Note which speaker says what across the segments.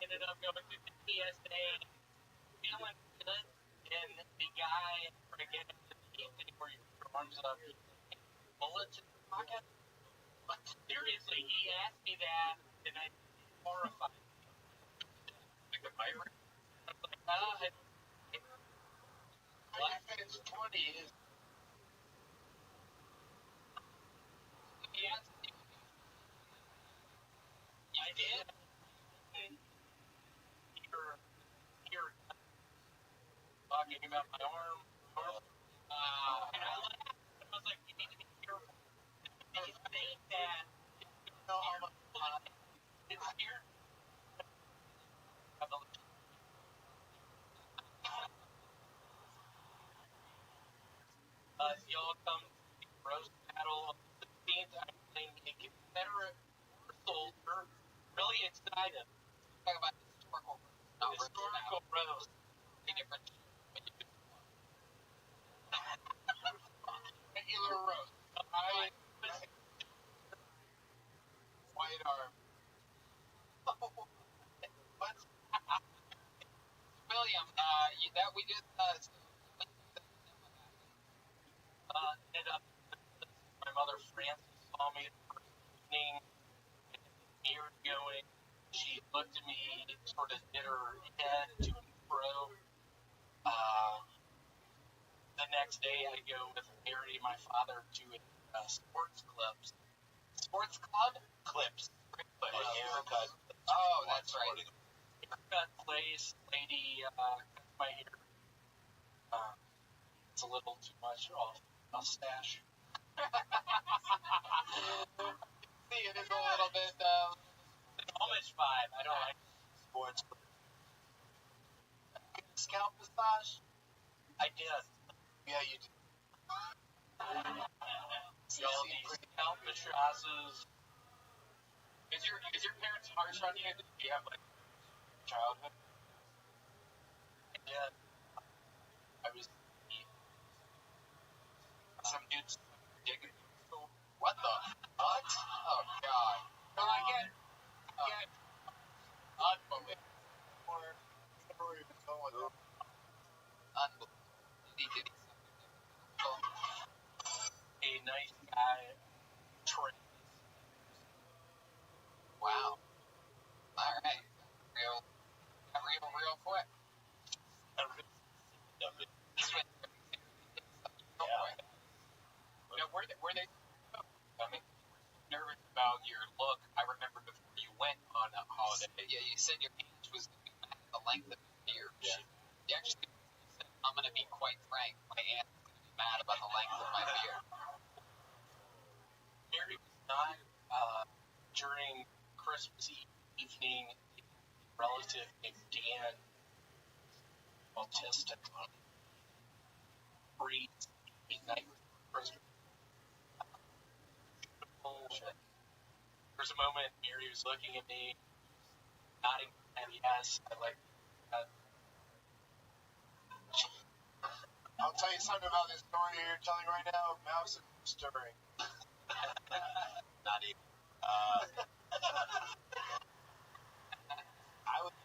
Speaker 1: ended up going through the TSA, feeling good, and the guy freaking where you put your arms up, bullets in your pocket. But seriously, he asked me that, and I'm horrified. Like a vibrant. I was like,
Speaker 2: Life is 20 is.
Speaker 1: he asked me. I did. You're talking about my arm. And I laughed. I was like, you need to be careful. Did you think that it's here? Y'all come to the roast battle of the 15th. I'm playing a Confederate soldier. Really excited.
Speaker 2: Talk about historical
Speaker 1: roast.
Speaker 2: Different. Regular roast. White arm. What? William, that we just
Speaker 1: ended up. My mother Frances saw me the first evening. Years going, she looked at me, sort of did her head to and fro. The next day, I go with Mary, my father, to a sports club. Sports club? Clips.
Speaker 2: haircut. Oh, that's right.
Speaker 1: Haircut place, lady, cuts my hair. It's a little too much off mustache.
Speaker 2: See, it is a little bit,
Speaker 1: Amish vibe. I don't like sports.
Speaker 2: Scalp massage?
Speaker 1: I did.
Speaker 2: Yeah, you did.
Speaker 1: See all these scalp massages. Is your parents harsh on you? Did you have like childhood? Yeah. I was some dudes digging.
Speaker 2: What the? What? Oh God.
Speaker 1: No, I get.
Speaker 2: Unbelievable.
Speaker 1: A nice guy. Troy.
Speaker 2: Wow. All right. Real quick.
Speaker 1: Were they? I mean, nervous about your look. I remember before you went on a holiday.
Speaker 2: Yeah, you said your age was the length of your beard. Yeah. You actually said, I'm going to be quite frank. My aunt's going to be mad about the length of my beard.
Speaker 1: Mary was not during Christmas evening. A relative named Dan, autistic, free night Christmas. There's a moment Mary was looking at me, nodding and yes, I like that.
Speaker 2: I'll tell you something about this story you're telling right now. Mouse and stirring.
Speaker 1: Not even.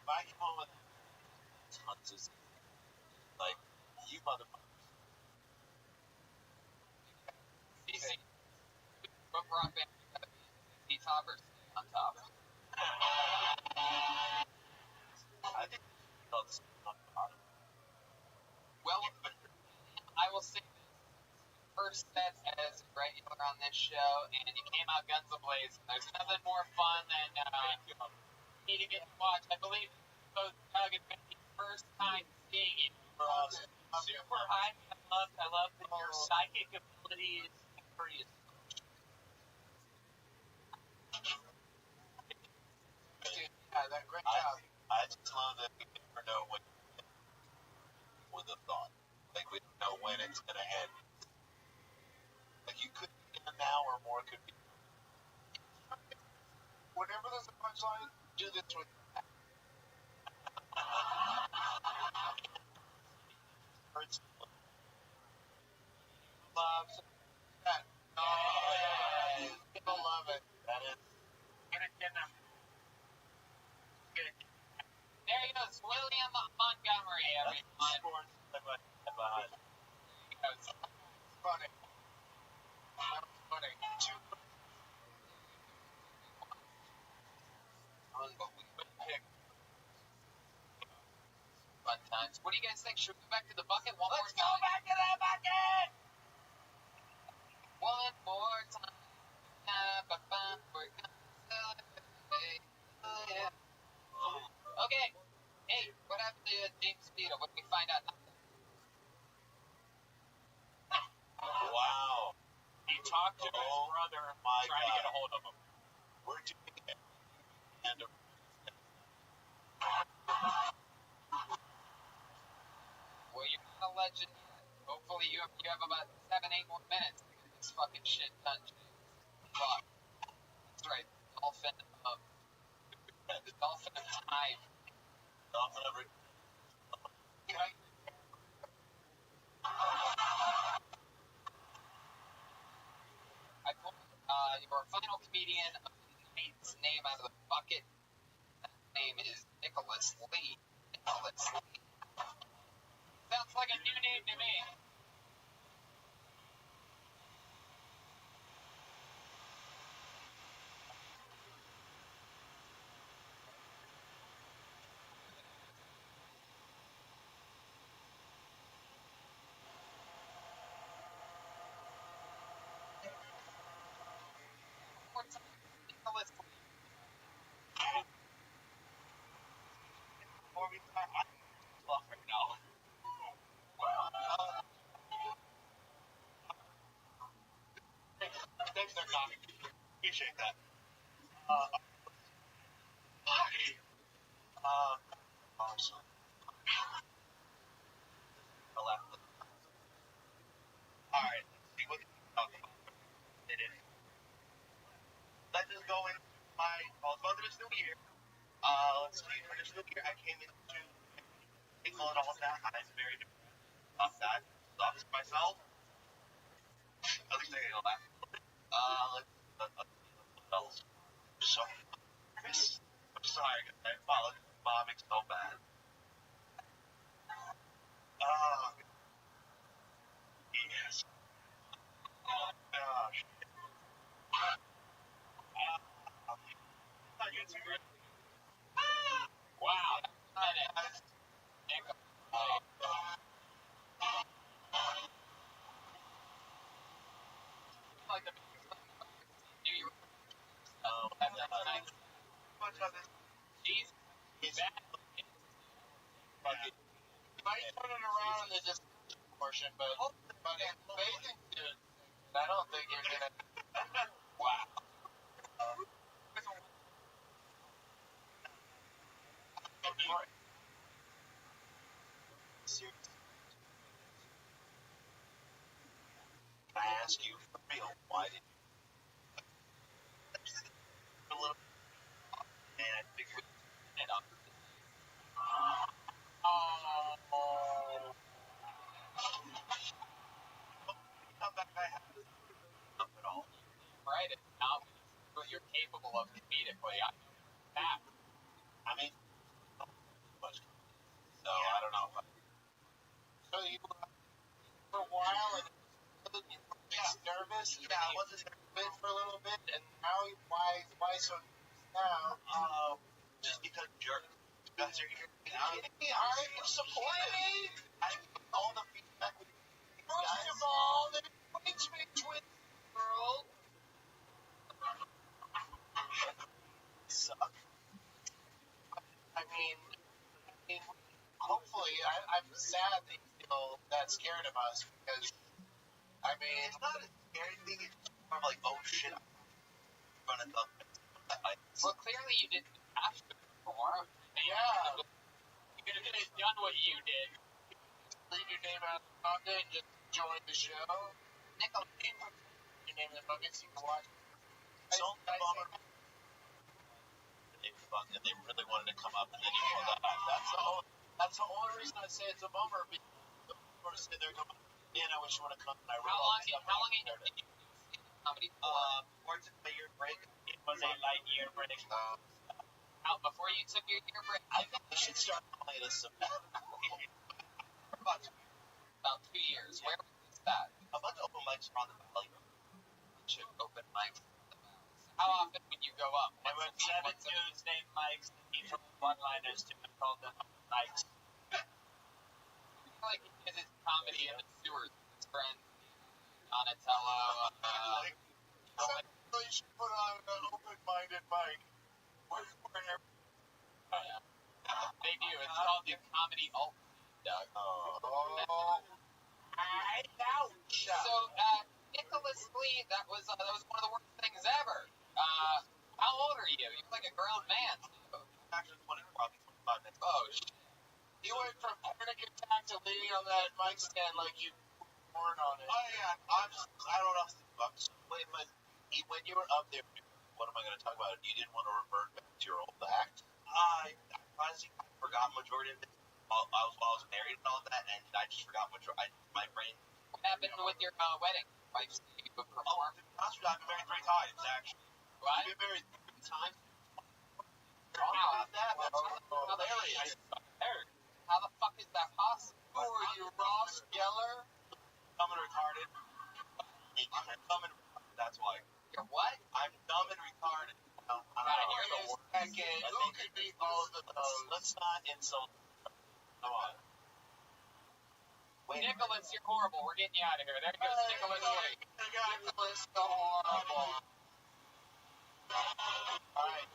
Speaker 2: I came home with tons of like you motherfuckers. Easy. What rock band? The toppers on top. I think it's on the bottom. Well, I will say this. First set as a regular on this show, and you came out guns a-blazing. There's nothing more fun than me to get to watch. I believe both Doug and Benny's first time seeing you.
Speaker 1: Super hype. I love that your psychic ability is increased.
Speaker 2: Yeah, that great job.
Speaker 3: I just love that we never know when with a thought. Like we don't know when it's gonna end. Like you could be an hour more could be.
Speaker 2: Whenever there's a punchline, do this with
Speaker 3: Hurts.
Speaker 2: loves that. Oh yeah. People love it.
Speaker 3: That is.
Speaker 1: Good.
Speaker 2: What do you guys think? Should we go back to the bucket one more time?
Speaker 3: Let's go back to the bucket!
Speaker 2: One more time. We're gonna celebrate. Oh, yeah. Okay. Hey, what happened to James Vito? What did we find out?
Speaker 3: Wow.
Speaker 1: He talked to his brother, trying to get a hold of him.
Speaker 3: We're doing it. And
Speaker 2: Well, you're not a legend yet. Hopefully you have about 7-8 more minutes to get this fucking shit done, James. Fuck. That's right. Dolphin of time.
Speaker 3: Dolphin of
Speaker 2: I pulled your final comedian of the night's name out of the bucket. That name is Nicholas Lee. Nicholas Lee. Sounds like a new name to me. Nicholas Lee.
Speaker 3: Before we start, I'm off right now. Thanks for coming. Appreciate that. Awesome. Alright, let's see what we can talk about. Let's just go into I'll go to this new year. Let's see, for this new year, I came into April and all that. I'm very depressed about that. Sucks myself. At least I get all that. What else? So, I'm sorry, guys. I apologize. Bombing so bad. Yes. Oh, gosh. Not you too, right?
Speaker 2: Wow. Like the New York.
Speaker 3: Much of this
Speaker 2: Jesus.
Speaker 3: is
Speaker 1: Might turn it around in the discussion portion, but in bathing suit, I don't think you're gonna. Wow.
Speaker 3: I ask you for real, why did you a little and I figured it out. Come back, I have up at all.
Speaker 2: Right? It's not what you're capable of comedically. I know that.
Speaker 3: I mean, much. So I don't know.
Speaker 1: So you for a while and nervous.
Speaker 3: Yeah, I wasn't
Speaker 1: bit for a little bit, and now why so now?
Speaker 3: Just because you're guys are here.
Speaker 1: I'm supporting.
Speaker 3: I all the feedback.
Speaker 1: First of all, the twins world
Speaker 3: Suck.
Speaker 1: I mean, hopefully, I'm sad that you feel that scared of us because, I mean,
Speaker 3: It's not a scary thing. It's more like, oh shit, I'm gonna dump it.
Speaker 2: Well, clearly you didn't have to perform.
Speaker 1: yeah,
Speaker 2: You could have just done what you did.
Speaker 1: leave your name out of the bucket and just join the show. Nicholas, your name in the bucket so you can watch.
Speaker 3: It's only a bummer. And they really wanted to come up, and then you pulled that out.
Speaker 1: That's the only reason I say it's a bummer. Because the first thing they're going, man, I wish you would have come. I
Speaker 2: How long did you do comedy for?
Speaker 3: Towards a year break.
Speaker 1: It was a light year break.
Speaker 2: Out before you took your year break?
Speaker 3: I think they should start calling it a sabbatical.
Speaker 2: About 2 years. Where was that?
Speaker 3: A bunch of open mics around the valley.
Speaker 2: Should open mics. How often would you go up?
Speaker 1: There were 7 dudes named Mike's. He told one-liners to call them Mike's.
Speaker 2: his comedy in the sewers with his friend Donatello.
Speaker 3: So you should put on an open-minded mic.
Speaker 2: They do. It's called the comedy alt, Doug. So, Nicholas Lee, that was one of the worst things ever. How old are you? You're like a grown man.
Speaker 3: Actually, 25 minutes.
Speaker 2: Oh, shit.
Speaker 3: You went from panic attack to leaning on that mic stand like you weren't on it. Oh, yeah. I don't know. Wait, but when you were up there, what am I going to talk about? You didn't want to revert back to your old act? I honestly forgot majority of it. While I was married and all that, and I just forgot my brain.
Speaker 2: What happened with your wedding? Wife, you perform?
Speaker 3: I've been married 3 times, actually.
Speaker 2: What?
Speaker 3: I've been married 3 times.
Speaker 2: Wow.
Speaker 3: That's hilarious.
Speaker 2: How the fuck is that possible?
Speaker 3: Who are you, Ross Geller? Dumb and retarded. I'm dumb and retarded, that's why.
Speaker 2: You're what?
Speaker 3: I'm dumb and retarded. I don't know.
Speaker 2: Here's a word.
Speaker 3: Who could be all of those? Let's not insult. Come on. Wait.
Speaker 2: Nicholas, you're horrible. We're getting you out of here. There goes Nicholas Lee.
Speaker 3: Nicholas, the horrible. All right.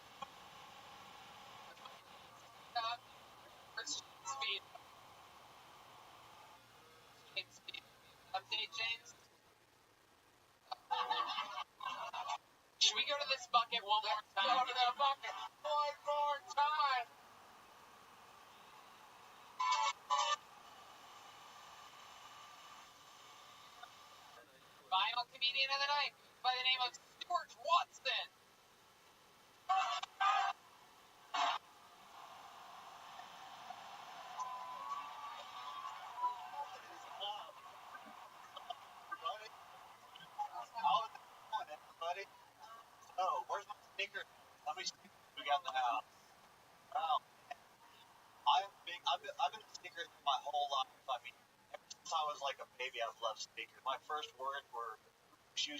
Speaker 2: Speed. Update, James. Should we go to this bucket one more time?
Speaker 3: Go to that bucket one more time.
Speaker 2: Final comedian of the night by the name of Stuart Watson.
Speaker 3: Everybody. So, where's my sneaker? How many sneakers we got in the house? Oh, I've been a sneaker my whole life. I mean, ever since I was like a baby, I've loved sneakers. My first words were shoe.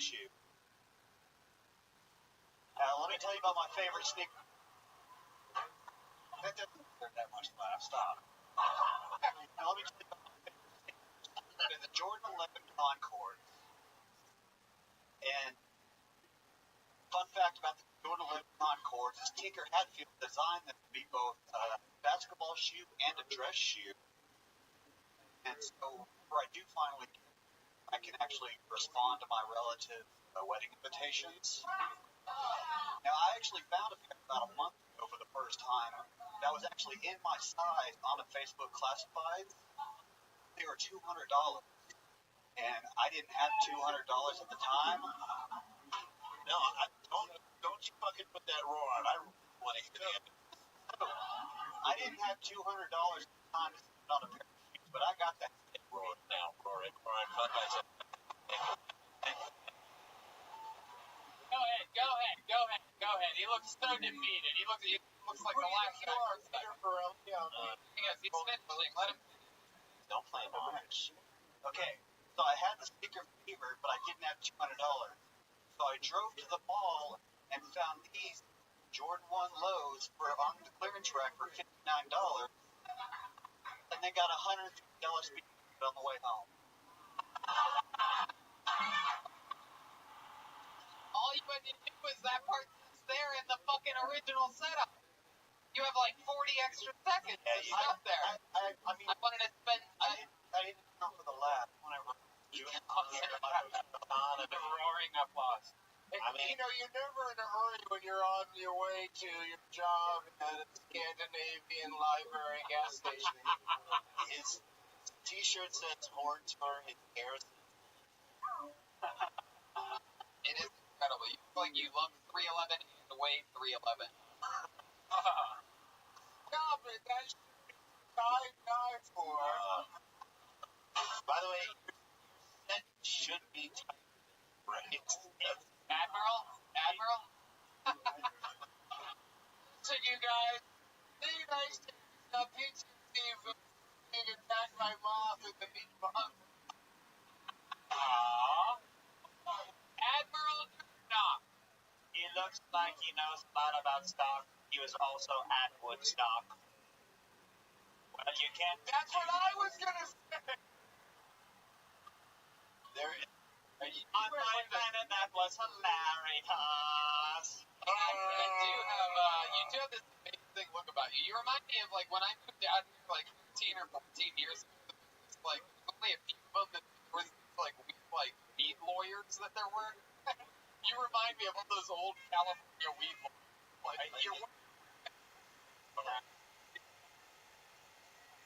Speaker 3: Let me tell you about my favorite sneaker. That doesn't deserve that much laugh. Stop. Now, let me tell you about my favorite sneakers. The Jordan 11 Concord. And fun fact about the Jordan 11 Concord is Tinker Hatfield designed them to be both a basketball shoe and a dress shoe. And so, where I do finally, I can actually respond to my relatives' wedding invitations. Now, I actually found a pair about a month ago for the first time. That was actually in my size on a Facebook Classifieds. They were $200. And I didn't have $200 at the time. No, don't you fucking put that roar on. I want to hear it. I didn't have $200 at the time to spend on a pair of shoes, but I got that roar now. Rory. Fuck myself.
Speaker 2: Go ahead. He looks so defeated. He looks like the last guy. He's finishing. Let him.
Speaker 3: Don't play much. Okay, so I had the sneaker fever, but I didn't have $200. So I drove to the mall and found these Jordan 1 lows on the clearance rack for $59, and they got $150 speed on the way home.
Speaker 2: All you had to do was that part that's there in the fucking original setup. You have like 40 extra seconds to stop there.
Speaker 3: I mean,
Speaker 2: I wanted to spend.
Speaker 3: I didn't count for the laugh when I wrote
Speaker 2: the roaring applause.
Speaker 3: I mean,
Speaker 4: you're never in a hurry when you're on your way to your job at a Scandinavian library gas station.
Speaker 3: His t-shirt says horn tour in Harrison.
Speaker 2: It is incredible. You feel like you love 311 and weigh 311.
Speaker 4: Stop it! That's die for.
Speaker 3: By the way, that should be right.
Speaker 2: Admiral?
Speaker 4: So you guys, be nice to the pizza Steve being attacked by moth in the meat box.
Speaker 2: Admiral Knock.
Speaker 3: He looks like he knows a lot about stock. He was also at Woodstock. Well, you can't.
Speaker 4: That's what I was gonna say.
Speaker 3: was hilarious.
Speaker 2: You do have this amazing look about you. You remind me of, like, when I moved out here, like, 13 or 14 years ago, like, only a few of them that there was, like, weed lawyers that there were. You remind me of all those old California weed lawyers. Like, you're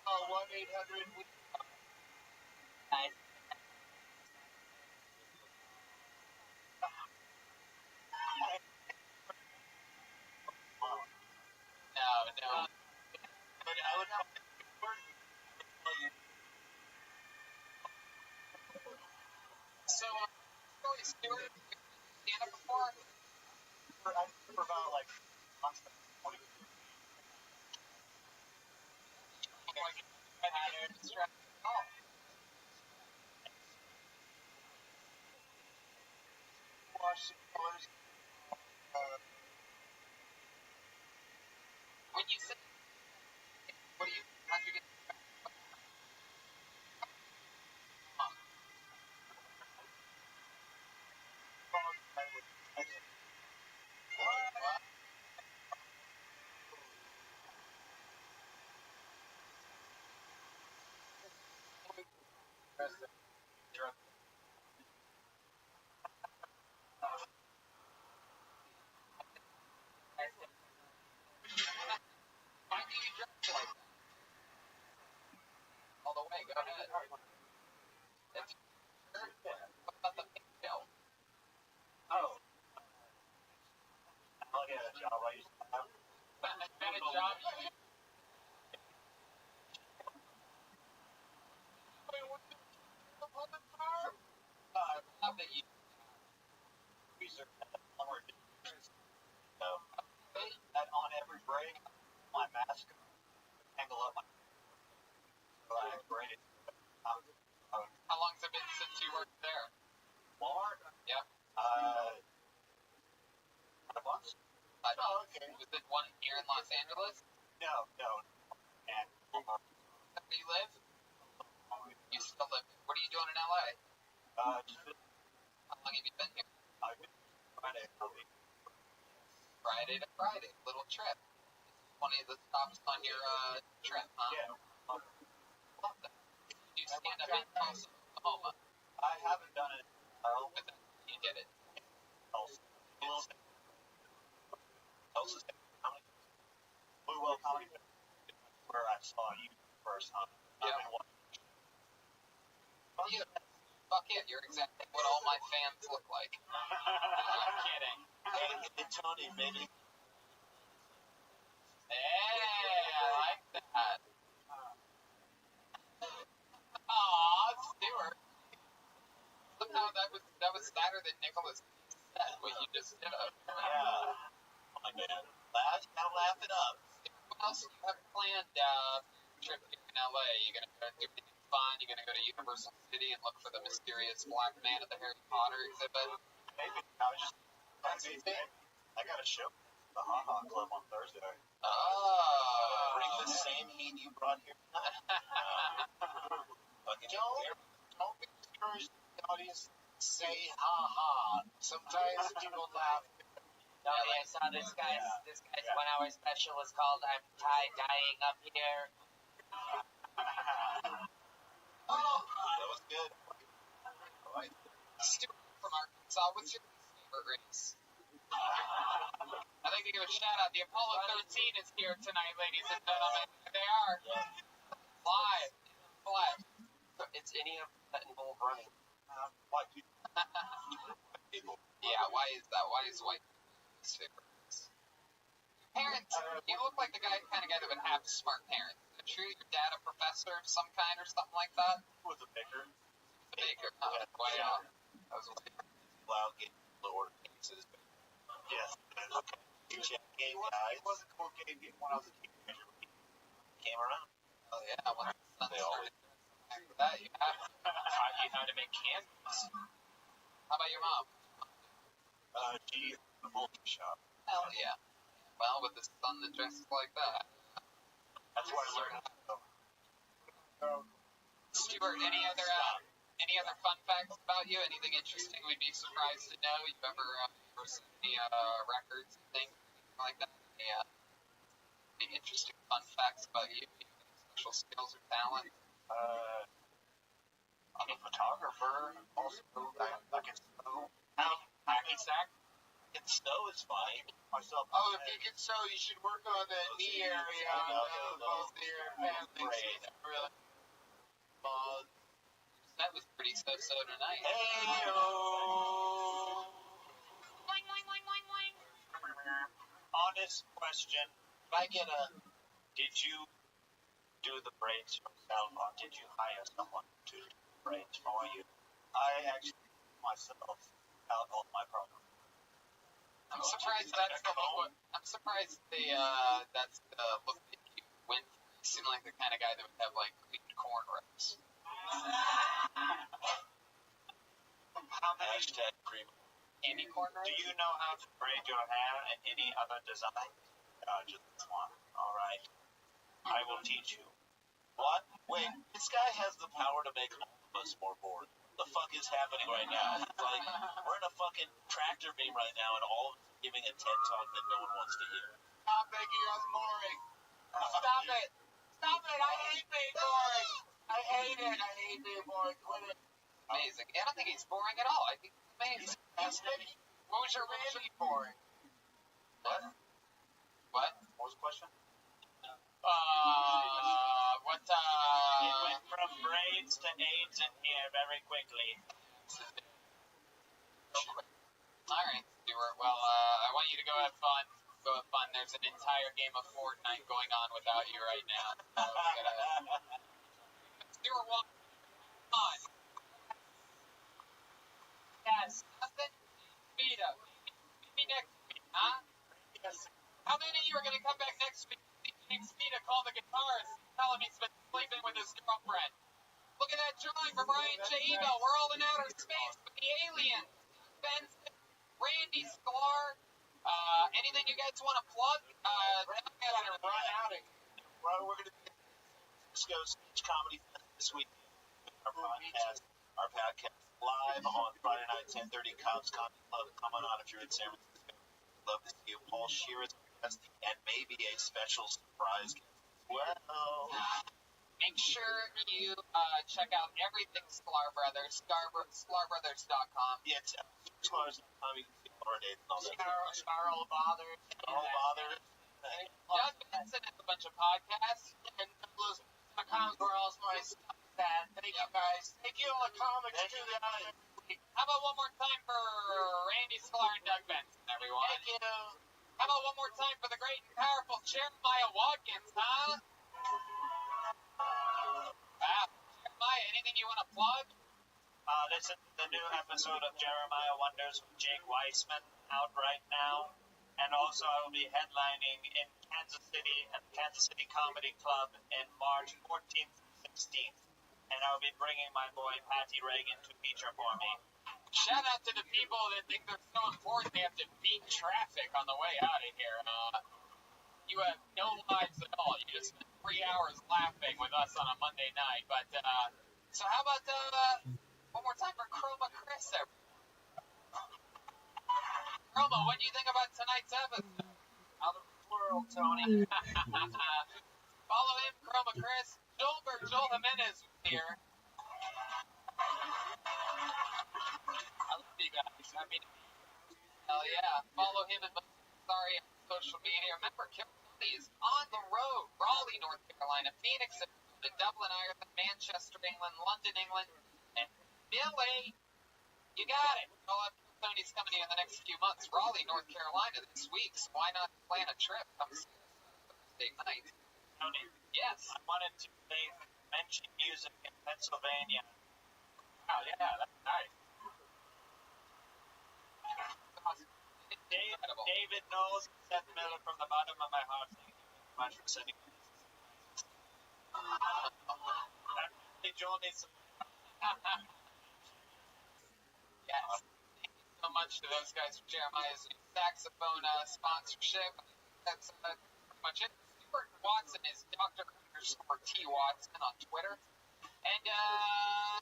Speaker 4: 1-800
Speaker 1: Nice.
Speaker 2: No.
Speaker 3: But I would have
Speaker 2: So, Joey Stewart, stand up before?
Speaker 3: for about like months.
Speaker 2: When you say, how'd you get why do you dress like that? All the way, go ahead. What about the pigtail?
Speaker 3: Oh. I'll get a job I used to have.
Speaker 2: What job you do? Not that you
Speaker 3: Research that on every break, my mask angle up my braid.
Speaker 2: how long's it been since you worked there?
Speaker 3: Walmart?
Speaker 2: Yeah.
Speaker 3: 5 months?
Speaker 2: Oh, okay. Was it one here in Los Angeles?
Speaker 3: No. And
Speaker 2: Where do you live? You still live. What are you doing in LA? How long have you been here?
Speaker 3: I've been Friday.
Speaker 2: Friday to Friday, little trip. One of the stops on your trip, huh?
Speaker 3: Yeah.
Speaker 2: Love that. Do you stand up in Tulsa, Oklahoma?
Speaker 3: I haven't done it.
Speaker 2: But then you did it.
Speaker 3: Tulsa Bluewell County, where I saw you first time.
Speaker 2: Yeah. Fuck it, you're exactly what all my fans look like. I'm kidding.
Speaker 3: Hey, Tony, baby.
Speaker 2: Hey, I like that. Aw, Stewart. Somehow that was sadder than Nicholas said what you just did.
Speaker 3: Yeah. My man. Gotta laugh it up.
Speaker 2: What else do you have planned trip here in LA? You gonna go do anything fun? You gonna go to Universal City and look for the mysterious black man at the Harry Potter exhibit?
Speaker 3: Maybe. I got a show at the Ha Ha Club on Thursday.
Speaker 2: Oh.
Speaker 3: Bring the same heat you brought here.
Speaker 4: Don't be discouraged in the audience. Say ha. Sometimes people laugh.
Speaker 1: Tony, I saw this guy's 1 hour special is called I'm Tie-Dyeing Up Here.
Speaker 3: That was good. Alright.
Speaker 2: Stuart from Arkansas, what's your favorite race? I'd like to give a shout out. The Apollo 13 is here tonight, ladies and gentlemen. They are live.
Speaker 1: It's any of that involve running.
Speaker 3: White people.
Speaker 2: Yeah, why is that? Why is white people's favorite race? Parents, you look like the kind of guy that would have smart parents. Is it true your dad a professor of some kind or something like that?
Speaker 3: Who was a baker?
Speaker 2: The baker. Oh, wow. That was
Speaker 3: Loud game lower cases. Yes. Gay guys. It wasn't cool gay people when I was a teenager. Came around.
Speaker 2: Oh yeah, when the sun
Speaker 3: They always.
Speaker 2: started after that, you have
Speaker 1: Taught you how to make candles.
Speaker 2: How about your mom?
Speaker 3: She the multi shop.
Speaker 2: Hell yeah. Well, with the son that dresses like that.
Speaker 3: That's where I learned how to
Speaker 2: Stuart, any other Any other fun facts about you? Anything interesting we'd be surprised to know? You ever set any records and things like that? Any interesting fun facts about you? Any special skills or talent?
Speaker 3: I'm a photographer. Also, I can sew. Hacky sack. And sew is fine. Myself.
Speaker 4: Oh, if you can sew, you should work on the knee area on both of your families. Really.
Speaker 2: That was pretty so tonight.
Speaker 3: Hey-o!
Speaker 2: Boing, boing, boing, boing, boing.
Speaker 3: Honest question. Did you do the braids yourself, or did you hire someone to do the braids for you? I actually myself out all my problems.
Speaker 2: I'm surprised that's the look. I'm surprised that's the look that you went for. You seem like the kind of guy that would have like clean cornrows.
Speaker 3: How many hashtag cream?
Speaker 2: Any cornrows?
Speaker 3: Do you know how to braid your hair and any other design? Just this one. All right. I will teach you. What? Wait, this guy has the power to make all of us more bored. What the fuck is happening right now? It's like, we're in a fucking tractor beam right now, and all of us are giving a TED talk that no one wants to hear.
Speaker 4: Stop making us boring. Stop it. Stop it. I hate being boring. I hate it. I hate being boring. Quit it.
Speaker 2: Amazing. I don't think he's boring at all. I think he's amazing. What was your really boring? What? What?
Speaker 3: What was the question?
Speaker 2: It
Speaker 3: went from braids to AIDS in here very quickly.
Speaker 2: Alright, Stuart. Well, I want you to go have fun. Go have fun. There's an entire game of Fortnite going on without you right now. Stuart, walk on. Yes. Nothing. Speed up. Meet me next week, huh?
Speaker 3: Yes.
Speaker 2: How many of you are going to come back next week? Speed to call the guitarist. Tell him he's been sleeping with his girlfriend. Look at that drawing from Ryan Chaibo. We're all in outer space with the aliens. Benson, Randy Sklar. Anything you guys want to plug?
Speaker 3: We're going to be at Cisco Stage Comedy Fest this week. Our podcast live on Friday night, 10:30. Cobb's Comedy Club. Come on if you're in San Francisco. Love to see you. Paul Shear is and maybe a special surprise guest as well.
Speaker 2: Make sure you check out everything Sklar Brothers, skarbrothers.com.
Speaker 3: Yeah, it's Sklar's.com. You can see more dates and all that.
Speaker 4: Snarl Bothers.
Speaker 3: Snarl Bothers.
Speaker 2: Doug Benson has a bunch of podcasts.
Speaker 4: And those.com where all my stuff is at. Thank you guys. Thank you all the comics too.
Speaker 2: How about one more time for Randy Sklar and Doug Benson, everyone?
Speaker 4: Thank you.
Speaker 2: How about one more time for the great and powerful Jeremiah Watkins, huh? Wow. Jeremiah, anything you want to plug?
Speaker 3: Listen to the new episode of Jeremiah Wonders with Jake Weissman out right now. And also I will be headlining in Kansas City at the Kansas City Comedy Club in March 14th and 16th. And I'll be bringing my boy Patty Reagan to feature for me.
Speaker 2: Shout out to the people that think they're so important they have to beat traffic on the way out of here. You have no lives at all. You just spent 3 hours laughing with us on a Monday night. But, so how about, one more time for Chroma Chris there. Chroma, what do you think about tonight's episode?
Speaker 3: Out of the world, Tony.
Speaker 2: Follow him, Chroma Chris. Joel Jimenez here. I love you guys. I mean, hell yeah. Follow him and Sorry on social media. Remember, Kelly is on the road. Raleigh, North Carolina, Phoenix, Dublin, Ireland, Manchester, England, London, England, and Philly. You got it. Tony's coming here in the next few months. Raleigh, North Carolina this week. So why not plan a trip? Come see us Thursday night.
Speaker 3: Tony?
Speaker 2: Yes.
Speaker 3: I wanted to mention music in Pennsylvania.
Speaker 2: Oh, yeah, that's nice.
Speaker 3: David Knowles, Seth Miller, from the bottom of my heart. Thank you very much for sending me this. Joel needs some.
Speaker 2: Yes. Thank you so much to those guys for Jeremiah's saxophone sponsorship. That's pretty much it. Stuart Watson is Dr. _T Watson on Twitter. And,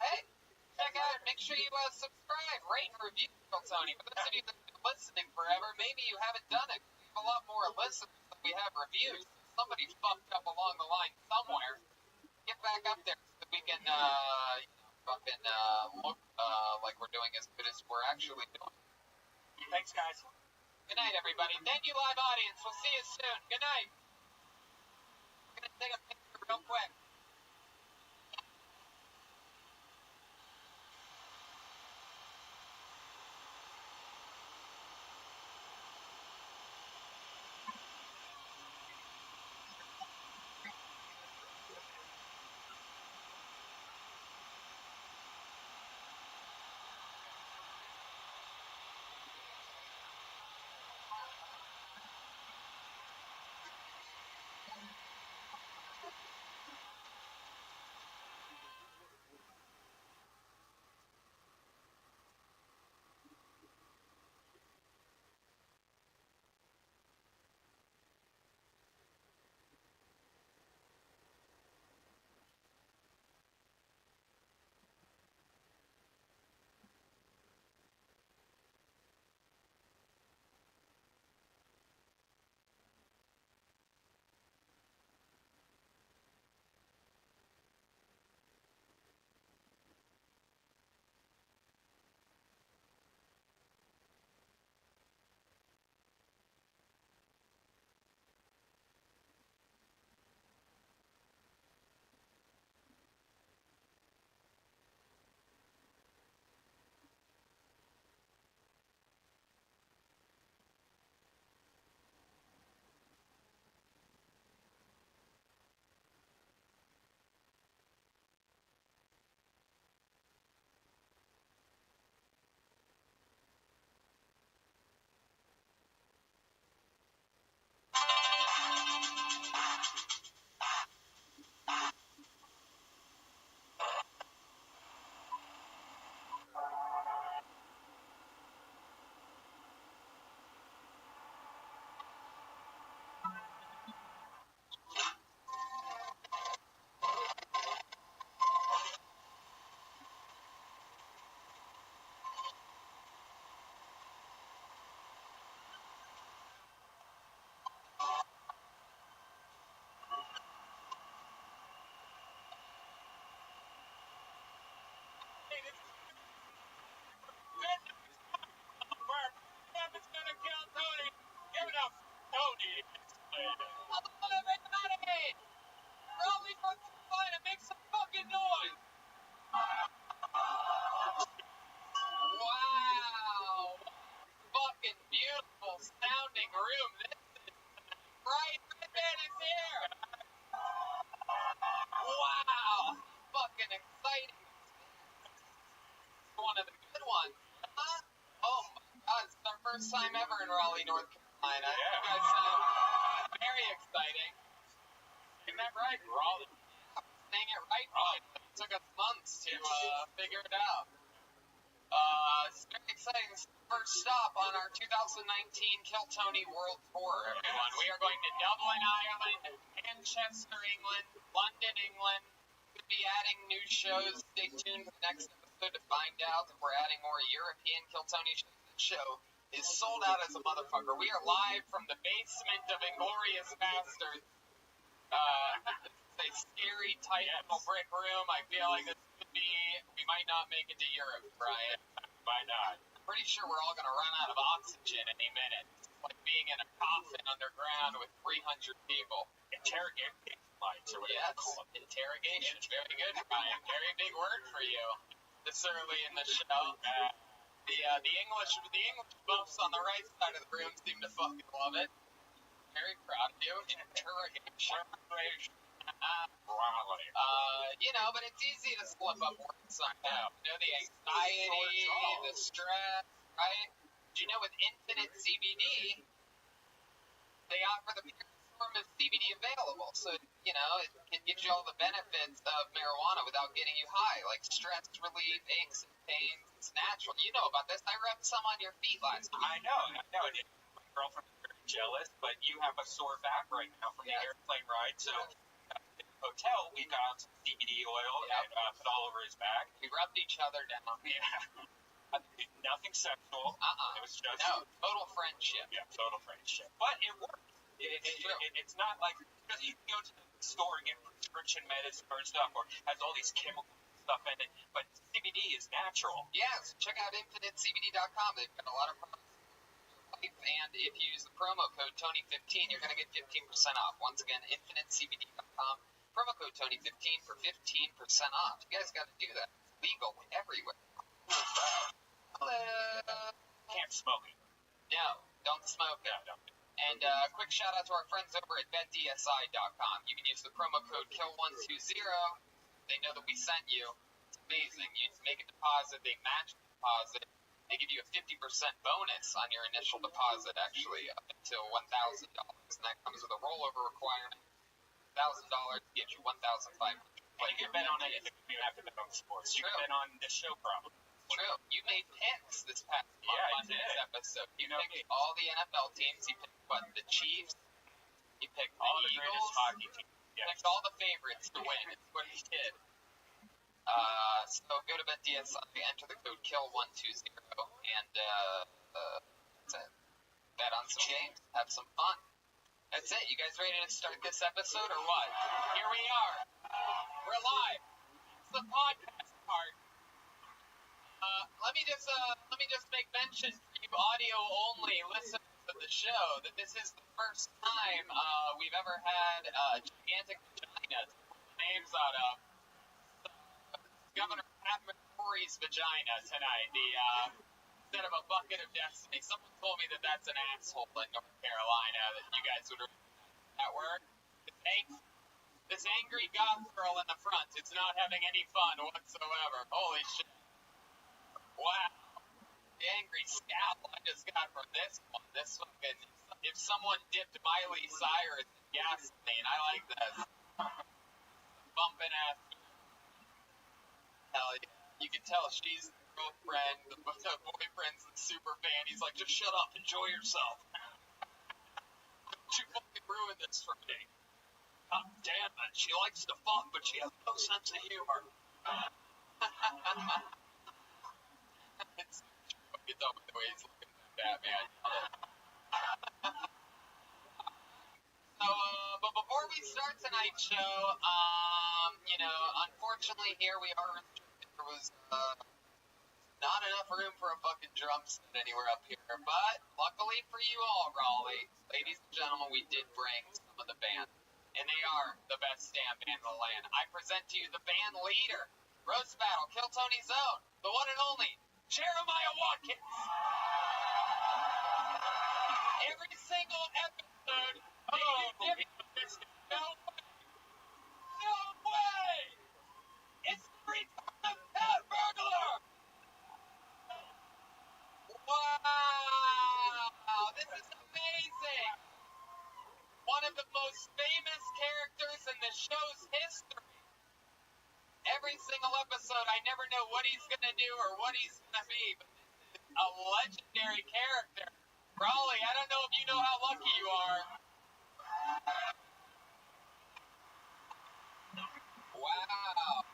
Speaker 2: hey, check make sure you subscribe, rate, and review Kill Tony. For those of you that have been listening forever, maybe you haven't done it. We have a lot more listeners than we have reviews. Somebody fucked up along the line somewhere. Get back up there so that we can, fucking look like we're doing as good as we're actually doing.
Speaker 1: Thanks, guys.
Speaker 2: Good night, everybody. Thank you, live audience. We'll see you soon. Good night. I'm gonna take a picture real quick.
Speaker 1: It's gonna kill Tony. Give it up, Tony.
Speaker 2: Hello, everybody! Raleigh, North Carolina, make some fucking noise! Wow! Fucking beautiful sounding room. This is Brian Redman is here! Wow! Fucking exciting. One of the good ones. Huh? Oh my god, it's our first time ever in Raleigh, North Carolina.
Speaker 1: Yeah.
Speaker 2: You guys sound very exciting.
Speaker 1: Isn't that right, Raleigh?
Speaker 2: Saying it right, Brian. It took us months to figure it out. It's very exciting. This is the first stop on our 2019 Kill Tony World Tour, everyone. We are going to Dublin, Ireland, Manchester, England, London, England. We'll be adding new shows. Stay tuned for the next episode to find out if we're adding more European Kill Tony shows. This show is sold out as a motherfucker. We are live from the basement of Inglorious Bastards. This is a scary, tight little brick room. I feel like this could be, we might not make it to Europe, Brian.
Speaker 1: Why not?
Speaker 2: I'm pretty sure we're all going to run out of oxygen any minute. It's like being in a coffin underground with 300 people.
Speaker 1: Interrogation lights or whatever.
Speaker 2: Yes, interrogation. Very good, Brian. Very big word for you this early in the show. The English buffs on the right side of the room seem to fucking love it. Very proud of you. Interrogation. But it's easy to slip up words sometimes. The anxiety, the stress, right? Do you know with Infinite CBD, they offer the purest form of CBD available. So, it gives you all the benefits of marijuana without getting you high, like stress relief, aches and pains. It's natural. You know about this. I rubbed some on your feet last week.
Speaker 1: I know. My girlfriend is very jealous, but you have a sore back right now from the airplane ride, so hotel, we got out some CBD oil
Speaker 2: Yep.
Speaker 1: and put all over his back.
Speaker 2: We rubbed each other down.
Speaker 1: Yeah. Nothing sexual. It was just
Speaker 2: total friendship.
Speaker 1: Yeah, total friendship. But it worked. It's not like because you can go to the store and get prescription medicine or stuff, or has all these chemicals and stuff in it. But CBD is natural.
Speaker 2: Yeah, so check out InfiniteCBD.com. They've got a lot of products. And if you use the promo code Tony15, you're going to get 15% off. Once again, InfiniteCBD.com. Promo code Tony15 for 15% off. You guys got to do that. It's legal everywhere. Hello.
Speaker 1: Can't smoke it.
Speaker 2: No, don't smoke it.
Speaker 1: No.
Speaker 2: And quick shout out to our friends over at BetDSI.com. You can use the promo code KILL120. They know that we sent you. It's amazing. You make a deposit, they match the deposit. They give you a 50% bonus on your initial deposit, actually, up until $1,000. And that comes with a rollover requirement. $1,000 gives you $1,500.
Speaker 1: And you can bet on anything. You don't have to bet on sports. You can bet on this show, probably.
Speaker 2: True. You made picks this past month on this episode. You picked all the NFL teams. You picked, the Chiefs. You picked
Speaker 1: all
Speaker 2: the
Speaker 1: greatest
Speaker 2: Eagles.
Speaker 1: hockey teams.
Speaker 2: You picked all the favorites to win. It's what he did. So go to BetDSI, enter the code KILL120, and that's it. Bet on some games. Have some fun. That's it. You guys ready to start this episode or what? Here we are. We're live. It's the podcast part. Let me just make mention for you audio only listeners of the show that this is the first time we've ever had gigantic vagina to put the names out of. Governor Pat McCrory's vagina tonight. Instead of a bucket of destiny. Someone told me that that's an asshole in North Carolina. That you guys would remember that word. This angry goth girl in the front is not having any fun whatsoever. Holy shit. Wow. The angry scowl I just got from this one. This fucking, if someone dipped Miley Cyrus in gasoline, I like this. Bumping ass. Hell yeah. You can tell she's the girlfriend, the boyfriend's the super fan. He's like, just shut up, enjoy yourself. Don't you fucking ruin this for me. God damn it. She likes to fuck, but she has no sense of humor. It's fucking dumb with the way he's looking at that, man. So, but before we start tonight's show, unfortunately here we are restricted. There was not enough room for a fucking drum set anywhere up here. But luckily for you all, Raleigh, ladies and gentlemen, we did bring some of the band. And they are the best damn band in the land. I present to you the band leader, Roast Battle, Kill Tony's Own, the one and only Jeremiah Watkins. Every single episode, no way! It's the return of Pat Burglar! Wow! This is amazing! One of the most famous characters in the show's history. Every single episode, I never know what he's gonna do or what he's gonna be, but this is a legendary character. Raleigh, I don't know if you know how lucky you are. Wow.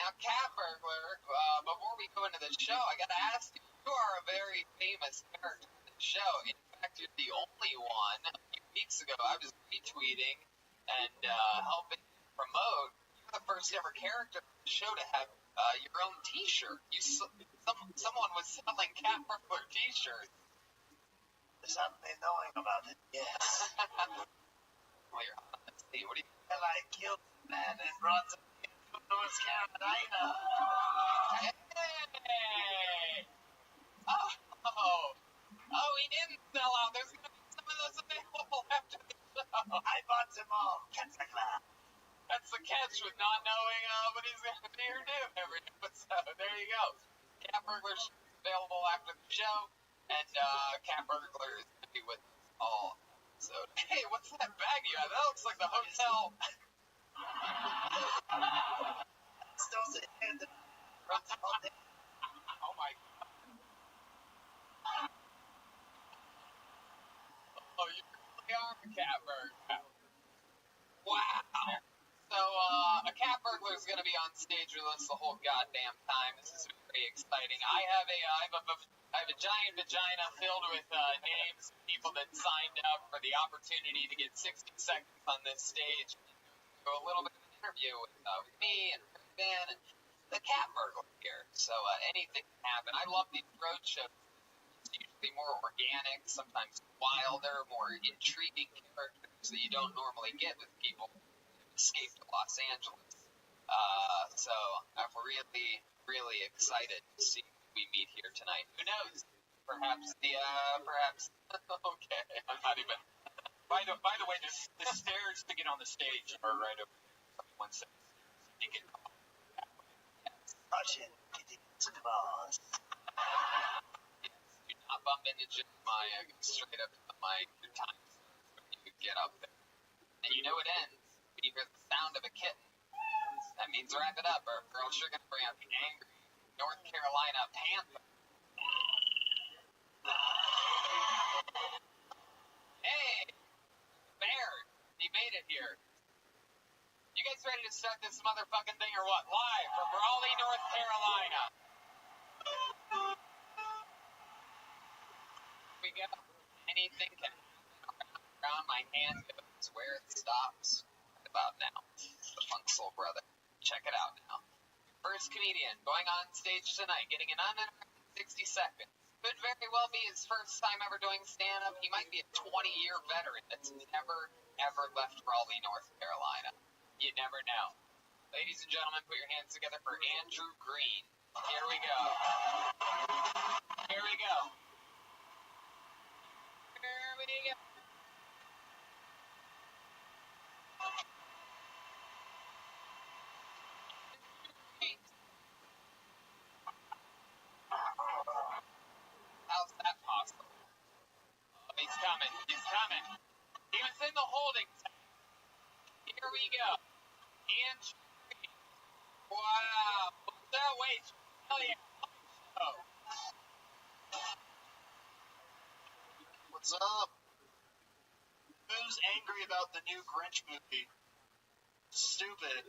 Speaker 2: Now, Cat Burglar, before we go into the show, I gotta ask you, you are a very famous character in the show. In fact, you're the only one. A few weeks ago, I was retweeting and helping promote. You're the first ever character in the show to have your own T-shirt. Someone was selling Cat Burglar T-shirts.
Speaker 3: Something knowing about it, yes.
Speaker 2: Well, you're on. Let's see. What do you?
Speaker 3: Well, I killed the man and brought some to North Carolina.
Speaker 2: Hey! Oh, he didn't sell out. There's gonna be some of those available after the show.
Speaker 3: I bought them all.
Speaker 2: That's the catch with not knowing what he's gonna be or do every episode. There you go. Cat Burglar is available after the show, and Cat Burglar is gonna be with us all. So, hey, what's that bag you have? That looks like the hotel. Oh my god. Oh, you really are a Cat Burglar. going to be on stage with us the whole goddamn time. This is very exciting. I have a giant vagina filled with names of people that signed up for the opportunity to get 60 seconds on this stage and go a little bit of an interview with me and Van and the cat burglar here. So anything can happen. I love these road shows. It's usually more organic, sometimes wilder, more intriguing characters that you don't normally get with people who escape to Los Angeles. So I'm really, really excited to see who we meet here tonight. Who knows? Perhaps okay, I'm not even.
Speaker 1: By the way, the stairs to get on the stage are right over there. One second. You can
Speaker 3: Russian claws.
Speaker 2: Yes, do not bump into Jeremiah. Go straight up to the mic. Your time starts when you get up there. And you know it ends when you hear the sound of a kitten. That means wrap it up, or else you're going to bring out the angry North Carolina Panther. Hey, Bear, he made it here. You guys ready to start this motherfucking thing or what? Live from Raleigh, North Carolina. Here we go. Anything can happen around my hand goes where it stops. Right about now. The Funk Soul Brother. Check it out now. First comedian going on stage tonight, getting an uninterrupted 60 seconds. Could very well be his first time ever doing stand-up. He might be a 20-year veteran that's never, ever left Raleigh, North Carolina. You never know. Ladies and gentlemen, put your hands together for Andrew Green. Here we go. Here we go. Here we go. How's that possible? Oh, he's coming. He's coming. He was in the holding tank. Here we go. Andrew Green. Wow. What's that weight? Hell yeah. Oh.
Speaker 3: What's up? Who's angry about the new Grinch movie? Stupid.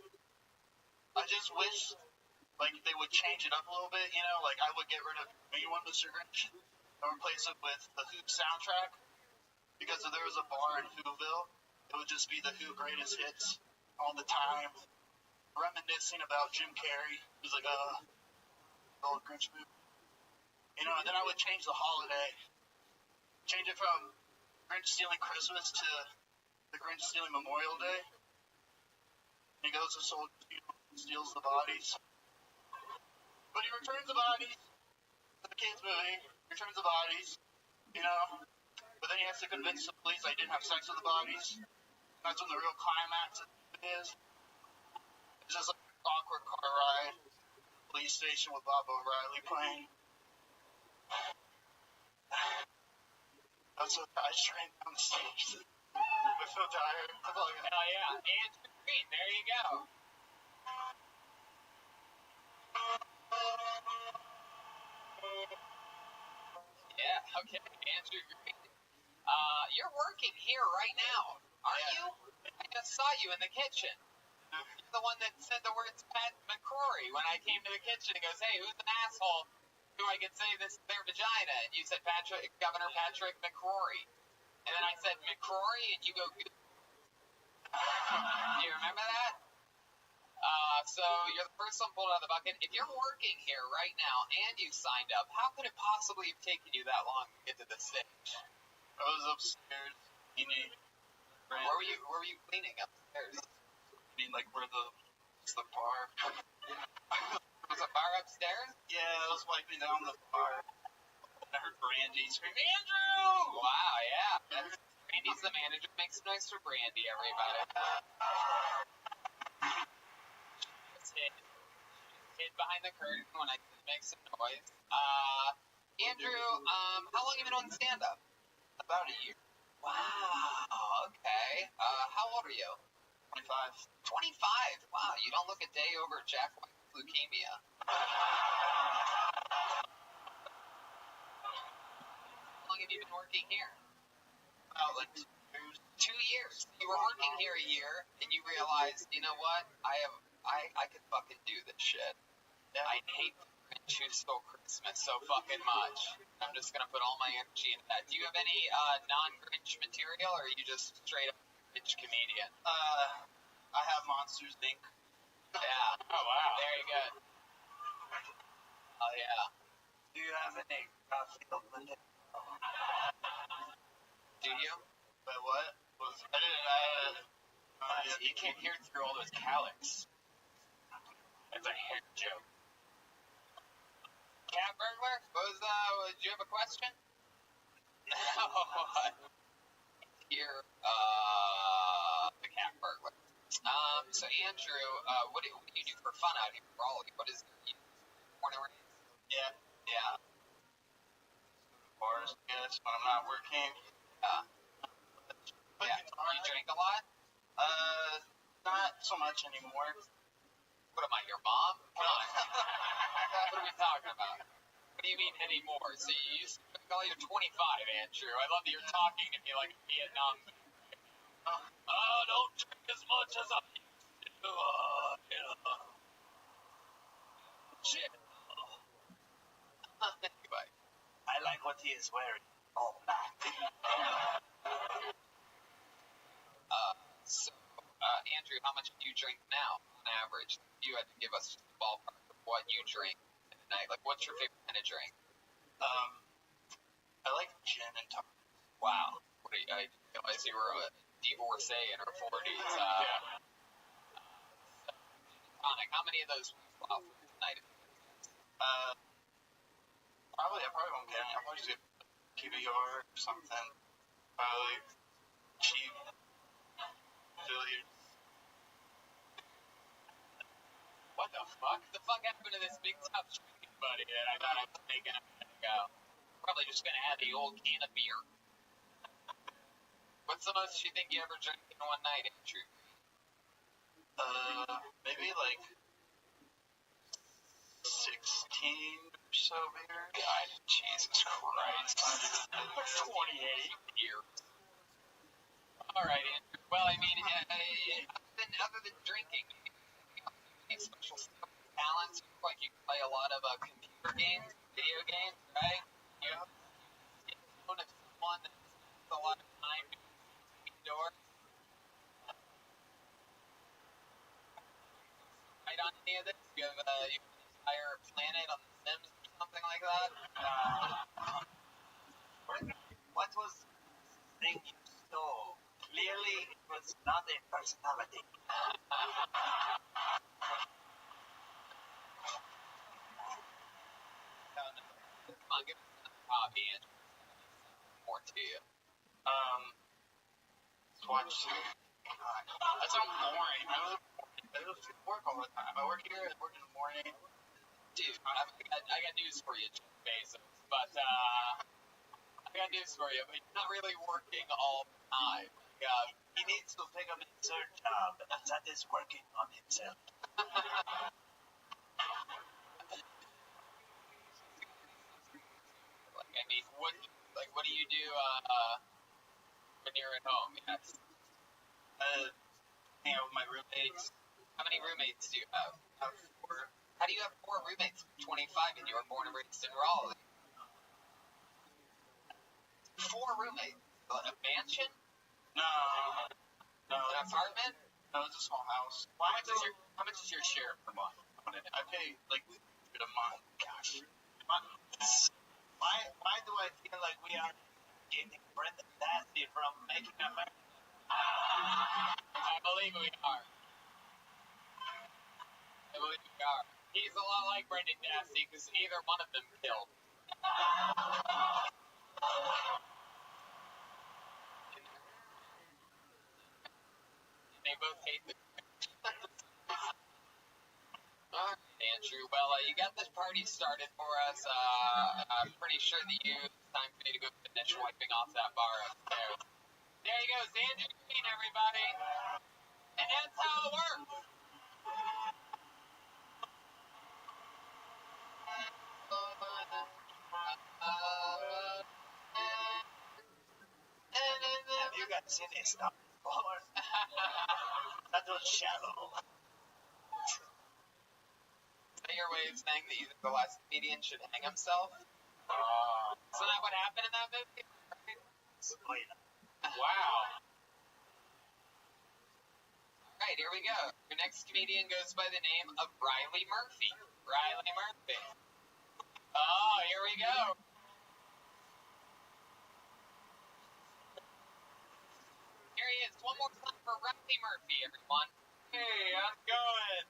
Speaker 3: I just wish, like, they would change it up a little bit, you know? Like, I would get rid of Me One Mr. Grinch and replace it with the Who soundtrack. Because if there was a bar in Whoville, it would just be the Who greatest hits all the time. Reminiscing about Jim Carrey. It was like, old Grinch movie. You know, and then I would change the holiday. Change it from Grinch stealing Christmas to the Grinch stealing Memorial Day. He goes to soldiers, steals the bodies. But he returns the bodies. The kids movie, returns the bodies, you know. But then he has to convince the police I didn't have sex with the bodies. And that's when the real climax is. It's just like an awkward car ride to the police station with Bob O'Reilly playing. I'm so tired, straight down the stage. I'm so tired.
Speaker 2: Hell yeah. Andrew Green, there you go. Yeah, okay, Andrew Green. You're working here right now, aren't you? I just saw you in the kitchen. You're the one that said the words Pat McCrory when I came to the kitchen and goes, hey, who's an asshole who I could say this is their vagina? And you said Governor Patrick McCrory. And then I said McCrory, and you go, do you remember that? So you're the first one pulled out of the bucket. If you're working here right now and you signed up, how could it possibly have taken you that long to get to the stage?
Speaker 3: I was upstairs cleaning.
Speaker 2: Where were you cleaning upstairs?
Speaker 3: I mean, like, it's the bar.
Speaker 2: Was a bar upstairs?
Speaker 3: Yeah, I was wiping down the bar. I heard Brandy scream,
Speaker 2: Andrew! Wow, yeah. Brandy's the manager. Make some noise for Brandy, everybody. Hid behind the curtain when I make some noise. Andrew, how long have you been on stand-up?
Speaker 3: About a year.
Speaker 2: Wow, okay. How old are you?
Speaker 3: 25.
Speaker 2: 25? Wow, you don't look a day over Jack White's leukemia. How long have you been working here?
Speaker 3: About, like, 2 years.
Speaker 2: 2 years. You were working here a year, and you realized, you know what? I have I could fucking do this shit.
Speaker 3: Yeah.
Speaker 2: I hate the Grinch who stole Christmas so fucking much. I'm just gonna put all my energy into that. Do you have any non-Grinch material, or are you just straight up Grinch comedian?
Speaker 3: I have Monsters Inc.
Speaker 2: Yeah. Oh wow. Very good. Oh yeah.
Speaker 1: Do you have any Garfield material?
Speaker 2: Do you?
Speaker 3: But what? I didn't.
Speaker 1: You can't hear through all those calyx. That's a hair joke.
Speaker 2: Cat burglar? Do you have a question? Here, the cat burglar. So Andrew, what do you do for fun out here, Raleigh? What is you born and raised?
Speaker 3: Yeah.
Speaker 2: Yeah.
Speaker 3: Bars, yes, when I'm not working.
Speaker 2: Yeah. You drink a lot?
Speaker 3: Not so much anymore.
Speaker 2: What am I, your mom? Come on. What are we talking about? What do you mean anymore? So you used to drink all your 25, Andrew. I love that you're talking to me like a Vietnam. Don't drink as much as I used to. Shit. Anyway.
Speaker 1: I like what he is wearing. All black.
Speaker 2: Andrew, how much do you drink now, on average? If you had to give us just a ballpark of what you drink in a night. Like, what's your favorite kind of drink?
Speaker 3: I like gin and tonic.
Speaker 2: Wow. I realize you were a divorcee in her 40s. Tonic. How many of those will you swap for tonight?
Speaker 3: I probably won't get any. I'll probably just get PBR or something. Probably cheap. Billiards.
Speaker 2: What the fuck? The fuck happened to this big top drinking buddy that I thought I was taking a minute ago? Probably just gonna have the old can of beer. What's the most you think you ever drank in one night, Andrew?
Speaker 3: Maybe like 16 or so beer.
Speaker 2: God, Jesus Christ. 28 beers. Alright, Andrew. Well, I mean, other than drinking, any special stuff, talents? Like you play a lot of computer games, video games, right? You have known of someone that spends a lot of time indoors. Right on any of this? You have an entire planet on The Sims or something like that?
Speaker 1: What was the thing you stole? Clearly, it was not a personality.
Speaker 2: Come on, give us another hobby, Andrew. More to you.
Speaker 3: Watch. That's so boring. I work all the time. I work here. I work in the morning.
Speaker 2: Dude, I got news for you, Jeff Bezos. But I got news for you. But you're not really working all the time.
Speaker 1: He needs to pick up a third job that is working on himself.
Speaker 2: What do you do when you're at home? Yes.
Speaker 3: Hang out with my roommates.
Speaker 2: How many roommates do you have?
Speaker 3: I have 4.
Speaker 2: How do you have 4 roommates? 25, and you were born and raised in Raleigh. 4 roommates. A mansion?
Speaker 3: No.
Speaker 2: An apartment?
Speaker 3: No, it's a small house.
Speaker 2: How much is your share per month?
Speaker 3: I pay like $100 a month.
Speaker 2: Gosh.
Speaker 1: Why do I feel like we are getting Brendan Dassey from Making America?
Speaker 2: I believe we are. He's a lot like Brendan Dassey because neither one of them killed. And they both hate the. Alright, Andrew. Well, you got this party started for us. I'm pretty sure that it's time for you to go finish wiping off that bar upstairs. There he goes, Andrew Green, everybody. And that's how it works.
Speaker 1: Have you guys seen a stuff before? That was shallow.
Speaker 2: way of saying that you think the last comedian should hang himself. Isn't that what happened in that movie?
Speaker 3: Oh, yeah.
Speaker 1: Wow.
Speaker 2: Alright, here we go. Your next comedian goes by the name of Riley Murphy. Riley Murphy. Oh, here we go. Here he is. One more time for Riley Murphy, everyone.
Speaker 1: Hey, how's it going?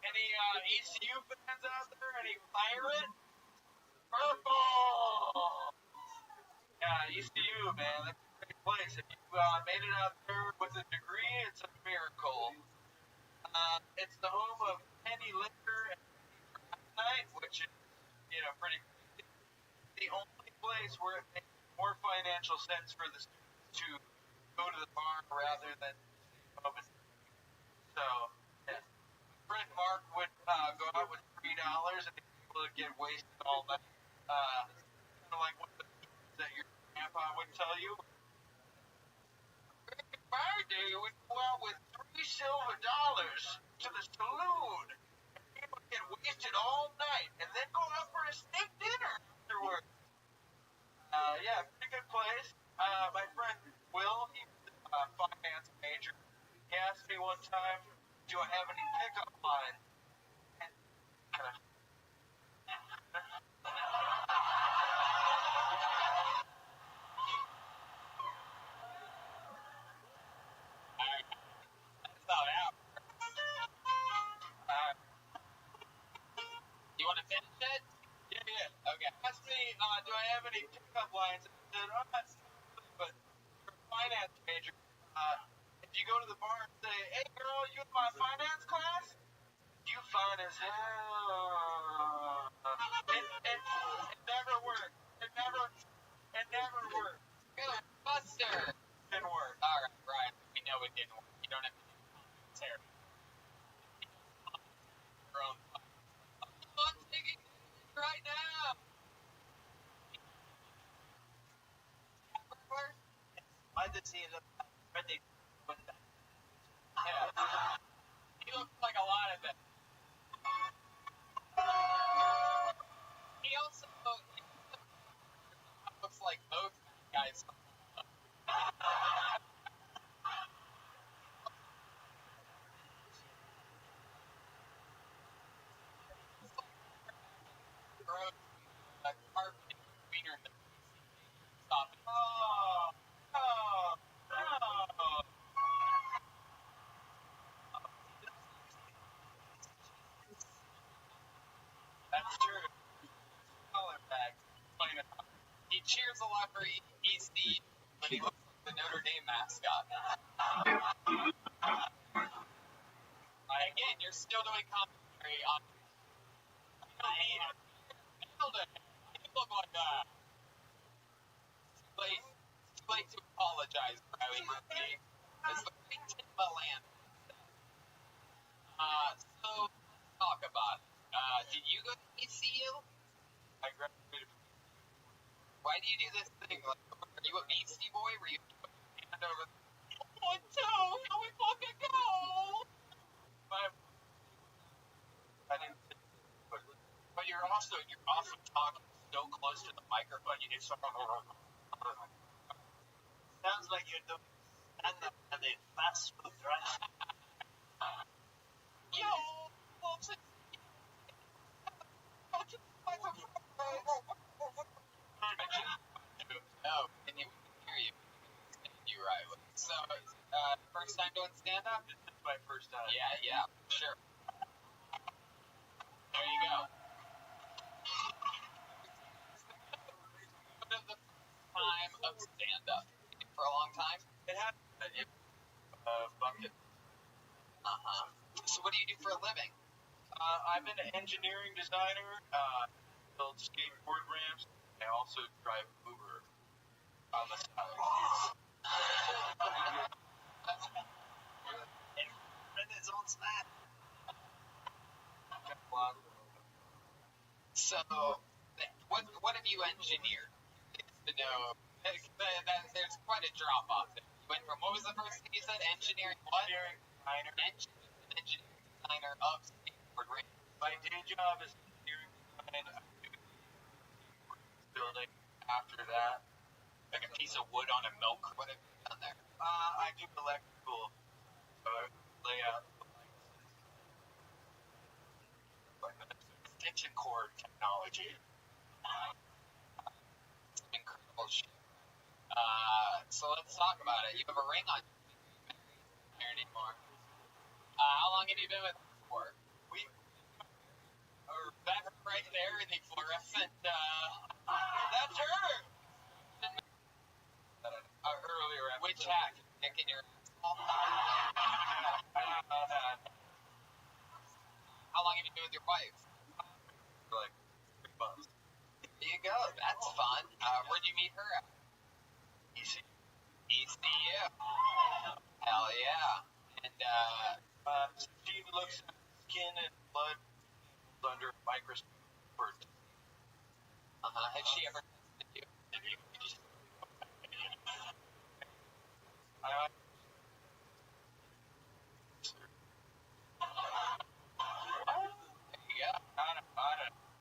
Speaker 1: Any ECU fans out there? Any pirate? Purple! Yeah, ECU, man. That's a great place. If you made it out there with a degree, it's a miracle. It's the home of Penny Liquor and Night, which is, pretty crazy. The only place where it makes more financial sense for the students to go to the bar rather than home. So, yeah. Friend Mark would go out with $3 and be able to get wasted all night. Kind of like what the that your grandpa would tell you. Back in my day, we'd go out with $3 silver to the saloon. And we would get wasted all night and then go out for a steak dinner afterwards. Yeah, pretty good place. My friend Will, he's a finance major. He asked me one time, do I have any pickup lines?
Speaker 2: You want to finish it?
Speaker 1: Yeah.
Speaker 2: Okay.
Speaker 1: Asked me, do I have any pickup lines? I said, not really, but for a finance major, if you go to the bar and say, hey girl, you in my finance class? You fine as hell. It never worked. It never worked.
Speaker 2: Good. Buster.
Speaker 1: Didn't work.
Speaker 2: Alright, Brian. We know it didn't work. You don't have to do commentary. I'm taking it right now.
Speaker 3: I did see it pretty good.
Speaker 2: Yeah. He looks like a lot of it. He also looks like both guys.
Speaker 1: That's true. Color bags.
Speaker 2: He cheers a lot for EC, but he looks like the Notre Dame mascot. Again, you're still doing commentary on. Nailed it. You look like that. Too late to apologize, Riley Murphy. It's the great Tim Land. So let's talk about it. Did you go to ECU?
Speaker 1: I graduated.
Speaker 2: Why do you do this thing? Like, are you a Beastie Boy? Were you hand over? 1, 2, here we fucking go!
Speaker 1: I didn't.
Speaker 2: But you're also talking so close to the microphone. You get so.
Speaker 3: Sounds like you're doing stand-up and a fast food restaurant.
Speaker 2: Yo, no, can you hear you? You Riley. So, first time doing stand-up?
Speaker 1: This is my first time.
Speaker 2: Yeah, sure. There you go. What is the time of stand-up? For a long time?
Speaker 1: It had bucket.
Speaker 2: So what do you do for a living?
Speaker 1: I'm an engineering designer. Build skateboard ramps. I also drive Uber on the side.
Speaker 3: And it's on snap.
Speaker 2: So, what have you engineered? To know, there's quite a drop off there. You went from, what was the first thing you said? Engineering what?
Speaker 1: Engineering designer.
Speaker 2: Engineering designer of skateboards.
Speaker 1: My day job is engineering design. I do building. After that, like a piece of wood on a milk.
Speaker 2: What have you done there?
Speaker 1: I do electrical. So I lay out the lights. Extension cord technology.
Speaker 2: Incredible shit. So let's talk about it. You have a ring on here anymore. How long have you been with her for? That's right there, the fluorescent, that's her! Earlier, which hat? Kicking your asshole? How long have you been with your wife?
Speaker 1: For like 3 months.
Speaker 2: There you go, that's fun. Where'd you meet her at? ECU. Hell yeah. And,
Speaker 1: she looks at skin and blood under a microscope.
Speaker 2: Has she ever tested you? There you go.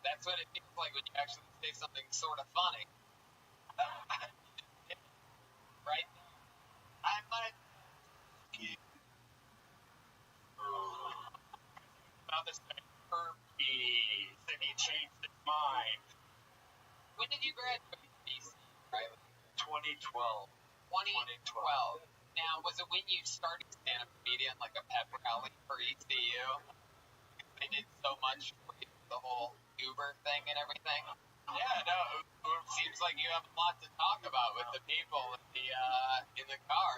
Speaker 2: That's what it feels like when you actually say something sort of funny. Right?
Speaker 3: I might.
Speaker 1: About this thing, herpes, and he changed his mind.
Speaker 2: When did you graduate from BC, right?
Speaker 1: 2012.
Speaker 2: 2012. Now, was it when you started stand-up comedian, like a pep rally for ECU? They did so much for the whole Uber thing and everything. Yeah, no, seems like you have a lot to talk about with the people in the car.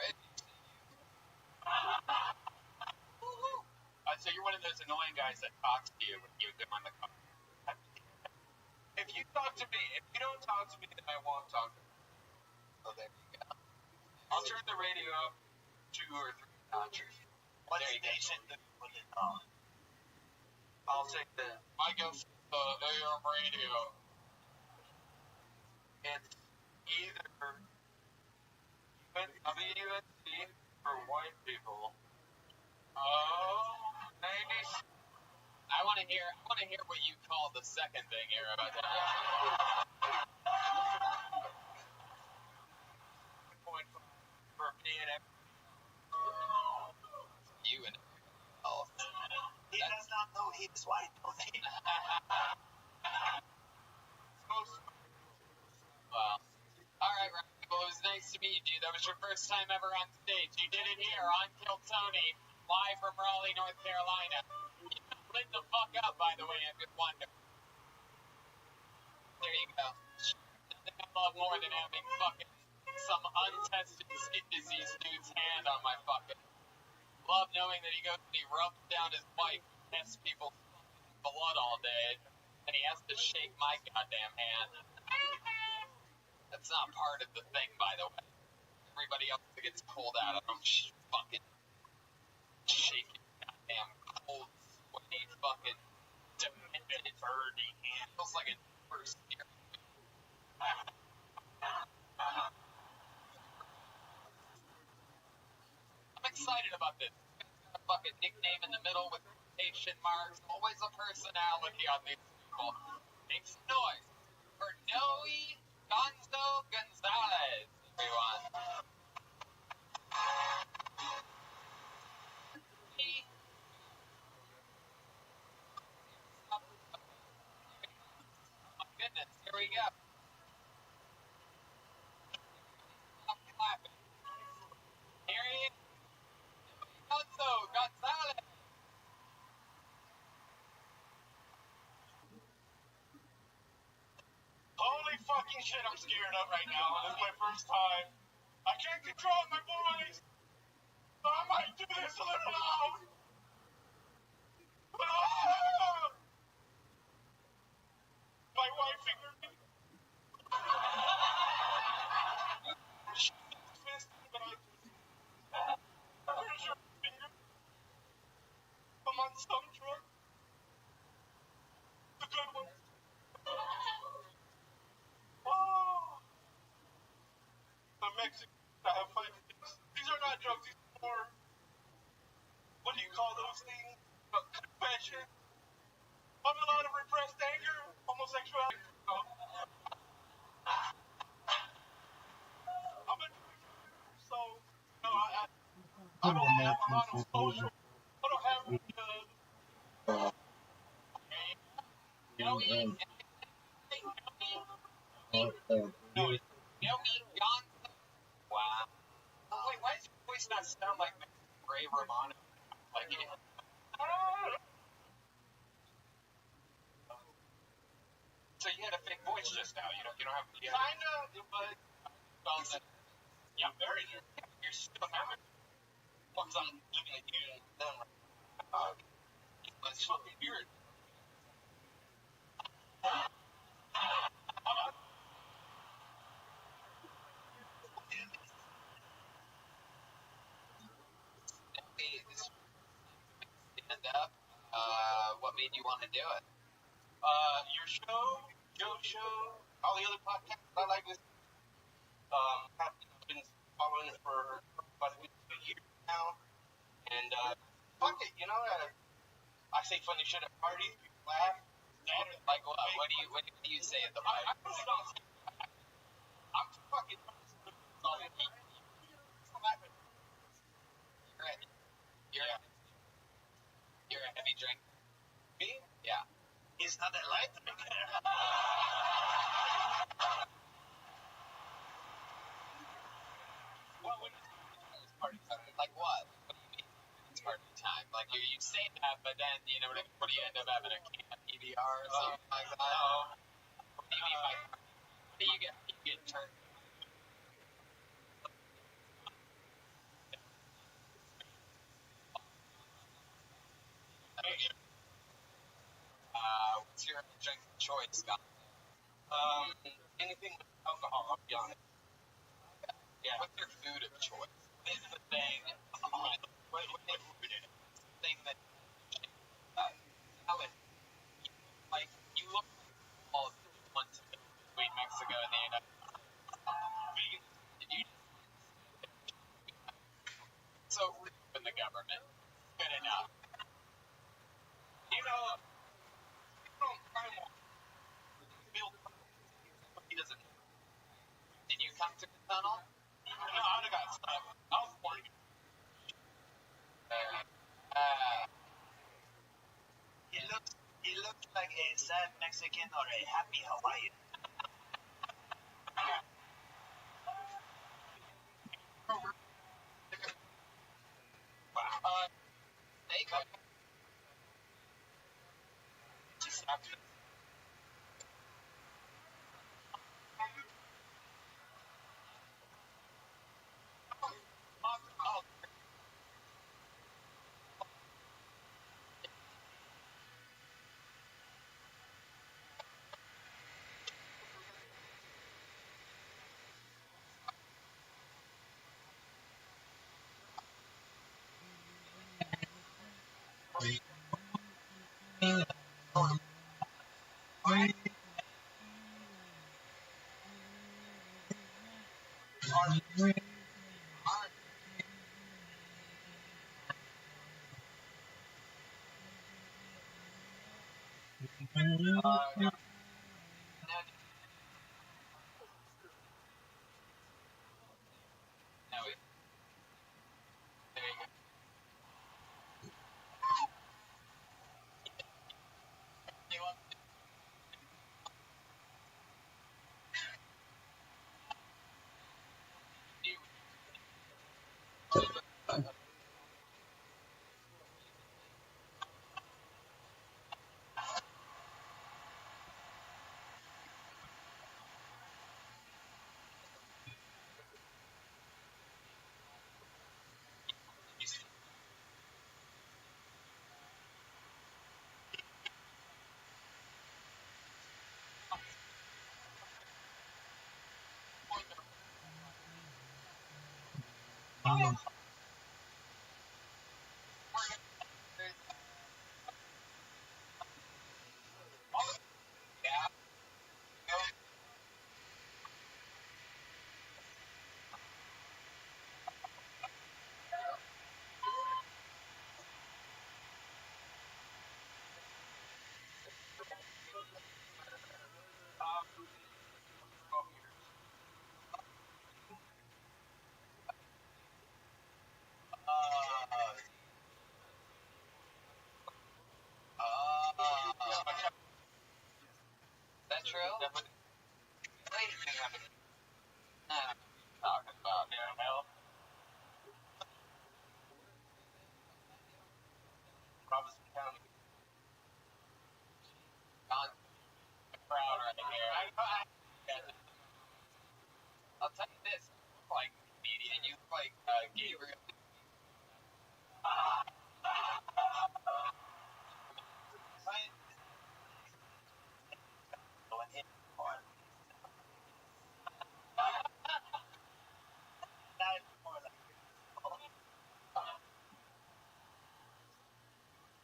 Speaker 1: So you're one of those annoying guys that talks to you when you get on the car. If you talk to me, if you don't talk to me, then I won't talk to you.
Speaker 2: So there you go.
Speaker 1: I'll turn the radio up 2 or 3 notches.
Speaker 3: What station was it on?
Speaker 1: I'll take the.
Speaker 2: I guess the AM radio.
Speaker 1: It's either WUNC for white people. Maybe.
Speaker 2: I want to hear what you call the second thing you're about to ask.
Speaker 1: For me and
Speaker 2: You and else.
Speaker 3: He does not know he is white, does he?
Speaker 2: Well, all right, Ryan. Well, it was nice to meet you. That was your first time ever on stage. You did it here on Kill Tony, live from Raleigh, North Carolina. You lit the fuck up, by the way, if you're wondering. There you go. Nothing I love more than having fucking some untested skin disease dude's hand on my fucking. Love knowing that he goes and he rubs down his wife and tests people's blood all day, and he has to shake my goddamn hand. That's not part of the thing, by the way. Everybody else that gets pulled out of them, fucking shaking goddamn cold, sweaty, fucking demented, dirty hand. Feels like a first year. I'm excited about this. It's got a fucking nickname in the middle with quotation marks. Always a personality on these people. Make some noise for Noe Gonzo Gonzalez, everyone. Oh, goodness, here we go. Stop clapping. Here he is. Gonzo Gonzalez.
Speaker 3: Holy fucking shit, I'm scared up right now. This is my first time. I can't control my voice. I might do this a little loud. Ah! My wife fingered me. She fist, but where's your finger? I'm on some drug. The good one. Oh. I'm Mexican. I have 5 things. These are not drugs. These are more. What do you I'm a so no, I don't have a lot of social. I don't have
Speaker 2: Joey, Joey Johnson. Wow. Oh, wait, why does your voice not sound like Ray Romano? Like it. So you had a fake voice just now. You don't have. You have
Speaker 3: kind of, but
Speaker 2: well, then,
Speaker 3: yeah, very new.
Speaker 2: you're still having.
Speaker 3: Once I'm living it here, then
Speaker 2: It's fucking weird. Stand up. What made you want to do it?
Speaker 3: your show, Joe's show, all the other podcasts I like this. I've been following it for about a year now, and fuck it, I say funny shit at parties, people laugh.
Speaker 2: Like what? What do you say at the party?
Speaker 3: I'm fucking.
Speaker 2: You're a heavy drinker.
Speaker 3: Me?
Speaker 2: Yeah.
Speaker 3: It's not that light. Well, when
Speaker 2: It's party time. Like what? What do you mean? It's party time. Like you say that, but then what do you end up having a can of PBR or something like that? What do you mean by? What do you get turned? What's your drink of choice, Scott?
Speaker 3: anything with alcohol, I'll be honest.
Speaker 2: Yeah. What's your food of choice? This is the thing. Thing that salad. Like you look all once between Mexico and the United States. So in the government, good enough.
Speaker 3: You know, don't try more. Bill, he doesn't.
Speaker 2: Did you come to the tunnel?
Speaker 3: No, I would have got stuck. I was born again.
Speaker 1: He looks like a sad Mexican or a happy Hawaiian.
Speaker 2: Just after Really? I don't know what you're talking about.
Speaker 1: Yeah, well, Robinson County.
Speaker 2: John Crowd right here. I'll tell you this. You look like a comedian. You look like Gabriel.
Speaker 1: Going in on.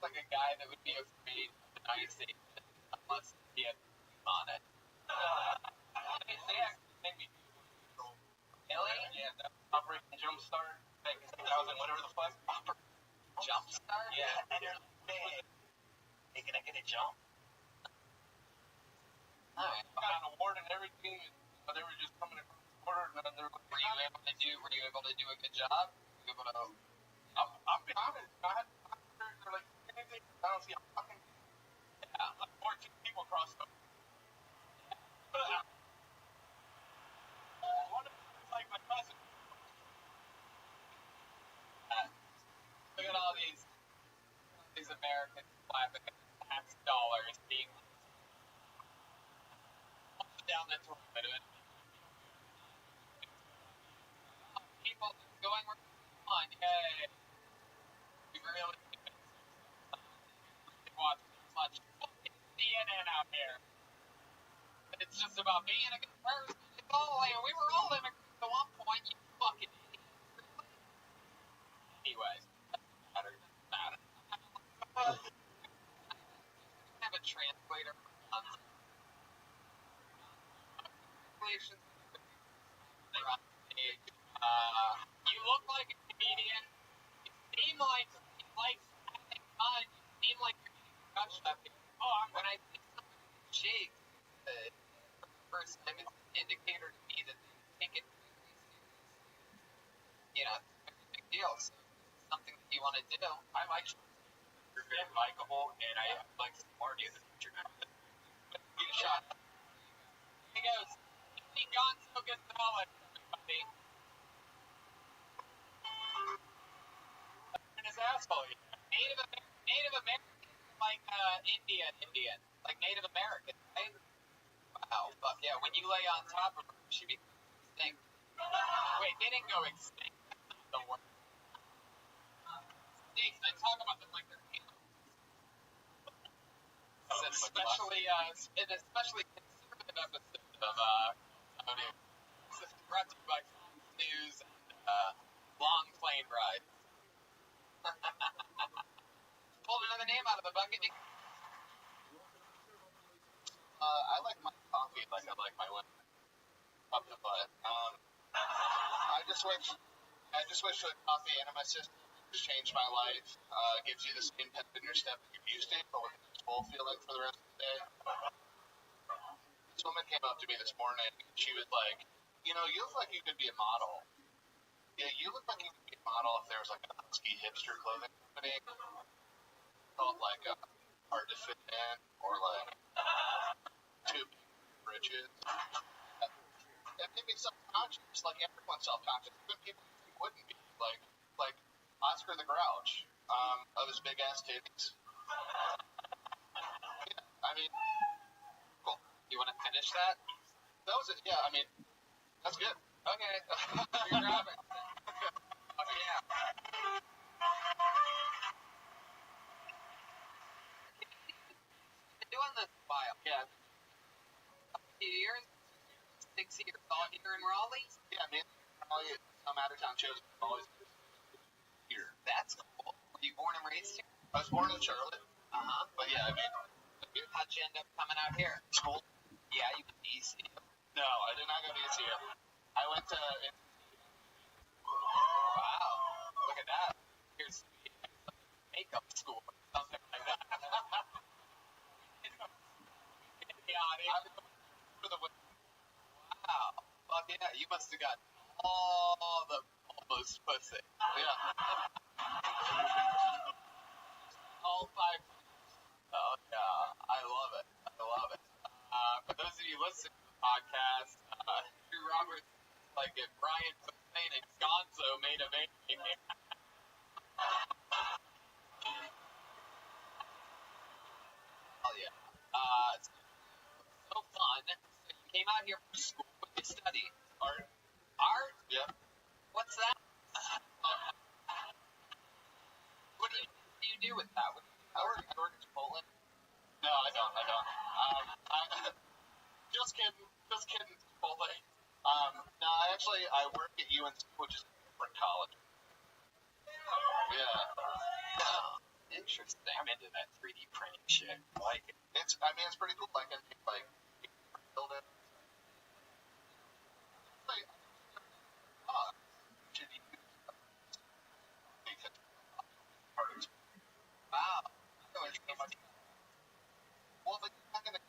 Speaker 2: Like a guy that would be afraid of the United States unless he had on it.
Speaker 1: They actually made me do
Speaker 2: Really?
Speaker 1: yeah, the Operation Jumpstart back in 2000, whatever the fuck.
Speaker 2: Jumpstart?
Speaker 1: Yeah, and they're like, hey, can I get a jump?
Speaker 2: Alright.
Speaker 1: I got an award and everything. And they were just coming across the border, and then they were like,
Speaker 2: Were you able to do a good job? Were you able to
Speaker 1: I'm being honest. I had they're like, anything. I don't see a fucking.
Speaker 2: yeah.
Speaker 1: Like 14 people crossed over. One of them was like my cousin.
Speaker 2: Look at all these Americans clapping at tax dollars being down the toilet. People going on, yay. We really watch much CNN out here. It's just about being a good person. It's all like, we were all immigrants at one point, you fucking idiot. Anyways, doesn't matter. I have a translator on translations. You look like a comedian. You seem like having fun. You seem like you're getting crushed up here. Oh, when I see someone shake for the first time, it's an indicator to me that they take it, you know, it's a big deal. So it's something that you want to do.
Speaker 1: I like you. You're very likable, and I like to support you in the future.
Speaker 2: Get a shot. He goes, Anthony Gonzo Gonzalez, everybody. In his asshole. Native American, like Indian, like Native American, right? Wow, fuck yeah. When you lay on top of her, she becomes extinct. Wait, they didn't go extinct. That's not the word. Extinct. I talk about them like they're animals. Especially conservative episode of This is brought to you by Fox News and Long Plane Ride. Pulled another name out of the bucket. I like my coffee like I like my women. Up the butt. I just wish that coffee enema system has changed my life. Gives you the same pep in your step that you're used to, but with a full feeling for the rest of the day. This woman came up to me this morning. She was like, you know, you look like you could be a model. Yeah, you look like you could be a model if there was like a husky hipster clothing company called like Hard to Fit In or like Too Big for Britches. It made me self-conscious, like everyone's self-conscious. Even people who wouldn't be, like Oscar the Grouch, of his big ass titties. Yeah, I mean, cool. You want to finish that? That was it. Yeah, I mean, that's good. Okay. You're grabbing. Okay, yeah. Been doing this a while. Yeah. A few years. 6 years all here in Raleigh. Yeah, man. Raleigh, some out of town shows always here. That's cool. Were you born and raised here? I was born in Charlotte. But yeah, I mean, how'd you end up coming out here? School. Yeah, you went to ECU. No, I did not go to ECU. I went to. Wow, look at that. Here's makeup school or something like that. Yeah, for the. Wow, fuck yeah, you must have got all those pussy. Yeah. All 5. Oh yeah, I love it. For those of you listening. like if Brian Posehn and Gonzo made a baby. Hell yeah. So fun. So you came out here for school. What did you study?
Speaker 3: Art.
Speaker 2: Art?
Speaker 3: Yeah.
Speaker 2: What's that? What do you do with that? I work at Chipotle.
Speaker 3: No, I don't. Just kidding. Chipotle. No, I work at UNC, which is a different college. Yeah.
Speaker 2: Oh, interesting. I'm into that 3D printing shit. I like it.
Speaker 3: It's pretty cool. I can build it. Like, should you because parts.
Speaker 2: Wow.
Speaker 3: Well, but you're not gonna.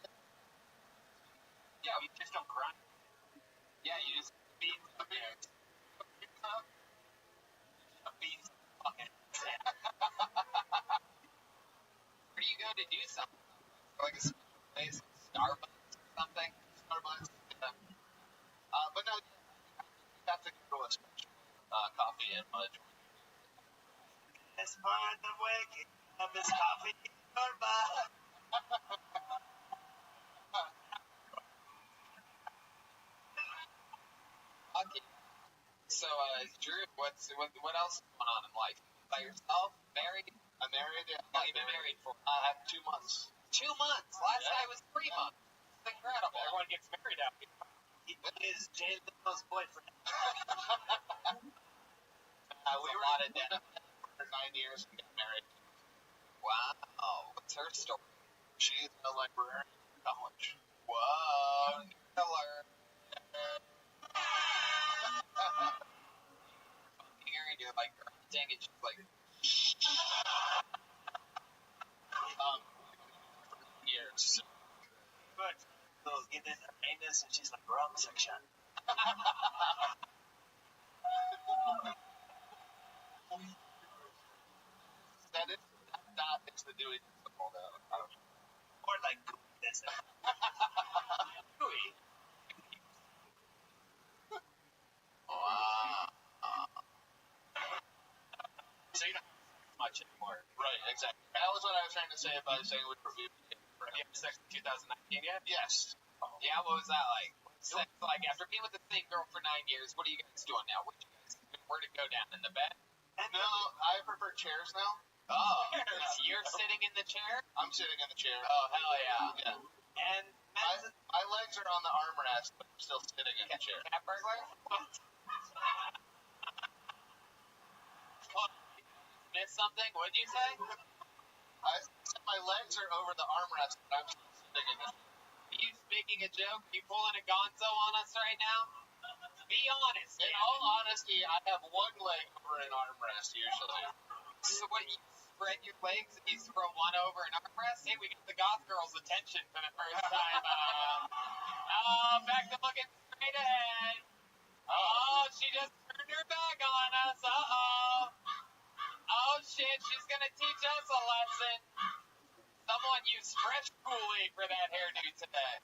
Speaker 2: Yeah, you just don't grind. Yeah, you just beat the beans. Beans fucking. Where do you go to do something?
Speaker 3: Like a
Speaker 2: Place like Starbucks or something?
Speaker 3: Starbucks. Yeah. But no, you have to go to a special coffee and mud.
Speaker 1: Best part of waking up is coffee in your mouth.
Speaker 2: Okay. So, Drew, what else is going on in life? By yourself? Married?
Speaker 3: I'm married. Yeah.
Speaker 2: How long you been married for?
Speaker 3: 2 months.
Speaker 2: 2 months. Last
Speaker 3: Yeah.
Speaker 2: guy was 3 months. It's incredible.
Speaker 1: Everyone gets married out here. He is Jay Leno's boyfriend.
Speaker 3: We were
Speaker 2: a lot of debt.
Speaker 3: for 9 years and got married.
Speaker 2: Wow. What's her story?
Speaker 3: She's a librarian in college.
Speaker 2: Whoa. Killer. Hearing you're like grunting and she's like,
Speaker 3: Years. So.
Speaker 1: But they'll get in her anus and she's like, wrong section.
Speaker 3: That is not things to do with football, though. I don't know.
Speaker 1: Or like, that's it. Gooey.
Speaker 2: wow.
Speaker 1: So you don't have much anymore.
Speaker 3: Right, exactly. That was what I was trying to say about saying with review.
Speaker 1: Have you had sex in 2019 yet?
Speaker 3: Yes.
Speaker 2: Yeah, what was that like? Sex, like after being with the same girl for 9 years, what are you guys doing now? Where'd it go down? In the bed?
Speaker 3: No, I prefer chairs now.
Speaker 2: Oh, you're sitting in the chair?
Speaker 3: I'm sitting in the chair.
Speaker 2: Oh, hell yeah.
Speaker 3: Yeah.
Speaker 1: And men's
Speaker 3: My legs are on the armrest, but I'm still sitting in the chair.
Speaker 2: Cat burglar? Missed something? What'd you say?
Speaker 3: I said my legs are over the armrest, but I'm still sitting in the chair.
Speaker 2: Are you making a joke? Are you pulling a gonzo on us right now? Be honest.
Speaker 3: In all honesty, I have one leg over an armrest usually.
Speaker 2: So what, you spread your legs and you throw one over an armrest? Hey, we got the goth girl's attention for the first time. Back to looking straight ahead. Oh, she just turned her back on us. Uh-oh. Oh, shit, she's gonna teach us a lesson. Someone used fresh Kool-Aid for that hairdo today.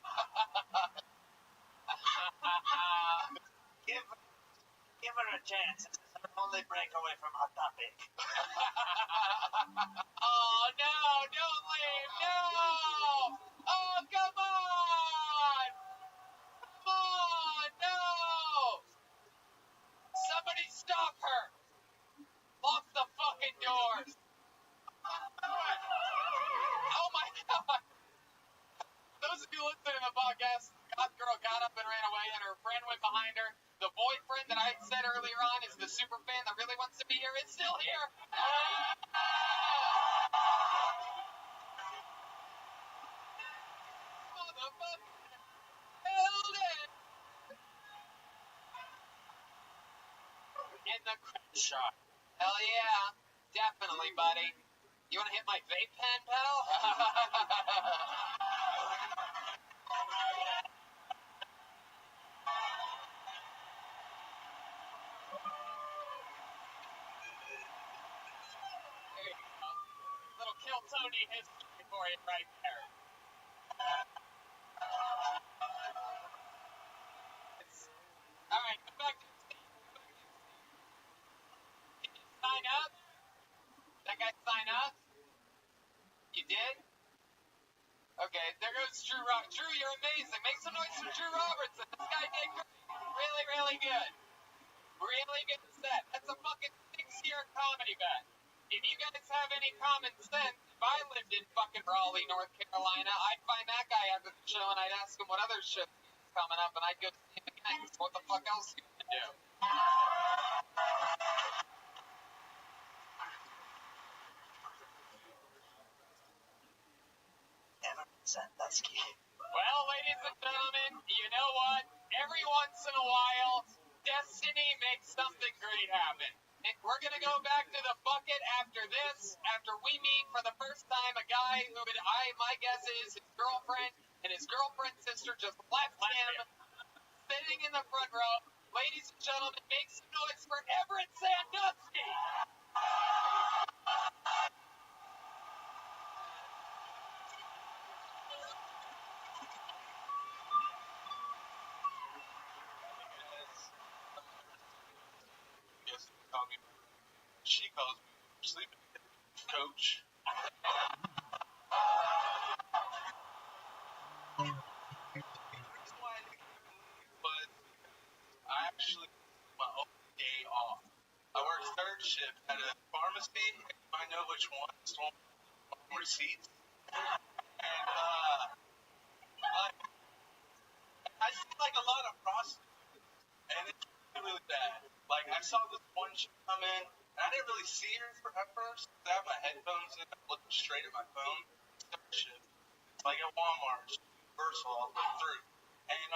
Speaker 1: give her a chance. This is her only breakaway from Hot Topic.
Speaker 2: Oh, no, don't leave, no! Oh, come on! Come on, no! Somebody stop her! Lock the fucking doors! Oh my god! Those of you listening to the podcast, the goth girl got up and ran away and her friend went behind her. The boyfriend that I said earlier on is the super fan that really wants to be here is still here. Motherfucker! Held it! In the crash shot. Hell yeah. Definitely, buddy. You wanna hit my vape pen, pal? There you go. Little Kill Tony history for you right there. Alright, come back to Okay, there goes Drew. Drew, you're amazing. Make some noise for Drew Robertson. This guy did great. Really, really good. Really good set. That's a fucking 6-year comedy bet. If you guys have any common sense, if I lived in fucking Raleigh, North Carolina, I'd find that guy after the show and I'd ask him what other shows he's coming up and I'd go see him again. So what the fuck else you gonna do?
Speaker 1: Sandusky.
Speaker 2: Well, ladies and gentlemen, you know what? Every once in a while, destiny makes something great happen. And we're going to go back to the bucket after this, after we meet for the first time a guy who my guess is his girlfriend and his girlfriend's sister just left him sitting in the front row. Ladies and gentlemen, make some noise for Everett Sandusky.
Speaker 3: She calls me sleeping coach. The reason why I didn't leave was I actually took my own day off. I work third shift at a pharmacy. I know which one is one more receipts. And I see like a lot of prostitutes, and it's really bad. Like I saw this one chick come in, and I didn't really see her at first. I have my headphones in, I'm looking straight at my phone. Third shift. It's like at Walmart, it's universal all the way through. And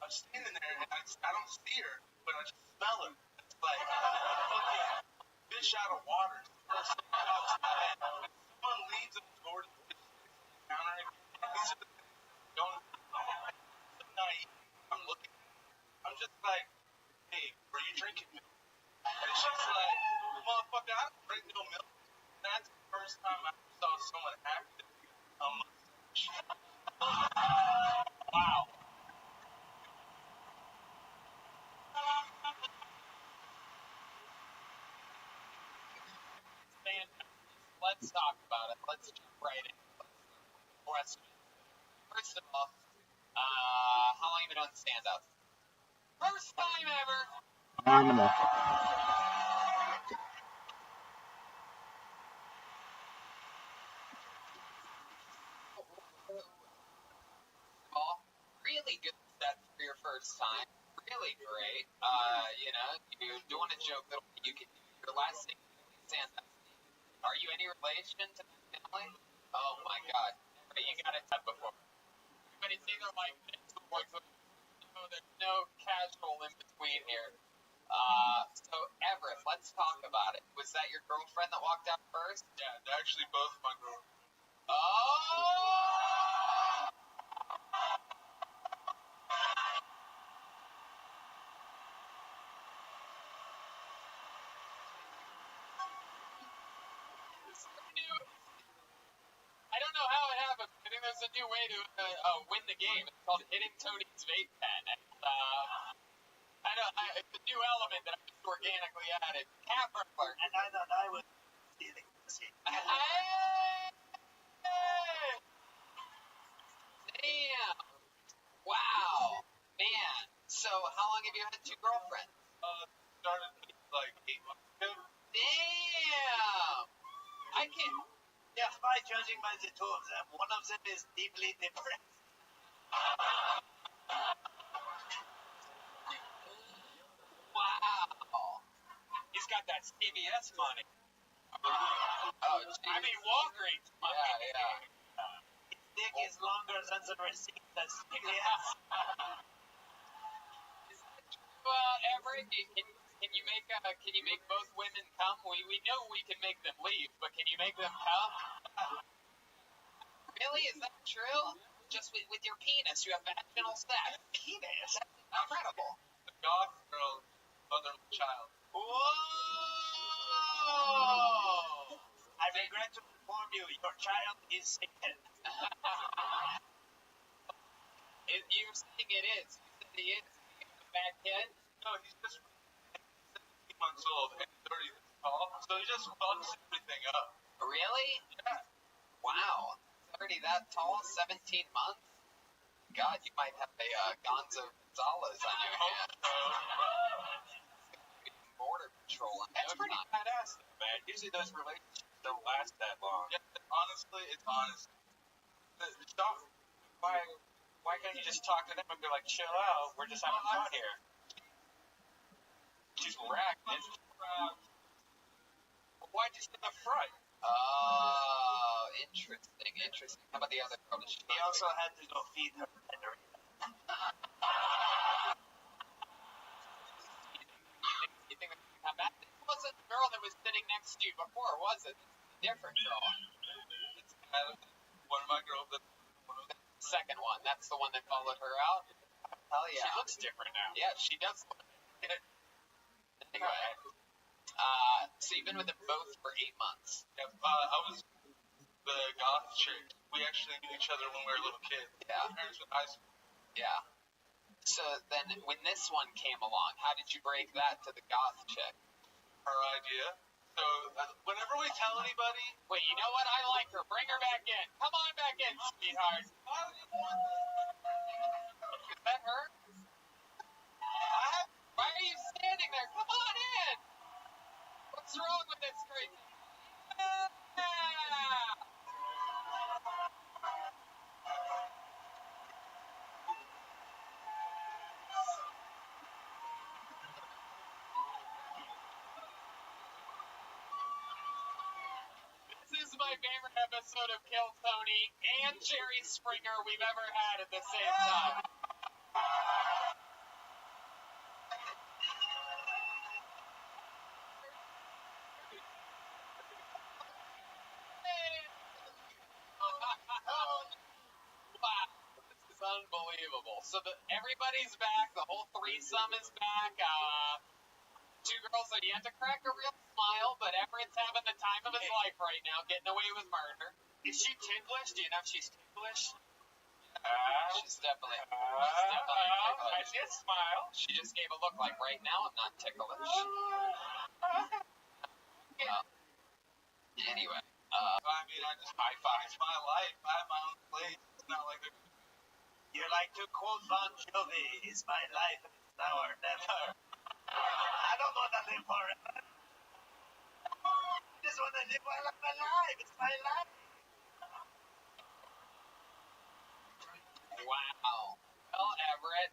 Speaker 3: I'm standing there, and I don't see her, but I just smell her. It's like fucking fish out of water. It's the first thing that pops in my head. And someone leaves the door to the counter, and these are the things going on. So naive. I'm looking at her. I'm just like, hey, were you drinking milk? And she's like, motherfucker, I don't drink no milk. That's the first time I saw someone active a mustache.
Speaker 2: Wow. Let's talk about it. Let's jump right in. Questions. First of all, how long have you been on stand-up? First time ever.
Speaker 1: Phenomenal.
Speaker 2: Really good set for your first time. Really great. You're doing a joke that you can do your last name stand-up. Are you any relation to my family? Oh my god. You got it said before. But it's either like this or there's no casual in between here. So Everett, let's talk about it. Was that your girlfriend that walked out first?
Speaker 3: Yeah, they're actually both my girlfriends.
Speaker 2: Oh! I don't know how it happened. I think there's a new way to win the game. It's called hitting Tony's vape pen. And, it's a new element that I just organically added. Cat burglar.
Speaker 1: And I thought I was stealing the seat.
Speaker 2: Damn. Wow. Man. So, how long have you had two girlfriends?
Speaker 3: Started like 8 months ago.
Speaker 2: Damn. I can't.
Speaker 1: Just by judging by the two of them, one of them is deeply different.
Speaker 2: Wow.
Speaker 4: He's got that CVS money.
Speaker 2: Oh, geez.
Speaker 4: I mean, Walgreens money.
Speaker 2: Yeah.
Speaker 1: His dick is longer than the receipt that CVS.
Speaker 2: Everett, can you make both women come? We know we can make them leave, but can you make them come? Really? Is that true? Just with your penis, you have vaginal sex.
Speaker 1: Penis?
Speaker 2: That's incredible.
Speaker 3: The goth girl, mother of a child.
Speaker 2: Whoa!
Speaker 1: I regret to inform you, your child is Satan.
Speaker 2: You're saying it is. You said he is. He's a bad kid?
Speaker 3: No, he's just 17 months old and 30 this tall, so he just fucks everything up.
Speaker 2: Really?
Speaker 3: Yeah.
Speaker 2: Wow. 30, that tall, 17 months? God, you might have a Gonzo Gonzalez on your hands. Border patrol.
Speaker 1: That's pretty badass, though, man. Usually those relationships don't last that long.
Speaker 3: Yeah, honestly, it's honest.
Speaker 1: Why can't you just talk to them and be like, chill out, we're just having fun here? Just wrecked, man. Why'd you sit up front?
Speaker 2: Oh, interesting. How about the other girl?
Speaker 3: He also had to go feed her.
Speaker 2: You think that come back? This wasn't the girl that was sitting next to you before, was it? This is a different girl.
Speaker 3: It's one of my girls.
Speaker 2: The second one. That's the one that followed her out. Hell yeah.
Speaker 1: She looks different now.
Speaker 2: Yeah, she does look different. Anyway, so you've been with them both for 8 months.
Speaker 3: Yeah, I was the goth chick. We actually knew each other when we were little kids.
Speaker 2: Yeah.
Speaker 3: Parents in high school.
Speaker 2: Yeah. So then, when this one came along, how did you break that to the goth chick?
Speaker 3: Her idea. So whenever we tell anybody,
Speaker 2: Wait, you know what? I like her. Bring her back in. Come on back in, sweetheart. Is that her? Why are you standing there? Come on in. What's wrong with this crazy? This is my favorite episode of Kill Tony and Jerry Springer we've ever had at the same time. Wow, this is unbelievable. So everybody's back. The whole threesome is back. Two girls are yet to crack a real smile, but Everett's having the time of his life right now, getting away with murder.
Speaker 1: Is she ticklish? Do you know if she's ticklish?
Speaker 2: She's definitely
Speaker 1: I
Speaker 2: ticklish.
Speaker 1: see a smile.
Speaker 2: She just gave a look like, right now I'm not ticklish. Anyway,
Speaker 3: I mean, I just high five. It's my life. I have my own place. It's not like
Speaker 4: You're like to quote Bon Jovi, it's my life, it's now or never. I don't want to live forever. I just want to live while I'm alive. It's my life.
Speaker 2: wow. Well, Everett,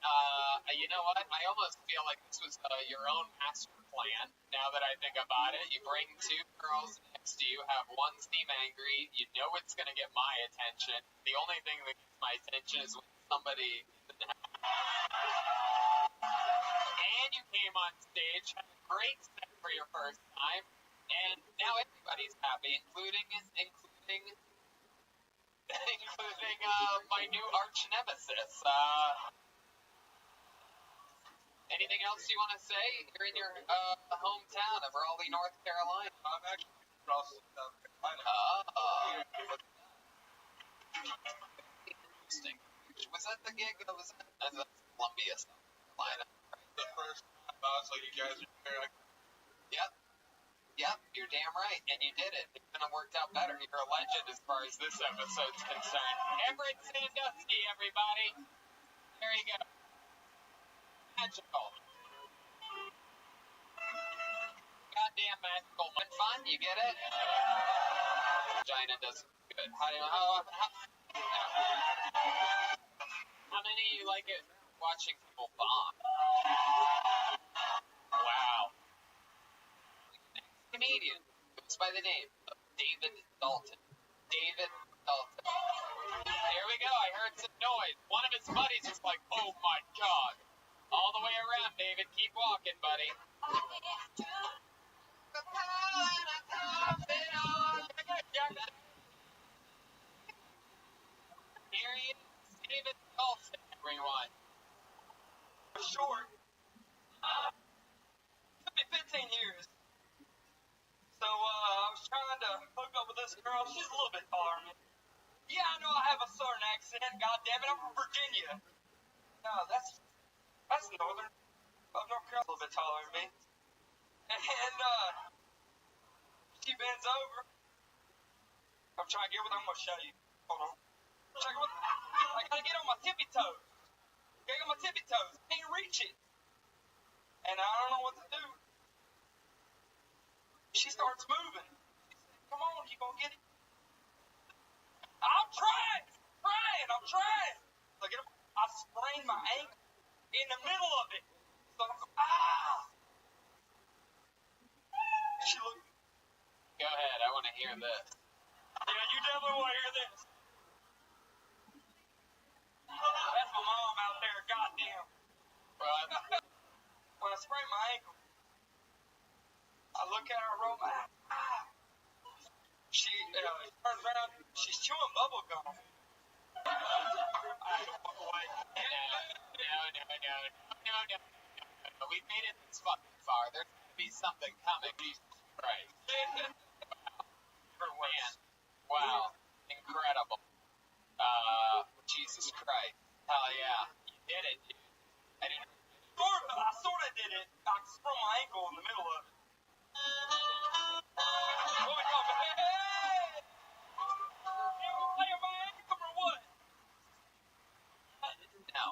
Speaker 2: you know what? I almost feel like this was your own master plan. Now that I think about it, you bring two girls next to you, have one seem angry. You know it's going to get my attention. The only thing that gets my attention is when somebody. And you came on stage, had a great set for your first time, and now everybody's happy, including my new arch nemesis. Anything else you want to say? You're in your hometown of Raleigh, North Carolina.
Speaker 3: I'm actually from South Carolina.
Speaker 2: Interesting. Was that the gig? Was that Columbia, South Carolina?
Speaker 3: The first time I was like, you guys are here.
Speaker 2: Yep, you're damn right, and you did it. It couldn't have worked out better. You're a legend as far as this episode's concerned. Everett Sandusky, everybody. There you go. Magical. Goddamn magical. When fun, you get it? Vagina does good. How many of you like it watching people bomb? Wow. Comedian goes by the name of David Dalton. David Dalton. Here we go. I heard some noise. One of his buddies was like, oh my god. All the way around, David. Keep walking, buddy. Here he is, David Dalton, everyone.
Speaker 1: Short. Took me 15 years. So, I was trying to hook up with this girl. She's a little bit taller than me. Yeah, I know I have a southern accent. God damn it, I'm from Virginia. No, that's northern. North Carolina's a little bit taller than me. And, she bends over. I'm trying to get with her. I'm going to show you. Hold on. look at her roll. She turns around. She's chewing bubble gum. I walk away.
Speaker 2: No. We've made it this fucking far. There's gonna be something coming. Jesus Christ. Man. Wow. Incredible. Jesus Christ. Hell yeah. You did it, dude. I didn't.
Speaker 1: I sort of did it. I sprung my ankle in the middle of it. What we talking about? Hey! You gonna play on my ankle or what?
Speaker 2: No.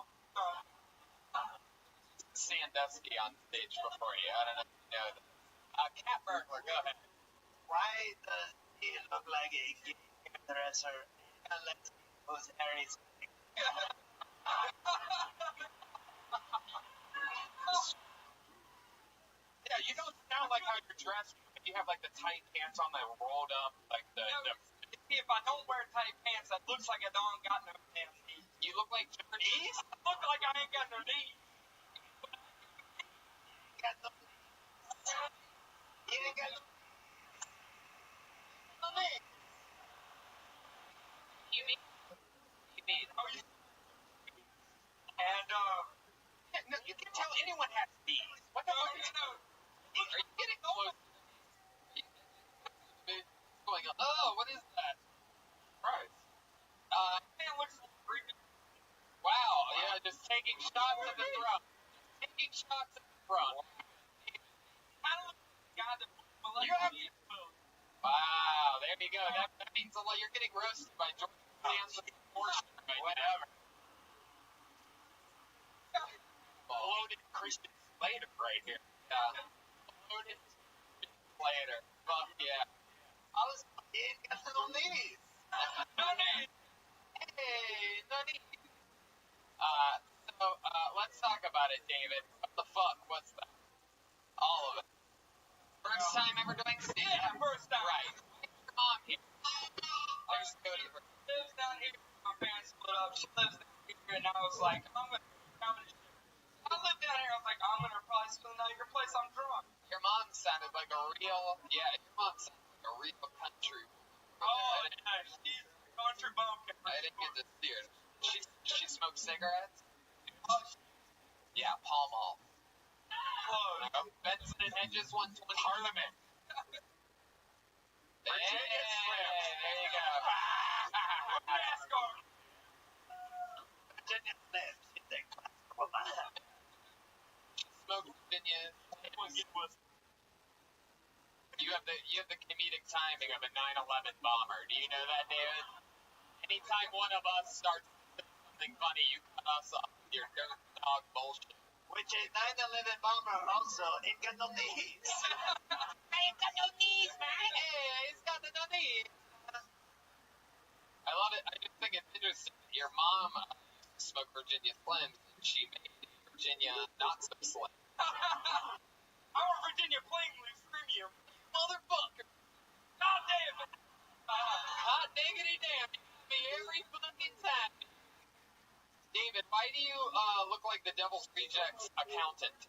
Speaker 2: Sandusky on stage before you. I don't know if you know that. Cat Burglar, go ahead.
Speaker 4: Why does he look like a gay hairdresser unless whose hair is
Speaker 2: Yeah, you don't sound like how you're dressed. You have like the tight pants on that rolled up, like the
Speaker 1: If I don't wear tight pants, that looks like I don't got no damn knees.
Speaker 2: you look like Johnny's.
Speaker 1: I look like I ain't got no knees.
Speaker 4: got no he ain't got no
Speaker 2: You mean?
Speaker 1: Oh, you. And
Speaker 2: No, you can tell anyone has these. What the fuck is Are you getting close? Going on. Oh, what is that? Right.
Speaker 1: man looks freaking.
Speaker 2: Wow. Yeah, just taking shots at the throat. Taking shots at the throat.
Speaker 1: I don't look like the guy that
Speaker 2: You have- Wow, there you go. That means a lot. You're getting roasted by Jordan Stanley. Whatever. Loaded Christian Slater right here. Loaded Slater. Fuck yeah.
Speaker 4: I was he ain't got no knees.
Speaker 1: No knees.
Speaker 2: Hey, nutty. Let's talk about it, David. What the fuck? What's that? All of it. First time ever doing stand-up?
Speaker 1: Yeah, first time.
Speaker 2: Right. Your mom here. There's Cody.
Speaker 1: She lives down here. My parents split up. She lives down here, and I was like, I'm gonna comedy show. I live down here. I was like, I'm gonna probably spend the night at your place. I'm drunk.
Speaker 2: Your mom sounded like a real, your mom sounded like a real country.
Speaker 1: Oh, yeah, she's a country bumpkin.
Speaker 2: I didn't get to see her. She smoked cigarettes?
Speaker 1: Oh,
Speaker 2: Yeah, Pall Mall.
Speaker 1: close.
Speaker 2: Benson and Hedges 120. Parliament.
Speaker 1: Virginia Slim.
Speaker 2: There you go.
Speaker 1: NASCAR.
Speaker 4: Virginia Slim. She's a class woman.
Speaker 2: Smoked Virginia.
Speaker 1: It was.
Speaker 2: You have the comedic timing of a 9/11 bomber. Do you know that, David? Anytime one of us starts something funny, you cut us off with your dirt dog bullshit.
Speaker 4: Which a 9/11 bomber also ain't got no knees.
Speaker 2: I ain't got no knees, man. Hey, he's got no knees. I love it. I just think it's interesting. Your mom smoked Virginia Slims, and she made Virginia not so slim.
Speaker 1: I'm a Virginia Plainly Premium.
Speaker 2: Motherfucker.
Speaker 1: God damn it.
Speaker 2: Hot diggity damn. You got me every fucking time. David, why do you look like the Devil's Rejects accountant?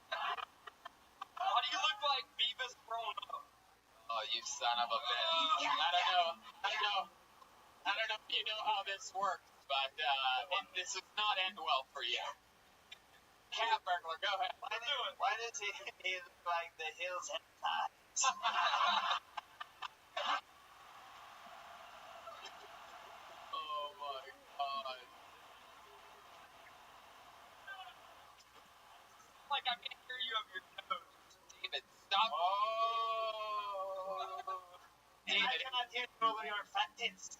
Speaker 1: Why do you look like Beavis grown up?
Speaker 2: Oh, you son of a bitch. I don't know if you know how this works, but this does not end well for you. Cat Burglar, go ahead.
Speaker 4: Why does he look like the hills have eyes?
Speaker 2: Oh my god.
Speaker 1: Like I can hear you up your nose.
Speaker 2: David, stop.
Speaker 4: Oh.
Speaker 2: David,
Speaker 4: I cannot hear over your fat tits.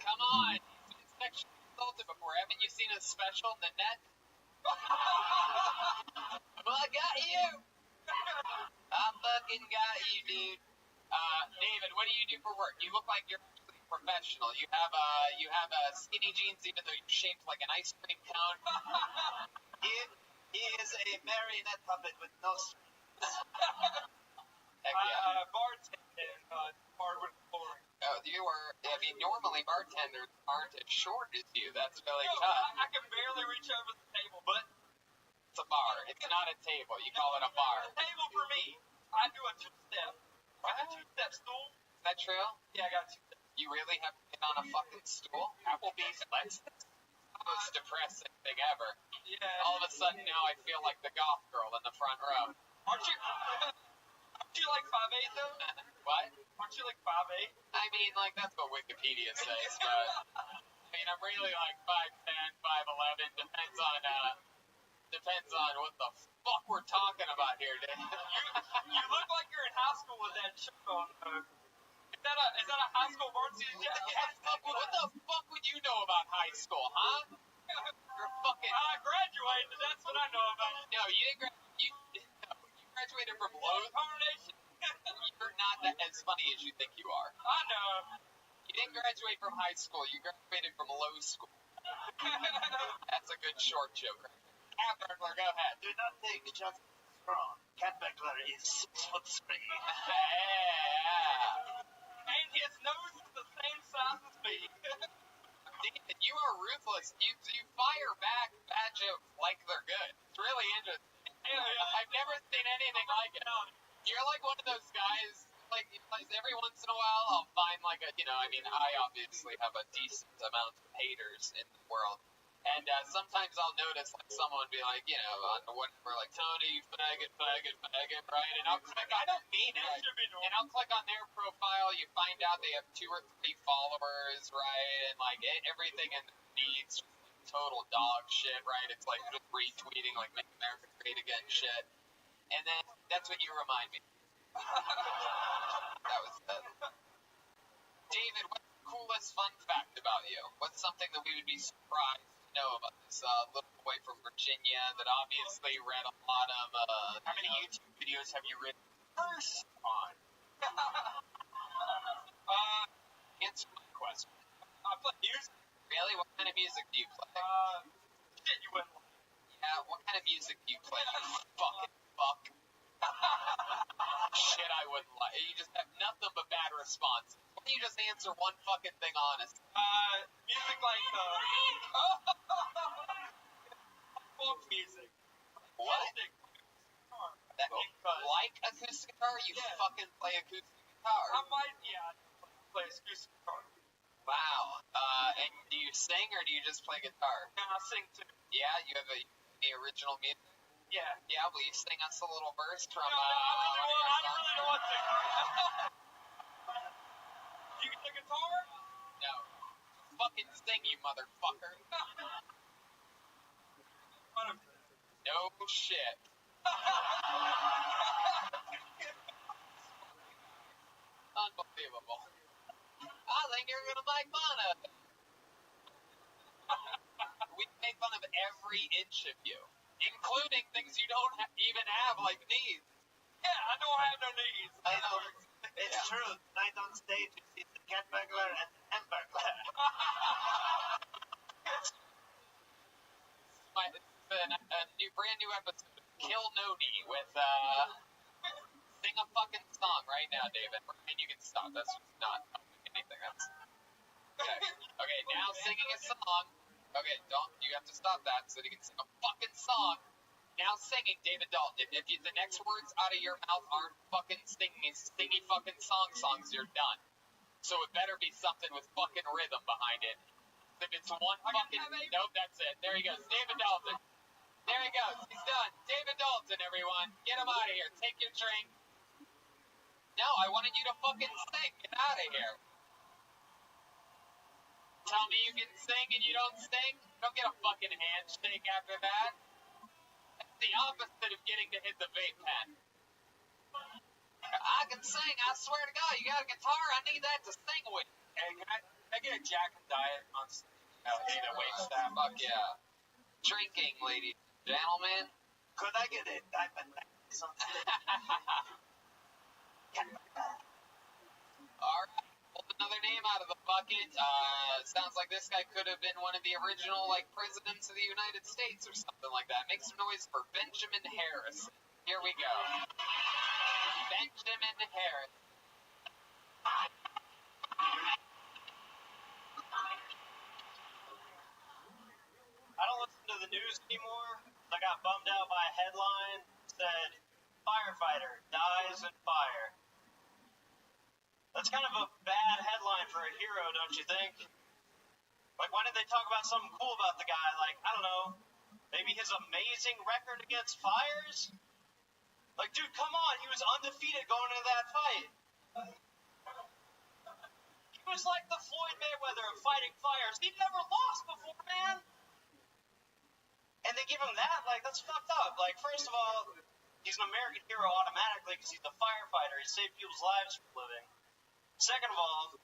Speaker 2: come on. He's been sexually assaulted before. Haven't you seen his special, The Net? Well, I got you. I fucking got you, dude. David, what do you do for work? You look like you're actually a professional. You have skinny jeans, even though you're shaped like an ice cream cone.
Speaker 4: He is a marionette puppet with no strings.
Speaker 2: Heck yeah.
Speaker 1: Bartender, hardwood flooring.
Speaker 2: Oh, normally bartenders aren't as short as you. That's really
Speaker 1: No,
Speaker 2: tough.
Speaker 1: I can barely reach over the table, but
Speaker 2: It's a bar. It's not a table. You call it a bar.
Speaker 1: A table for me. I do a two-step. I got a two-step stool.
Speaker 2: Is that true?
Speaker 1: Yeah, I got two steps.
Speaker 2: You really have to get on a fucking stool? Applebee's Lex? Most depressing thing ever.
Speaker 1: Yeah.
Speaker 2: All of a sudden now I feel like the goth girl in the front row.
Speaker 1: Aren't you like 5'8" though?
Speaker 2: What?
Speaker 1: Aren't you like 5'8"?
Speaker 2: I mean, like, that's what Wikipedia says, but I mean, I'm really like 5'10", 5'11", depends on what the fuck we're talking about here, dude.
Speaker 1: You look like you're in high school with that shirt on. Is that a high school varsity jacket?
Speaker 2: What the fuck would you know about high school, huh? You're fucking...
Speaker 1: I graduated, that's what I know about.
Speaker 2: No, you didn't you graduated from low... You're not as funny as you think you are.
Speaker 1: I know.
Speaker 2: You didn't graduate from high school, you graduated from low school. That's a good short joke. Cat burglar, go ahead.
Speaker 4: Do not think just strong. Cat burglar is 6'3".
Speaker 2: Yeah.
Speaker 1: And his nose is the same size as me.
Speaker 2: David, you are ruthless. You fire back bad jokes like they're good. It's really interesting. I've never seen anything like it. You're like one of those guys, like every once in a while I'll find like a, I mean, I obviously have a decent amount of haters in the world. And sometimes I'll notice like someone be like, on whatever, like, Tony, faggot, right? And I'll click, I don't mean it. And I'll click on their profile, you find out they have 2 or 3 followers, right? And like everything in their feeds, total dog shit, right? It's like just retweeting, like, Make America Great Again shit. And then that's what you remind me. That was it. David, what's the coolest fun fact about you? What's something that we would be surprised to know about this little boy from Virginia that obviously read a lot of...
Speaker 1: How many YouTube videos have you written verse on?
Speaker 2: Answer my question.
Speaker 1: I play music.
Speaker 2: Really? What kind of music do you play?
Speaker 1: Shit, you wouldn't like.
Speaker 2: Yeah, what kind of music do you play? You fucking fuck. Shit, I wouldn't like. You just have nothing but bad responses. Why don't you just answer one fucking thing honest?
Speaker 1: Music like folk music.
Speaker 2: What?
Speaker 1: Acoustic guitar.
Speaker 2: That, like acoustic guitar? You fucking play acoustic guitar.
Speaker 1: I might, play acoustic guitar.
Speaker 2: Wow. And do you sing or do you just play guitar?
Speaker 1: And I sing too.
Speaker 2: Yeah, you have the original music?
Speaker 1: Yeah.
Speaker 2: Yeah, will you sing us a little verse from...
Speaker 1: I don't really know what to You can play guitar?
Speaker 2: No. Fucking sing, you motherfucker. No shit. Unbelievable. I think you're gonna make fun of it. We make fun of every inch of you, including things you don't even have, like knees.
Speaker 1: Yeah, I don't have no knees.
Speaker 2: I know.
Speaker 4: It's true. Tonight on stage, you see the cat burglar and the hamburglar.
Speaker 2: It's been a brand new episode of Kill Noni with, sing a fucking song right now, David. And you can stop. That's not anything. That's... Okay, now singing a song. Okay, you have to stop that so that you can sing a fucking song. Now singing, David Dalton. If the next words out of your mouth aren't fucking stingy fucking songs, you're done. So it better be something with fucking rhythm behind it. If it's one fucking... Nope, that's it. There he goes. David Dalton. There he goes. He's done. David Dalton, everyone. Get him out of here. Take your drink. No, I wanted you to fucking sing. Get out of here. Tell me you can sing and you don't sing? Don't get a fucking handshake after that. That's the opposite of getting to hit the vape pen. I can sing, I swear to God. You got a guitar? I need that to sing with.
Speaker 1: Hey, can I get a Jack and Diet on the wait staff?
Speaker 2: Fuck yeah. Drinking, ladies and gentlemen.
Speaker 4: Could I get a diamond something?
Speaker 2: Alright, pulled another name out of the bucket. Sounds like this guy could have been one of the original, presidents of the United States or something like that. Make some noise for Benjamin Harrison. Here we go. Benjamin Harrison.
Speaker 1: I don't listen to the news anymore. I got bummed out by a headline that said, "Firefighter dies in fire." That's kind of a bad headline for a hero, don't you think? Like, why didn't they talk about something cool about the guy? Like, I don't know, maybe his amazing record against fires? Like, dude, come on, he was undefeated going into that fight. He was like the Floyd Mayweather of fighting fires. He never lost before, man. And they give him that? Like, that's fucked up. Like, first of all, he's an American hero automatically because he's a firefighter. He saved people's lives for a living. Second of all,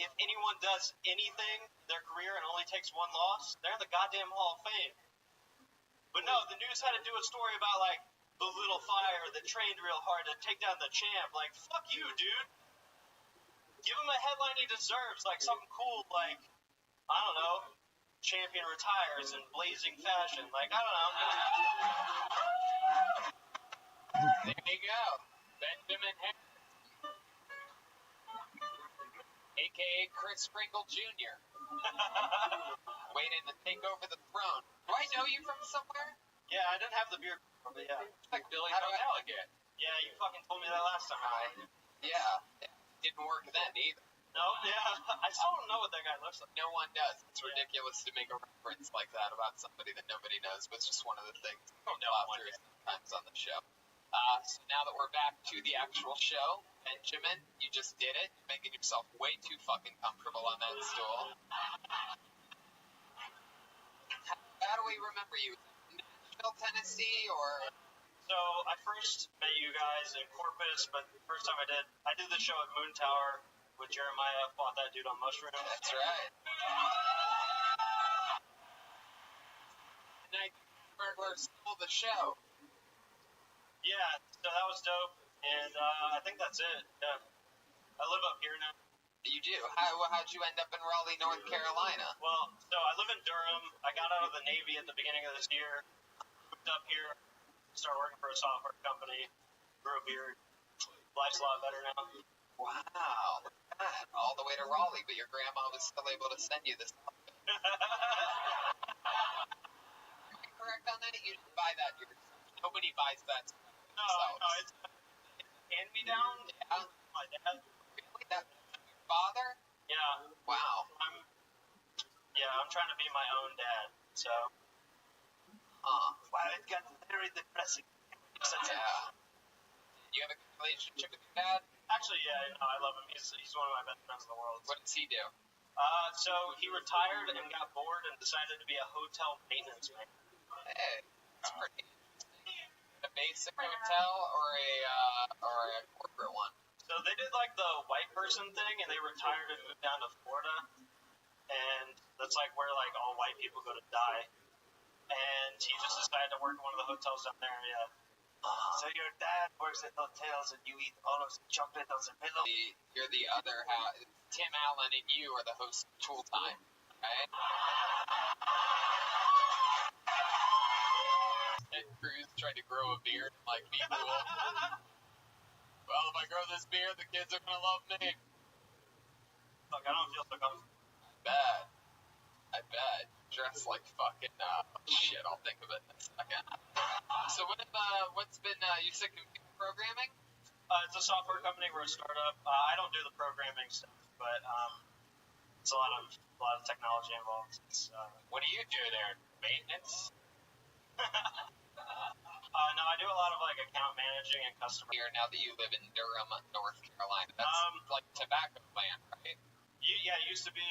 Speaker 1: if anyone does anything in their career and only takes one loss, they're in the goddamn Hall of Fame. But no, the news had to do a story about, like, the little fire that trained real hard to take down the champ. Like, fuck you, dude. Give him a headline he deserves, like something cool, like, I don't know, champion retires in blazing fashion. Like, I don't know.
Speaker 2: There you go. Benjamin Harris, a.k.a. Chris Sprinkle Jr., waiting to take over the throne. Do I know you from somewhere?
Speaker 1: Yeah, I didn't have the beard, but yeah.
Speaker 2: It's like Billy from Alligator.
Speaker 1: Yeah, you fucking told me that last time.
Speaker 2: Yeah. It didn't work then either.
Speaker 1: No, yeah. I still don't know what that guy looks like.
Speaker 2: No one does. It's ridiculous to make a reference like that about somebody that nobody knows, but it's just one of the things we know through sometimes on the show. So now that we're back to the actual show, Benjamin, you just did it. You're making yourself way too fucking comfortable on that stool. How do we remember you? Nashville, Tennessee, or?
Speaker 1: So I first met you guys in Corpus, but the first time I did the show at Moon Tower with Jeremiah, fought that dude on mushrooms.
Speaker 2: That's right. Night Burglar stole the show.
Speaker 1: Yeah, so that was dope, and I think that's it. Yeah, I live up here now.
Speaker 2: You do. How'd you end up in Raleigh, North Carolina?
Speaker 1: Well, so I live in Durham. I got out of the Navy at the beginning of this year. Moved up here, started working for a software company. Grew a beard. Life's a lot better now.
Speaker 2: Wow, look at that. All the way to Raleigh, but your grandma was still able to send you this. Am I correct on that? You didn't buy that yourself. Nobody buys that.
Speaker 1: No, it's hand-me-down.
Speaker 2: Yeah.
Speaker 1: My dad.
Speaker 2: Really? That's your father?
Speaker 1: Yeah.
Speaker 2: Wow.
Speaker 1: I'm trying to be my own dad, so.
Speaker 4: Wow, it got very depressing.
Speaker 2: Yeah. You have a good relationship with your dad?
Speaker 1: Actually, yeah, no, I love him. He's one of my best friends in the world.
Speaker 2: What does he do?
Speaker 1: So he retired and got bored and decided to be a hotel maintenance man.
Speaker 2: Hey, that's pretty interesting. A basic hotel or a corporate one?
Speaker 1: So they did like the white person thing, and they retired and moved down to Florida, and that's like where like all white people go to die. And he just decided to work in one of the hotels down there. Yeah.
Speaker 4: So your dad works at hotels and you eat all of the chocolate on the pillow?
Speaker 2: You're the other half. Tim Allen and you are the host of Tool Time, right? And Cruz tried to grow a beard and like be cool. Well, if I grow this beard, the kids are gonna love me.
Speaker 1: Fuck, I don't feel so comfortable.
Speaker 2: I bet. Dressed like fucking, shit, I'll think of it in a second. So what's been, you said computer programming?
Speaker 1: It's a software company. We're a startup. I don't do the programming stuff, but it's a lot of technology involved.
Speaker 2: What do you do there? Maintenance?
Speaker 1: No, I do a lot of like account managing and customer.
Speaker 2: Here now that you live in Durham, North Carolina, that's like tobacco plant, right?
Speaker 1: Yeah, it used to be.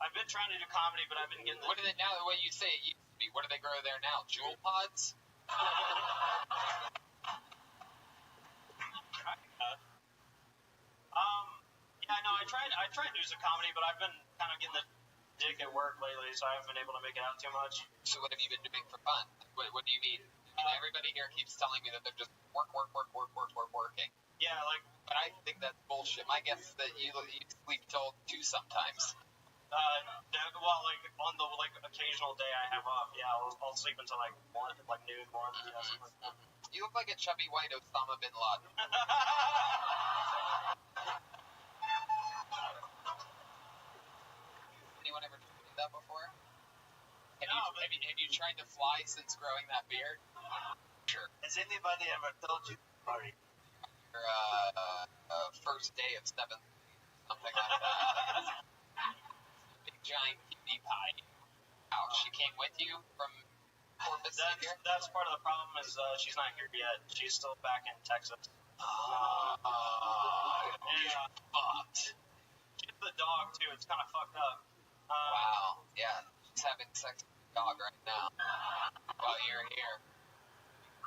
Speaker 1: I've been trying to do comedy, but I've been getting.
Speaker 2: What do they now? The way you say it used to be. What do they grow there now? Jewel pods?
Speaker 1: Yeah, no, I tried to do some comedy, but I've been kind of getting the dick at work lately, so I haven't been able to make it out too much.
Speaker 2: So what have you been doing for fun? What do you mean? I mean, everybody here keeps telling me that they're just working.
Speaker 1: Yeah, like.
Speaker 2: But I think that's bullshit. My guess is that you sleep till 2 sometimes.
Speaker 1: Well, like on the like occasional day I have off, yeah, I'll sleep until like 1, like noon, 1. Yeah, something like that.
Speaker 2: You look like a chubby white Osama bin Laden. Anyone ever told you that before? Have Have you tried to fly since growing that beard? Sure.
Speaker 4: Has anybody ever told you, Marty?
Speaker 2: Your first day of 7th, something like that. Big giant cutie pie. Wow, she came with you from Corpus here?
Speaker 5: That's part of the problem is she's not here yet. She's still back in Texas.
Speaker 2: Yeah. Fucked.
Speaker 5: She has the dog, too. It's kind of fucked up.
Speaker 2: Wow. Yeah. She's having sex with the dog right now. While you're here.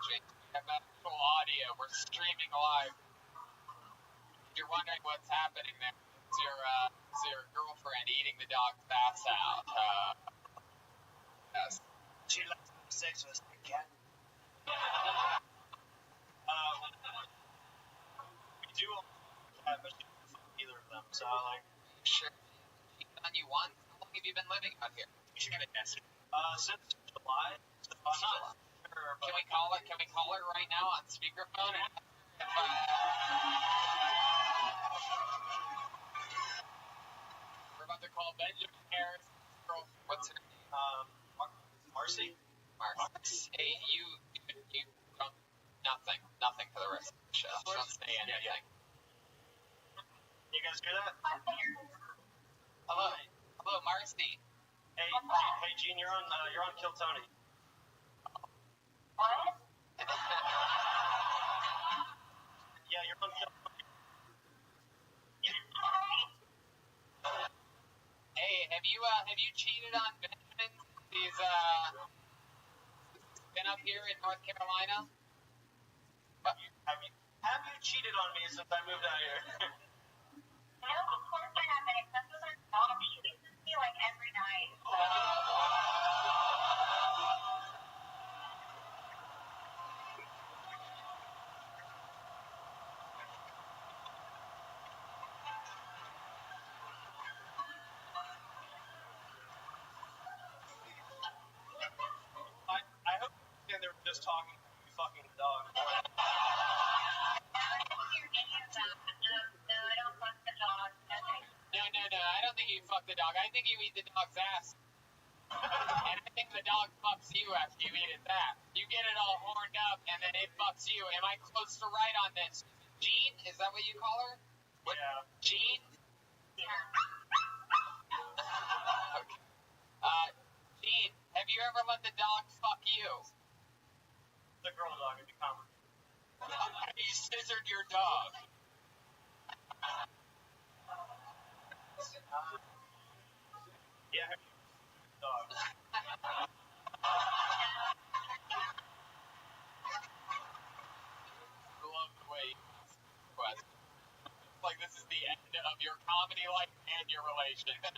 Speaker 2: We have actual audio. We're streaming live. If you're wondering what's happening there, it's your girlfriend eating the dog's ass out. Yes.
Speaker 4: She likes sex with the cat.
Speaker 5: We do have, but she doesn't fuck either of them. So, like,
Speaker 2: Sure. She's done you once? How long have you been living out here?
Speaker 5: we should get a test. Since July. So I'm not sure, but
Speaker 2: Can we call her right now on speakerphone? We're about to call Benjamin Harris. What's her name?
Speaker 5: Marcy?
Speaker 2: Marcy. Hey, you don't, nothing for the rest of the show. Don't say anything.
Speaker 5: You guys hear that?
Speaker 2: Hello, Marcy.
Speaker 5: Hey, Gene, you're on Kill Tony.
Speaker 6: What?
Speaker 5: Yeah, you're on Kill Tony.
Speaker 2: Hey, have you cheated on Benjamin? He's been up here in North Carolina.
Speaker 5: Have you cheated on me since I moved out here?
Speaker 6: No, of course I haven't, except with our dog. She kisses me like every night.
Speaker 5: I hope they were just talking to you fucking the dog.
Speaker 6: I don't hear any of that. No, I don't fuck the dog. Nothing.
Speaker 2: No, I don't think you fuck the dog. I think you eat the dog's ass. And I think the dog fucks you after you eat its ass. You get it all horned up, and then it fucks you. Am I close to right on this? Jean? Is that what you call her? What?
Speaker 5: Yeah.
Speaker 2: Jean?
Speaker 6: Yeah.
Speaker 2: Okay. Jean, have you ever let the dog fuck you?
Speaker 5: The girl dog would be common.
Speaker 2: You scissored your dog.
Speaker 5: Yeah, dog.
Speaker 2: Love the way you ask this question. It's like this is the end of your comedy life and your relationship.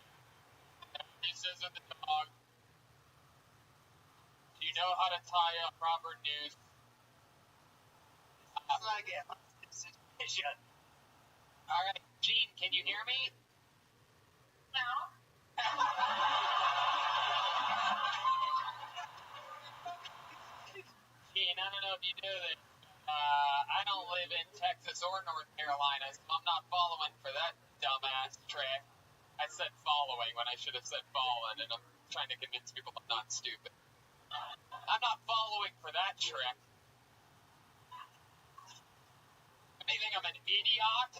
Speaker 2: You scissored the dog. Do you know how to tie up proper noose?
Speaker 4: It's like a situation.
Speaker 2: All right, Gene, can you hear me?
Speaker 6: No?
Speaker 2: Gene, I don't know if you knew this. I don't live in Texas or North Carolina, so I'm not following for that dumbass trick. I said following when I should have said fallen, and I'm trying to convince people I'm not stupid. I'm not following for that trick. If you think I'm an idiot?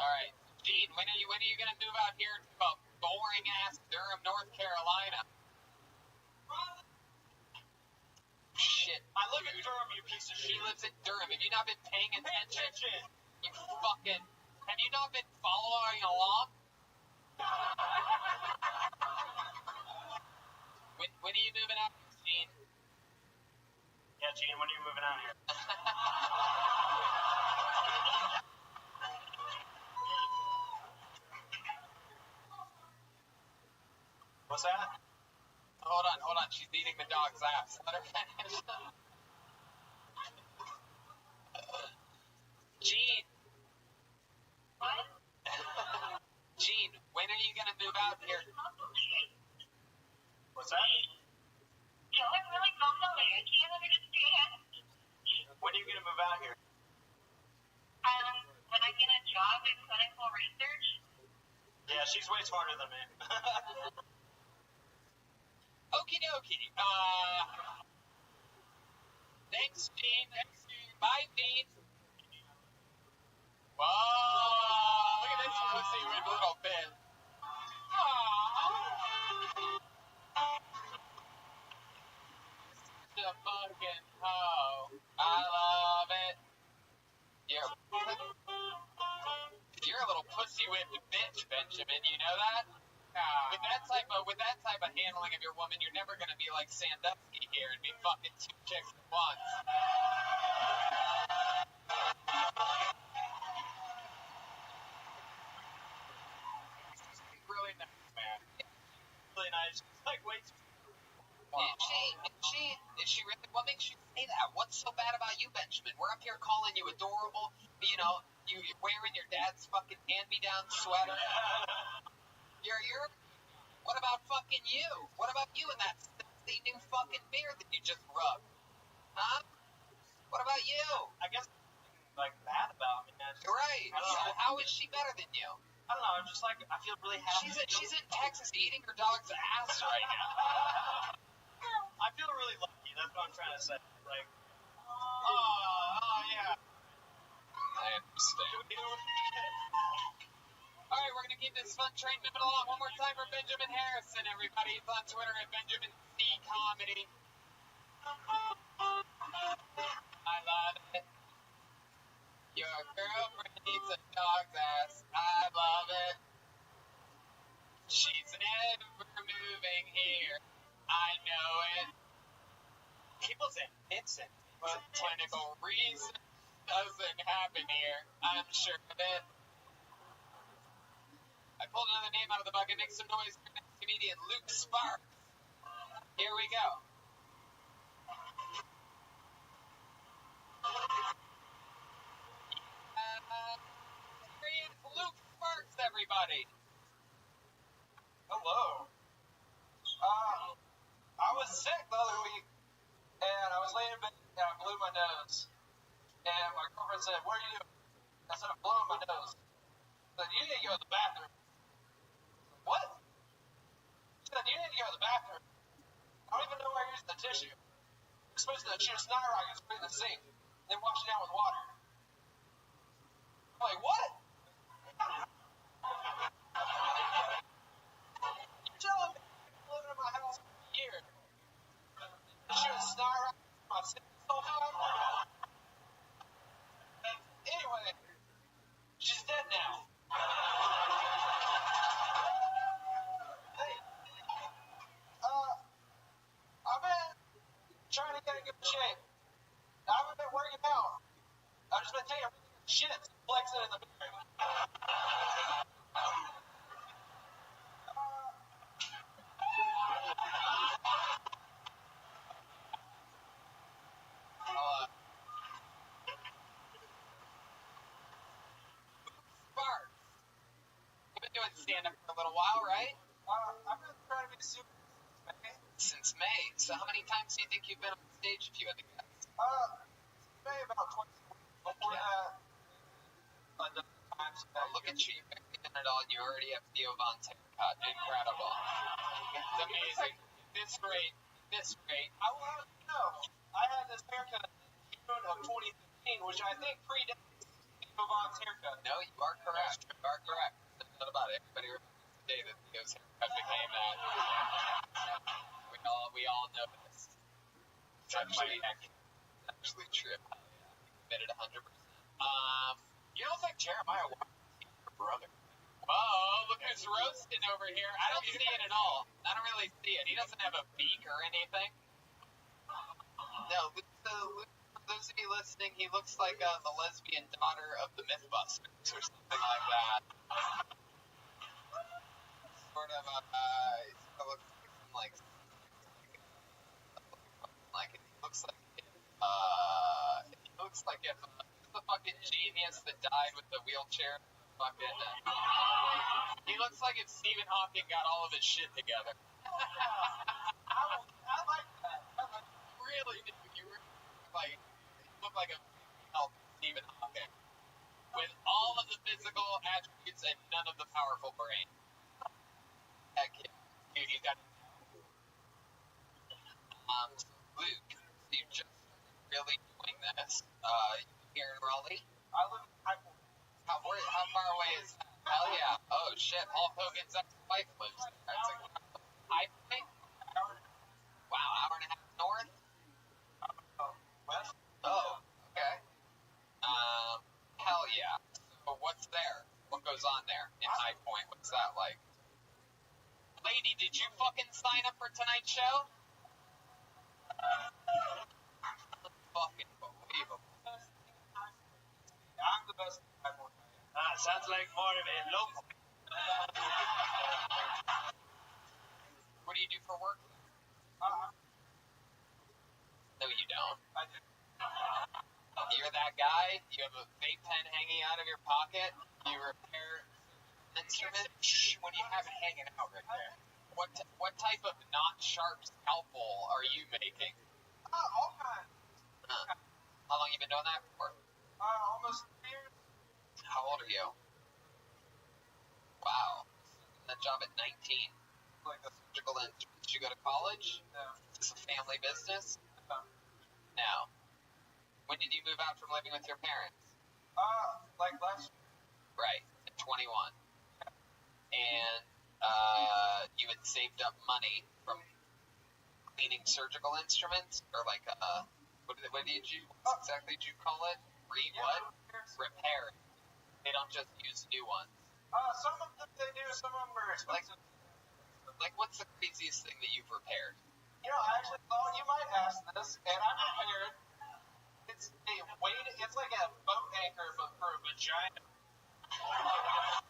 Speaker 2: Alright, Gene, when are you gonna move out here to a boring ass Durham, North Carolina? Shit.
Speaker 5: I live in Durham, you piece of shit.
Speaker 2: She lives in Durham. Have you not been paying attention? You fucking... Have you not been following along? When are you moving out, Gene?
Speaker 5: Yeah, Gene, when are you moving out here? What's that?
Speaker 2: Hold on. She's eating the dog's ass. Let her finish. Gene.
Speaker 6: What?
Speaker 2: Gene, when are you gonna move out here?
Speaker 5: What's that?
Speaker 6: Y'all are really complicated. I can't understand.
Speaker 5: When are you gonna move out here?
Speaker 6: When I get a job in clinical research,
Speaker 5: Yeah, she's way smarter than me.
Speaker 2: Okie dokie. Thanks, Gene. Bye, Gene. Whoa, look at this pussy with little bit. Such a fucking hoe. I love it. You're a little pussy whipped bitch, Benjamin. You know that? With that type of handling of your woman, you're never gonna be like Sandusky here and be fucking two chicks at once. Really nice, man.
Speaker 5: Really nice. Like, wait.
Speaker 2: Is she really? What makes you say that? What's so bad about you, Benjamin? We're up here calling you adorable. You know, you're wearing your dad's fucking hand-me-down sweater. You're. What about fucking you? What about you and that sexy new fucking beard that you just rubbed? Huh? What about you?
Speaker 5: I guess like bad about me.
Speaker 2: You're right. So how is she better than you?
Speaker 5: I don't know. I'm just like I feel really happy.
Speaker 2: She's in Texas eating her dog's ass right now.
Speaker 5: I feel really lucky. That's what I'm trying to say. Like,
Speaker 2: Yeah. I understand. All right, we're gonna keep this fun train moving along. One more time for Benjamin Harrison, everybody. He's on Twitter at Benjamin C Comedy. I love it. Your girlfriend needs a dog's ass. I love it. She's never moving here. I know it.
Speaker 5: people say Vincent,
Speaker 2: But clinical reason doesn't happen here. I'm sure of it. I pulled another name out of the bucket. Make some noise for next comedian, Luke Sparks. Here we go. Luke Sparks, everybody.
Speaker 7: Hello. I was sick the other week, and I was laying in bed, and I blew my nose. And my girlfriend said, "What are you doing?" I said, "I'm blowing my nose." She said, "You need to go to the bathroom." What? She said, "You need to go to the bathroom." I don't even know where I used the tissue. You're supposed to shoot a snot rocket straight in the sink, then wash it down with water. I'm like, what? You're telling me you've been living in my house for a year. You shoot a snot rocket in my sink this whole time? Anyway, she's dead now. Hey, I've been trying to get in good shape. I haven't been working out. I've just been taking shits and flexing in the mirror.
Speaker 2: Sparks. You've been doing stand-up for a little while, right?
Speaker 7: I've been trying to be super
Speaker 2: Since May. So how many times do you think you've been on stage if you had to guess?
Speaker 7: maybe about 20 before that. A dozen times.
Speaker 2: Look at you. You've been doing it all. You already have Theo Von's haircut. Incredible. It's amazing. This rate.
Speaker 7: I will have you know, I had this haircut in June of 2015, which I think predates Theo Von's haircut.
Speaker 2: No, you are correct. You are correct. There's no about it. Everybody remembers the day that Theo's haircut became that. We all know this. It's actually true. Admitted 100%. You don't think Jeremiah Watkins is your brother? Whoa, look who's roasting over here. I don't see it at all. I don't really see it. He doesn't have a beak or anything. No, for those of you listening, he looks like the lesbian daughter of the Mythbusters or something like that. Sort of looks like some like it looks like if the fucking genius that died with the wheelchair fucking he looks like if Stephen Hawking got all of his shit together.
Speaker 7: I like that.
Speaker 2: Really do. You look like a healthy Stephen Hawking with all of the physical attributes intelligence and none of the powerful brain. Heck yeah. Dude, he's got Luke, you just started really doing this here in Raleigh.
Speaker 7: I live in High Point.
Speaker 2: How far away is that? Hell yeah. Oh shit, Hulk Hogan's ex-wife lives there. That's like High Point? Wow, hour and a half north?
Speaker 7: West.
Speaker 2: Oh, okay. Hell yeah. So what's there? What goes on there in High Point? What's that like? Lady, did you fucking sign up for tonight's show? Fucking unbelievable.
Speaker 7: I'm the best in High Point.
Speaker 4: Sounds like more of a local.
Speaker 2: What do you do for work? No, you don't.
Speaker 7: I do.
Speaker 2: You're that guy? You have a vape pen hanging out of your pocket? You repair instruments when you have it hanging out right there. What type of not sharp scalpel are you making?
Speaker 7: All kinds.
Speaker 2: How long you been doing that for?
Speaker 7: Almost 3 years.
Speaker 2: How old are you? Wow. That job at 19.
Speaker 7: Like a
Speaker 2: Surgical instruments. Did you go to college?
Speaker 7: no.
Speaker 2: Is this a family business?
Speaker 7: No.
Speaker 2: No. When did you move out from living with your parents?
Speaker 7: Like last year.
Speaker 2: Right, at 21. And you had saved up money from cleaning surgical instruments? Or like, what exactly did you call it? What? Repair. They don't just use new ones.
Speaker 7: Some of them they do, some of them are expensive.
Speaker 2: Like, what's the craziest thing that you've repaired?
Speaker 7: You know, I actually thought you might ask this, and I repaired. It's like a boat anchor, but for a vagina.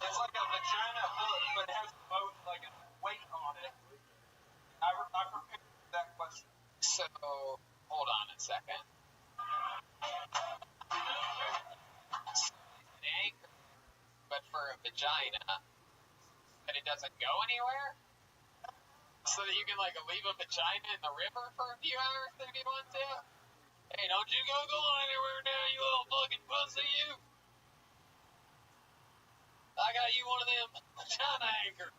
Speaker 7: It's like a vagina hook, but it has a boat, like a weight on it. I prepared that question.
Speaker 2: So, hold on a second. An anchor, but for a vagina, and it doesn't go anywhere? So that you can, like, leave a vagina in the river for a few hours if you want to? Hey, don't you go anywhere now, you little fucking pussy, you! I got you one of them vagina anchors.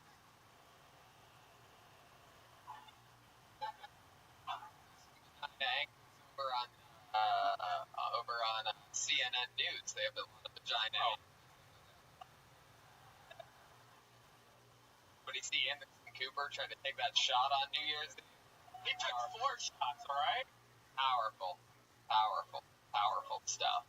Speaker 2: Over on CNN News, they have a lot of vagina anchors. What do you see Anderson Cooper trying to take that shot on New Year's Eve? He took 4 shots, alright? Powerful stuff.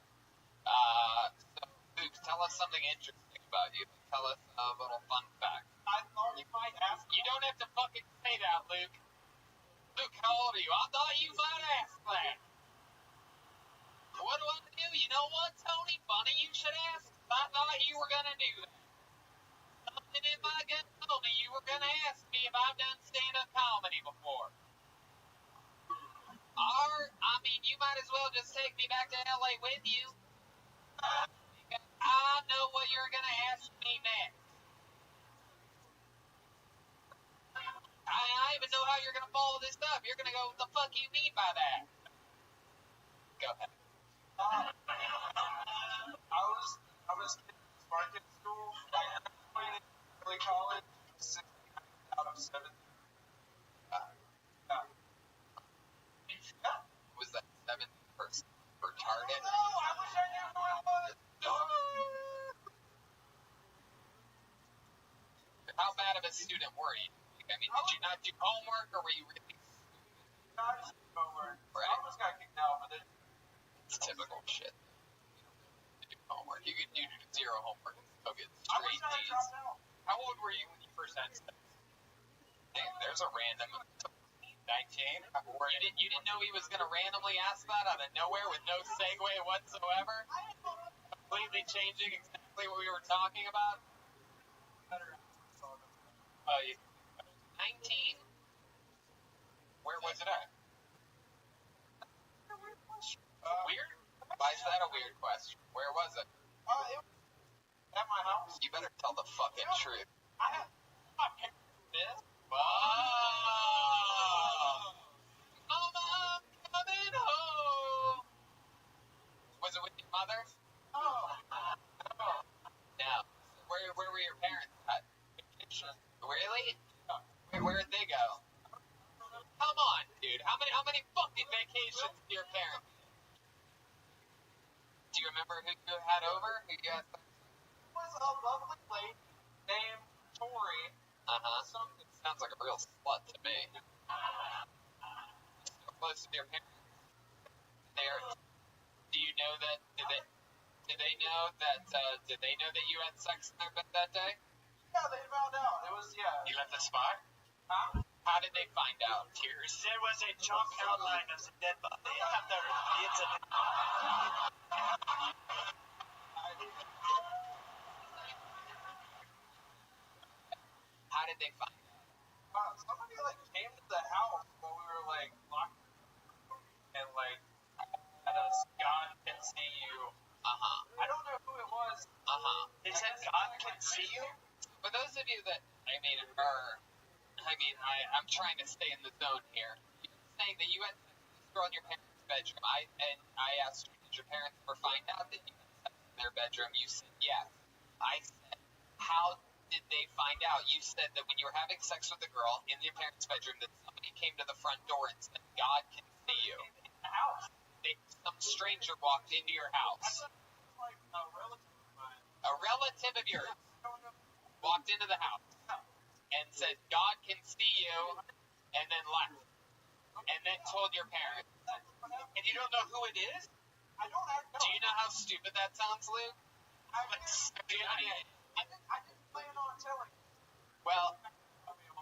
Speaker 2: So, Luke, tell us something interesting about you. Tell us a little fun fact.
Speaker 7: I thought you might ask.
Speaker 2: You don't have to fucking say that, Luke. Luke, how old are you? I thought you might ask that. What do I do? You know what, Tony? Funny you should ask. I thought you were gonna do that. Something in my gut told me you were gonna ask me if I've done stand-up comedy before. I mean, you might as well just take me back to LA with you. I know what you're gonna ask me next. I even know how you're gonna follow this up. You're gonna go, what the fuck you mean by that? Go ahead.
Speaker 7: I was in market school. I graduated early college, 60 out of 70.
Speaker 2: Was that 7 per target?
Speaker 7: No, I wish I knew who it was.
Speaker 2: How bad of a student were you? I mean, did you not do homework, or were you really?
Speaker 7: No, I just did homework.
Speaker 2: Right.
Speaker 7: I almost got kicked out, but
Speaker 2: It's typical shit. You do homework. You could do 0 homework and still get
Speaker 7: I wish
Speaker 2: straight
Speaker 7: I had
Speaker 2: D's.
Speaker 7: dropped out.
Speaker 2: How old were you when you first had sex? Hey, there's a random 19. You didn't know he was gonna randomly ask that out of nowhere with no segue whatsoever? Completely changing exactly what we were talking about? Oh, 19. Where was it at? Weird? Why is that a weird question? Where was it?
Speaker 7: It was at my house.
Speaker 2: You better tell the fucking truth.
Speaker 7: I had my parents this.
Speaker 2: Wow! Mama, coming home! Was it with your mother?
Speaker 7: Oh.
Speaker 2: No. Where were your parents at? Vacation. Really? Where'd they go? Come on, dude. How many fucking vacations do your parents? Do you remember who you had over? Who you had?
Speaker 7: It was a lovely lady named Tori.
Speaker 2: Something sounds like a real slut to me. So close to your parents. There. Do you know that? Did they know that you had sex in their bed that day?
Speaker 7: Yeah, they found out. It was, yeah.
Speaker 3: You left the spot?
Speaker 7: Huh?
Speaker 2: How did they find out? Tears.
Speaker 4: There was a chalk outline of the dead body after the incident.
Speaker 2: How did they find out?
Speaker 7: Somebody, like, came to the house while we were, like, locked and, like, had us, God can see you. I don't know who it was.
Speaker 4: It said God can see you?
Speaker 2: For those of you that, I'm trying to stay in the zone here. You're saying that you had sex with this girl in your parents' bedroom. I asked you, did your parents ever find out that you had sex in their bedroom? You said yes. I said, how did they find out? You said that when you were having sex with the girl in your parents' bedroom, that somebody came to the front door and said, God can see you.
Speaker 7: In the house.
Speaker 2: Some stranger walked into your house.
Speaker 7: Like, a relative of mine.
Speaker 2: A relative of yours walked into the house and said, God can see you, and then left. And then told your parents.
Speaker 3: And you don't know who it is?
Speaker 7: I don't know.
Speaker 2: Do you know how stupid that sounds, Luke?
Speaker 7: I didn't plan on telling.
Speaker 2: Well,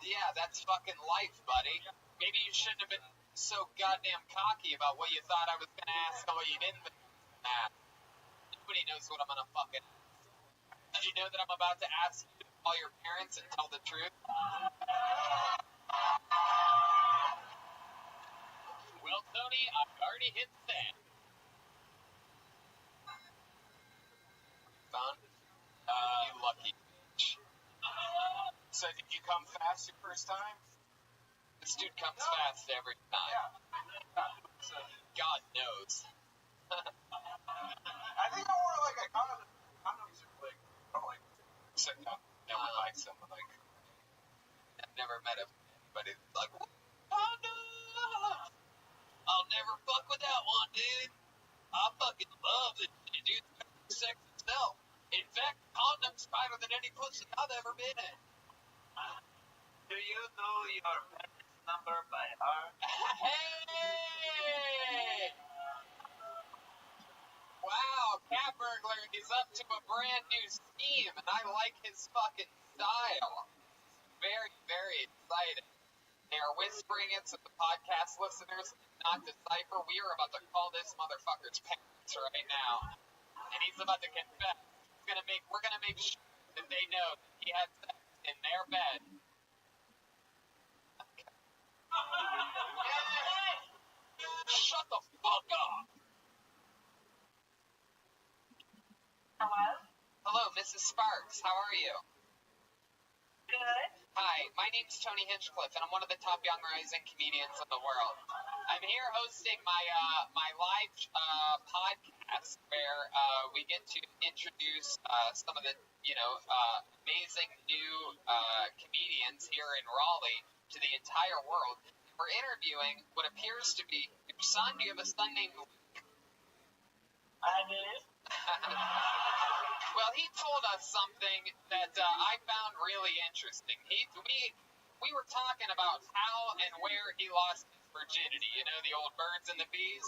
Speaker 2: yeah, that's fucking life, buddy. Maybe you shouldn't have been so goddamn cocky about what you thought I was gonna ask and what you didn't think I was gonna ask. Nobody knows what I'm gonna fucking ask. Did you know that I'm about to ask you to call your parents and tell the truth? Well, Tony, I've already hit send. Phone? You lucky bitch.
Speaker 3: So did you come fast your first time?
Speaker 2: This dude comes fast every time. God knows.
Speaker 7: I think I wore, like, a condom. Condoms are, like, I don't like.
Speaker 3: So no one likes them. Like,
Speaker 2: I've never met anybody that's like, condoms! I'll never fuck without one, dude. I fucking love it, dude. Sex itself. In fact, condoms better than any pussy I've ever been in.
Speaker 4: Do you know your parents' number by heart?
Speaker 2: Hey! Wow, Cat Burglar is up to a brand new scheme, and I like his fucking style. Very, very exciting. They are whispering it so the podcast listeners cannot decipher. We are about to call this motherfucker's parents right now, and he's about to confess. We're gonna make sure that they know that he had sex in their bed. Shut the fuck up!
Speaker 6: Hello?
Speaker 2: Hello, Mrs. Sparks. How are you?
Speaker 6: Good.
Speaker 2: Hi, my name's Tony Hinchcliffe, and I'm one of the top young rising comedians in the world. I'm here hosting my live podcast where we get to introduce some of the amazing new comedians here in Raleigh to the entire world. We're interviewing what appears to be your son. Do you have a son named Luke?
Speaker 6: I did.
Speaker 2: Well, he told us something that I found really interesting. We were talking about how and where he lost his virginity. You know, the old birds and the bees?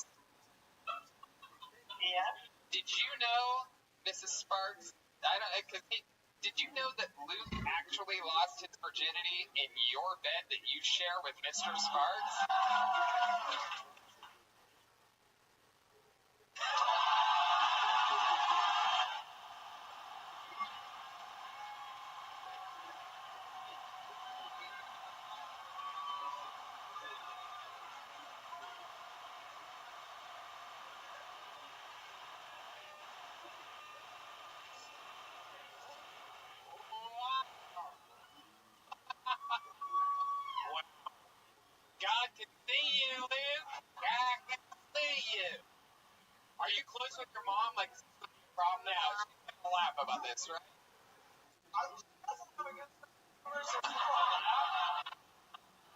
Speaker 6: Yeah.
Speaker 2: Did you know, Mrs. Sparks, did you know that Luke actually lost his virginity in your bed that you share with Mr. Sparks? God can see you, Luke. God can see you. Are you close with your mom? Like, this is the problem now. She's gonna laugh about this, right?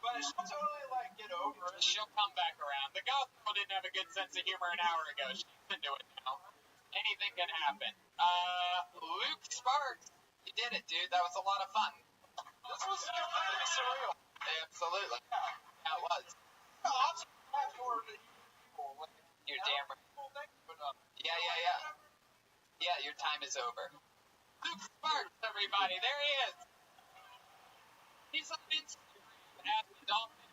Speaker 7: But she'll totally, like, get over it.
Speaker 2: She'll come back around. The gospel didn't have a good sense of humor an hour ago. She's into it now. Anything can happen. Luke Sparks, you did it, dude. That was a lot of fun.
Speaker 7: This was completely surreal.
Speaker 2: Absolutely. Yeah, it was.
Speaker 7: Also, afterward, people, like,
Speaker 2: You're damn right.
Speaker 7: people think, but,
Speaker 2: Yeah. Yeah, your time is over. Luke Sparks, everybody. There he is. He's on Instagram at the Dolphin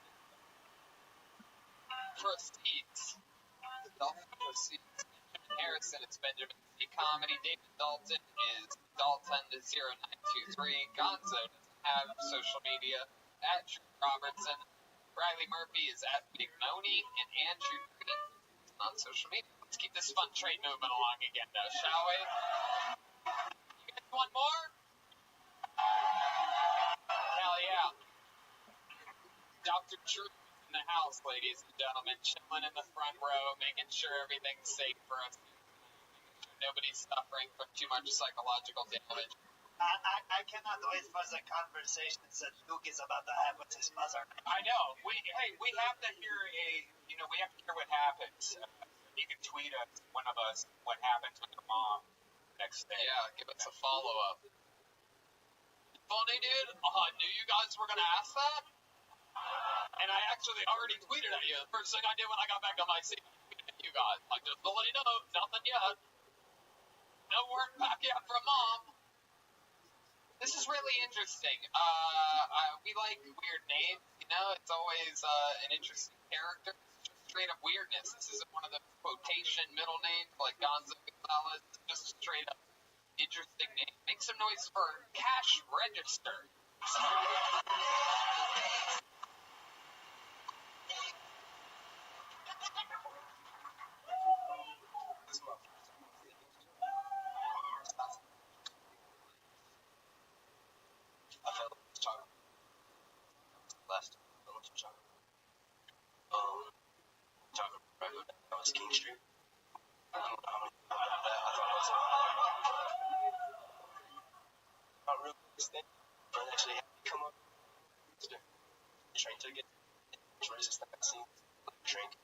Speaker 2: Proceeds. The Dolphin Proceeds. Benjamin Harrison is Benjamin C. Comedy. David Dalton is Dalton0923. Gonzo doesn't have social media at Drew Robertson. Riley Murphy is at Big Moni. And Andrew Green is on social media. Let's keep this fun trade movement along again, though, shall we? You guys want more? Hell yeah. Dr. Drew is in the house, ladies and gentlemen, chilling in the front row, making sure everything's safe for us. Making sure nobody's suffering from too much psychological damage.
Speaker 4: I cannot wait for the conversations that Luke is about to have with his mother.
Speaker 2: I know. We have to hear we have to hear what happens. You can tweet us, one of us, what happens with your mom next day. Yeah, give us a follow-up. Funny, dude. I knew you guys were going to ask that. And I actually already tweeted at you. The first thing I did when I got back on my seat, you guys. Like, just to let you know, nothing yet. No word back yet from Mom. This is really interesting. We like weird names, you know? It's always an interesting character. It's just straight up weirdness. This isn't one of those quotation middle names like Gonzo Gonzalez. It's just a straight up interesting name. Make some noise for Cash Register.
Speaker 5: King Street. I don't know how many people have that. I thought it was not really this thing. Friend actually had to come up. Train ticket. Resist that scene. Drink.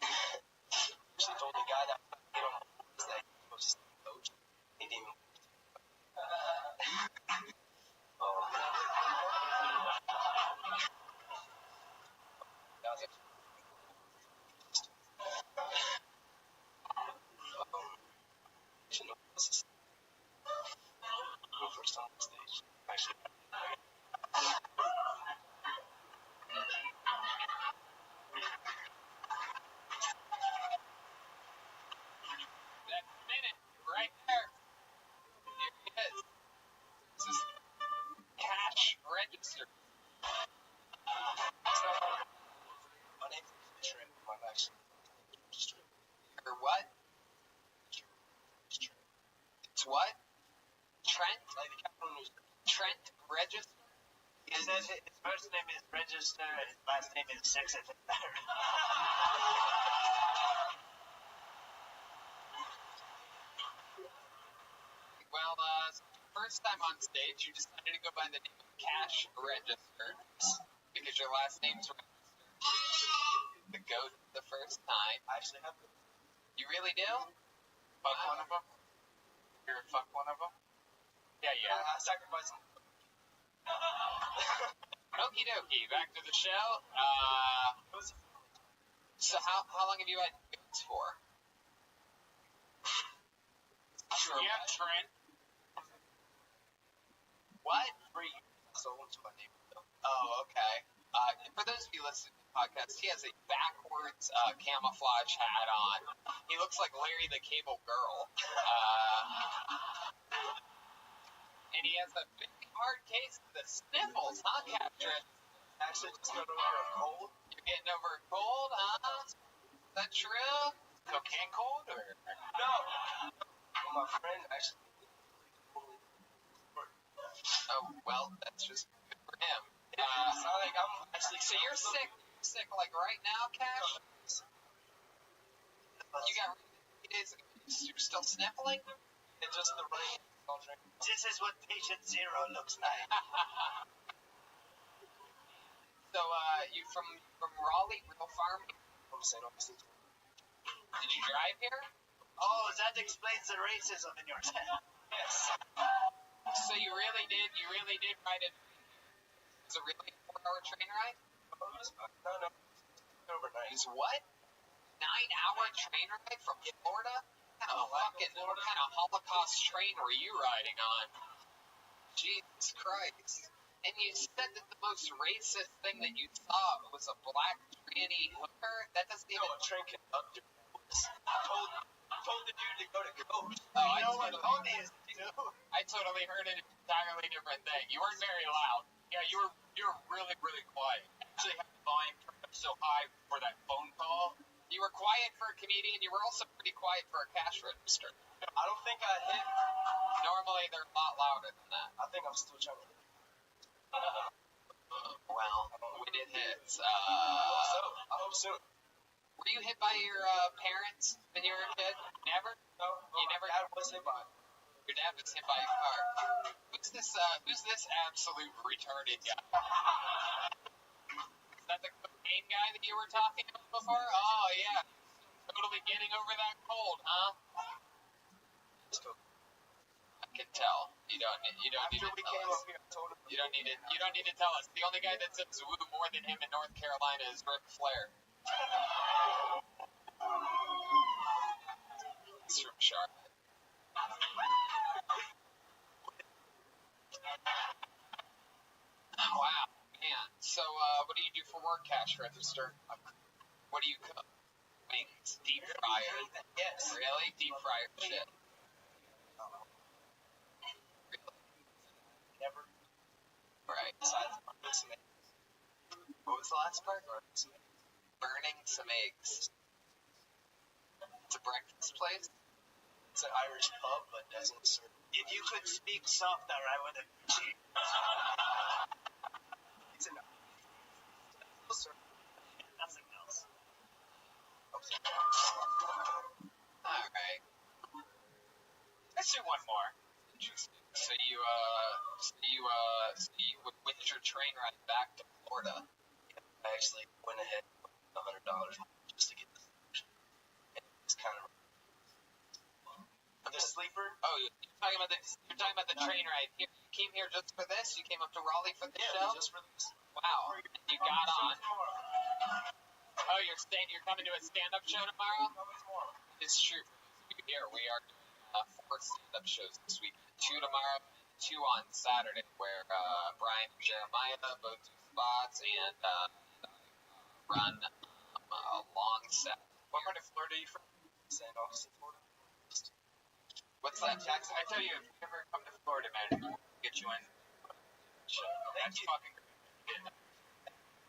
Speaker 5: Actually told the guy that get on that he was just coach. He didn't even. First on stage. Actually.
Speaker 2: That minute, right there. Here he is. This is Cash Register.
Speaker 5: My name's Trent. I'm actually Trent.
Speaker 2: Or what? It's what? Trent?
Speaker 5: Like the Capitol News.
Speaker 2: Trent Register?
Speaker 4: His first name is Register, and his last name is Sex Offender.
Speaker 2: Well, first time on stage, you decided to go by the name of Cash Register because your last name's Register. The goat the first time.
Speaker 5: I actually have it.
Speaker 2: You really do?
Speaker 7: Fuck one of them? You're a fuck one of them?
Speaker 2: Yeah.
Speaker 5: I sacrificed him.
Speaker 2: Okie dokie, back to the show. So how long have you had goats for? Sure.
Speaker 7: Yeah, Trent.
Speaker 2: What?
Speaker 5: 3 years. So I went to my neighbor.
Speaker 2: Oh, okay. For those of you listening to the podcast, he has a backwards camouflage hat on. He looks like Larry the Cable Girl. And he has a big hard case of the sniffles, huh, Captain?
Speaker 5: Actually, just got over a cold.
Speaker 2: You're getting over a cold, huh? Is that true?
Speaker 7: Cocaine cold or?
Speaker 5: No. Well, my friend actually.
Speaker 2: Oh, well, that's just good for him.
Speaker 5: So like, I'm actually.
Speaker 2: So you're sick. You're sick like right now, Cash? You got 3 days ago. You're still sniffling?
Speaker 5: It's just the rain. all drink.
Speaker 4: This is what patient zero looks like.
Speaker 2: So, you from Raleigh, real farm?
Speaker 5: From St. Augustine.
Speaker 2: Did you drive here?
Speaker 4: Oh, that explains the racism in your town.
Speaker 5: Yes.
Speaker 2: So you really did ride it. It's a really 4-hour train ride?
Speaker 5: No. Overnight.
Speaker 2: It's what? 9-hour train ride from Florida? What kind of Holocaust train were you riding on? Jesus Christ. And you said that the most racist thing that you saw was a black tranny hooker? That doesn't even...
Speaker 5: No, a train conductor told the dude to go to coach.
Speaker 2: Oh,
Speaker 4: You know what Tony is to do?
Speaker 2: I totally heard an entirely different thing. You weren't very loud. Yeah, you were really, really quiet. Actually had the volume turned up so high for that phone call. You were quiet for a comedian. You were also pretty quiet for a cash register.
Speaker 5: I don't think I hit.
Speaker 2: Normally, they're a lot louder than that.
Speaker 5: I think I'm still trying to hit.
Speaker 2: Well, when it hits.
Speaker 5: I hope so.
Speaker 2: Were you hit by your parents when you were a kid? Never?
Speaker 5: No,
Speaker 2: You never?
Speaker 5: My dad was hit by.
Speaker 2: Your dad was hit by a car. Who's this absolute retarded guy? Is that the cocaine guy that you were talking about before? Oh, yeah. Totally getting over that cold, huh? I can tell. You don't need to tell us. You don't need to tell us. The only guy that zips woo more than him in North Carolina is Ric Flair. He's from Charlotte. Wow, man. So, what do you do for work, cash register? What do you cook? Wings, deep fryer.
Speaker 5: Yes.
Speaker 2: Really? Deep fryer shit.
Speaker 5: Never.
Speaker 2: Right.
Speaker 5: Besides burning some eggs.
Speaker 2: What was the last part?
Speaker 5: Burning some eggs.
Speaker 2: Burning some eggs. It's a breakfast place?
Speaker 5: It's an Irish pub, but doesn't serve.
Speaker 4: If you could speak softer, I would have cheered.
Speaker 5: It's an.
Speaker 4: Nothing else.
Speaker 2: Alright. Let's do one more. Interesting. So you with your train ride back to Florida.
Speaker 5: I actually went ahead with $100 just to get this. It's kind of. The sleeper?
Speaker 2: Oh, you're talking about the train ride. You came here just for this? You came up to Raleigh for the show?
Speaker 5: Just for this.
Speaker 2: Wow. You got on. Oh, you're coming to a stand-up show tomorrow? It's true. Here we are doing 4 stand-up shows this week. 2 tomorrow, 2 on Saturday, where Brian and Jeremiah both do spots and run a long set. What part of Florida are you from?
Speaker 5: St. Augustine, Florida.
Speaker 2: What's that, Jackson? I tell you, if you ever come to Florida, man, we'll get you in. That's fucking great.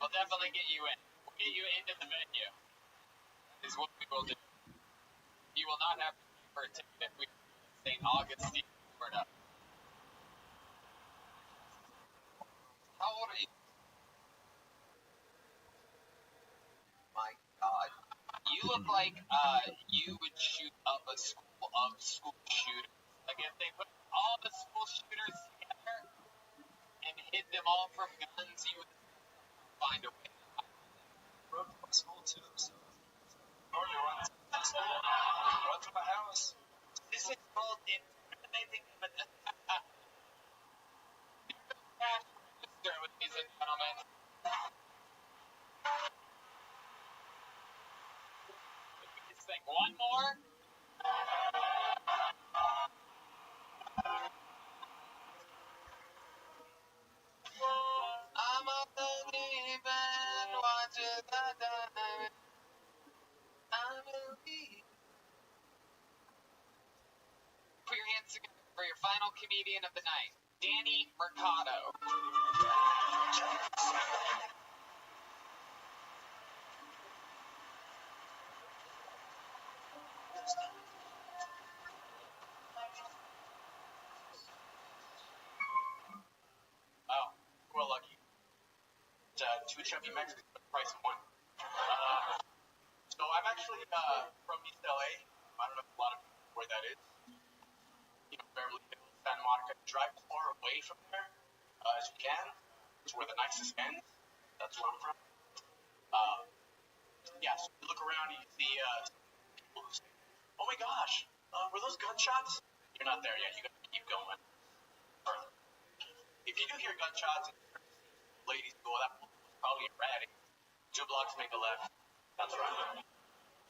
Speaker 2: We'll definitely get you in. We'll get you into the venue. Is what we will do. You will not have to pay for a ticket if we St. Augustine, Florida. How old are you? My God. You look like you would shoot up a school of school shooters. Like if they put all the school shooters together and hid them all from guns, you would find a way.
Speaker 5: Rode to my school too, so. Normally runs to school. Run to my house.
Speaker 4: This is called incriminating evidence.
Speaker 2: Cash register, ladies and gentlemen. Just think one more. I'm up the deep end, watching the diamond. I believe. Put your hands together for your final comedian of the night, Danny Mercado. Oh, we're lucky.
Speaker 3: 2 chubby Mexicans for the price of 1. So I'm actually from East LA. I don't know if a lot of people know where that is. You know, Beverly Hills, Santa
Speaker 5: Monica. Drive as far away from there as you can. It's where the Nexus ends. That's where I'm from. Yeah, so you look around and you see people who say, "Oh my gosh, were those gunshots?" You're not there yet. You gotta keep going further. If you do hear gunshots and ladies go, that was probably red. 2 blocks, make a left. That's right.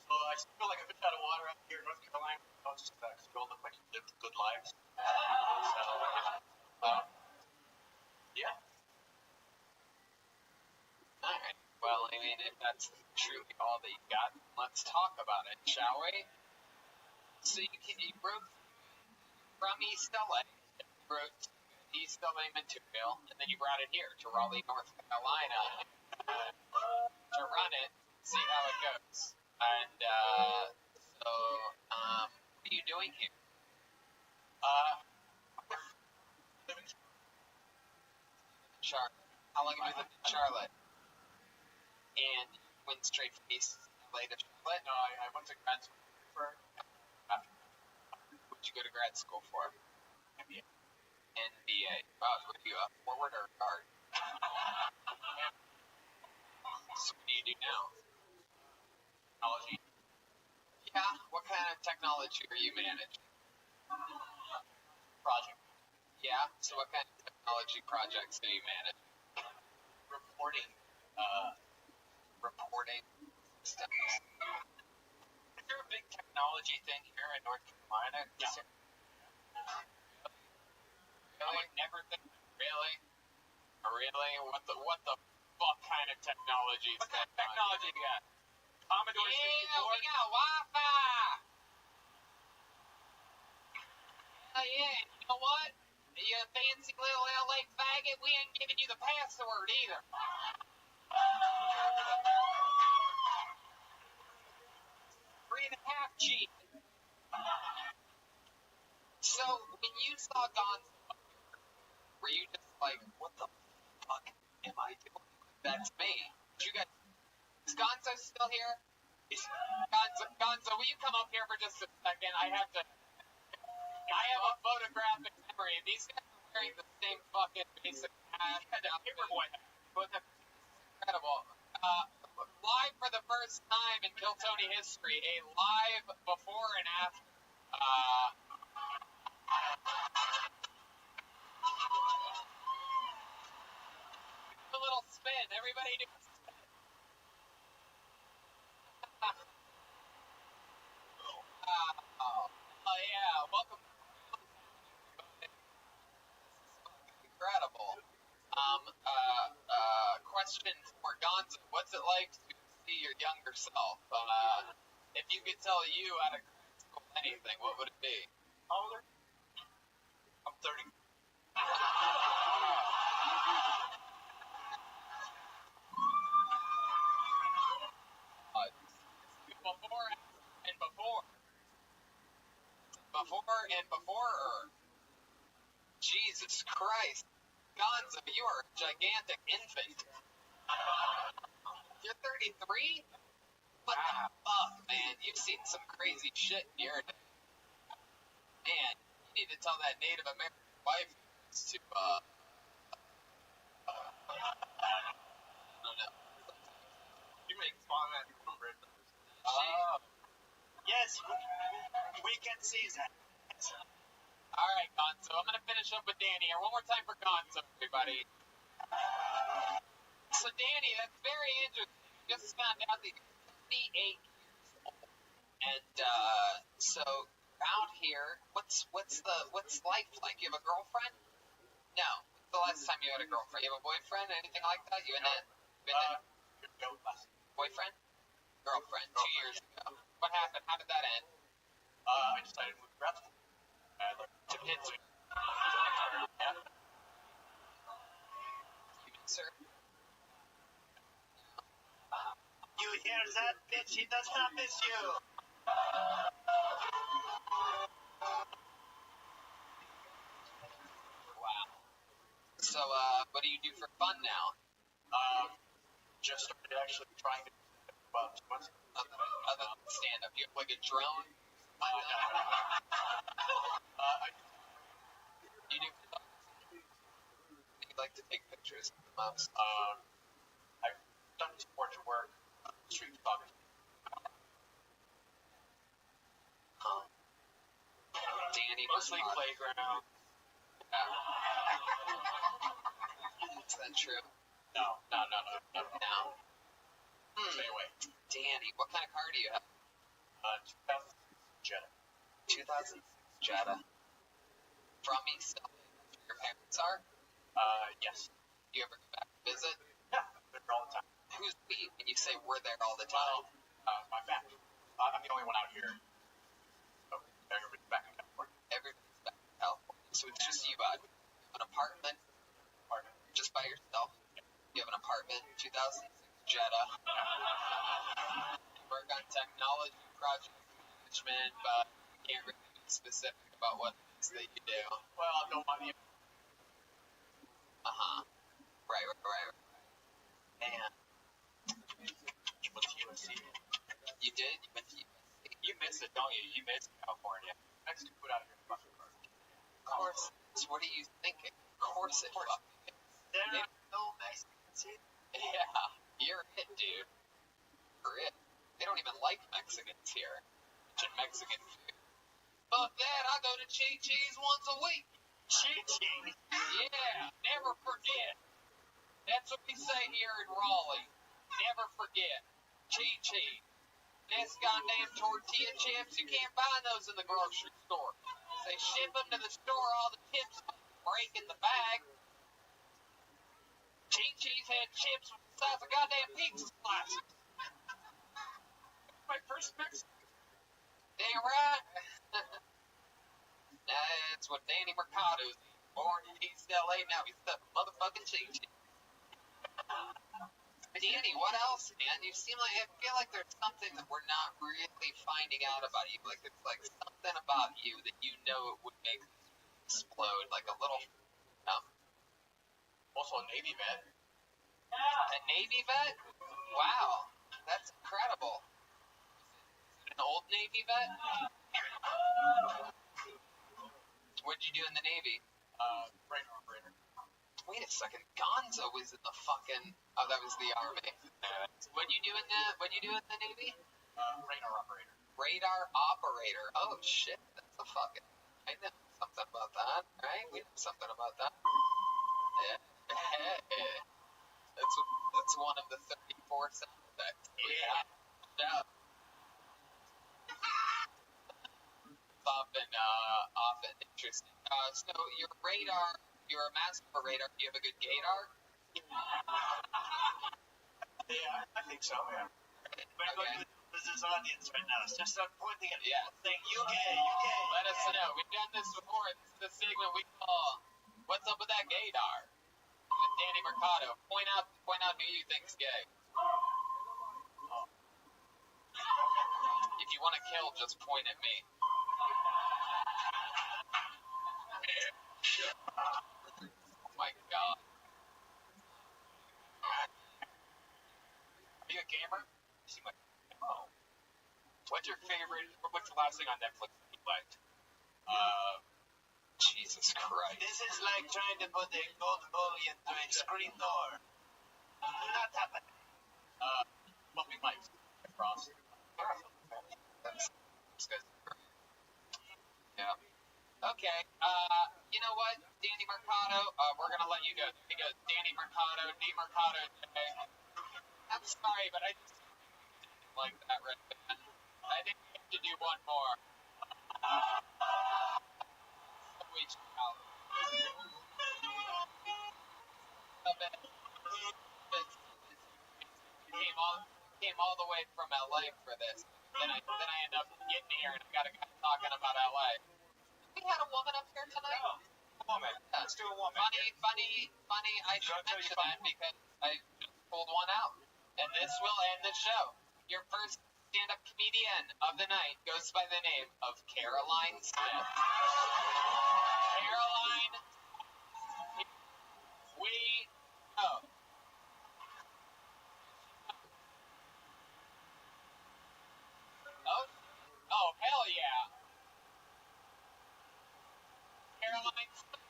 Speaker 5: So I feel like a fish out of water out here in North Carolina. Just because you all look like you lived good lives. Yeah.
Speaker 2: All right. Well, I mean, if that's truly all that you got, let's talk about it, shall we? So you broke from East LA, you broke East LA material, and then you brought it here to Raleigh, North Carolina, to run it, see how it goes. And so, what are you doing here?
Speaker 5: Living
Speaker 2: Charlotte. How long have you lived in Charlotte? And you went straight from East LA to Charlotte?
Speaker 5: No, I went to grad school for after
Speaker 2: What'd you go to grad school for?
Speaker 5: MBA.
Speaker 2: NBA. Wow, what are you, a forward or a guard? So what do you do now?
Speaker 5: Technology.
Speaker 2: Yeah, what kind of technology are you managing?
Speaker 5: Project.
Speaker 2: Yeah, so what kind of technology projects do you manage?
Speaker 5: Reporting.
Speaker 2: Reporting systems.
Speaker 1: Is there a big technology thing here in North Carolina?
Speaker 5: Yeah.
Speaker 1: I would never think.
Speaker 2: Really? Really? What the fuck kind of technology is
Speaker 1: What kind of
Speaker 2: going on?
Speaker 1: technology you got? Commodore 64?
Speaker 2: Yeah, we got Wi-Fi! Oh yeah, you know what? You fancy little LA faggot, we ain't giving you the password either. 3.5 G. So, when you saw Gonzo, were you just like, what the fuck am I doing? That's me. Did you guys, is Gonzo still here? Gonzo, will you come up here for just a second? I have a photographic memory, and these guys are wearing the same fucking basic hat.
Speaker 1: Yeah, the paperboy hat.
Speaker 2: But that's incredible. Live for the first time in Kill Tony history, a live before and after. A little spin. Everybody do a spin. Oh yeah, welcome. Incredible. Question for Gonzo. What's it like to see your younger self? If you could tell you out of grad school anything, what would it be?
Speaker 5: How old are you? I'm 30.
Speaker 2: Before and before. Before and before. Jesus Christ. Gonzo, you are a gigantic infant. You're 33? What the fuck, man? You've seen some crazy shit in your day. Man, you need to tell that Native American wife to, I don't know.
Speaker 5: You make fun of it.
Speaker 4: Yes, we can see that.
Speaker 2: Alright, Gonzo, I'm gonna finish up with Danny here. One more time for Gonzo, everybody. So, Danny, that's very interesting. Just found out that you're 38 years old. And, so, out here, what's life like? You have a girlfriend? No. When's the last time you had a girlfriend? You have a boyfriend? Anything like that? You in that? Boyfriend? Girlfriend, 2 years ago. What happened? How did that end?
Speaker 5: I decided to move to grad school. I looked to Pittsburgh. Yeah.
Speaker 2: You sir?
Speaker 4: You hear that, bitch? He does not miss you.
Speaker 2: Wow. So, what do you do for fun now?
Speaker 5: Just started actually trying to about 2 months ago.
Speaker 2: Other than stand-up, you have like a drone? You do photography? You like to take pictures of the most?
Speaker 5: I've done some portrait work, street photography.
Speaker 2: Danny,
Speaker 5: Mostly playground.
Speaker 2: Is that true?
Speaker 5: No.
Speaker 2: No.
Speaker 5: Stay away.
Speaker 2: Danny, what kind of car do you have?
Speaker 5: 2006 Jetta.
Speaker 2: 2006 Jetta. From East LA, that's where your parents are?
Speaker 5: Yes.
Speaker 2: You ever go back to visit?
Speaker 5: Yeah, they're there all the time.
Speaker 2: Who's we when you say we're there all the time?
Speaker 5: My family. I'm the only one out here. So everybody's back in California.
Speaker 2: Everybody's back in California. So it's just you, bud. You have an apartment? Just by yourself? You have an apartment, 2006 Jetta. You work on technology project management, but you can't really be specific about what it is that you do.
Speaker 5: Well, I don't want you.
Speaker 2: Right. And
Speaker 5: You went to USC.
Speaker 2: you did? You went to USC?
Speaker 5: You miss it, don't you? You miss California. Mexican food out here is fucking hard.
Speaker 2: Of course. So what are you thinking? Of course it fucking is.
Speaker 4: There are no Mexicans here.
Speaker 2: Yeah, you're it, dude. You're it. They don't even like Mexicans here. Mexican food. Fuck that, I go to Chi-Chi's once a week.
Speaker 4: Chi-Chi's?
Speaker 2: Yeah, never forget. That's what we say here in Raleigh. Never forget. Chi-Chi. This goddamn tortilla chips, you can't buy those in the grocery store. They ship them to the store, all the chips break in the bag. Chi-Chi's had chips the size of goddamn pizza slices.
Speaker 5: My first Mexican.
Speaker 2: Damn right. That's what Danny Mercado's born in East LA. Now he's the motherfucking Chi-Chi. Danny, what else, man? You seem like, I feel like there's something that we're not really finding out about you. Like, it's like something about you that you know it would make this explode. Like a little,
Speaker 5: Also a Navy vet.
Speaker 2: a Navy vet? Wow, that's incredible. Is it an old Navy vet? What'd you do in the Navy?
Speaker 5: Radar operator.
Speaker 2: Wait a second, Gonzo was in the fucking, oh, that was the Army. What'd you do in the Navy?
Speaker 5: Radar operator.
Speaker 2: Radar operator. Oh shit, that's a fucking, I know something about that, right? We know something about that. Yeah. That's one of the 34 sound effects. Yeah. Often interesting. So you're a master for radar. Do you have a good gaydar?
Speaker 5: Yeah, I think so, yeah.
Speaker 4: We're going to lose this audience right now. So just start pointing at
Speaker 2: Yeah.
Speaker 4: people saying, you gay, you gay.
Speaker 2: Let us know. We've done this before. This is the segment we call "What's Up with That Gaydar?" with Danny Mercado. Point out who you think's gay. If you want to kill, just point at me. Oh my god.
Speaker 5: Are you a gamer? You seem like oh. What's the last thing on Netflix that you liked?
Speaker 2: Jesus Christ.
Speaker 4: This is like trying to put a gold bullion into a screen door. Not happening.
Speaker 5: Bumping mics. Frost.
Speaker 2: That's good. Yeah. Okay. You know what, Danny Mercado? We're gonna let you go. He goes, Danny Mercado, D Mercado today. I'm sorry, but I just didn't like that right then. I think we have to do one more. We shall. Came all the way from LA for this. Then I end up getting here and I got a guy talking about LA. We had a woman up here tonight.
Speaker 5: A woman. Let's do a woman.
Speaker 2: Funny. I should mention that because I just pulled one out. And this will end the show. Your first stand-up comedian of the night goes by the name of Caroline Smith. Caroline, we know. Oh, hell yeah. Caroline Smith.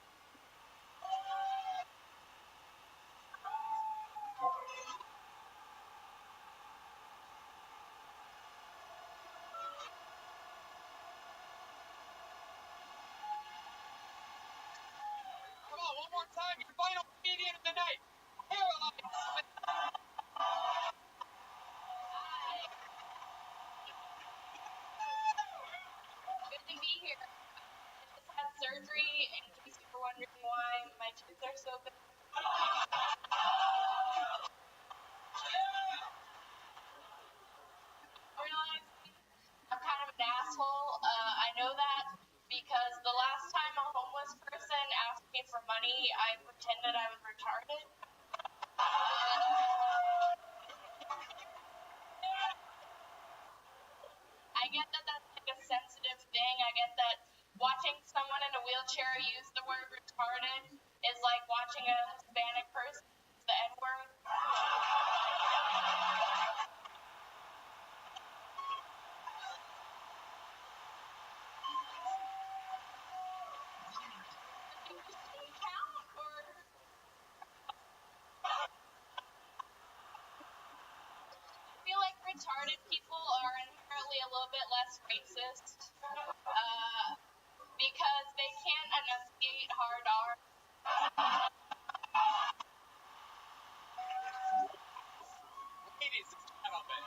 Speaker 2: one more time. Your final comedian of the night. Caroline Smith.
Speaker 6: Good to be here. I just had surgery, in case you were wondering why my tits are so big. I'm kind of an asshole. I know that because the last time a homeless person asked me for money, I pretended I was retarded. I get that that's like a sensitive thing. I get that watching someone in a wheelchair use the word retarded is like watching a Hispanic person use the N-word. I feel like retarded people are inherently a little bit less racist because they can't enunciate hard R.
Speaker 2: Ladies and gentlemen.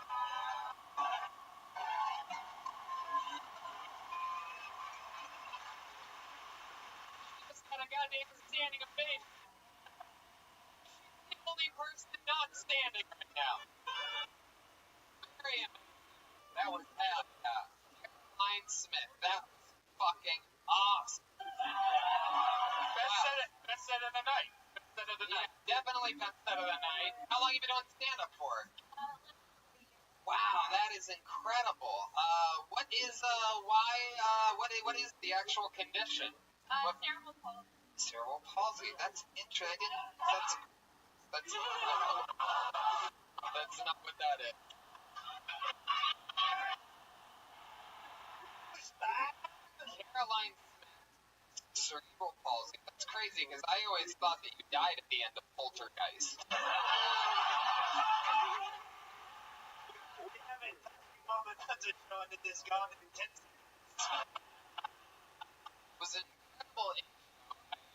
Speaker 2: Just got a goddamn standing ovation. She's the only person not standing right now. Very amazing. That was hell, yeah. Caroline Smith. That was fucking awesome.
Speaker 7: Best set of the night. Best set of the night.
Speaker 2: Definitely best set of the night. How long have you been doing stand-up for? Wow, that is incredible. What is what is the actual condition?
Speaker 6: Cerebral palsy.
Speaker 2: Cerebral palsy. That's interesting. That's not what that is. Caroline Smith, cerebral palsy. That's crazy because I always thought that you died at the end of Poltergeist.
Speaker 4: We haven't touched moment on the show that this gone in 10 seconds.
Speaker 2: It was incredible.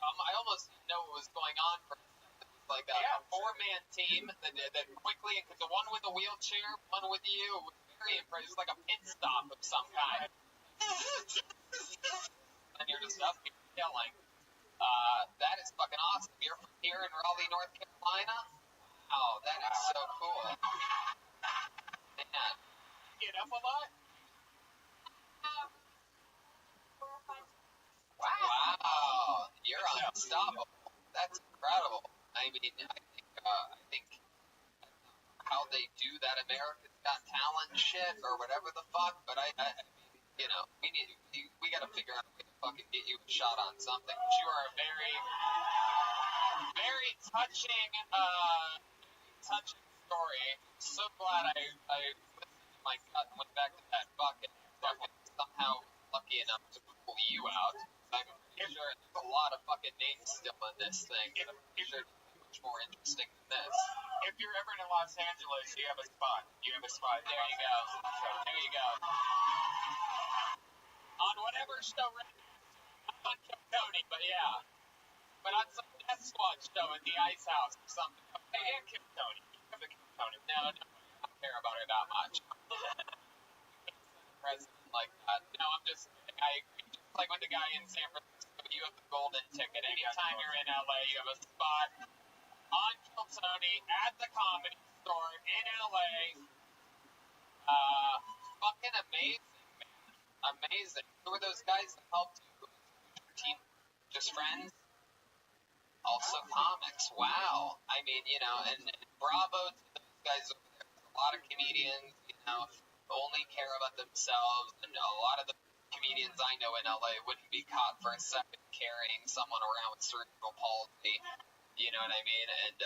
Speaker 2: I almost didn't know what was going on for a second. It was like a four-man team that quickly, because the one with the wheelchair, one with you, was very impressive. It was like a pit stop of some kind. And you're just up here yelling. That is fucking awesome. You're from here in Raleigh, North Carolina? Wow, that is so cool. Man.
Speaker 7: You get up a lot?
Speaker 2: Wow, you're unstoppable. That's incredible. I think how they do that America's Got Talent shit or whatever the fuck, but I we gotta figure out a way to fucking get you a shot on something. But you are a very, very touching story. So glad I listened to my gut and went back to that bucket. Fucking somehow lucky enough to pull you out. I'm pretty sure there's a lot of fucking names still in this thing, but I'm pretty sure it's much more interesting than this.
Speaker 7: If you're ever in Los Angeles, you have a spot. You have a spot.
Speaker 2: There you go. There you go. On whatever show, not on Kim Tony, but yeah. But on some Death Squad show at the Ice House or something.
Speaker 7: And Kim Tony. You have a Kim Tony.
Speaker 2: No, I don't care about her that much. President like that. No, I'm just kidding. I agree. Just like with the guy in San Francisco, you have the golden ticket. Anytime you're in LA, you have a spot on Kill Tony at the Comedy Store in LA. Fucking amazing, man. Amazing. Who were those guys that helped you? Your team? Just friends? Also comics. Wow. I mean, and bravo to those guys over there. A lot of comedians, only care about themselves, and a lot of the comedians I know in LA wouldn't be caught for a second carrying someone around with cerebral palsy. You know what I mean? And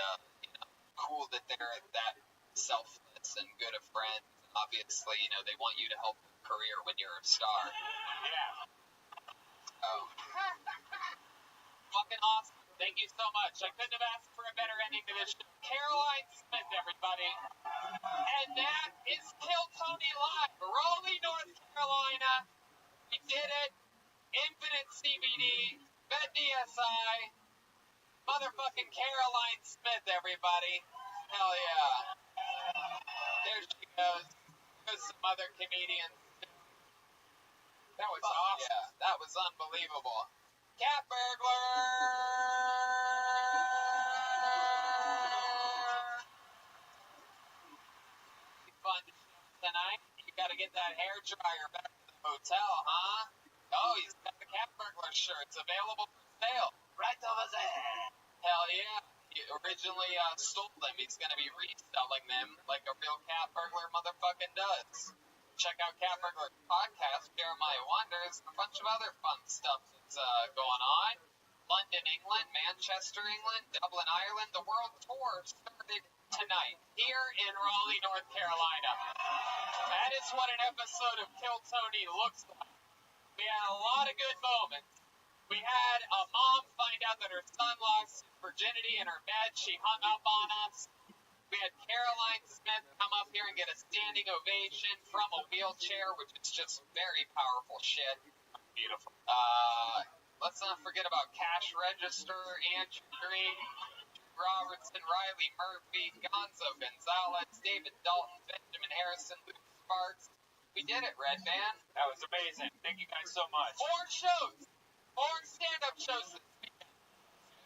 Speaker 2: cool that they're that selfless and good of friends. Obviously, they want you to help their career when you're a star.
Speaker 7: Yeah.
Speaker 2: Oh. Fucking awesome. Thank you so much. I couldn't have asked for a better ending to this show. Caroline Smith, everybody. And that is Kill Tony Live, Raleigh, North Carolina. We did it. Infinite CBD, Fed DSI. motherfucking Caroline Smith, everybody. Hell yeah. There she goes. There's some other comedians. That was awesome. Yeah, that was unbelievable. Cat burglar! Fun tonight. You gotta get that hair dryer back to the hotel, huh? Oh, he's got the cat burglar shirts available for sale.
Speaker 4: Right over there.
Speaker 2: Hell yeah. He originally stole them. He's going to be reselling them like a real cat burglar motherfucking does. Check out Cat Burglar Podcast, Jeremiah Wonders, and a bunch of other fun stuff that's going on. London, England, Manchester, England, Dublin, Ireland. The world tour started tonight here in Raleigh, North Carolina. That is what an episode of Kill Tony looks like. We had a lot of good moments. We had a mom find out that her son lost his virginity in her bed. She hung up on us. We had Caroline Smith come up here and get a standing ovation from a wheelchair, which is just very powerful shit. Beautiful. Let's not forget about Cash Register, Andrew Green, Robertson, Riley Murphy, Gonzo Gonzalez, David Dalton, Benjamin Harrison, Luke Sparks. We did it, Red Band.
Speaker 1: That was amazing. Thank you guys so much.
Speaker 2: 4 stand-up shows this weekend.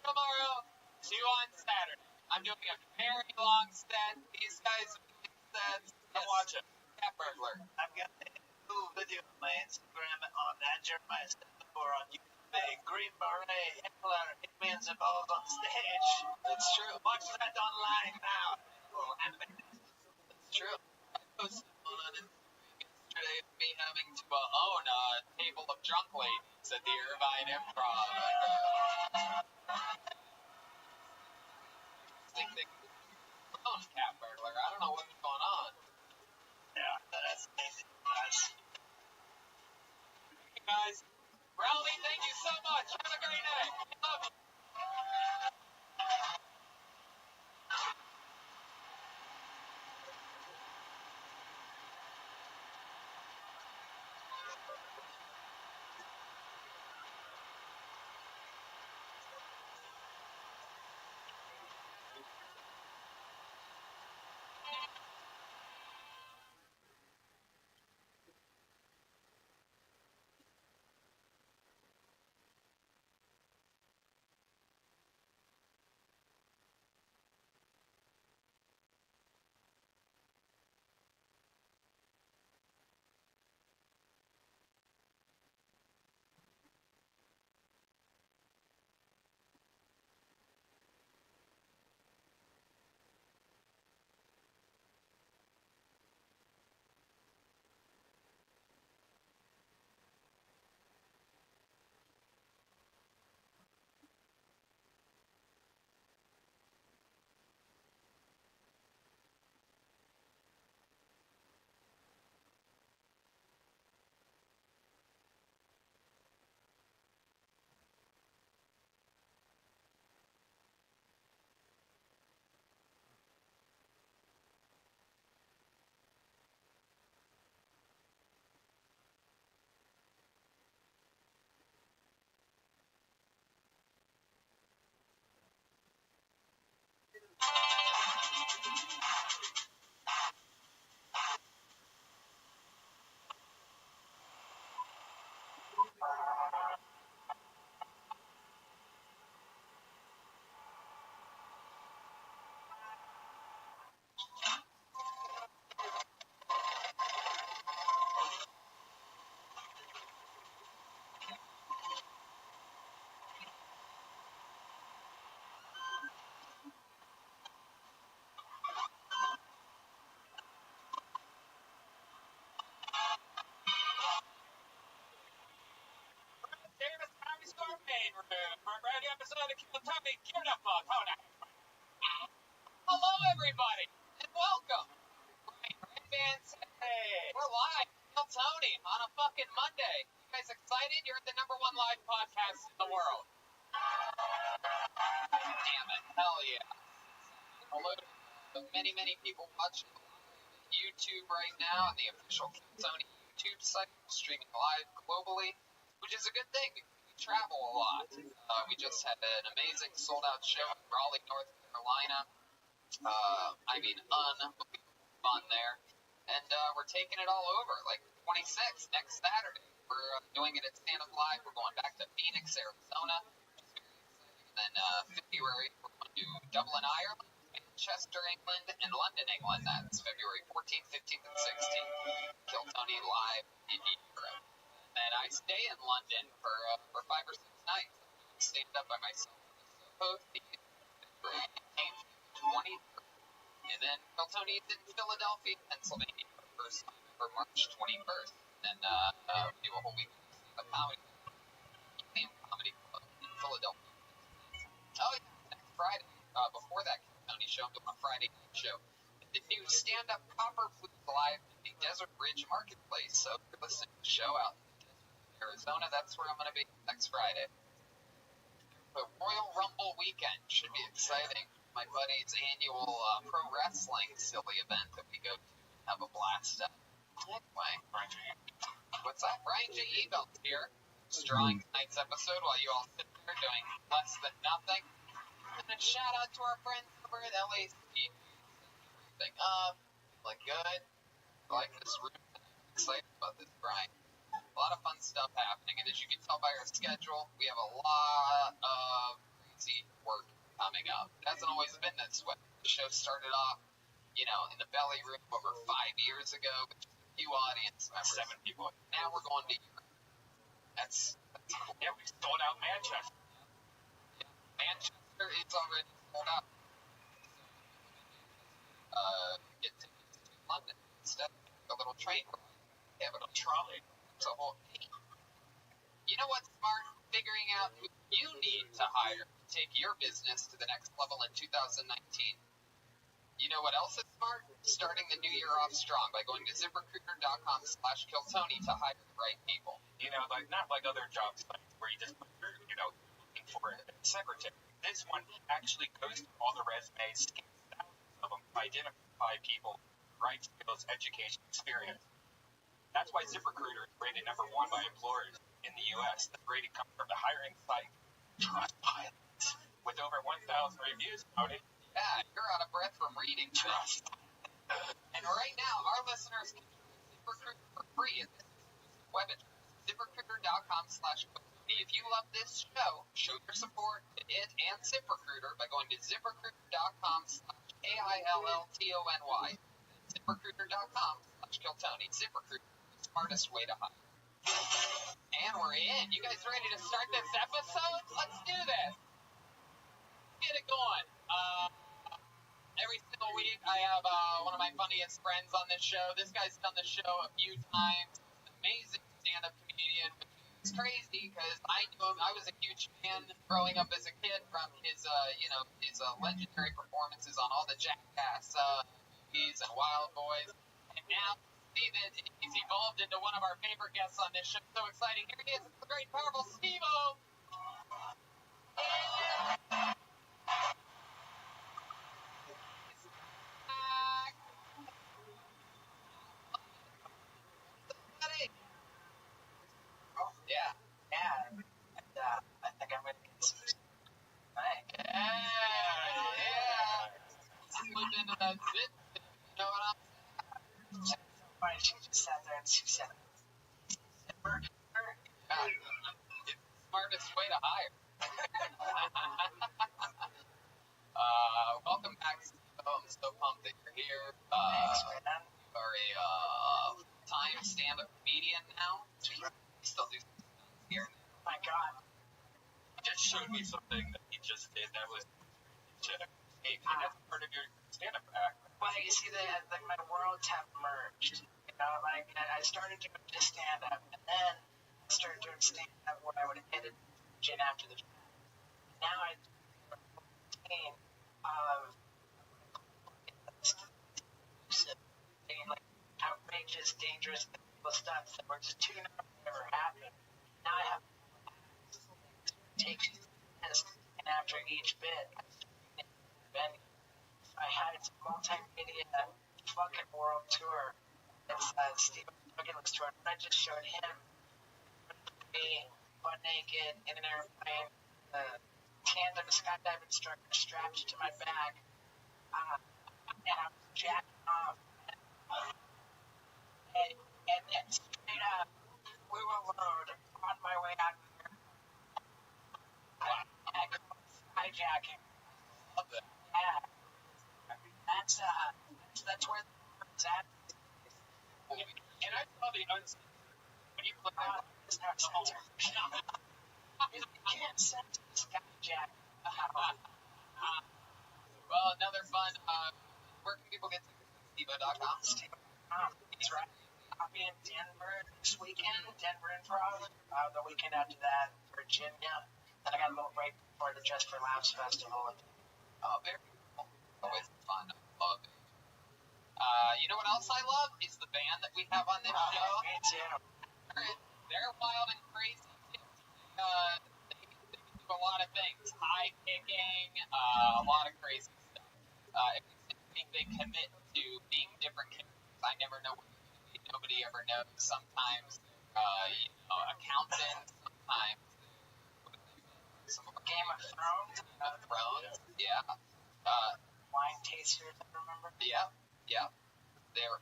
Speaker 2: 2 tomorrow, 2 on Saturday. I'm doing a very long set. These guys are doing sets.
Speaker 1: Come watch it.
Speaker 2: Cat Burglar.
Speaker 4: I've got a cool video on my Instagram on that Jeremiah said before on YouTube. Green Beret, heckler, hitman's involved on stage.
Speaker 2: That's true.
Speaker 4: Watch that online now.
Speaker 2: That's true. I posted one on Instagram yesterday of me having to own a table of drunk ladies at the Irvine Improv. Cat Burglar. I don't know what's going on.
Speaker 4: Yeah, that's amazing, guys.
Speaker 2: Hey guys, Rowley, thank you so much. Have a great night. Love you. Davis Comedy Store main room for a brand new episode of Kill Tony. Give it up for Tony. Hello, everybody, and welcome. Right, Red Band today. We're live. Kill Tony on a fucking Monday. You guys excited? You're the #1 live podcast in the world. Damn it. Hell yeah. Hello to many, many people watching YouTube right now on the official Kill Tony YouTube site, streaming live globally, which is a good thing. travel a lot. We just had an amazing sold-out show in Raleigh, North Carolina. Unbelievable fun there. And we're taking it all over, like 26th, next Saturday. We're doing it at Stand Up Live. We're going back to Phoenix, Arizona. And then February, we're going to Dublin, Ireland, Manchester, England, and London, England. That's February 14th, 15th, and 16th. Kill Tony Live in Europe. And then I stay in London for 5 or 6 nights. Stand up by myself both the February 18th, 20th. And then Kill Tony's in Philadelphia, Pennsylvania for the first time for March 21st. And we do a whole week of comedy. Comedy Club in Philadelphia. Oh, yeah, next Friday. Before that Kill Tony show, I'm doing a Friday night show. The new stand-up Copper Blues Live at the Desert Ridge Marketplace. So if you're listening to the show out in Arizona, that's where I'm going to be next Friday. The Royal Rumble weekend should be exciting. My buddy's annual pro wrestling silly event that we go to and have a blast at. Anyway, what's that? Brian J. Ebelt's here. Just drawing tonight's episode while you all sit there doing less than nothing. And then shout out to our friends over at LAC. Everything up. Like good. I like this room. I'm excited about this, Brian. A lot of fun stuff happening. And as you can tell by our schedule, we have a lot of crazy work coming up. It hasn't always been this way. The show started off, in the belly room over 5 years ago with just a few audience members.
Speaker 5: 7 people.
Speaker 2: Now we're going to Europe. That's cool.
Speaker 5: Yeah, we sold out Manchester.
Speaker 2: Manchester is already sold out. Get tickets to London instead of a little train ride. Have it on trolley. It's a whole thing. You know what's smart? Figuring out who you need to hire to take your business to the next level in 2019. You know what else is smart? Starting the new year off strong by going to ZipRecruiter.com/KillTony to hire the right people.
Speaker 5: Not like other job sites where you just put your, looking for a secretary. This one actually goes through all the resumes, scans thousands of them, identify people, right skills, education, experience. That's why ZipRecruiter is rated #1 by employers in the U.S. The rating comes from the hiring site Trustpilot. With over 1,000 reviews, Tony.
Speaker 2: Yeah, you're out of breath from reading Trust. And right now, our listeners can use ZipRecruiter for free at this exclusive web address, ZipRecruiter.com/KillTony. If you love this show your support to it and ZipRecruiter by going to ZipRecruiter.com/KILLTONY. ZipRecruiter.com/KillTony. ZipRecruiter, the smartest way to hire. And we're in. You guys ready to start this episode? Let's do this. Get it going. Every single week, I have one of my funniest friends on this show. This guy's done the show a few times. He's an amazing stand-up comedian. It's crazy because I knew him. I was a huge fan growing up as a kid from his legendary performances on all the Jackass movies and Wild Boys. And now, see that he's evolved into one of our favorite guests on this show. So exciting. Here he is, the great, powerful Steve-O. Yeah.
Speaker 7: And I think I'm going to get some tonight.
Speaker 2: Yeah. Slip into that zip. You know what I'm saying?
Speaker 7: Why she just sat there and she said,
Speaker 2: It's the smartest way to hire. Welcome back, Steve-O. I'm so pumped that you're here.
Speaker 7: thanks, man.
Speaker 2: You are a full-time stand-up comedian now. You still do stuff here.
Speaker 7: My God.
Speaker 5: He just showed me something that he just did that was hey, that's part of your stand-up act.
Speaker 7: Well, you see, my worlds have merged. I started doing just stand-up, and then I started doing stand-up where I would edit it after the show. Now I do a routine of like outrageous, dangerous, stuff that were just too never happened. Now I have take this, and after each bit, I had a multimedia fucking world tour. It's Steve Buckin's tour. I just showed him me
Speaker 8: butt naked in an airplane, tandem skydive instructor strapped to my back, and I was jacking off. And then straight up, we were alone on my way out of there. I call it skyjacking.
Speaker 7: Love that.
Speaker 8: Yeah. That's where it's at.
Speaker 7: Can I tell the uncensored? When you play
Speaker 8: It's not censored. You can't censor skyjack.
Speaker 2: Well, another fun. Where can people get tickets? Steve.com.
Speaker 8: That's right. I'll be in Denver this weekend, Denver Improv. The weekend after that, Virginia. Then I got a little break before the Just for Laughs Festival.
Speaker 2: Oh, very cool. Always fun. I love it. You know what else I love is the band that we have on this show.
Speaker 8: Me too.
Speaker 2: They're wild and crazy too. They can do a lot of things. High kicking, a lot of crazy stuff. Everything they commit to being different characters. I never know what they're going to be. Nobody ever knows. Sometimes accountants. Sometimes some
Speaker 8: Game of Thrones.
Speaker 2: Yeah.
Speaker 8: Wine tasters, I remember.
Speaker 2: Yeah.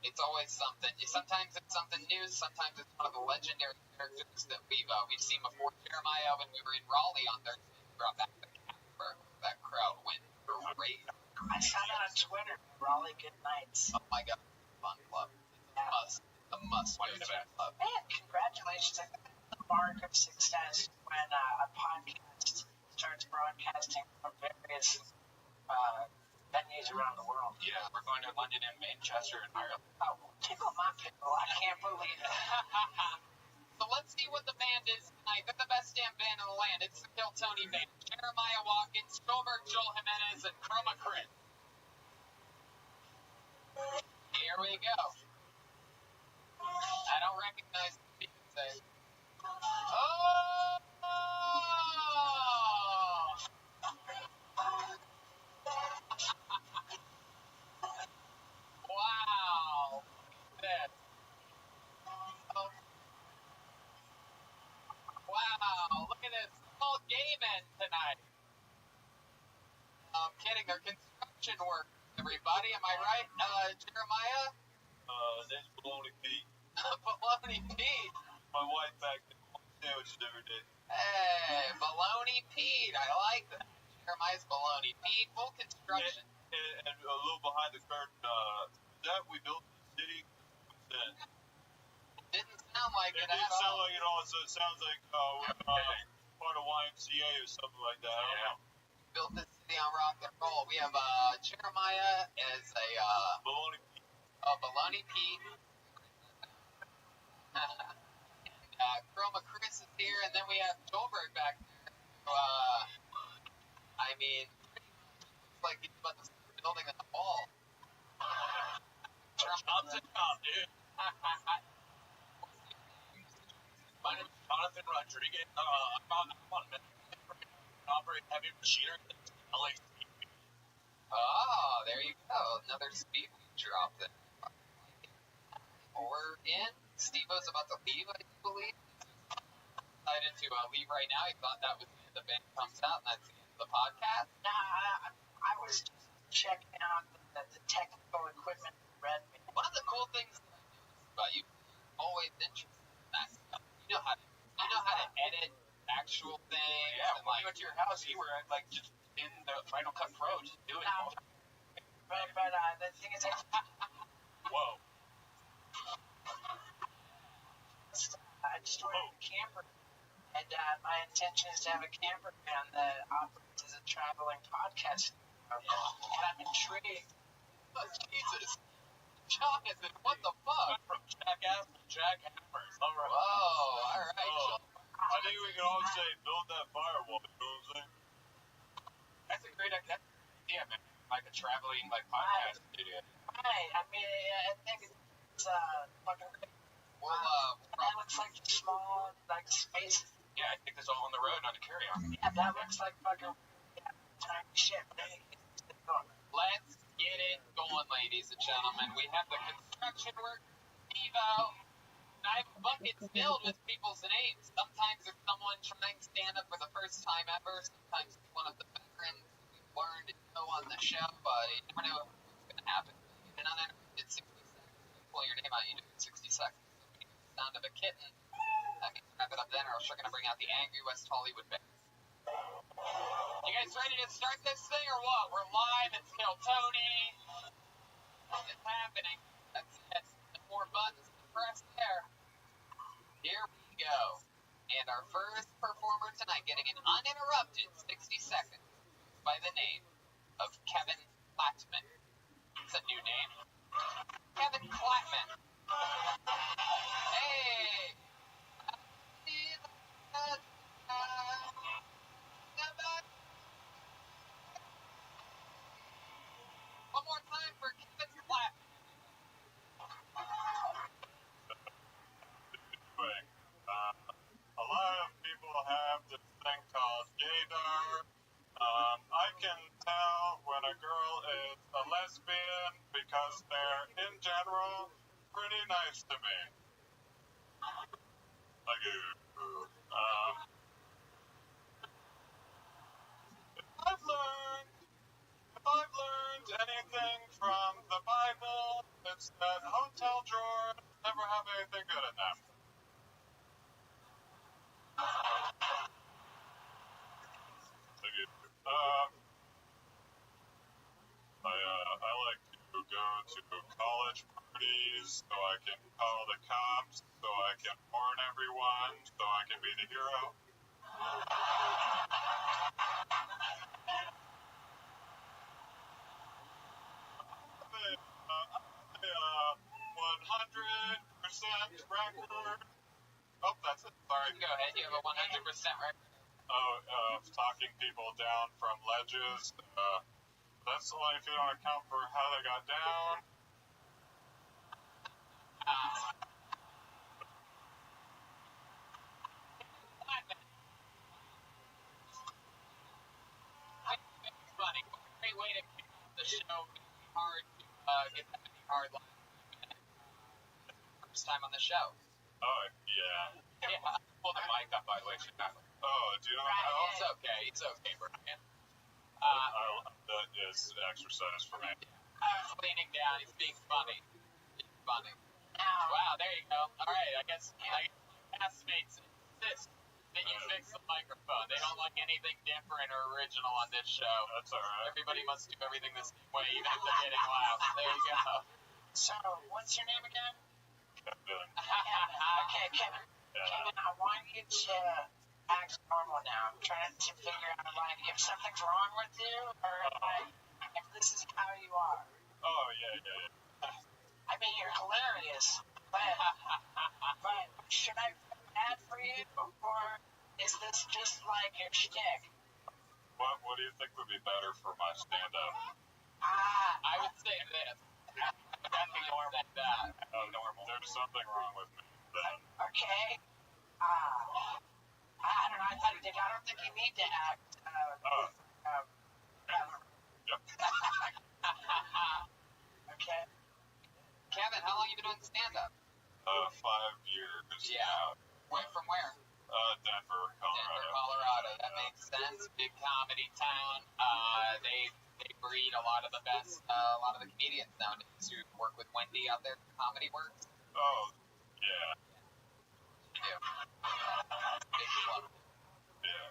Speaker 2: It's always something. Sometimes it's something new. Sometimes it's one of the legendary characters that we've seen before. Jeremiah, when we were in Raleigh on Thursday, brought back the Casper. That crowd went crazy.
Speaker 8: I saw that on Twitter. Raleigh Good Nights.
Speaker 2: Oh my God, fun club. It's a must. Club.
Speaker 8: Man, congratulations! I think that's the mark of success when a podcast starts broadcasting from various venues around the world.
Speaker 7: Yeah, we're going to London and Manchester and Ireland.
Speaker 8: Oh, tickle my pickle! I can't believe it.
Speaker 2: So let's see what the band is tonight. They're the best damn band in the land. It's the Kill Tony Band. Jeremiah Watkins, Stolberg, Joel Jimenez, and Chroma Chris. Here we go. I don't recognize the people say. Oh! Wow. This. Oh. Wow. Look at this. It's all gay men tonight. I'm kidding. They're construction workers, everybody. Am I right, Jeremiah?
Speaker 9: Name's Baloney Pete.
Speaker 2: Baloney Pete.
Speaker 9: My wife back there sandwiches every day.
Speaker 2: Hey, Baloney Pete. I like that. Jeremiah's Baloney Pete. Full construction.
Speaker 9: And a little behind the curtain, that we built in the city.
Speaker 2: Didn't sound like it.
Speaker 9: It didn't sound like it all, so it sounds like we're part of YMCA or something like that. I don't know.
Speaker 2: Built this city on rock and roll. We have Jeremiah as a
Speaker 9: Baloney Pete.
Speaker 2: Baloney Pete. Chroma Chris is here, and then we have Joelberg back there. So, I mean, looks like he's about to start building on the wall.
Speaker 7: Job's a job, dude. My name is Jonathan Rodriguez. I'm on operate heavy machinery at LAC.
Speaker 2: Oh, there you go. Another speed drop there. We're in. Steve-O's about to leave, I believe. Decided to leave right now. He thought that was the band comes out, and that's the end of the podcast.
Speaker 8: Nah, I was just checking out the technical equipment in Redmond.
Speaker 2: One of the cool things that I noticed about you, you're always interested in that stuff. You know how to edit actual things.
Speaker 7: Yeah,
Speaker 2: and,
Speaker 7: when we went to your house, you were like just in the Final Cut Pro, just doing it.
Speaker 8: But the thing is,
Speaker 7: Whoa.
Speaker 8: I just ordered a camper, and my intention is to have a camper van that operates as a traveling podcast. And I'm intrigued.
Speaker 2: Oh, Jesus. Jonathan, what the fuck?
Speaker 7: From Jackass to Jackhammers. All right.
Speaker 2: Whoa, alright.
Speaker 9: Oh, I think we can all say build that firewall. You know what I'm saying?
Speaker 7: That's a great idea, man. Like a traveling podcast studio.
Speaker 8: Right, I mean, I think it's fucking great.
Speaker 2: Well,
Speaker 8: That looks like small, like space.
Speaker 7: Yeah, I think there's all on the road, not to carry on.
Speaker 8: Yeah, that looks like fucking tiny shit.
Speaker 2: let's get it going, ladies and gentlemen. We have the construction work, Evo, I have buckets filled with people's names. Sometimes it's someone trying stand up for the first time ever. Sometimes it's one of the veterans we've learned to know on the show. But you never know what's going to happen. You get uninterrupted 60 seconds. You pull your name out, you do it in 60 seconds. So when you hear the sound of a kitten, that means wrap it up then, or else you're going to bring out the angry West Hollywood Bears. You guys ready to start this thing or what? We're live. It's Kill Tony. It's happening. That's it. The 4 buttons to press there. Here we go. And our first performer tonight getting an uninterrupted 60 seconds by the name of Kevin Plattman. It's a new name. Kevin Plattman. Hey! One more time for Kevin Plattman.
Speaker 9: A lot of people have this thing called gaydar. I can tell when a girl is a lesbian because they're, in general, pretty nice to me. Like, if I've learned anything from the Bible, it's that hotel drawers never have anything good in them. I like to go to college parties so I can call the cops, so I can warn everyone, so I can be the hero. A 100% record. Oh, that's it. Sorry.
Speaker 2: Go ahead. You have a 100% record.
Speaker 9: Talking people down from ledges. That's only if you don't account for how they got down.
Speaker 2: It's funny. Great way to kick off the show. It's hard to get that many hard lines. First time on the show.
Speaker 9: Oh, yeah.
Speaker 2: Yeah. Pull the mic up, by the way.
Speaker 9: Oh, do you know how?
Speaker 2: It's okay. It's okay, Brian.
Speaker 9: That is exercise for me.
Speaker 2: He's leaning down. He's being funny. Funny. Wow, there you go. All right, I guess castmates insist that you fix the microphone. They don't like anything different or original on this show.
Speaker 9: That's all right.
Speaker 2: Everybody must do everything the same way, even if they're getting loud. There you go.
Speaker 8: So, what's your name again?
Speaker 9: Kevin.
Speaker 8: Okay, Kevin.
Speaker 9: Yeah.
Speaker 8: Kevin, I want you to act normal now. I'm trying to figure out, like, if something's wrong with you, or, like, if this is how you are.
Speaker 9: Oh, yeah.
Speaker 8: I mean, you're hilarious, but should I feel bad for you, or is this just like your shtick?
Speaker 9: What do you think would be better for my stand-up?
Speaker 2: I would say this. Nothing normal like that.
Speaker 9: Normal. There's something wrong with me then.
Speaker 8: Okay. I don't know. I don't think you need to act.
Speaker 9: Yep.
Speaker 8: Okay.
Speaker 2: Kevin, how long have you been doing stand-up?
Speaker 9: 5 years.
Speaker 2: Yeah. From where?
Speaker 9: Denver, Colorado.
Speaker 2: Denver, Colorado. That makes sense. Big comedy town. They breed a lot of the best, a lot of the comedians nowadays who work with Wendy out there at Comedy Works.
Speaker 9: Oh, yeah.
Speaker 2: You do. Big club.
Speaker 9: Yeah.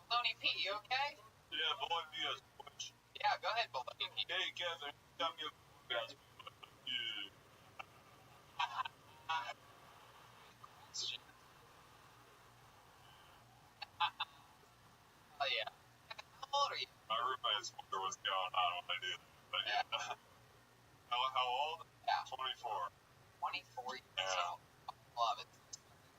Speaker 2: Baloney P, you okay?
Speaker 9: Yeah, boy, yes, which.
Speaker 2: Yeah, go ahead, Baloney P.
Speaker 9: Hey, Kevin, tell me about
Speaker 2: Oh, yeah. How old are you?
Speaker 9: My roommate's wonder what's going on when I do that. But yeah. How old?
Speaker 2: Yeah.
Speaker 9: 24.
Speaker 2: 24 years
Speaker 9: Yeah.
Speaker 2: old. Love it.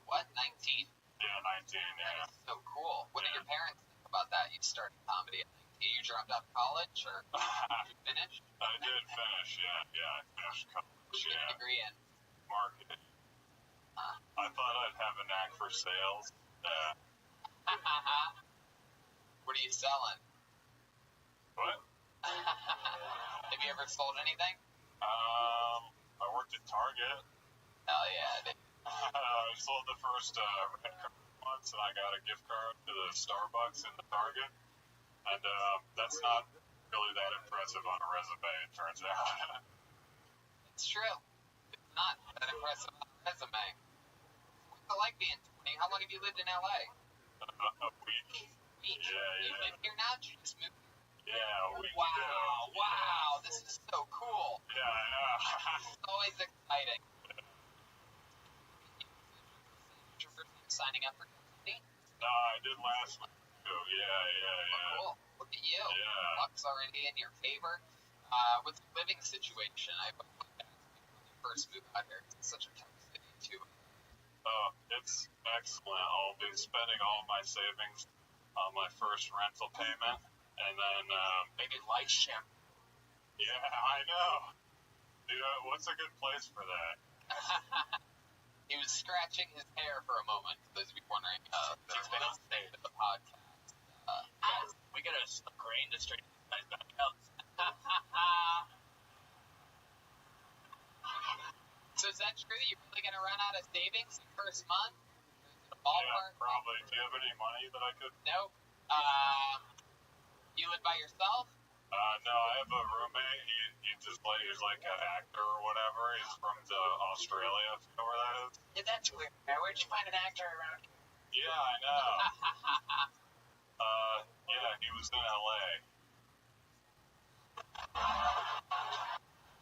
Speaker 2: What, 19?
Speaker 9: Yeah, 19, yeah.
Speaker 2: That is so cool. What did your parents think about that? You started comedy at 19. You dropped out of college, or did you finish?
Speaker 9: I did finish, yeah. I finished college,
Speaker 2: What did you get a degree in?
Speaker 9: marketing. I thought I'd have a knack for sales.
Speaker 2: What are you selling?
Speaker 9: What?
Speaker 2: Have you ever sold anything?
Speaker 9: I worked at Target.
Speaker 2: Hell yeah.
Speaker 9: I sold the first red card once, and I got a gift card to the Starbucks in the Target, and that's not really that impressive on a resume, it turns out.
Speaker 2: It's true. It's not that impressive on a resume. What's it like being 20? How long have you lived in LA?
Speaker 9: A week.
Speaker 2: Week.
Speaker 9: Yeah.
Speaker 2: You've been here now? Did you just move?
Speaker 9: Yeah, a week.
Speaker 2: Wow. This is so cool.
Speaker 9: Yeah, I know.
Speaker 2: It's always exciting. Signing up for custody?
Speaker 9: No, I did last week too. Yeah.
Speaker 2: Cool. Look at you.
Speaker 9: Yeah.
Speaker 2: Luck's already in your favor. What's the living situation? I hope when you first move out here, it's such a tough city too.
Speaker 9: It's excellent. I'll be spending all my savings on my first rental payment, and then
Speaker 8: Maybe light shampoo.
Speaker 9: yeah, I know. Dude, what's a good place for that?
Speaker 2: He was scratching his hair for a moment, for those of you wondering. He's been on stage at the podcast.
Speaker 8: Guys, we got a crane to straighten these guys back out.
Speaker 2: So is that true that you're really going to run out of savings the first month?
Speaker 9: Yeah, probably. Do you have any money that I could?
Speaker 2: Nope. You live by yourself?
Speaker 9: No, I have a roommate. He's like an actor or whatever. He's from Australia, if you know where that is.
Speaker 8: Yeah, that's weird. Where'd you find an actor around here?
Speaker 9: Yeah, I know. Yeah, he was in LA.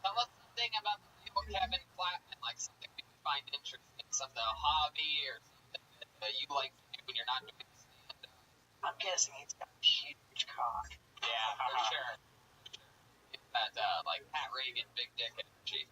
Speaker 2: Tell us something about the real Kevin Flatman, like something we can find interesting, something, a hobby or something that you like to do when you're not doing stand-up.
Speaker 8: I'm guessing he's got a huge cock.
Speaker 2: Yeah, for sure. That, like, Pat Reagan, big dick energy.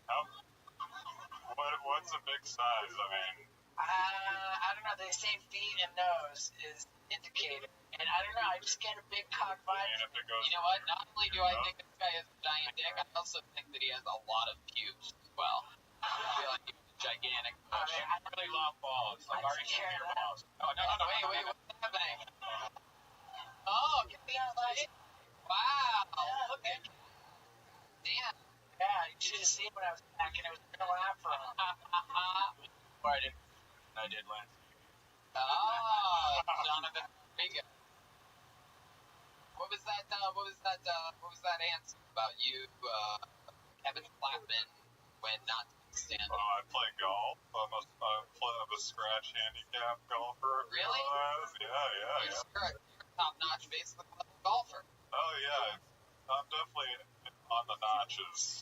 Speaker 9: What's a big size? I mean,
Speaker 8: I don't know. They say feet and nose is indicator. And I don't know. I just get a big cock vibe.
Speaker 9: if it goes,
Speaker 2: You know what? Not only do I think this guy has a giant dick, I also think that he has a lot of pubes as well. I feel like he has a gigantic bush.
Speaker 8: Really
Speaker 5: long balls, like Ari Shaffir balls.
Speaker 2: Oh, no, wait, what's happening? Oh, get the outside. Wow, look at you. Damn.
Speaker 8: Yeah, you should have seen when I was back, and it was going to laugh for him.
Speaker 5: I did last.
Speaker 2: Oh, Jonathan Rodriguez. What was that answer about you, Kevin Flatman, when not stand up?
Speaker 9: I play golf. I'm a scratch handicap golfer.
Speaker 2: Really?
Speaker 9: Yeah.
Speaker 2: You're a top-notch baseball golfer.
Speaker 9: Oh yeah, I'm definitely on the notches.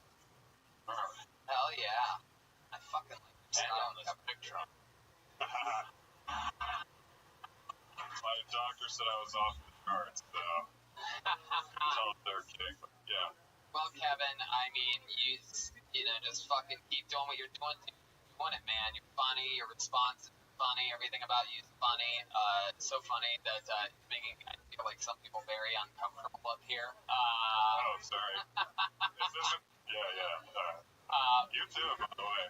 Speaker 2: Hell yeah. I fucking like this
Speaker 5: On the spectrum.
Speaker 9: My doctor said I was off the charts, so tell them they're kidding. But yeah.
Speaker 2: Well, Kevin, I mean, you know, just fucking keep doing what you're doing. Keep doing it, man. You're funny. Your response is funny. Everything about you is funny. It's so funny that it's making I feel like some people very uncomfortable up here.
Speaker 9: Oh, sorry. Is this a... Yeah. You too, by the way.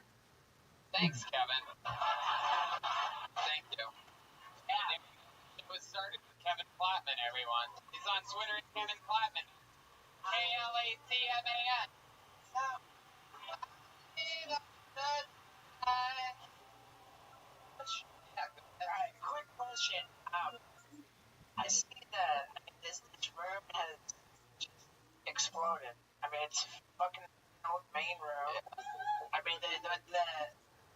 Speaker 2: Thanks, Kevin. Thank you. Yeah. It was started with Kevin Flatman, everyone. He's on Twitter at Kevin Flatman. KLATMAN.
Speaker 8: Alright, quick question. I see that this room has just exploded. I mean, it's fucking old main room. I mean, the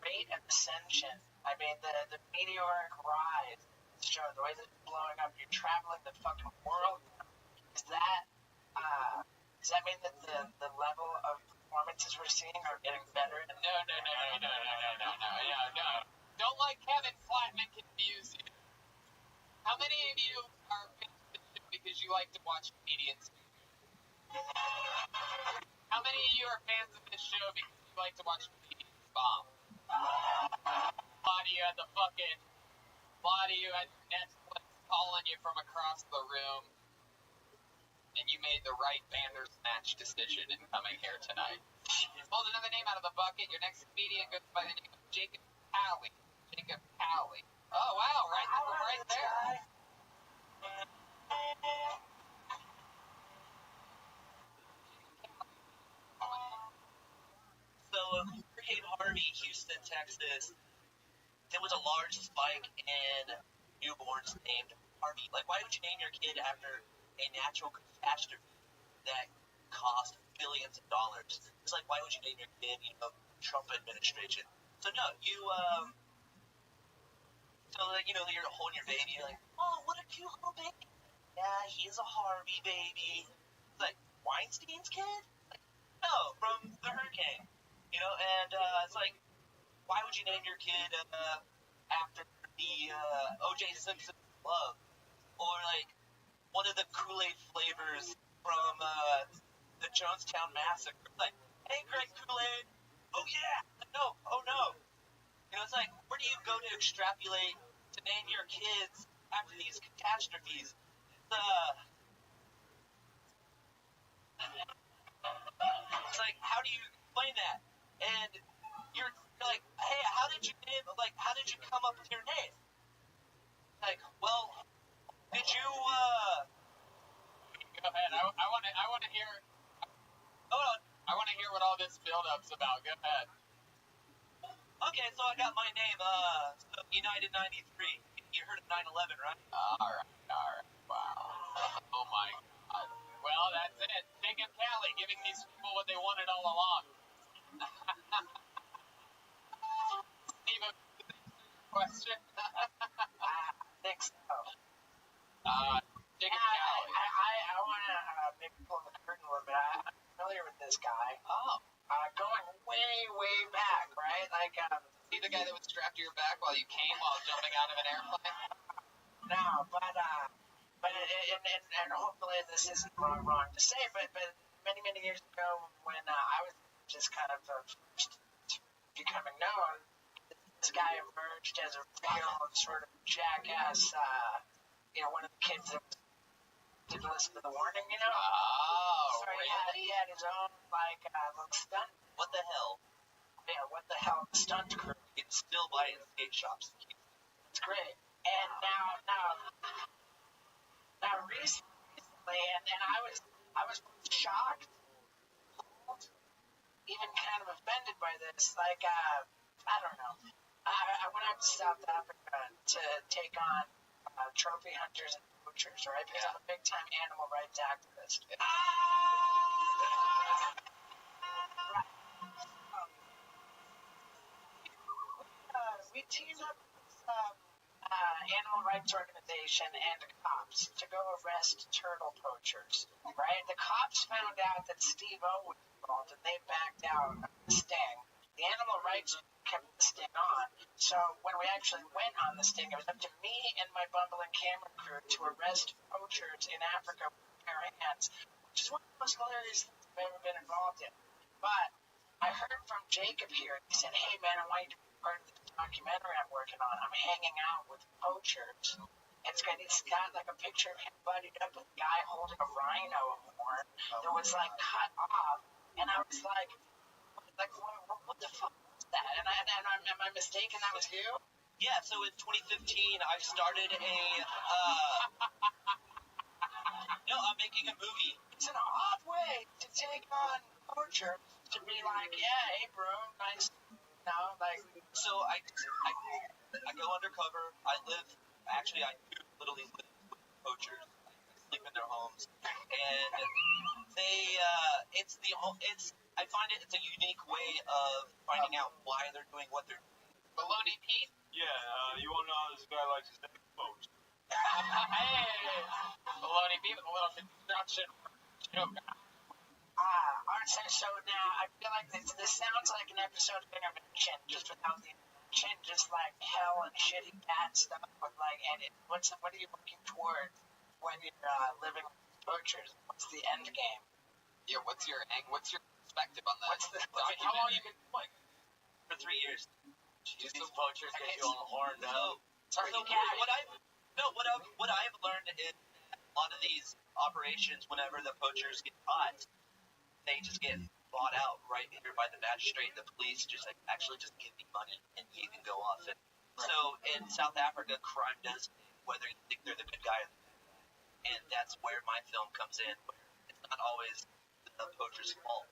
Speaker 8: rate of ascension. I mean, the meteoric rise. Show the way that it's blowing up. You're traveling the fucking world. Does that mean that the level of performances we're seeing are getting better?
Speaker 2: No. Don't let Kevin Flatman confuse you. How many of you are fans of the show because you like to watch comedians? How many of you are fans of this show because you like to watch comedians bomb? A lot of you at Netflix calling you from across the room, and you made the right Bandersnatch decision in coming here tonight. Pulled another name out of the bucket. Your next comedian goes by the name of Jacob Cowley. Oh, wow, right there.
Speaker 5: So, Hurricane Harvey, Houston, Texas, there was a large spike in newborns named Harvey. Like, why would you name your kid after a natural catastrophe that cost billions of dollars? It's like, why would you name your kid, Trump administration? So no, you're holding your baby, you're like, oh, what a cute little baby. Yeah, he's a Harvey baby. It's like, Weinstein's kid? Like, no, from the hurricane. And it's like, why would you name your kid after the O.J. Simpson love? Or, like, one of the Kool-Aid flavors from the Jonestown Massacre. Like, hey, Greg Kool-Aid. Oh, yeah. No. Oh, no. It's like, where do you go to extrapolate to name your kids after these catastrophes? It's like, how do you explain that? And you're like, hey, how did you come up with your name? Like, well, did you,
Speaker 2: Go ahead. I want to hear.
Speaker 5: hold on.
Speaker 2: I want to hear what all this build-up's about. Go ahead.
Speaker 5: Okay, so I got my name, United 93. You heard of 9/11, right?
Speaker 2: All right. Wow. Oh my God. Well, that's it. Big and Cali giving these people what they wanted all along. Steve, question.
Speaker 8: I think so.
Speaker 2: Big and Cali.
Speaker 8: I want to maybe pull the curtain a little bit. I'm familiar with this guy.
Speaker 2: Oh.
Speaker 8: Going way back, right? Like,
Speaker 2: He the guy that was strapped to your back while you came while jumping out of an airplane?
Speaker 8: no, and hopefully this isn't wrong to say, but many years ago when I was just kind of becoming known, this guy emerged as a real sort of jackass, one of the kids that didn't listen to the warning,
Speaker 2: Oh,
Speaker 8: So he had his own, little stunt.
Speaker 5: What the hell?
Speaker 8: Yeah, what the hell, stunt crew.
Speaker 5: You can still buy it in skate shops.
Speaker 8: It's great. And now recently, and I was shocked, even kind of offended by this. Like, I don't know. I went out to South Africa to take on trophy hunters and poachers, right? Because I'm a big time animal rights activist. We teamed up with animal rights organization and cops to go arrest turtle poachers, right? The cops found out that Steve O was involved and they backed out of the sting. The animal rights kept the sting on. So when we actually went on the sting, it was up to me and my bumbling camera crew to arrest poachers in Africa with a pair of hands, which is one of the most hilarious things I've ever been involved in. But I heard from Jacob here, and he said, hey man, I want you to be part of this documentary I'm working on. I'm hanging out with poachers. He's got like a picture of him buddied up with a guy holding a rhino horn that was like cut off, and I was like what the fuck was that? And am I mistaken? That was you?
Speaker 5: Yeah. So in 2015, I started I'm making a movie.
Speaker 8: It's an odd way to take on poachers, to be like, yeah, hey bro, nice.
Speaker 5: So I go undercover. I do literally live with poachers. I sleep in their homes, and I find it's a unique way of finding out why they're doing what they're doing.
Speaker 2: Baloney Pete?
Speaker 9: Yeah, you want to know how this guy likes his steak poached?
Speaker 2: Hey! Baloney Pete with a little construction joke.
Speaker 8: Alright, so now I feel like this sounds like an episode of Intervention, just without the intervention, just like hell and shitty bad stuff. But what are you looking toward when you're living with poachers? What's the end game?
Speaker 2: Yeah, what's your perspective on that?
Speaker 5: How long you been doing? For 3 years.
Speaker 2: These poachers get you all horned up.
Speaker 5: What I've learned is a lot of these operations, whenever the poachers get caught, they just get bought out right here by the magistrate. The police just actually just give me money and you can go off. And so in South Africa, crime does whether you think they're the good guy or the bad guy. And that's where my film comes in. Where it's not always the poacher's fault.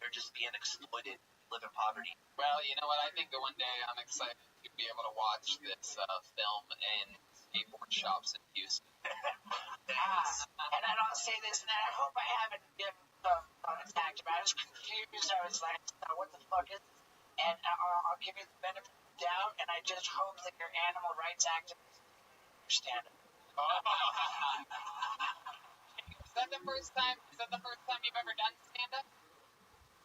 Speaker 5: They're just being exploited, live in poverty.
Speaker 2: Well, you know what? I think that one day I'm excited to be able to watch this film in skateboard shops in Houston.
Speaker 8: And I don't say this, and I hope I haven't been attacked, but I was confused. I was like, what the fuck is this? And I'll give you the benefit of the doubt, and I just hope that your animal rights activists understand it.
Speaker 2: Is that the first time you've ever done stand-up?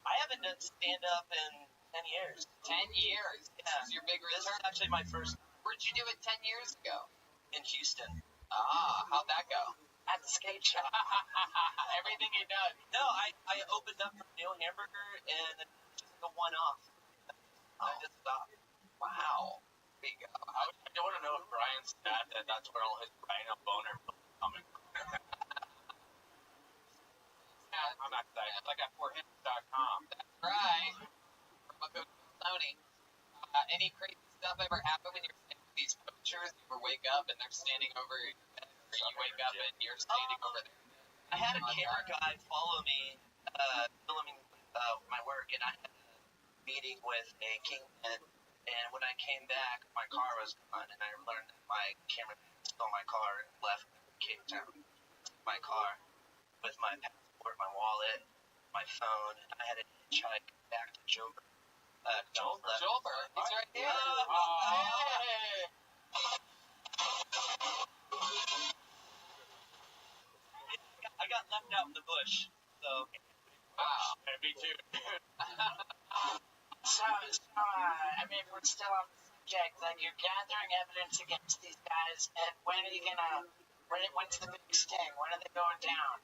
Speaker 10: I haven't done stand-up in 10 years.
Speaker 2: 10 years?
Speaker 10: Yeah.
Speaker 2: This is your big
Speaker 10: This
Speaker 2: return?
Speaker 10: is actually my first
Speaker 2: Where'd you do it 10 years ago?
Speaker 10: in Houston.
Speaker 2: How'd that go?
Speaker 8: At the skate shop.
Speaker 2: Everything you done.
Speaker 10: No, I opened up for Neil Hamburger, and it's just a one-off. I just stopped.
Speaker 2: Wow. There you go.
Speaker 5: I want to know if Brian's sad that that's where all his Rhino boner was coming from. I'm not excited. It's like at forhits.com.
Speaker 2: That's right. From a good Tony. Any crazy stuff ever happen when you're standing with these poachers? You ever wake up and they're standing over your head, or you wake up and you're standing over there?
Speaker 10: I had a camera guy follow me, filming my work, and I had a meeting with a kingpin, and when I came back, my car was gone, and I learned that my camera stole my car and left Cape Town. My car with my passport, my wallet, my phone, and I had to hitchhike back to Joburg.
Speaker 2: Joburg. He's right here. Hey.
Speaker 10: I got left out in the bush, so.
Speaker 2: Wow.
Speaker 5: Yeah, me too.
Speaker 8: So, I mean, if we're still on the subject, like, you're gathering evidence against these guys, and when's the big sting? When are they going down?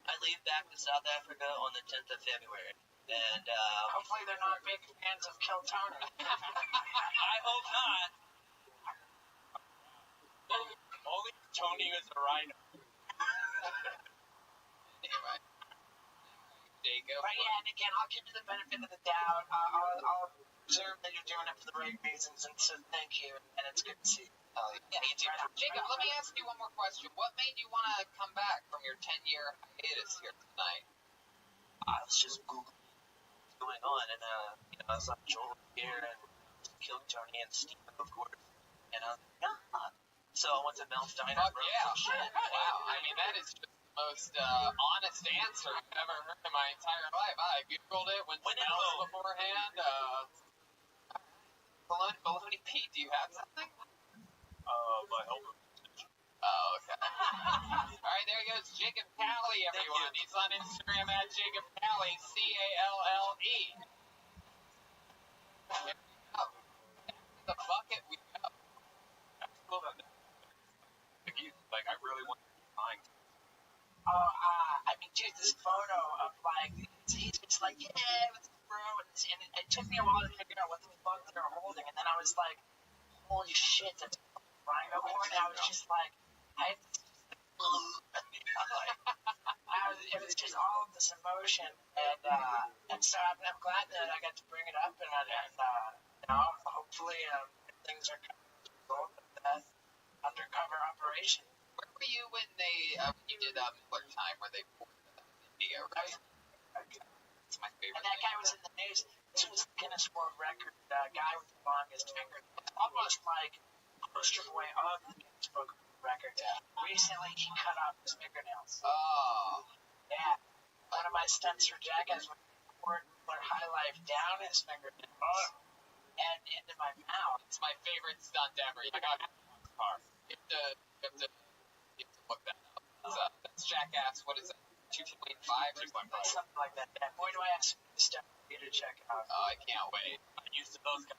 Speaker 10: I leave back to South Africa on the 10th of February, and
Speaker 8: Hopefully they're not big fans of Kill Tony.
Speaker 10: I hope not.
Speaker 5: Only Tony is a Rhino.
Speaker 2: Anyway. Jacob.
Speaker 8: But yeah, and again, I'll give you the benefit of the doubt. I'll observe that you're doing it for the right reasons, and so thank you, and it's good to see you.
Speaker 2: Yeah, you too. Jacob, let me ask you one more question. What made you want to come back from your 10-year hiatus here tonight?
Speaker 10: I was just Googling what's going on, and I was like, Joel here, and Kill Tony, and Steve, of course, and I was like, yeah. So I went to Mel's Diner.
Speaker 2: Fuck yeah. Wow. I mean, that is just the most honest answer I've ever heard in my entire life. I Googled it, went to Mel's beforehand. Baloney Pete, do you have something?
Speaker 5: My helper.
Speaker 2: Oh, okay. All right, there he goes, Jacob Calley, everyone. He's on Instagram at Jacob Calley, C-A-L-L-E. Here we go. The bucket we go.
Speaker 5: That's cool that like I really want to be fine.
Speaker 8: I mean, dude, this photo of, like, he's just like, yeah, what's up, bro? And it took me a while to figure out what the fuck they were holding, and then I was like, holy shit, that's Rhino horn. I was just like, it was just all of this emotion, and so I'm glad that I got to bring it up, and hopefully things are going with that undercover operation.
Speaker 2: Where were you when you did Miller Time, where they poured the India, right? It's my favorite.
Speaker 8: And that guy was in the news. This was the Guinness World Record, guy with the longest finger. It's almost like poster boy of the Guinness Book Record. Recently, he cut off his fingernails.
Speaker 2: Oh.
Speaker 8: Yeah. One of my stunts for Jackass was poured High Life down his fingernails and into my mouth.
Speaker 2: It's my favorite stunt ever. You have to look that up. That's Jackass. What is it? 2.5 or something?
Speaker 8: Something like that. Yeah. Boy, do I have some stuff for you to check out.
Speaker 2: Oh, I can't wait.
Speaker 5: I'm used to those guys.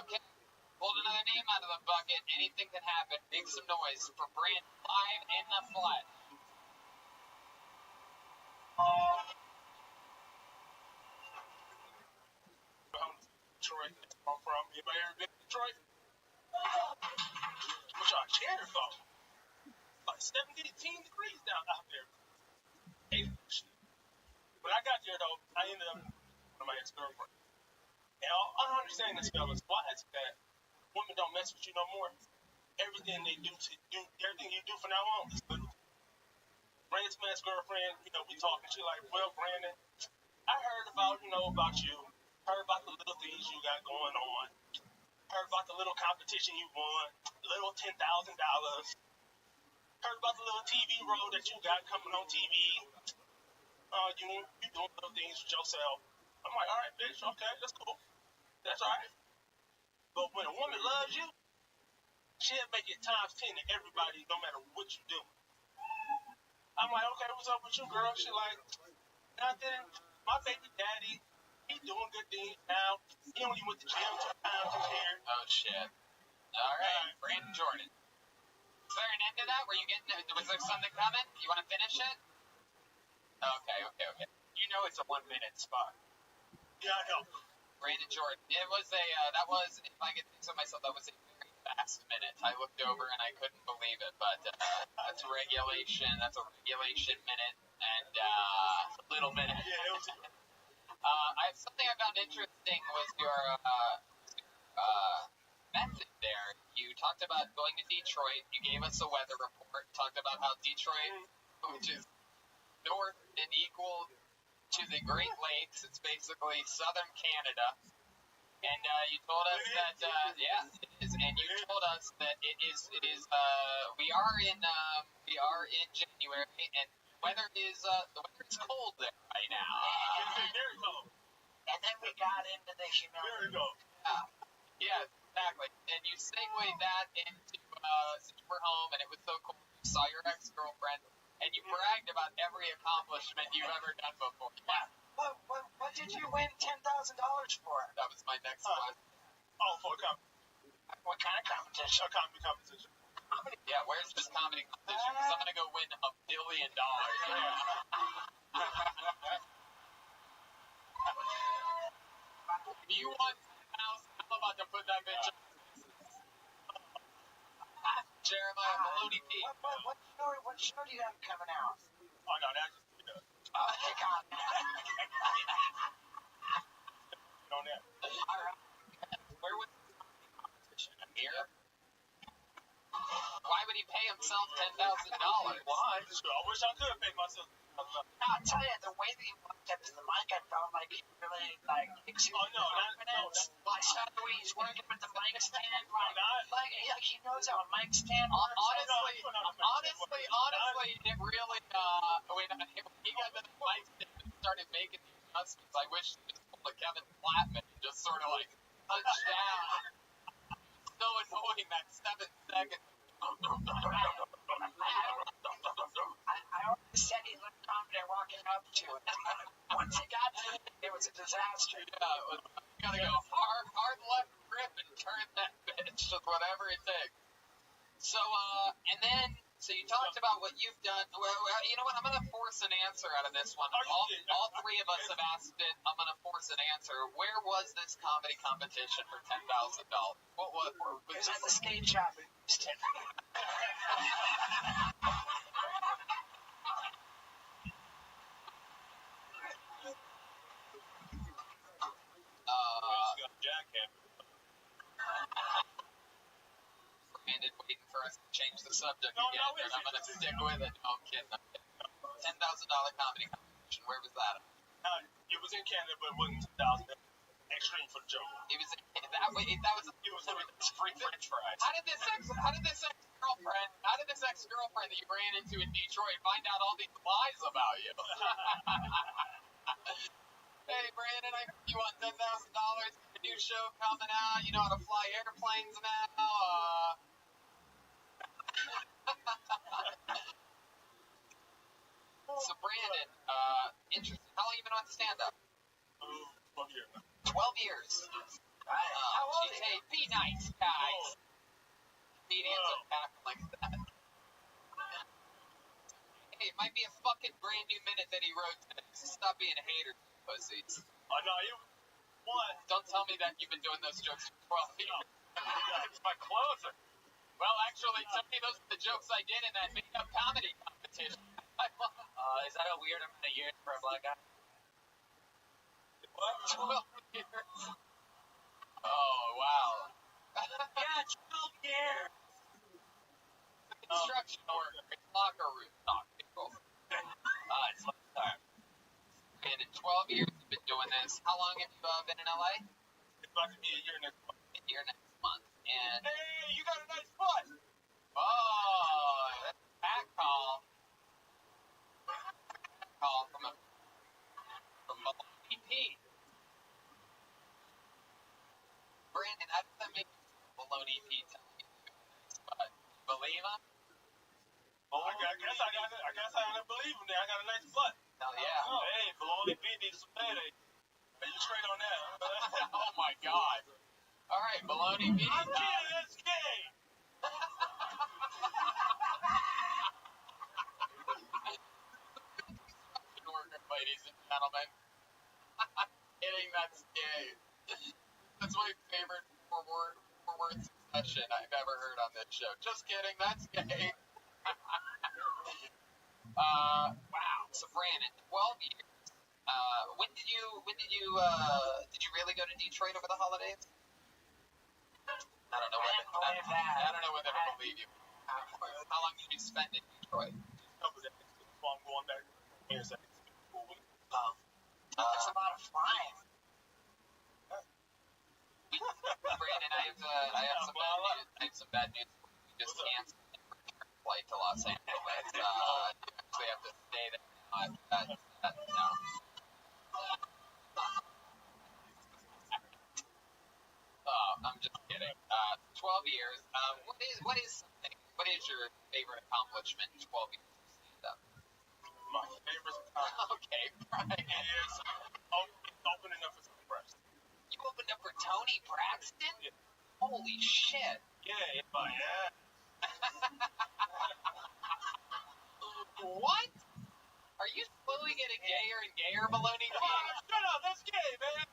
Speaker 2: Okay. Pulled another name out of the bucket. Anything can happen. Make some noise for Brand live in the flesh.
Speaker 5: Detroit, that's where I'm from. Anybody ever been to Detroit? What y'all cheering for? Like 17 degrees down out there. When I got there, though, I ended up with my ex-girlfriend. And I don't understand this, fellas. Why is it that women don't mess with you no more? Everything they do, everything you do from now on is good. Brandon's my ex-girlfriend, we talking. She like, well, Brandon, I heard about you.
Speaker 4: Heard about the little things you got going on. Heard about the little competition you won. Little $10,000. Heard about the little TV role that you got coming on TV. You doing little things with yourself. I'm like, all right, bitch, okay, that's cool. That's all right. But when a woman loves you, she'll make it times 10 to everybody, no matter what you do. I'm like, okay, what's up with you, girl? She like, nothing. My baby daddy, he's doing good things now. He only went to jail 2 times this year.
Speaker 2: Oh, shit. All right, Brandon Jordan. Is there an end to that? Was there something coming? You want to finish it? Okay.
Speaker 1: You know it's a 1 minute spot.
Speaker 4: Yeah, I know.
Speaker 2: Brandon Jordan. It was that was, if I could think so myself, that was a very fast minute. I looked over and I couldn't believe it, but that's a regulation minute, and a little minute.
Speaker 4: Yeah, it was.
Speaker 2: I have something I found interesting was your method there. You talked about going to Detroit. You gave us a weather report. Talked about how Detroit, which is north and equal to the Great Lakes, it's basically southern Canada. And you told us that it is. And you told us that it is. We are in January, and the weather is cold there right now.
Speaker 4: Very cold.
Speaker 8: And then we got into the humidity.
Speaker 4: Very cold.
Speaker 2: Yeah, exactly. And you segued that into since you were home and it was so cool. You saw your ex-girlfriend, and you bragged about every accomplishment you've ever done before. Yeah.
Speaker 8: What did you win $10,000 for?
Speaker 2: That was my next one.
Speaker 4: Oh, for a competition.
Speaker 8: What kind of competition?
Speaker 4: A comedy competition.
Speaker 2: Yeah, where's this comedy competition? Because I'm going to go win $1 billion. If you want $10,000, I'm about to put that bitch up. Jeremiah Maloney P.
Speaker 8: What show do you have coming out?
Speaker 4: Oh, no, that's just
Speaker 8: Oh, my God.
Speaker 4: on that.
Speaker 2: All right. Where was this comedy competition? Here? Why would he pay himself $10,000?
Speaker 4: Why? I wish I could pay myself.
Speaker 8: I'll tell you, the way that he walked up to the mic, I felt like he really, exuded confidence. I saw the way he's working with the mic stand. He knows how a mic stand works.
Speaker 2: Honestly, it really, when he got to the mic stand and started making the adjustments, I wish he just pulled a Kevin Flatman and just sort of, punched down. It was so annoying, that 7 seconds.
Speaker 8: I always said he looked confident walking up to it. Once he got to it, it was a disaster.
Speaker 2: Yeah, you gotta go hard left grip and turn that bitch, just whatever it takes. So, so you talked about what you've done. Well, you know what? I'm gonna force an answer out of this one. All 3 of us have asked it. I'm gonna force an answer. Where was this comedy competition for $10,000? What was
Speaker 8: It was at the skate shop in Houston.
Speaker 2: Brandon waiting for us to change the subject
Speaker 4: No,
Speaker 2: again, and I'm gonna stick with it. No, I'm kidding. $10,000 comedy competition. Where was that?
Speaker 4: It was in Canada, but it wasn't 2,000. Extreme for the joke.
Speaker 2: It was that way. That was.
Speaker 4: It was free French fries.
Speaker 2: How did this ex-girlfriend that you ran into in Detroit find out all these lies about you? Hey, Brandon, I heard you want $10,000. A new show coming out. You know how to fly airplanes now. So, Brandon, interesting. How long you been on stand-up?
Speaker 4: 12 years.
Speaker 2: 12 years.
Speaker 8: How old are you?
Speaker 2: Be nice, guys. Comedians are acting like that. Hey, it might be a fucking brand new minute that he wrote today. So stop being a hater, pussies.
Speaker 4: Oh, no, you won.
Speaker 2: Don't tell me that you've been doing those jokes for 12 years.
Speaker 4: It's my closer.
Speaker 2: Well, actually, tell me those are the jokes I did in that made-up comedy competition.
Speaker 10: Is that a weird amount of years for a black guy?
Speaker 2: What? 12 years? Oh, wow.
Speaker 10: Yeah, 12 years.
Speaker 2: Construction worker, locker room talk, people.
Speaker 10: It's last time.
Speaker 2: And in 12 years you've been doing this. How long long have you been in LA?
Speaker 4: It's about to be a year next month.
Speaker 2: A year next month. And
Speaker 4: Hey, you got a nice butt.
Speaker 2: oh, that's a back call. Call from Maloney Pete. Brandon, how does that make you feel, Maloney Pete telling you you got a nice butt? You believe him?
Speaker 4: Oh, I guess I gotta believe him. There, I got a nice butt.
Speaker 2: Hell yeah.
Speaker 4: Oh, hey, Baloney B needs some payday. Are you straight on that?
Speaker 2: Oh my God. All right, Maloney Pete.
Speaker 4: I'm kidding. That's gay.
Speaker 2: Construction worker, ladies and gentlemen. Kidding, that's gay. That's my favorite four-word succession I've ever heard on this show. Just kidding, that's gay. Wow. So Brandon, 12 years. When did you really go to Detroit over the holidays? I don't know whether to believe you. How long did you spend in Detroit?
Speaker 4: Couple days. So I'm going back here. So it's been a full week.
Speaker 8: That's a lot of flying.
Speaker 2: Brandon, I have some bad news. We just canceled the return flight to Los Angeles. You actually have to stay there now. I'm just kidding. 12 years. What is your favorite accomplishment in 12 years of stand-up?
Speaker 4: My favorite accomplishment
Speaker 2: Okay, right.
Speaker 4: is opening up for some press.
Speaker 2: You opened up for Tony Braxton?
Speaker 4: Yeah.
Speaker 2: Holy shit.
Speaker 4: Yeah.
Speaker 2: What? Are you slowly getting gayer and gayer, Maloney?
Speaker 4: Come on, shut up. That's gay, man.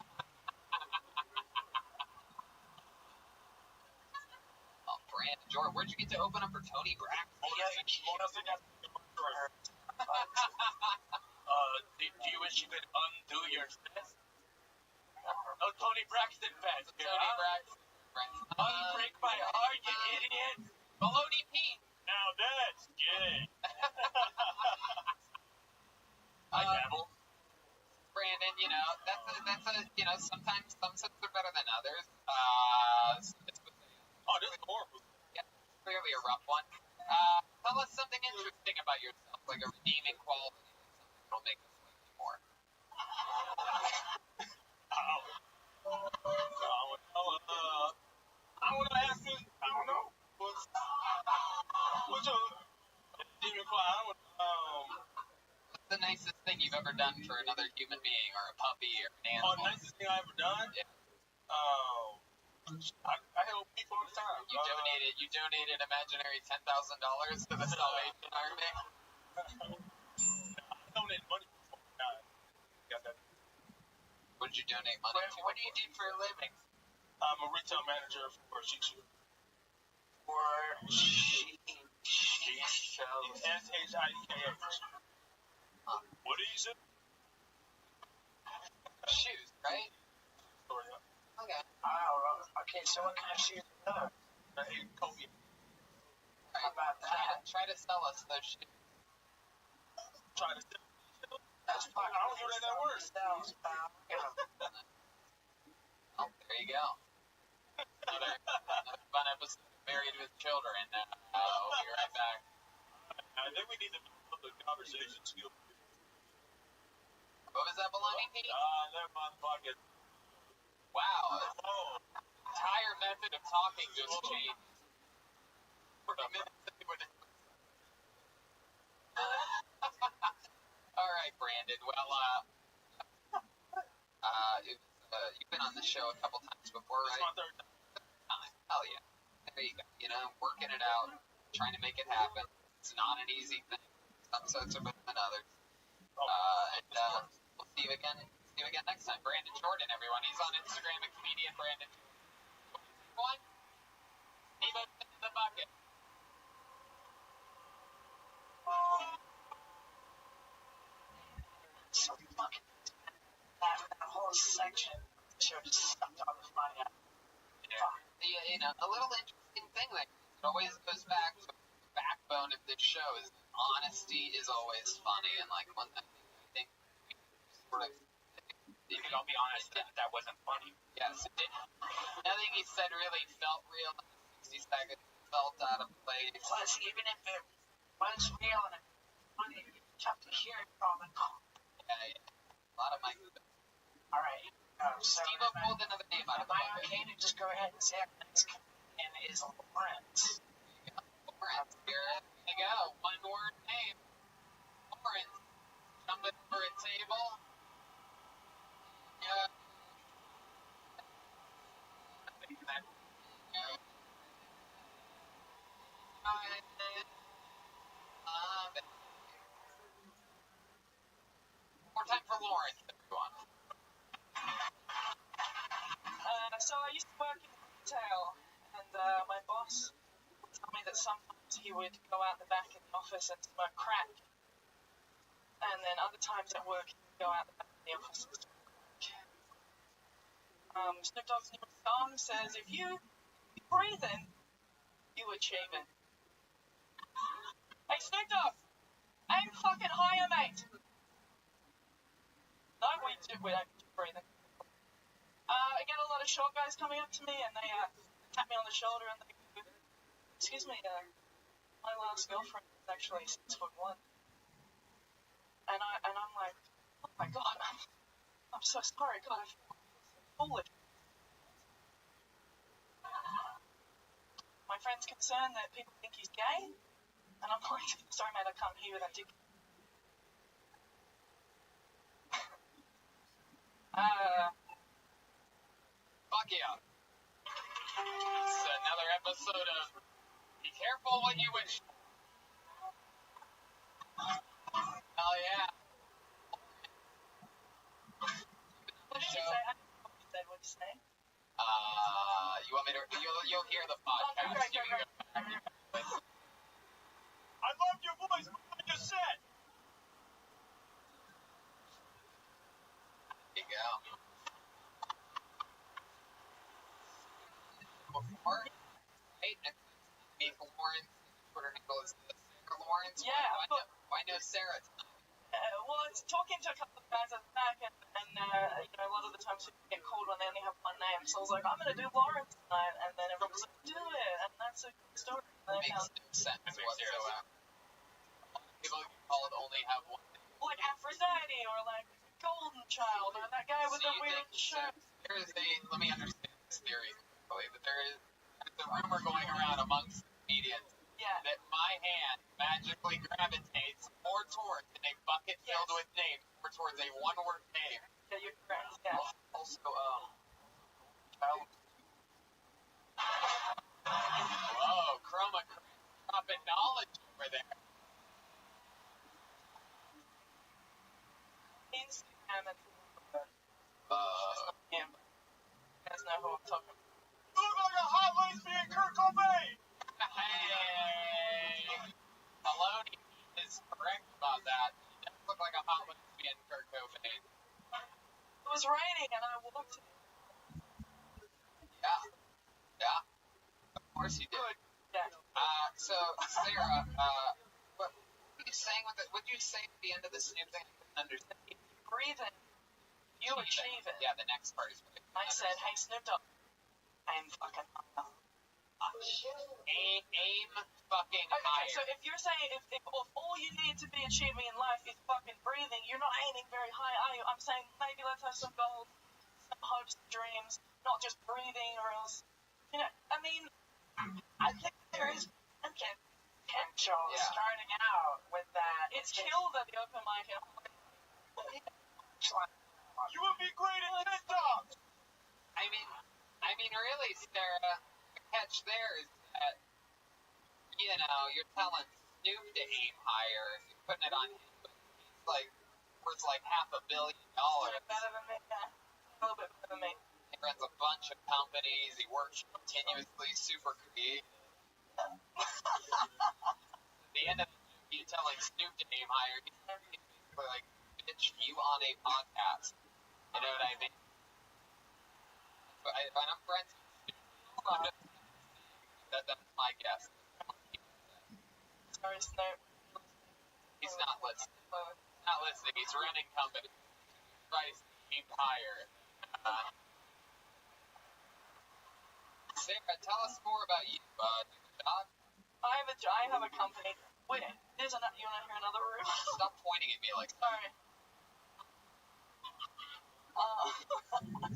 Speaker 2: Oh, Brandon, Jordan, where'd you get to open up for Tony Braxton?
Speaker 4: Do you wish you could undo your success? No Tony Braxton fans.
Speaker 2: Tony Braxton.
Speaker 4: Unbreak my heart, you idiot.
Speaker 2: Maloney Pete.
Speaker 4: Now that's gay. I dabble.
Speaker 2: Brandon, sometimes some sets are better than others.
Speaker 4: This is horrible.
Speaker 2: Yeah, clearly a rough one. Tell us something interesting about yourself, like a redeeming quality, something that'll make us like you more.
Speaker 4: I want to ask you, I don't know. What's your demon clown?
Speaker 2: What's the nicest thing you've ever done for another human being, or a puppy, or an animal?
Speaker 4: The nicest thing I ever done?
Speaker 2: Yeah.
Speaker 4: I help people all the time.
Speaker 2: You donated imaginary $10,000 to the Salvation Army?
Speaker 4: I donated money before. Got that.
Speaker 2: What did you donate money to?
Speaker 8: What do you do for a living?
Speaker 4: I'm a retail manager for Shishu. SHIEKH. What do you say?
Speaker 2: Shoes, right? Okay.
Speaker 8: Okay, so what kind of shoes are those?
Speaker 4: Kobe.
Speaker 8: How about that?
Speaker 2: Try to sell us those shoes.
Speaker 4: Try to sell.
Speaker 8: That's fine.
Speaker 4: I don't know that word.
Speaker 2: Oh, there you go. Another fun episode of Married with Children. We'll be right back.
Speaker 4: I think we need to build the conversation skill.
Speaker 2: What was that, Baloney Pete?
Speaker 4: Never mind, pocket.
Speaker 2: Wow. Entire method of talking just changed. For a minute. All right, Brandon. Well, you've been on the show a couple times before, right?
Speaker 4: It's my third time.
Speaker 2: Hell yeah. There you go. Working it out, trying to make it happen. It's not an easy thing. Some sets are better than others. We'll see you again. See you again next time. Brandon Jordan, everyone. He's on Instagram at comedian Brandon. One. Steve in the bucket.
Speaker 8: So fucking that whole section show just sucked all the money out.
Speaker 2: A little interesting thing there. It always goes back to the backbone of this show is honesty is always funny, and like one thing I think we sort of
Speaker 1: I'll be honest, that wasn't funny.
Speaker 2: Yes, it did. Nothing he said really felt real. 60 seconds felt out of place.
Speaker 8: Plus, even if it was real and it was funny, you have to hear it from it.
Speaker 2: Yeah. A lot of my.
Speaker 8: All right. So
Speaker 2: Steve pulled another name out of the
Speaker 8: am I
Speaker 2: bucket.
Speaker 8: okay to just go ahead and say our next comedian is Lawrence?
Speaker 2: Lawrence, here you go. One word name. Lawrence. Jumping over a table. Yeah. More time for Lawrence, everyone.
Speaker 11: So I used to work in retail, and my boss would tell me that sometimes he would go out the back in the office and smoke crack, and then other times at work he would go out the back in the office and smoke crack. Snoop Dogg's new song says, if you breathing, you achieving. Hey Snoop Dogg, aim fucking higher, mate. No, we don't breathing. I get a lot of short guys coming up to me and they tap me on the shoulder and they go, excuse me, my last girlfriend is actually 6'1", and I'm like, oh my god, I'm so sorry, God, I feel so foolish. My friend's concerned that people think he's gay, and I'm like, sorry mate, I can't hear you, that dick.
Speaker 2: Fuck yeah. It's another episode of Be Careful What You Wish. Hell yeah.
Speaker 11: What did you say? I don't know what you said. What did you say?
Speaker 2: You want me to? You'll hear the podcast.
Speaker 11: Okay,
Speaker 2: You can go back and listen.
Speaker 4: I loved your voice. What you said?
Speaker 2: There you go. Before, right? And meet Lawrence. Twitter handle is Sarah Lawrence.
Speaker 11: Yeah,
Speaker 2: why no Sarah?
Speaker 11: well, it's talking to a couple of guys at the back, and you know, a lot of the times people get called when they only have one name. So I was like, I'm gonna do Lawrence tonight, and then everyone was like, do it, and that's a good story.
Speaker 2: Makes no sense whatsoever. People called only have one name.
Speaker 11: Like Aphrodite, or like Golden Child, or that guy with the weird shirt.
Speaker 2: Let me understand this theory correctly, but there's a rumor going around amongst comedians that my hand magically gravitates more towards in a bucket filled with names, more towards a one-word name.
Speaker 11: Yeah, you're correct. Yeah.
Speaker 2: Also, whoa, Chroma dropping knowledge over there.
Speaker 11: Instagram and him. You guys know who I'm talking about.
Speaker 4: You look like a hot lesbian Kurt Cobain.
Speaker 2: Hey, Maloney is correct about that. He does look like a hot lesbian Kurt Cobain.
Speaker 11: It was raining and I walked.
Speaker 2: Yeah. Of course you did.
Speaker 11: Yeah.
Speaker 2: So Sarah, what were you saying what did you say at the end of the Snoop thing? I couldn't understand.
Speaker 11: Breathing. You achieve it.
Speaker 2: Yeah, the next part is what
Speaker 11: I said, hey Snoop Dogg, I'm fucking high.
Speaker 2: Aim fucking higher.
Speaker 11: Okay, so if you're saying if all you need to be achieving in life is fucking breathing, you're not aiming very high, are you? I'm saying maybe let's have some goals, some hopes, dreams, not just breathing, or else, you know, I mean,
Speaker 8: I think there is potential starting out with that.
Speaker 11: It's killed at the open mic.
Speaker 4: You would be great at TikTok.
Speaker 2: I mean, really, Sarah, the catch there is that, you know, you're telling Snoop to aim higher, you're putting it on him, but he's like, worth like $500 million.
Speaker 11: Better than me, yeah. A little bit better than me.
Speaker 2: He runs a bunch of companies, he works continuously, super creative. At the end of the day, you're telling Snoop to aim higher, he's basically like, bitch, you on a podcast. You know what I mean? But I'm friends with Snoop. That's my guess.
Speaker 11: Sorry, Snoop.
Speaker 2: He's not listening. He's running company. Christ, aim higher. Sarah, tell us more about you. Do you have a job?
Speaker 11: I have a company. Wait, you want to hear another room?
Speaker 2: Stop pointing at me like that.
Speaker 11: Sorry.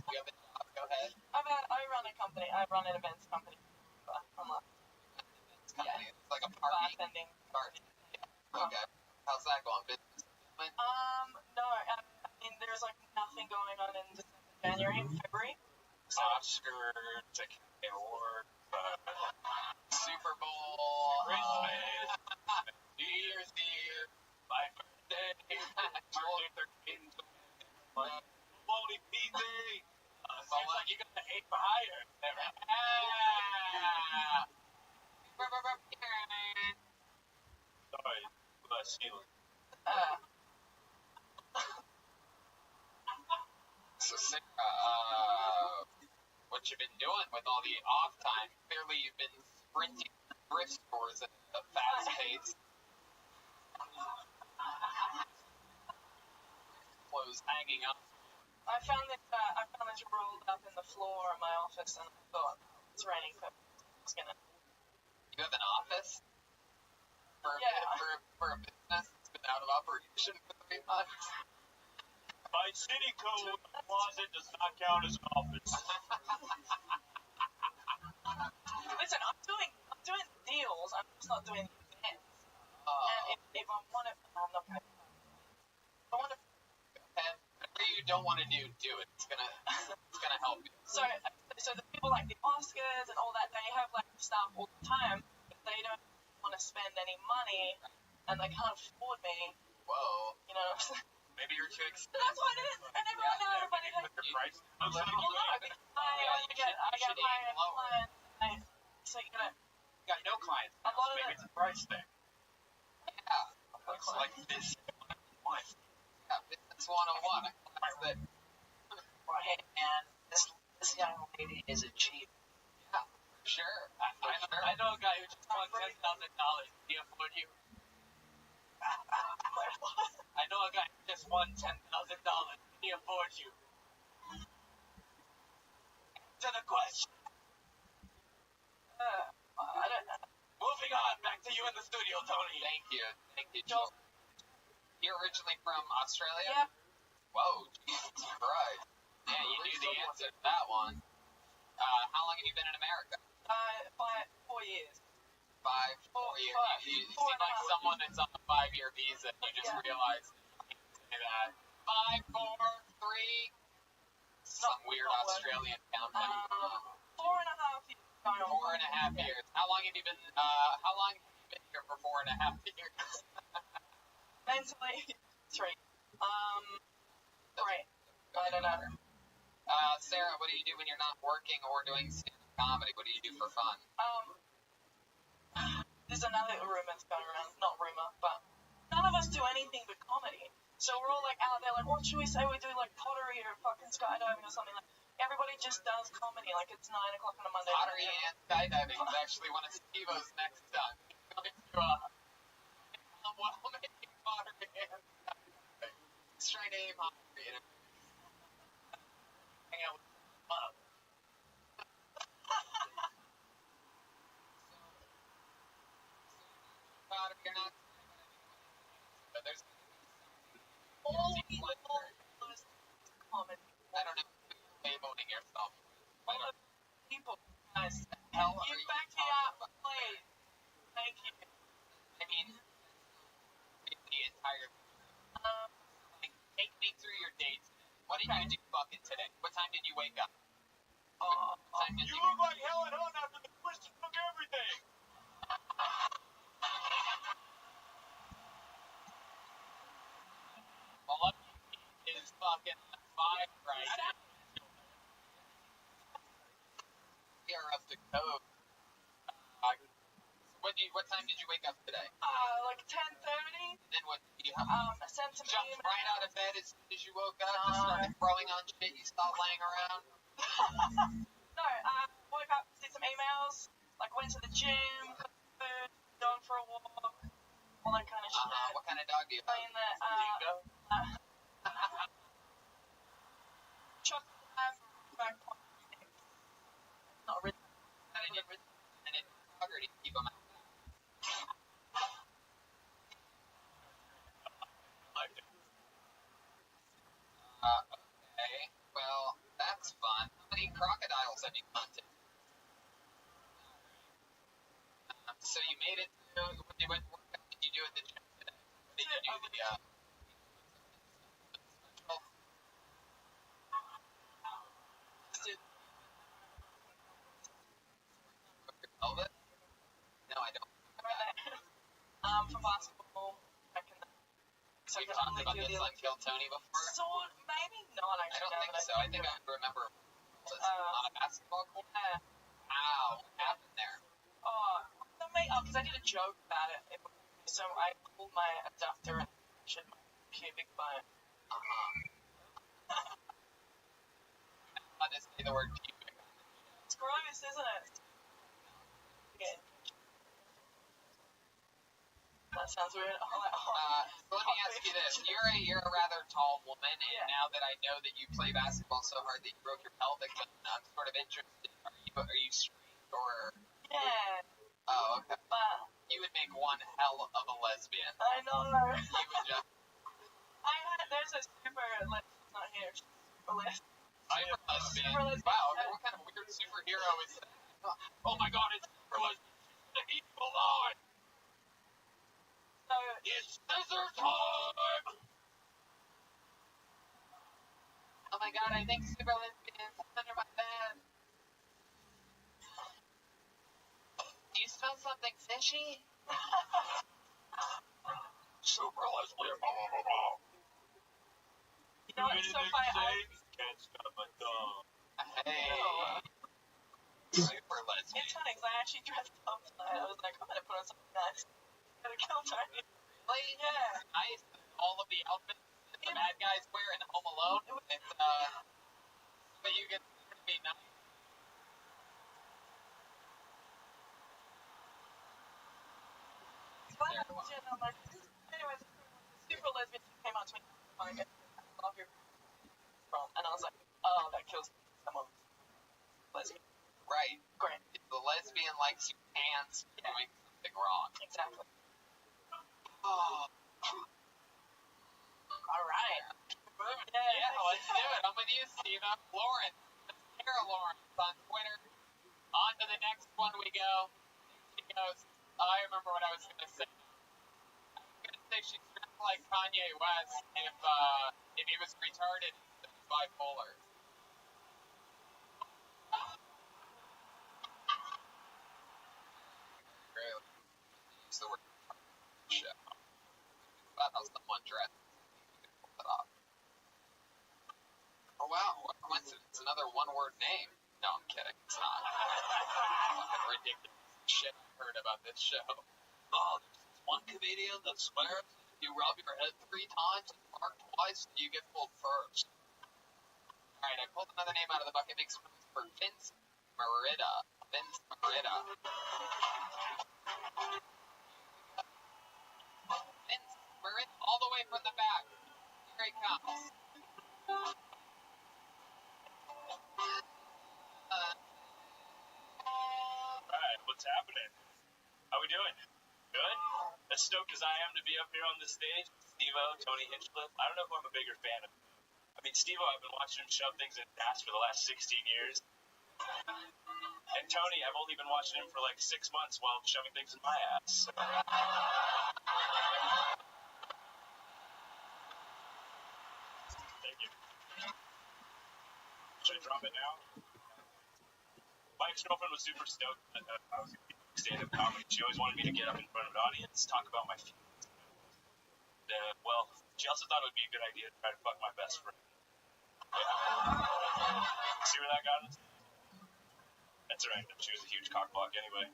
Speaker 2: You have a job? Go ahead.
Speaker 11: I run a company. I run an events company.
Speaker 2: It's like a party.
Speaker 11: Bartending.
Speaker 2: Party. Yeah. Okay. How's that going? Business?
Speaker 11: No. I mean, there's like nothing going on in December, January, and February. So
Speaker 9: Oscars, Academy Awards,
Speaker 2: Super Bowl,
Speaker 9: Christmas,
Speaker 2: New Year's Eve,
Speaker 9: my birthday, Martin Luther King's Bloody PJ. Seems like you got to aim higher. Sorry, bless you.
Speaker 2: So Sarah, what you been doing with all the off time? Clearly you've been sprinting thrift stores at a fast pace. Clothes hanging up.
Speaker 11: I found this rolled up in the floor in my office, and I thought it's raining, so I'm just gonna.
Speaker 2: You have an office? For a business that's been out of operation for 3 months?
Speaker 9: By city code, a closet does not count as an office.
Speaker 11: Listen, I'm doing deals. I'm just not doing events. And if I want to, I'm not gonna. I want to.
Speaker 2: And whatever you don't want to do it. It's gonna help you.
Speaker 11: So the people like the Oscars and all that, they have like stuff all the time, but they don't want to spend any money, and they can't afford me.
Speaker 2: Whoa.
Speaker 11: You know.
Speaker 2: Maybe you're too expensive.
Speaker 11: That's what it is. And everybody
Speaker 9: Put your price down.
Speaker 11: I get my clients. So you gotta.
Speaker 9: You got no clients.
Speaker 11: A lot of
Speaker 9: Maybe it's a price thing.
Speaker 2: Yeah.
Speaker 9: Looks like this.
Speaker 2: Yeah, business 101. That's it.
Speaker 8: Right, and this young lady is a cheap.
Speaker 2: Yeah, for sure.
Speaker 7: I know a guy who just won $10,000. Can he afford you? I know a guy who just won $10,000. Can he afford you? To the question.
Speaker 11: I don't know.
Speaker 7: Moving on, back to you in the studio, Tony.
Speaker 2: Thank you, Joe. You're originally from Australia?
Speaker 11: Yep.
Speaker 2: Whoa, Jesus Christ. Yeah, you knew the answer to that one. How long have you been in America?
Speaker 11: 4 years.
Speaker 2: 4 years. You seem like someone that's on a 5-year visa. You just realized you can't say that. 5, 4, 3. Some weird Australian countdown.
Speaker 11: 4.5 years.
Speaker 2: 4.5 years. How long have you been here for 4.5 years?
Speaker 11: Mentally, 3. 3. I don't know.
Speaker 2: Sarah, what do you do when you're not working or doing stand-up comedy? What do you do for fun?
Speaker 11: There's another rumor that's going around. Not rumor, but none of us do anything but comedy. So we're all like out there, like, what should we say? We do like pottery or fucking skydiving or something. Like, everybody just does comedy. Like, it's 9 o'clock on a Monday.
Speaker 2: Pottery and skydiving is actually one of Steve-O's next time. He's going to while making pottery and skydiving. He's trying to aim higher, you know. Hang out with love. Pottery, you're not skydiving, but there's
Speaker 11: Comedy.
Speaker 2: I don't know, labeling yourself. I don't
Speaker 11: People, guys,
Speaker 2: hell
Speaker 11: you
Speaker 2: are you
Speaker 11: back me
Speaker 2: talking
Speaker 11: up,
Speaker 2: about?
Speaker 11: please. Thank you.
Speaker 2: I mean, the entire like, take me through your day today. What did you do fucking today? What time did you wake up? What time did
Speaker 9: You look like Helen Hunt after the twist took everything.
Speaker 2: all of you is fucking five right now. We are up to code. What time did you wake up today?
Speaker 11: Like 10:30.
Speaker 2: And then what did you
Speaker 11: I sent some
Speaker 2: jumped
Speaker 11: emails.
Speaker 2: right out of bed as soon as you woke up and started throwing on shit, you stopped laying around?
Speaker 11: No, woke up, did some emails, like went to the gym, cooked food, gone for a walk, all that kind of shit.
Speaker 2: What kind of dog do you have?
Speaker 11: Playing the,
Speaker 2: send you content. So you made it to, what workout did you do at the gym today? Did you do the, special? Velvet? No, I don't.
Speaker 11: For basketball, I can. So
Speaker 2: We've talked about this on Kill Tony before.
Speaker 11: Sort, maybe not
Speaker 2: I
Speaker 11: actually.
Speaker 2: don't think so. I think I remember on a basketball court.
Speaker 11: Yeah.
Speaker 2: Wow, what happened there?
Speaker 11: Because I did a joke about it. So I pulled my adductor and punctured my pubic bone.
Speaker 2: I'll just say the word pubic.
Speaker 11: It's gross, isn't it? Yeah. That sounds weird.
Speaker 2: So let me ask you this: you're a rather tall woman, and now that I know that you play basketball so hard that you broke your pelvic bone, I'm sort of interested. Are you straight or?
Speaker 11: Yeah.
Speaker 2: Oh, okay.
Speaker 11: But
Speaker 2: you would make one hell of a lesbian.
Speaker 11: I know.
Speaker 2: You would just.
Speaker 11: There's a super lesbian not here. Super lesbian.
Speaker 2: Super lesbian. Wow. What kind of weird superhero is that? Oh my God! It's super lesbian. She's the evil eye.
Speaker 11: So
Speaker 2: it's scissor time! Oh my God, I think super lesbian is under my bed. Do you smell something fishy? Super lesbian, blah, blah, blah, blah.
Speaker 11: You know what, so
Speaker 4: can't stop my dog.
Speaker 2: Hey. Super lesbian.
Speaker 11: It's funny, because I actually dressed up tonight. I was like, I'm going to put on something nice. I'm going to kill Tony.
Speaker 2: Really?
Speaker 11: Yeah.
Speaker 2: Nice. All of the outfits that the bad guys wear in Home Alone. It's, but you can be nice.
Speaker 11: I'm like, anyways, super lesbian came out to me. Like, I love your from, and I was like, oh, that kills someone. Lesbian.
Speaker 2: Right.
Speaker 11: Great.
Speaker 2: The lesbian likes your pants doing something wrong.
Speaker 11: Exactly.
Speaker 2: Oh.
Speaker 11: All right.
Speaker 2: Yeah, let's do it. I'm with you, Steve. Lawrence. Sarah Lawrence on Twitter. On to the next one we go. She goes, I remember what I was going to say. I was going to say she's dressed like Kanye West if he was retarded instead of bipolar. Really? Use the word show. About how someone dresses. You can pull it off. Oh wow, what coincidence. Another one-word name. No, I'm kidding. It's not. Fucking ridiculous shit I've heard about this show. Oh, there's this one comedian that swears if you rub your head 3 times and bark twice, you get pulled first. Alright, I pulled another name out of the bucket. Makes room for Vince Merida. Vince Merida. Vince Merida, all the way from the back. Here he comes.
Speaker 4: Alright, what's happening? How we doing? Good? As stoked as I am to be up here on the stage, Steve-O, Tony Hinchcliffe, I don't know who I'm a bigger fan of. I mean, Steve-O, I've been watching him shove things in his ass for the last 16 years. And Tony, I've only been watching him for like 6 months while shoving things in my ass. Thank you. Should I drop it now? My ex-girlfriend was super stoked that I was going to do stand-up comedy. She always wanted me to get up in front of an audience, talk about my feelings. Well, she also thought it would be a good idea to try to fuck my best friend. See where that got us? That's alright. She was a huge cockblock anyway.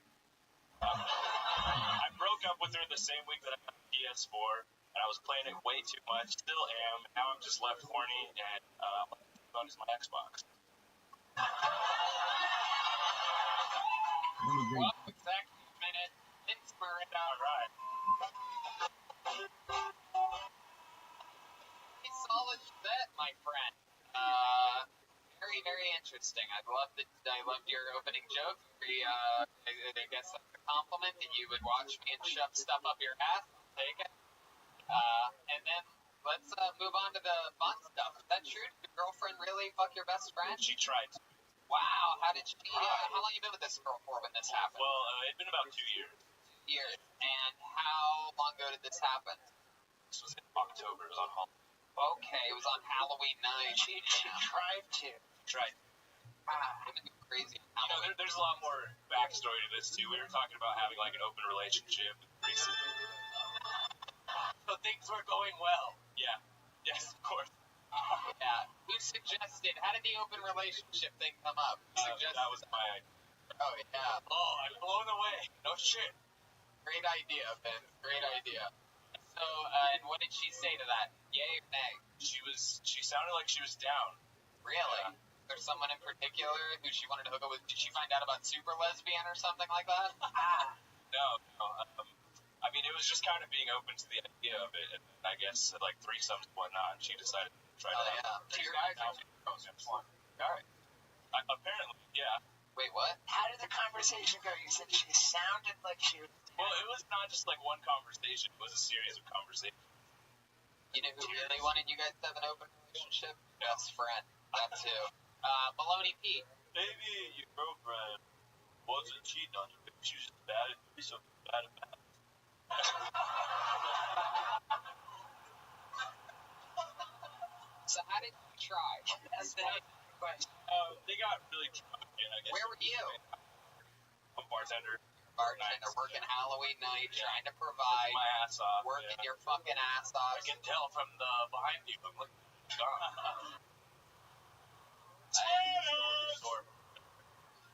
Speaker 4: I broke up with her the same week that I got the PS4, and I was playing it way too much. Still am. Now I'm just left horny, and what is my Xbox?
Speaker 2: Well, exactly a minute. Vince Merida.
Speaker 4: Alright.
Speaker 2: A solid set, my friend. Very, very interesting. I loved your opening joke. I guess that's a compliment that you would watch me and shove stuff up your ass. I'll take it. And then let's move on to the fun stuff. Is that true? Did your girlfriend really fuck your best friend?
Speaker 4: She tried to.
Speaker 2: Wow, how did she? How long you been with this girl for when this happened?
Speaker 5: Well, it'd been about 2 years.
Speaker 2: Years. And how long ago did this happen?
Speaker 5: This was in October. It was on Halloween.
Speaker 2: Okay, it was on Halloween night.
Speaker 8: She tried to.
Speaker 5: Right.
Speaker 2: Crazy.
Speaker 5: You know, there's a lot more backstory to this too. We were talking about having like an open relationship recently.
Speaker 7: So things were going well.
Speaker 5: Yeah. Yes, of course.
Speaker 2: Yeah. Who suggested? How did the open relationship thing come up?
Speaker 5: That was my idea.
Speaker 2: Oh yeah.
Speaker 7: Oh, I'm blown away. No shit.
Speaker 2: Great idea, Ben. Great idea. So, and what did she say to that? Yay or nay?
Speaker 5: She sounded like she was down.
Speaker 2: Really? There's someone in particular who she wanted to hook up with. Did she find out about Super Lesbian or something like that?
Speaker 5: No. I mean, it was just kind of being open to the idea of it, and I guess like threesomes and whatnot. And she decided to try that out.
Speaker 2: Two guys or two girls? One. All right.
Speaker 5: Apparently, yeah.
Speaker 2: Wait, what?
Speaker 8: How did the conversation go? You said she sounded like she was.
Speaker 5: Well, it was not just like one conversation. It was a series of conversations.
Speaker 2: You know who really wanted you guys to have an open relationship? Best friend. That too. Maloney Pete.
Speaker 5: Maybe your girlfriend wasn't cheating on you, but she was just bad at threesomes, bad at math.
Speaker 2: So how did you try?
Speaker 8: That's the question.
Speaker 5: They got really drunk, and I guess.
Speaker 2: Where were you?
Speaker 5: I'm a bartender.
Speaker 2: Bartender, working Halloween night, trying to provide,
Speaker 5: My ass off.
Speaker 2: working
Speaker 5: yeah.
Speaker 2: your fucking ass off.
Speaker 5: I can tell from the behind you. I'm like,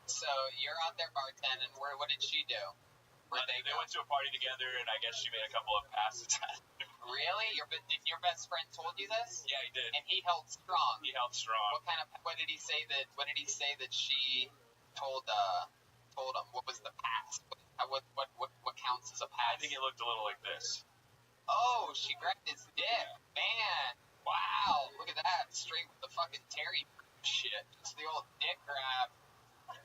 Speaker 2: So you're out there bartending. What did she do? Where'd
Speaker 5: they
Speaker 2: go?
Speaker 5: went to a party together, and I guess she made a couple of passes.
Speaker 2: Really? Did your best friend told you this?
Speaker 5: Yeah, he did.
Speaker 2: And he held strong.
Speaker 5: He held strong.
Speaker 2: What did he say that she told him? What was the pass? What counts as a pass?
Speaker 5: I think it looked a little like this.
Speaker 2: Oh, she grabbed his dick. Man. Wow. Look at that. Straight with the fucking Terry shit. Just the old dick grab.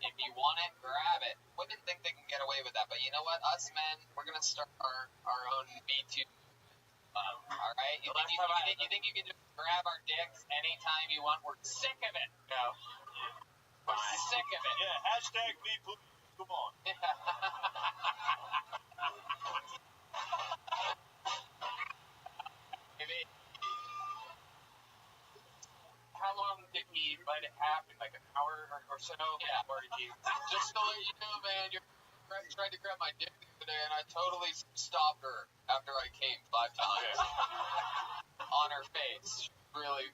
Speaker 2: If you want it, grab it. Women think they can get away with that, but you know what? Us men, we're gonna start our own Me Too. All right. You think you can just grab our dicks anytime you want? We're sick of it. No. We're sick of it.
Speaker 5: Yeah. Hashtag me, please. Come on.
Speaker 7: How long did he let it happen? Like an hour or so?
Speaker 2: Yeah.
Speaker 7: Or did he...
Speaker 2: Just to let you know, man, your friend tried to grab my dick today, and I totally stopped her after I came 5 times on her face. Really.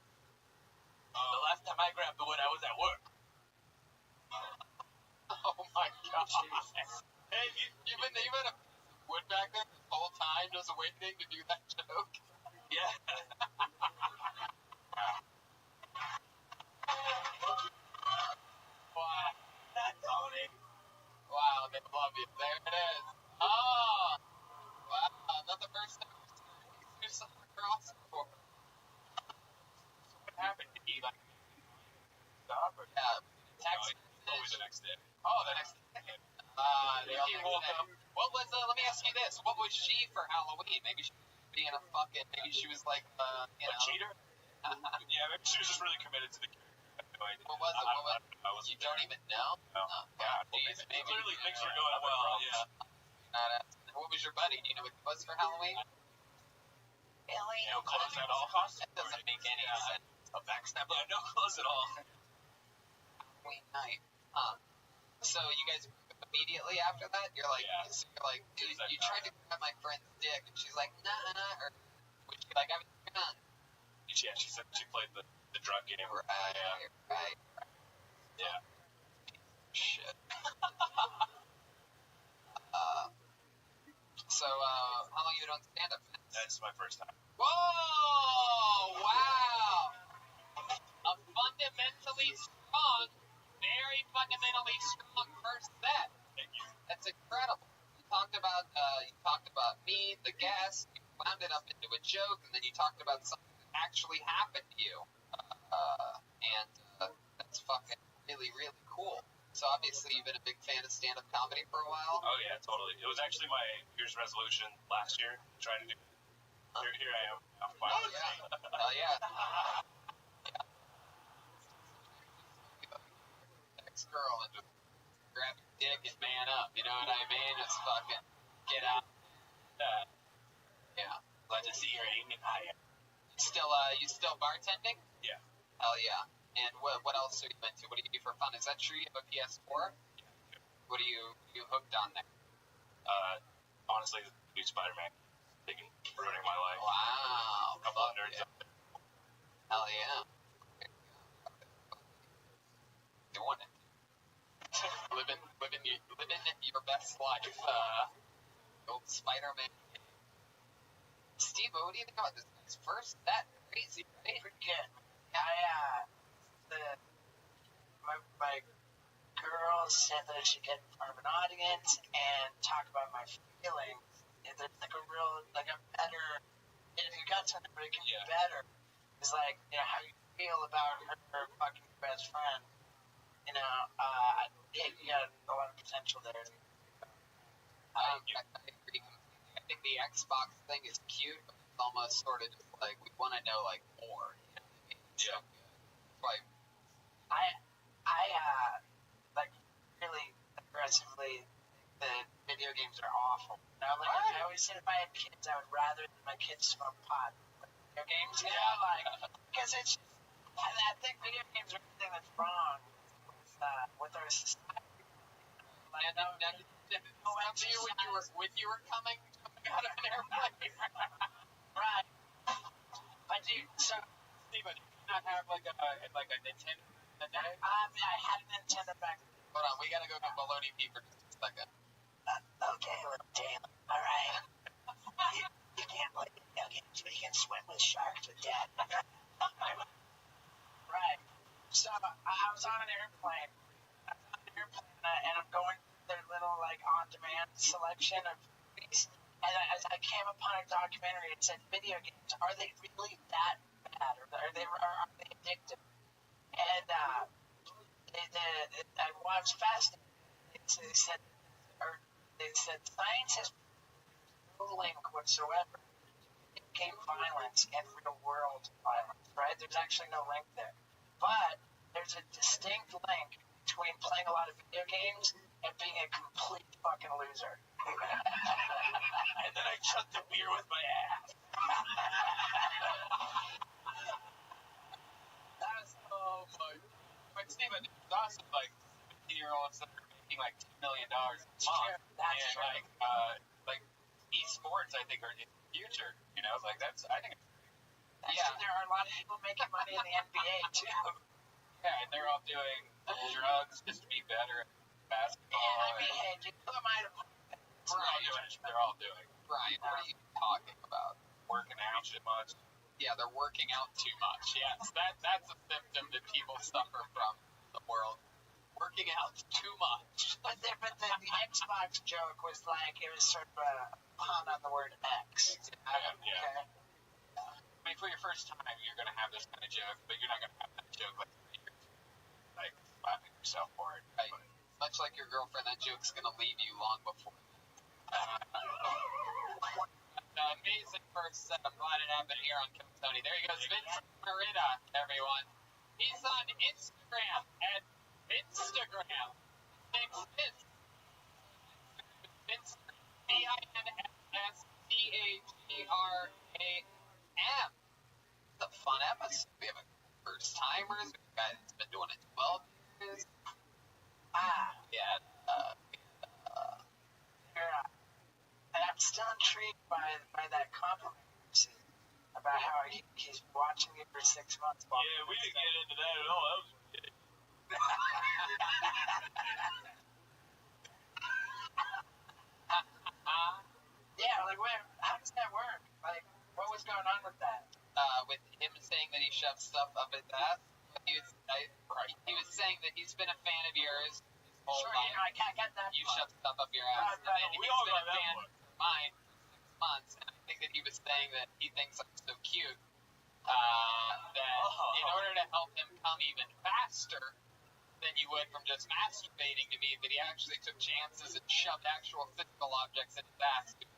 Speaker 7: The last time I grabbed the wood, I was at work.
Speaker 2: Oh my god.
Speaker 5: Hey,
Speaker 2: You've been a wood back there the whole time, just waiting to do that joke.
Speaker 5: yeah.
Speaker 2: Wow.
Speaker 5: That's Tony.
Speaker 2: Wow, they love you. There it is. Oh! Wow, not the first time you do something across before.
Speaker 7: What happened? Did he, like, stop or...
Speaker 2: Yeah, text
Speaker 5: Always the next day.
Speaker 2: Oh, the next day.
Speaker 7: He woke up.
Speaker 2: What was, let me ask you this. What was she for Halloween? Maybe she was being a fucking, maybe she was like,
Speaker 5: A cheater? Yeah, maybe she was just really committed to the character. I have no idea.
Speaker 2: What was it?
Speaker 5: I wasn't
Speaker 2: You don't even know?
Speaker 5: No.
Speaker 2: Oh, God. Geez, maybe.
Speaker 5: Clearly things were going well, yeah.
Speaker 2: Not asking. What was your buddy? Do you know what it was for Halloween?
Speaker 8: Really?
Speaker 5: No clothes at all.
Speaker 2: That doesn't make any sense.
Speaker 5: A backstabber. Yeah, no clothes at all.
Speaker 2: Halloween night. So you guys immediately after that, you're like, dude, you tried to grab my friend's dick, and she's like, nah, or would you like, I'm done.
Speaker 5: Yeah, she said she played the drug game.
Speaker 2: Right.
Speaker 5: Yeah.
Speaker 2: Shit. So, how long you been on stand-up?
Speaker 5: That's my first time.
Speaker 2: Whoa! Wow! A fundamentally strong, very fundamentally strong first set.
Speaker 5: Thank you.
Speaker 2: That's incredible. You talked about me, the guest. You wound it up into a joke, and then you talked about something that actually happened to you. That's fucking really, really cool. So obviously you've been a big fan of stand-up comedy for a while.
Speaker 5: Oh yeah, totally. It was actually my year's resolution last year, trying to do. Here I am. I'm fine.
Speaker 2: Oh yeah. Hell yeah. know what I mean? Just fucking get out. Yeah.
Speaker 5: Glad to see you're aiming higher.
Speaker 2: You still bartending?
Speaker 5: Yeah.
Speaker 2: Hell yeah. And what else are you into? What do you do for fun? Is that true? You have a PS4? What are you hooked on there?
Speaker 5: Honestly, the new Spider-Man taking ruining my life.
Speaker 2: Wow.
Speaker 5: A couple of nerds
Speaker 2: yeah.
Speaker 5: up there.
Speaker 2: Hell yeah. Doing it. living your best life. Old Spider-Man. Steve, what do you think about this guy's first? That crazy, right?
Speaker 8: Pretty good. My girls said that I should get in front of an audience and talk about my feelings. And there's like a better, and if you got something that can be better, it's like, how you feel about her fucking best friend. You got a lot of potential there.
Speaker 2: I agree. I think the Xbox thing is cute, but it's almost sort of just like, we want to know, like, more. You know what I mean? It's so good. Like,
Speaker 8: I really aggressively think that video games are awful. I always said if I had kids, I would rather that my kids smoke pot than video games. Because it's just, I think video games are everything that's wrong with our society.
Speaker 2: when you were coming out of an airplane.
Speaker 8: Right. But dude, so
Speaker 2: Steven, you not have like a Nintendo in the day?
Speaker 8: I had a Nintendo back.
Speaker 2: Hold on, we gotta go to Baloney P for just a second.
Speaker 8: Okay, little Taylor. All right. You can't play video games, but you can swim with sharks with Dad. Right. So I was on an airplane. And I'm going through their little on-demand selection of movies. And as I came upon a documentary, it said, video games, are they really that bad? Or are they addictive? And I was fascinated. They said science has no link whatsoever in game violence and real-world violence, right? There's actually no link there. But there's a distinct link between playing a lot of video games and being a complete fucking loser.
Speaker 5: And then I chugged a beer with my ass.
Speaker 2: Oh my. But Steven, it's awesome, 17-year-olds that are making $2 million a month.
Speaker 8: That's
Speaker 2: and
Speaker 8: true.
Speaker 2: esports, I think, are in the future. I think it's
Speaker 8: Yeah, there are a lot of people making money in the NBA too.
Speaker 2: Yeah, and they're all doing drugs just to be better at basketball.
Speaker 8: Yeah, hey, who am I to
Speaker 2: They're all doing. Brian, what are you talking about?
Speaker 5: Working out too much.
Speaker 2: Yeah, they're working out too much. Yes, that's a symptom that people suffer from in the world. Working out too much.
Speaker 8: But the Xbox joke was it was sort of a pun on the word X.
Speaker 2: Yeah.
Speaker 8: Okay.
Speaker 2: I mean, for your first time, you're going to have this kind of joke, but you're not going to have that joke slapping yourself for it. Right. Much like your girlfriend, that joke's going to leave you long before. An amazing first set. I'm glad it happened here on Kill Tony. There he goes, Vince Merida, everyone. He's on Instagram at Vinstagram. Vince. Vince. VINSTAGRAM. It's a fun episode. We have a first timers. We have a guy that's been doing it 12 years.
Speaker 8: And I'm still intrigued by that compliment about how he's watching it for 6 months.
Speaker 5: Yeah, we didn't get into that at all. That was good.
Speaker 8: How does that work? What was going on with that?
Speaker 2: With him saying that he shoves stuff up his ass. He was saying that he's been a fan of yours.
Speaker 8: Sure, I can't get that.
Speaker 2: You shove stuff up your ass. And
Speaker 5: we
Speaker 2: he's
Speaker 5: all
Speaker 2: been
Speaker 5: got
Speaker 2: a
Speaker 5: that
Speaker 2: fan
Speaker 5: one.
Speaker 2: of mine for 6 months. And I think that he was saying that he thinks I'm so cute that in order to help him come even faster than you would from just masturbating to me, that he actually took chances and shoved actual physical objects in his ass to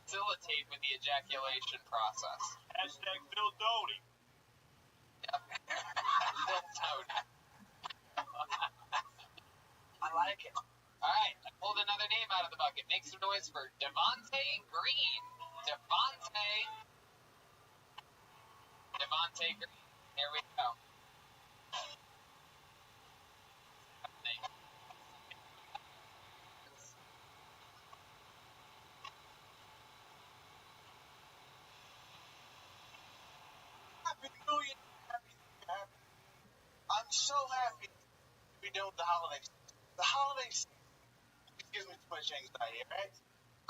Speaker 2: facilitate with the ejaculation process.
Speaker 5: Hashtag Bill Doty.
Speaker 2: Yep. Bill Toad.
Speaker 8: I like it.
Speaker 2: All right, I pulled another name out of the bucket. Make some noise for Devontae Green. Devontae Green. Here we go.
Speaker 4: Happy New Year. I'm so happy to be done with the holidays. The holidays gives me too much anxiety, right?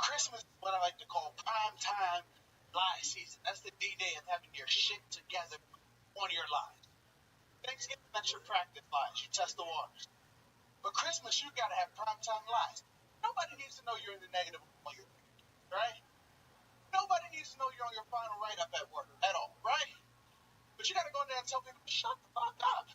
Speaker 4: Christmas is what I like to call prime time lie season. That's the D-Day of having your shit together on your lies. Thanksgiving, that's your practice lies. You test the waters. But Christmas, you gotta have prime time lies. Nobody needs to know you're in the negative all year, right? Nobody needs to know you're on your final write-up at work at all, right? But you gotta go in there and tell people, shut the fuck up.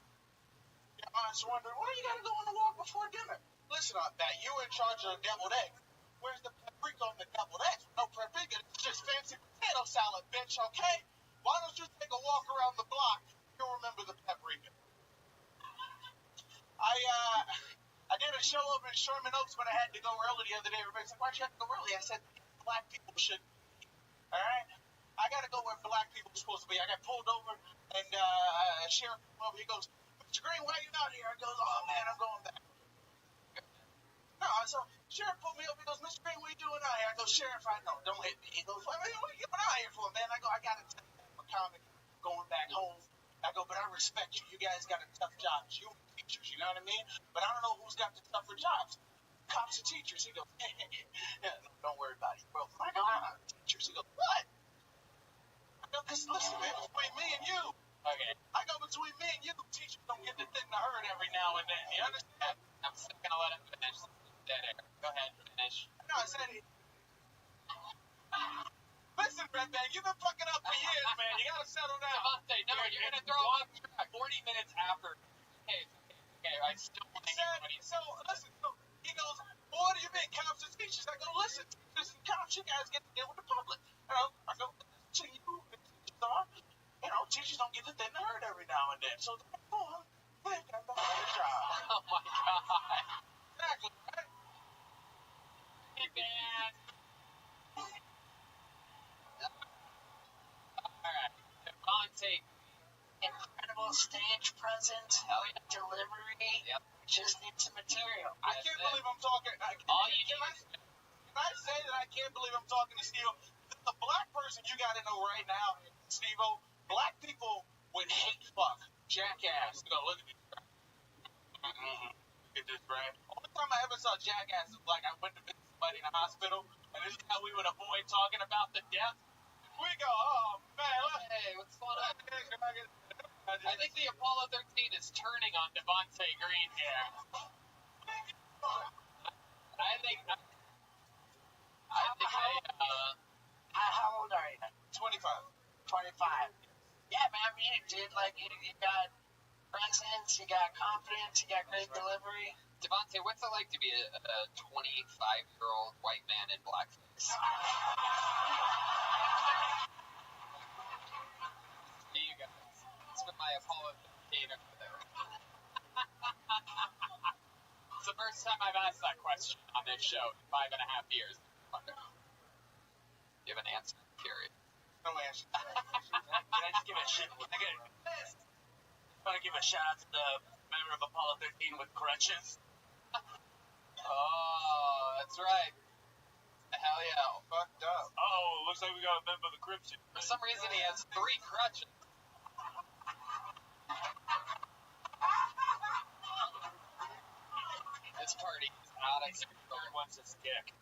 Speaker 4: Your aunt's wondering, why you gotta go on a walk before dinner? Listen, Aunt Pat, you in charge of the deviled egg. Where's the paprika on the deviled egg? No paprika, it's just fancy potato salad, bitch, okay? Why don't you take a walk around the block? You'll remember the paprika. I did a show over in Sherman Oaks, but I had to go early the other day. Everybody's like, why'd you have to go early? I said, black people should be, all right? I got to go where black people are supposed to be. I got pulled over, and sheriff came over. He goes, Mr. Green, why are you out here? I goes, oh, man, I'm going back. No, so sheriff pulled me over. He goes, Mr. Green, what are you doing out here? I go, Sheriff, I know, don't hit me. He goes, what are you out here for, man? I go, I got to tell you for comic, going back home. I go, but I respect you. You guys got a tough job. You teachers, you know what I mean? But I don't know who's got the tougher jobs. Cops and teachers. He goes, yeah, no, don't worry about it. Bro, I go, teachers. He goes, what? I go, because listen, man, between me and you.
Speaker 2: Okay.
Speaker 4: I go, between me and you, teachers don't get the thing to hurt every now and then. You understand?
Speaker 2: I'm still going to let him finish. Dead air. Go ahead, finish.
Speaker 4: No, I said it. Listen, Red Band, you've been fucking up for years, man. You gotta settle down.
Speaker 2: Devontae, no, you're going to throw him off track 40 minutes after. Okay, I still want to hear what he said.
Speaker 4: So, listen, so he goes, well, what do you mean, cops and teachers? I go, listen, teachers and cops, you guys get to deal with the public. You know, I go, to you, teachers are, you know, teachers don't get the thing to hurt every now and then. So, therefore, they've got the harder job.
Speaker 2: Oh, my God.
Speaker 4: Exactly, right?
Speaker 2: Hey, man. All right, Devontae.
Speaker 8: Incredible stage presence, delivery.
Speaker 2: Yep.
Speaker 8: Just need some material.
Speaker 4: I can't believe I'm talking.
Speaker 2: All you need is...
Speaker 4: Can I say that I can't believe I'm talking to Steve? The black person you got to know right now, Steve-O, black people would hate fuck, jackass. Go, look at this. Look at this, Brad. Only time I ever saw jackass was like I went to visit somebody in the hospital, and this is how we would avoid talking about the death. We go, oh, man.
Speaker 2: Hey, what's going on? I think the Apollo 13 is turning on Devontae Green here.
Speaker 8: How old are you?
Speaker 4: 25.
Speaker 8: 25. Yeah, man, I mean, dude, like, you got presence, you got confidence, you got great delivery.
Speaker 2: Devontae, what's it like to be a 25-year-old white man in blackface? See you guys. It's with my Apollo 13 over there. It's the first time I've asked that question on this show in 5.5 years. Give an answer, period.
Speaker 4: No answer.
Speaker 7: Can I just give a shit? I want to give a shout out to the member of Apollo 13 with crutches.
Speaker 2: Oh, that's right. Hell yeah.
Speaker 4: Fucked up.
Speaker 9: Oh, looks like we got a member of the Crips here.
Speaker 2: For some reason, he has 3 crutches. This party is out of control.
Speaker 7: Wants his dick.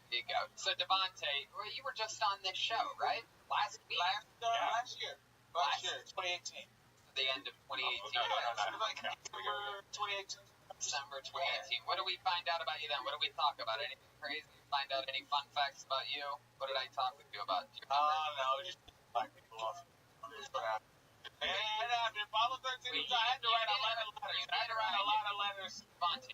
Speaker 2: There you go. So, Devontae, well, you were just on this show, right? Last week?
Speaker 4: Last year. 2018.
Speaker 2: The end of 2018.
Speaker 4: Like December 2018.
Speaker 2: December 2018. What do we find out about you then? What do we talk about? Anything crazy? Find out any fun facts about you? What did I talk with you about? Do you remember?
Speaker 4: No, just black people off. And after Apollo 13, I had to write a lot of letters. I had to write a lot of letters.
Speaker 2: Devontae,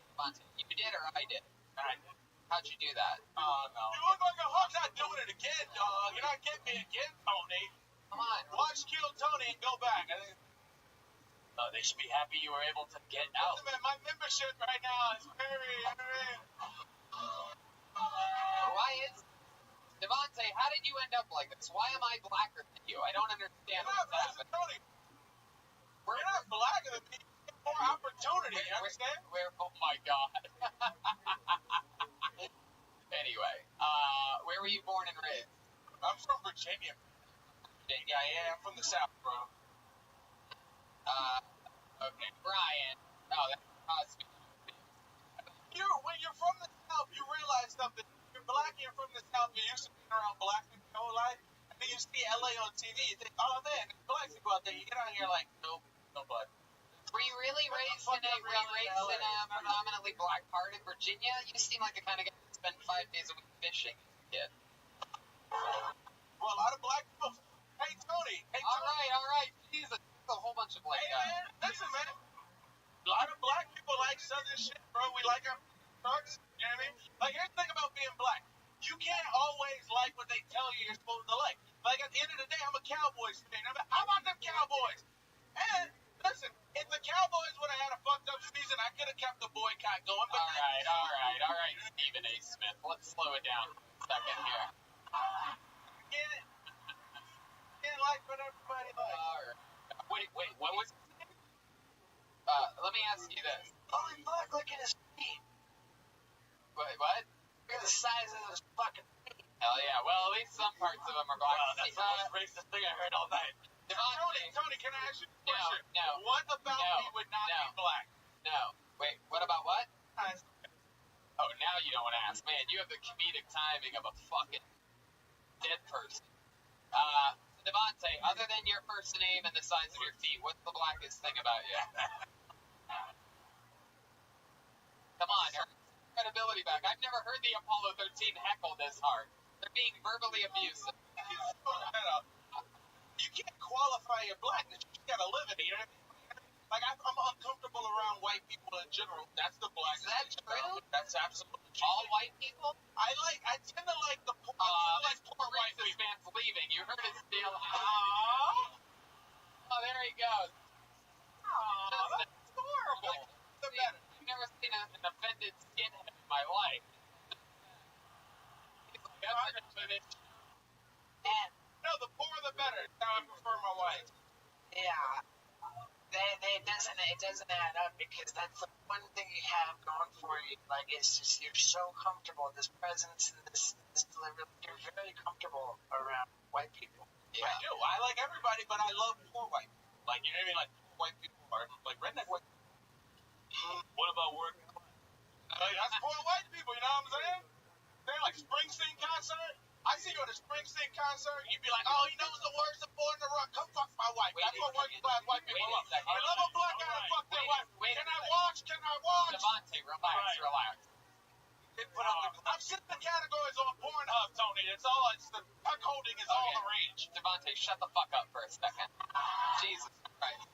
Speaker 2: you did or I did?
Speaker 4: I did.
Speaker 2: How'd you do that?
Speaker 4: Oh, no. You look like a hawk. Not doing it again, dog. You're not getting me again, Tony.
Speaker 2: Come on.
Speaker 4: Watch Kill Tony and go back.
Speaker 5: They should be happy you were able to get out.
Speaker 4: Listen, man, my membership right now is very.
Speaker 2: Ryan, Devontae, how did you end up like this? Why am I blacker than you? I don't understand what's happening.
Speaker 4: Tony, we're not blacker than me. You get more opportunity. You understand?
Speaker 2: Oh my God. Anyway, where were you born and raised?
Speaker 4: I'm from Virginia. Yeah, I'm from the South, bro.
Speaker 2: Okay, Brian. Oh, that cost me.
Speaker 4: When you're from the South, you realize something. You're black, you're from the South, you're used to being around black people your whole life. And then you see LA on TV, you think, oh man, there's black people out there. You get out here like, nope, nobody.
Speaker 2: Were you really raised in a predominantly black part of Virginia? You seem like the kind of guy that spent 5 days a week fishing as a kid.
Speaker 4: Well, a lot of black people. Hey, Tony.
Speaker 2: All right. Jesus, a whole bunch of black guys.
Speaker 4: Hey, man, listen, man. A lot of black people like Southern shit, bro. We like our trucks. You know what I mean? Like, here's the thing about being black. You can't always like what they tell you you're supposed to like. Like, at the end of the day, I'm a Cowboys fan. How about them Cowboys? And, listen, if the Cowboys would have had a fucked up season, I could have kept the boycott going. But
Speaker 2: All right, Stephen A. Smith. Let's slow it down for a second here.
Speaker 4: Can't like what everybody likes.
Speaker 2: All right. Wait, what was his name? Let me ask you this.
Speaker 8: Holy fuck, look at his feet.
Speaker 2: Wait, what?
Speaker 8: Look at the size of his fucking feet.
Speaker 2: Hell yeah. Well, at least some parts of them are black.
Speaker 5: Wow, that's the most racist thing I heard all night.
Speaker 4: Tony, can I ask you a question?
Speaker 2: No.
Speaker 4: What about me would not be black?
Speaker 2: No. Wait, what about what? Oh, now you don't want to ask. Man, you have the comedic timing of a fucking dead person. Devontae, other than your first name and the size of your feet, what's the blackest thing about you? Come on, earn some credibility back. I've never heard the Apollo 13 heckle this hard. They're being verbally abusive.
Speaker 4: You can't qualify your blackness. You gotta live it. You know what I mean? Like, I'm uncomfortable around white people in general. That's the black.
Speaker 2: Is that true?
Speaker 4: That's absolutely true.
Speaker 2: All white people?
Speaker 4: I tend to like the poor.
Speaker 2: This poor racist man's leaving. You heard his deal. Oh, there he goes.
Speaker 4: That's horrible.
Speaker 2: I've never seen an offended skinhead in my life.
Speaker 4: No, the poorer the better. That's how I prefer my wife.
Speaker 8: Yeah. It doesn't add up because that's the one thing you have going for you. Like, it's just, you're so comfortable. This presence and this delivery, you're very comfortable around white people.
Speaker 4: Yeah. I do. I like everybody, but I love poor white people. Like, you know what I mean? Like, poor white people are like redneck white people.
Speaker 5: What about work?
Speaker 4: Like, that's poor white people, you know what I'm saying? They're like Springsteen concert. I see you at a Springsteen concert, you'd be like, oh, he knows the words of Born to Rock. Come fuck my wife. That's what working class white people love. I love a black guy to fuck their wife. Can I watch?
Speaker 2: Devontae, relax.
Speaker 4: I'm sitting the categories on Pornhub, Tony. It's the puck holding is all the rage.
Speaker 2: Devontae, shut the fuck up for a second. Jesus Christ.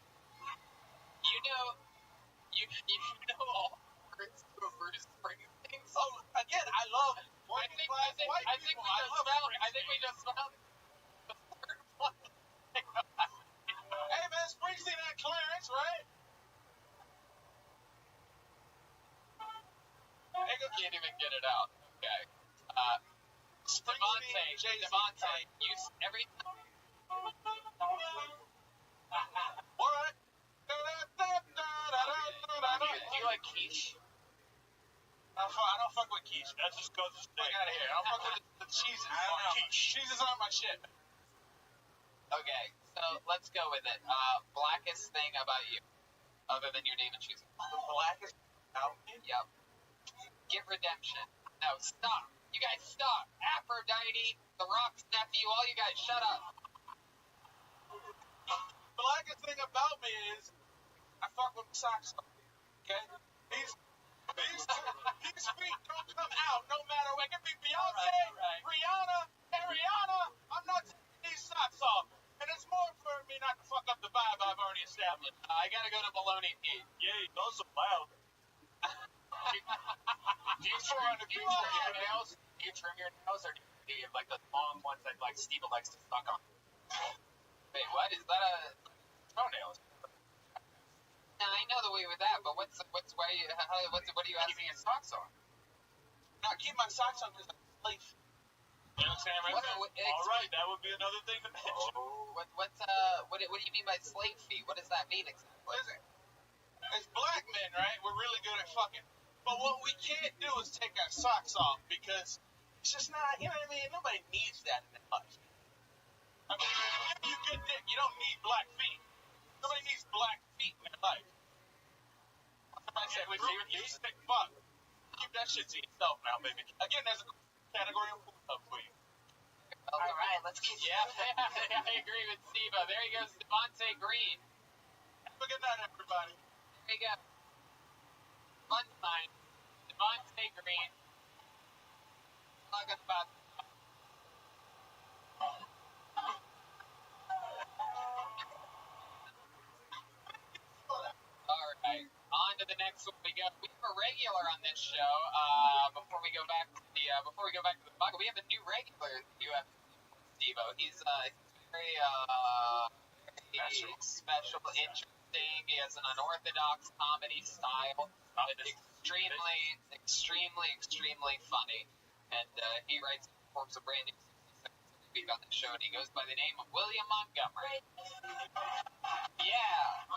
Speaker 2: You know all words to a Bruce Springsteen song.
Speaker 4: Again, I love working class white people.
Speaker 2: I think we just found the third one.
Speaker 4: Hey man, Springsteen had Clarence, right?
Speaker 2: Can't even get it out. Okay. Devontae, you every time.
Speaker 4: What?
Speaker 2: Do you like quiche?
Speaker 4: I don't fuck with quiche.
Speaker 5: That just goes to
Speaker 4: Fuck out of here. I don't fuck with the cheeses. Cheeses aren't my shit.
Speaker 2: Okay, so let's go with it. Blackest thing about you, other than your name and shoes.
Speaker 4: The blackest about me?
Speaker 2: Yep. Get redemption. No, stop. You guys stop. Aphrodite, the Rock's nephew, all you guys shut up.
Speaker 4: The blackest thing about me is I fuck with socks. Okay? These feet don't come out no matter what. It could be Beyonce, Rihanna, I'm not taking these socks off. And it's more for me not to fuck up the vibe I've already established.
Speaker 2: I gotta go to Baloney Pete.
Speaker 5: Yay, those are loud.
Speaker 2: Do you trim your nails? Do you trim your nails, or do you have like the long ones that like Steve likes to suck on? Wait, what? Is that a toenails? are you? What are you asking your socks on?
Speaker 5: Not keep my socks on because I'm a slave.
Speaker 9: You understand right
Speaker 2: What,
Speaker 9: there?
Speaker 2: what,
Speaker 9: All right, that would be another thing to mention.
Speaker 2: what do you mean by slave fee? What does that mean exactly?
Speaker 5: Listen, as black men, right, we're really good at fucking. But what we can't do is take our socks off because it's just not, you know what I mean? Nobody needs that in their life. I mean, you get dick, you don't need black feet. Nobody needs black feet in their life. Somebody said, you sick fuck. Keep that shit to yourself now, baby. Again, there's a category of food up for you.
Speaker 8: All right, let's keep.
Speaker 2: Yeah, I agree with Steve. There he goes, Devontae Green.
Speaker 5: Have a good night, everybody.
Speaker 2: There you go. Fun time. Devontae Green. Talking about. All right, on to the next one. We have a regular on this show. Before we go back to the bucket, we have a new regular in the UFC. Steve-O. He's very special, interesting. He has an unorthodox comedy style. Extremely funny. And he writes and performs a brand new 60 seconds every week on the show, and he goes by the name of William Montgomery. Yeah.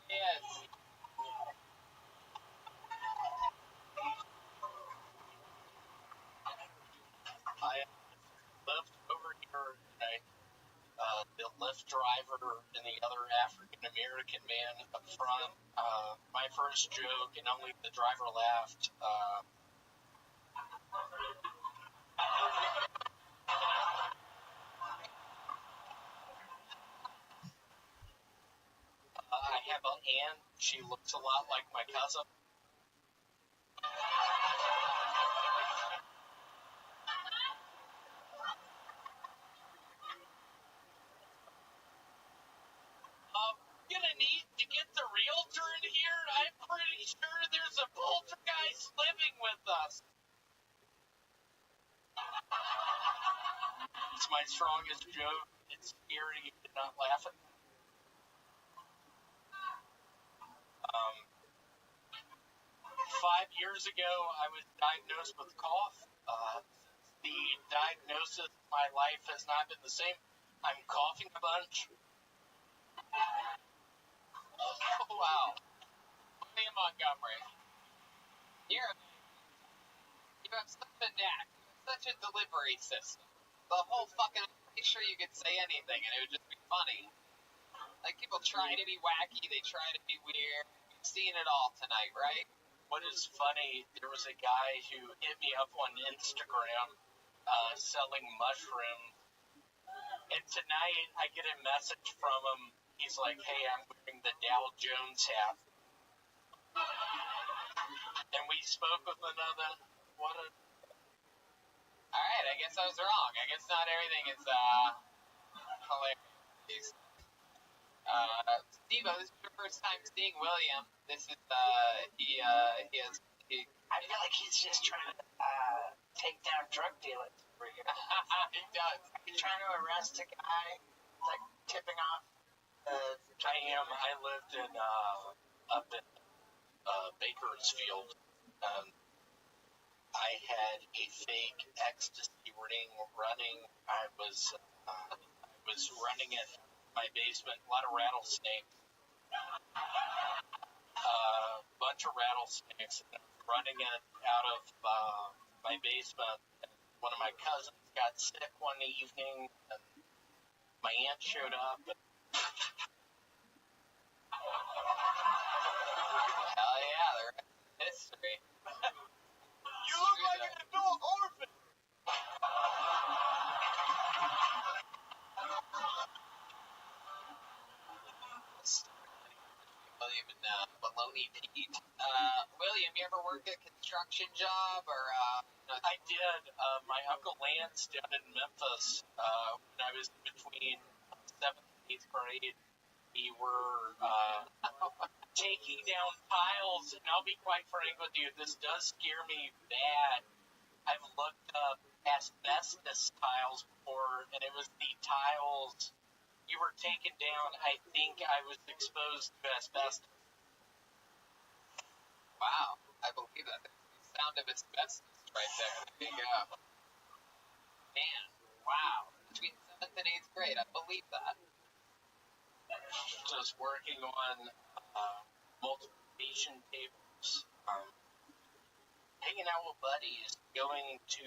Speaker 2: Yes.
Speaker 10: I lived over here, the Lyft driver and the other African American man up front. My first joke, and only the driver laughed. I have an aunt. She looks a lot like my cousin.
Speaker 5: Gonna need to get the realtor in here. I'm pretty sure there's a poltergeist living with us.
Speaker 10: It's my strongest joke. It's scary. You did not laugh at me. 5 years ago, I was diagnosed with cough. Since the diagnosis, my life has not been the same. I'm coughing a bunch.
Speaker 2: Oh, wow. William Montgomery. You have such a knack. You have such a delivery system. The whole fucking, I'm pretty sure you could say anything and it would just be funny. Like, people try to be wacky, they try to be weird. We've seen it all tonight, right?
Speaker 10: What is funny, there was a guy who hit me up on Instagram selling mushrooms. And tonight, I get a message from him. He's like, hey, I'm wearing the Dow Jones hat. And we spoke with another.
Speaker 2: Alright, I guess I was wrong. I guess not everything is, hilarious. Steve, this is your first time seeing William. This is,
Speaker 8: I feel like he's just trying to take down drug dealers over here.
Speaker 2: he does.
Speaker 8: He's trying to arrest a guy, like tipping off.
Speaker 10: I am. I lived in up in Bakersfield. I had a fake ecstasy ring running. I was running it in my basement. A lot of rattlesnakes. Bunch of rattlesnakes. And running it out of my basement. One of my cousins got sick one evening, and my aunt showed up.
Speaker 2: Hell yeah, the rest is history.
Speaker 5: You look like an adult orphan.
Speaker 2: William and Baloney Pete. William, you ever worked a construction job or?
Speaker 10: I did. My Uncle Lance down in Memphis, when I was between 7th and 8th grade, we were taking down tiles, and I'll be quite frank with you, this does scare me bad. I've looked up asbestos tiles before, and it was the tiles
Speaker 1: you were taken down, I think I was exposed to asbestos.
Speaker 2: Wow, I believe that. There's the sound of asbestos right there. There you go. Man, wow. Between 7th and 8th grade, I believe that.
Speaker 1: Just working on multiplication tables, hanging out with buddies, going to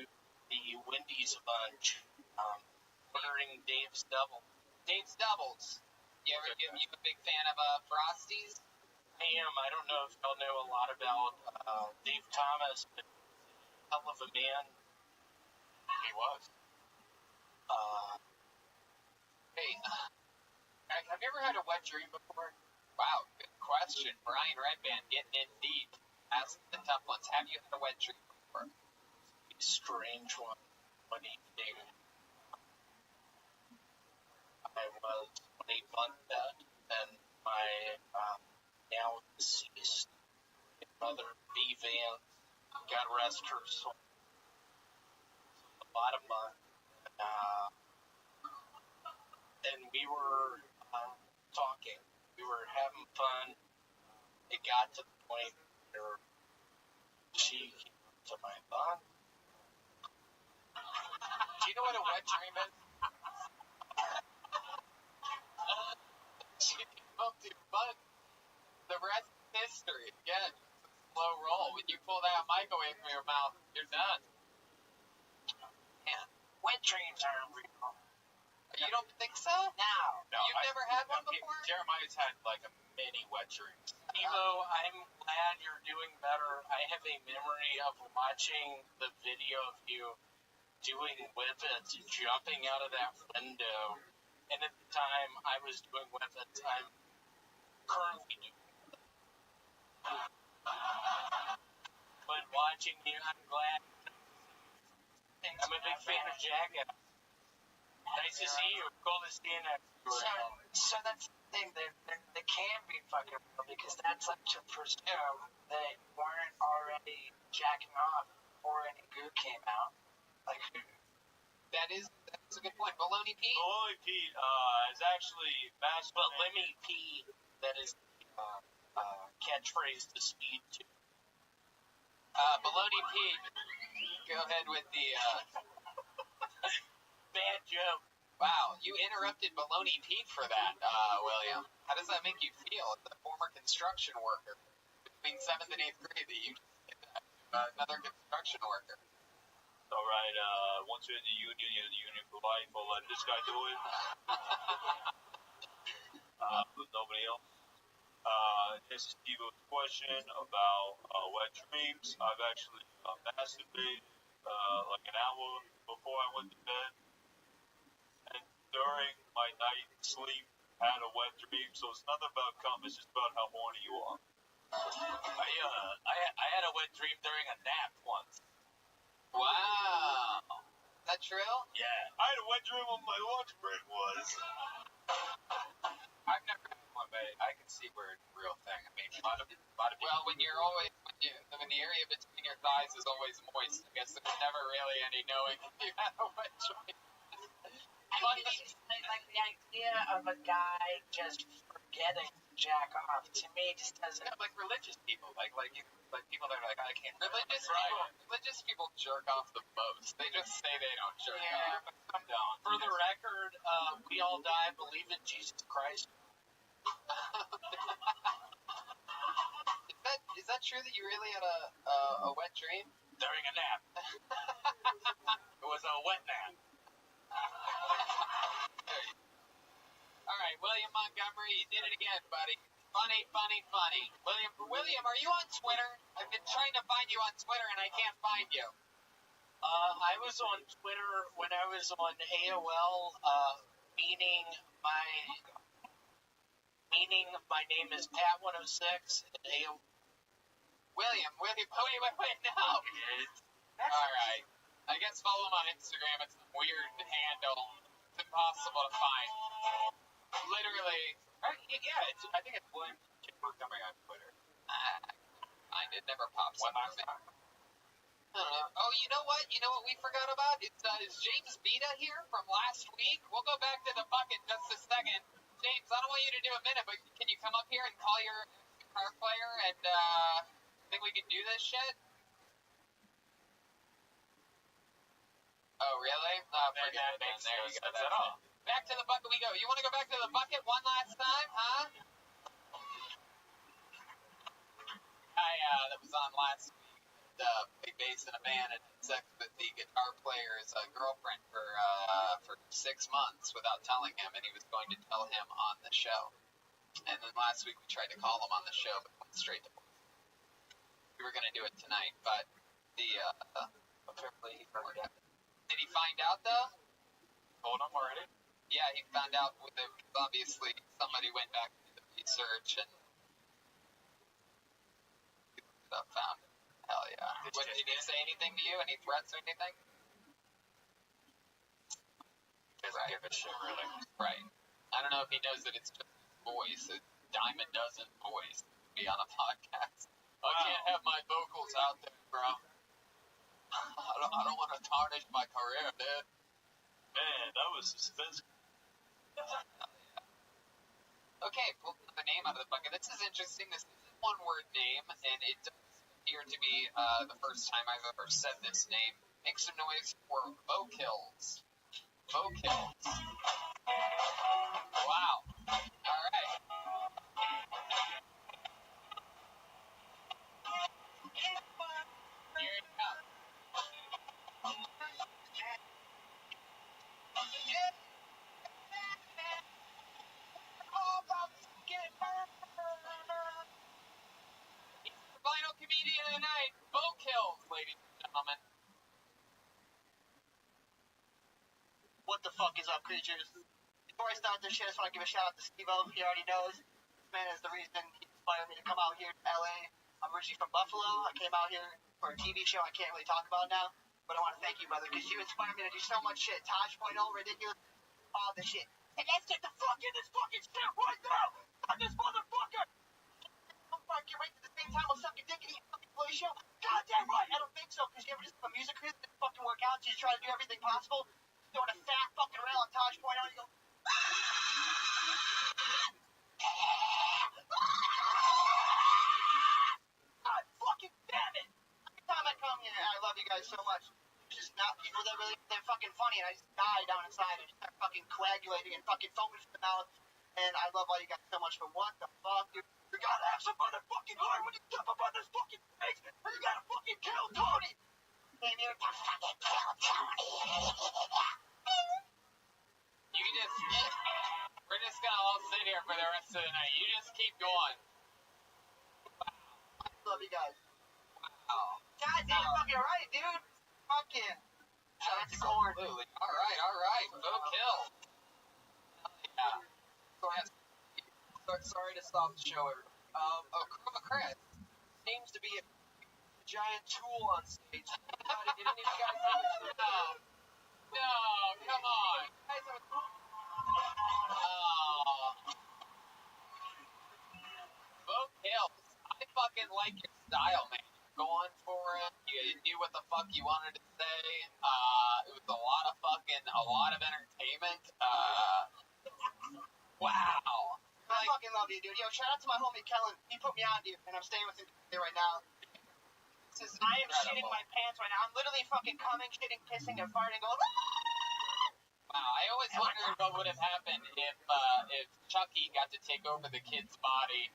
Speaker 1: the Wendy's bunch, ordering Dave's Double.
Speaker 2: Dave's Doubles. You a big fan of Frosties?
Speaker 1: I am. I don't know if y'all know a lot about Dave Thomas, but hell of a man.
Speaker 2: He was. Hey, have you ever had a wet dream before? Wow, good question. Brian Redband getting in deep. Asking the tough ones. Have you had a wet dream before?
Speaker 1: A strange one. One evening, I was on a bunk bed, and my now deceased mother, B. Vance, God rest her soul, the bottom bunk, and we were talking. We were having fun. It got to the point where she came up to my bunk.
Speaker 2: Do you know what a wet dream is? She came up to your bunk. The rest is history. Again, it's a slow roll. When you pull that mic away from your mouth, you're done.
Speaker 8: Yeah. Wet dreams aren't real.
Speaker 2: You don't think so?
Speaker 8: No.
Speaker 2: You've never had one before?
Speaker 3: Jeremiah's had like a mini wet dream.
Speaker 1: Evo, I'm glad you're doing better. I have a memory of watching the video of you doing whippets, jumping out of that window. And at the time I was doing whippets, I'm currently doing whippets. But watching you, I'm glad. I'm a big fan of Jackass. Nice to see you. Cool to see you next door.
Speaker 8: So that's the thing. They can be fucking real because that's like to presume they weren't already jacking off before any goo came out. Like,
Speaker 2: That's a good point. Baloney Pete?
Speaker 3: Baloney Pete is actually masculine.
Speaker 1: But let me pee. That is catchphrase to speed to.
Speaker 2: Baloney Pete, go ahead with the
Speaker 1: Bad joke.
Speaker 2: Wow, you interrupted Baloney Pete for that, William. How does that make you feel as a former construction worker? Between 7th and 8th grade that you did that to another construction worker.
Speaker 3: All right, once you're in the union, you're in the union for life. I'll let this guy do it. With nobody else. This is Steve's question about wet dreams. I've actually masturbated like an hour before I went to bed. And during my night sleep, I had a wet dream. So it's not about cum, it's just about how horny you are.
Speaker 1: I had a wet dream during a nap once.
Speaker 2: Wow. Is that true?
Speaker 1: Yeah.
Speaker 3: I had a wet dream when my lunch break was.
Speaker 2: I've never had one, but I can see where it's a real thing. I mean, a lot of well, when the area between your thighs is always moist, I guess there's never really any knowing if you had a wet dream.
Speaker 8: like the idea of a guy just forgetting to jack off to me just doesn't.
Speaker 2: Yeah, like religious people, like people that are like, I can't. Religious people jerk off the most. They just say they don't jerk off. Come down.
Speaker 1: For the record, we all die, believe in Jesus Christ.
Speaker 2: Is that true that you really had a wet dream?
Speaker 1: During a nap. It was a wet nap.
Speaker 2: Alright, William Montgomery, you did it again, buddy. Funny. William, are you on Twitter? I've been trying to find you on Twitter and I can't find you.
Speaker 1: I was on Twitter when I was on AOL, meaning my name is Pat106 at AOL.
Speaker 2: William, wait, no. Alright. I guess follow him on Instagram. It's a weird handle. It's impossible to find. Literally, yeah, I think it's William Montgomery on Twitter. It never pops up. I don't know. Oh, you know what? You know what we forgot about? Is James Vita here from last week? We'll go back to the bucket just a second. James, I don't want you to do a minute, but can you come up here and call your guitar player and think we can do this shit? Oh, really? Forget it. There you go. That's all. Back to the bucket we go. You want to go back to the bucket one last time, huh? That was on last week. Played bass in a band and had sex with the guitar player's girlfriend for 6 months without telling him, and he was going to tell him on the show. And then last week we tried to call him on the show, but went straight to voicemail. We were going to do it tonight, but apparently he forgot. Did he find out though?
Speaker 7: Told him already.
Speaker 2: Yeah, he found out with it because obviously somebody went back to the research and found it. Hell yeah. Did he say anything to you? Any threats or anything?
Speaker 7: Doesn't give a shit, really.
Speaker 2: Right. I don't know if he knows that it's just his voice. It's dime a dozen voice to be on a podcast. Wow. I can't have my vocals out there, bro. I don't want to tarnish my career, dude.
Speaker 7: Man, that was suspense.
Speaker 2: Okay, pull the name out of the bucket. This is interesting. This is a one-word name, and it does appear to be the first time I've ever said this name. Make some noise for vocals. Vocals. Wow. All right. Here it comes. Final comedian of the night, vocals, ladies and gentlemen.
Speaker 12: What the fuck is up, creatures? Before I start this shit, I just want to give a shout out to Steve-O. He already knows. This man is the reason he inspired me to come out here to LA. I'm originally from Buffalo. I came out here for a TV show I can't really talk about now. But I want to thank you, brother, because you inspired me to do so much shit. Taj.0, ridiculous, all the shit. And let's get the fuck in this fucking shit right now! Fuck this motherfucker! I'm fucking right at the same time I'll suck your dick and eat fucking play show. Goddamn right! I don't think so, because you ever just have a music career that didn't fucking work out, so you try to do everything possible. Doing a fat fucking rail on Taj.0, and you go, God fucking damn it! Every time I come here, I love you guys so much. There's just not people that really, they're fucking funny, and I just die down inside and start fucking coagulating and fucking foaming from the mouth. And I love all you guys so much, but what the fuck, dude? You gotta have some motherfucking heart when you jump up on this fucking stage, and you gotta fucking kill Tony! Came here to fucking kill Tony!
Speaker 2: You just, we're just gonna all sit here for the rest of the night. You just keep going.
Speaker 12: I love you guys.
Speaker 2: Wow.
Speaker 12: God damn fucking right, dude! Fucking. Shout out to Corn.
Speaker 2: Absolutely. Alright. Go kill. Yeah.
Speaker 10: Sorry to stop the show, everyone.
Speaker 2: Chroma Chris
Speaker 10: Seems to be a giant tool on stage. Did any of you guys see this?
Speaker 2: No, come on. Vocals. I fucking like your style, man. Going for it. You knew what the fuck you wanted to say. It was a lot of entertainment. Wow.
Speaker 12: I fucking love you, dude. Yo, shout out to my homie Kellen. He put me on, dude, and I'm staying with him right now. I am shitting my pants right now. I'm literally fucking coming, shitting, pissing, and farting, going.
Speaker 2: Wow, I always wondered what would have happened if Chucky got to take over the kid's body.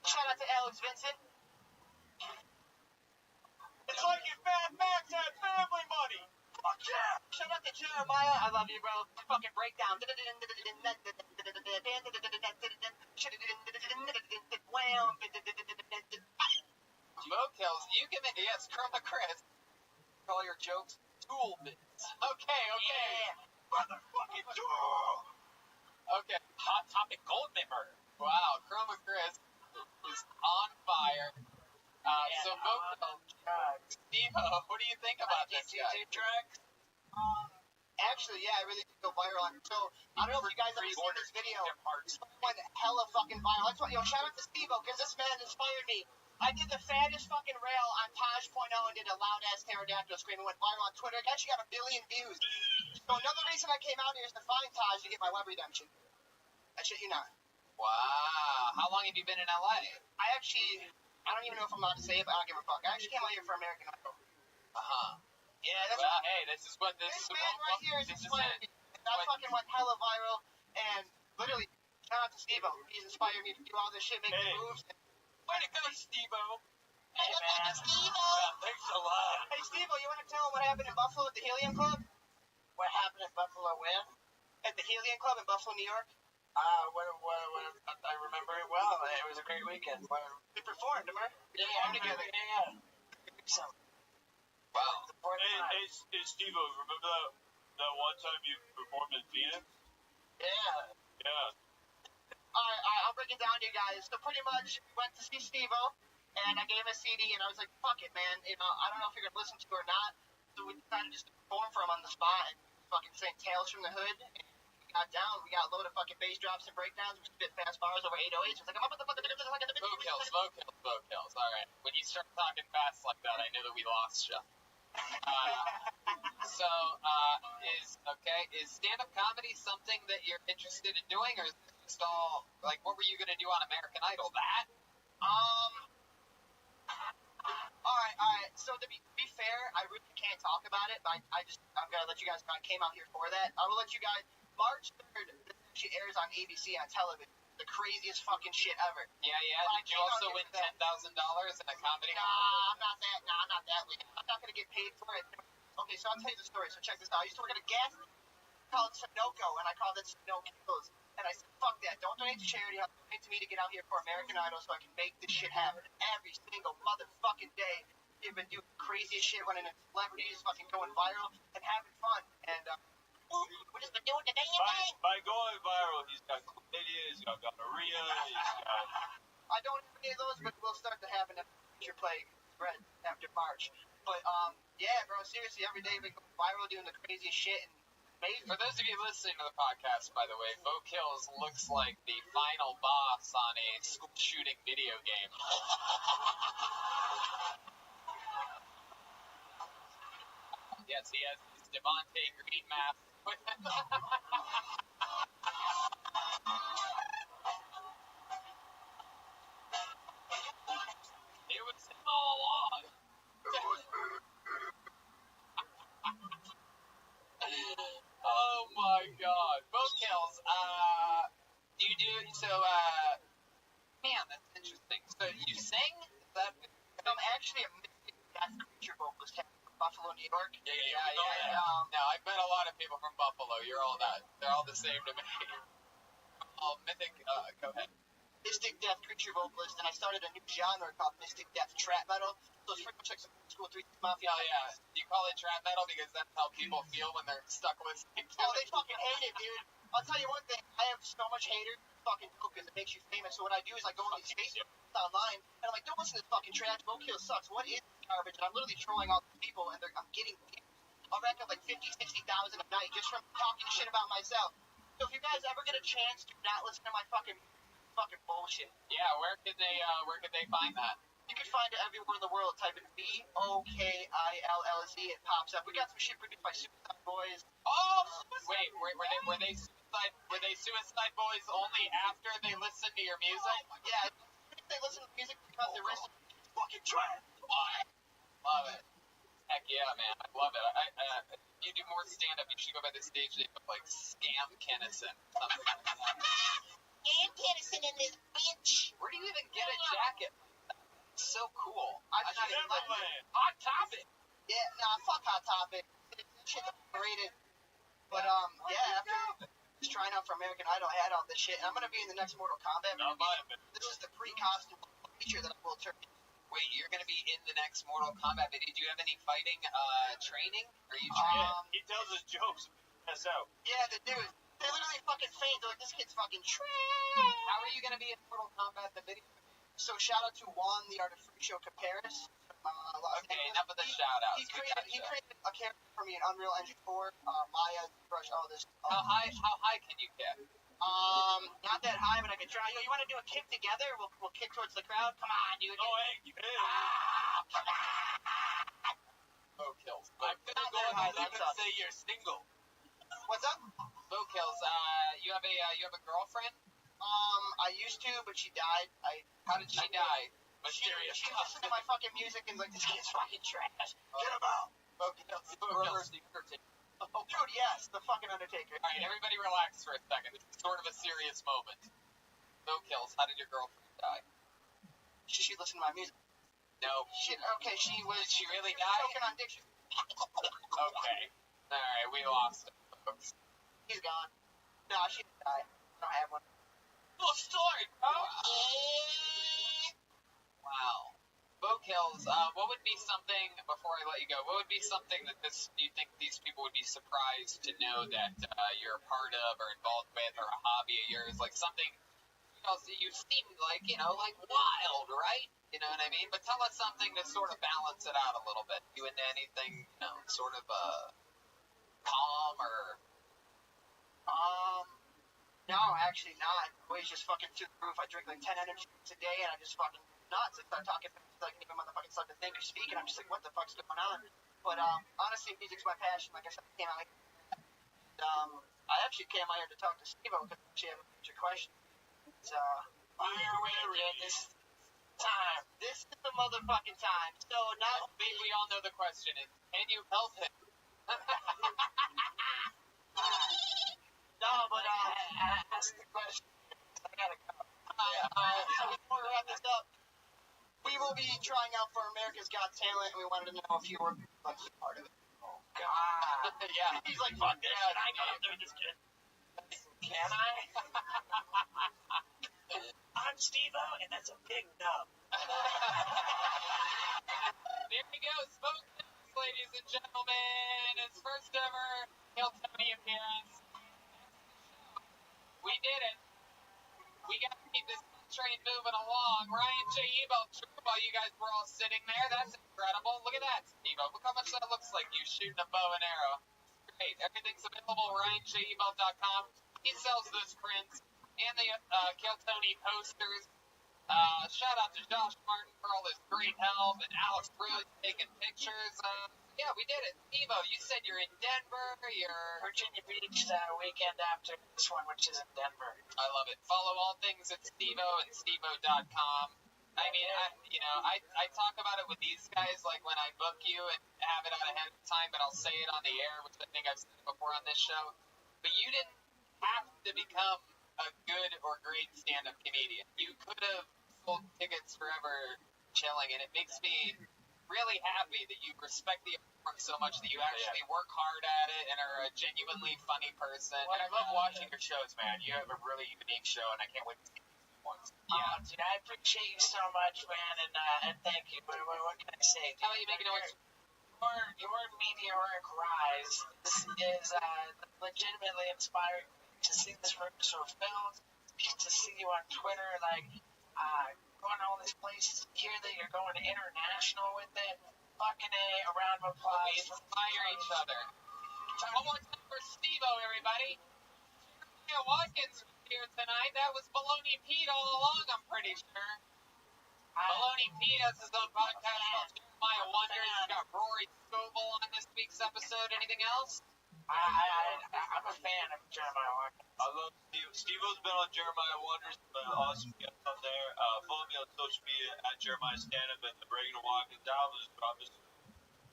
Speaker 12: Shout out to Alex Vincent.
Speaker 7: It's like if Mad Max had family money.
Speaker 12: Fuck yeah! Shout out to Jeremiah. I love you, bro. Fucking breakdown.
Speaker 2: Vocals, you give it, yes, Chroma Chris.
Speaker 10: Call your jokes tool bits.
Speaker 2: Okay.
Speaker 12: Yeah.
Speaker 7: Motherfucking tool!
Speaker 2: Okay, Hot Topic gold member. Wow, Chroma Chris is on fire. So vocals, Steve-O, what do you think about this guy?
Speaker 10: Tracks?
Speaker 12: Actually, yeah, I really did go viral on it. So, I don't know if you guys ever seen this video. This one went hella fucking viral. That's why, shout out to Steve-O, because this man inspired me I did the fattest fucking rail on Taj.0 and did a loud ass pterodactyl scream and went viral on Twitter. It actually got 1 billion views. So another reason I came out here is to find Taj to get my web redemption. I shit you not.
Speaker 2: Wow. How long have you been in LA?
Speaker 12: I don't even know if I'm allowed to say it, but I don't give a fuck. I actually came out here for American Idol. Yeah, that's
Speaker 2: Well, hey, this is what this
Speaker 12: this
Speaker 2: is.
Speaker 12: man right here is inspiring me. That fucking went hella viral, and literally, shout out to Steve-O. He's inspired me to do all this shit, make the moves.
Speaker 2: Way to go, Steve-O.
Speaker 12: Hey, man. Steve-O.
Speaker 2: Thanks a lot.
Speaker 12: Hey, Steve-O, you want to tell him what happened in Buffalo at the Helium Club?
Speaker 8: What happened in Buffalo when?
Speaker 12: At the Helium Club in Buffalo, New York?
Speaker 8: I remember it well. It was a great weekend.
Speaker 12: We performed, remember? We performed together.
Speaker 8: Yeah.
Speaker 2: Wow.
Speaker 9: Hey, Steve-O, remember that one time you performed in Phoenix?
Speaker 8: Yeah.
Speaker 9: Yeah.
Speaker 12: Alright, I'll break it down to you guys. So pretty much, we went to see Steve-O, and I gave him a CD, and I was like, fuck it, man. You know, I don't know if you're going to listen to it or not. So we decided just to perform for him on the spot, and fucking sang Tales from the Hood. And we got down, we got a load of fucking bass drops and breakdowns. We spit fast bars over 808s. It was like, I'm up with the fucking...
Speaker 2: Smoke kills. All right. When you start talking fast like that, I knew that we lost you. Is stand-up comedy something that you're interested in doing, or is this just all, like, what were you going to do on American Idol? That?
Speaker 12: Alright, so to be fair, I really can't talk about it, but I'm gonna let you guys know I came out here for that. I will let you guys, March 3rd, this actually airs on ABC on television. The craziest fucking shit ever.
Speaker 2: Yeah. Did you also win $10,000 in a comedy?
Speaker 12: I'm not that. I'm not gonna get paid for it. Okay, so I'll tell you the story, so check this out. I used to work at a gas station called Sunoco, and I called it Sunoco's. And I said, fuck that, don't donate to charity, donate to me to get out here for American Idol so I can make this shit happen. Every single motherfucking day, they've been doing the craziest shit, running into celebrities, fucking going viral, and having fun. And, we're just been doing the damn thing.
Speaker 9: By going viral, he's got chlamydia, he's got gonorrhea, he's got...
Speaker 12: I don't have any of those, but we'll start to happen after your plague spread after March. But, yeah, bro, seriously, every day we go viral doing the craziest shit, and amazing.
Speaker 2: For those of you listening to the podcast, by the way, Bo Kills looks like the final boss on a school shooting video game. Yes, he has his Devontae Green mask. It was him all along. Oh my god. Bo Kills, man, that's interesting. So you sing? Is that...
Speaker 12: I'm actually a mystic death creature vocalist from Buffalo, New York.
Speaker 2: Yeah. No, I've met a lot of people from Buffalo. You're all that. They're all the same to me. Oh, mythic, go ahead.
Speaker 12: Mystic death creature vocalist, and I started a new genre called mystic death trap metal. So it's pretty much like some old school 3 Mafia.
Speaker 2: Oh, yeah. Do you call it trap metal because that's how people feel when they're stuck listening to
Speaker 12: Oh,
Speaker 2: it?
Speaker 12: they fucking hate it, dude. I'll tell you one thing. I have so much haters. Fucking dope because it makes you famous. So what I do is I go on these Facebook online, and I'm like, don't listen to this fucking trash. Bo Kill sucks. What is this garbage? And I'm literally trolling all these people, and I'm getting views. I'll rack up like 50,000, 60,000 a night just from talking shit about myself. So if you guys ever get a chance, do not listen to my fucking bullshit.
Speaker 2: Yeah, where could they find that?
Speaker 12: You can find it everywhere in the world. Type in BOKILLZ. It pops up. We got some shit produced by Suicide Boys.
Speaker 2: Oh, wait, were they Suicide Boys only after they listened to your music?
Speaker 12: Yeah, they listen to music because they're listening to fucking trash.
Speaker 2: Love it. Heck yeah, man. I love it. You do more stand-up, you should go by the stage name of, like, Scam Kennison. Something like that.
Speaker 12: Scam Kennison in this bitch.
Speaker 2: Where do you even get a jacket? So cool.
Speaker 12: I'm not even like
Speaker 2: Hot Topic.
Speaker 12: Yeah, nah, fuck Hot Topic. Shit's overrated. But yeah, after just trying out for American Idol, I had all this shit, and I'm gonna be in the next Mortal Kombat movie. This is the pre-costume feature that I will turn.
Speaker 2: Wait, you're gonna be in the next Mortal Kombat video? Do you have any fighting training? Are you
Speaker 9: he tells us jokes. That's out.
Speaker 12: Yeah, the dude. They literally fucking faint. They're like, this kid's fucking trash.
Speaker 2: How are you gonna be in Mortal Kombat the video?
Speaker 12: So shout out to Juan, the Art of Freak Show Comparis.
Speaker 2: Okay, enough of the shout outs.
Speaker 12: He created a character for me in Unreal Engine 4. Maya, brush, all this.
Speaker 2: How high can you get?
Speaker 12: Not that high, but I could try. Yo, you want to do a kick together? We'll kick towards the crowd. Come on, dude.
Speaker 4: Oh, hey, you did.
Speaker 2: Bo Kills.
Speaker 7: I'm gonna
Speaker 12: Not
Speaker 7: go
Speaker 12: that
Speaker 7: on
Speaker 12: high,
Speaker 7: the limb
Speaker 12: that
Speaker 7: and
Speaker 12: sucks.
Speaker 7: say you're single.
Speaker 12: What's up?
Speaker 2: Bo Kills. You have a girlfriend?
Speaker 12: I used to, but she died.
Speaker 2: How did she die?
Speaker 7: Mysterious.
Speaker 12: She listened to my fucking music and like, this kid's fucking trash. Get him out.
Speaker 2: Bo Kills. Bo Kills. The Undertaker.
Speaker 12: Dude, yes, the fucking Undertaker.
Speaker 2: All right, everybody relax for a second. This is sort of a serious moment. Bo Kills. How did your girlfriend die?
Speaker 12: She listened to my music.
Speaker 2: No.
Speaker 12: Okay, she was.
Speaker 2: Did she really
Speaker 12: She was
Speaker 2: die?
Speaker 12: choking on dick.
Speaker 2: Okay. All right, we lost it, folks.
Speaker 12: He's gone. No, she didn't die. I don't have one.
Speaker 7: Full story, bro.
Speaker 2: Wow. Bo Kills, what would be something, before I let you go, what would be something that you think these people would be surprised to know that you're a part of or involved with, or a hobby of yours, like something, you seem like, like wild, right? You know what I mean? But tell us something to sort of balance it out a little bit. You into anything, sort of calm or...
Speaker 12: No, actually not. Always just fucking through the roof. I drink like 10 energy drinks a day, and I just fucking nuts. I start talking like even motherfucking start to think or speak, and I'm just like, what the fuck's going on? But honestly, music's my passion. Like I said, I came out like, I actually came out here to talk to Steve-O because I actually have a future question. It's,
Speaker 7: This time.
Speaker 12: This is the motherfucking time. So now
Speaker 2: We all know the question is, can you help him?
Speaker 12: no, but
Speaker 8: Ask the question. I gotta go.
Speaker 12: so before we wrap this up, we will be trying out for America's Got Talent, and we wanted to know if you were like part of it.
Speaker 8: Oh, God.
Speaker 2: Yeah.
Speaker 12: He's like, fuck this shit. I know I'm doing this kid.
Speaker 8: Can I? I'm Steve-O, and that's a big nub.
Speaker 2: There he goes, Bo Kills, ladies and gentlemen. His first ever Kill Tony appearance. We did it. We got to keep this train moving along. Ryan J. Ebel, while you guys were all sitting there. That's incredible. Look at that, Steve-O. Look how much that looks like you shooting a bow and arrow. Great. Everything's available at RyanJEbel.com. He sells those prints and the Kill Tony posters. Shout out to Josh Martin for all his great help, and Alex really taking pictures. Yeah, we did it. Steve-O, you said you're in Denver. You're
Speaker 8: Virginia Beach, weekend after this one, which is in Denver.
Speaker 2: I love it. Follow all things at Steve-O and Steve-O.com. I mean, I talk about it with these guys, like when I book you and have it out ahead of time, but I'll say it on the air, which I think I've said before on this show. But you didn't have to become a good or great stand-up comedian. You could have sold tickets forever chilling, and it makes me really happy that you respect the art form so much that you actually work hard at it and are a genuinely funny person.
Speaker 7: Well, I love watching your shows, man. You have a really unique show, and I can't wait to see these new ones.
Speaker 8: Yeah, dude, I appreciate you so much, man, and thank you. What can I say?
Speaker 2: How about you make a noise?
Speaker 8: Your meteoric rise is legitimately inspiring to see this sort of filmed, to see you on Twitter, like going to all these places, hear that you're going international with it. Fucking A, a round of applause.
Speaker 2: We inspire each other. One more time for Steve-O, everybody. Jeremiah Watkins was here tonight. That was Baloney Pete all along, I'm pretty sure. Baloney Pete has his own podcast called Jeremiah Wonders. He's got Rory Scovel on this week's episode. Anything else?
Speaker 8: I'm a fan of Jeremiah Watkins.
Speaker 13: I love Steve. Steve-O's been on Jeremiah Wonders, been an awesome guest on there. Follow me on social media at Jeremiah Stand-Up and the Reagan Watkins albums.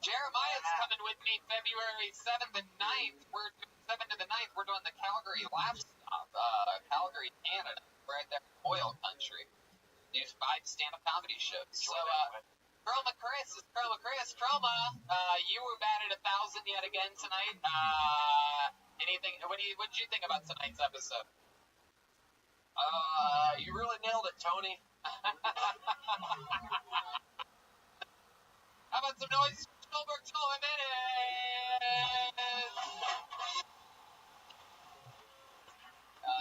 Speaker 2: Jeremiah's coming with me February 7th and 9th. We're doing 7th to the 9th. We're doing the Calgary Laugh Stop, Calgary, Canada. We're right there in oil country. There's 5 stand-up comedy shows. So, Chroma Chris is Chroma Chris. Chroma, you were batted 1,000 yet again tonight. Anything? What did you think about tonight's episode?
Speaker 7: You really nailed it, Tony.
Speaker 2: How about some noise for Stolberg Jimenez?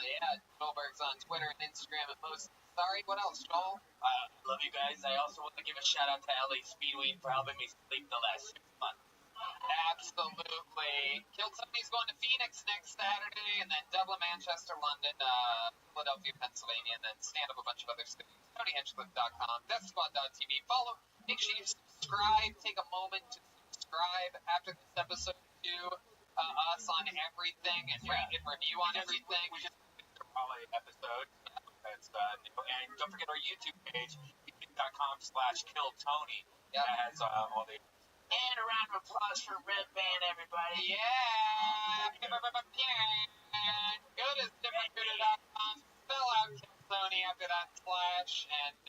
Speaker 2: Yeah, Stolberg's on Twitter and Instagram and most. Sorry, what else, Joel?
Speaker 7: Love you guys. I also want to give a shout out to LA Speedway for helping me sleep the last 6 months.
Speaker 2: Absolutely. Kill Tony's going to Phoenix next Saturday, and then Dublin, Manchester, London, Philadelphia, Pennsylvania, and then stand up a bunch of other cities. TonyHinchcliffe.com, DeathSquad.tv. Follow. Make sure you subscribe. Take a moment to subscribe after this episode to us on everything and rate and review on everything.
Speaker 5: We just did a Raleigh episode. That's new. And don't forget our YouTube page, youtube.com/KillTony.
Speaker 2: Yep.
Speaker 5: That has all the.
Speaker 8: And a round of applause for Red Band, everybody.
Speaker 2: Yeah! Go to ZipRecruiter.com, spell out Kill Tony after that slash, and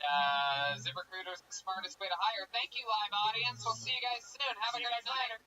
Speaker 2: ZipRecruiter's the smartest way to hire. Thank you, live audience. We'll see you guys soon. Have a great night.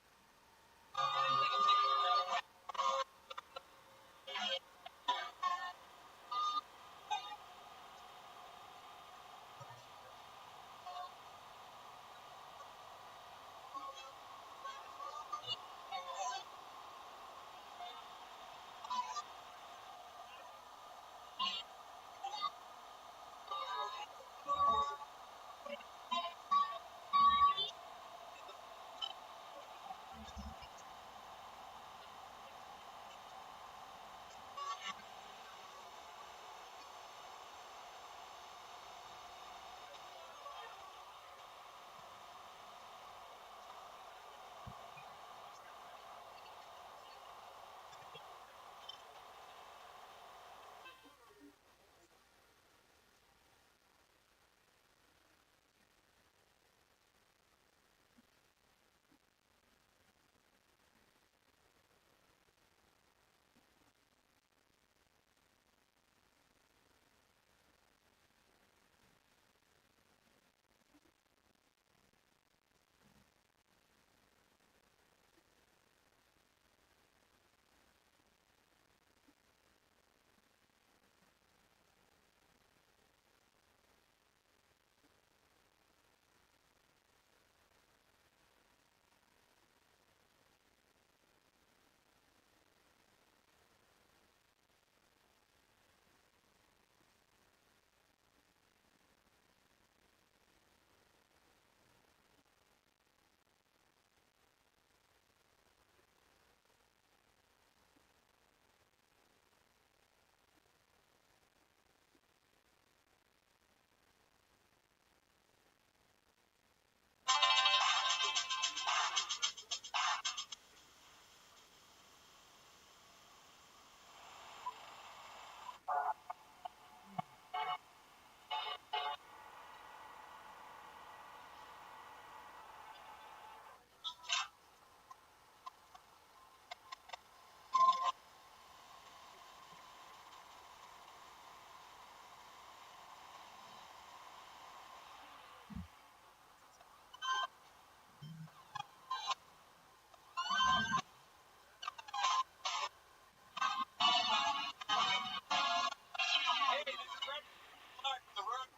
Speaker 5: Hey, this is Red Clark from the Road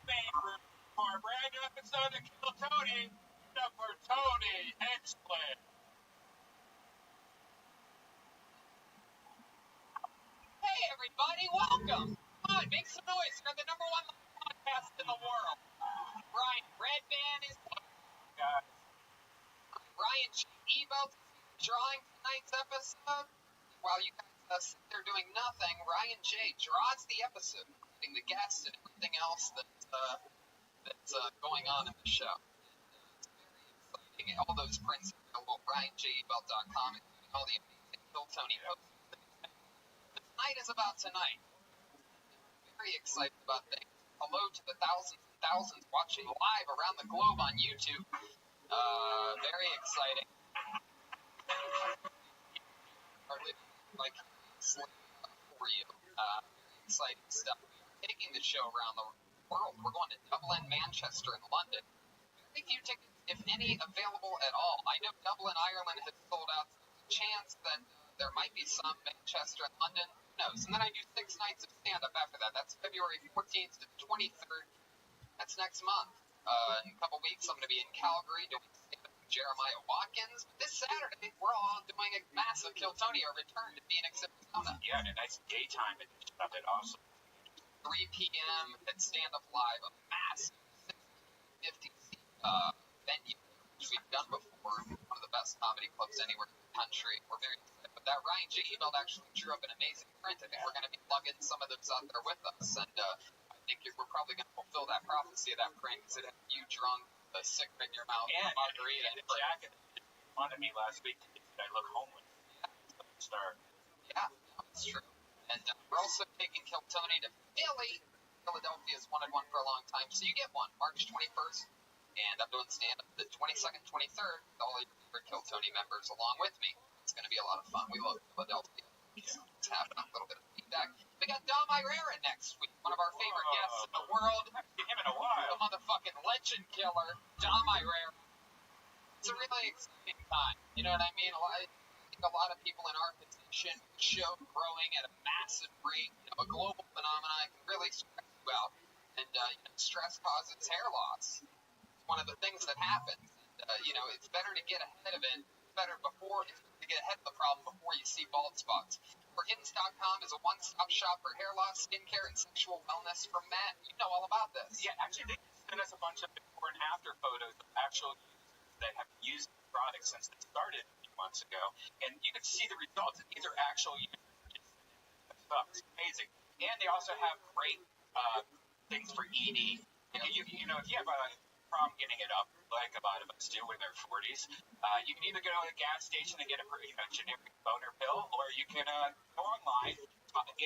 Speaker 5: Main Room for a brand new episode of Kill Tony. Up for Tony Hinchcliffe.
Speaker 2: Hey, everybody, welcome. Come on, make some noise. You're the number one podcast in the world. Brian Redband is
Speaker 5: Guys,
Speaker 2: Ryan G. Ebelt drawing tonight's episode. While you guys sit there doing nothing, Ryan J. draws the episode, including the guests and everything else that's going on in the show. It's very exciting. All those prints are available at RyanJEbelt.com, including all the amazing Kill Tony posts. But tonight is about tonight. I'm very excited about things. Hello to the thousands and thousands watching live around the globe on YouTube. Very exciting. Like for you. Very exciting stuff. We're taking the show around the world. We're going to Dublin, Manchester, and London. Very few tickets, if any, available at all. I know Dublin, Ireland has sold out. So there's a chance that there might be some Manchester and London. Who knows? And then I do 6 nights of stand-up after that. That's February 14th to 23rd. That's next month. In a couple weeks, I'm going to be in Calgary doing stand-up with Jeremiah Watkins. But this Saturday, we're all doing a massive Kill Tony, our return to Phoenix, Arizona.
Speaker 5: yeah, and a nice daytime edition of it also.
Speaker 2: 3 p.m. at Stand Up Live, a massive 650 seat venue. which we've done before. One of the best comedy clubs anywhere in the country. We're very excited. But that Ryan J. email actually drew up an amazing print. I think we're going to be plugging some of those out there with us. And I think we're probably going to fulfill that prophecy of that print because it had you drunk, the cigarette in your mouth,
Speaker 5: And
Speaker 2: margarita.
Speaker 5: the jacket on me last week that I look homeless. Star.
Speaker 2: Yeah, that's true. And we're also taking Kill Tony to Philly. Philadelphia's wanted one for a long time, so you get one March 21st. And I'm doing stand-up the 22nd, 23rd with all your favorite Kill Tony members along with me. It's going to be a lot of fun. We love Philadelphia. It's having a little bit of feedback. We got Dom Irera next week, one of our favorite guests in the world.
Speaker 5: Seen him in a while.
Speaker 2: The motherfucking legend killer, Dom Irera. It's a really exciting time. You know what I mean? I think a lot of people in our position, show growing at a massive rate, a global phenomenon, can really stress you out. And, stress causes hair loss. It's one of the things that happens. And, it's better to get ahead of it. It's better to get ahead of the problem before you see bald spots. Hims.com is a one-stop shop for hair loss, skincare, and sexual wellness for men. You know all about this.
Speaker 5: Yeah, actually, they sent us a bunch of before and after photos of actual users that have used the product since it started a few months ago, and you can see the results. And these are actual users. It's amazing. And they also have great things for ED. If you have a problem getting it up, like a lot of us do in their 40s, you can either go to a gas station and get a generic boner pill, or you can go online,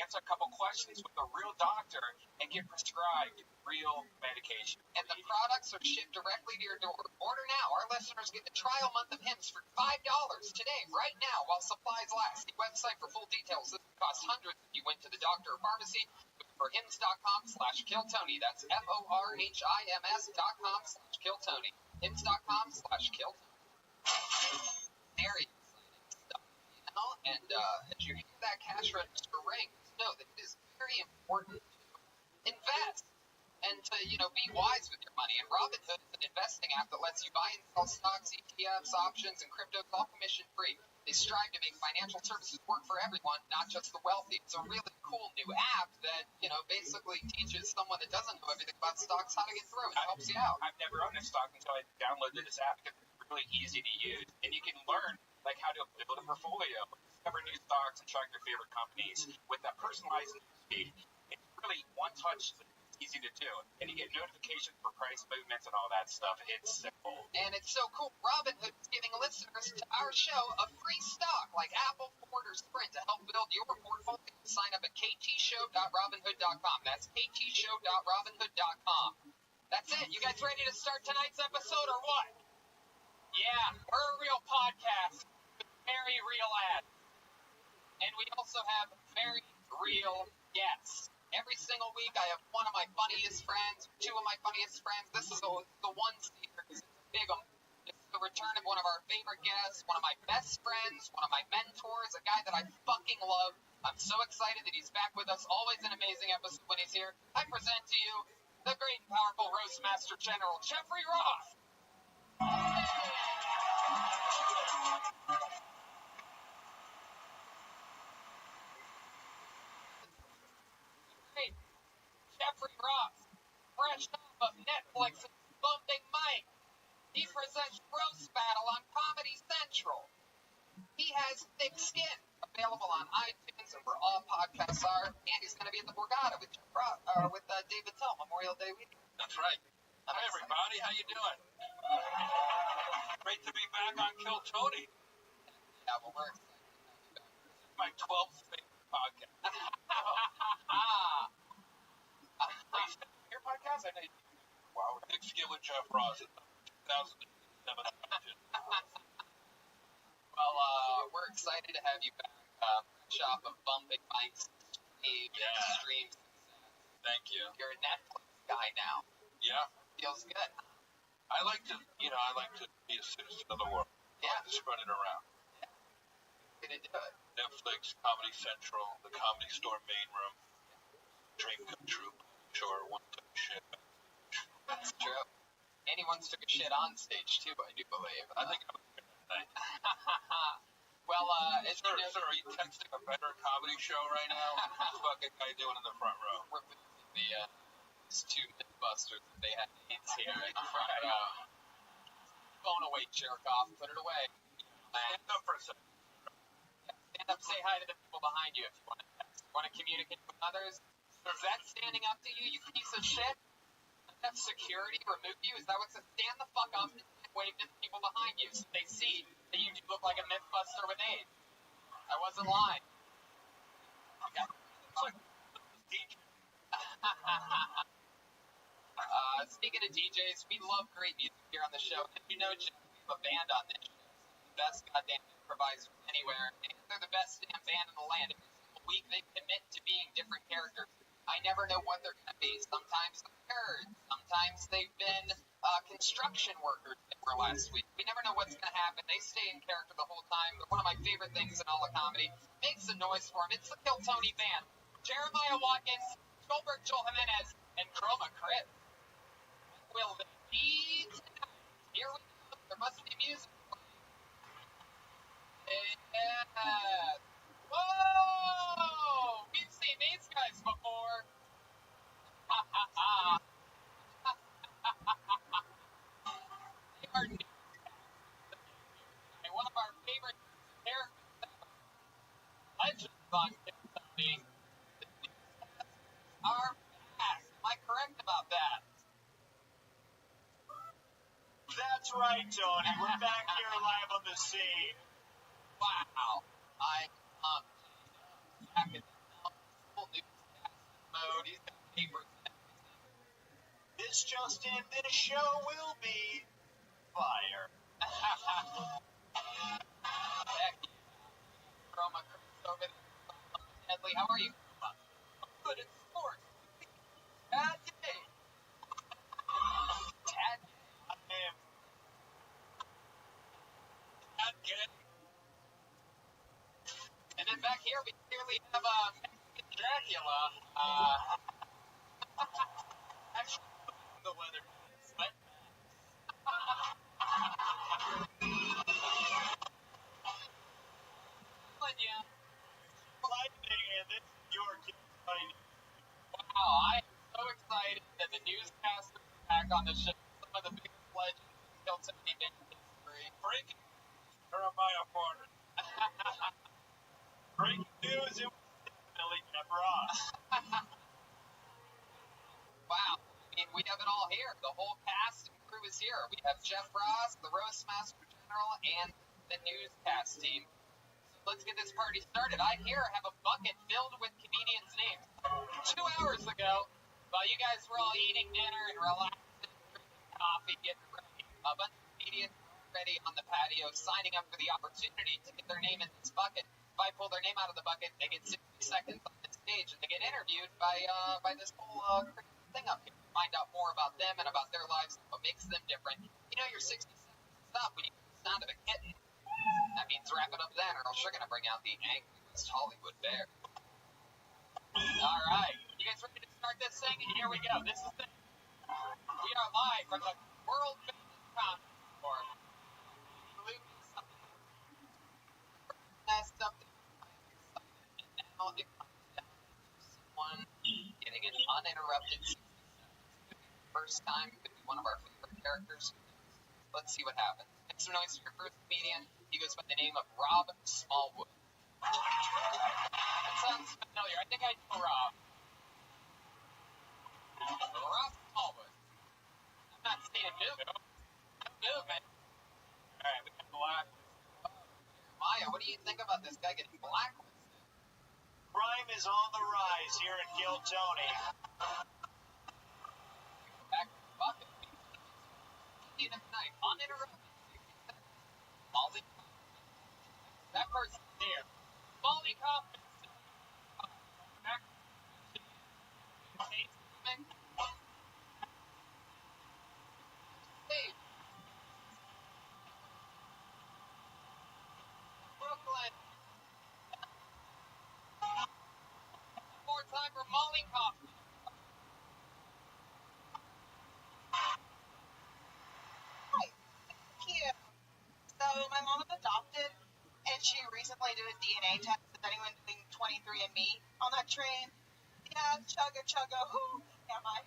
Speaker 5: answer a couple questions with a real doctor, and get prescribed real medication.
Speaker 2: And the products are shipped directly to your door. Order now. Our listeners get a trial month of Hims for $5 today, right now, while supplies last. The website for full details. This costs hundreds if you went to the doctor or pharmacy. For Hims.com/KillTony. That's FORHIMS.com/KillTony. Hims.com/KillTony. Very exciting stuff. And as you hear that cash register ring, know that it is very important to invest and to, be wise with your money. And Robinhood is an investing app that lets you buy and sell stocks, ETFs, options, and cryptos all commission-free. They strive to make financial services work for everyone, not just the wealthy. It's a really cool new app that, basically teaches someone that doesn't know everything about stocks how to get through and helps you out.
Speaker 5: I've never owned a stock until I downloaded this app because it's really easy to use, and you can learn how to build a portfolio, discover new stocks, and track your favorite companies with that personalized newsfeed. It's really one touch. It's easy to do, and you get notifications for price movements and all that stuff. It's simple.
Speaker 2: And it's so cool. Robinhood is giving listeners to our show a free stock like Apple, Ford, or Sprint to help build your portfolio. Sign up at ktshow.robinhood.com. That's ktshow.robinhood.com. That's it. You guys ready to start tonight's episode or what? Yeah, we're a real podcast with very real ads. And we also have very real guests. Every single week I have one of my funniest friends, two of my funniest friends. This is the one seater because it's a big one. This is the return of one of our favorite guests, one of my best friends, one of my mentors, a guy that I fucking love. I'm so excited that he's back with us. Always an amazing episode when he's here. I present to you the great and powerful Roastmaster General, Jeffrey Roth. Hey, Jeffrey Roth, fresh off of Netflix's Bumping Mike. He presents Roast Battle on Comedy Central. He has Thick Skin, available on iTunes and where all podcasts are. And he's going to be at the Borgata with David Tell Memorial Day weekend.
Speaker 13: That's right. Hi, everybody. How you doing? Great to be back on Kill Tony.
Speaker 2: Yeah, well, we're excited to have you back.
Speaker 13: This is my 12th favorite podcast.
Speaker 5: Your podcast? I know.
Speaker 13: Wow. Big Skill with Jeff Ross at 2007.
Speaker 2: Well, we're excited to have you back. Shop of Bumping Mike's extreme success.
Speaker 13: Thank you.
Speaker 2: You're a Netflix guy now.
Speaker 13: Yeah.
Speaker 2: Feels good.
Speaker 13: I like to be a citizen of the world.
Speaker 2: Yeah.
Speaker 13: I like to spread it around.
Speaker 2: Yeah. Gonna do it.
Speaker 13: Netflix, Comedy Central, the Comedy Store main room, Dream Come True, sure, one took a shit.
Speaker 2: That's true. And he once took a shit on stage, too, I do believe.
Speaker 13: I think I'm good tonight.
Speaker 2: Well, as
Speaker 13: Sir,
Speaker 2: you know,
Speaker 13: are you texting a better comedy show right now? What's this fucking guy doing in the front row?
Speaker 2: we're these two Mythbusters that they had AIDS here in the front row. phone away, jerk off. Put it away.
Speaker 13: Stand up for a second.
Speaker 2: Stand up, say hi to the people behind you if you want to text. You want to communicate with others? Is that standing up to you, you piece of shit? Does that security remove you? Is that what's stand the fuck up and wave to the people behind you so they see that you do look like a Mythbuster with AIDS? I wasn't lying. Okay. Speaking of DJs, we love great music here on the show. Did you know, Jeff, we have a band on this show? The best goddamn improvisers anywhere. And they're the best damn band in the land. Every single week they commit to being different characters. I never know what they're going to be. Sometimes they're nerds. Sometimes they've been construction workers that were last week. We never know what's going to happen. They stay in character the whole time. But one of my favorite things in all of comedy, makes a noise for them. It's the Kill Tony band. Jeremiah Watkins, Goldberg Joel Jimenez, and Chroma Chris. Will they be tonight? Here we go. There must be music. Yeah. Whoa! We've seen these guys before. Ha ha ha. They are new. One of our favorite characters ever. Legends on Kentucky. The newscasters are back. Am I correct about that?
Speaker 4: That's right, Tony. We're back here live on the scene.
Speaker 2: Wow. I'm back in full newscasting mode. He's got papers and everything.
Speaker 4: This just in, this show will be fire.
Speaker 2: Heck yeah. Chroma Chris over there. Hedley, how are you? Good at sports. Tad day. Tad day.
Speaker 4: I am
Speaker 2: Tad day. And then back here we clearly have Mexican Dracula. Actually, the weather. Sweat. Yeah.
Speaker 4: lightning, and this is your kid.
Speaker 2: Wow, I am so excited that the newscasters are back on the show. Some of the biggest legends in Kill Tony history.
Speaker 13: Breaking Jeremiah Porter.
Speaker 4: Breaking news, it was definitely Jeff Ross.
Speaker 2: Wow, I mean, we have it all here. The whole cast and crew is here. We have Jeff Ross, the Roastmaster General, and the newscast team. Let's get this party started. I here have a bucket filled with comedians' names. 2 hours ago, while you guys were all eating dinner and relaxing, drinking coffee, getting ready, a bunch of comedians were already on the patio signing up for the opportunity to get their name in this bucket. If I pull their name out of the bucket, they get 60 seconds on the stage, and they get interviewed by this whole crazy thing up here. Find out more about them and about their lives and what makes them different. You know, your 60 seconds is up when you hear the sound of a kitten. That means wrap it up then, or else you're going to bring out the angry West Hollywood bear. All right. You guys ready to start this thing? Here we go. This is the... We are live from the World Famous Comedy Store. Something. And now it comes down to someone getting an uninterrupted 60 seconds. First time, could be one of our favorite characters. Let's see what happens. Make some noise for your first comedian. He goes by the name of Rob Smallwood. That sounds familiar. I think I know Rob. Rob Smallwood. I'm not seeing movement. Movement.
Speaker 13: Alright, we got black.
Speaker 2: Maya, what do you think about this guy getting blacklisted?
Speaker 4: Crime is on the rise here in Kill Tony.
Speaker 2: Back to the bucket. Comedian of the night. Uninterrupted. 60 seconds. Molly. That person's here. Molly Kaufman. Back. Hey. Brooklyn. More time for Molly Kaufman.
Speaker 14: Hi. Cute. So my mom is adopted, and she recently did a DNA test. Is anyone doing 23andMe on that train? Yeah, chugga chugga. Who am I?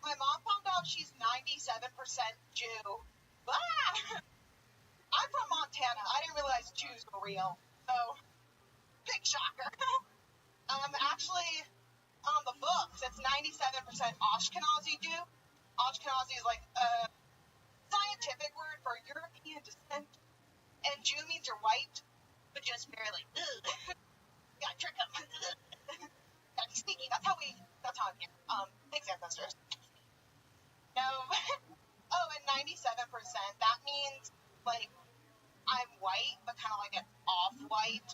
Speaker 14: My mom found out she's 97% Jew. Ah! I'm from Montana. I didn't realize Jews were real. So, big shocker. Actually, on the books, it's 97% Ashkenazi Jew. Ashkenazi is like a scientific word for European descent. And Jew means you're white, but just barely. Gotta trick them. Gotta be sneaky. That's how I'm here. Thanks, ancestors. No. Oh, and 97%, that means, like, I'm white, but kind of like an off-white.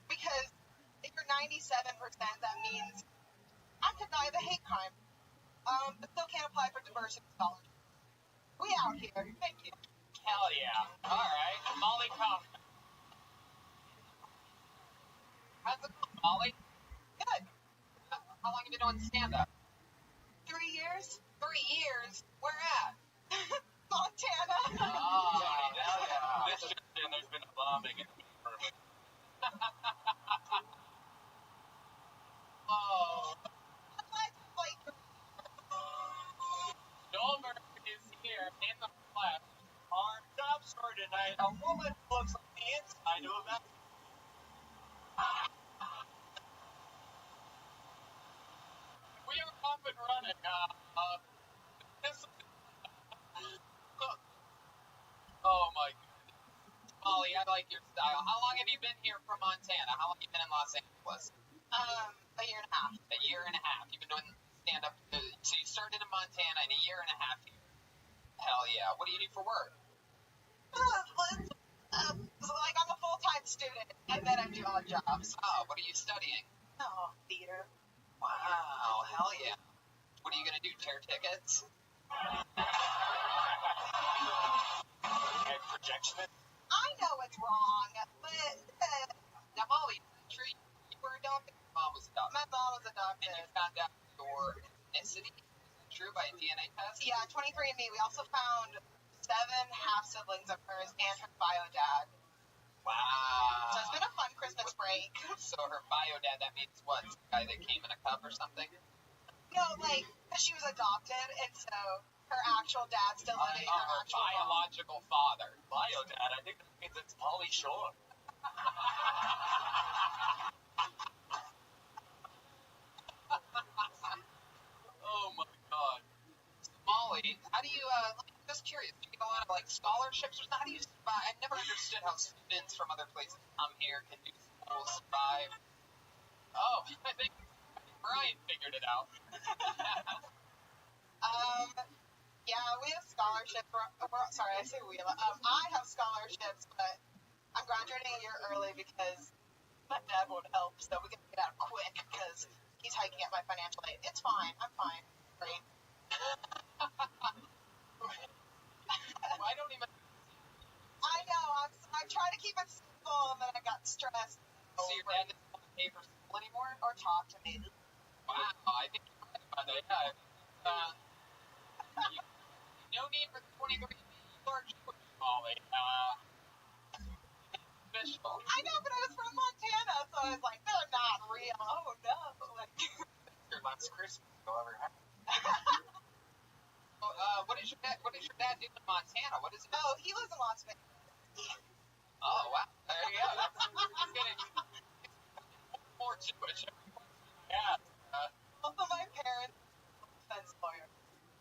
Speaker 14: Because if you're 97%, that means I could die of a hate crime. But still can't apply for diversity scholarship. We out here. Thank you.
Speaker 2: Hell yeah. All right. Molly Kaufman. How's it going, Molly?
Speaker 14: Good.
Speaker 2: How long have you been doing stand-up?
Speaker 14: 3 years.
Speaker 2: 3 years? Where at?
Speaker 14: Montana.
Speaker 2: Oh, hell yeah.
Speaker 13: This just in, there's been a bombing in the main room.
Speaker 2: Oh.
Speaker 7: Dolmer is here in the flesh.
Speaker 13: Our job story tonight, a woman looks like the inside of a mess.
Speaker 7: We are off and running.
Speaker 2: Oh my goodness. Molly, I like your style. How long have you been here from Montana? How long have you been in Los Angeles?
Speaker 14: A year and a half.
Speaker 2: A year and a half. You've been doing stand-up. So you started in Montana in a year and a half here. Hell yeah. What do you do for work?
Speaker 14: Like, I'm a full-time student, and then I do odd jobs.
Speaker 2: Oh, what are you studying?
Speaker 14: Oh, theater.
Speaker 2: Wow, hell yeah. What are you going to do, tear tickets?
Speaker 13: And projection.
Speaker 14: I know it's wrong, but
Speaker 2: Now, Molly, is it true you were adopted? Your mom was adopted.
Speaker 14: my mom was adopted.
Speaker 2: And you found out your ethnicity? Is that true by a DNA test?
Speaker 14: Yeah, 23andMe. We also found 7 half-siblings of hers and her bio dad.
Speaker 2: Wow.
Speaker 14: So it's been a fun Christmas break.
Speaker 2: So her bio dad, that means what? Some guy that came in a cup or something?
Speaker 14: No, like, 'cause she was adopted, and so her actual dad's still living.
Speaker 2: Her
Speaker 14: Actual mom.
Speaker 2: biological father.
Speaker 13: Bio dad, I think that means it's Polly Shore.
Speaker 2: Oh my god. Molly, how do you, just curious, do you get a lot of, like, scholarships or something? How do you survive? I've never understood how students from other places come here, can do school, survive. Oh, I think Brian figured it out.
Speaker 14: Yeah, we have scholarships. Sorry, I say we. I have scholarships, but I'm graduating a year early because my dad won't help, so we get out quick because he's hiking up my financial aid. It's fine. I'm fine. Great.
Speaker 2: I don't even...
Speaker 14: I know. I'm trying to keep it simple, and then I got stressed.
Speaker 2: So your dad doesn't want to pay for school anymore?
Speaker 14: Or talk to me.
Speaker 2: Wow, I think you're right about that. Yeah, no need for the 23 large Molly. Official.
Speaker 14: I know, but I was from Montana, so I was like, they're not real. Oh no. Like,
Speaker 2: Your last Christmas, however. What does your dad do in Montana? What is it?
Speaker 14: oh, he lives in Las Vegas.
Speaker 2: Oh wow, there you go. That's getting more Jewish. Yeah.
Speaker 14: Both of my parents are defense lawyers.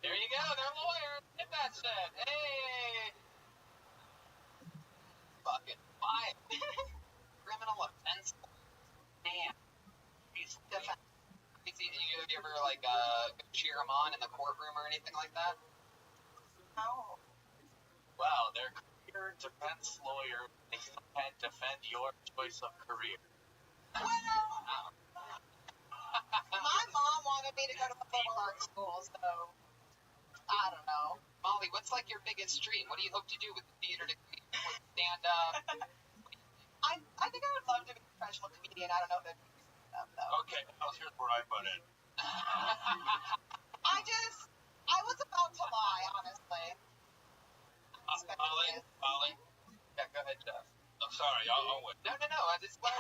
Speaker 2: There you go. They're lawyers. Hit that shit. Hey. Fucking fine. Criminal offense. Man. He's
Speaker 14: Defense.
Speaker 2: You ever like go cheer him on in the courtroom or anything like that?
Speaker 14: No.
Speaker 13: Wow, they're career defense lawyer. They can't defend your choice of career.
Speaker 14: Well, my mom wanted me to go to performing arts school, so I don't know.
Speaker 2: Molly, what's like your biggest dream? What do you hope to do with the theater degree? Stand up?
Speaker 14: I think I would love to be a professional comedian. I don't know if that'd be enough, though.
Speaker 13: Okay, now here's where I put it.
Speaker 14: I was about to lie, honestly.
Speaker 13: Molly?
Speaker 2: Yeah, go ahead, Jeff.
Speaker 13: I'm sorry, I'll wait.
Speaker 2: No. It's like,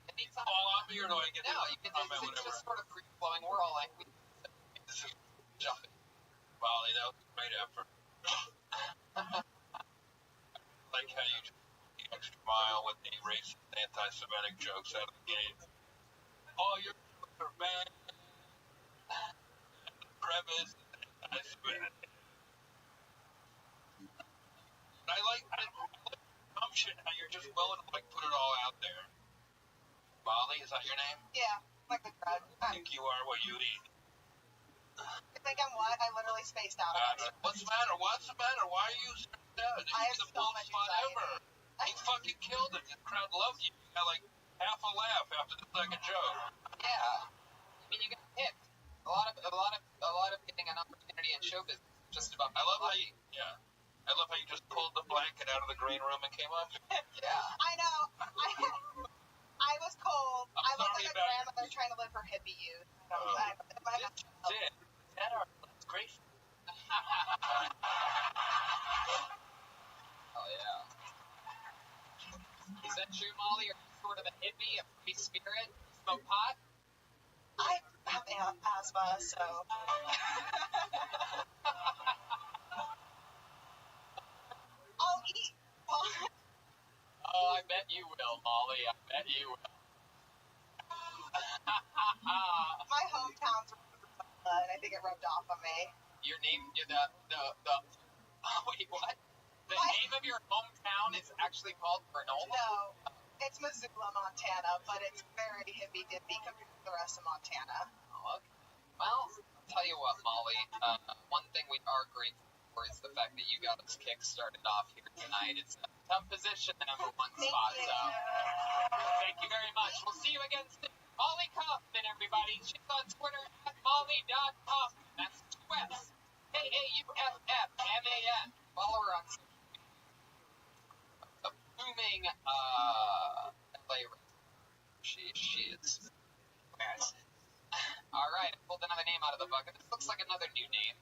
Speaker 2: it needs something.
Speaker 13: Oh, I'm here, do I get
Speaker 2: No, you can
Speaker 13: comment,
Speaker 2: it's
Speaker 13: whatever.
Speaker 2: just sort of free flowing. We're all like,
Speaker 7: jumping.
Speaker 13: Molly, that was a great effort. Like how you just went the extra mile with the racist, anti-Semitic jokes out of the gate. Oh, your jokes are bad. The premise is anti-Semitic. I like dumb shit how you're just willing to like put it all out there. Molly, is that your name?
Speaker 14: Yeah, like the drug.
Speaker 13: I think you are what you eat.
Speaker 14: You think I'm what? I literally spaced out.
Speaker 13: What's the matter? What's the matter? Why are you so dead?
Speaker 14: I have
Speaker 13: the
Speaker 14: so
Speaker 13: most
Speaker 14: much
Speaker 13: fun
Speaker 14: anxiety.
Speaker 13: ever. You fucking killed it. The crowd loved you. You got like half a laugh after the second joke.
Speaker 2: Yeah. I mean, you got picked. A lot of getting an opportunity in show business is just about.
Speaker 13: I love how you just pulled the blanket out of the green room and came up.
Speaker 2: Yeah.
Speaker 14: I know. I was cold. I looked
Speaker 13: sorry
Speaker 14: like a
Speaker 13: about
Speaker 14: grandmother trying to live her hippie youth.
Speaker 10: Dad, that's great.
Speaker 2: Oh yeah. Is that true, Molly? Are you sort of a hippie, a free spirit? Smoke pot?
Speaker 14: I have asthma, so. I'll eat pot.
Speaker 2: Oh, I bet you will, Molly. I bet you will.
Speaker 14: My hometown's and I think it rubbed off on me.
Speaker 2: Your name, the. Oh, wait, what? The name of your hometown is actually called Granola?
Speaker 14: No, it's Missoula, Montana, but it's very hippy-dippy compared to the rest of Montana.
Speaker 2: Oh, okay. Well, tell you what, Molly, one thing we are grateful for is the fact that you got us kick-started off here tonight. It's a tough position, the number one spot, so thank you very much. We'll see you again soon. Molly Kaufman, everybody. She's on Twitter at Molly.Kaufman. That's 2 F's. Kauffman. Follow her on a booming LA. She is. All right, I pulled another name out of the bucket. This looks like another new name.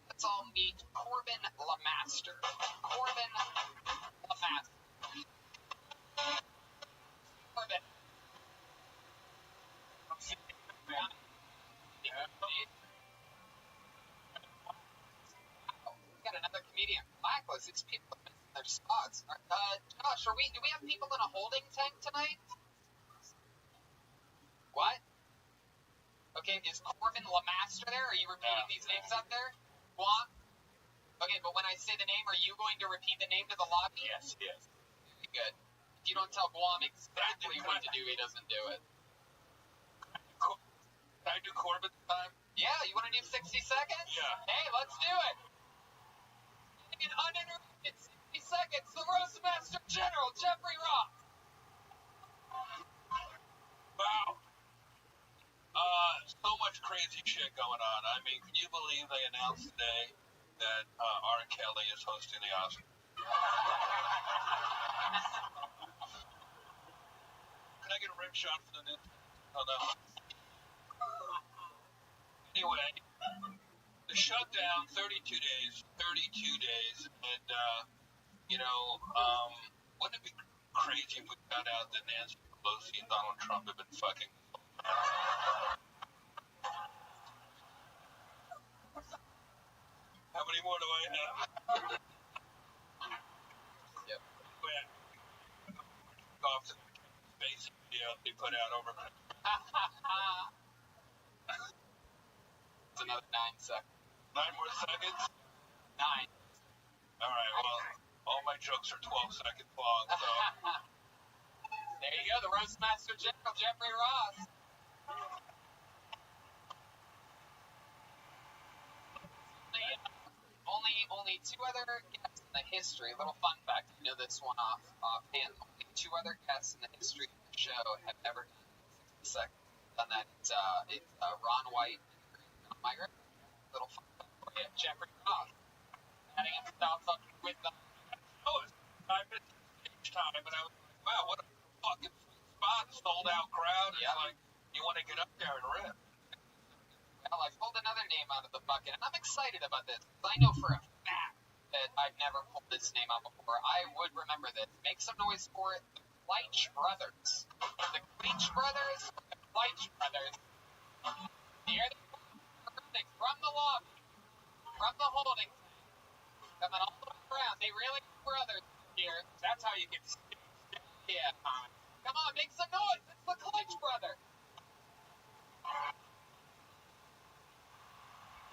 Speaker 2: Let's all meet Corbin LeMaster. Corbin LeMaster. Corbin. We got another comedian blacklist. These people are missing their spots. Josh, do we have people in a holding tank tonight? What? Okay, is Corbin LeMaster there? Are you repeating these names up there? Guam? Okay, but when I say the name, are you going to repeat the name to the lobby?
Speaker 13: Yes.
Speaker 2: Very good. If you don't tell Guam exactly what to do, he doesn't do it.
Speaker 13: Can I do Corbin time?
Speaker 2: Yeah, you want to do 60 seconds?
Speaker 13: Yeah.
Speaker 2: Hey, let's do it. In uninterrupted 60 seconds, the Roastmaster General, Jeffrey Roth.
Speaker 13: Wow. So much crazy shit going on. I mean, can you believe they announced today that R. Kelly is hosting the Oscars? Can I get a rim shot for the news? Oh, no. Anyway, the shutdown, 32 days, and, wouldn't it be crazy if we found out that Nancy Pelosi and Donald Trump have been fucking? How many more do I have?
Speaker 2: Yep.
Speaker 13: Off the basic video they put out over.
Speaker 2: It's another 9 seconds.
Speaker 13: 9 more seconds?
Speaker 2: 9.
Speaker 13: Alright, well, all my jokes are 12 seconds long, so.
Speaker 2: There you go, the Roastmaster General, Jeffrey Ross. Only 2 other guests in the history. A little fun fact, you know this one offhand. Only 2 other guests in the history of the show have ever done 60 seconds. Done that. It's Ron White and Myra. Little fun fact for you. Jeffrey Ross. Adding himself up with the.
Speaker 13: I missed stage time, and I was like, wow, what a fucking spot, sold out crowd. It's like, you want to get up there and rip.
Speaker 2: Well, I pulled another name out of the bucket, and I'm excited about this. I know for a fact that I've never pulled this name out before. I would remember this. Make some noise for it. The Leitch Brothers. The Leitch Brothers? The Leitch Brothers. Here they come from the lobby. from the holding tank, coming all the way around. They really are brothers here.
Speaker 1: That's how you get
Speaker 2: Yeah. Come on, make some noise. It's the Clutch brother.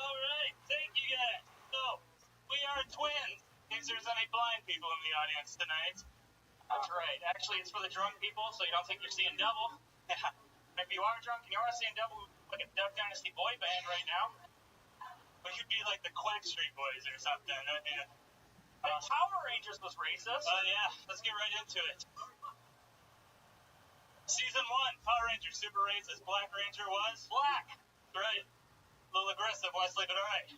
Speaker 5: All right, thank you guys. So, we are twins. In case there's any blind people in the audience tonight. That's right. Actually, it's for the drunk people, so you don't think you're seeing double. If you are drunk and you are seeing double, like a Duck Dynasty boy band right now, we could be like the Quack Street Boys or something. That'd be Power Rangers was racist. Oh yeah, let's get right into it. Season 1, Power Rangers, super racist. Black Ranger was black. That's right. A little aggressive, Wesley, but alright.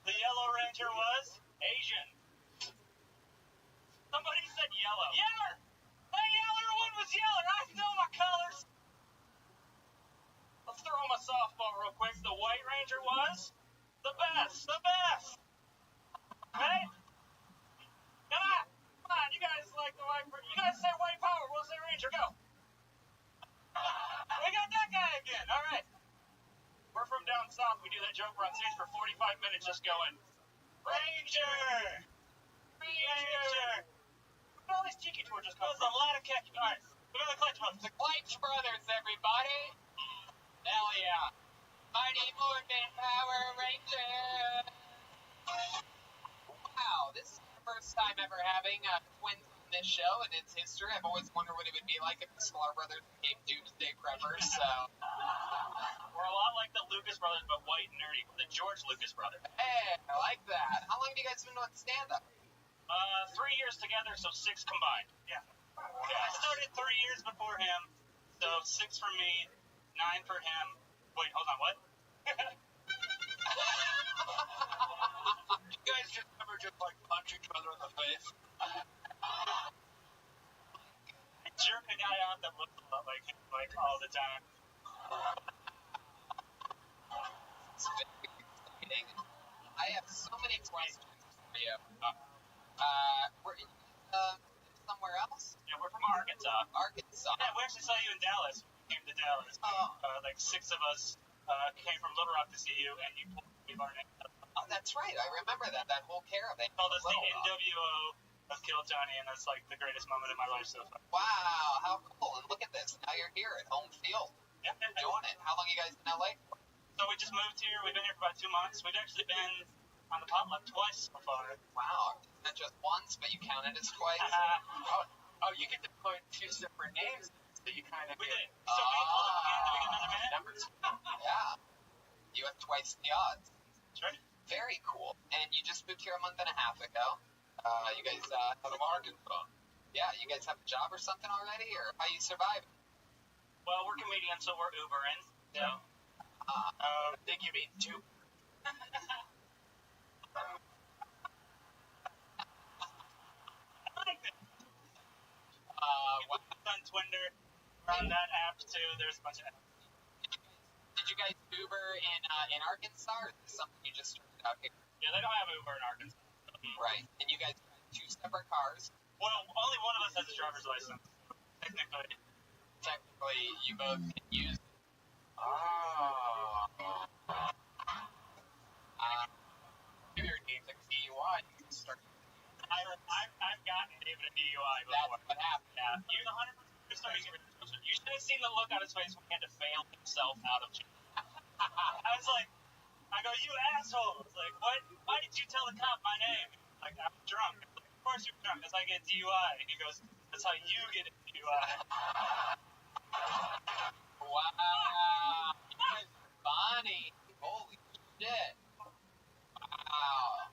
Speaker 5: The Yellow Ranger was Asian. Somebody said yellow. Yeller! The yeller one was yeller. I know my colors. Let's throw him a softball real quick. The White Ranger was the best. The best. Hey? Come on. Come on. You guys like the White Ranger. You guys say White Power. We'll say Ranger. Go. We got that guy again. All right. We're from down south. We do that joke. We're on stage for 45 minutes just going, Ranger! Ranger! Look at all these tiki torches come from. There's a lot of khaki. All right. Look at the Clutch Brothers.
Speaker 2: The Clutch brothers, everybody. Hell yeah. Mighty Morphin Power Ranger. Wow, this is the first time ever having twins on this show in its history. I've always wondered what it would be like if the Sklar brothers became Doomsday Preppers, so...
Speaker 5: We're a lot like the Lucas brothers, but white and nerdy. The George Lucas brothers.
Speaker 2: Hey, I like that. How long have you guys been doing stand-up?
Speaker 5: 3 years together, so 6 combined. Yeah. I started 3 years before him, so 6 for me, 9 for him. Wait, hold on, what?
Speaker 13: You guys just ever just like punch each other in the face?
Speaker 5: I jerk a guy out that looks a lot like him, like all the time.
Speaker 2: It's very exciting. I have so many questions for you. Were you somewhere else?
Speaker 5: Yeah, we're from Arkansas.
Speaker 2: Arkansas.
Speaker 5: Yeah, we actually saw you in Dallas. We came to Dallas. Like 6 of us came from Little Rock to see you, and you pulled our name.
Speaker 2: Oh, that's right. I remember that whole caravan.
Speaker 5: Called us the NWO of Kill Tony, and that's like the greatest moment in my life so far.
Speaker 2: Wow, how cool. And look at this. Now you're here at home field.
Speaker 5: Yeah,
Speaker 2: doing it. How long you guys in LA for?
Speaker 5: So we just moved here. We've been here for about 2 months. We've actually been on the potluck twice so far.
Speaker 2: Wow. Not just once, but you counted as twice?
Speaker 7: Oh, you get to put 2 separate names, so you kind of
Speaker 5: We did. So we hold up again. Do we get another minute?
Speaker 2: Numbers. Yeah. You have twice the odds.
Speaker 5: That's right.
Speaker 2: Very cool. And you just moved here a month and a half ago. You guys
Speaker 13: From Arkansas.
Speaker 2: Yeah, you guys have a job or something already, or how you surviving?
Speaker 5: Well, we're comedians, so we're Ubering. So.
Speaker 7: I think you mean 2.
Speaker 5: On Twinder, we're on that app too. There's a bunch of apps.
Speaker 2: Did you guys Uber in Arkansas, or is this something you just started out here?
Speaker 5: Yeah, they don't have Uber in Arkansas.
Speaker 2: Right. And you guys have 2 separate cars.
Speaker 5: Well, only one of us has a driver's license.
Speaker 2: Technically, you both can use. Maybe your name's like DUI. You can start.
Speaker 5: I've gotten David a DUI before.
Speaker 2: That's what happened.
Speaker 5: Yeah, you 100%. You should have seen the look on his face when he had to bail himself out of jail. I was like, I go, you asshole. It's like, what? Why did you tell the cop my name? Like, I'm drunk. Like, of course you're drunk. That's how I get a DUI. And he goes, that's how you get a DUI.
Speaker 2: Wow. You guys are funny. Holy shit. Wow.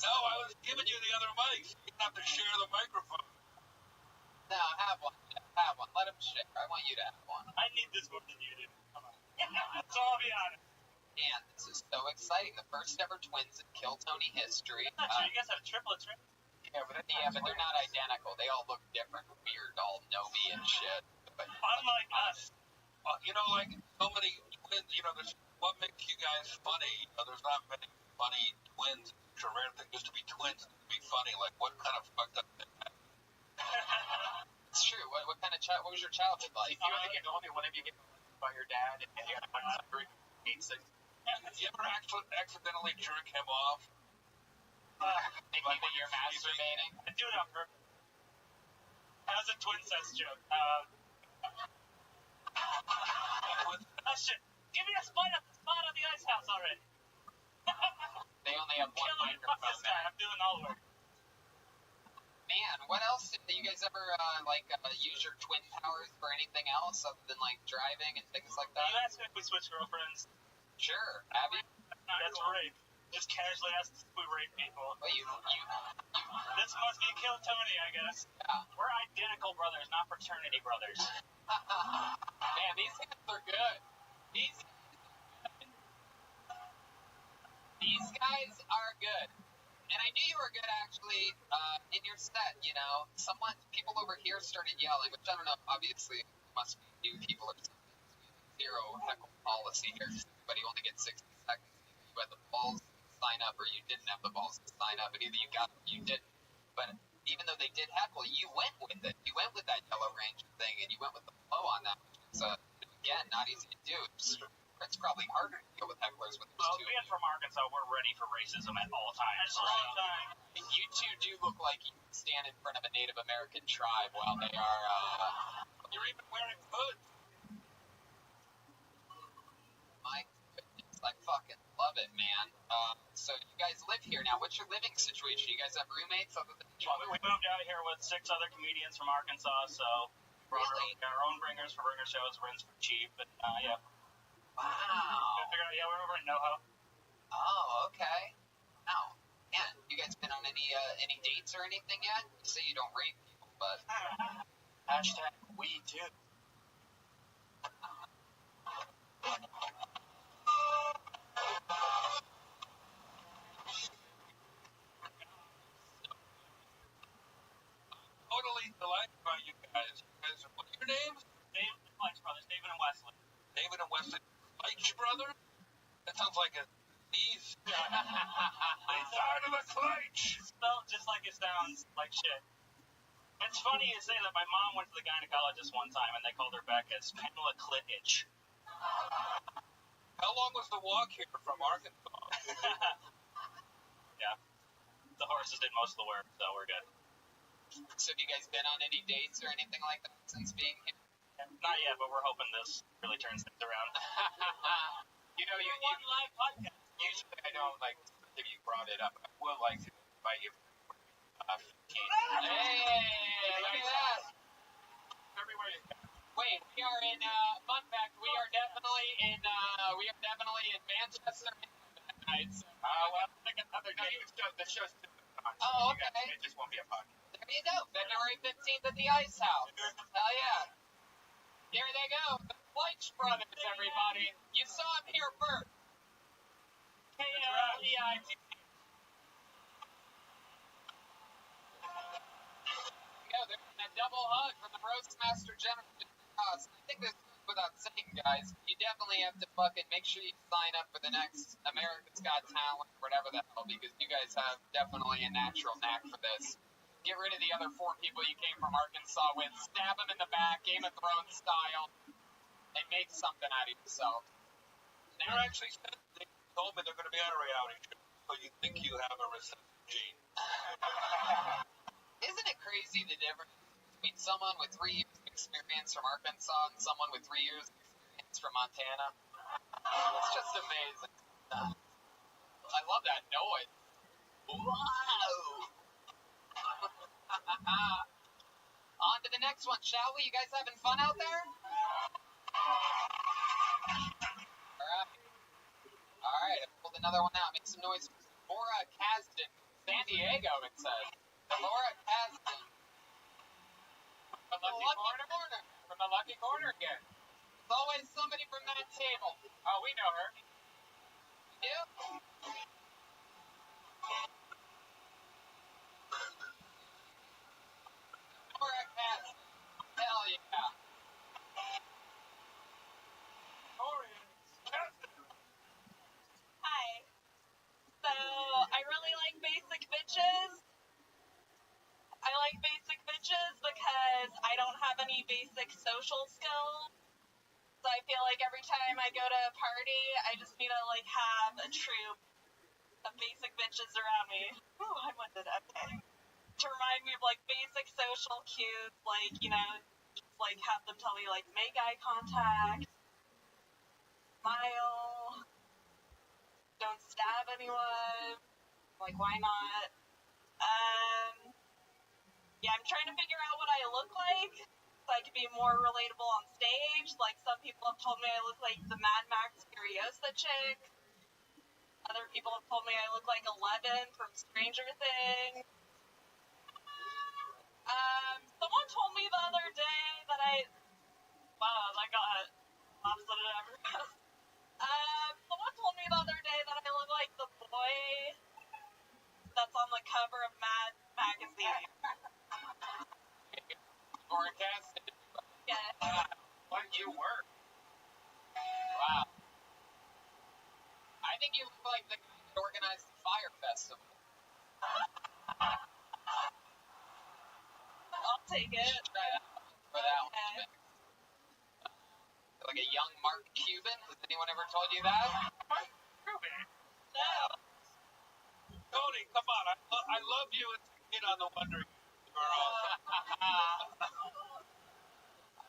Speaker 13: No, I was giving you the other mics. You have to share the microphone.
Speaker 2: No, have one. Have one. Let him share. I want you to have one.
Speaker 5: I need this more than you do. Come on. So I'll be honest.
Speaker 2: And this is so exciting. The first ever twins in Kill Tony history.
Speaker 5: That's not true. You guys have triplets, right?
Speaker 2: Yeah, but they're not identical. They all look different, weird, all gnomey and shit. But
Speaker 5: unlike us.
Speaker 13: Well, you know, like so many twins, you know, there's what makes you guys funny. There's not many funny twins. It's a rare thing just to be twins and to be funny. Like, what kind of fucked up thing?
Speaker 2: It's true. What kind of what was your childhood like?
Speaker 7: If you only one of you get by your dad, and the other one's under 8-6.
Speaker 13: You ever actually accidentally jerk him off?
Speaker 2: Thinking that you're masturbating?
Speaker 1: I do it on purpose. That was a twin sets joke. Oh shit! Give me a spot on the ice house already.
Speaker 2: They only have one
Speaker 1: Kill him, fuck
Speaker 2: microphone
Speaker 1: this guy.
Speaker 2: there.
Speaker 1: I'm doing all the work.
Speaker 2: Man, what else did you guys ever use your twin powers for anything else other than like driving and things like that?
Speaker 1: You asked me if we switch girlfriends.
Speaker 2: Sure, Abby.
Speaker 1: That's rape. Just casually asked if we rape people.
Speaker 2: Well, you.
Speaker 1: This must be Kill Tony, I guess.
Speaker 2: Yeah.
Speaker 1: We're identical brothers, not fraternity brothers.
Speaker 2: Man, these guys are good. These guys are good. And I knew you were good, actually, in your set, you know. People over here started yelling, which I don't know, obviously, must be new people or something. Zero heckle policy here. Everybody only gets 60 seconds. You had the balls to sign up, or you didn't have the balls to sign up, and either you got it or you didn't. But even though they did heckle, you went with it. You went with that Yellow Ranger thing, and you went with the flow on that, which is, again, not easy to do. It's probably harder to deal with hecklers when there's two.
Speaker 1: Being from Arkansas, we're ready for racism at all times.
Speaker 2: You two do look like you can stand in front of a Native American tribe while they are,
Speaker 13: You're even wearing hoods.
Speaker 2: My goodness, I fucking love it, man. So you guys live here now. What's your living situation? You guys have roommates other than each other?
Speaker 1: We moved out here with 6 other comedians from Arkansas, so
Speaker 2: Really?
Speaker 1: our own bringers for bringer shows, rents for cheap, but yeah.
Speaker 2: Wow.
Speaker 1: Figure out, yeah, we're over in NoHo.
Speaker 2: Oh, okay. Wow. Man, you guys been on any dates or anything yet? You say you don't rape people, but
Speaker 1: Hashtag we too.
Speaker 13: Totally delighted by you guys. What are your names?
Speaker 1: David and Flex brothers, David and Wesley.
Speaker 13: David and Wesley Leitch brothers? That sounds like a disease.
Speaker 1: They started a clutch. Spelled just like it sounds, like shit. It's funny you say that. My mom went to the gynecologist one time and they called her back as Pamela Clit Itch.
Speaker 13: How long was the walk here from Arkansas?
Speaker 1: Yeah. The horses did most of the work, so we're good.
Speaker 2: so have you guys been on any dates or anything like that since being here?
Speaker 1: Not yet, but we're hoping this really turns things around.
Speaker 2: You know,
Speaker 1: One live podcast.
Speaker 2: usually I don't like if you brought it up. I would like to invite you. Hey, look at that!
Speaker 1: Everywhere you go.
Speaker 2: Wait, we are in. Fun fact: we are definitely in Manchester tonight. So,
Speaker 1: Well, pick another
Speaker 2: no,
Speaker 1: date.
Speaker 2: the show's still on.
Speaker 12: Oh,
Speaker 2: You guys,
Speaker 12: okay.
Speaker 2: it just won't be a podcast. There you go. February 15th at the Ice House. Hell yeah! Here they go, the Fleitch brothers, everybody. You saw him here first.
Speaker 1: KLEIT.
Speaker 2: Go, they're in a double hug from the Roastmaster General. I think this goes without saying, guys. You definitely have to fucking make sure you sign up for the next America's Got Talent, whatever the hell, because you guys have definitely a natural knack for this. Get rid of the other 4 people you came from Arkansas with. Stab them in the back, Game of Thrones style, and make something out of yourself.
Speaker 13: They're actually they told me they're going to be on a reality show, so you think you have a recessive gene.
Speaker 2: Isn't it crazy the difference between someone with 3 years of experience from Arkansas and someone with 3 years of experience from Montana? It's just amazing. I love that noise. Whoa! On to the next one, shall we? You guys having fun out there? All right. I pulled another one out. Make some noise. Laura Kasdan, San Diego, it says. Laura Kasdan. From the Lucky Corner. From the Lucky Corner again. There's always somebody from that table. Oh, we know her. You do? Laura Kasdan. Hell yeah.
Speaker 6: Hi. So, I really like basic bitches. I like basic bitches because I don't have any basic social skills. So I feel like every time I go to a party, I just need to, like, have a troop of basic bitches around me. Ooh, I wanted okay. To remind me of, like, basic social cues, like, you know, just, like, have them tell me, like, make eye contact, smile, don't stab anyone, like, why not? Yeah, I'm trying to figure out what I look like so I can be more relatable on stage. Like, some people have told me I look like the Mad Max Furiosa chick. Other people have told me I look like Eleven from Stranger Things. Someone told me the other day that wow, that got opposite of everyone. Someone told me the other day that I look like the boy that's on the cover of Mad magazine.
Speaker 2: Forecast.
Speaker 6: Yeah.
Speaker 2: What you were. Wow. I think you look like the guy that organized the Fire Festival.
Speaker 6: I'll take it.
Speaker 2: Try that for that one. Like a young Mark Cuban. Has anyone ever told you that? Mark Cuban?
Speaker 6: No.
Speaker 13: Tony, come on. I love you and get on the Wondering Girl.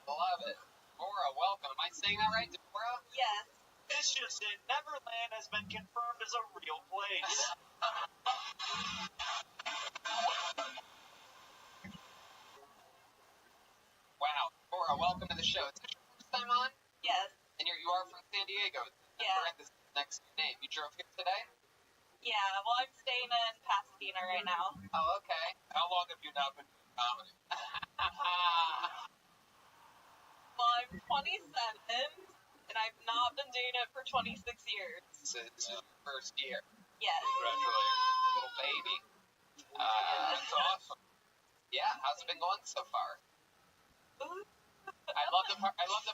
Speaker 2: I love it. Deborah, welcome. Am I saying that right, Deborah?
Speaker 6: Yes.
Speaker 4: It's just that Neverland has been confirmed as a real place.
Speaker 2: Wow. Deborah, welcome to the show. Is this your first time on?
Speaker 6: Yes.
Speaker 2: And you are from San Diego.
Speaker 6: Yeah.
Speaker 2: Parentheses next to your name. You drove here today?
Speaker 6: Yeah, well, I'm staying in Pasadena right now.
Speaker 2: Oh, okay.
Speaker 13: How long have you not been doing comedy?
Speaker 6: Well, I'm 27, and I've not been doing it for 26 years.
Speaker 2: So this is your first year.
Speaker 6: Yes.
Speaker 13: Congratulations.
Speaker 2: Little baby.
Speaker 13: That's awesome.
Speaker 2: Yeah, how's it been going so far? I love the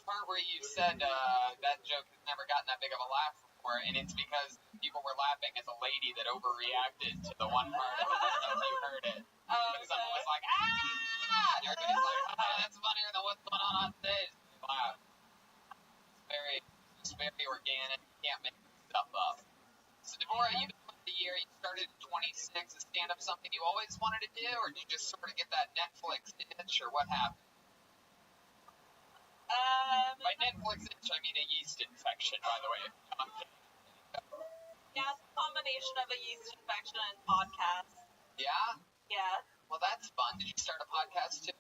Speaker 2: part where you said that joke has never gotten that big of a laugh before, and it's because people were laughing at the lady that overreacted to the one part of it. I don't know if you heard it. But someone was like, ah! And everybody's like, ah, that's funnier than what's going on stage. Wow. It's very organic. You can't make stuff up. So, Deborah, you've been with the year. You started at 26. Is stand-up something you always wanted to do, or did you just sort of get that Netflix itch, or what happened? By Netflix itch, I mean a yeast infection, by the way.
Speaker 6: Yeah, it's a combination of a yeast infection and podcast.
Speaker 2: Yeah?
Speaker 6: Yeah.
Speaker 2: Well, that's fun. Did you start a podcast, too?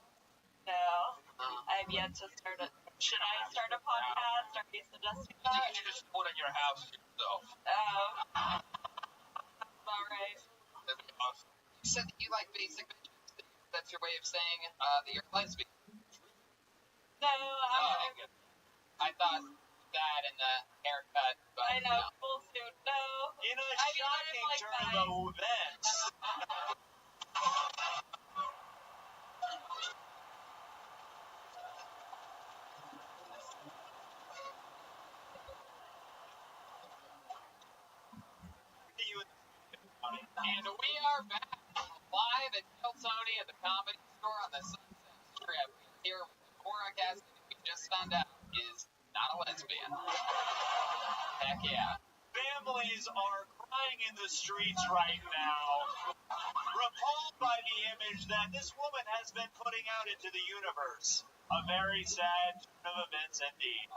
Speaker 6: No. I've yet to start it. Should I start a podcast? Are you suggesting
Speaker 13: I think
Speaker 6: that?
Speaker 13: you should just put it in your house yourself.
Speaker 6: That's about right.
Speaker 13: That'd be awesome.
Speaker 2: You said that you like basic bitches. That's your way of saying that you're lesbian.
Speaker 6: No,
Speaker 2: I thought that and the haircut, but
Speaker 6: I know, full suit. No.
Speaker 4: In a
Speaker 6: I mean,
Speaker 4: shocking
Speaker 6: like
Speaker 4: turn of events.
Speaker 2: And we are back live at Tell Tony at the Comedy Store on the Sunset Strip. Here with Deborah Cassidy, we just found out is not a lesbian. Heck yeah.
Speaker 4: Families are crying in the streets right now, repelled by the image that this woman has been putting out into the universe. A very sad turn of events indeed.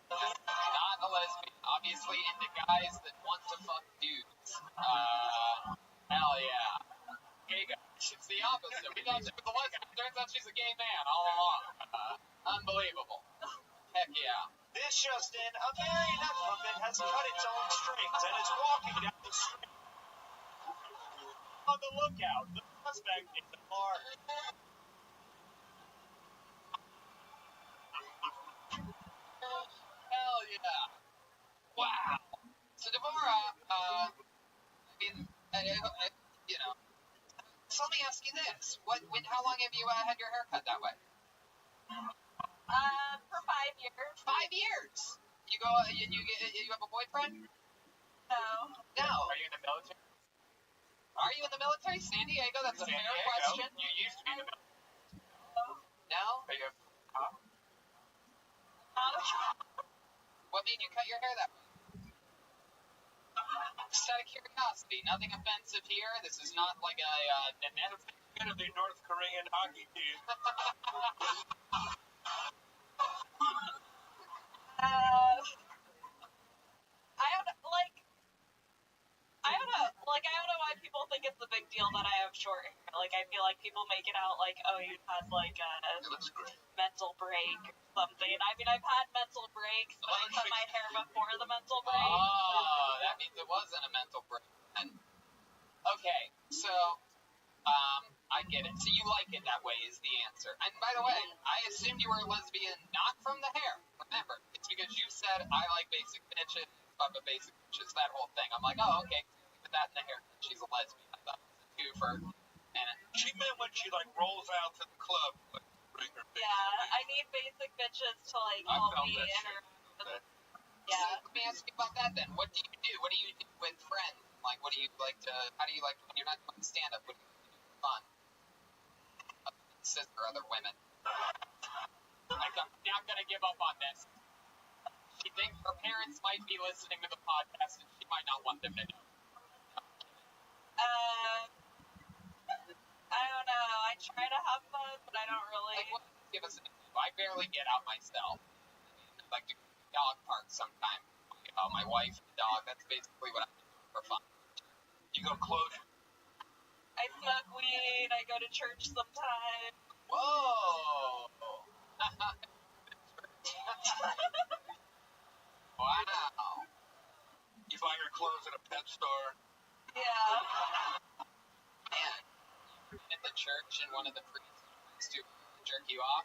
Speaker 2: Not a lesbian. Obviously into guys that want to fuck dudes. Hell yeah. Gay guy. It's the opposite. We thought she was a lesbian. Turns out she's a gay man all along. Unbelievable. Heck yeah.
Speaker 4: This just in, a marionette puppet has cut its own strings and is walking down the street. On the lookout, the suspect is a bar.
Speaker 2: Hell yeah. Wow. So Deborah, you know, so let me ask you this. How long have you had your hair cut that way?
Speaker 6: For 5 years.
Speaker 2: 5 years? You have a boyfriend?
Speaker 6: No.
Speaker 2: No.
Speaker 3: Are you in the military?
Speaker 2: Are you in the military? San Diego? That's a fair question.
Speaker 3: You used to be in the military.
Speaker 2: No?
Speaker 3: Are you a cop?
Speaker 2: What made you cut your hair that way? Just out of curiosity. Nothing offensive here. This is not like a
Speaker 13: Bit of the North Korean hockey team.
Speaker 6: I don't know why people think it's a big deal that I have short hair. Like, I feel like people make it out like, oh, you had like a
Speaker 13: It looks great.
Speaker 6: mental break or something. I mean, I've had mental breaks, but I cut my hair before the mental break.
Speaker 2: Oh, that means it wasn't a mental break. Okay, so I get it. So you like it that way is the answer. And by the way, I assumed you were a lesbian not from the hair. Remember, it's because you said I like basic bitches, but basic bitches, that whole thing. I'm like, oh, okay, with that in the hair, she's a lesbian. I thought it was a twofer. And
Speaker 13: She meant when she like rolls out to the club, like bring her basic.
Speaker 6: Yeah, I need basic bitches to like
Speaker 13: I
Speaker 6: help
Speaker 13: felt
Speaker 6: me
Speaker 13: that shit.
Speaker 6: interact.
Speaker 2: So
Speaker 6: Yeah.
Speaker 2: let me ask you about that then. What do you do? What do you do with friends? Like, what do you like to? How do you like when you're not doing stand up? What do you like to do for fun? Sister, other women. I'm not gonna give up on this. She thinks her parents might be listening to the podcast, and she might not want them to know.
Speaker 6: I don't know. I try to have fun, but I don't really.
Speaker 2: Like, give us an example. I barely get out myself. I like to go to the dog park sometime. My wife and the dog. That's basically what I'm doing for fun.
Speaker 13: You go close.
Speaker 6: I smoke weed. I go to church sometimes.
Speaker 2: Whoa! Wow.
Speaker 13: You buy your clothes at a pet store.
Speaker 6: Yeah.
Speaker 2: Man, at the church and one of the priests to jerk you off.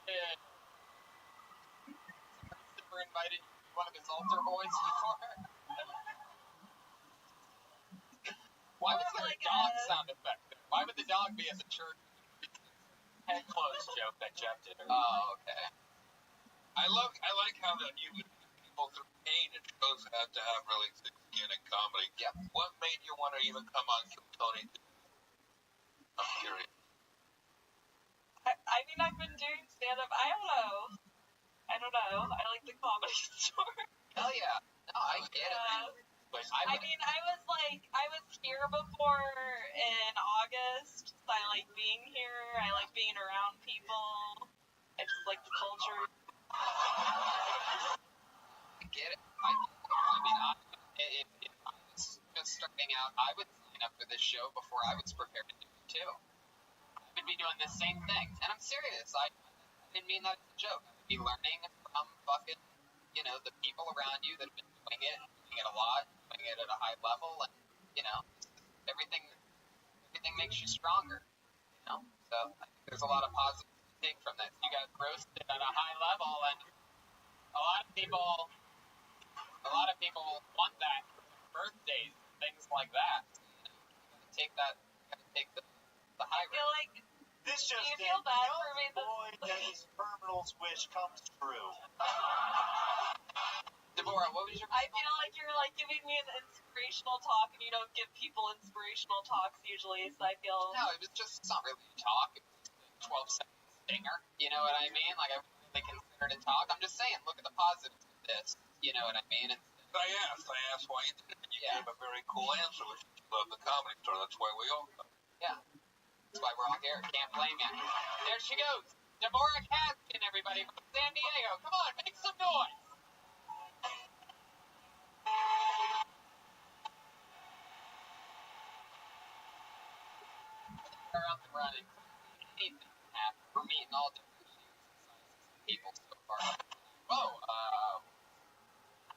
Speaker 2: Yeah. Never invited you to one of his altar boys before. Why was there a dog sound effect there? Why would the dog be at the church? Head closed joke that Jeff did. Oh, okay.
Speaker 13: I like how that you would put people through pain and shows have to have really thick skin in comedy.
Speaker 2: Yeah.
Speaker 13: What made you want to even come on Kill Tony? I'm curious.
Speaker 6: I mean, I've been doing stand-up. I don't know. I like the comedy store.
Speaker 2: Hell yeah. No, I get it. But
Speaker 6: I mean, I was here before in August. I like being here. I like being around people. I just like the culture.
Speaker 2: I get it. I mean, if I was just starting out, I would sign up for this show before I was prepared to do it too. I would be doing the same thing. And I'm serious. I didn't mean that as a joke. I would be learning from fucking, the people around you that have been doing it a lot, doing it at a high level, and, everything makes you stronger, So I think there's a lot of positives to take from this. You got roasted at a high level, and a lot of people want that for birthdays, things like that. You gotta take the high
Speaker 6: I feel
Speaker 2: road.
Speaker 6: like,
Speaker 4: This just
Speaker 6: do you feel bad for me?
Speaker 4: boy, Dennis Terminal's wish comes true.
Speaker 2: Deborah, what was your?
Speaker 6: I feel like you're like giving me an inspirational talk, and you don't give people inspirational talks usually. So I feel.
Speaker 2: No, it's not really a talk. It was just a 12-second stinger. You know what I mean? Like, I wouldn't really consider it a talk. I'm just saying, look at the positives of this. You know what I mean?
Speaker 13: I asked why you did it, and you gave a very cool answer, which is you love the comedy store. That's why we all come.
Speaker 2: Yeah. That's why we're all here. Can't blame you. There she goes. Deborah Kaskin, everybody, from San Diego. Come on, make some noise. They're up and running. Anything can happen. We're meeting all different shapes and sizes of people so far. Whoa,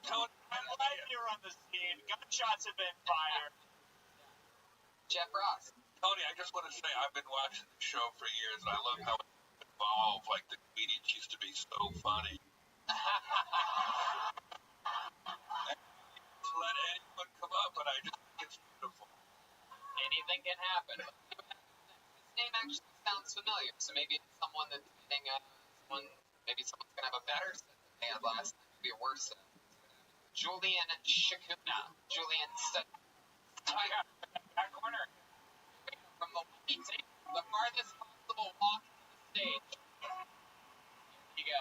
Speaker 4: Tony, I'm glad you're on the scene. Gunshots have been fired.
Speaker 2: Jeff Ross.
Speaker 13: Tony, I just want to say I've been watching the show for years, and I love how it evolved. Like, the comedians used to be so funny. Let anyone come up, but I just think it's beautiful.
Speaker 2: Anything can happen. His name actually sounds familiar, so maybe it's someone that's getting maybe someone's gonna have a better set than they had last time, maybe a worse set. Julian Shakuna. Julian back corner. From the the farthest possible walk to the stage. Here you go.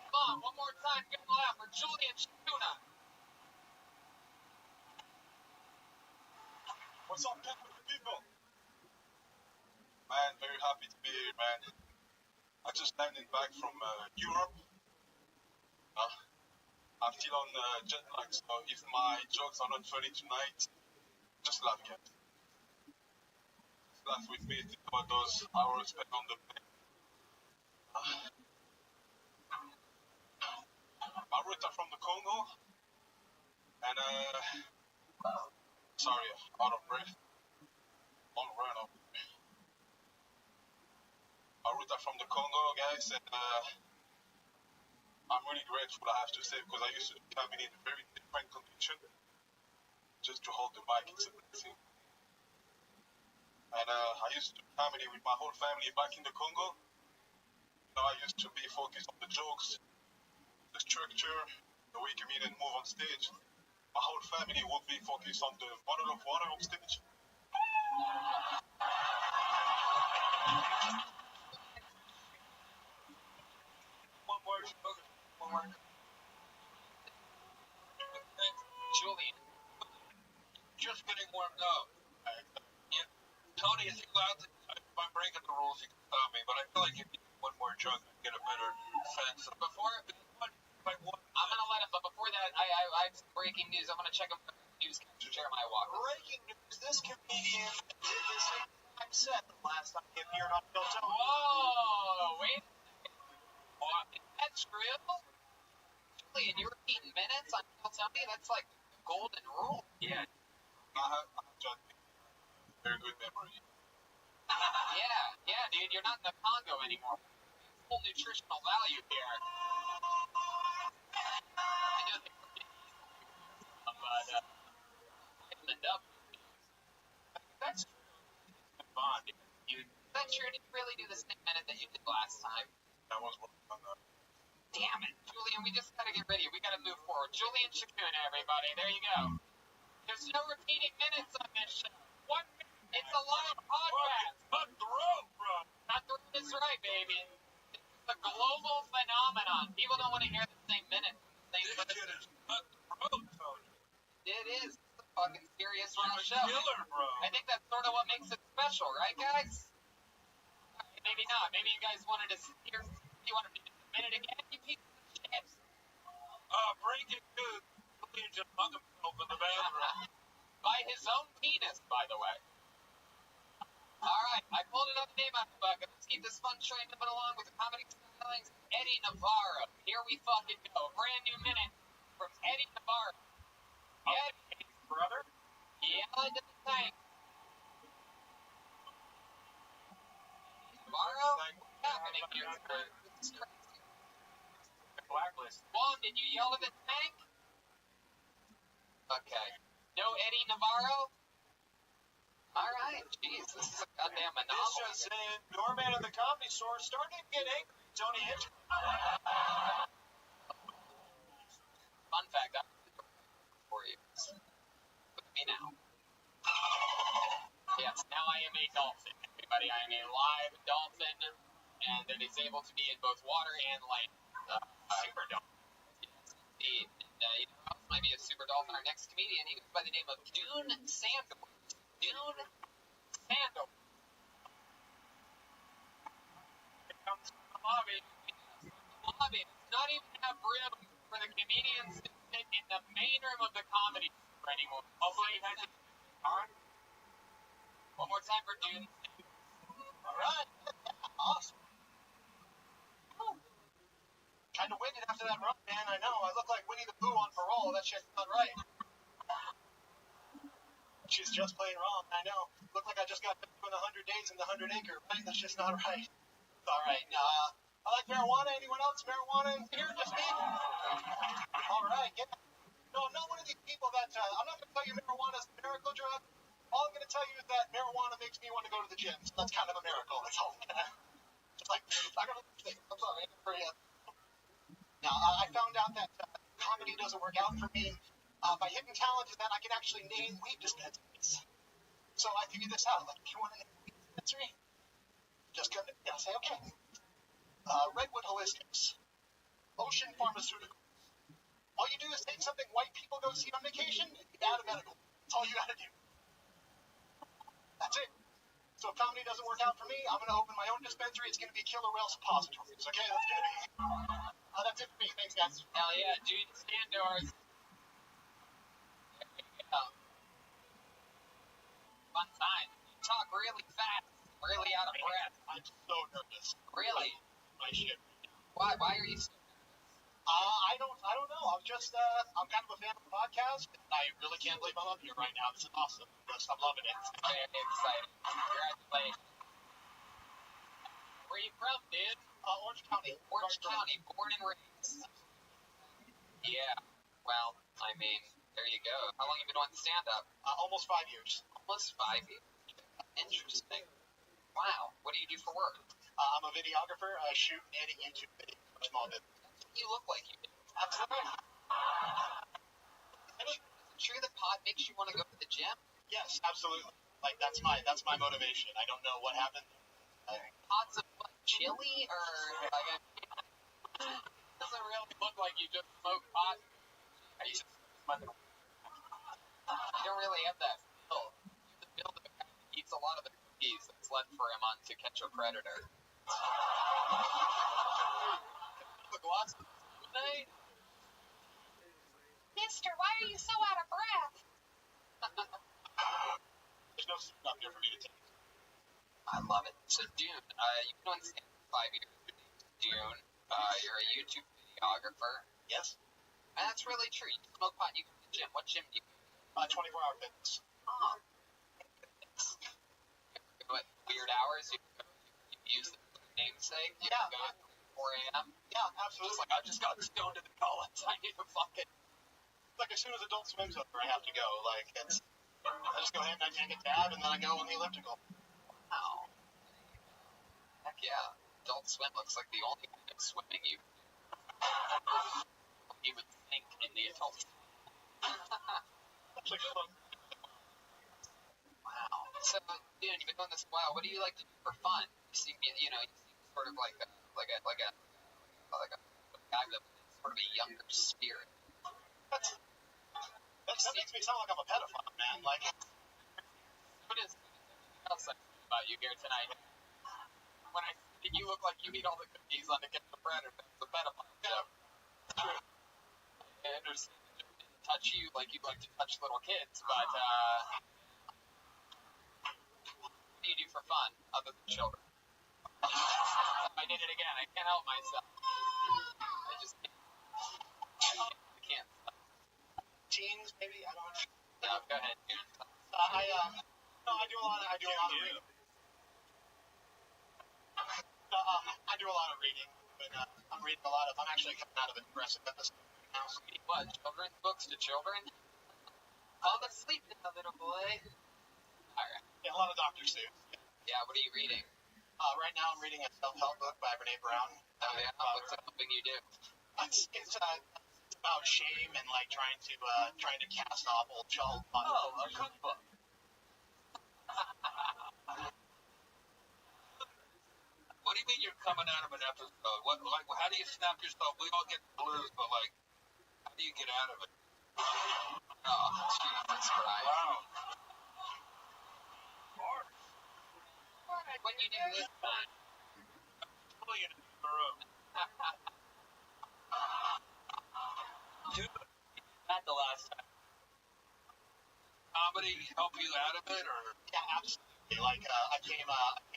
Speaker 2: Come on, one more time, give it out for Julian Shuna.
Speaker 9: What's up, people? Man, very happy to be here, man. I just landed back from Europe. I'm still on jet lag, so if my jokes are not funny tonight, just laugh at it. Just laugh with me, think about those hours spent on the plane. Maruta from the Congo, and sorry, out of breath. Long run up. Maruta from the Congo, guys, and I'm really grateful, I have to say, because I used to come in a very different condition. Just to hold the mic, it's a blessing. And I used to do comedy with my whole family back in the Congo. Now I used to be focused on the jokes, the structure, the way comedians move on stage. My whole family would be focused on the bottle of water on stage.
Speaker 13: One more joke. One more.
Speaker 2: Julian.
Speaker 13: Just getting warmed up. Yeah. Tony, is he allowed to? If I'm breaking the rules, you can stop me. But I feel like if you do one more joke, I get a better sense.
Speaker 2: Before, I'm gonna let him. But before that, I have some breaking news. I'm gonna check up the newscaster Jeremiah Walker.
Speaker 4: Breaking news: this comedian did this exact set the last time he appeared on Bill Tony.
Speaker 2: Whoa! Wait. Is that true? Julian, you were eating minutes on Bill Tony? That's like golden rule. Yeah.
Speaker 9: I have just very good memory.
Speaker 2: Yeah, dude. You're not in the Congo anymore. Full nutritional value here. I know they were getting but vitamin up. That's true. Bond, dude. Is that true? Did you really do the same minute that you did last time?
Speaker 9: I was working on that.
Speaker 2: Damn it, Julian. We just gotta get ready. We gotta move forward. Julian Shakuna, everybody. There you go. There's no repeating minutes on this show. 1 minute. It's a live podcast.
Speaker 13: Cut the rope, bro.
Speaker 2: Cut the rope is right, baby. It's a global phenomenon. People don't want to hear the same minute.
Speaker 13: This kid is cut the rope, Tony.
Speaker 2: It is. It's a fucking serious
Speaker 13: You're
Speaker 2: round
Speaker 13: a
Speaker 2: show.
Speaker 13: killer, bro.
Speaker 2: I think that's sort of what makes it special, right, guys? Maybe not. Maybe you guys wanted to hear. You wanted to do a minute again? You pieces of shit.
Speaker 13: Breaking news. Julian just hung himself in the bathroom.
Speaker 2: By his own penis, by the way. Alright, I pulled another name out of the bucket. Let's keep this fun train moving along with the comedy stylings. Eddie Navarro. Here we fucking go. Brand new minute from Eddie Navarro. Eddie,
Speaker 7: Brother?
Speaker 2: yell into the tank. Navarro? What's happening here? This is crazy.
Speaker 7: Blacklist.
Speaker 2: Juan, did you yell at the tank? Okay. No Eddie Navarro? Alright, jeez, this is a goddamn
Speaker 4: It's
Speaker 2: anomaly.
Speaker 4: just saying, your man at the Comedy Store starting to get angry. Tony Hitch.
Speaker 2: Fun fact, I'm for you. Look at me now. Yes, now I am a dolphin. Everybody, I am a live dolphin, and it is able to be in both water and land. Super dolphin. Yes, indeed. And, you know, else might be a super dolphin. Our next comedian, he goes by the name of Dune Sandor. Dune Sandor.
Speaker 7: It comes from the lobby.
Speaker 2: Lobby does not even have room for the comedians to sit in the main room of the comedy store anymore.
Speaker 7: Hopefully it has a on.
Speaker 2: One more time for Dune.
Speaker 12: Alright. Awesome. Kind of winded after that run, man. I know. I look like Winnie the Pooh on parole. That shit's not right. She's just plain wrong. I know. Look like I just got done doing 100 days in the 100 acre. Right? That's just not right. It's all right. I like marijuana. Anyone else marijuana in here? Just me? All right. Yeah. No, I'm not one of these people that I'm not going to tell you marijuana's a miracle drug. All I'm going to tell you is that marijuana makes me want to go to the gym. So that's kind of a miracle. That's all. Just like I got to think. I'm sorry. For you. Now, I found out that comedy doesn't work out for me. My hidden talent is that I can actually name weed dispensaries. So I figured this out. Like, if you want to name weed
Speaker 5: dispensary?
Speaker 3: Just come in. Yeah, say okay. Redwood Holistics. Ocean Pharmaceuticals. All you do is take something white people go see on vacation and you add a medical. That's all you gotta do. That's it. So if comedy doesn't work out for me, I'm gonna open my own dispensary. It's gonna be Killer Whale Suppositories. Okay, that's gonna be. That's it for me. Thanks, guys.
Speaker 2: Hell yeah, dude, stand doors. Fun time. You talk really fast, really out of breath.
Speaker 3: I'm so nervous.
Speaker 2: Really?
Speaker 3: My shit.
Speaker 2: Why are you so nervous?
Speaker 3: I don't know. I'm kind of a fan of the podcast. I really can't believe I'm up here right now. This is awesome. I'm loving it.
Speaker 2: Very excited. Congratulations. Where are you from, dude?
Speaker 3: Orange County.
Speaker 2: Orange County, born and raised. Yeah. Well, I mean, there you go. How long have you been doing stand-up?
Speaker 3: Almost 5 years.
Speaker 2: Almost 5 years. Interesting. Wow. What do you do for work?
Speaker 3: I'm a videographer. I shoot and edit YouTube videos for small business.
Speaker 2: You look like you do.
Speaker 3: Absolutely.
Speaker 2: Is it true that pot makes you want to go to the gym?
Speaker 3: Yes, absolutely. Like that's my motivation. I don't know what happened.
Speaker 2: Pots of what, chili or like doesn't really look like you just smoke pot. You don't really have that feel. The build of a guy who eats a lot of the cookies that's left for him on To Catch a Predator.
Speaker 6: Mister, why are you so out of breath?
Speaker 3: There's no soup up here for me to take.
Speaker 2: I love it. So, Dune, you've been doing stand for 5 years. Dune, you're a YouTube videographer.
Speaker 3: Yes.
Speaker 2: And that's really true. You smoke pot and you go to the gym. What gym do you go to?
Speaker 3: 24-hour fitness.
Speaker 2: Oh. What, weird hours? You use the namesake?
Speaker 3: Yeah.
Speaker 2: You go at 4 a.m.?
Speaker 3: Yeah, absolutely.
Speaker 2: It's like, I just got stoned to the college. I need to fucking...
Speaker 3: Like, as soon as Adult Swim's over, I have to go. Like, I just go ahead and I take a dab, and then I go on the elliptical.
Speaker 2: Wow. Heck yeah. Adult Swim looks like the only kind of swimming you would think in the adult swim.
Speaker 3: Actually, fun.
Speaker 2: Wow. So, dude, you've been doing this a while. What do you like to do for fun? You seem sort of like a guy with sort of a younger spirit.
Speaker 3: That makes me sound like I'm a pedophile, man. Like,
Speaker 2: What is else about you here tonight? When I think you look like you eat all the cookies on To Catch a Predator, that's a pedophile joke.
Speaker 3: true.
Speaker 2: I understand that it didn't touch you like you'd like to touch little kids, but what do you do for fun other than children? I did it again. I can't help myself. I just can't stop.
Speaker 3: Teens, maybe. I don't know.
Speaker 2: No, go ahead, dude.
Speaker 3: I do a lot of reading. I do a lot of reading, but I'm reading a lot of. I'm actually coming out of a depressive episode now.
Speaker 2: What? Children's books to children? Fall asleep now, little boy. Alright.
Speaker 3: Yeah, a lot of Dr. Seuss.
Speaker 2: Yeah, what are you reading?
Speaker 3: Right now, I'm reading a self-help book by Brene Brown.
Speaker 2: Oh yeah? What's it helping you do?
Speaker 3: It's about shame and like trying to cast off old child.
Speaker 2: Oh, a cookbook.
Speaker 13: What do you mean you're coming out of an episode? How do you snap yourself? We all get blues, but like, how do you get out of it?
Speaker 2: Oh, Jesus Christ.
Speaker 13: Wow.
Speaker 2: When you do this fun.
Speaker 13: Pulling it into the room.
Speaker 2: Not the last time.
Speaker 13: Comedy help you out of it, or?
Speaker 3: Yeah, absolutely. Like I came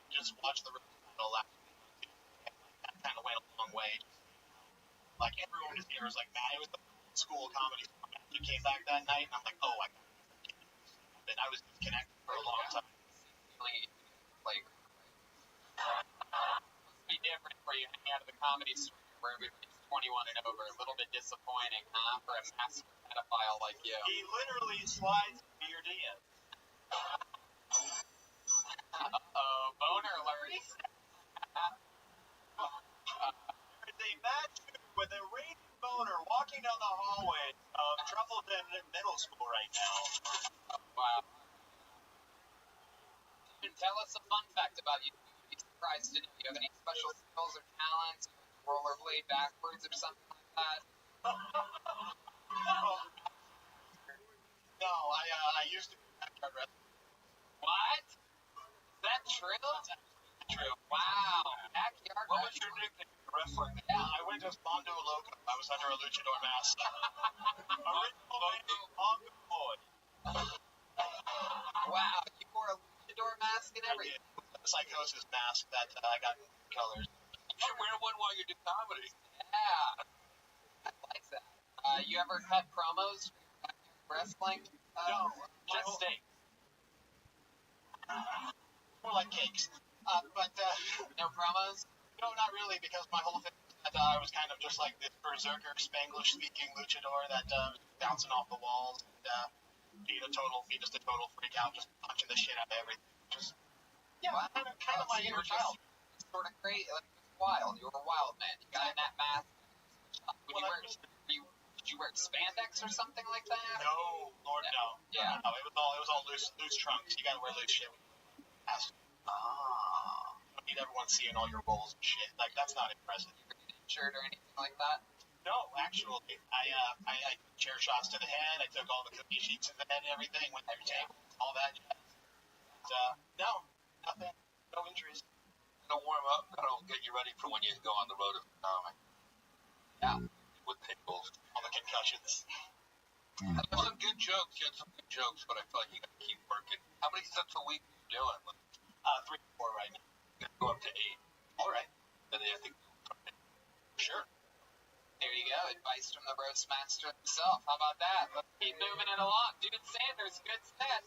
Speaker 3: just watched the recital last week, and that kind of went a long way. Like everyone was here was like, man, it was the school comedy. You came back that night, and I'm like, oh, and I was disconnected for a long time.
Speaker 2: Like, must be different for you hanging out of the comedy store where everybody's 21 and over. A little bit disappointing, huh? For a massive pedophile like you.
Speaker 4: He literally slides into your DM.
Speaker 2: Uh-oh, boner alert.
Speaker 4: There's a match with a raging boner walking down the hallway of Truffleton Middle School right now.
Speaker 2: Wow. Tell us a fun fact about you. We'd be surprised to know. Do you have any special skills or talents? Rollerblade backwards or something like that?
Speaker 3: No, I used to be a backyard wrestler.
Speaker 2: What? Is that true?
Speaker 3: True.
Speaker 2: Wow. Backyard
Speaker 13: What was
Speaker 2: wrestling.
Speaker 13: your nickname for wrestling?
Speaker 3: Yeah, I went as Mondo Loco. I was under a luchador mask. Originally, Mondo Boy.
Speaker 2: Wow, you wore a luchador mask and
Speaker 3: I
Speaker 2: everything.
Speaker 3: did. A psychosis mask that I got in colors.
Speaker 13: You should wear one while you do comedy.
Speaker 2: Yeah. I like that. You ever cut promos for your backyard wrestling?
Speaker 3: No,
Speaker 2: Just steak.
Speaker 3: more like cakes. But
Speaker 2: No promos?
Speaker 3: no, not really, because my whole thing was that I was kind of just like this berserker, Spanglish-speaking luchador that was bouncing off the walls and be just a total freak out, just punching the shit out of everything. Just
Speaker 2: Wow.
Speaker 3: kind of my
Speaker 2: You
Speaker 3: inner
Speaker 2: were just
Speaker 3: child.
Speaker 2: sort of crazy, like just wild. You were a wild man. You got in that mask. Did you wear spandex or something like that?
Speaker 3: No, Lord, no.
Speaker 2: Yeah.
Speaker 3: No, it was all loose trunks. You gotta wear loose shit. You don't need everyone seeing all your rolls and shit. Like, that's not impressive.
Speaker 2: You ever get injured or anything like that?
Speaker 3: No, actually, I took chair shots to the head. I took all the cookie sheets to the head and everything, went through tables, all that jazz. But, no, nothing, no injuries.
Speaker 13: That'll warm up. That'll get you ready for when you go on the road of comedy.
Speaker 2: Yeah.
Speaker 13: With tables.
Speaker 3: All the concussions.
Speaker 13: There's some good jokes. You had some good jokes, but I feel like you gotta keep working. How many sets a week are you doing?
Speaker 3: 3 or 4 right now.
Speaker 13: You gotta go up to 8.
Speaker 3: All right.
Speaker 13: And then I think
Speaker 3: Sure.
Speaker 2: There you go. Advice from the roast master himself. How about that? Let's keep moving it along. Dude Sanders, good set.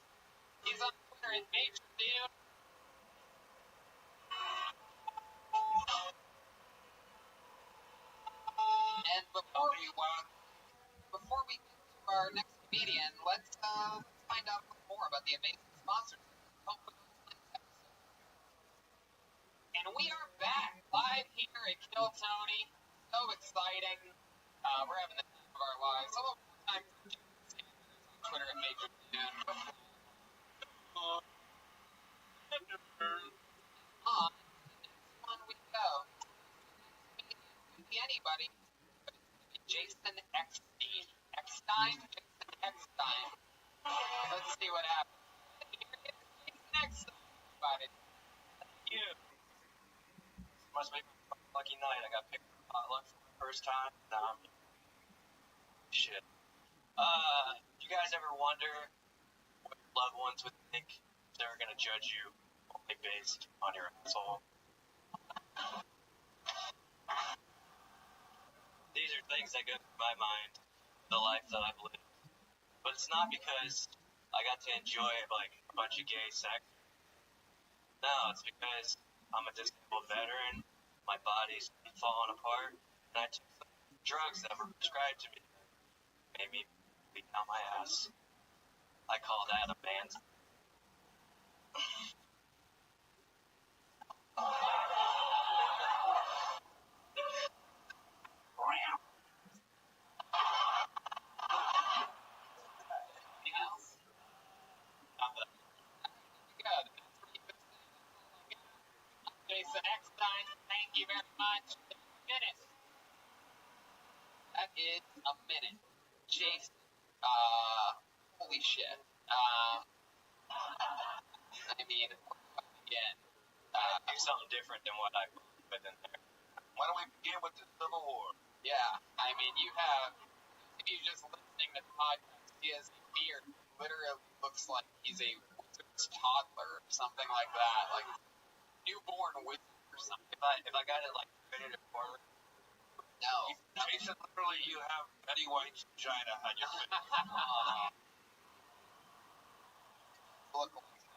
Speaker 2: He's on Twitter at Major Dude. And before we get to our next comedian, let's find out a little more about the amazing sponsors that help with this next episode. And we are back live here at Kill Tony. So exciting. We're having the time of our lives. A little more time for Dude Sanders on Twitter at Major Dude. On to the next one we go. The next comedian could be anybody. Jason Eckstein. Jason Eckstein. Let's see what happens. Here is Jason Eckstein. Everybody.
Speaker 7: Thank you. This must be my lucky night. I got picked for potluck for the first time. Shit. You guys ever wonder what your loved ones would think if they were gonna judge you only based on your asshole? These are things that go through my mind, the life that I've lived. But it's not because I got to enjoy like a bunch of gay sex. No, it's because I'm a disabled veteran, my body's falling apart, and I took some drugs that were prescribed to me that made me beat down my ass. I call that a man's.
Speaker 2: Anything else? Good. That's where you could say that's all I got. Jason Eckstein, thank you very much. A minute. That is a minute. Jason. Holy shit. I mean, where do I begin?
Speaker 7: Do something different than what I put in there.
Speaker 13: why don't we begin with the Civil War?
Speaker 2: Yeah, I mean, you have, if you're just listening to the podcast, he has a beard. Literally looks like he's a wizard's toddler or something like that. Like, newborn wizard or something.
Speaker 7: If I got it like fitted it forward,
Speaker 2: No.
Speaker 13: Jason, literally, you have Betty White's vagina on your face.
Speaker 2: Look like that.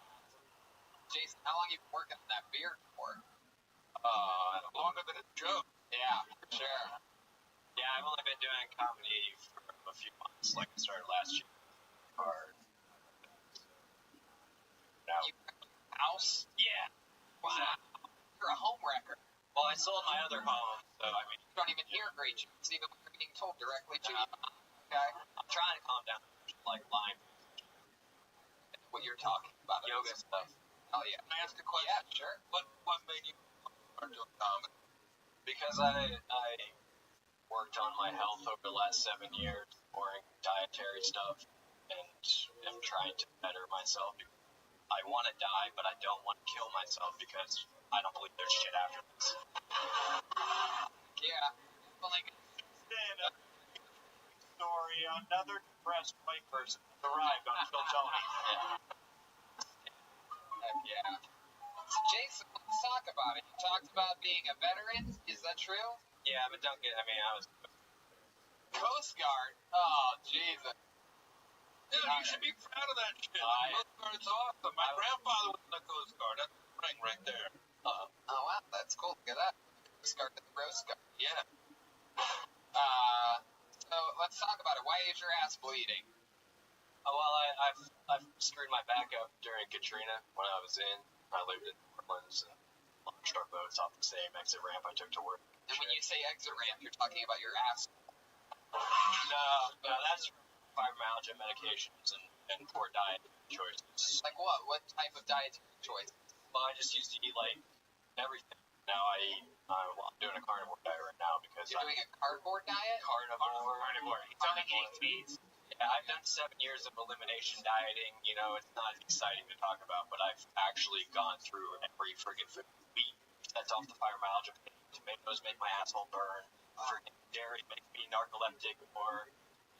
Speaker 2: Jason, how long you been working on that beard for?
Speaker 13: Longer than a joke.
Speaker 2: Yeah, for sure.
Speaker 7: yeah, I've only been doing comedy for a few months. Like I started last year. Hard. Now,
Speaker 2: You wrecked your house?
Speaker 7: yeah.
Speaker 2: Wow. You're a home wrecker.
Speaker 7: Well, I sold my other home, so I mean,
Speaker 2: You don't even hear great jokes, even when you're being told directly to you. Okay?
Speaker 7: I'm trying to calm down. Like line
Speaker 2: What you're talking about.
Speaker 7: yoga stuff.
Speaker 2: Hell yeah.
Speaker 13: Can I ask a question?
Speaker 2: Yeah, sure.
Speaker 13: What made you start doing comedy?
Speaker 7: Because I worked on my health over the last 7 years, boring dietary stuff, and am trying to better myself. I want to die, but I don't want to kill myself because I don't believe there's shit after this.
Speaker 2: Yeah. Well, like,
Speaker 4: Then a story, another depressed white person arrived on Phil Tony.
Speaker 2: heck yeah. So, Jason, let's talk about it. You talked about being a veteran. Is that true?
Speaker 7: Yeah, but don't get, I mean, I was,
Speaker 2: Coast Guard. Oh, Jesus.
Speaker 13: Dude, you should be proud of that shit. Coast Guard is awesome. My grandfather was in the Coast Guard. That's the ring right there.
Speaker 2: Oh, wow. That's cool. Look at that. Coast Guard to the Coast Guard.
Speaker 13: Yeah.
Speaker 2: So, let's talk about it. Why is your ass bleeding?
Speaker 7: oh, well, I've screwed my back up during Katrina when I was in. I lived in New Orleans and launched our boats off the same exit ramp I took to work.
Speaker 2: And when you say exit ramp, you're talking about your ass.
Speaker 7: No, that's fibromyalgia medications and poor diet choices.
Speaker 2: Like what? What type of dietary choice?
Speaker 7: Well, I just used to eat like everything. Now I eat. I'm doing a carnivore diet right now because
Speaker 2: You're doing a cardboard diet?
Speaker 7: Carnivore.
Speaker 3: He's only eating meat.
Speaker 7: Yeah, I've done 7 years of elimination dieting. You know, it's not exciting to talk about, but I've actually gone through every friggin' food. Wheat sets off the fibromyalgia pain. Tomatoes make my asshole burn. Friggin' dairy makes me narcoleptic. Or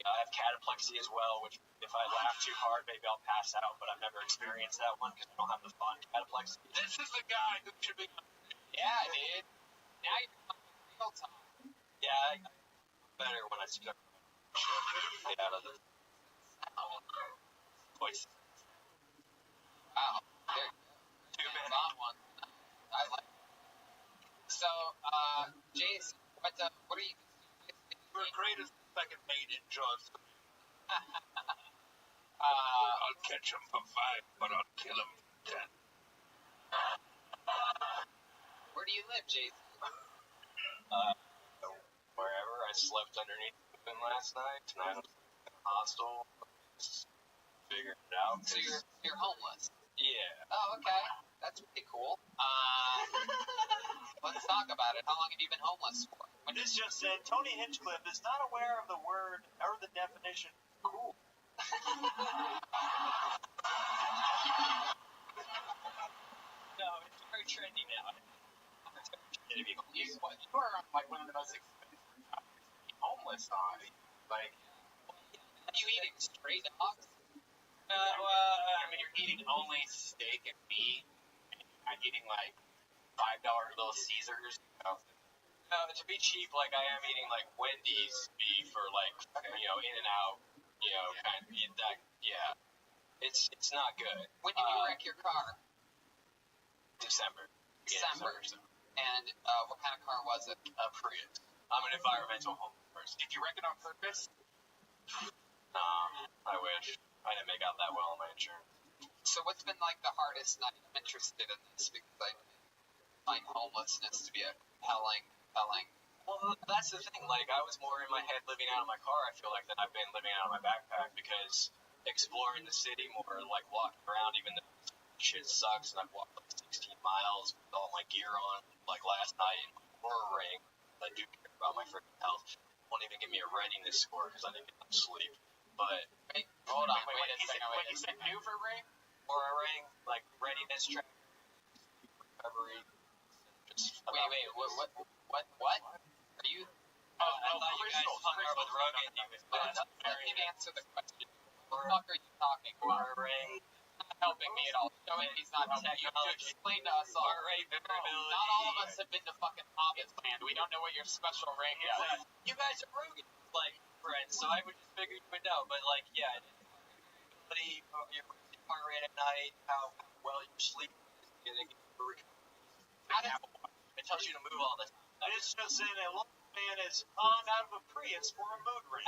Speaker 7: I have cataplexy as well, which if I laugh too hard, maybe I'll pass out. But I've never experienced that one because I don't have the fun cataplexy.
Speaker 13: This is the guy who should be.
Speaker 2: Yeah, dude. Now you're talking real talk.
Speaker 7: Yeah, I'm better when I start get out of the voice.
Speaker 2: Wow. There you go.
Speaker 7: Too bad.
Speaker 2: On one. I like it. So, Jason, what are you
Speaker 13: You're great as the second mate in Jaws. I'll catch him for 5, but I'll kill him for 10.
Speaker 2: Where do you live, Jason?
Speaker 7: Wherever I slept underneath the moon last night, tonight I'm in a hostel. Just figuring it out.
Speaker 2: So you're homeless.
Speaker 7: Yeah.
Speaker 2: Oh, okay. That's pretty cool. Let's talk about it. How long have you been homeless for?
Speaker 4: This just said Tony Hinchcliffe is not aware of the word or the definition cool.
Speaker 7: No, it's very trendy now.
Speaker 2: You are like one of the most expensive homeless on. Like, are you eating stray dogs?
Speaker 3: I mean, you're eating only steak and meat. And I'm eating like $5 Little Caesars.
Speaker 7: To be cheap, like I am eating like Wendy's beef or like In and Out, kind of eat that. Yeah, it's not good.
Speaker 2: When did you wreck your car?
Speaker 7: December.
Speaker 2: December. And what kind of car was it?
Speaker 7: A Prius. I'm an environmental homeless person.
Speaker 3: Did you wreck it on purpose?
Speaker 7: I wish. I didn't make out that well on my insurance.
Speaker 2: So what's been like the hardest night? I'm interested in this because I find homelessness to be a compelling.
Speaker 7: Well, that's the thing. Like, I was more in my head living out of my car, I feel like, than I've been living out of my backpack because exploring the city more, like walking around, even though shit sucks, and I've walked like 16 miles with all my gear on, like last night in my Oura Ring. I do care about my freaking health. Won't even give me a readiness score because I didn't get enough sleep. But,
Speaker 2: Wait, hold on. Wait a second.
Speaker 3: You said maneuver ring?
Speaker 7: Oura Ring, like readiness track, recovery.
Speaker 2: Wait, what? Are you?
Speaker 7: I thought you guys hung out with Rogan.
Speaker 2: Let me answer the question. What the fuck are you talking about?
Speaker 7: Oura Ring.
Speaker 2: Not helping me at all. Showing he's not helping. You have to explain to us all.
Speaker 7: Heart rate variability.
Speaker 2: Not all of us have been to fucking Hobbit Land. We don't know what your special ring is.
Speaker 7: You guys are Rogan, like, friends, so I would just figure you would know. But, like, yeah, your heart rate at night, how well you sleep, it tells you to move all the time.
Speaker 4: It's just saying a long man is on out of a Prius for a mood ring.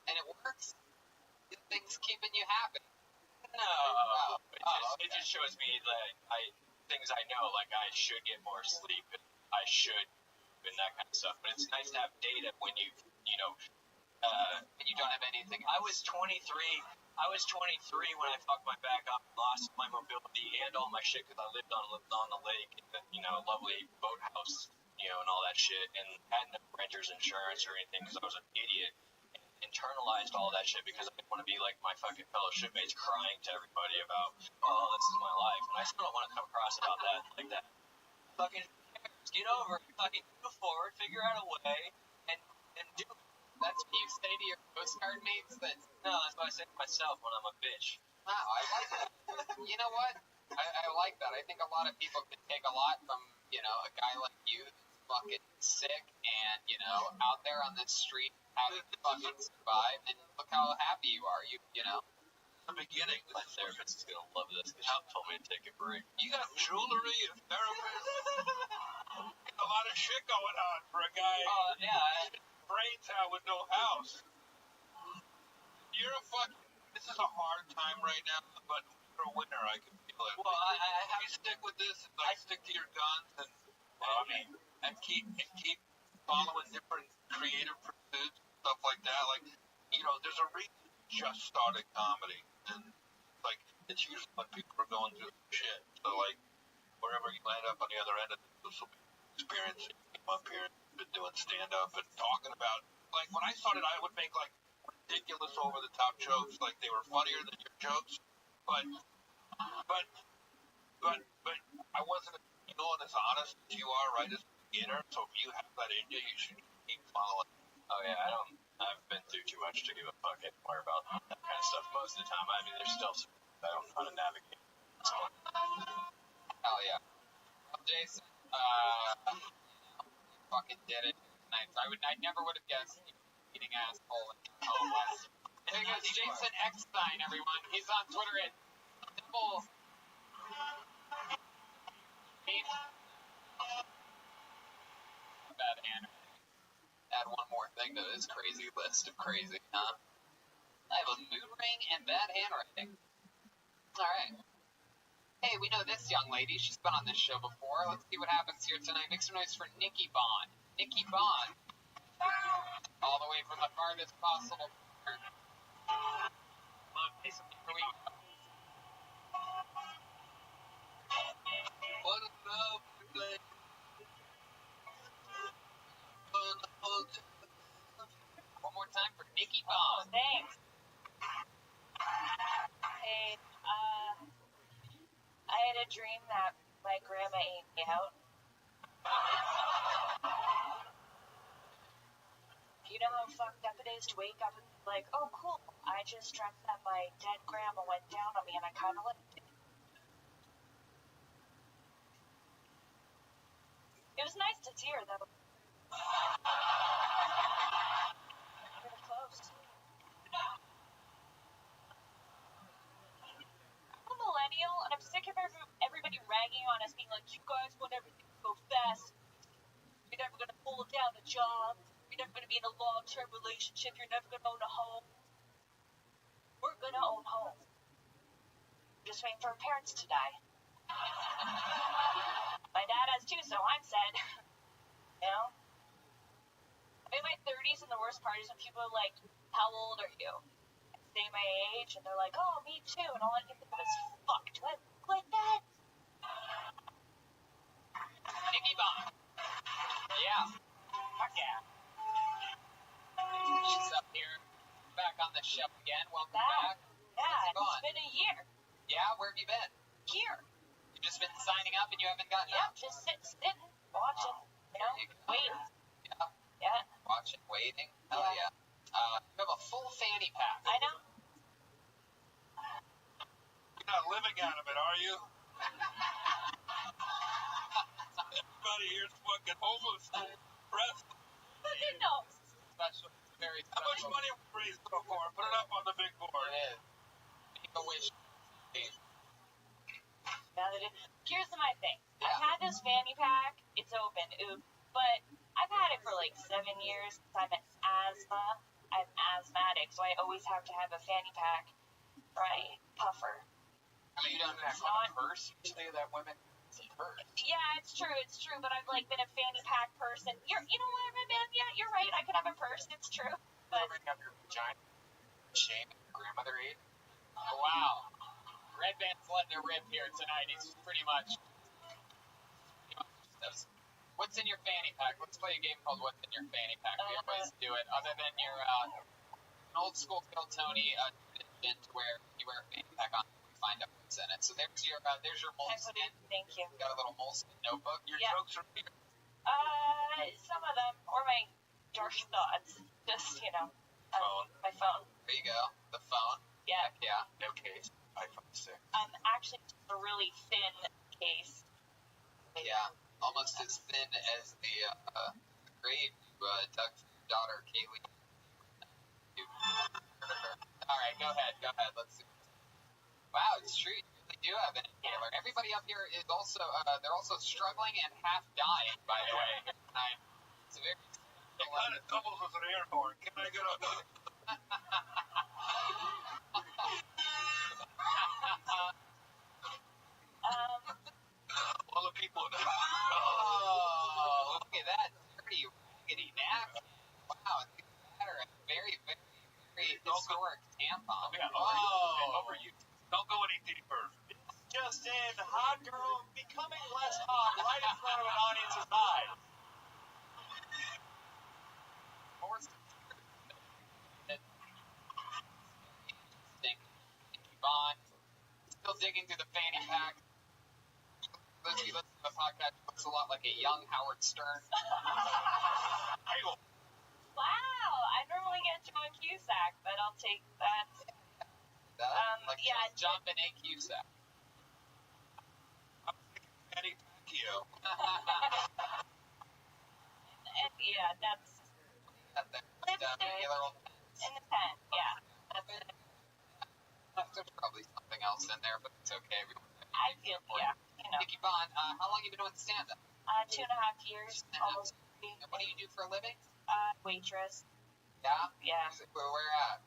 Speaker 2: And it works? Things keeping you happy?
Speaker 7: No, it just shows me that things I know, like I should get more sleep, and I should
Speaker 5: and that kind of stuff. But it's nice to have data when you
Speaker 2: You don't have anything.
Speaker 5: I was 23 when I fucked my back up and lost my mobility and all my shit because I lived on the lake in a lovely boathouse, and all that shit, and had no renter's insurance or anything because I was an idiot. Internalized all that shit because I didn't want to be like my fucking fellow shipmates crying to everybody about, oh, this is my life. And I still don't want to come across about that like that. Fucking get over it. Fucking move forward, figure out a way, and do it.
Speaker 2: That's what you say to your Coast Guard mates?
Speaker 5: No, that's what I say to myself when I'm a bitch.
Speaker 2: Wow, I like that. You know what? I like that. I think a lot of people can take a lot from, a guy like you that's fucking sick and, out there on the street having to fucking survive, and look how happy you are,
Speaker 13: The beginning.
Speaker 5: My therapist is going to love this because she told me to take a break.
Speaker 13: You got jewelry and therapists. A lot of shit going on for a guy. Brains out with no house. You're a fucking. This is a hard time right now, but you're a winner. I can feel it.
Speaker 5: Well, I have
Speaker 13: you stick with this, and stick to your guns, and keep following different creative pursuits, stuff like that. Like, there's a reason you just started comedy, and like it's usually when people are going through shit. So like, wherever you land up on the other end of this will be experience. Came up here, been doing stand up and talking about. Like when I started, I would make like ridiculous, over the top jokes, like they were funnier than your jokes, but I wasn't as honest as you are right as a beginner. So if you have that in you, you should keep following.
Speaker 5: Oh yeah, I've been through too much to give a fuck anymore about that kind of stuff. Most of the time, I mean, there's still some I don't know how to navigate.
Speaker 2: Hell yeah. Well, Jason, you fucking did it tonight. I never would have guessed you eating asshole and homeless. There goes Jason Eckstein, everyone. He's on Twitter at Double. Bad handwriting. Add one more thing to this crazy list of crazy, huh? I have a mood ring and bad handwriting. Alright. Hey, we know this young lady. She's been on this show before. Let's see what happens here tonight. Make some noise for Nikki Bond. Nikki Bond. All the way from the farthest possible corner. Here we go.
Speaker 13: What a lovely place.
Speaker 2: One more time for Nikki Bond.
Speaker 6: Thanks. Hey, I had a dream that my grandma ate me out. You know how fucked up it is to wake up and be like, oh cool, I just dreamt that my dead grandma went down on me and I kinda liked it. It was nice to see her though. Pretty close. I'm a millennial and I'm sick of everybody ragging on us being like, you guys want everything to go fast. You're never gonna pull down a job. You're never going to be in a long-term relationship. You're never going to own a home. We're going to own homes. Just waiting for our parents to die. My dad has too, so I'm sad. I'm in my 30s, and the worst part is when people are like, how old are you? I say my age, and they're like, oh, me too. And all I can think of is, fuck, do I look like that?
Speaker 2: Nikki Bond. Yeah. Fuck yeah. She's up here, back on the show again. Welcome back.
Speaker 6: Yeah, it's been a year.
Speaker 2: Yeah, where have you been?
Speaker 6: Here.
Speaker 2: You've just been signing up and you haven't gotten up?
Speaker 6: Just sitting, watching, waiting.
Speaker 2: Yeah. Watching, waiting. Hell yeah. You have a full fanny pack.
Speaker 6: I know.
Speaker 13: You're not living out of it, are you? Everybody here's fucking homeless. Rest.
Speaker 6: Fucking no.
Speaker 2: Special. Very special.
Speaker 13: How much money have we raised so far? Put it up on the big board.
Speaker 2: It is. Make a wish.
Speaker 6: Here's my thing. Yeah. I've had this fanny pack. It's open. But I've had it for like 7 years. I'm an asthma. I'm asthmatic, so I always have to have a fanny pack or a puffer.
Speaker 2: You don't have a purse? You say that women purse.
Speaker 6: Yeah, it's It's true, but I've like been a fanny pack person. You know what, Red Band? Yeah, you're right. I could have a purse. It's true. But
Speaker 2: Covering up your vagina. Shame your grandmother ate. Oh, wow. Red Band's letting it rip here tonight. He's pretty much says, what's in your fanny pack? Let's play a game called What's in Your Fanny Pack. We have ways to do it other than your an old school Phil Tony tradition to where you wear a fanny pack on and we find out what's in it. So there's your moleskin.
Speaker 6: Thank you.
Speaker 2: Got a little moleskin notebook. Your jokes are here.
Speaker 6: Some of them, or my dark thoughts. Just,
Speaker 2: Phone.
Speaker 6: My phone.
Speaker 2: There you go. The phone.
Speaker 6: Yeah.
Speaker 2: Heck yeah. No case. iPhone 6.
Speaker 6: Actually, just a really thin case.
Speaker 2: Yeah. Almost as thin as the grade Doug's daughter, Kaylee. All right, go ahead. Let's see. Wow, it's true. You really do have an inhaler. Everybody up here is also, they're also struggling and half dying, by the way. It's very...
Speaker 4: It kind of doubles as an air horn. Can I get a... All the people...
Speaker 2: Oh, look at that dirty, raggedy napkin. Wow, that are a very, very, very historic tampon.
Speaker 4: Yeah, overused. Don't go any deeper.
Speaker 9: Just in, hot girl becoming less hot right in front of an audience's eyes.
Speaker 2: Bond, still digging through the fanny pack. Those of you listening to the podcast, looks a lot like a young Howard Stern.
Speaker 6: Wow, I normally get John Cusack, but I'll take that.
Speaker 2: John Benet Cusack.
Speaker 4: Eddie Pacquiao.
Speaker 6: And yeah, that's
Speaker 2: Regular old
Speaker 6: in the pen. Yeah, that's it.
Speaker 2: There's probably something else in there, but it's okay.
Speaker 6: I feel,
Speaker 2: Nikki Bond, how long have you been doing stand-up?
Speaker 6: 2.5 years, almost 3.
Speaker 2: And what do you do for a living?
Speaker 6: Waitress.
Speaker 2: Yeah?
Speaker 6: Yeah.
Speaker 2: Where at?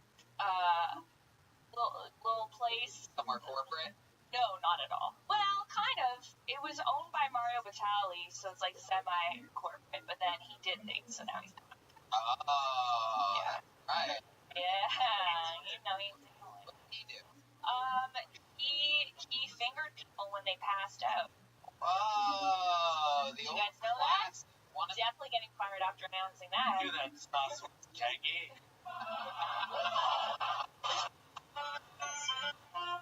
Speaker 6: Little place.
Speaker 2: Somewhere corporate?
Speaker 6: No, not at all. Well, kind of. It was owned by Mario Batali, so it's like semi-corporate, but then he did things, so now he's not.
Speaker 2: Oh, yeah. Right.
Speaker 6: Yeah, he's
Speaker 2: what did he do?
Speaker 6: He fingered people when they passed out.
Speaker 2: Oh, the
Speaker 6: you
Speaker 2: old
Speaker 6: guys know
Speaker 2: class.
Speaker 6: that? Definitely getting fired after announcing that.
Speaker 4: Do that sauce with Jackie.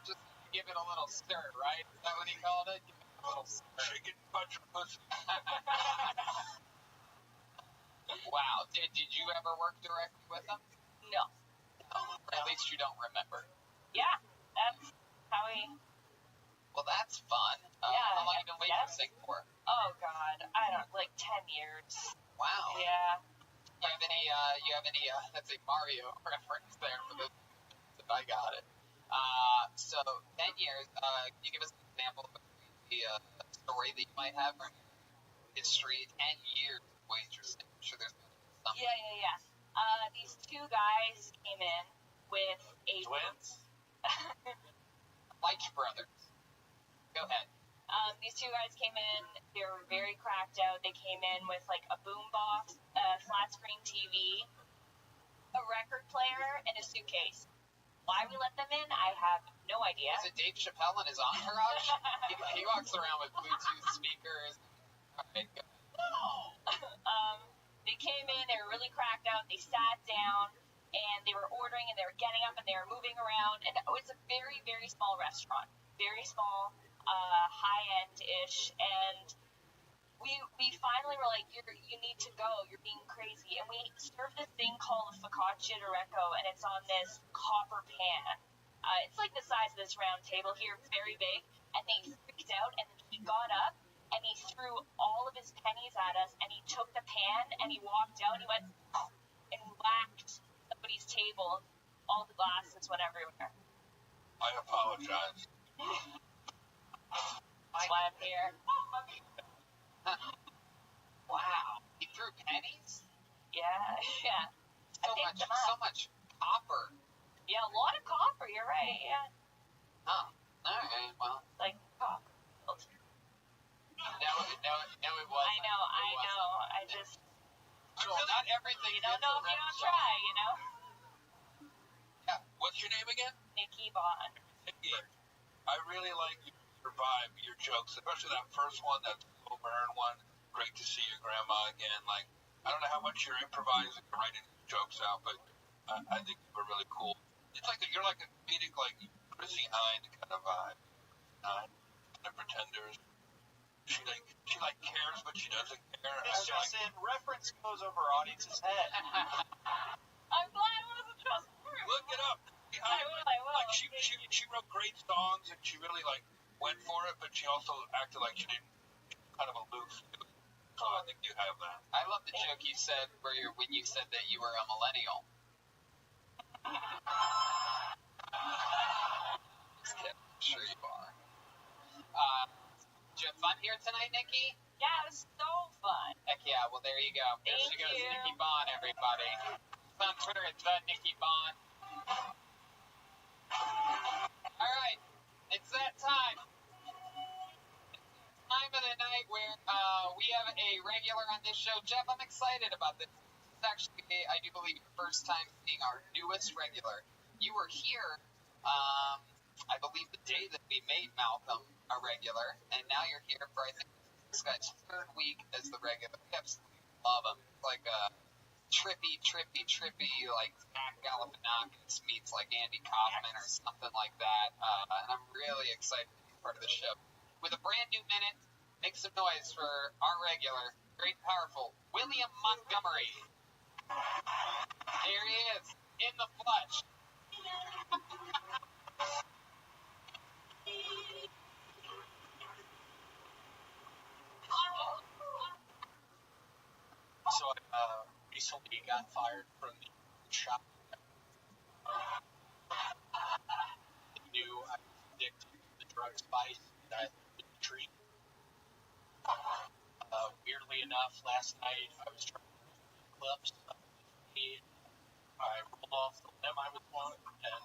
Speaker 2: Just give it a little stir, right? Is that what he called it? Give it a little stir.
Speaker 4: Chicken punch pussy.
Speaker 2: Wow. Did you ever work directly with him?
Speaker 6: No.
Speaker 2: At least you don't remember.
Speaker 6: Yeah, that's how he...
Speaker 2: Well, that's fun. How long have you been waitressing for?
Speaker 6: Oh, God. I don't... 10 years.
Speaker 2: Wow.
Speaker 6: Yeah.
Speaker 2: You have any, that's a Mario reference there for the... If I got it. So, 10 years, can you give us an example of the story that you might have from history? 10 years of waitressing. I'm sure there's something.
Speaker 6: Yeah. These two guys came in with a...
Speaker 2: Twins? Leitch brothers. Go ahead.
Speaker 6: These two guys came in, they were very cracked out. They came in with a boombox, a flat screen TV, a record player, and a suitcase. Why we let them in, I have no idea.
Speaker 2: Is it Dave Chappelle and his entourage? he walks around with Bluetooth speakers. Alright, go.
Speaker 6: They came in, they were really cracked out, they sat down, and they were ordering, and they were getting up, and they were moving around, and it was a very, very small restaurant. Very small, high-end-ish, and we finally were like, you need to go, you're being crazy, and we served this thing called a focaccia d'orecco, and it's on this copper pan. It's like the size of this round table here, it's very big, and they freaked out, and he got up, and he threw all of his pennies at us, and he took the pan, and he walked out, and he went and whacked somebody's table. All the glasses went everywhere.
Speaker 4: I apologize.
Speaker 6: That's why I'm here.
Speaker 2: Wow. He threw pennies?
Speaker 6: Yeah.
Speaker 2: So much copper.
Speaker 6: Yeah, a lot of copper, you're right, yeah.
Speaker 2: Oh, alright, well.
Speaker 6: Like copper.
Speaker 2: No, it wasn't.
Speaker 6: I know. I just,
Speaker 2: So not everything.
Speaker 6: you don't know if you don't try, you know?
Speaker 13: Yeah. What's your name again?
Speaker 6: Nikki Bond.
Speaker 13: Nikki. I really like your vibe, your jokes, especially that first one, that slow burn one. Great to see your grandma again. Like, I don't know how much you're improvising, writing jokes out, but I think you were really cool. It's like you're like a comedic, like Chrissy Hind kind of vibe. The Pretenders. She cares, but she doesn't care.
Speaker 5: It's just in reference goes over audience's head.
Speaker 6: I'm glad it wasn't just her.
Speaker 13: Look it up.
Speaker 6: I will.
Speaker 13: Like she wrote great songs and she really like went for it, but she also acted like she didn't, kind of aloof. So I think you have that.
Speaker 2: I love the joke you said when you said that you were a millennial. Just kidding. I'm sure you are. Did you have fun here tonight, Nikki?
Speaker 6: Yeah, it was so fun.
Speaker 2: Heck yeah, well there you go. There she goes,
Speaker 6: you.
Speaker 2: Nikki Bond, everybody. It's on Twitter, it's Nikki Bond. Alright, it's that time. Time of the night where we have a regular on this show. Jeff, I'm excited about this. This is actually, I do believe, your first time seeing our newest regular. You were here, I believe, the day that we made Malcolm a regular, and now you're here for, I think, this guy's third week as the regular. We absolutely love him. Like a trippy, like Zach Galifianakis meets like Andy Kaufman or something like that. And I'm really excited to be part of the show. With a brand new minute, make some noise for our regular, great, powerful William Montgomery. There he is, in the flesh.
Speaker 5: So I recently got fired from the shop. I knew I was addicted to the drug spice that I the tree. Weirdly enough, last night I was trying to do clips. I rolled off the limb I was on and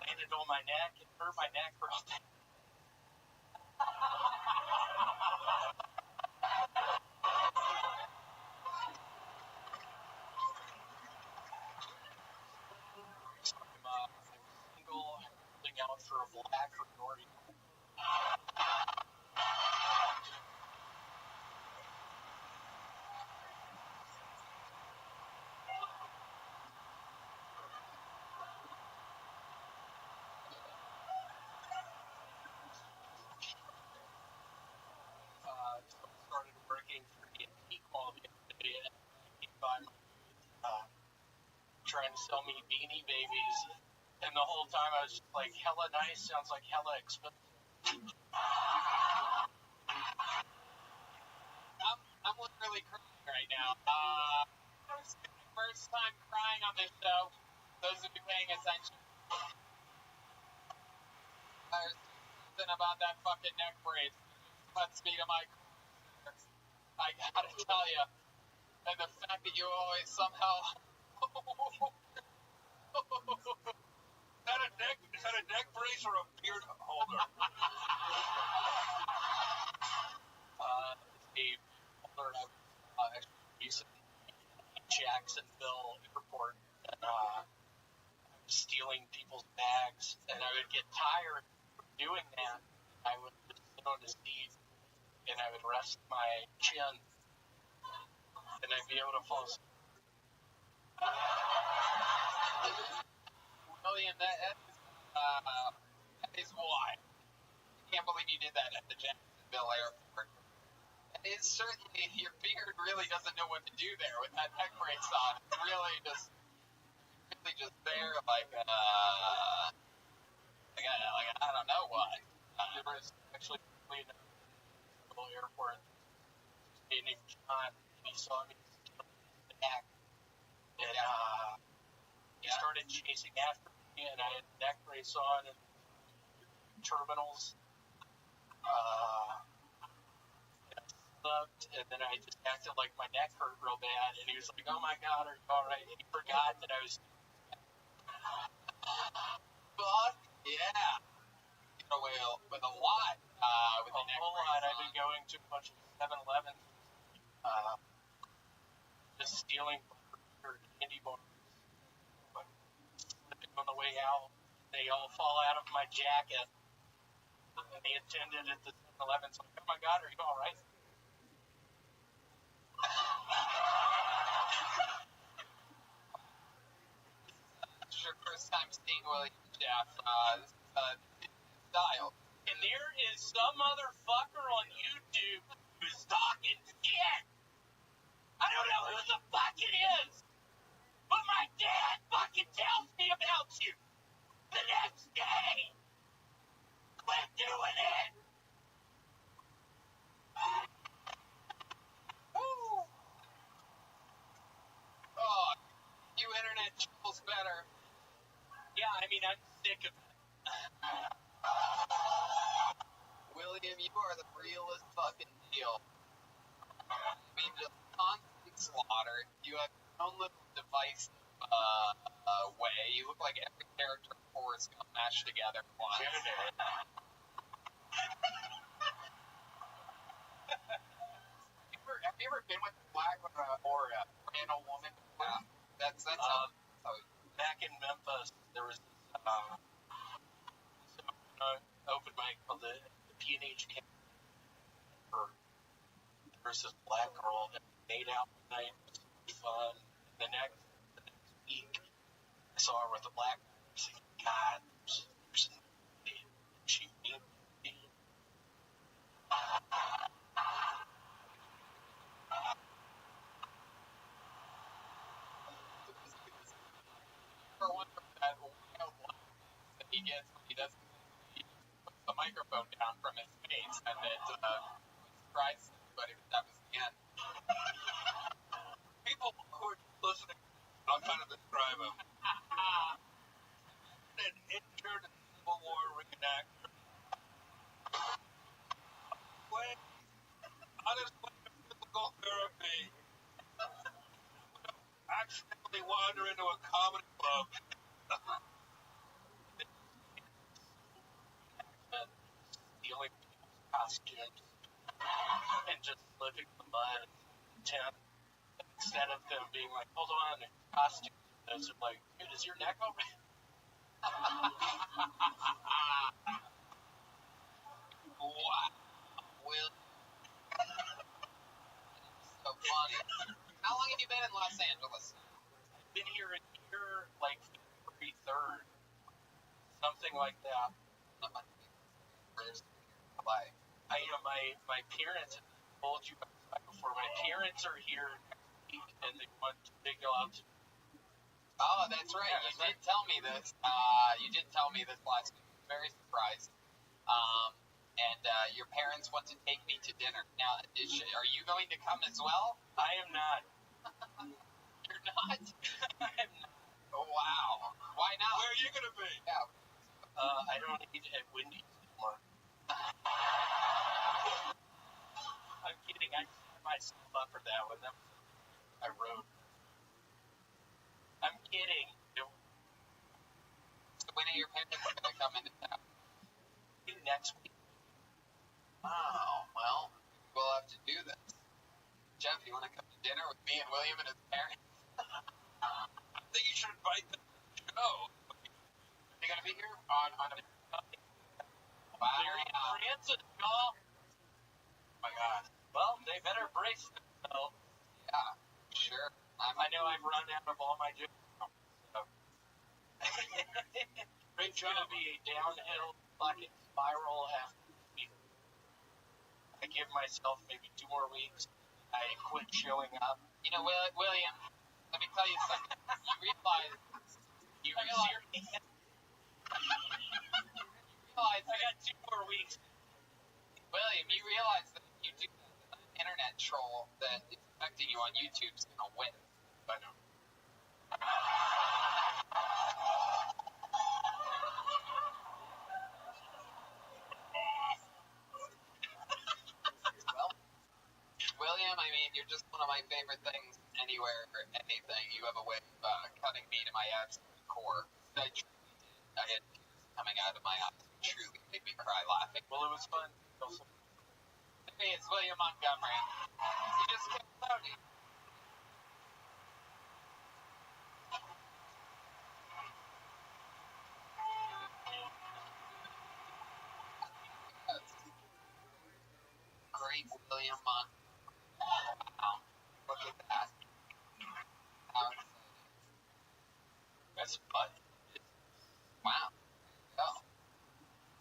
Speaker 5: landed on my neck and hurt my neck real bad. I'm single, holding out for a black or Nori. So I started working for the quality yesterday and trying to sell me Beanie Babies. And the whole time I was just like, hella nice sounds like hella expensive.
Speaker 2: I'm literally crying right now. It's my first time crying on this show. Those of you paying attention. There's something about that fucking neck brace that puts me to my core. I gotta tell you. And the fact that you always somehow...
Speaker 13: Is that a neck brace or a beard holder?
Speaker 5: A holder I was actually recently in Jacksonville airport, and I was stealing people's bags, and I would get tired of doing that. I would just sit on the seat, and I would rest my chin, and I'd be able to fall asleep.
Speaker 2: William, that is why. I can't believe you did that at the Jacksonville airport. It is certainly, your beard really doesn't know what to do there with that neck brace on. It's really just there, like I don't know what.
Speaker 5: There was actually a Jacksonville airport, a named John, and he saw me back, and he started chasing after me, and I had a neck brace on and terminals. And then I just acted like my neck hurt real bad, and he was like, "Oh my God, are you all right?" And he forgot that I was.
Speaker 2: Fuck yeah! Get away with a lot. with the neck
Speaker 1: whole
Speaker 2: brace
Speaker 1: lot.
Speaker 2: on.
Speaker 1: I've been going to a bunch of 7-Elevens, just stealing butter candy bars, slipping on the way out. They all fall out of my jacket. And the attendant at the 7-Eleven's like, "Oh my God, are you all right?"
Speaker 2: This is your first time seeing William Jeff. This is style.
Speaker 1: And there is some motherfucker on YouTube who's talking shit. I don't know who the fuck it is, but my dad fucking tells me about you the next day. Quit doing it.
Speaker 2: Woo! Oh, you internet trolls better.
Speaker 1: Yeah, I mean, I'm sick of it.
Speaker 2: William, you are the realest fucking deal. I mean, just constant slaughter. You have your own little device way. You look like every character in Forrest Gump mashed together at once. Have you ever been with a black or a Oriental woman? That's how.
Speaker 1: Back in Memphis, there was this open mic called the P&H Camp. There was this black girl that made out one night. It was fun. The next week, I saw her with a black guy. I was like, God, there's she being
Speaker 2: For one from that wild laugh that he gets when he doesn't puts the microphone down from his face, and it surprises everybody that was the end.
Speaker 13: People who are listening, I'll kind of describe him. An intern Civil War reenactor. Honestly, physical therapy. Accidentally wander into a comedy club.
Speaker 1: stealing people's costumes and just living the mud tent. Instead of them being like, hold on, costumes. Those are like, dude, is your neck open?
Speaker 2: Wow. Will. So funny. How long have you been in Los Angeles?
Speaker 1: I've been here a year, like February 3rd, something like that. I know my parents, I told you about this before, my parents are here next week and they go out to.
Speaker 2: Oh, that's right. You did tell me this. You did tell me this last week. I was very surprised. And your parents want to take me to dinner. Now, are you going to come as well?
Speaker 1: I am not.
Speaker 2: You're not?
Speaker 1: I am not.
Speaker 2: Oh, wow. Why not?
Speaker 13: Where are you going to be?
Speaker 2: Yeah.
Speaker 1: I don't eat at Wendy's anymore. I'm kidding. I set myself up for that one. I wrote. I'm kidding.
Speaker 2: So when are your parents going to come into town?
Speaker 1: Next week.
Speaker 2: Oh, well, we'll have to do this. Jeff, you want to come to dinner with me and William and his parents?
Speaker 13: I think you should invite them to the show.
Speaker 2: Are they going to be here? On a... Wow.
Speaker 1: Larry Francis, y'all.
Speaker 2: Oh, my God.
Speaker 1: Well, they better brace themselves.
Speaker 2: Yeah, sure.
Speaker 1: I know I've run out of all my jokes. So. It's going to be a downhill fucking spiral after this week. I give myself maybe 2 more weeks. I quit showing up.
Speaker 2: You know, William, let me tell you something. You realize
Speaker 1: I got 2 more weeks.
Speaker 2: William, you realize that if you do that, the internet troll that is affecting you on YouTube is going to win.
Speaker 1: I know.
Speaker 2: Well, William, I mean, you're just one of my favorite things anywhere or anything. You have a way of cutting me to my absolute core. I had tears coming out of my eyes. It truly made me cry laughing.
Speaker 1: Well, it was fun.
Speaker 2: Maybe it's William Montgomery. He just killed Tony. Great William Montgomery. Wow. Look at that. How exciting.
Speaker 7: That's fun.
Speaker 2: Wow. There you go.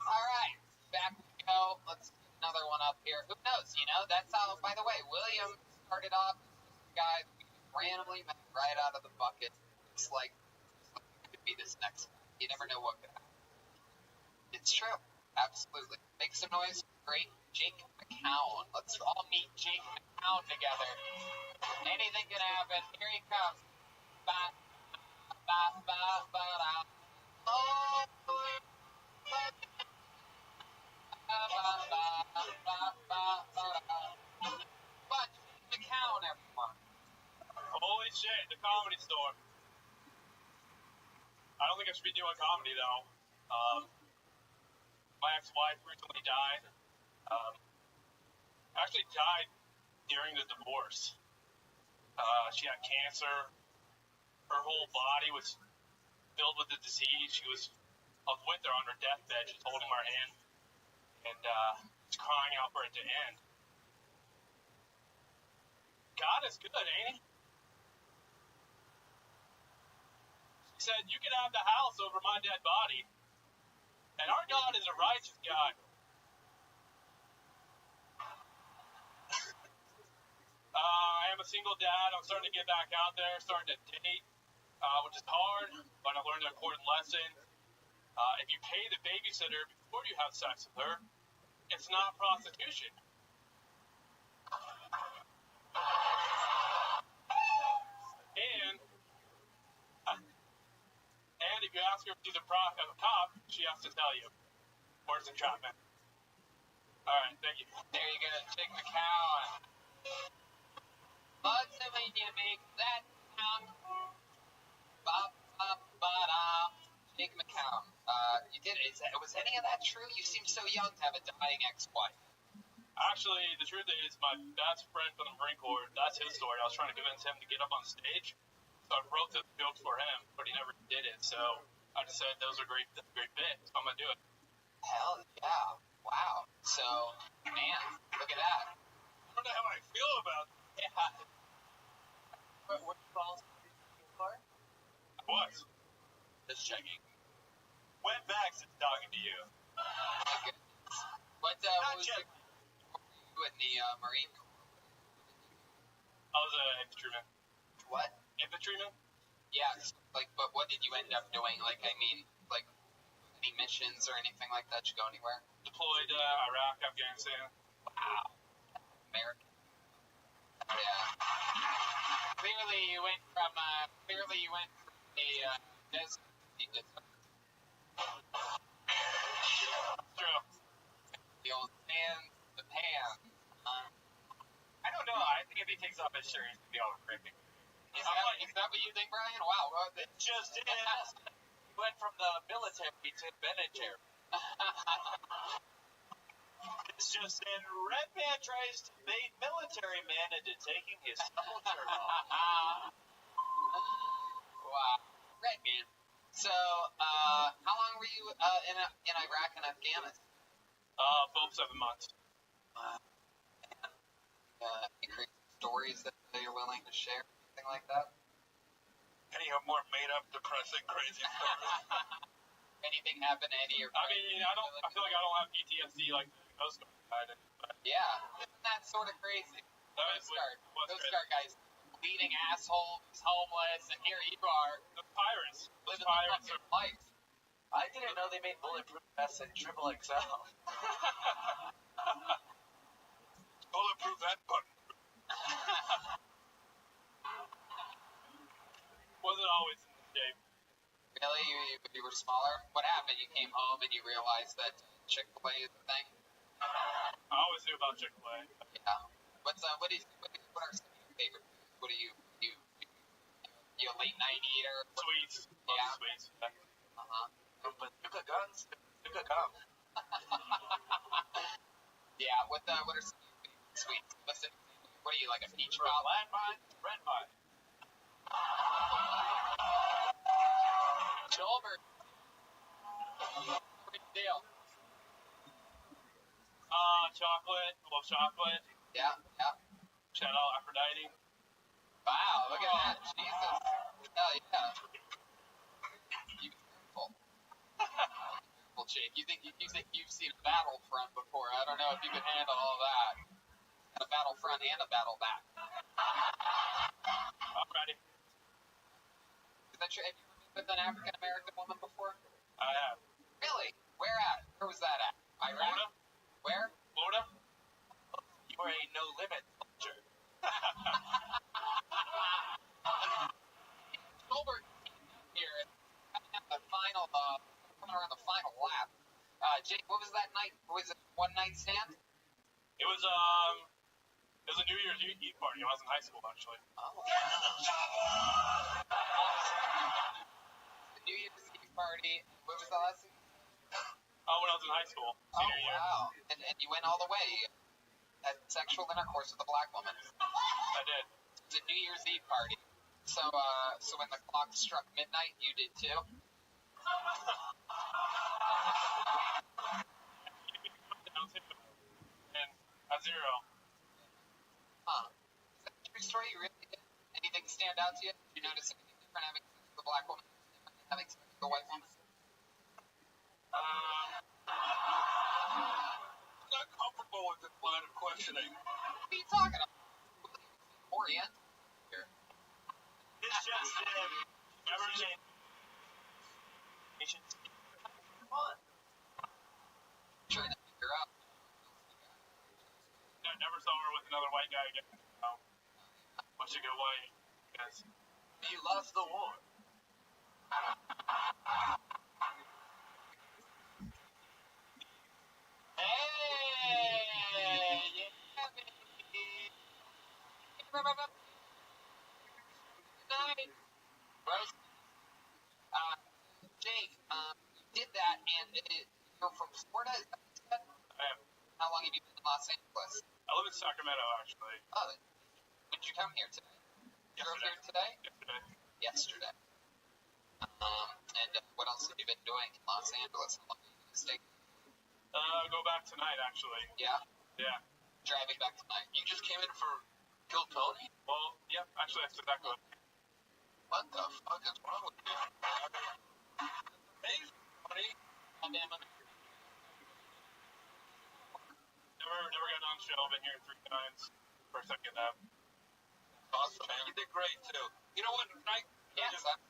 Speaker 2: All right. Back we go. Let's get another one up here. Who knows? You know, that's how, by the way, William started off as just a guy that we just randomly met right out of the bucket. It's like it could be this next guy. You never know what could happen. It's true. Absolutely. Make some noise for great Jake McCown. Let's all meet Jake McCown together. Anything can happen. Here he comes. Ba, ba, ba, ba, da. Oh, boy. Ba, ba, ba, ba, ba, ba, da. But Jake McCown, everyone.
Speaker 7: Holy shit, the Comedy Store. I don't think I should be doing comedy, though. My ex-wife recently died. Actually died during the divorce. She had cancer. Her whole body was filled with the disease. I was with her on her deathbed. She's holding my hand and was crying out for it to end. God is good, ain't he? She said, you can have the house over my dead body. And our God is a righteous God. I am a single dad. I'm starting to get back out there, starting to date, which is hard, but I learned an important lesson. If you pay the babysitter before you have sex with her, it's not prostitution. And if you ask her if she's a cop, she has to tell you. Or it's entrapment. All right, thank you.
Speaker 2: There you go, Jake McCown. Bugs and when you make that sound. Ba, ba, ba, da. Jake McCown. You did it. Was any of that true? You seem so young to have a dying ex-wife.
Speaker 7: Actually, the truth is, my best friend from the Marine Corps, that's his story. I was trying to convince him to get up on stage. So I wrote the jokes for him, but he never did it. So I just said, that's a great bit. So I'm going to do it.
Speaker 2: Hell yeah. Wow. So, man, look at that.
Speaker 7: I don't know how I feel about it.
Speaker 2: Yeah.
Speaker 10: What balls for?
Speaker 7: I was.
Speaker 10: Just checking.
Speaker 7: Went back since talking to you.
Speaker 2: My goodness. What was you in the Marine Corps?
Speaker 7: I was an infantryman.
Speaker 2: What?
Speaker 7: Infantryman?
Speaker 2: Yeah, but what did you end up doing? Any missions or anything like that? Did you go anywhere?
Speaker 7: Deployed Iraq, Afghanistan.
Speaker 2: Wow. American. Yeah. Clearly you went from a desert.
Speaker 7: True.
Speaker 2: The old pan, the pan.
Speaker 7: I don't know. I think if he takes off his shirt, he's going to be all ripping.
Speaker 2: Is that what you think, Brian? Wow. Well,
Speaker 7: Just did.
Speaker 10: He went from the military to military.
Speaker 7: It's just in Red Man tries to bait military man into taking his double shirt off.
Speaker 2: Wow. Red Man. So, how long were you in Iraq and Afghanistan?
Speaker 7: Both 7 months.
Speaker 2: Any crazy stories that you're willing to share? Anything like that?
Speaker 13: Any more made-up, depressing, crazy stories?
Speaker 2: Anything happen to any of your
Speaker 7: I mean, I feel like I don't have PTSD like Coast Guard.
Speaker 2: Yeah, isn't that sort of crazy? Coast Guard guys, bleeding asshole, who's homeless, and here you are.
Speaker 7: The pirates.
Speaker 2: Living the fucking life.
Speaker 10: I didn't know they made bulletproof vests in XXL.
Speaker 13: Bulletproof and button.
Speaker 7: Wasn't always in the shape.
Speaker 2: Really? You were smaller? What happened? You came home and you realized that Chick-fil-A is a thing?
Speaker 7: I always knew about Chick-fil-A.
Speaker 2: Yeah. What are some of your favorite foods? What are you a late night eater?
Speaker 7: Sweets.
Speaker 2: Yeah.
Speaker 7: Sweets.
Speaker 10: But you got guns. You got guns.
Speaker 2: What are some of your favorite sweets? Listen, what are you, like a peach cobbler?
Speaker 7: Landmine, red mine.
Speaker 2: Silver. Big deal.
Speaker 7: Chocolate. Love chocolate.
Speaker 2: Yeah.
Speaker 7: Shout out Aphrodite.
Speaker 2: Wow, look at that. Jesus. Hell yeah. You be careful. Well, Jake, you think you've seen a battlefront before? I don't know if you can handle all that. A battlefront and a battle back.
Speaker 7: I'm ready.
Speaker 2: Is that true? Have you ever been with an African American woman before?
Speaker 7: I have.
Speaker 2: Really? Where at? Where was that at? Iraq?
Speaker 7: Florida.
Speaker 2: Where?
Speaker 7: Florida. You are a no limit culture.
Speaker 2: Goldberg here at the final, coming around the final lap. Jake, what was that night? Was it one night stand?
Speaker 7: It was a New Year's Eve party when I was in high school, actually.
Speaker 2: Oh. The New Year's Eve party. What was the last thing?
Speaker 7: When I was in high school, senior year.
Speaker 2: Wow. And you went all the way. You had sexual intercourse with a black woman.
Speaker 7: I did.
Speaker 2: It was a New Year's Eve party. So when the clock struck midnight, you did too?
Speaker 7: And a zero.
Speaker 2: Huh. Is that a true story? You really did? Anything stand out to you? Did you notice anything different having sex with a black woman than having sex with a white woman?
Speaker 13: I'm not comfortable with this line of questioning.
Speaker 2: What are you talking about? Orient. Here.
Speaker 7: It's just everything. Fun.
Speaker 2: Trying to figure out.
Speaker 7: I never saw her with another white guy again. Once you go white, guys.
Speaker 13: You lost the war.
Speaker 2: Hey! Yeah, baby! Good night. Rose. Jake, you did that, and you're from Florida, is that what you said?
Speaker 7: I am.
Speaker 2: How long have you been in Los Angeles?
Speaker 7: I live in Sacramento, actually.
Speaker 2: Oh, when did you come here today? You drove here today?
Speaker 7: Yesterday.
Speaker 2: Yesterday. And what else have you been doing in Los Angeles? How long are you going to stay?
Speaker 7: Go back tonight, actually.
Speaker 2: Yeah?
Speaker 7: Yeah.
Speaker 2: Driving back tonight.
Speaker 13: You just came in for Kill Tony?
Speaker 7: Well, yep. Actually, that's exactly what.
Speaker 13: What the fuck is wrong with you? Amazing, buddy.
Speaker 2: Alabama.
Speaker 7: Never got on show. Been here 3 times. First I get that.
Speaker 13: Awesome, man. You did great, too. You know what?
Speaker 2: Yes.
Speaker 13: Like,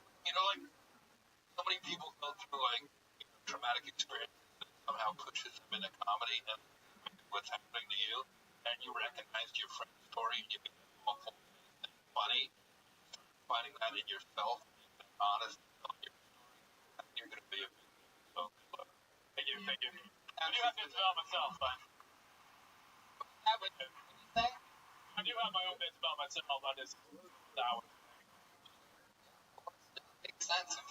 Speaker 13: so many people go through, like, traumatic experiences that somehow pushes them into comedy and what's happening to you, and you recognized your friend's story, and you get awful and funny, finding that in yourself, and honest, you're going to be a big so good luck.
Speaker 7: Thank you. I do have bits about myself, but I do have my own bits about myself. I just that one.
Speaker 2: Makes sense.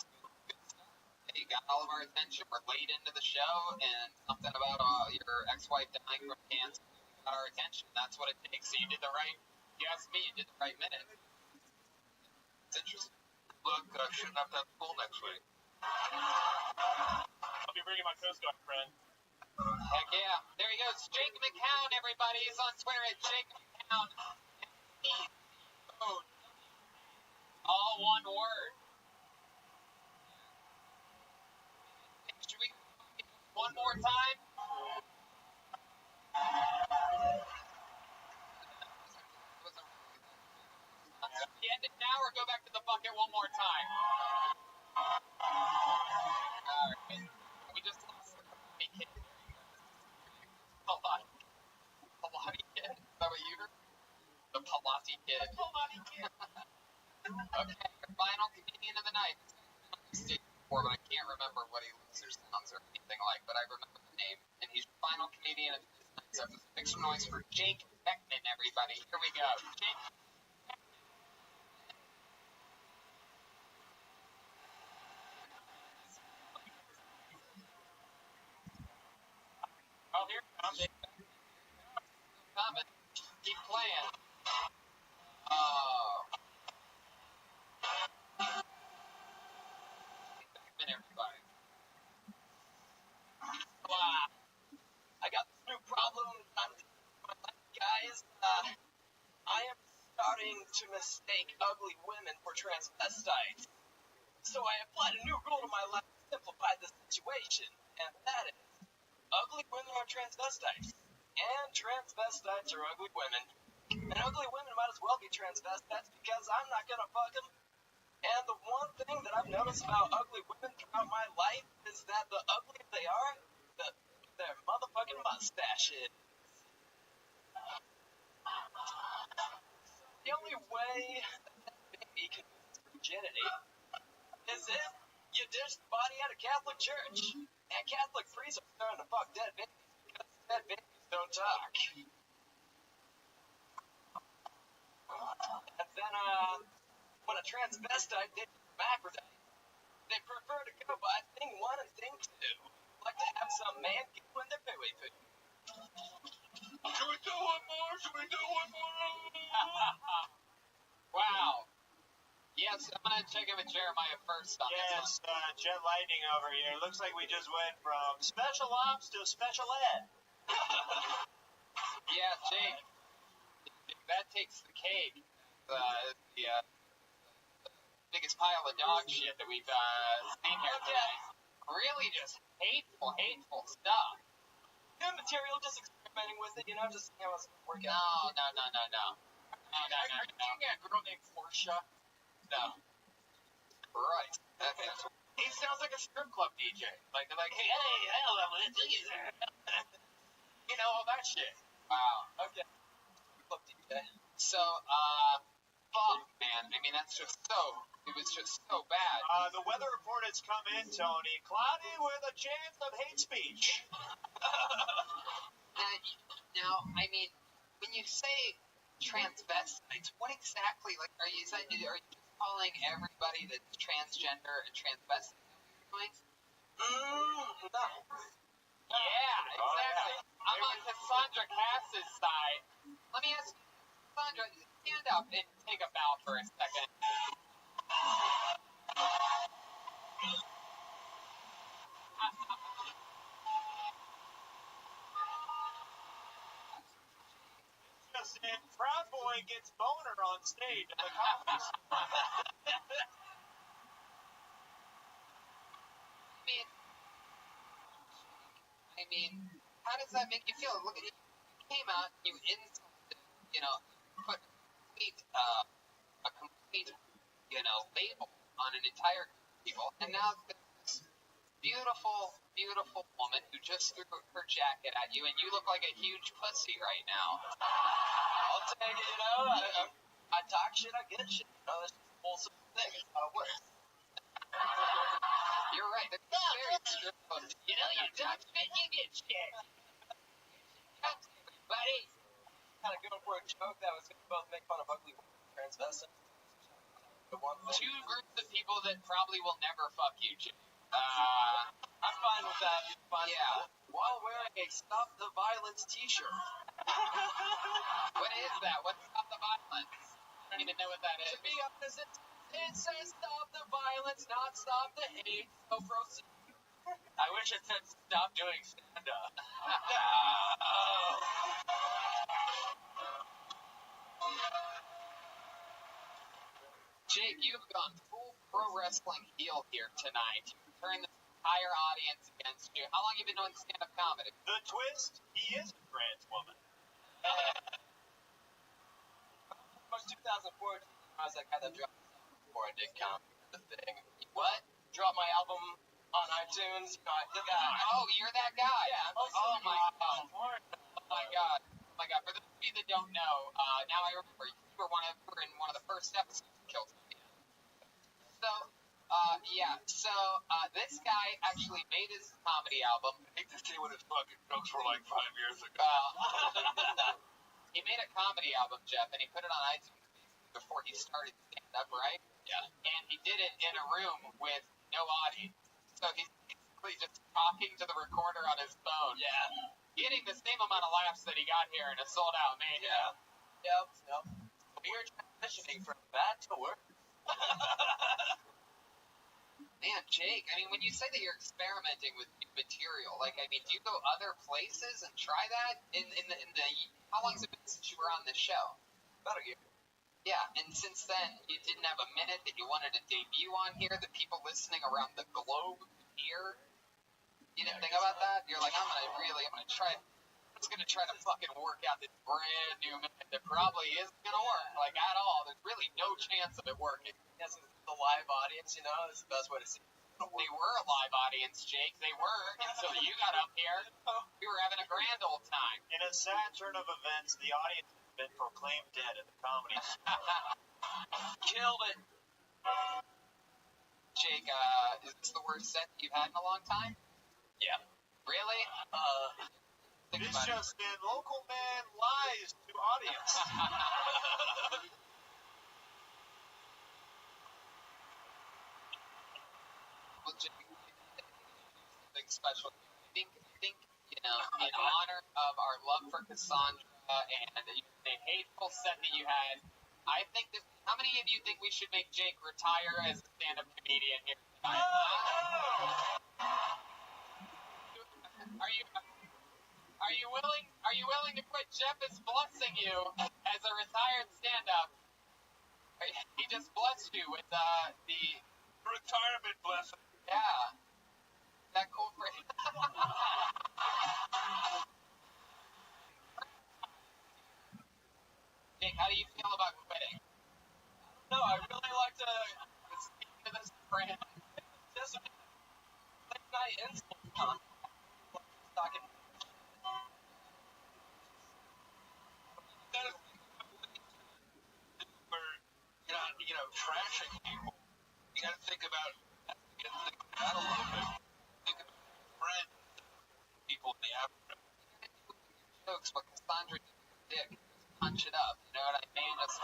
Speaker 2: You got all of our attention. We're late into the show, and something about your ex-wife dying from cancer got our attention. That's what it takes. So you did the right. You asked me. You did the right minute. It's interesting.
Speaker 13: Look, shouldn't have to have school next week.
Speaker 7: I'll be bringing my Coast Guard friend.
Speaker 2: Heck yeah. There he goes. Jake McCown, everybody. He's on Twitter at Jake McCown. All one word. Should we one more time? End it now or go back to the bucket one more time? Alright. We just lost the Palati kid. Palati kid? Is that what you heard? The Palati kid. Okay, final comedian of the night. Before, but I can't remember what he looks or sounds or anything like, but I remember the name. And he's your final comedian of the night. So make some noise for Jake Beckman, everybody. Here we go. Jake. Oh, here comes Jake.
Speaker 7: Everybody. Wow. I got this new problem. Guys, I am starting to mistake ugly women for transvestites. So I applied a new rule to my life to simplify the situation, and that is, ugly women are transvestites, and transvestites are ugly women. And ugly women might as well be transvestites because I'm not gonna fuck them. And the one thing that I've noticed about ugly women throughout my life is that the uglier they are, their motherfucking mustaches. The only way that baby can lose its virginity is if you dish the body at a Catholic church. And Catholic priests are starting to fuck dead babies because dead babies don't talk. And then, when a transvestite dates a hermaphrodite, they prefer to go by thing one and thing two. Like to have some man give them their pee-wee-poo.
Speaker 13: Should we do one more? Should we do one more?
Speaker 2: Wow. Yes, I'm gonna check in with Jeremiah first on this one.
Speaker 4: Yes, Jet Lightning over here. Looks like we just went from special ops to special ed.
Speaker 2: Yeah, Jake, that takes the cake. The biggest pile of dog shit that we've seen here today. Really just hateful stuff.
Speaker 7: Good material, just experimenting with it, just seeing how it's working out.
Speaker 2: No.
Speaker 7: Are you dating a girl named Portia?
Speaker 2: No. Right. He sounds like a strip club DJ. Like, hey, all that shit. Wow.
Speaker 7: Okay. Strip club DJ.
Speaker 2: So, fuck, man. I mean, it was just so bad.
Speaker 4: The weather report has come in, Tony. Cloudy with a chance of hate speech.
Speaker 2: Now, I mean, when you say transvestites, what exactly, are you just calling everybody that's transgender a transvestite?
Speaker 7: No.
Speaker 2: Yeah, exactly. I'm on Cassandra Cass's side. Let me ask you, Cassandra, stand up and take a bow for a second.
Speaker 4: Just in, Proud Boy gets boner on stage at the comedy store.
Speaker 2: I mean, how does that make you feel? Look at you came out, you insulted, put a complete, label on an entire group of people, and now this beautiful woman who just threw her jacket at you, and you look like a huge pussy right now.
Speaker 7: I'll take it, I talk shit, I get shit. That's just a wholesome thing. It's how it works.
Speaker 2: You're right. That's very strip club.
Speaker 7: You talk shit, you get shit.
Speaker 2: Buddy.
Speaker 7: Kind of going for a joke that was going to both make fun of ugly transvestites.
Speaker 2: Two groups of people that probably will never fuck you, Jim.
Speaker 7: I'm fine with that.
Speaker 2: Yeah.
Speaker 7: While wearing a Stop the Violence t-shirt.
Speaker 2: What is that? What's Stop the Violence? I don't even know what that is.
Speaker 7: To be honest, it says Stop the Violence, not Stop the Hate. So proceed. I wish it said stop doing stand-up.
Speaker 2: Jake, you've gone full pro wrestling heel here tonight. You've turned this entire audience against you. How long have you been doing stand-up comedy?
Speaker 4: The twist, he is a trans woman.
Speaker 7: March 2014, I was that guy that dropped before I did comedy. The thing.
Speaker 2: What?
Speaker 7: Dropped my album on iTunes. I did that.
Speaker 2: Oh, you're that guy.
Speaker 7: Yeah.
Speaker 2: Oh my god. Oh my god. Oh my god. For those of you that don't know, now I remember you were in one of the first episodes of Kill Tony. So, this guy actually made his comedy album.
Speaker 13: I hate to say what his fucking jokes were like 5 years ago.
Speaker 2: He made a comedy album, Jeff, and he put it on iTunes before he started stand-up, right?
Speaker 7: Yeah.
Speaker 2: And he did it in a room with no audience. So he's basically just talking to the recorder on his phone.
Speaker 7: Yeah.
Speaker 2: Getting the same amount of laughs that he got here in a sold-out Mania.
Speaker 7: Yeah. Yep. transitioning from bad to worse.
Speaker 2: Man, Jake, I mean, when you say that you're experimenting with new material, like, I mean, do you go other places and try that? In the how long has it been since you were on this show?
Speaker 7: About a year.
Speaker 2: Yeah, and since then, you didn't have a minute that you wanted to debut on here, that people listening around the globe hear? You didn't think about that? You're like, I'm gonna try to fucking work out this brand new minute that probably isn't gonna work, like, at all. There's really no chance of it working.
Speaker 7: Yes, the live audience, you know, is the best way to see it.
Speaker 2: They were a live audience, Jake. They were, until you got up here. We were having a grand old time.
Speaker 4: In a sad turn of events, the audience has been proclaimed dead at the comedy.
Speaker 7: Killed it.
Speaker 2: Jake, is this the worst set that you've had in a long time?
Speaker 7: Yeah.
Speaker 2: Really? Think
Speaker 4: This
Speaker 2: about it.
Speaker 4: just in, local man lies to audience.
Speaker 2: Well, Jake, something special. I think, you know, in honor of our love for Cassandra and the hateful set that you had, I think that, how many of you think we should make Jake retire as a stand-up comedian here tonight? Are you willing to quit? Jeff is blessing you as a retired stand-up. He just blessed you with the
Speaker 13: Retirement blessing.
Speaker 2: yeah. Is that cool for you? Jake, how do you feel about quitting?
Speaker 7: No, I really like to
Speaker 2: Speak to this brand.
Speaker 7: just late night insult content. Talking
Speaker 13: Where you're not, trashing people. You got to think about that a little bit. Think about friends, people in the afternoon.
Speaker 2: Jokes, but Cassandra did your dick. Just punch it up. You know what I mean? That's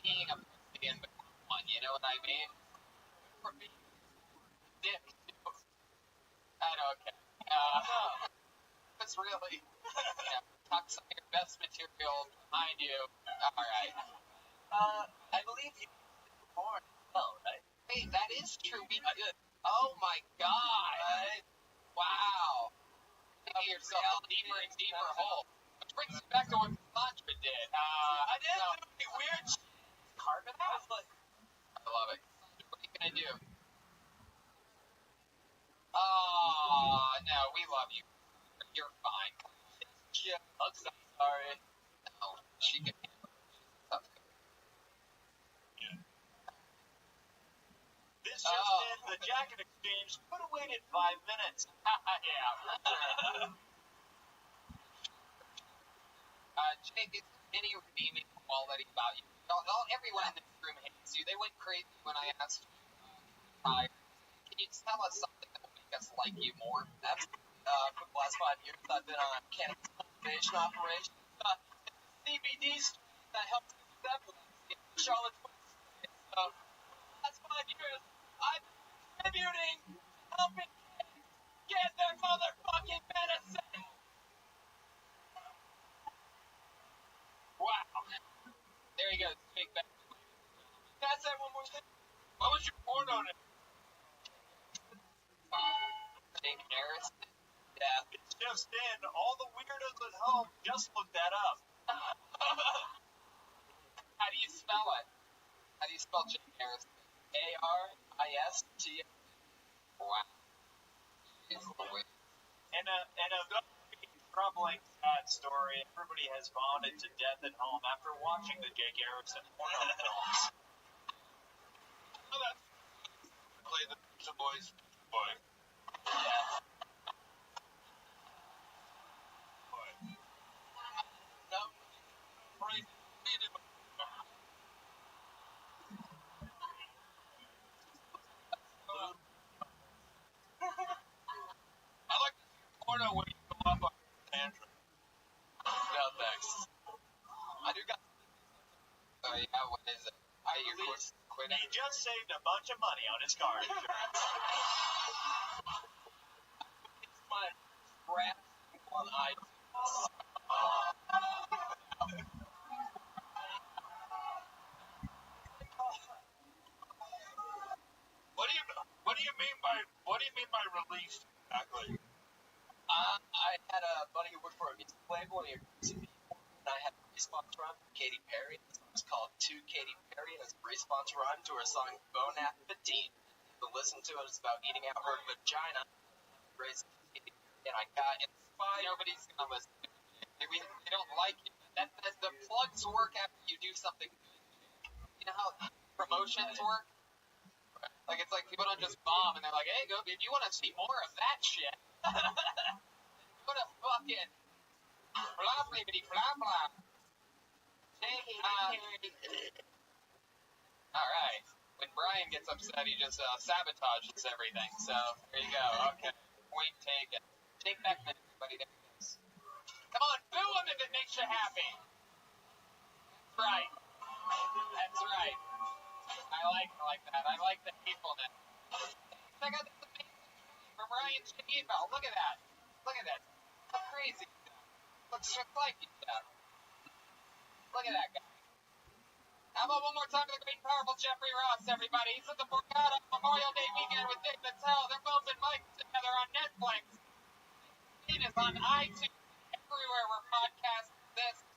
Speaker 2: being a pussy and become one. You know what I mean? For me, dick. I know. Okay. It's really, tuck some of your best material behind you. All right.
Speaker 7: I believe you born well, right?
Speaker 2: Hey, that is true. We did. Oh my God.
Speaker 7: Right?
Speaker 2: Wow. Digging yourself a deeper and deeper hole. Which brings us back to what Cassandra did.
Speaker 7: I did
Speaker 2: no.
Speaker 7: do any weird carbon out.
Speaker 2: I love it. What are you gonna do? Oh, no, we love you. You're fine.
Speaker 7: Yeah, I'm so sorry.
Speaker 2: No, she can handle it.
Speaker 4: This just in, the jacket exchange could have waited 5 minutes.
Speaker 2: Yeah. Jake, is there any redeeming quality about you? Everyone in this room hates you. They went crazy when I asked you can you tell us something that will make us like you more?
Speaker 7: That's for the last 5 years I've been on cannabis cultivation operations. CBD strain that helps with epilepsy. Charlotte So, the last 5 years I've been contributing to helping kids get their motherfucking medicine.
Speaker 2: Wow. There you go. Jake back.
Speaker 7: Can I say one more thing?
Speaker 13: What was your porno name?
Speaker 2: Jake Harrison.
Speaker 7: Yeah.
Speaker 4: It's just in, all the weirdos at home just look that up.
Speaker 2: How do you spell it? How do you spell Jake Harrison?
Speaker 7: ARIST.
Speaker 2: Wow.
Speaker 4: And a very troubling, sad story. Everybody has vomited to death at home after watching the Jake Harrison porno films.
Speaker 13: Oh, that's play the Pizza Boys. Boy.
Speaker 7: Yeah. No.
Speaker 13: Right. I like to see porno when you go up on tantrum.
Speaker 7: No, thanks. I do got
Speaker 2: yeah, what is it? You're quitting.
Speaker 4: He just saved a bunch of money on his car insurance.
Speaker 7: my rap on iTunes.
Speaker 13: do you mean by released exactly?
Speaker 10: I had a buddy who worked for a music label, and he recruited people, and I had a response run for Katy Perry. The song was called To Katy Perry, and it's a response run to her song Bon Appetit. To listen to it, it's about eating out her vagina. Great song, Katy Perry, and I got inspired.
Speaker 2: Nobody's gonna listen to it. They don't like it. That the plugs work after you do something good. You know how promotions work? Like, it's like people don't just bomb and they're like, hey, go, if you want to see more of that shit, go to fucking blah, blah, blah, blah. Alright. When Brian gets upset, he just sabotages everything. So, there you go. Okay. Point taken. Take back then, everybody. There he goes. Come on, boo him if it makes you happy. That's right. That's right. I like that. I like the hatefulness. Check out this amazing drawing from Ryan Shaheba. Look at that. Look at that. How crazy. Looks just like you. Look at that guy. How about one more time for the great and powerful Jeffrey Ross, everybody? He's at the Borgata Memorial Day weekend with Dave Mattel. They're both in Mike together on Netflix. It is on iTunes, everywhere where podcasts exist.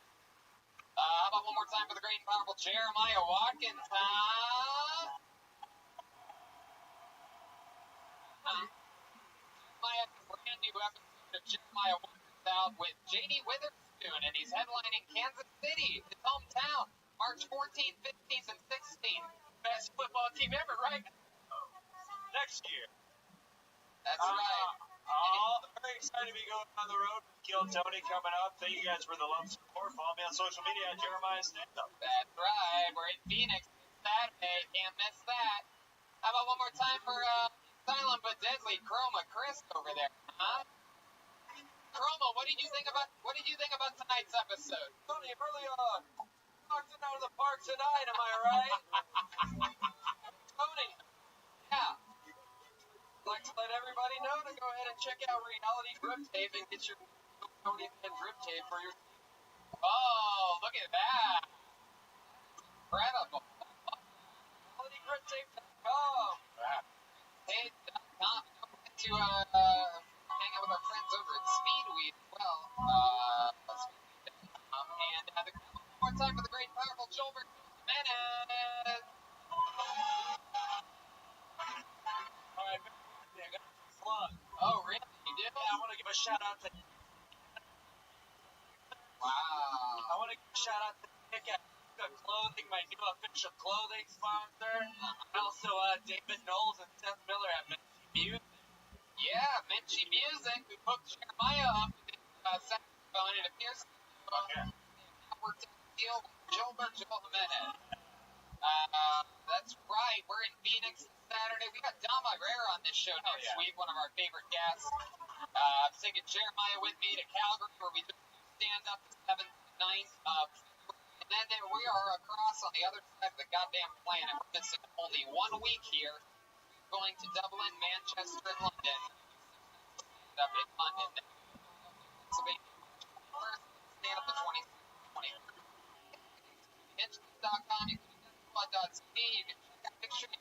Speaker 2: How about one more time for the great and powerful Jeremiah Watkins, huh? Jeremiah has a brand new episode of Jeremiah Watkins out with J.D. Witherspoon, and he's headlining Kansas City, his hometown, March 14th, 15th, and 16th. Best football team ever, right?
Speaker 4: Next year.
Speaker 2: That's right.
Speaker 4: Very excited to be going on the road with Kill Tony coming up. Thank you guys for the love and support. Follow me on social media at Jeremiah Stand Up.
Speaker 2: That's right. We're in Phoenix this Saturday. Can't miss that. How about one more time for silent but deadly Chroma Chris over there, huh? Chroma, what did you think about tonight's episode?
Speaker 10: Tony, really knocked it out of the park tonight, am I right?
Speaker 2: Tony, yeah.
Speaker 10: I'd like to let everybody know to go ahead and check out Reality Drip Tape and get your Tony and Drip Tape for your...
Speaker 2: Oh, look at that. Incredible.
Speaker 10: RealityDripTape.com.
Speaker 2: Hey.com. Don't forget to hang out with our friends over at Speedweed as well. Speedweed.com. And one more time for the great and powerful Joelbert Jimenez.
Speaker 10: All right, I got a plug.
Speaker 2: Oh, really? You did?
Speaker 10: Yeah, I want to give a shout out to...
Speaker 2: Wow.
Speaker 10: I want to give a shout out to Nick at Clothing, my new official clothing sponsor. And also David Knowles and Seth Miller at Minty Music.
Speaker 2: Yeah, Minty Music. We hooked Jeremiah up with his saxophone. It appears worked out a deal with Joel Jimenez. That's right. We're in Phoenix this Saturday. We got Dom Irera on this show next week, one of our favorite guests. I'm taking Jeremiah with me to Calgary, where we do stand-up the 7th and 9th of February. And then we are across on the other side of the goddamn planet. We're missing only 1 week here. We're going to Dublin, Manchester, and London. Up in London. Pennsylvania, March 21st, stand-up the 22nd, 23rd. Hitchens.com. You can do you can check out pictures.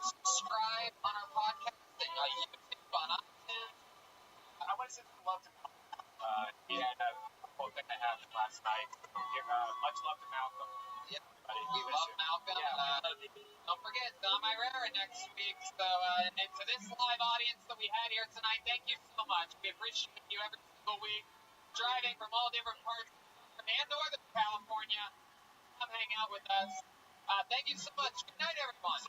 Speaker 2: Subscribe on our podcast and YouTube on iTunes.
Speaker 4: I want to send some love to Malcolm. He had a quote that I had last night. So give much love to Malcolm.
Speaker 2: Yeah, we love Malcolm. Don't forget Dom Irera next week. So, and to this live audience that we had here tonight, thank you so much. We appreciate you every single week. Driving from all different parts of and Northern California. Come hang out with us. Thank you so much. Good night, everyone.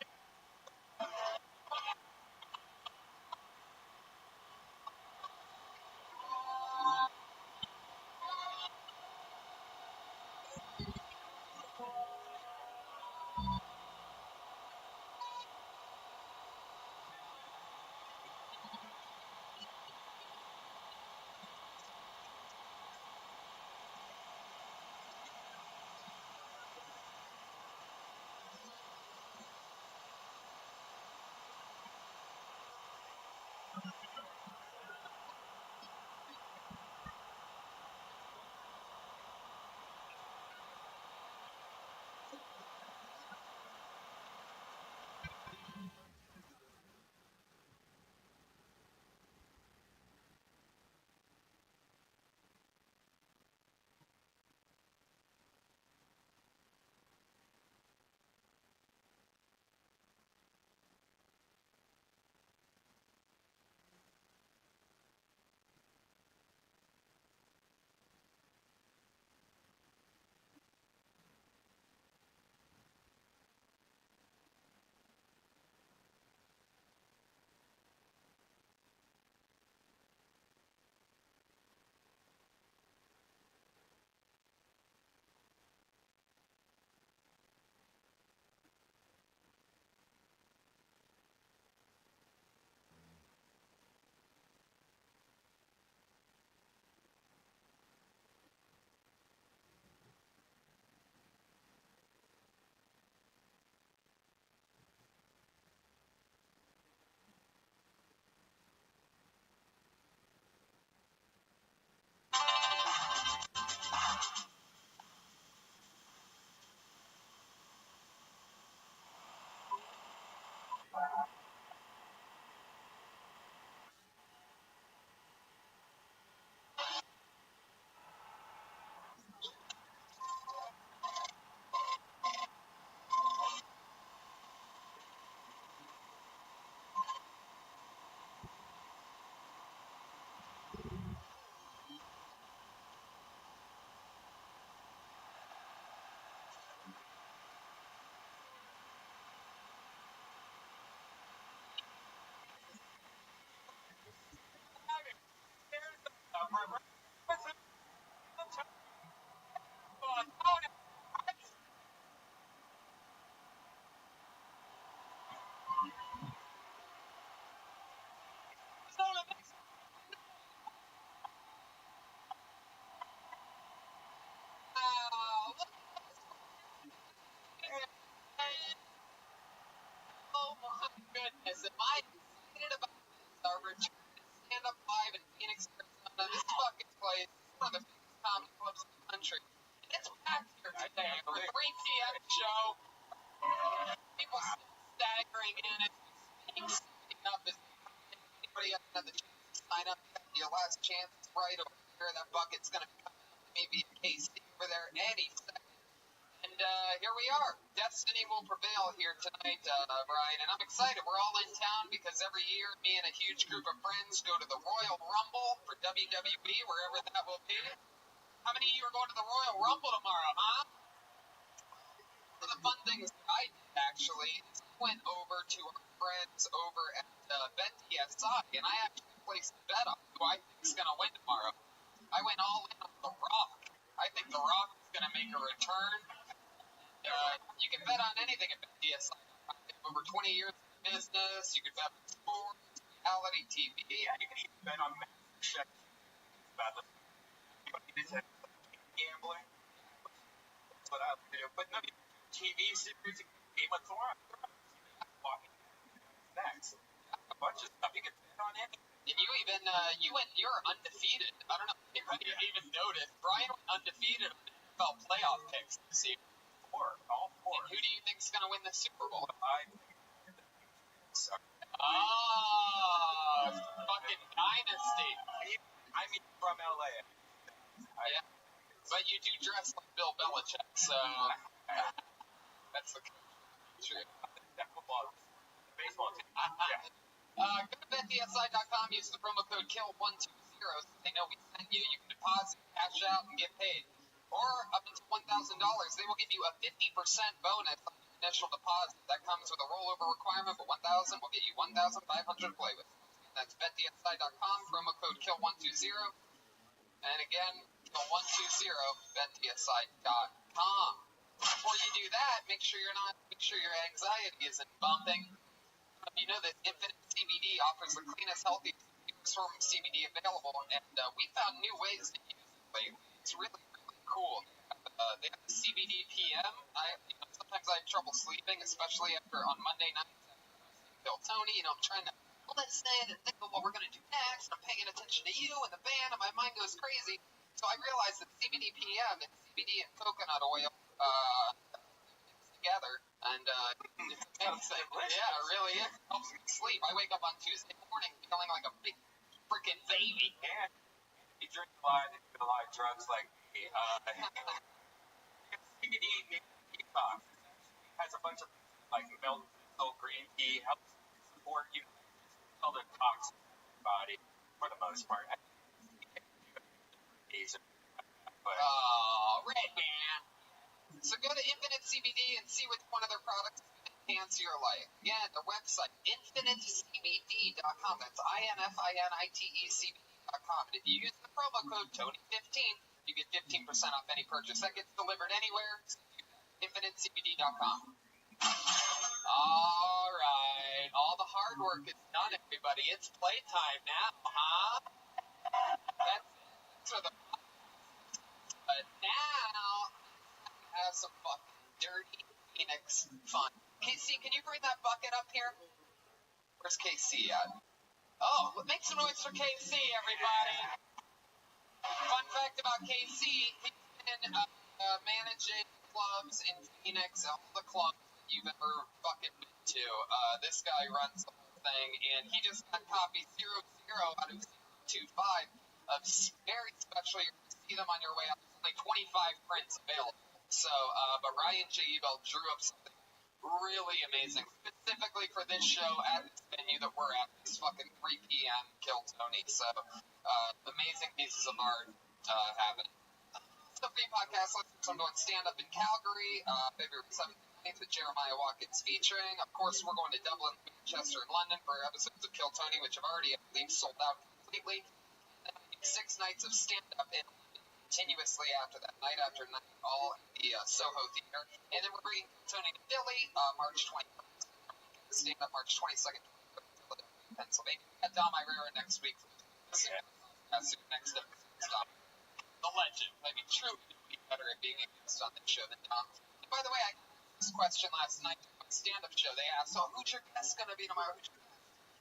Speaker 2: country. And it's packed here today. Our 3 p.m. show. People still staggering in as we speak, setting up as anybody else had the chance to sign up. Your last chance is right over here. That bucket's going to be coming up to maybe a KC over there any second. And here we are. Destiny will prevail here tonight, Brian. And I'm excited. We're all in town because every year me and a huge group of friends go to the Royal Rumble for WWE, wherever that will be. How many of you are going to the Royal Rumble tomorrow, huh? One of the fun things that I did, actually, is I went over to our friends over at BetDSI, and I actually placed a bet on who I think is going to win tomorrow. I went all in on The Rock. I think The Rock is going to make a return. You can bet on anything at BetDSI.com. They have over 20 years in the business. You can bet on sports, reality TV.
Speaker 5: Yeah, you can even bet on magic checks. About the gambling. That's what I would do. But no, TV series, Game of Thrones. Walking next. A bunch of stuff. You can bet on anything.
Speaker 2: And you're undefeated. I don't know if you even noticed. Brian went undefeated on NFL playoff picks this year.
Speaker 5: All four.
Speaker 2: And who do you think's going to win the Super Bowl? Fucking dynasty.
Speaker 5: I mean, from LA.
Speaker 2: Yeah. But you do dress like Bill Belichick, so that's the truth.
Speaker 5: That football, baseball team.
Speaker 2: Go to BetDSI.com, use the promo code KILL120 so they know we sent you. You can deposit, cash out, and get paid. Or up until $1,000, they will give you a 50% bonus on the initial deposit. That comes with a rollover requirement, but $1,000 will get you $1,500 to play with. That's BetDSI.com, promo code KILL120. And again, KILL120, BetDSI.com. Before you do that, make sure your anxiety isn't bumping. You know that Infinite CBD offers the cleanest, healthiest form of CBD available, and we found new ways to use it lately. It's really, really cool. They have the CBD PM. Sometimes I have trouble sleeping, especially on Monday nights after Kill Tony. I'm trying to listen and think of what we're going to do next. I'm paying attention to you and the band, and my mind goes crazy. So I realized that CBD PM and CBD and coconut oil together, and it's amazing. Yeah, it really is. It helps me sleep. I wake up on Tuesday morning feeling like a big freaking baby.
Speaker 5: And you drink a lot, and do a lot of drugs like me. CBD detox has a bunch of like milk, green tea, helps support you, all the toxins in your body for the most part.
Speaker 2: Red man. So go to Infinite CBD and see which one of their products enhance your life. Again, their website, infinitecbd.com. That's INFINITECBD.com. And if you use the promo code TONY15, you get 15% off any purchase that gets delivered anywhere. So InfiniteCBD.com. All right. All the hard work is done, everybody. It's playtime now, huh? That's for the... But now... have some fucking dirty Phoenix fun. KC, can you bring that bucket up here? Where's KC at? Oh, make some noise for KC, everybody. Fun fact about KC, he's been managing clubs in Phoenix, all the clubs that you've ever fucking been to. This guy runs the whole thing, and he just got copy 00 out of 025 of very special. You're going to see them on your way out. There's only 25 prints available. So, but Ryan J. Ebel drew up something really amazing, specifically for this show at this venue that we're at, this fucking 3 p.m. Kill Tony. So, amazing pieces of art happening. So, Free Podcast listeners, I'm doing stand-up in Calgary, February 17th with Jeremiah Watkins featuring. Of course, we're going to Dublin, Manchester, and London for episodes of Kill Tony, which have already, I believe, sold out completely. And 6 nights of stand-up in continuously after that, night after night, all at the Soho Theater. And then we're bringing Tony to Philly, March 21st. Stand up March 22nd, Pennsylvania. We got Dom Irera next week. Next episode, Dom. The legend. I mean, truly be better at being a guest on this show than Dom. And by the way, I got this question last night at my stand-up show. They asked, "So who's your guest going to be tomorrow?"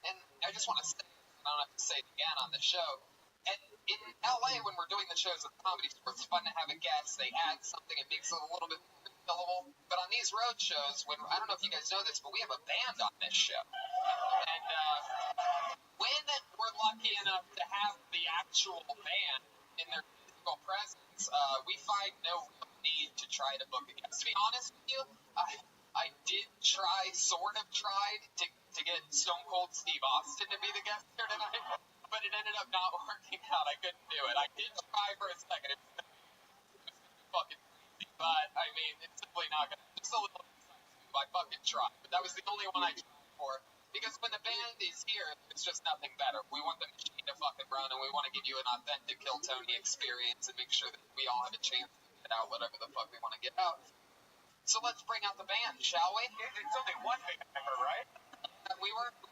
Speaker 2: And I just want to say, I don't have to say it again on the show. And in LA, when we're doing the shows at the Comedy Store, it's fun to have a guest. They add something, it makes it a little bit more fillable. But on these road shows, when I don't know if you guys know this, but we have a band on this show. And when we're lucky enough to have the actual band in their physical presence, we find no real need to try to book a guest. To be honest with you, I did sort of tried to get Stone Cold Steve Austin to be the guest here tonight, but it ended up not working out. I couldn't do it. I did try for a second. It was gonna be fucking crazy, but I mean, it's simply not gonna. Just a little inside scoop. I fucking tried, but that was the only one I tried for. Because when the band is here, it's just nothing better. We want the machine to fucking run, and we want to give you an authentic Kill Tony experience and make sure that we all have a chance to get out whatever the fuck we want to get out. So let's bring out the band, shall we?
Speaker 7: It's only one big member, right?
Speaker 2: We weren't able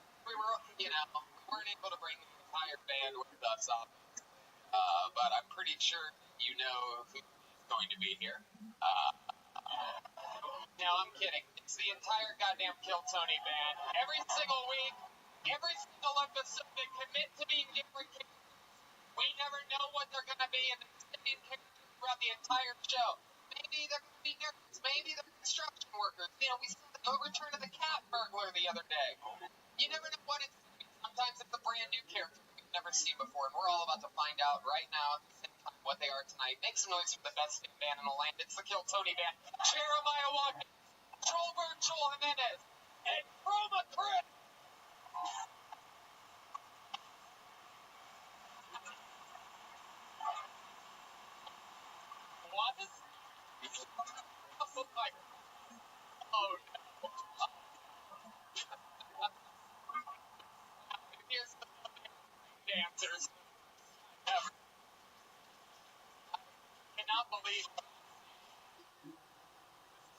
Speaker 2: to bring the entire band with us, but I'm pretty sure you know who's going to be here. No, I'm kidding. It's the entire goddamn Kill Tony band. Every single week, every single episode, they commit to being different characters. We never know what they're going to be, and they're the same characters throughout the entire show. Maybe they're going to be nerds. Maybe they're construction workers. You know, we saw the Return of the Cat burglar the other day. You never know what it's going to be. Sometimes it's a brand new character we've never seen before, and we're all about to find out right now at the same time what they are tonight. Make some noise for the best band in the land. It's the Kill Tony band. Jeremiah Watkins, Joel Jimenez, and Chroma Chris. What? Oh my. Oh no. Here's the dancers. Ever. I cannot believe this is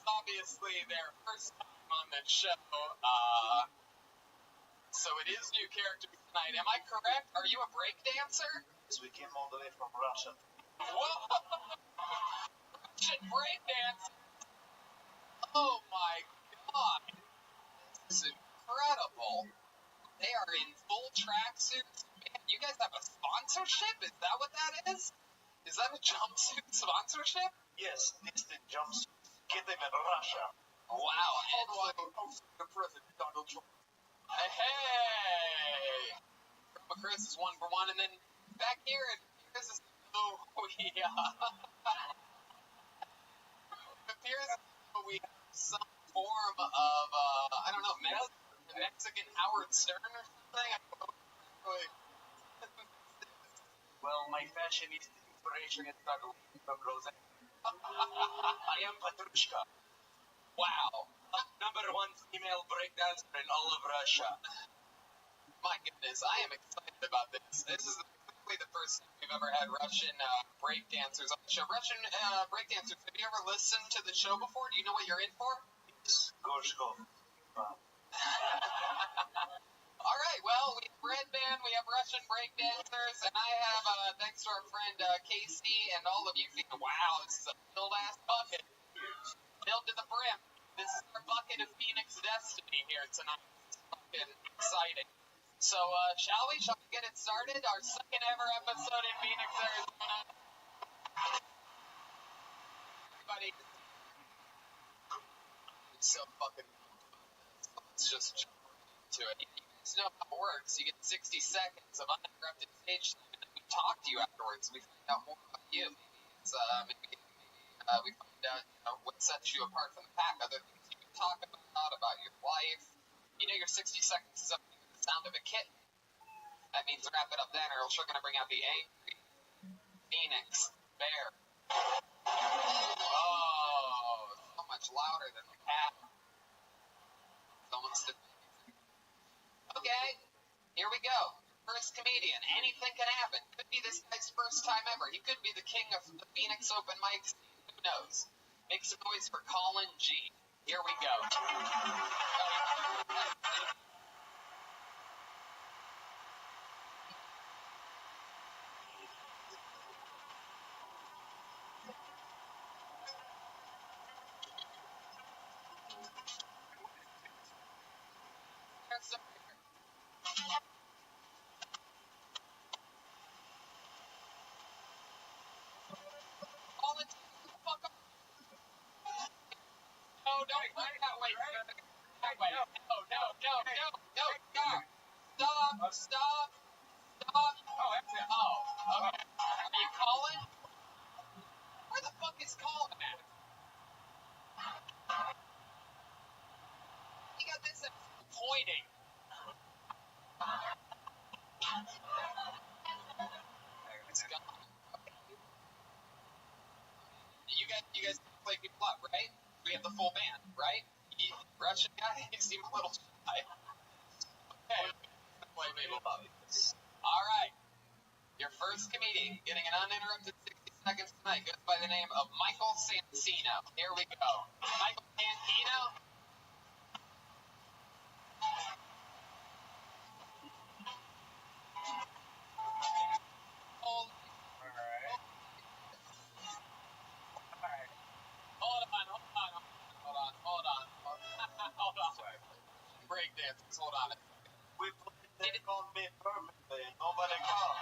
Speaker 2: obviously their first time on the show. So it is new characters tonight. Am I correct? Are you a break dancer?
Speaker 4: Yes, we came all the way from Russia.
Speaker 2: Whoa! Russian break dance. Oh my god. This is incredible. They are in full tracksuits. Man, you guys have a sponsorship? Is that what that is? Is that a jumpsuit sponsorship?
Speaker 4: Yes, distant jumpsuits. Get them in Russia.
Speaker 2: Wow. And
Speaker 7: The President Donald Trump.
Speaker 2: hey! Chris is 1 for 1, and then back here, Chris is appears as though we have some form of I don't know, Mexican Howard Stern or something.
Speaker 7: Well, my fashionista inspiration is started from Roseanne. I am Petrushka.
Speaker 2: Wow.
Speaker 7: Number one female breakdancer in all of Russia.
Speaker 2: My goodness, I am excited about this. This is clearly the first time we've ever had Russian breakdancers on the show. Russian breakdancers, have you ever listened to the show before? Do you know what you're in for?
Speaker 4: Gorshkov.
Speaker 2: All right, well, we have Red Band, we have Russian breakdancers, and I have, thanks to our friend Casey and all of you, wow, this is a filled-ass bucket. Filled to the brim. This is our bucket of Phoenix Destiny here tonight. It's fucking exciting. So, shall we get it started? Our second ever episode in Phoenix, Arizona. Everybody, I'm so fucking pumped about this. Let's just jump right into it. You guys know how it works. You get 60 seconds of uninterrupted stage time, and then we talk to you afterwards. We find out more about you. Maybe we find out, what sets you apart from the pack, other things you can talk about your life. You know your 60 seconds is up to the sound of a kitten. That means wrap it up then, or else we're going to bring out the angry Phoenix Bear. Oh, so much louder than the cat. It's almost okay, here we go. First comedian. Anything can happen. Could be this guy's first time ever. He could be the king of the Phoenix open mics. Who knows? Make some noise for Colin G. Here we go. You guys play people up, right? We have the full band, right? Russian guy, he seemed a little shy. Okay, play people up. All right. Your first comedian getting an uninterrupted 60 seconds tonight goes by the name of Michael Santino. Here we go. Michael Santino. Hold on. Break dancers, hold on.
Speaker 4: We played that on me perfectly. Nobody called.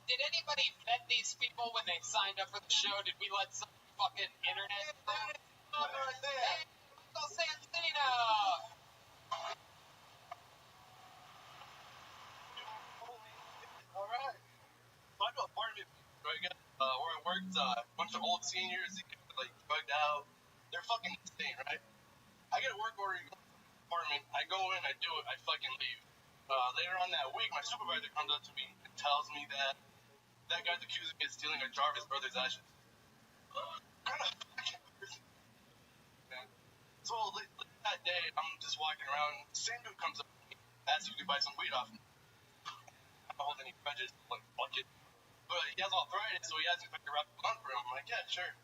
Speaker 2: Did anybody vet these people when they signed up for the show? Did we let some fucking internet?
Speaker 4: Right there.
Speaker 2: Hey, Michael Santino.
Speaker 5: All right. So I go apartment, right? Where I worked, a bunch of old seniors, like drugged out. They're fucking insane, right? I get a work order, go to the apartment. I go in, I do it, I fucking leave. Later on that week, my supervisor comes up to me and tells me that that guy's accusing me of stealing a Jarvis Brothers ashes. Kind of fucking person. So late that day, I'm just walking around. Same dude comes up to me, asks if he could buy some weed off me. I don't hold any grudges, like fuck it. But he has arthritis, so he asked me if I could wrap a blunt for him. I'm like, yeah, sure.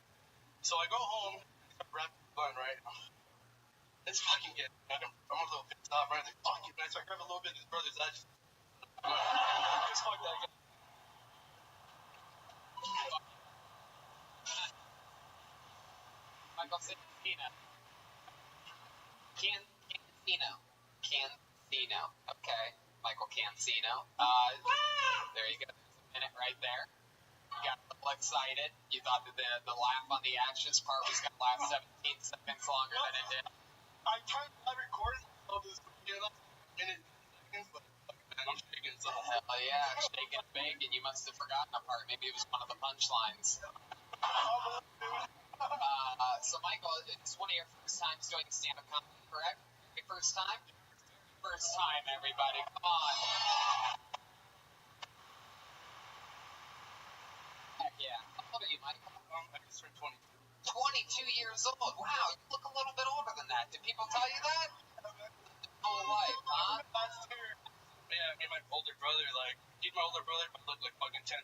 Speaker 5: So I go home, I wrap the blunt, right? It's fucking good. I'm a little pissed off, right? Like, fuck you, man. So I grab a little bit of his brother's ashes. Just fuck that guy.
Speaker 2: Michael Santino. Cancino. Okay. Michael Cancino. There you go. There's a minute right there. You got a little excited. You thought that the laugh on the actions part was going to last 17 seconds longer than it did.
Speaker 5: I tried to record all this, minute, seconds, but man, I'm shaking so.
Speaker 2: Hell yeah, shaking and baking. You must have forgotten a part. Maybe it was one of the punchlines. So Michael, it's one of your first times doing stand-up comedy, correct? Your first time? First time, everybody. Come on. Heck yeah. How old are you, Michael?
Speaker 5: I just turned 22.
Speaker 2: 22 years old. Wow, you look a little bit older than that. Did people tell you that? Whole life, huh?
Speaker 5: Last year, yeah, me and my older brother, like, he's my older brother, but I look like fucking 10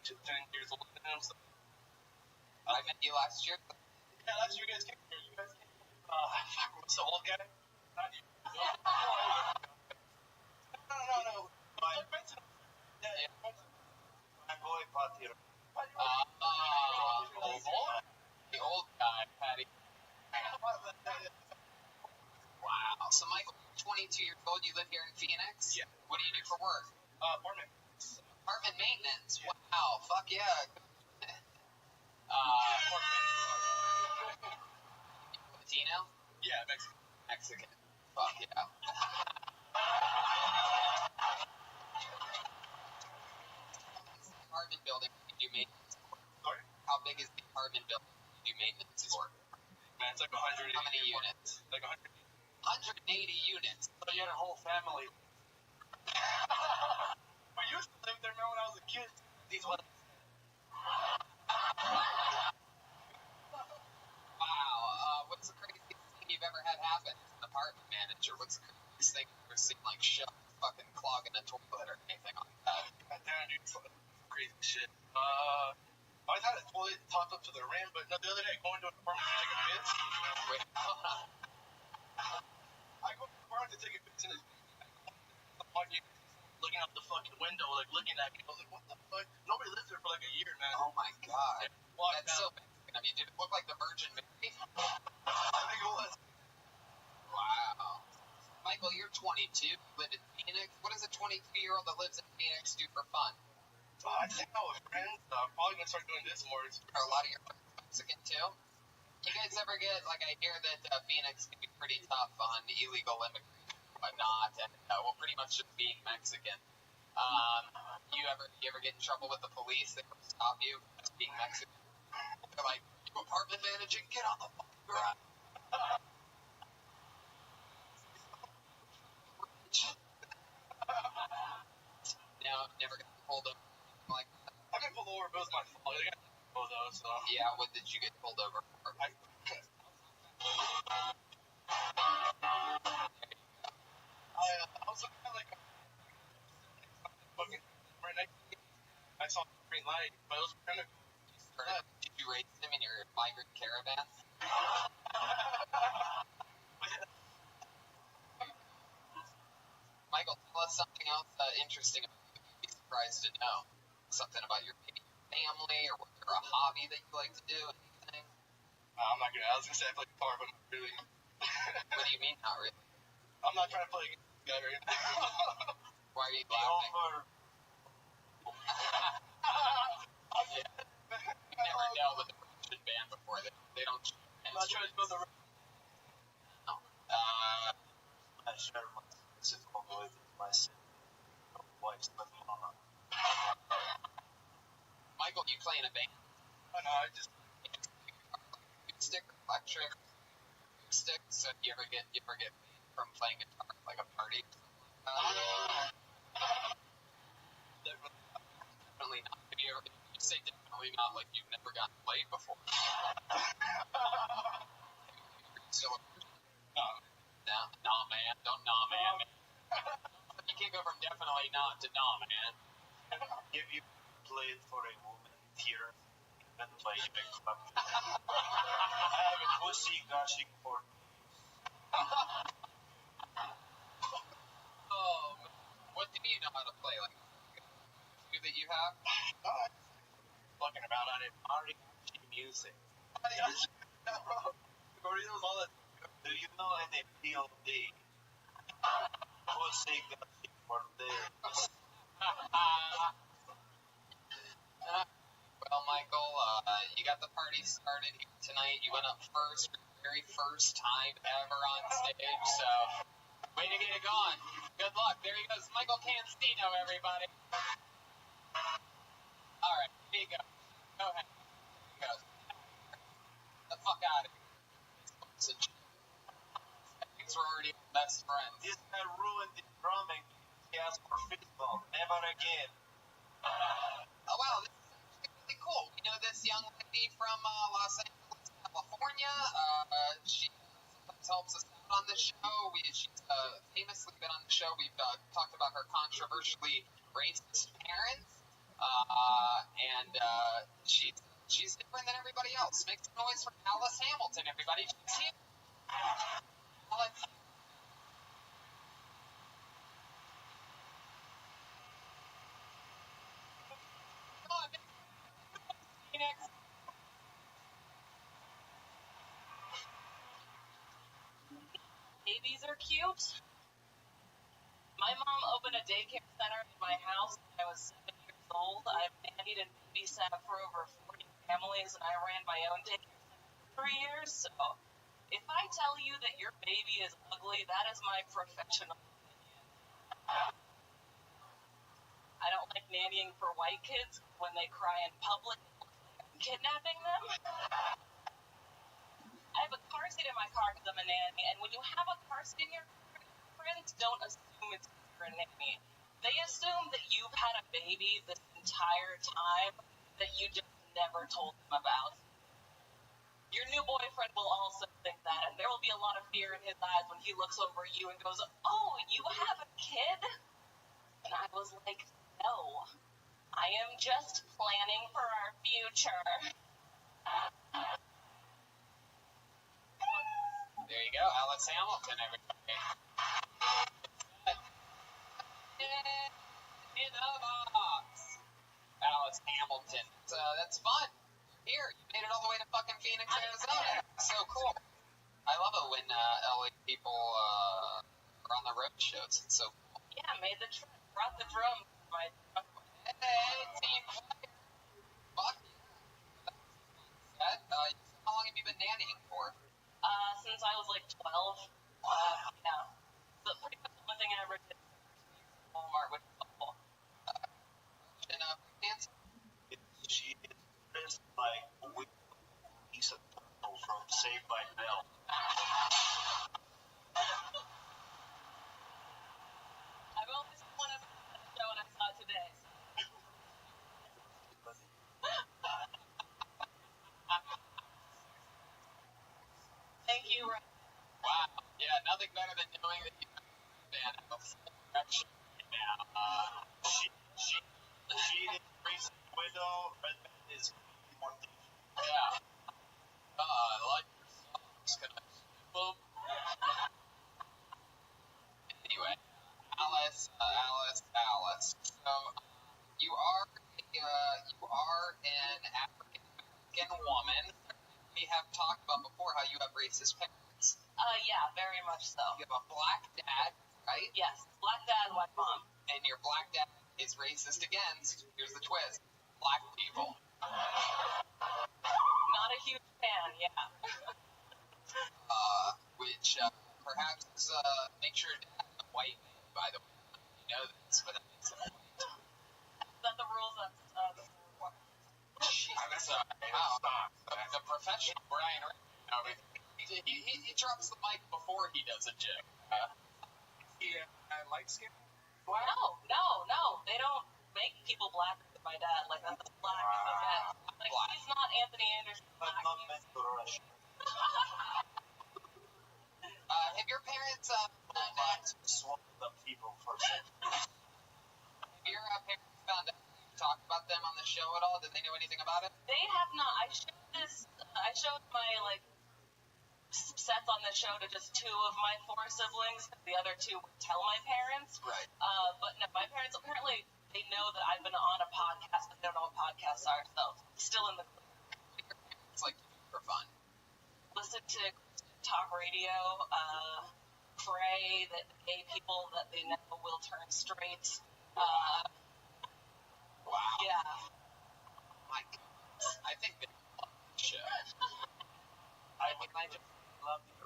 Speaker 5: years older than him, so.
Speaker 2: I met you last year.
Speaker 5: Yeah, last year you guys came here. Fuck, what's the old guy? Not you. No. My
Speaker 4: boy, Patio.
Speaker 2: The old guy, Patty. Wow. So, Michael, you're 22 years old. You live here in Phoenix?
Speaker 5: Yeah.
Speaker 2: What do you do for work?
Speaker 5: Apartment.
Speaker 2: Apartment maintenance. Yeah. Wow. Fuck yeah. Latino?
Speaker 5: Yeah, Mexican.
Speaker 2: Mexican. Fuck yeah. Apartment building you do maintenance for?
Speaker 5: Sorry?
Speaker 2: How big is the apartment building you do maintenance for?
Speaker 5: Man, it's like 180.
Speaker 2: How many units?
Speaker 5: Like 180.
Speaker 2: 180 units.
Speaker 5: So you had a whole family. We used to live there, man, when I was a kid. These ones.
Speaker 2: Wow. What's the craziest thing you've ever had happen as an apartment manager? What's the craziest thing you've ever seen, like, shut fucking clogging a toilet or anything like that?
Speaker 5: God damn, dude, crazy shit. I had a toilet topped up to the rim, but no, the other day I go into an apartment to take a piss.
Speaker 2: Wait, hold on.
Speaker 5: I go to the apartment to take a piss and it's fucking looking out the fucking window, like looking at me. I was like, what the fuck? Nobody lives there for like a year, man.
Speaker 2: Oh my god. That's
Speaker 5: down.
Speaker 2: so Mexican of you. Did it look like the Virgin Mary?
Speaker 5: I think it was.
Speaker 2: Wow. Michael, you're 22, live in Phoenix. What does a 22-year-old that lives in Phoenix do for fun?
Speaker 5: I think I was friends. Probably gonna start doing this more.
Speaker 2: Are a lot of your friends Mexican too? You guys ever get, like, I hear that Phoenix can be pretty tough on illegal immigrants and whatnot, and well, pretty much just being Mexican. You ever get in trouble with the police? They would stop you just being Mexican. They're like, you apartment managing, get on the fucking ground. No, never got pulled over. Like,
Speaker 5: I got pulled over, but it was my fault. I got pulled though, so.
Speaker 2: yeah, was What did you get pulled over for?
Speaker 3: I was looking at like fucking right next to me. I saw a green light, but it was kind of.
Speaker 2: Did you race him in your migrant caravan? Michael, tell us something else interesting about you. You'd be surprised to know. Something about your family or a hobby that you like to do, anything?
Speaker 3: I'm not gonna. I was gonna say I play guitar, but not really.
Speaker 2: What do you mean, not really?
Speaker 3: I'm not trying to play guitar right now.
Speaker 2: Why are you laughing? You've never dealt with a Russian band before. They don't.
Speaker 3: I'm not trying to go the.
Speaker 2: No.
Speaker 4: I share my physical with my wife's mama.
Speaker 2: Michael, you play in a band?
Speaker 3: Oh no, I just.
Speaker 2: Acoustic, electric, acoustic. So you ever get paid from playing guitar like a party? Definitely not. If you say definitely not, like you've never gotten played before. Still a nah, man. Don't nah, man. You can't go from definitely not to nah, man.
Speaker 4: If you played for a woman here, then play in a club. I have a pussy gushing for
Speaker 2: What do you know how to play? Like that you have?
Speaker 3: Fucking around on it.
Speaker 4: mariachi music.
Speaker 3: Burritos, all that.
Speaker 4: Do you know any POD? Pussy gushing for days.
Speaker 2: Well, Michael, you got the party started here tonight. You went up first for your very first time ever on stage, so way to get it going. Good luck. There he goes, Michael Canstino, everybody. All right, here you go. Go ahead. Here he goes. Get the fuck out of here. Thanks, we're already best friends.
Speaker 4: This guy ruined the drumming. He asked for football. Never again.
Speaker 2: Oh, wow, this is actually really cool. We know this young lady from Los Angeles, California. She sometimes helps us out on the show. She's famously been on the show. We've talked about her controversially racist parents. And she's different than everybody else. Make some noise for Alice Hamilton, everybody. She's here. Alice. Come on, Phoenix.
Speaker 6: Babies are cute. My mom opened a daycare center in my house when I was 7 years old. I've nannied and babysat for over 40 families, and I ran my own daycare center for 3 years. So if I tell you that your baby is ugly, that is my professional opinion. I don't like nannying for white kids. When they cry in public, it looks like I'm kidnapping them. I have a car seat in my car because I'm a nanny, and when you have a car seat in your car, friends don't assume it's your nanny. They assume that you've had a baby this entire time that you just never told them about. Your new boyfriend will also think that, and there will be a lot of fear in his eyes when he looks over at you and goes, "Oh, you have a kid?" And I was like, "No, I am just planning for our future."
Speaker 2: There you go, Alex Hamilton, everybody. In the box. Alex Hamilton. That's fun. Here, you made it all the way to fucking Phoenix, Arizona. So cool. I love it when LA people are on the road shows. It's so cool.
Speaker 6: Yeah, made the trip. Brought the drums.
Speaker 2: Hey, team player. Fuck yeah. How long have you been nannying for?
Speaker 6: Since I was like 12. Yeah. So pretty much the only thing I ever did was Walmart with football.
Speaker 2: And dance.
Speaker 4: She is dressed like a piece of turtle from Saved by Bell.
Speaker 6: I've only seen one episode of the show and I saw it today. Thank you, Rob.
Speaker 2: Wow. Yeah, nothing better than knowing that you have a full erection right now.
Speaker 4: She is Reese's widow. Redman is mortician.
Speaker 2: Yeah. Like yourself. Just gonna boom. Anyway, Alice. So you are an African American woman. We have talked about before how you have racist parents.
Speaker 6: Yeah, very much so.
Speaker 2: You have a black dad, right?
Speaker 6: Yes, black dad, white mom.
Speaker 2: And your black dad is racist against, here's the twist, black people.
Speaker 6: Not a huge fan, yeah.
Speaker 2: Which perhaps make sure to have a white man, by the way. You know this, but that makes him white.
Speaker 6: Is that the rules? That's
Speaker 2: I'm sorry. Wow. The professional Brian he drops the mic before he does a joke.
Speaker 13: Light skin?
Speaker 6: No. They don't make people blacker than my dad. Like, that's as black as they get. Like,
Speaker 2: Black.
Speaker 6: he's not Anthony Anderson.
Speaker 4: But not meant to rush.
Speaker 2: Have your parents
Speaker 4: Swallowed up people for centuries.
Speaker 2: have your parents found out you talked about them on the show at all? Did they know anything about it?
Speaker 6: They have not. I showed my, like, sets on the show to just 2 of my 4 siblings. The other 2 would tell my parents.
Speaker 2: Right.
Speaker 6: But no, my parents, apparently, they know that I've been on a podcast, but they don't know what podcasts are, so still in the clear.
Speaker 2: It's like for fun.
Speaker 6: Listen to talk radio, pray that gay people that they know will turn straight.
Speaker 2: Wow.
Speaker 6: Yeah.
Speaker 2: My goodness. I think they love the show.
Speaker 4: I just love your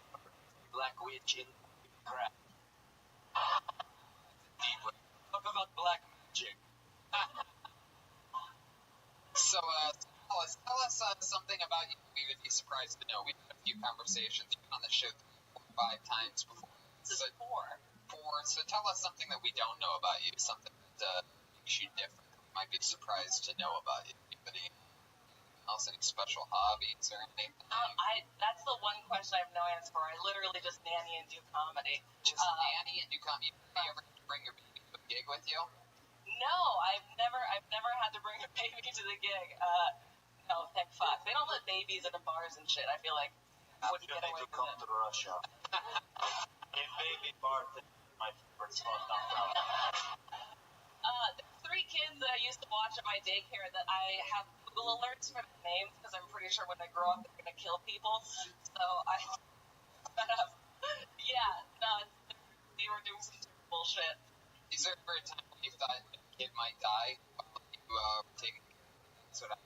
Speaker 4: black witch in crap.
Speaker 2: Deeply.
Speaker 4: Talk about black magic.
Speaker 2: So, tell us something about you we would be surprised to know. We've had a few conversations. You've been on the show 4 or 5 times before.
Speaker 6: This is 4.
Speaker 2: 4. So tell us something that we don't know about you, something that makes you different. We might be surprised to know about you. Anything else, any special hobbies or anything?
Speaker 6: That's the one question I have no answer for. I literally just nanny and do comedy.
Speaker 2: Just nanny and do comedy. You ever bring your baby to a gig with you?
Speaker 6: No, I've never had to bring a baby to the gig. No, thank fuck. They don't let babies into bars and shit. I feel like I wouldn't
Speaker 4: You
Speaker 6: get
Speaker 4: need
Speaker 6: away
Speaker 4: to
Speaker 6: with
Speaker 4: come
Speaker 6: it.
Speaker 4: to Russia. In baby Barton, my favorite spot downtown.
Speaker 6: There's 3 kids that I used to watch at my daycare that I have Google alerts for their names because I'm pretty sure when they grow up they're gonna kill people. So they were doing some bullshit.
Speaker 2: Is there ever a time when you thought a kid might die while you were taking care of it?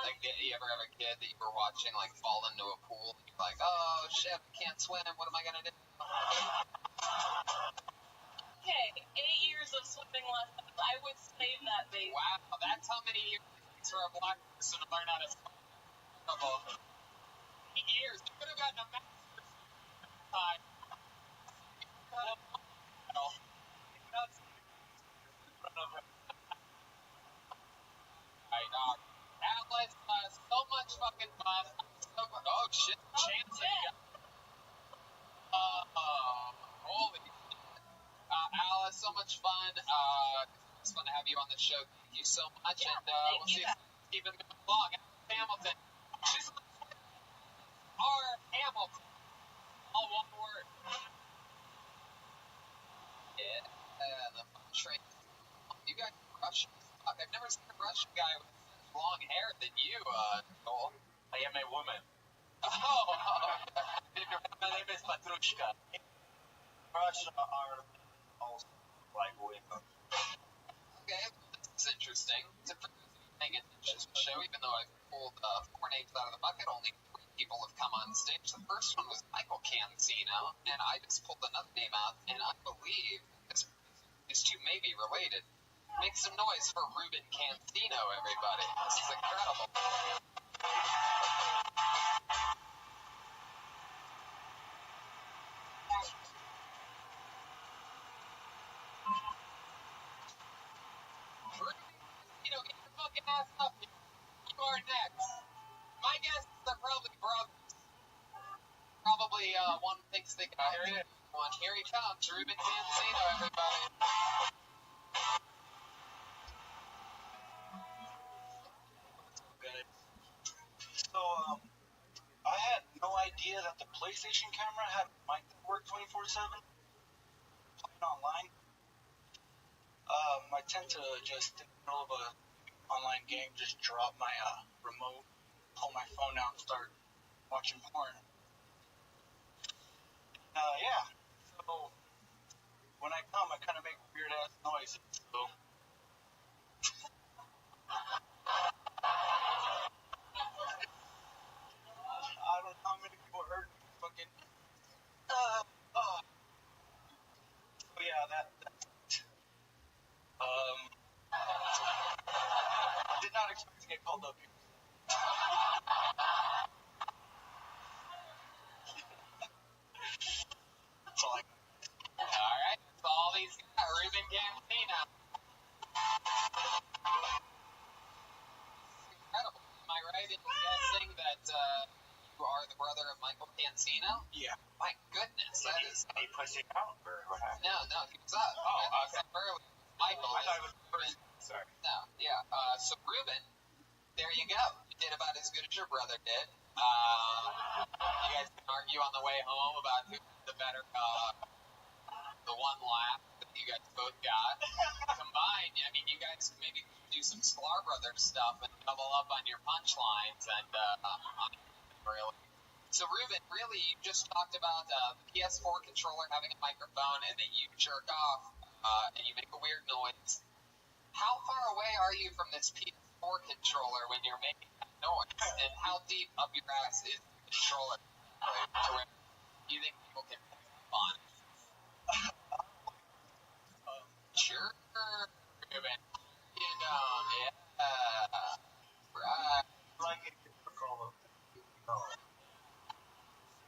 Speaker 2: Like, did you ever have a kid that you were watching, like, fall into a pool, and you're like, oh, shit, I can't swim, what am I gonna do?
Speaker 6: Okay, 8 years of swimming lessons. I would save that baby.
Speaker 2: Wow, that's how many years it takes for a black person to learn how to swim. 8 years. You could have gotten a master's time. Alice, so much fucking fun. Oh shit, chance again. Holy shit. Alice, so much fun. It's fun to have you on the show. Thank you so much,
Speaker 6: Yeah,
Speaker 2: and we'll see if keep it moving along. Alice Hamilton. She's R. Hamilton. All one word. Yeah, the train. You guys are Russian. Fuck, I've never seen a Russian guy with such long hair than you, Nicole.
Speaker 4: I am a woman.
Speaker 2: Oh,
Speaker 4: My name is Petrushka. Russia are also black women.
Speaker 2: okay, this is interesting. To paying attention to the show, even though I've pulled 4 names out of the bucket, only 3 people have come on stage. The first one was Michael Cancino, and I just pulled another name out, and I believe these 2 may be related. Make some noise for Ruben Cancino, everybody. This is incredible. Ruben Cancino, get your fucking ass up. You are next. My guess is they're probably brothers. one thinks they can hear it. One, here he comes, Ruben Cancino, everybody.
Speaker 5: So, I had no idea that the PlayStation camera had a mic that worked 24/7. Playing online. I tend to just, in the middle of a online game, just drop my remote, pull my phone out, and start watching porn. Yeah. So, when I come, I kind of make weird ass noises. So, I don't know how many people heard me fucking. So yeah, did not expect to get called up here. That's all I got.
Speaker 2: All right, that's all he's got, Ruben Cancino. Incredible. Am I right in guessing that you are the brother of Michael Cancino?
Speaker 5: Yeah.
Speaker 2: My goodness, that is.
Speaker 4: He pushing out, or what happened?
Speaker 2: No, he was up.
Speaker 4: Oh, okay.
Speaker 2: Michael.
Speaker 4: I thought it was Bruce. Sorry.
Speaker 2: No, yeah. So Ruben, there you go. You did about as good as your brother did. You guys can argue on the way home about who the better, the one laugh that you guys both got. Combined, I mean, you guys maybe do some Sklar Brothers stuff and double up on your punchlines and, really. So Ruben, really, you just talked about the PS4 controller having a microphone and that you jerk off and you make a weird noise. How far away are you from this PS4 controller when you're making that noise? And how deep up your ass is the controller? Do you think people can pick up on it? Sure, Ruben. You know, yeah. Right.
Speaker 4: Like it, call them.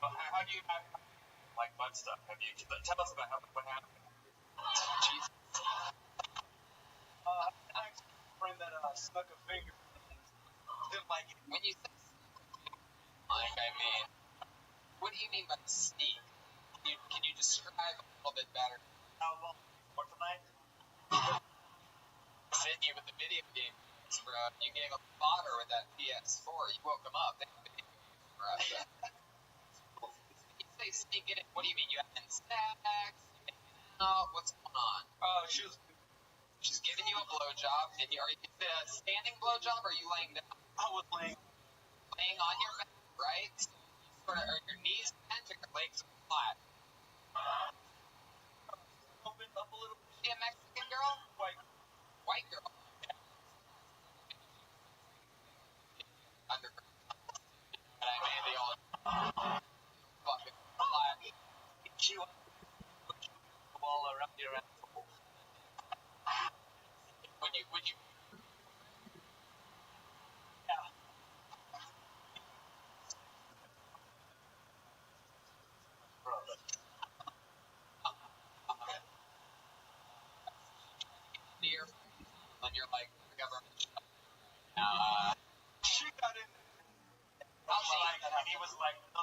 Speaker 4: How do you like butt stuff? Have you tell us about what happened?
Speaker 2: Jesus.
Speaker 5: I actually have a friend that snuck a finger and didn't like it.
Speaker 2: When you say like, I mean, what do you mean by sneak? Can you describe a little bit better?
Speaker 4: How long? For tonight?
Speaker 2: Sitting you with the video game, bro. You gave him fodder with that PS4. You woke him up. Bro. You say sneak in, what do you mean? You having sex? What's going on? She's giving you a blowjob, and are you a standing blowjob, or are you laying down?
Speaker 5: I was laying
Speaker 2: On your back, right? Sort of, are your knees bent or your legs flat?
Speaker 5: opened up a little bit.
Speaker 2: Is she a Mexican girl? White girl. Underground. And I mean, the old fucking flat.
Speaker 4: She was the wall around your asshole.
Speaker 2: Would you?
Speaker 4: Yeah. Brother.
Speaker 2: Dear, when you're like the government.
Speaker 5: She got in there.
Speaker 4: And he was like, no.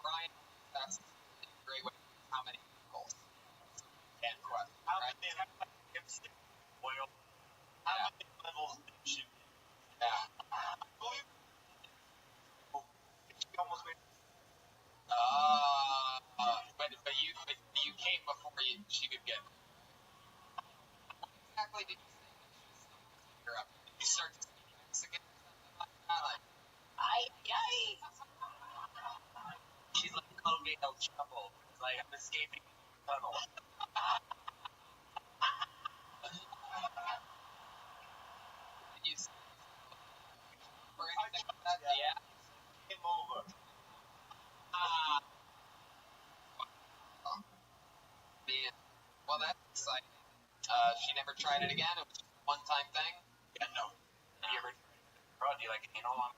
Speaker 2: Brian, that's a great way. How many goals? 10 questions.
Speaker 4: How
Speaker 2: Right?
Speaker 4: many lipstick oil? How many levels did she do?
Speaker 2: Yeah.
Speaker 5: She almost made
Speaker 2: But you came before she could get. What exactly did you say? You're up. Did you start to speak Mexican or something like that? Like,
Speaker 8: Ay.
Speaker 4: She's like Colgate El Chapo. It's like I'm escaping the tunnel.
Speaker 2: did you say or anything like that? Yeah.
Speaker 4: Came over.
Speaker 2: Man. Well, that's exciting. She never tried it again. It was just a one-time thing.
Speaker 4: Yeah, no. Have you ever tried? Do you like anal on?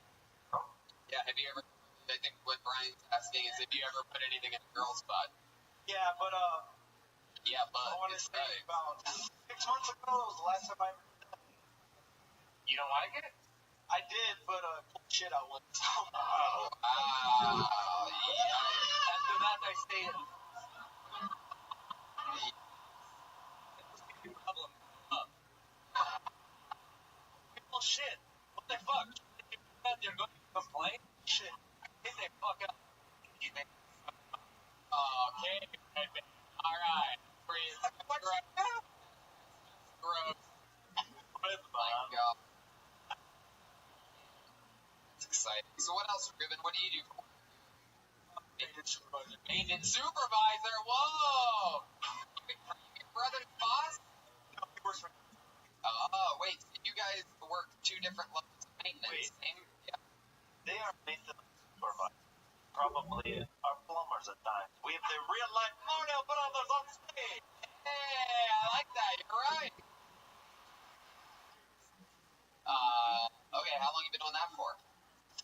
Speaker 2: Yeah. Have you ever? I think what Brian's asking is, have you ever put anything in a girl's butt.
Speaker 4: Yeah, but
Speaker 2: Yeah, but
Speaker 4: I want to
Speaker 2: it's
Speaker 4: say
Speaker 2: right.
Speaker 4: about 6 months ago was the last time I ever did that.
Speaker 7: You don't like it?
Speaker 4: I did, but pulled shit out once.
Speaker 2: Oh, wow. Yeah.
Speaker 7: And to that I say, problem. People shit. What the fuck? You're going to complain? Shit. Get the fuck up. You think?
Speaker 2: Okay. All right. Freeze. Gross. My God. That's exciting. So what else, Ruben? What do you do for work? Maintenance supervisor. Whoa. Are you your brother's boss?
Speaker 4: No, he works for.
Speaker 2: Oh, wait. So you guys work two different levels of maintenance.
Speaker 4: Wait.
Speaker 2: Same? Yeah.
Speaker 4: They are maintenance supervisors. Probably our plumbers at times. We have the real life Mario Brothers on stage.
Speaker 2: Hey, I like that. You're right. Okay. How long have you been on that for?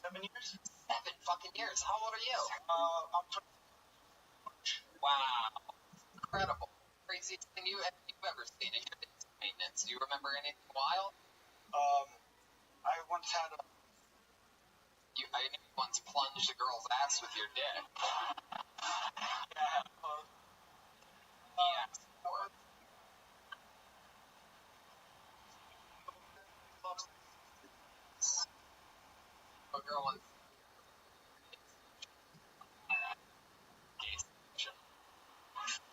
Speaker 4: 7 years.
Speaker 2: 7 fucking years. How old are you?
Speaker 4: I'm 20.
Speaker 2: Wow. Incredible. Craziest thing you've ever seen in your maintenance. Do you remember anything wild?
Speaker 4: I once had a.
Speaker 2: I knew you once plunged a girl's ass with your dick.
Speaker 4: Yeah.
Speaker 2: He asked for it. A girl once.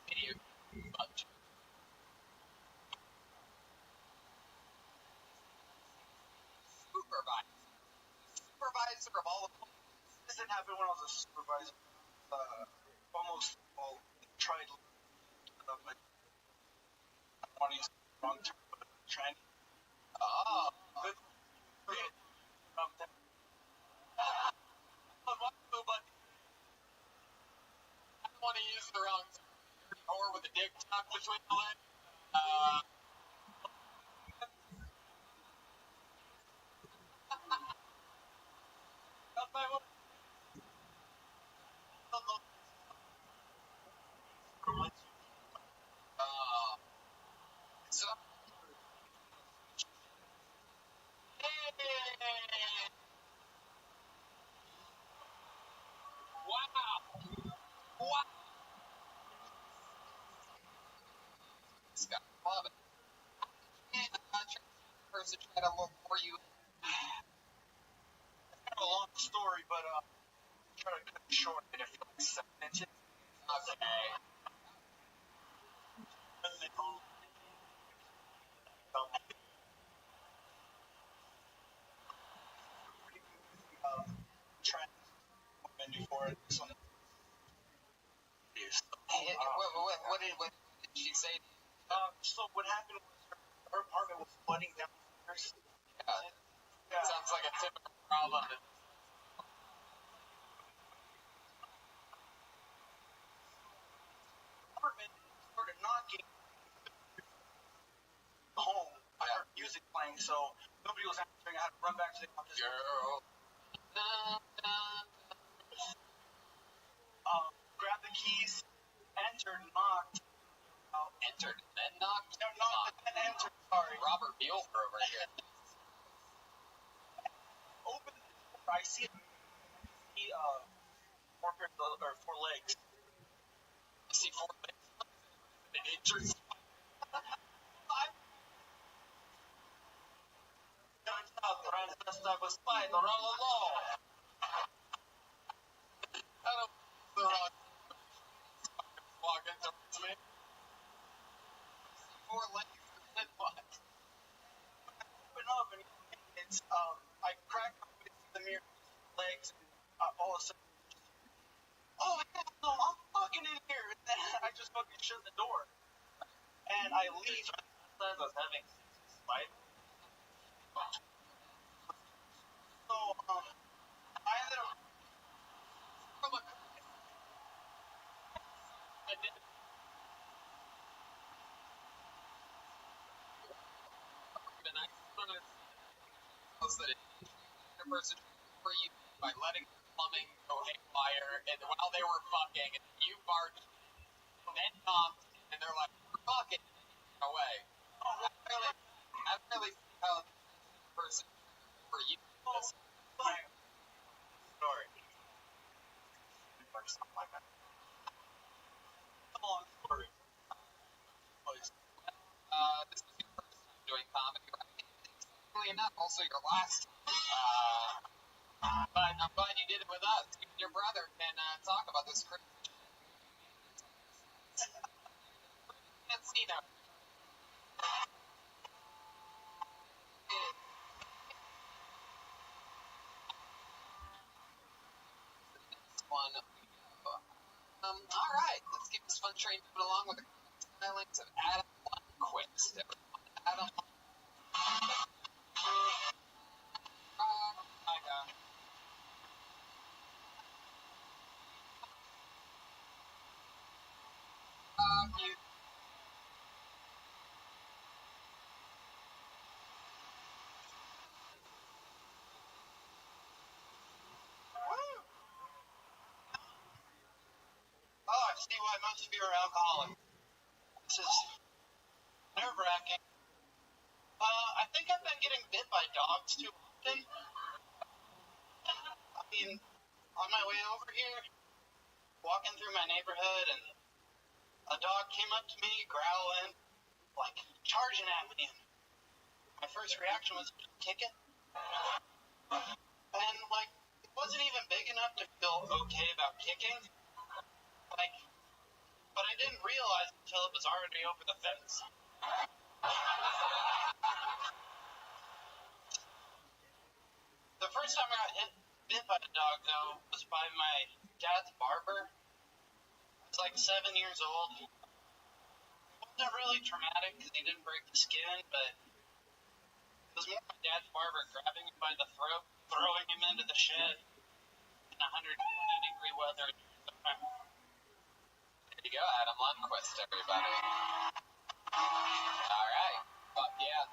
Speaker 2: Video. Supervisor of all of them.
Speaker 4: This didn't happen when I was a supervisor. Almost all tried stuff like. I don't want to use the wrong term, but training.
Speaker 2: Oh.
Speaker 4: Good.
Speaker 2: I don't want to use the wrong term. Or with a dick tucked between the legs. So, wow. Wow. Scott, love it. And person try to look for you.
Speaker 4: It's kind of a long story, but try to cut it short in a few seconds.
Speaker 2: Okay.
Speaker 4: Before this one.
Speaker 2: What did she say?
Speaker 4: So what happened was her apartment was flooding downstairs.
Speaker 2: Yeah. Sounds like a typical problem.
Speaker 4: Apartment started knocking. Home. I heard music playing, so nobody was answering. I had to run back to the office.
Speaker 2: Girl.
Speaker 4: Grabbed the keys, entered, knocked.
Speaker 2: Entered, then knocked?
Speaker 4: No, knocked, and then entered. Sorry.
Speaker 2: Robert Mueller over here.
Speaker 4: Open the door. I see four legs.
Speaker 2: You see 4 legs? An injury.
Speaker 4: Turns out transvestite was spider all along.
Speaker 2: I don't know the wrong walking towards me. 4 legs and then what?
Speaker 4: Open up and it's I crack open the mirror, legs, and all of a sudden, oh hell no, I'm fucking in here. And then I just fucking shut the door, and I leave. I was having fight. So I ended up
Speaker 2: From a... I did. The nice one is that a person for you by letting plumbing go haywire, and while they were fucking, you barged, then knocked, and they're like, we're fucking away. I really see how the person for you this
Speaker 4: Story. Or something like that.
Speaker 2: a long story. This was your first time doing comedy, right? Interestingly enough, also your last. But I'm glad you did it with us. You and your brother can talk about this crazy casino. One. All right, let's keep this fun train moving along with the stylings of Adam Lundquist. Adam. You.
Speaker 3: Oh, I see why most of you are alcoholics. This is nerve-wracking. I think I've been getting bit by dogs too often. I mean, on my way over here, walking through my neighborhood, and a dog came up to me, growling, like, charging at me. And my first reaction was to kick it. And, like, it wasn't even big enough to feel okay about kicking. Like, but I didn't realize until it was already over the fence. The first time I got bit by a dog, though, was by my dad's barber. I was like 7 years old. It wasn't really traumatic because he didn't break the skin, but it was more my dad's barber grabbing him by the throat, throwing him into the shed in 120-degree weather in Arizona.
Speaker 2: There you go, Adam Lundquist, everybody. All right. Fuck yeah.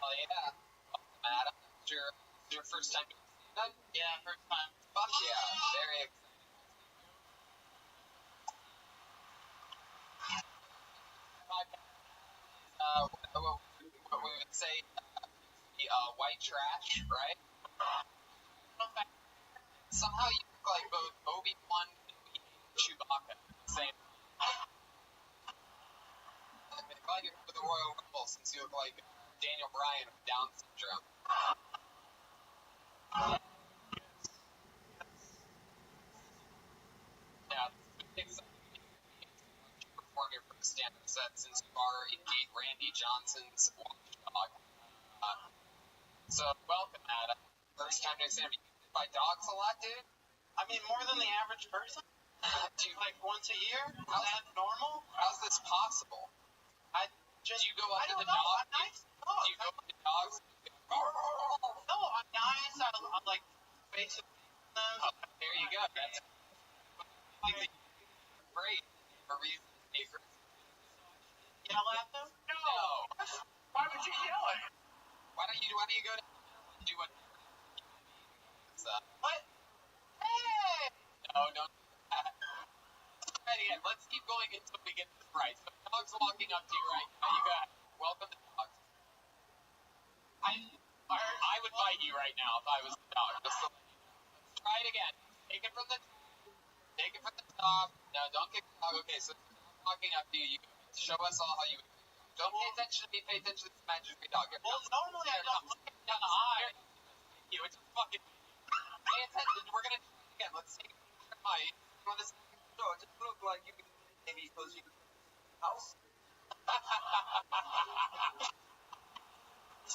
Speaker 2: Well, yeah. Welcome, Adam. Is your first time doing stand-up?
Speaker 3: Yeah, first time.
Speaker 2: Fuck yeah. Very exciting. What we would say, the white trash, right? Somehow you look like both Obi-Wan and Chewbacca. Same. I'm glad you're for the Royal Rumble since you look like Daniel Bryan with Down syndrome. Yeah, it's exciting to perform your first stand-up set since you are indeed Randy Johnson's watchdog. So, welcome, Adam. First time doing stand-up. You get by dogs a lot, dude?
Speaker 3: I mean, more than the average person? Do you, like, once a year? Is that normal?
Speaker 2: How's this possible? Do you go up to the dog?
Speaker 3: I'm nice to dogs.
Speaker 2: Do you go up to dogs?
Speaker 3: No, I'm nice. I'm like, basically them.
Speaker 2: Oh, there you go. That's great. A reason to be aggressive.
Speaker 3: Yell at them?
Speaker 2: No.
Speaker 4: Why would you yell at him?
Speaker 2: Why don't you go to and do what?
Speaker 3: What? Hey!
Speaker 2: No. Right again. Let's keep going until we get this right. So, dog's walking up to you right now. You got it. Welcome to dogs. I would bite you right now if I was a dog. Just so let's try it again. Take it from the top. No, don't kick the dog. Okay, so walking up to you, show us all how you. Don't pay attention to me. Pay attention to this imaginary dog. Here,
Speaker 3: Well, normally I don't look at the eye.
Speaker 2: You, it's fucking. Pay attention. We're gonna try it again. Let's take it from the eye. You want this?
Speaker 10: No, it just looked like you could maybe because you could house.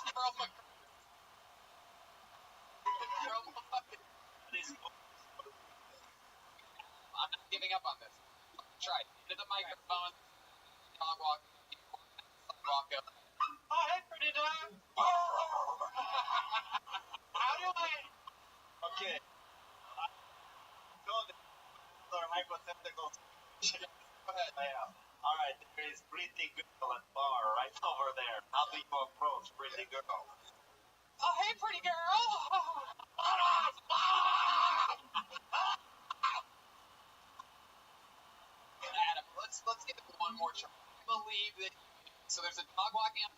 Speaker 2: Earl McCrum. I'm not giving up on this. Try it. Into the microphone. Dog walk. Walk up.
Speaker 3: Oh, hey, pretty dog. How do I...
Speaker 4: Okay. So the hypothetical situation.
Speaker 2: Go ahead.
Speaker 4: All right, there is pretty girl at bar right over there. How do you approach pretty girl?
Speaker 3: Oh,
Speaker 11: Hey, pretty girl.
Speaker 2: Adam, let's give it one more try. I believe that. So there's a dog walking up.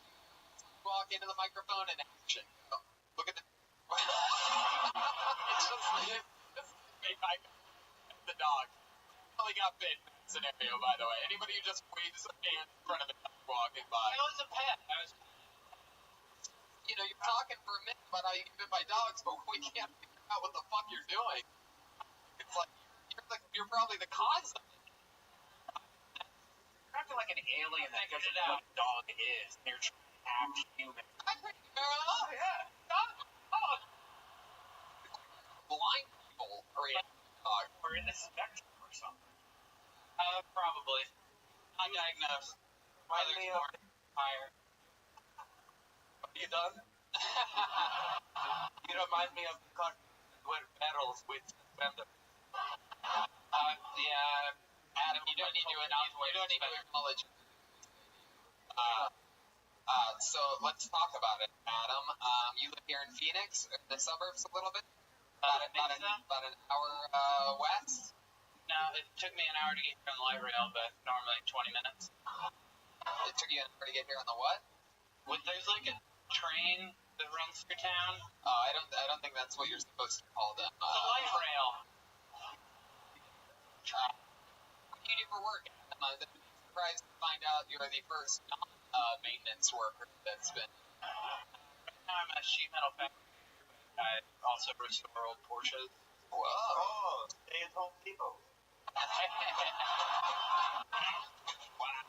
Speaker 2: Walk into the microphone and action. Oh, look at the. It's just make eye contact with the dog. Probably got bit in that scenario, by the way. Anybody who just waves a hand in front of a dog walking by.
Speaker 7: I was a pet.
Speaker 2: You know, you're talking for a minute about how you get bit by dogs, but we can't figure out what the fuck you're doing. It's like you're probably the cause of it.
Speaker 7: You're acting like an alien that doesn't know what a dog is. And you're trying to act human.
Speaker 2: Hi, pretty girl. Oh, yeah. Oh. Blind people are in dog.
Speaker 7: Or in the spectrum or something.
Speaker 1: Probably. Not diagnosed.
Speaker 7: Remind me of
Speaker 1: Higher.
Speaker 7: Are you done? You remind me of the country that were battles with suspenders.
Speaker 2: Yeah, Adam, you don't need to acknowledge. So let's talk about it, Adam. You live here in Phoenix, in the suburbs a little bit. About an hour west.
Speaker 1: No, it took me an hour to get here on the light rail, but normally 20 minutes.
Speaker 2: It took you an hour to get here on the what?
Speaker 1: There's like a train that runs through town.
Speaker 2: I don't think that's what you're supposed to call them.
Speaker 1: The light rail.
Speaker 2: What do you do for work? I'm surprised to find out you're the first non-maintenance worker that's been.
Speaker 1: Right now I'm at a sheet metal factory. I also restore old Porsches.
Speaker 2: Whoa.
Speaker 4: Oh, stay-at-home people.
Speaker 2: Wow.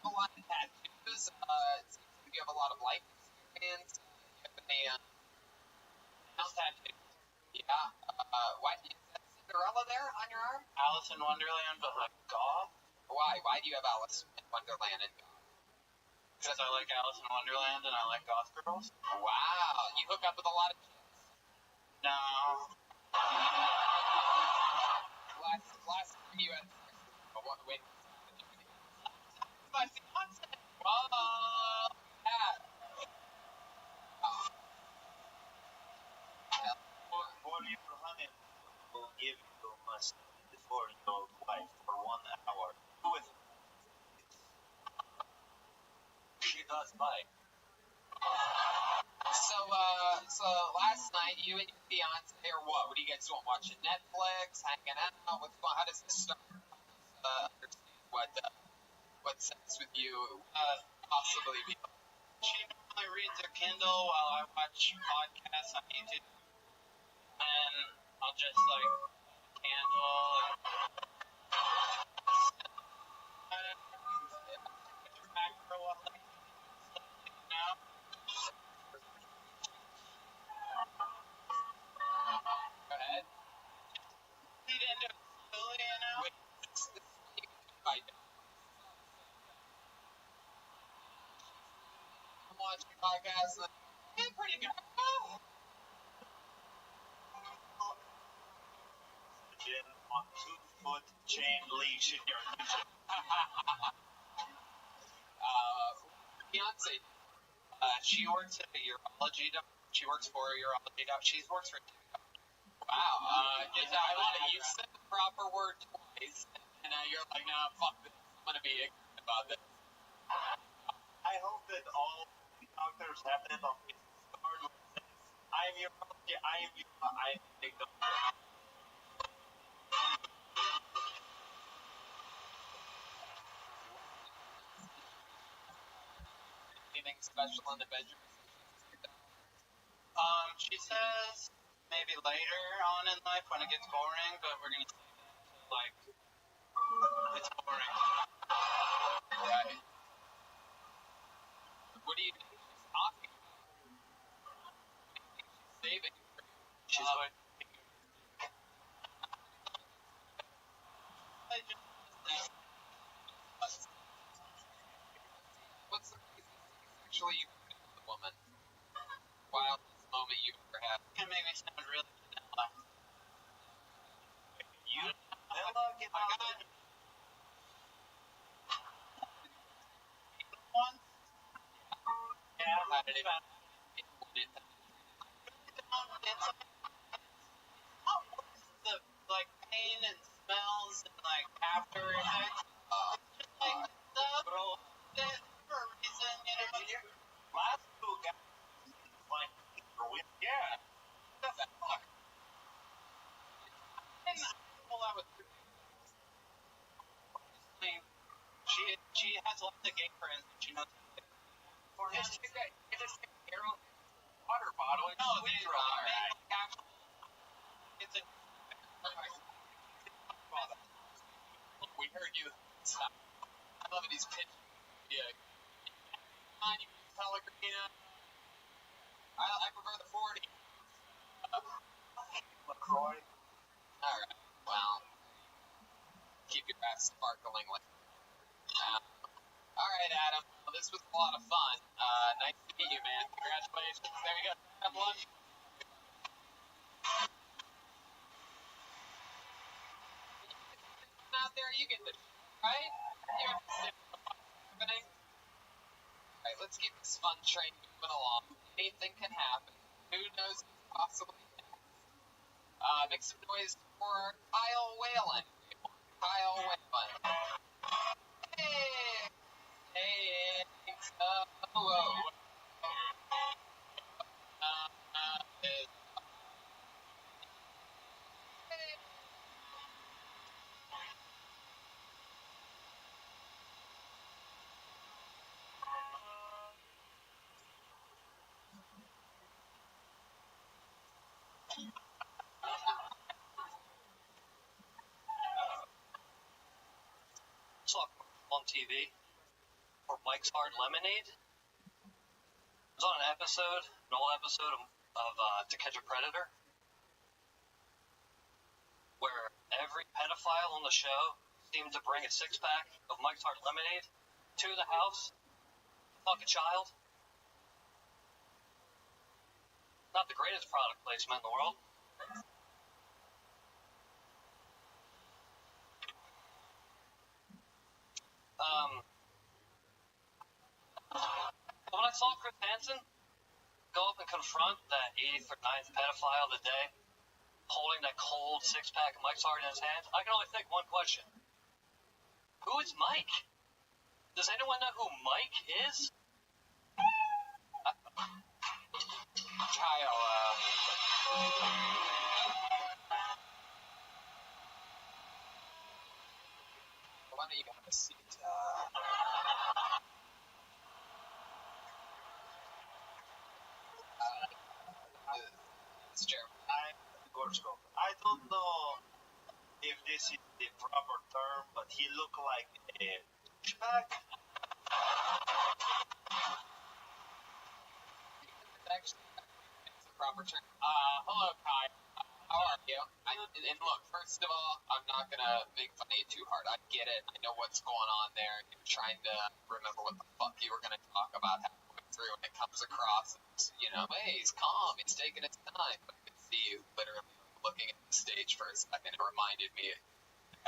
Speaker 2: A lot of tattoos. It seems like you have a lot of life experience. You have any
Speaker 1: House tattoo.
Speaker 2: yeah. Why is that Cinderella there on your arm?
Speaker 1: Alice in Wonderland, but like goth.
Speaker 2: Why? Why do you have Alice in Wonderland and
Speaker 1: Because I like Alice in Wonderland and I like goth girls.
Speaker 2: wow, you hook up with a lot of chicks.
Speaker 1: No.
Speaker 2: Last time you had sex with my fiance. Whoa. Yeah.
Speaker 4: For your honeymoon, will give you must before your wife for 1 hour. Do it. She does bite.
Speaker 2: So last night you and your fiance or what? What are you guys doing? Watching Netflix, hanging out? What's going? How does this start? Understand what sex with you possibly be?
Speaker 1: She normally reads her Kindle while I watch podcasts on YouTube. And I'll just like candle and back for a while. You know?
Speaker 2: Go ahead.
Speaker 1: Lead into it slowly, you know?
Speaker 2: Wait, this is what you can do by I'm watching podcasts and hey, pretty girl.
Speaker 4: Gin on 2-foot chain leash in your kitchen.
Speaker 2: Fiance.
Speaker 1: She works at a urology doctor. She works for a urology doctor. She works for
Speaker 2: Wow. I want to use the proper word twice, and you're like, nah, fuck this. I'm gonna be ignorant about this.
Speaker 4: I hope that all doctors have that on his card where it says, I'm your big doctor.
Speaker 2: Anything special in the bedroom?
Speaker 1: She says maybe later on in life when it gets boring, but we're gonna save that until like it's boring.
Speaker 2: Right. What do you think she's talking about? She's saving.
Speaker 1: She's like,
Speaker 2: What's the craziest thing sexually you could do with a woman? Wildest moment you ever had?
Speaker 1: can make me sound really vanilla.
Speaker 4: You never give
Speaker 1: I
Speaker 4: out.
Speaker 1: got one. Yeah,
Speaker 2: How did it
Speaker 1: about
Speaker 2: when it
Speaker 7: pain and smells and like after effects. Just like stuff.
Speaker 4: Bro,
Speaker 7: There's for a reason, you know.
Speaker 4: last two guys like yeah.
Speaker 7: The fuck. And I pull out with she has lots of gay friends and she knows.
Speaker 2: Just take that. You just take a Arrow water bottle and
Speaker 7: No,
Speaker 2: just
Speaker 7: they
Speaker 2: squeeze her on.
Speaker 7: make like actual. It's a.
Speaker 2: We heard you. I love it. He's pitching. Yeah. On you, Pellegrino. I prefer the 40.
Speaker 4: LaCroix.
Speaker 2: All right. Well, keep your ass sparkling like. All right, Adam. Well, this was a lot of fun. Nice to meet you, man. Congratulations. There you go. Have lunch. Out there, you get the right. You have to sit happening. All right, let's keep this fun train moving along. Anything can happen. Who knows what's possibly next? Make some noise for Kyle Whalen. Kyle Whalen. Hey. Hey. Whoa.
Speaker 10: Saw on TV for Mike's Hard Lemonade. It was on an old episode of To Catch a Predator, where every pedophile on the show seemed to bring a six-pack of Mike's Hard Lemonade to the house, fuck a child. Not the greatest product placement in the world. When I saw Chris Hansen go up and confront that 8th or 9th pedophile of the day, holding that cold six-pack of Mike's Hard in his hand, I can only think one question. Who is Mike? Does anyone know who Mike is?
Speaker 2: Kyle, why don't you have a seat? It's Jeremy.
Speaker 4: I don't know if this is the proper term, but he looked like a douchebag.
Speaker 2: Actually, it's the proper term. Hello, Kai. How are you? And look, first of all, I'm not gonna make fun of you too hard. I get it. I know what's going on there. You're trying to remember what the fuck you were gonna talk about halfway through, and it comes across as, hey, he's calm, he's taking his time. But I could see you literally looking at the stage for a second. It reminded me.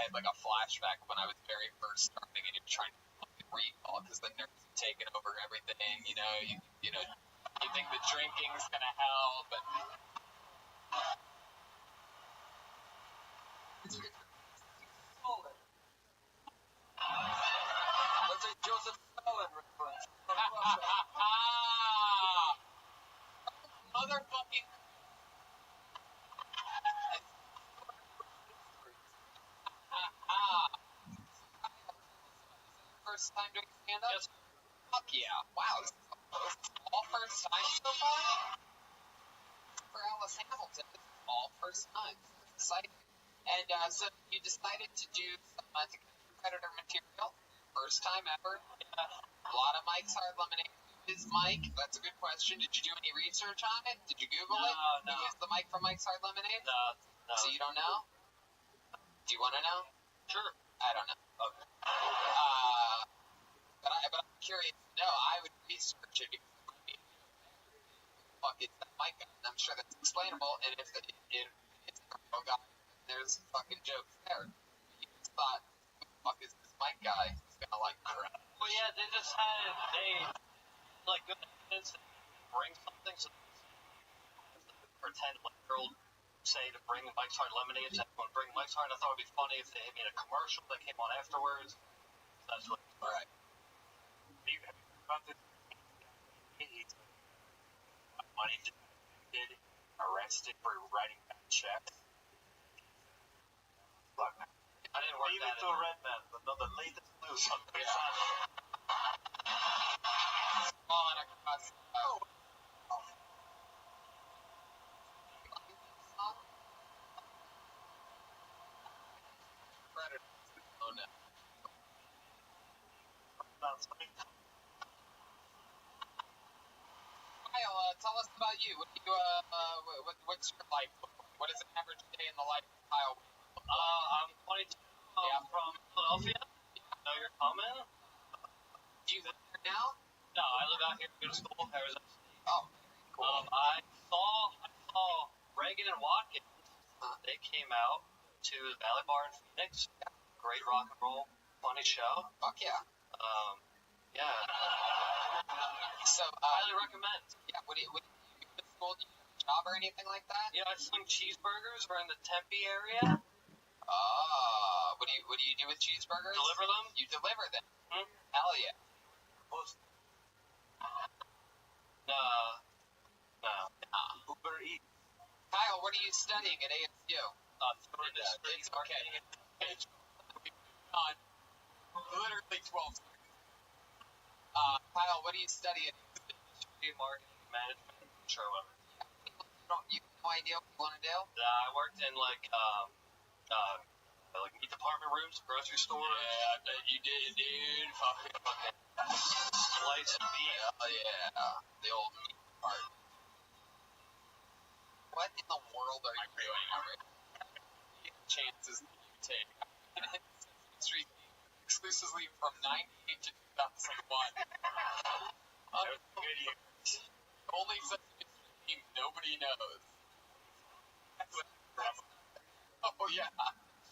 Speaker 2: I had like a flashback when I was very first starting, and you're trying to fucking recall because the nerves have taken over everything. You think the drinking's gonna help, and
Speaker 7: That's a Joseph Stalin reference.
Speaker 2: motherfucking. First time doing stand-up?
Speaker 10: Yes.
Speaker 2: Fuck yeah. Wow, this is all first time so far? For Alice Hamilton, this is all first time. It's exciting. And so you decided to do some To Catch a Predator material. First time ever. A lot of Mike's Hard Lemonade. Who is Mike? That's a good question. Did you do any research on it? Did you Google it?
Speaker 10: No.
Speaker 2: Who is the Mike from Mike's Hard Lemonade?
Speaker 10: No.
Speaker 2: So you don't know? Do you want to know?
Speaker 10: Sure.
Speaker 2: I don't know.
Speaker 10: Okay.
Speaker 2: But I'm curious to know. I would research it because it would be fuck is that Mike guy? And I'm sure that's explainable. And if it's a real guy, there's fucking jokes there. You just thought, who the fuck is this Mike guy? He's gonna like crap.
Speaker 10: Well, yeah, they like good evidence that bring something, so pretend 1-year-old
Speaker 5: say to bring Mike's Hard Lemonade to everyone, bring Mike's Hard. I thought it'd be funny if they made a commercial that came on afterwards. That's what.
Speaker 2: All right.
Speaker 7: You have about this money detected, arrested for writing bad checks. Look,
Speaker 5: I didn't work
Speaker 4: Leave
Speaker 5: that
Speaker 4: it to a red man, but not the latest news on the
Speaker 2: Falling across. Oh. Predator. Oh no. Kyle, tell us about you. What do you what's your life? What is an average day in the life of Kyle?
Speaker 5: I'm 22. I'm from Philadelphia. Know your comment?
Speaker 2: Do you live there now?
Speaker 5: No, I live out here. Go to school, Arizona State.
Speaker 2: Oh, cool.
Speaker 5: I saw Reagan and Watkins. They came out to the Valley Bar in Phoenix. Great rock and roll, funny show.
Speaker 2: Fuck yeah.
Speaker 5: Yeah.
Speaker 2: So,
Speaker 5: Highly recommend.
Speaker 2: Yeah. What do you go to school? Do you have a job or anything like that?
Speaker 5: Yeah, I sling cheeseburgers. We're in the Tempe area.
Speaker 2: What do you do with cheeseburgers?
Speaker 5: Deliver them.
Speaker 2: You deliver them.
Speaker 5: Hmm?
Speaker 2: Hell yeah.
Speaker 5: No.
Speaker 4: Uber Eats.
Speaker 2: Kyle, what are you studying at ASU?
Speaker 5: It's
Speaker 2: okay. On literally 12 seconds. Kyle, what do you study at
Speaker 5: Marketing management. Sure.
Speaker 2: You have no idea what you want to do?
Speaker 5: I worked in like meat department rooms, grocery stores.
Speaker 2: Yeah, I bet you did, dude. Fucking
Speaker 5: slice of meat.
Speaker 2: Oh yeah, the old meat part. What in the world are you doing over here? Chances that you take Street exclusively from 98 to 2001. Good years. Only Sesame Street nobody knows. Oh yeah,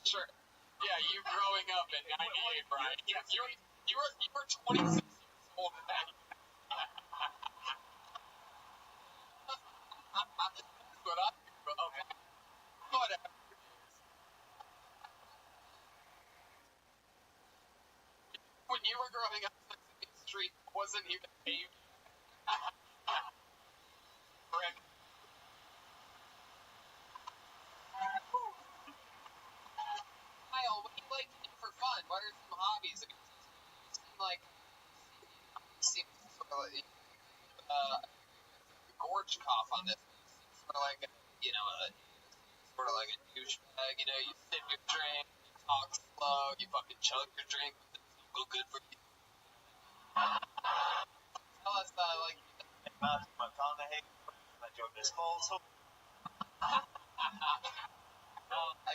Speaker 2: sure. Yeah, you growing up in '98, Brian. Yeah, you were 26 years old then. That's what I do. Okay. Whatever. When you were growing up, Sesame Street wasn't even paved. Correct. Kyle, what do you like to do for fun? What are some hobbies? I mean, you seem like sort of like a gorge cough on this. Sort of like a douchebag. You know, you sip your drink, you talk slow, you fucking chug your drink. Feel good for you. Tell us,
Speaker 4: Matthew McConaughey, your disposal.
Speaker 2: I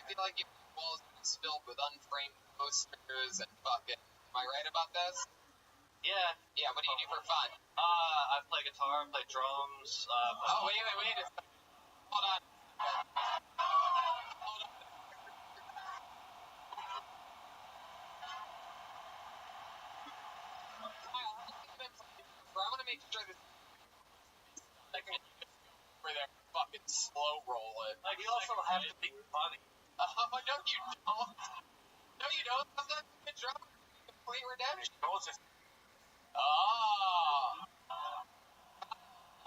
Speaker 2: feel like your walls are just filled with unframed posters and fucking. Am I right about this?
Speaker 5: Yeah.
Speaker 2: Yeah. What do you do for fun?
Speaker 5: I play guitar, play drums.
Speaker 2: Wait a second. Hold on. Kyle, how long have you been playing for? I want to make sure this. I can just go over there and fucking slow roll it.
Speaker 5: Like, you also have to be funny.
Speaker 2: No, you don't. No, you don't. Sometimes a good drummer is a complete redemption.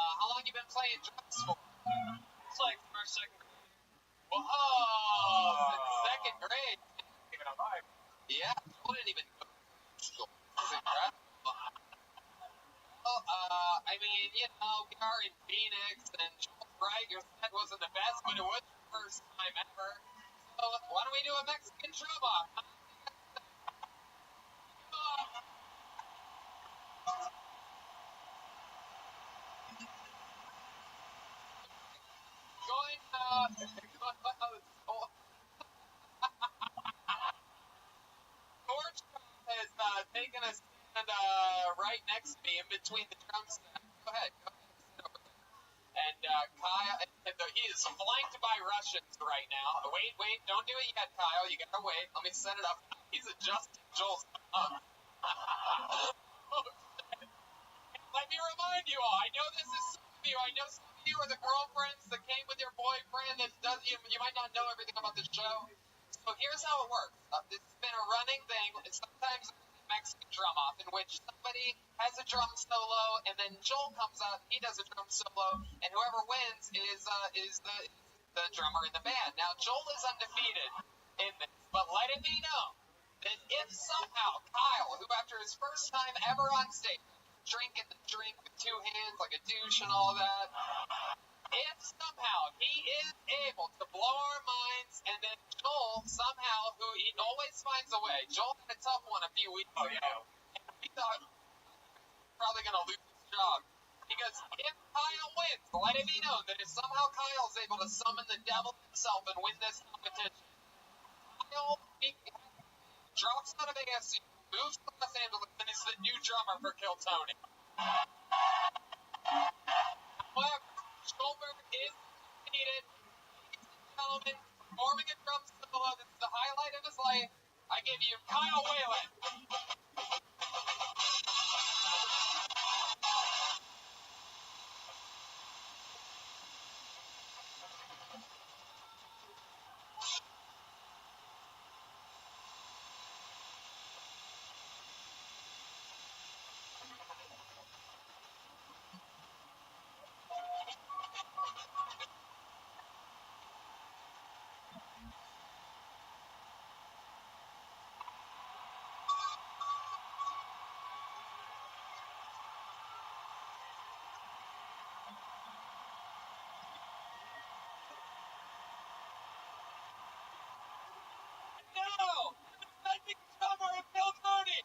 Speaker 2: How long you been playing drums for?
Speaker 5: It's like first, second grade.
Speaker 2: Whoa! Since second grade.
Speaker 7: Even alive.
Speaker 2: Yeah, I didn't even go to school. That's incredible. Well, I mean, we are in Phoenix, and right, your set wasn't the best, but it was your first time ever. So why don't we do a Mexican drum off? George has taken a stand right next to me in between the drum set. Go ahead. Sit over there. And Kyle, he is flanked by Russians right now. Wait, don't do it yet, Kyle. You gotta wait. Let me set it up. He's adjusting Joel's thumb. Let me remind you all. I know this is some of you. I know some of you you are the girlfriends that came with your boyfriend that does you might not know everything about the show. So here's how it works. This has been a running thing. It's sometimes a Mexican drum off in which somebody has a drum solo and then Joel comes out, he does a drum solo, and whoever wins is the drummer in the band. Now Joel is undefeated in this, but let it be known that if somehow Kyle, who after his first time ever on stage, drinking the drink with two hands like a douche and all that, if somehow he is able to blow our minds, and then Joel somehow, who he always finds a way, Joel had a tough one a few weeks ago, and we thought he was probably going to lose his job. Because if Kyle wins, let it be known that if somehow Kyle's able to summon the devil himself and win this competition, Kyle drops out of AFC, moves to Los Angeles, and is the new drummer for Kill Tony. However, Stolberg is defeated. Ladies and gentlemen, performing a drum solo. This is the highlight of his life. I give you Kyle Whalen. No! The defending drummer of Kill Tony!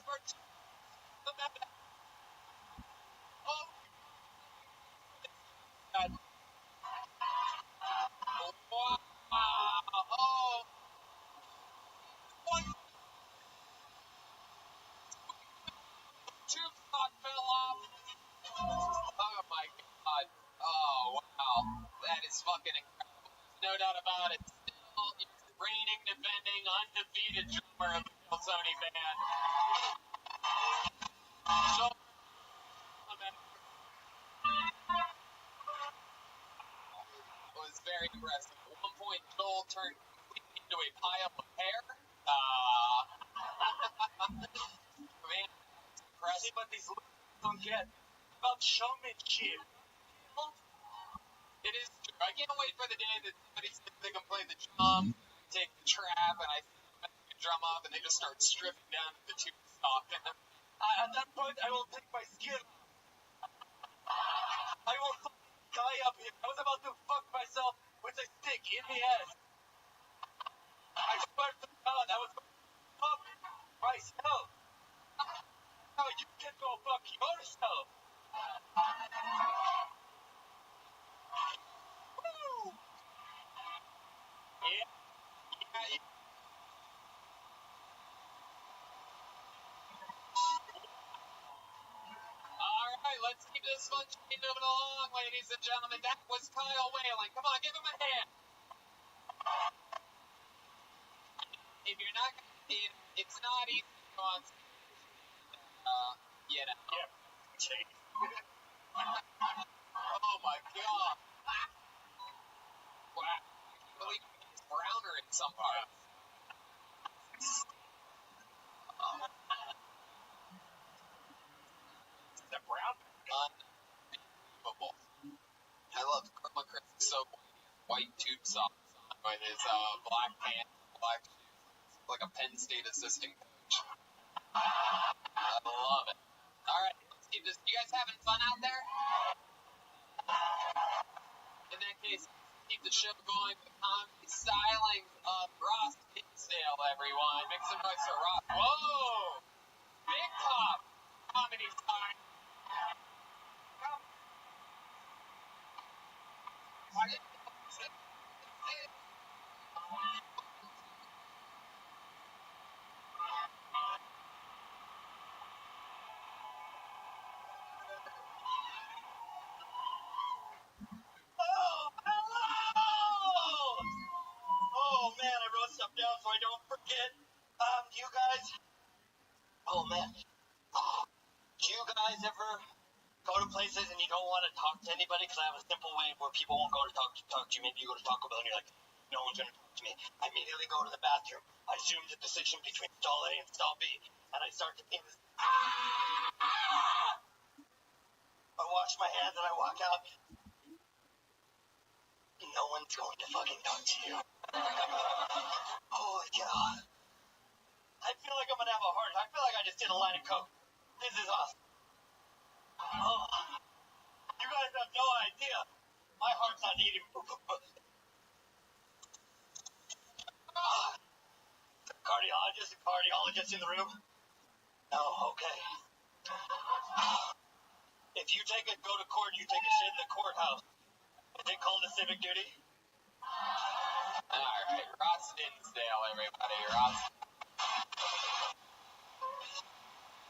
Speaker 2: For 2 minutes! Oh, God. Wow. Oh, one tube sock fell off. Oh, my God. Oh, wow. That is fucking incredible. There's no doubt about it. Still, reigning, defending, undefeated drummer of the Kill Tony band. Joel was very impressive. At one point, Joel turned completely into a pile of hair. Man, that's impressive.
Speaker 4: But these don't get about showmanship.
Speaker 2: It is true. I can't wait for the day that somebody says they can play the drum, take the trap, and I take the drum off, and they just start stripping down to the tube sock.
Speaker 4: At that point, I will take my skill. I will die up here. I was about to fuck myself with a stick in the ass. I swear to God, I was going to fuck myself. Now you can go fuck yourself. Woo! Yeah.
Speaker 2: All right, let's keep this fun train moving along, ladies and gentlemen. That was Kyle Whalen. Come on, give him a hand. If you're not going to see it, it's not easy to go on stage. You know.
Speaker 4: Yeah.
Speaker 2: Oh, my God. Wow. I can't believe it's browner in some parts.
Speaker 4: The brown.
Speaker 2: Unbelievable. I love Chroma Chris is so cool. White tube socks on with his black pants, black shoes. It's like a Penn State assistant coach. I love it. All right, let's keep this. You guys having fun out there? In that case, keep the show going with comedy stylings of Ross Hinsdale, everyone. Make some noise for Ross. Whoa! Big top comedy style.
Speaker 12: Oh man, I wrote stuff down so I don't forget. Do you guys? Oh man, do you guys ever go to places and you don't want to talk to anybody? Because I have a simple way where people won't go to talk to you. Maybe you go to Taco Bell and you're like, no one's gonna talk to me. I immediately go to the bathroom. I assume the decision between stall A and stall B, and I start to think this. I wash my hands and I walk out. No one's going to fucking talk to you. Holy cow. I feel like I'm gonna have a heart. I feel like I just did a line of coke. This is awesome. Oh, you guys have no idea. My heart's not eating. Cardiologist in the room? No, okay. If you go to court, you take a shit in the courthouse. Is it called a civic duty?
Speaker 2: All right, Ross Hinsdale, everybody. Ross.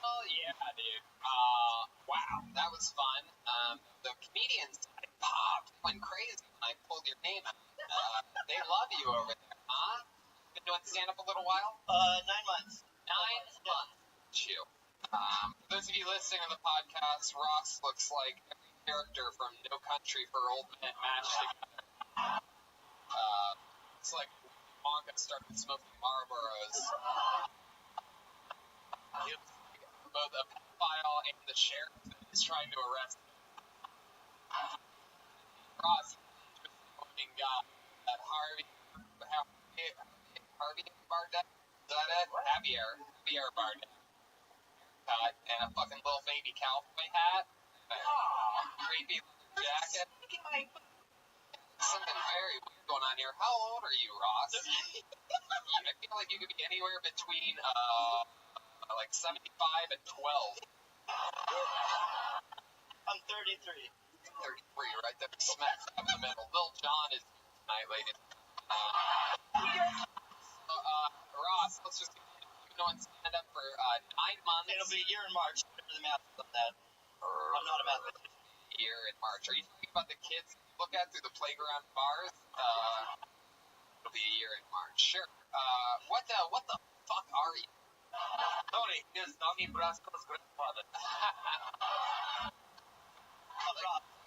Speaker 2: Oh, yeah, dude. Wow, that was fun. The comedians, I popped, went crazy when I pulled your name out. They love you over there, huh? Been doing stand-up a little while?
Speaker 12: 9 months.
Speaker 2: 9 months. Shoot. For those of you listening to the podcast, Ross looks like every character from No Country for Old Men mashed together. It's like Wonka started smoking Marlboros. He looks like both a pedophile and the sheriff that is trying to arrest him. Ross is a fucking guy. Harvey Bardem? Is that it? Javier Bardem. And a fucking little baby cowboy hat. Creepy jacket. Something very weird going on here. How old are you, Ross? I feel like you could be anywhere between like 75 and 12.
Speaker 12: I'm 33.
Speaker 2: 33, right there, smack in the middle. Lil Jon is tonight, ladies. Ross, let's just keep doing stand-up for 9 months.
Speaker 12: It'll be a year in March. The math on that. I'm not a mathematician.
Speaker 2: Year in March. Are you talking about the kids you look at through the playground bars? It'll be a year in March. Sure. What the fuck are you?
Speaker 8: Sorry, here's Donnie Brasco's grandfather.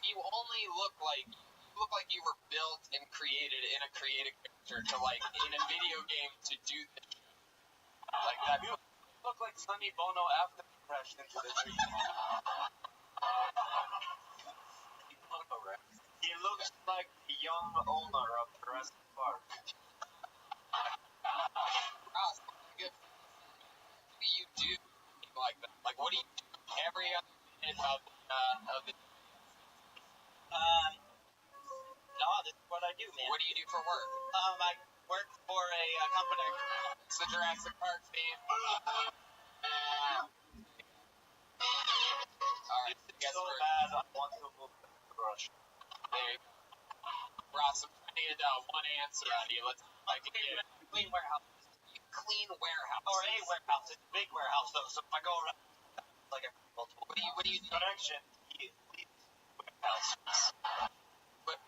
Speaker 2: You only look like you were built and created in a creative character to like in a video game to do this shit. Like that.
Speaker 8: You look like Sonny Bono after he crashed into the tree. He looks like the young owner of Jurassic Park.
Speaker 2: Ross, good. What do you do like that? Like, what do you do every other minute of the
Speaker 12: No, this is what I do, man.
Speaker 2: What do you do for work?
Speaker 12: I work for a company.
Speaker 2: It's the Jurassic Park theme. Alright,
Speaker 8: So bad, I want to move to Russia.
Speaker 2: there you go. Ross, I need one answer out of you. Let's
Speaker 12: Clean warehouse.
Speaker 2: clean warehouse.
Speaker 12: Or a warehouse. It's a big warehouse, though, so if I go around, like a multiple.
Speaker 2: What do you do?
Speaker 8: Connection. Warehouse.
Speaker 2: But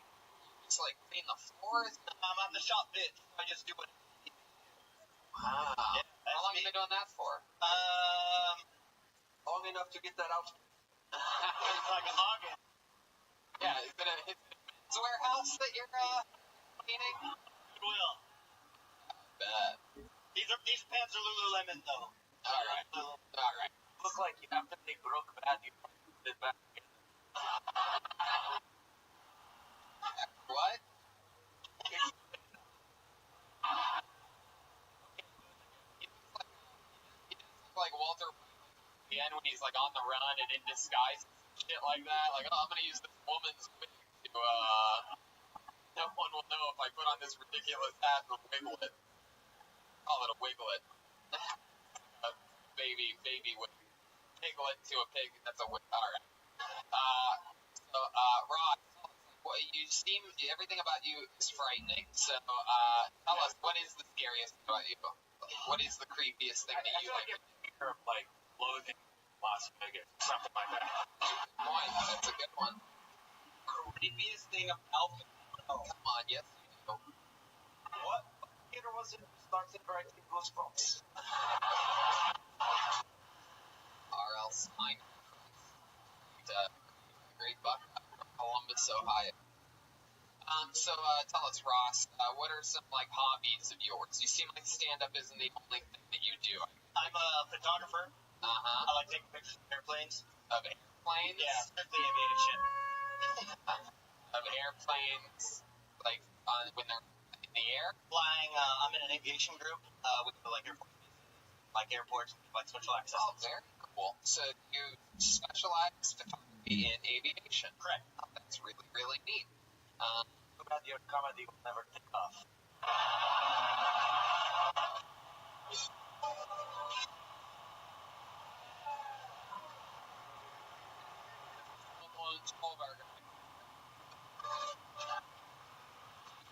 Speaker 2: it's like clean the floors.
Speaker 12: I'm the shop bitch. I just do it.
Speaker 2: Wow.
Speaker 12: Yeah,
Speaker 2: How long have you been doing that for?
Speaker 8: Long enough to get that out.
Speaker 12: It's like an August.
Speaker 2: Yeah, is it a warehouse that you're cleaning?
Speaker 12: Will.
Speaker 2: Bet.
Speaker 12: These pants are Lululemon, though.
Speaker 2: Alright. Alright.
Speaker 8: Look like you have to take broke bad, you put it back again.
Speaker 2: What? He looks like Walter on the run and in disguise and shit like that. Like, oh, I'm gonna use this woman's wig to, no one will know if I put on this ridiculous hat and wiggle it. Call it a wiglet. A baby wig. Piglet to a pig, that's a wig. Alright. Rod, well, you seem, everything about you is frightening. So, tell us, what is the scariest thing about you? What is the creepiest thing that you
Speaker 5: feel like it's fear of, like, loathing Las Vegas, something like that.
Speaker 2: Point. That's a good one.
Speaker 10: Creepiest thing about me.
Speaker 2: Oh, come on, yes you do.
Speaker 10: What theater was it that started directing Goosebumps?
Speaker 2: R.L. Steiner. Great buck from Columbus, Ohio. Tell us, Ross, what are some, like, hobbies of yours? You seem like stand-up isn't the only thing that you do.
Speaker 12: I'm a photographer.
Speaker 2: Uh-huh.
Speaker 12: I like taking pictures of airplanes.
Speaker 2: Of airplanes?
Speaker 12: Yeah, strictly aviation.
Speaker 2: Of airplanes, like, when they're in the air?
Speaker 12: Flying, I'm in an aviation group. We do, like, airport visits, like airports, like special access.
Speaker 2: Oh, very cool. So you specialize photography in aviation?
Speaker 12: Correct.
Speaker 2: Oh, that's really, really neat.
Speaker 12: Too bad your comedy will never take off.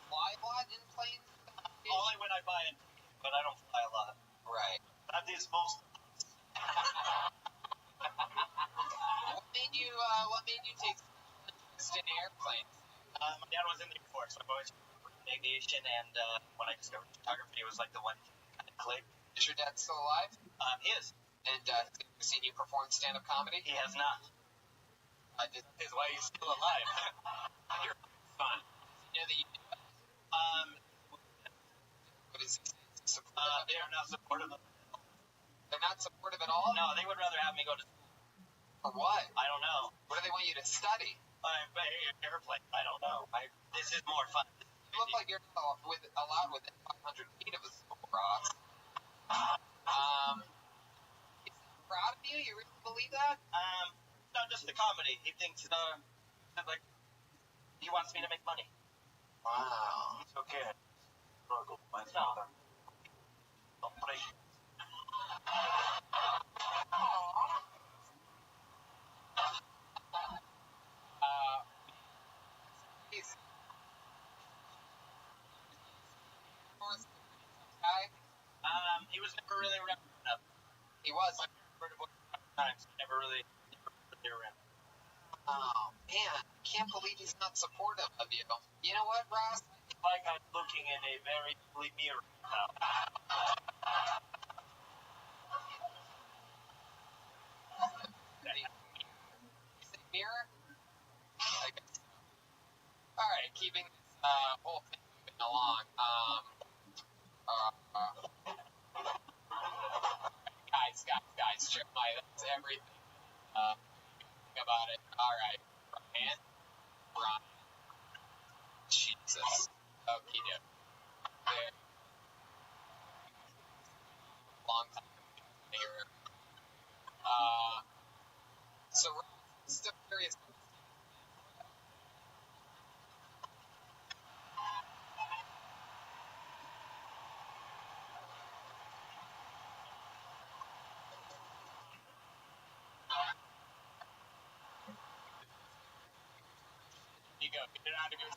Speaker 2: Fly a lot in planes?
Speaker 12: Only when I buy it, but I don't fly a lot.
Speaker 2: Right.
Speaker 12: That is most.
Speaker 2: What made you take interest in airplanes?
Speaker 12: My dad was in the Air Force, so I've always worked in aviation, and when I discovered photography, it was like the one kind of click.
Speaker 2: Is your dad still alive?
Speaker 12: He is.
Speaker 2: And has he ever seen you perform stand-up comedy?
Speaker 12: He has not.
Speaker 2: Is why he's still alive. You're fun. Does he know that you do it? What is he saying?
Speaker 12: They are not supportive of it.
Speaker 2: They're not supportive at all?
Speaker 12: No, they would rather have me go to school.
Speaker 2: For what?
Speaker 12: I don't know.
Speaker 2: What do they want you to study?
Speaker 12: Airplane. I don't know. This is more fun.
Speaker 2: You look like you're allowed within 500 feet of a school, Ross. He's proud of you? You really believe that?
Speaker 12: Not just the comedy. He thinks, like, he wants me to make money.
Speaker 2: Wow.
Speaker 5: It's okay. Struggle. Mine's
Speaker 12: No.
Speaker 5: not. Don't break it.
Speaker 2: He's guy.
Speaker 12: He was never really around enough.
Speaker 2: He was.
Speaker 12: I've heard of him times. Never really around.
Speaker 2: Oh man, I can't believe he's not supportive of you. You know what, Ross?
Speaker 12: Like I'm looking in a very ugly mirror now.
Speaker 2: You say mirror? I guess so. Alright, keeping this whole thing moving along. Guys, Jeremiah, that's everything about it. Alright, Brian. Jesus. Okie doke. There. Long time here. So, still curious. You go, get it out of your.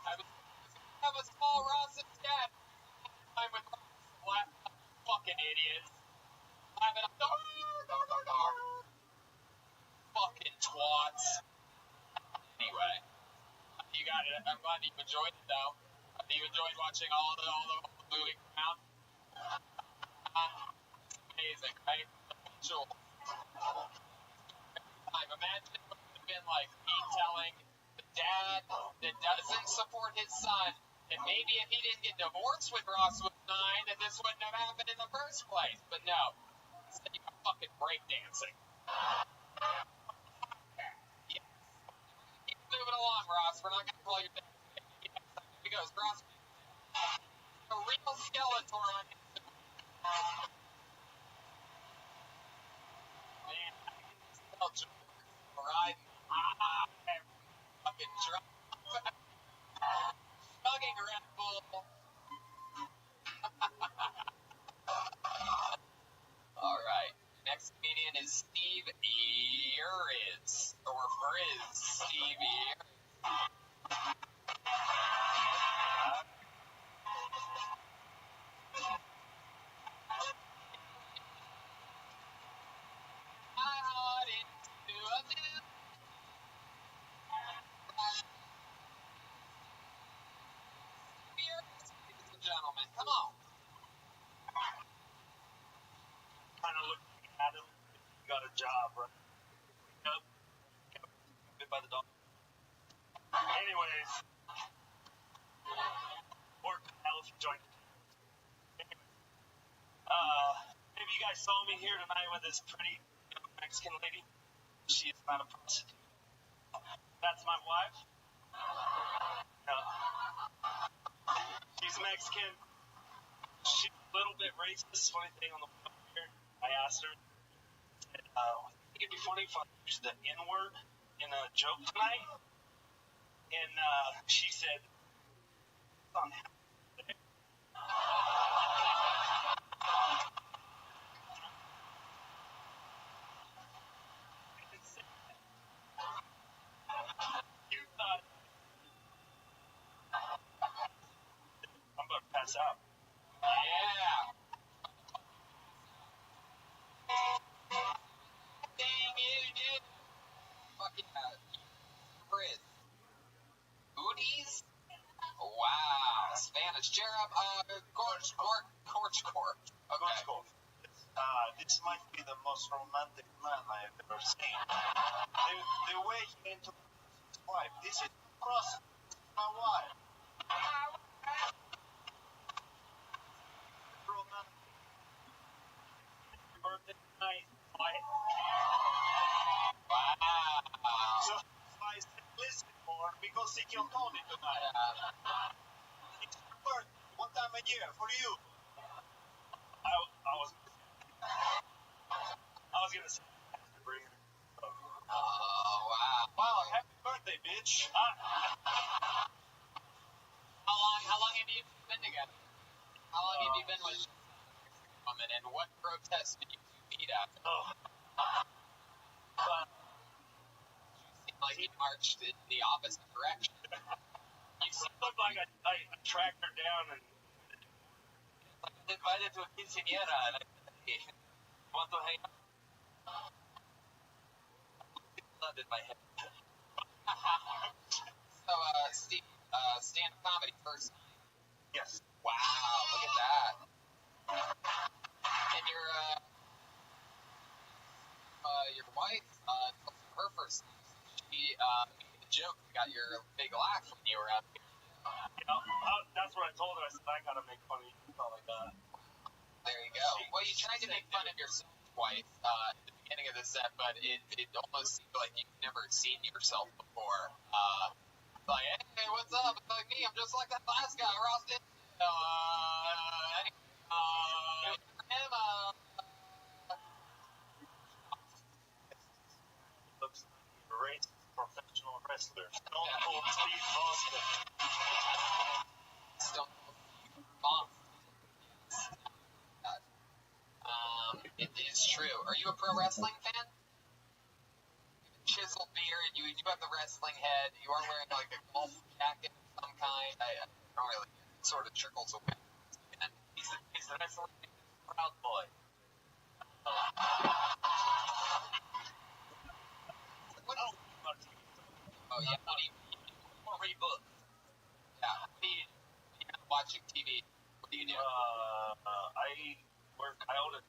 Speaker 2: I was Paul Ross's dad. I'm with Ross. Fucking idiots. I'm in a. Fucking twats. Anyway, you got it. I'm glad you enjoyed it, though. You enjoyed watching all the moving around. It's amazing, right? Visual. Imagine it would have been like me telling the dad that doesn't support his son, and maybe if he didn't get divorced when Ross was 9, that this wouldn't have happened in the first place. But no, instead you got fucking breakdancing. Yes. Keep moving along, Ross. We're not going to call your dad. Yes, here he goes. Ross, a real Skeletor on Instagram. Man, I can smell George riding high, fucking drunk, chugging Red Bull. All right. Next comedian is Steve Earitz, or Frizz. Steve Earitz. Out into a new Earitz, ladies and gentlemen. Come on.
Speaker 4: Kind of looking at him. He got a job, right? Yep. Bit by the dog. Anyways, or Kyle if you joined. Maybe you guys saw me here tonight with this pretty young Mexican lady. She is not a prostitute. That's my wife. No. She's Mexican. She's a little bit racist. Funny thing on the way up here, I asked her, I think it'd be funny if I used the N-word in a joke tonight. And she said, on you thought I'm about to pass out.
Speaker 2: Yeah. Dang it. Fucking Frizz. Booties? Wow. Spanish. Jerab, Corch. Okay.
Speaker 4: This might be the most romantic man I have ever seen. The way he introduced his wife. This is my wife. Romantic. Birthday tonight.
Speaker 2: Wow.
Speaker 4: So I said, listen, more because he can call me tonight. It's your birthday, one time a year for you. I was gonna say, bring her.
Speaker 2: Oh, wow.
Speaker 4: Wow, happy birthday, bitch.
Speaker 2: How long have you been together? How long have you been with this woman, and what protest did you meet at? You seem like you marched in the opposite direction. You seem
Speaker 4: Looked like I tracked her down and
Speaker 2: like invited to a quinceañera, and I said, hey, want to hang out? Blood in my head. So, Steve, stand-up comedy first.
Speaker 4: yes.
Speaker 2: Wow, look at that. And your wife, her first time, she made a joke and got your big laugh when you were out here.
Speaker 4: That's what I told her. I said, I gotta make fun of you. Stuff like that.
Speaker 2: There you go. Well, you tried to make fun of yourself twice at the beginning of the set, but it almost seemed like you've never seen yourself before. Like, hey, what's up? It's like me. I'm just like that last guy, Ross did.
Speaker 4: Looks like a racist professional wrestler. Stone Cold Steve Austin.
Speaker 2: Stone Cold. It is true. Are you a pro wrestling fan? Chiseled beard, you have the wrestling head, you are wearing like a golf jacket of some kind. I don't really, it sort of trickles away. And
Speaker 4: He's the wrestling proud boy.
Speaker 2: Oh yeah, what do you read books? Yeah, what do you watching TV? What do you do?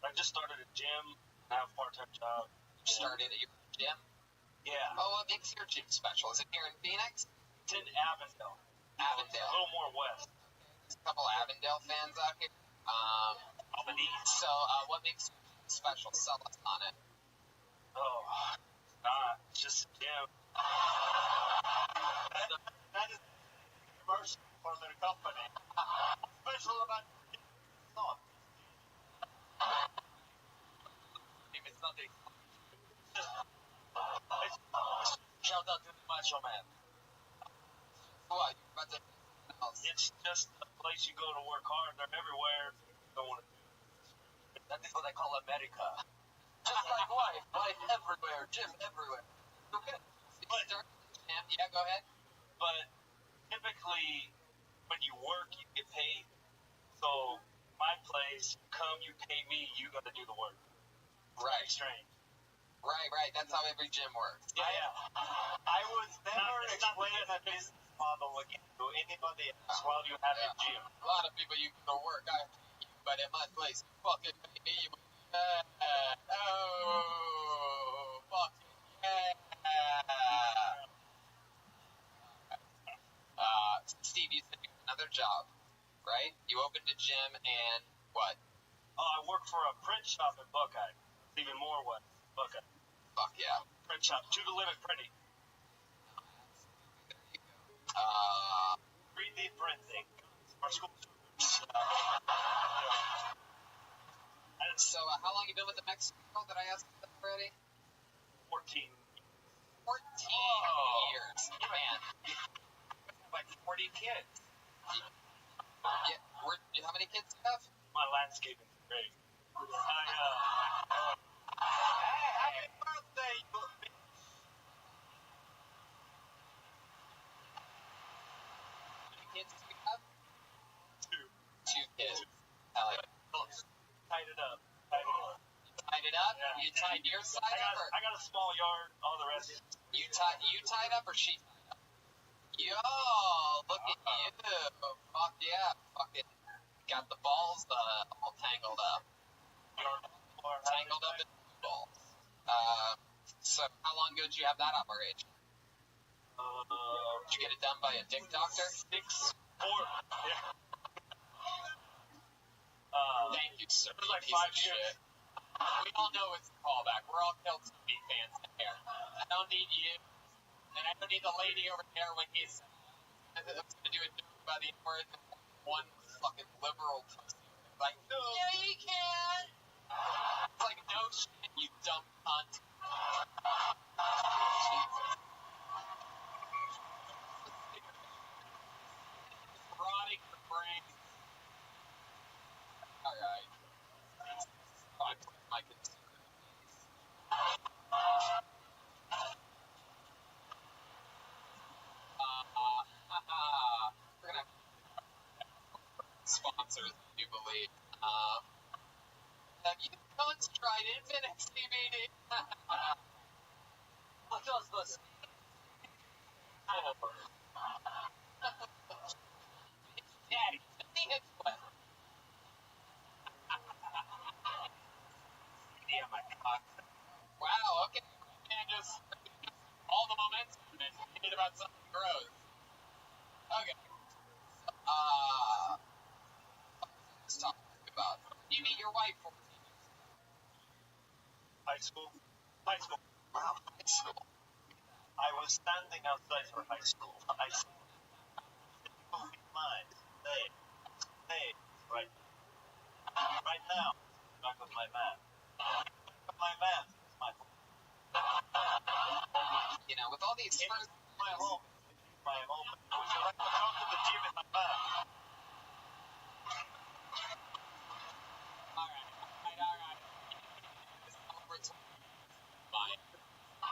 Speaker 4: I just started a gym. I have a part-time job.
Speaker 2: You started at your gym?
Speaker 4: Yeah.
Speaker 2: Oh, what makes your gym special? Is it here in Phoenix?
Speaker 4: It's in Avondale.
Speaker 2: Avondale.
Speaker 4: A little more west.
Speaker 2: There's a couple Avondale fans out here.
Speaker 4: Albany.
Speaker 2: So, what makes your gym special? Sell us on it.
Speaker 4: Oh, it's not. It's just a gym. That is commercial for their company. Special about not.
Speaker 10: If it's not the shout out to the Macho Man. What? You about to else?
Speaker 5: It's just a place you go to work hard. They're everywhere. Don't want to.
Speaker 10: That is what I call America. Just like life everywhere, gym everywhere. Okay. Yeah, go ahead.
Speaker 5: But typically, when you work, you get paid. So my place, you pay me, you got to do the work.
Speaker 10: Right.
Speaker 5: Strange.
Speaker 10: Right. That's how every gym works.
Speaker 5: Yeah.
Speaker 4: I was never explaining that business model again to anybody else while you have a gym.
Speaker 10: A lot of people you go to work, I pay you, but at my place, you fucking pay me. Fucking yeah. Steve, you said you had another job, right? You opened a gym and what?
Speaker 5: I work for a print shop in Buckeye. It's even more west. Buckeye.
Speaker 10: Fuck yeah.
Speaker 5: Print shop. To the limit printing.
Speaker 4: 3D printing.
Speaker 5: Our school.
Speaker 10: So, how long you been with the Mexican girl? Did I ask that already?
Speaker 5: 14.
Speaker 10: 14 years. Man.
Speaker 4: Like 40 kids.
Speaker 10: Yeah, how many kids do you have?
Speaker 5: My landscaping's great.
Speaker 4: Hey, happy birthday, you bitch.
Speaker 10: How many kids do you have? Two kids. Hell yeah.
Speaker 5: Tied it up.
Speaker 10: Tied it up?
Speaker 5: Yeah.
Speaker 10: You tied your side up? Or
Speaker 5: I got a small yard. All the rest.
Speaker 10: you tied up or she tied up? Yo, look at you. Fuck yeah. Fucking got the balls all tangled up. Tangled up in the balls. So how long ago did you have that operation? Did you get it done by a dick doctor?
Speaker 5: 6, 4. Yeah.
Speaker 10: Thank you, sir.
Speaker 5: It was like
Speaker 10: piece
Speaker 5: 5
Speaker 10: of
Speaker 5: years.
Speaker 10: shit. We all know it's a callback. We're all Keltsubi fans here. I don't need you, and I don't need the lady over there when he's going to do a joke about the N-word. One fucking liberal like, no, you can't. It's like, no shit, you dumb cunt. Jesus. Rotting your brain. Alright. Fine, my concern. We're gonna have sponsors, I do believe. Have you cunts tried Infinite CBD? What does this? Daddy, it's wet.
Speaker 5: Yeah, my cock.
Speaker 10: Wow, okay. And just all the momentum and thinking about something gross. Okay. Let's talk about. You meet your wife for
Speaker 5: High school.
Speaker 10: wow, high school.
Speaker 4: I was standing outside for high school. I said, "Oh, be mine. Hey, right now, back with my man. My man is my home.
Speaker 10: You know, with all these first,
Speaker 4: My home. My home. Would you like to come to the gym in my van?
Speaker 10: Alright. Fine.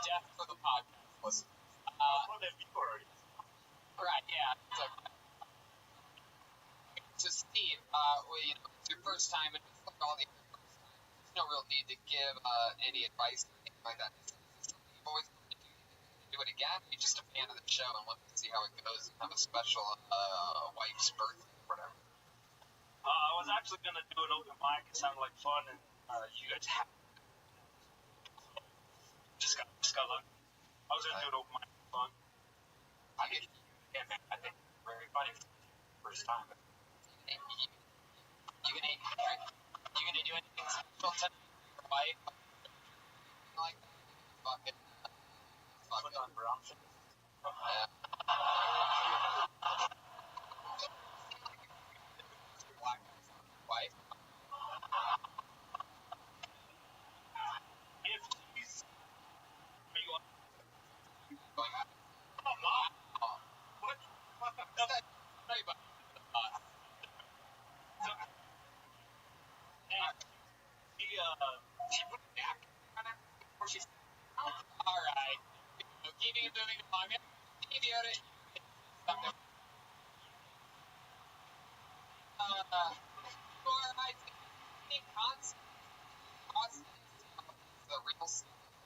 Speaker 10: Death for the podcast. Listen.
Speaker 4: For the viewers.
Speaker 10: Right, yeah. It's okay. So, Steve, it's your first time, and it's like all the other first times. There's no real need to give any advice or anything like that. You've always wanted to do it again. You're just a fan of the show and want to see how it goes and have a special wife's birthday or whatever.
Speaker 5: I was actually gonna do an open mic. It sounded like fun, and you guys have just got lucky. I was gonna do an open mic. Fun.
Speaker 10: I think
Speaker 5: I think very funny. First time.
Speaker 10: you gonna do anything special tonight for your wife? Like fucking
Speaker 5: Put on brown.
Speaker 10: black wife.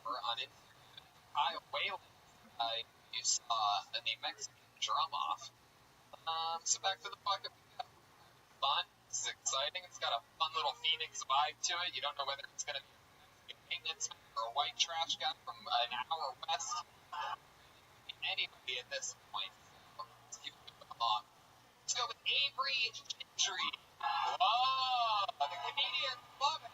Speaker 2: or on Instagram, Kyle Whalen, you saw the Mexican drum off. So back to the bucket we go. Fun. It's exciting. It's got a fun little Phoenix vibe to it. You don't know whether it's going to be a Mexican maintenance man or a white trash guy from an hour west. Anybody at this point. So let's keep moving along. Let's go with Avery Gentry. Whoa! The comedians love it.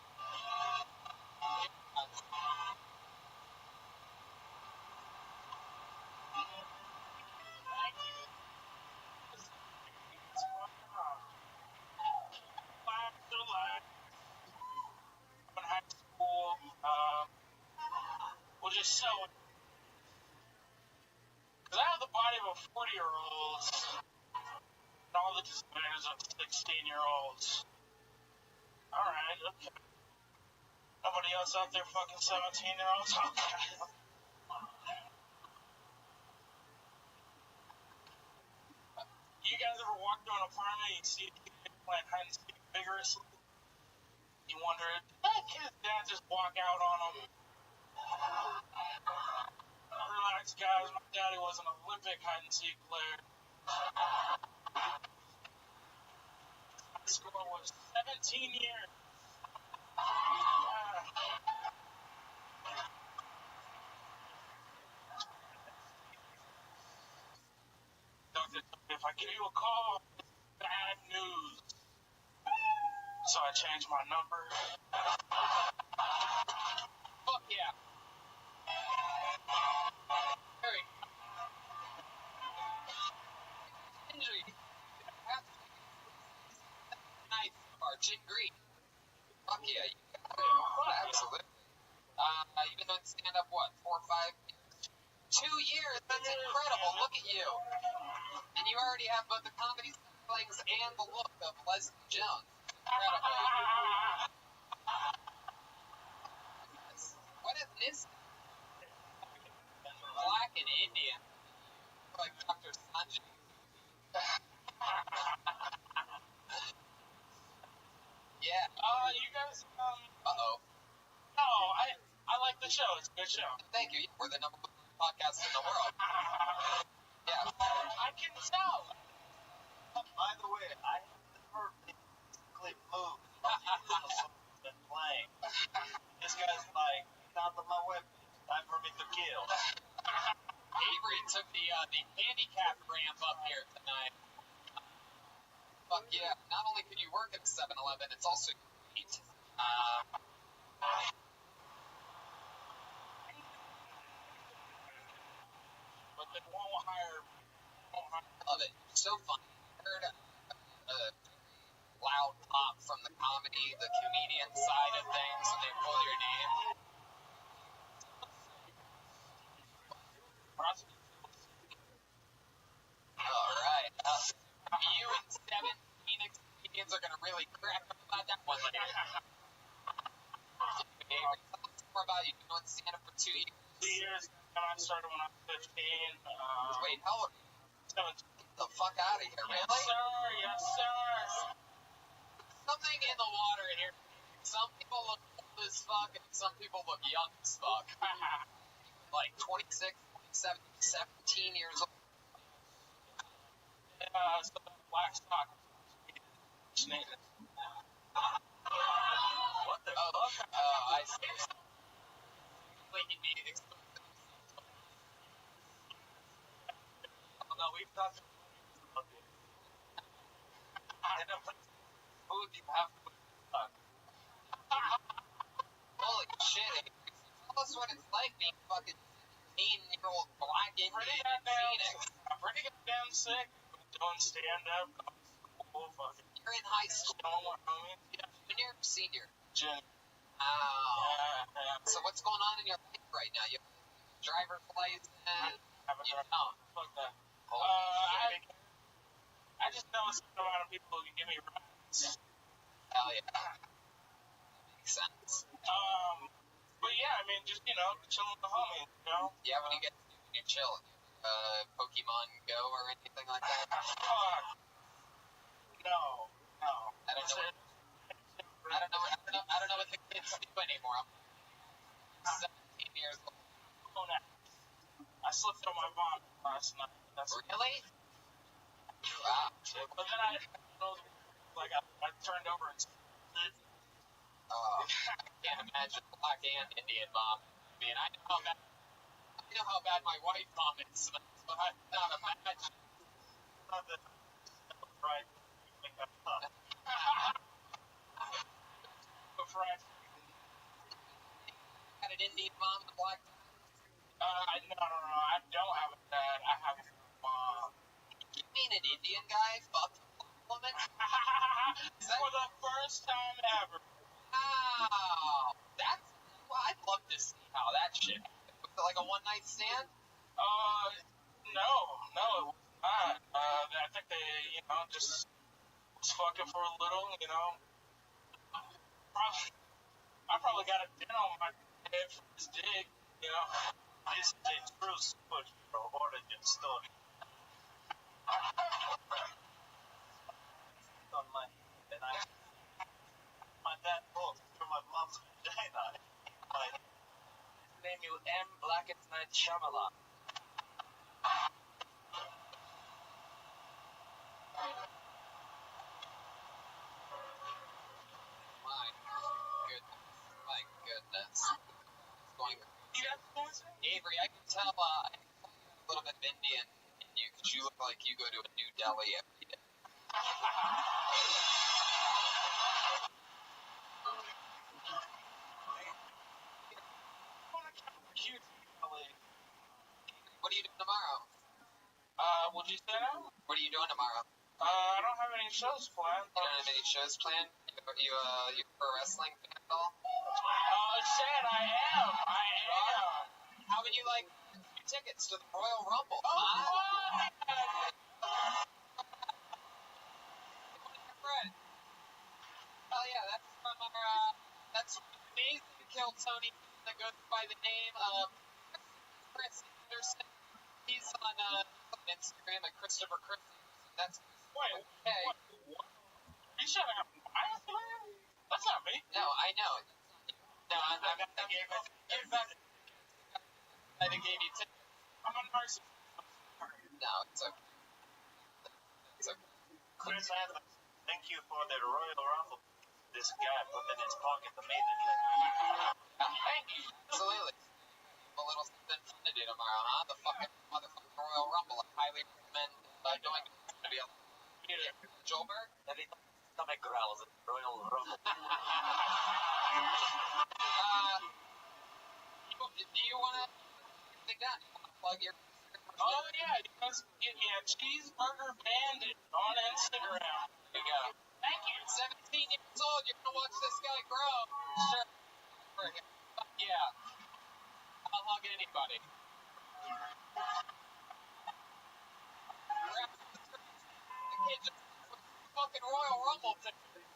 Speaker 7: In high school, we'll just show it. Because I have the body of a 40-year-old and all the desires of 16-year-olds. Alright, okay. Nobody else out there fucking 17-year-olds? Okay. You guys ever walk through an apartment and you see a kid playing hide and seek vigorously? You wonder, did that kid's dad just walk out on him? Relax, guys. My daddy was an Olympic hide and seek player. My score was 17 years. Doctor told me if I give you a call, it's bad news. So I changed my number.
Speaker 2: Fuck yeah. Very injury. Nice Archie Green. Fuck yeah. You got it. Absolutely. You've been doing stand-up, what, 4 or 5 years? 2 years? That's incredible. Look at you. And you already have both the comedy legs and the look of Leslie Jones. Incredible. What ethnicity? Black and Indian. Like Dr. Sanjay. Yeah.
Speaker 7: You guys,
Speaker 2: Uh-oh.
Speaker 7: No, I like the show. It's a good show.
Speaker 2: Thank you. We're the #1 podcast in the world. Yeah.
Speaker 7: I can tell.
Speaker 4: By the way, I have never physically moved. I've been playing. This guy's like, top of my weapon. Time for me to kill.
Speaker 2: Avery took the handicap ramp up here tonight. Fuck yeah. Not only can you work at 7-Eleven, it's also great.
Speaker 7: But they won't hire.
Speaker 2: Love it. So fun. Heard a loud pop from the comedy, the comedian side of things when they pull your name. Alright. You and 7 Phoenix comedians are gonna really crack up about that one later. Avery, tell us more about you. You've been doing stand-up for 2 years.
Speaker 7: 2 years. I started when I was 15.
Speaker 2: Wait, how old?
Speaker 7: 17.
Speaker 2: Get the fuck out of here, really?
Speaker 7: Yes, sir.
Speaker 2: Something in the water here. Some people look old as fuck, and some people look young as fuck. Like 26, 27, 17 years old.
Speaker 7: So black stock.
Speaker 2: What the fuck? I see. Like you need exposed.
Speaker 7: Oh, no, we've talked about this. Food you have to
Speaker 2: Holy shit. Tell us what it's like being fucking 18-year-old black Indian in Phoenix.
Speaker 7: I'm pretty goddamn sick. Doing stand-up. Cool, fucking.
Speaker 2: You're in high school. Junior or senior?
Speaker 7: Junior.
Speaker 2: So what's going on in your life right now? You have a driver's license? You don't.
Speaker 7: Fuck that.
Speaker 2: Holy shit.
Speaker 7: I just know a certain amount of people who can give me rides.
Speaker 2: Hell yeah. That makes sense.
Speaker 7: But yeah, I mean, just, chilling with the homies,
Speaker 2: Yeah, when you chill, Pokemon Go or anything like that?
Speaker 7: Fuck. No.
Speaker 2: I don't know what the kids do anymore. I'm 17 years
Speaker 7: vomit last night. That's
Speaker 2: Really?
Speaker 7: wow. But then I turned over and
Speaker 2: I can't imagine black and Indian vomit. I mean, I know how bad my wife vomits, so I cannot imagine.
Speaker 4: Not that right.
Speaker 7: fried.
Speaker 2: Got an Indian vomit, black.
Speaker 7: No, I don't have a dad. I have a mom.
Speaker 2: You mean an Indian guy fucked a black woman?
Speaker 7: For the first time ever.
Speaker 2: Wow. Well, I'd love to see how that shit happened. Was it like a one-night stand?
Speaker 7: No, it was not. I think they, just was fucking for a little, I probably got a dent on my head for his dick,
Speaker 4: This is a true superhero origin story. On my head, and my dad walked through my mom's vagina.
Speaker 8: Name you M. Blackett Night Shyamalan.
Speaker 2: My goodness. It's going crazy. Avery, I can tell a little bit of Indian in you because you look like you go to a New Delhi every day. What are you doing tomorrow?
Speaker 7: What'd you say now?
Speaker 2: What are you doing tomorrow?
Speaker 7: I don't have any shows planned.
Speaker 2: You don't have any shows planned? You pro wrestling fan at all?
Speaker 7: Shit, I am.
Speaker 2: How would you like tickets to the Royal Rumble?
Speaker 7: Oh,
Speaker 2: friend. Oh yeah, that's from that's amazing kill Tony that goes by the name of Chris Anderson. He's on Instagram at Christopher Chris. That's
Speaker 7: wait,
Speaker 2: okay.
Speaker 7: What? You shut up. That's not me.
Speaker 2: No, I know. No, I gave you tickets.
Speaker 7: I'm a nurse.
Speaker 2: No, it's okay.
Speaker 4: Chris Evans, thank you for the Royal Rumble. This guy put in his pocket immediately.
Speaker 2: Thank you. Absolutely. A little something fun to do tomorrow, huh? The fucking motherfucking Royal Rumble. I highly recommend going to be able to Joelberg.
Speaker 8: Every stomach growls at Royal Rumble.
Speaker 2: Do you want to think that? You want to plug your
Speaker 7: Oh, yeah, you guys get me a cheeseburger bandit on Instagram.
Speaker 2: There you go.
Speaker 7: Thank you.
Speaker 2: 17 years old, you're going to watch this guy grow. Sure. Fuck yeah. I'll hug anybody. The kid just fucking Royal Rumble ticket.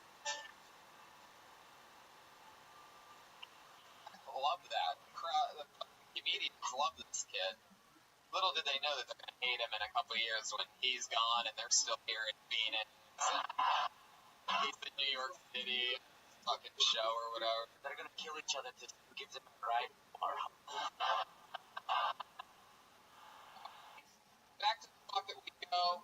Speaker 2: Love that. The comedians love this kid. Little did they know that they're going to hate him in a couple of years when he's gone and they're still here in Phoenix. And he's in New York City fucking show or whatever.
Speaker 8: They're gonna kill each other to give them a ride tomorrow.
Speaker 2: Back to the fuck that we go.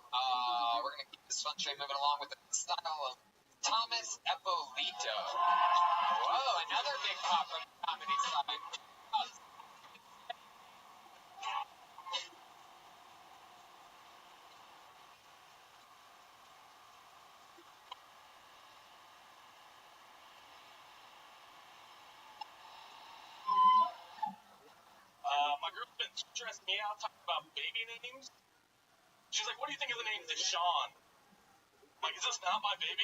Speaker 2: We're going to keep this fun train moving along with the style of Thomas Eppolito. Whoa, another big pop from the comedy side.
Speaker 7: My girl's been stressing me out talking about baby names. She's like, what do you think of the name Deshaun? I'm like, is this not my baby?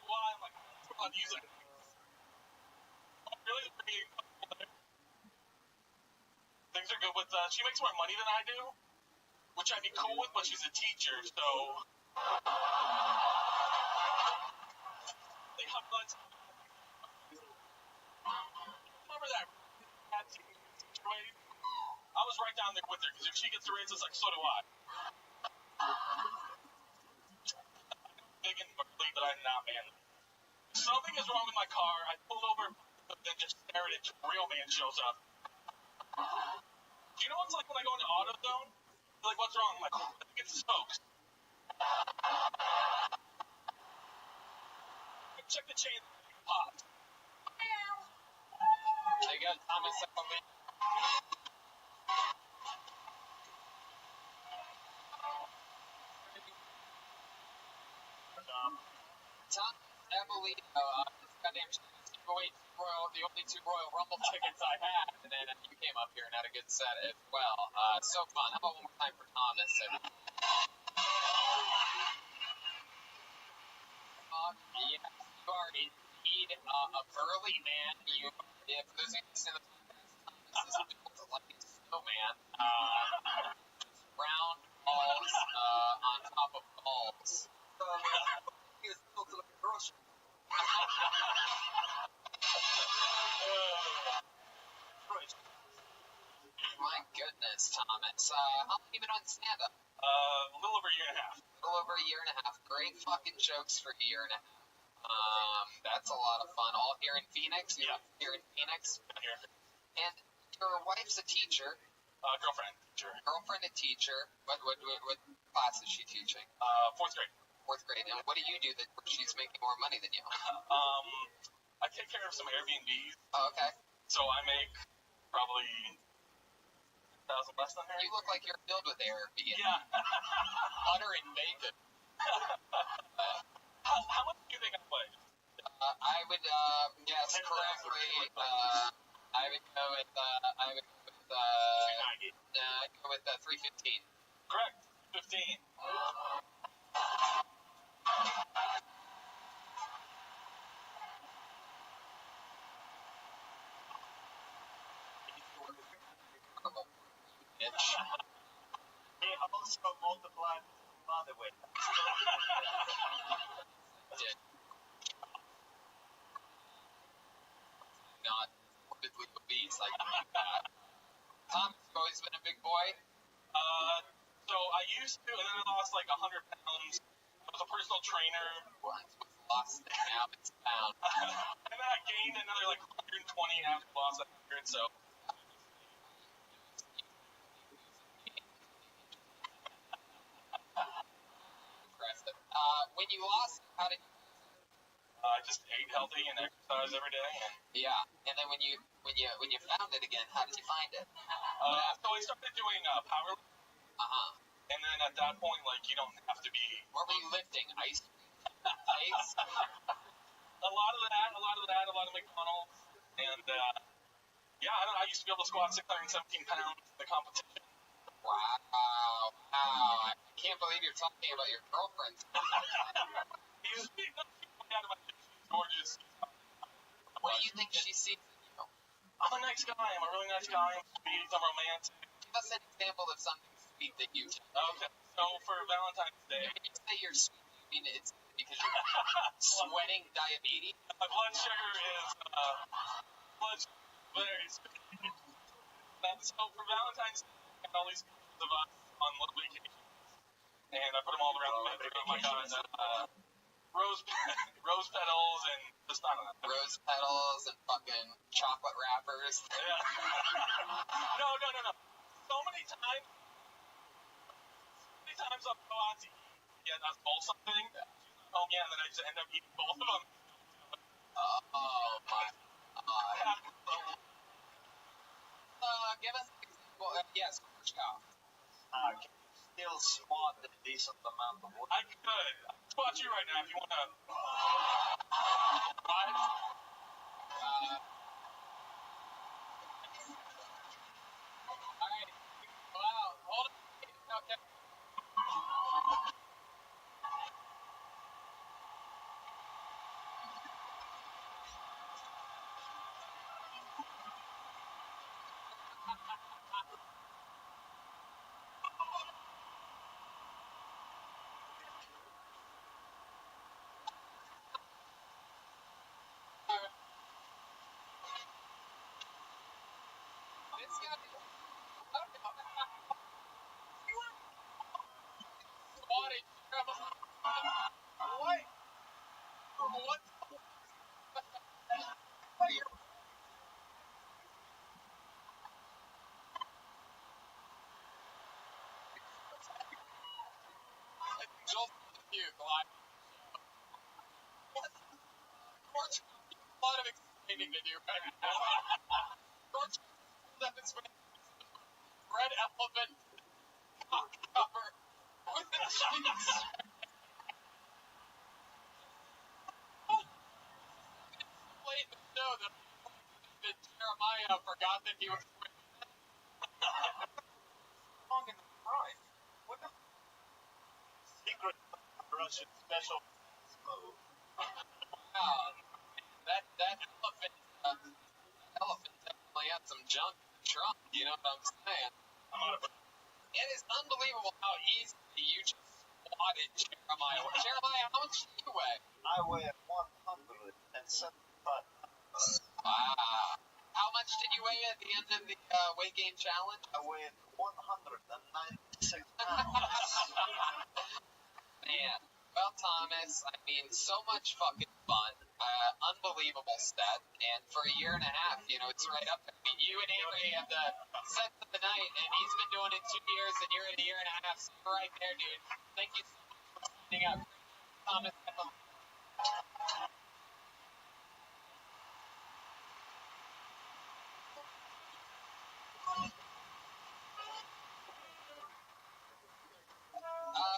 Speaker 7: Why? I'm like, I'm not using it. Really? Things are good with, she makes more money than I do, which I'd be cool with, but she's a teacher, so... They have lunch. Remember that situation? I was right down there with her, because if she gets the raises, like, so do I. Big and burly, but I'm not manly.
Speaker 5: Something is wrong with my car. I pulled over, then just stared at it. A real man shows up. Do you know what it's like when I go into AutoZone? They're like, what's wrong? I'm like, I think it's the spokes. Check the chain. Popped.
Speaker 2: They got Thomas up on the Tom Ebolito, goddamn Royal, the only two Royal Rumble tickets I had, and then you came up here and had a good set as well. So fun. How about one more time for Thomas? Yes, you are indeed a burly man. For those of you listening to the podcast, Thomas is built like a snowman. Round balls on top of balls. He is built like a grocery. My goodness, Thomas. How long have you been on stand-up?
Speaker 5: A little over a year and a half.
Speaker 2: A little over a year and a half. Great fucking jokes for a year and a half. That's a lot of fun. All here in Phoenix?
Speaker 5: Yeah.
Speaker 2: Here in Phoenix?
Speaker 5: Here.
Speaker 2: And your wife's a teacher.
Speaker 5: Girlfriend teacher.
Speaker 2: Girlfriend a teacher. What class is she teaching?
Speaker 5: Fourth grade.
Speaker 2: Fourth grade. And what do you do that she's making more money than you?
Speaker 5: I take care of some Airbnbs.
Speaker 2: Oh, okay.
Speaker 5: So I make probably 1,000 less than her.
Speaker 2: You look like you're filled with Airbnb.
Speaker 5: Yeah.
Speaker 2: Butter and bacon.
Speaker 5: How much do you think I weigh?
Speaker 2: I would guess correctly. I would go with
Speaker 5: 390.
Speaker 2: I'd go with 315.
Speaker 5: Correct. 15.
Speaker 4: He also multiplied father with.
Speaker 2: Not morbidly obese like that. Tom's always been a big boy.
Speaker 5: So I used to, and then I lost like 100 pounds. I was a personal trainer.
Speaker 2: Once was lost, now it's found.
Speaker 5: And then I gained another like 120 after I lost 100, so.
Speaker 2: Impressive. When you lost, how did you
Speaker 5: I just ate healthy and exercised every day. And,
Speaker 2: yeah, and then when you found it again, how did you find it?
Speaker 5: so I started doing powerlifting. And then at that point, like, you don't have to be.
Speaker 2: What were you lifting? Ice?
Speaker 5: A lot of that, McDonald's. And, yeah, I used to be able to squat 617 pounds in the competition.
Speaker 2: Wow. I can't believe you're talking about your girlfriend.
Speaker 5: She's out of my gorgeous.
Speaker 2: What do you think she sees in you?
Speaker 5: I'm a nice guy. I'm a really nice guy. I'm sweet. I'm romantic.
Speaker 2: Give us an example of something sweet that you do.
Speaker 5: Okay. So for Valentine's Day.
Speaker 2: When you say you're sweet, you mean it's because you're sweating diabetes?
Speaker 5: My blood sugar is very sweet. So for Valentine's Day, I got all these pictures of us on little vacations. And I put them all around the bedroom. I got rose petals and just, I don't know.
Speaker 2: Rose petals and fucking chocolate wrappers.
Speaker 5: Yeah. No. So many times I'll go out to eat and I'll bowl something. She's not home yet, and then I just end up eating both of them.
Speaker 2: Oh my god. Give us an example. Yes, Coach Kyle.
Speaker 4: Can you still squat a decent amount of weight?
Speaker 5: I could. I can spot you right now if you want to.
Speaker 2: Alright. Wow. Hold on. Okay. This guy. Squatting. What?
Speaker 7: Joel puke live. George, a lot of explaining to do right now. George pulled up his red elephant cock cover with the cheeks. Late in the show that Jeremiah forgot that he was wrong in the crime. What the
Speaker 4: Secret Russian special.
Speaker 7: wow. That elephant definitely had some junk in the trunk, you know what I'm saying? It is unbelievable how easily you just squatted Jeremiah. Jeremiah, how much do you weigh?
Speaker 4: I weigh 175.
Speaker 7: Wow. How much did you weigh at the end of the weight gain challenge?
Speaker 4: I weigh 196 pounds.
Speaker 7: Man. Well, Thomas, I mean, so much fucking fun. Unbelievable set. And for a year and a half, you know, it's right up there. I mean, you and Avery have the sets of the night, and he's been doing it 2 years, and you're in a year and a half. So you're right there, dude. Thank you so much for signing up. Thomas.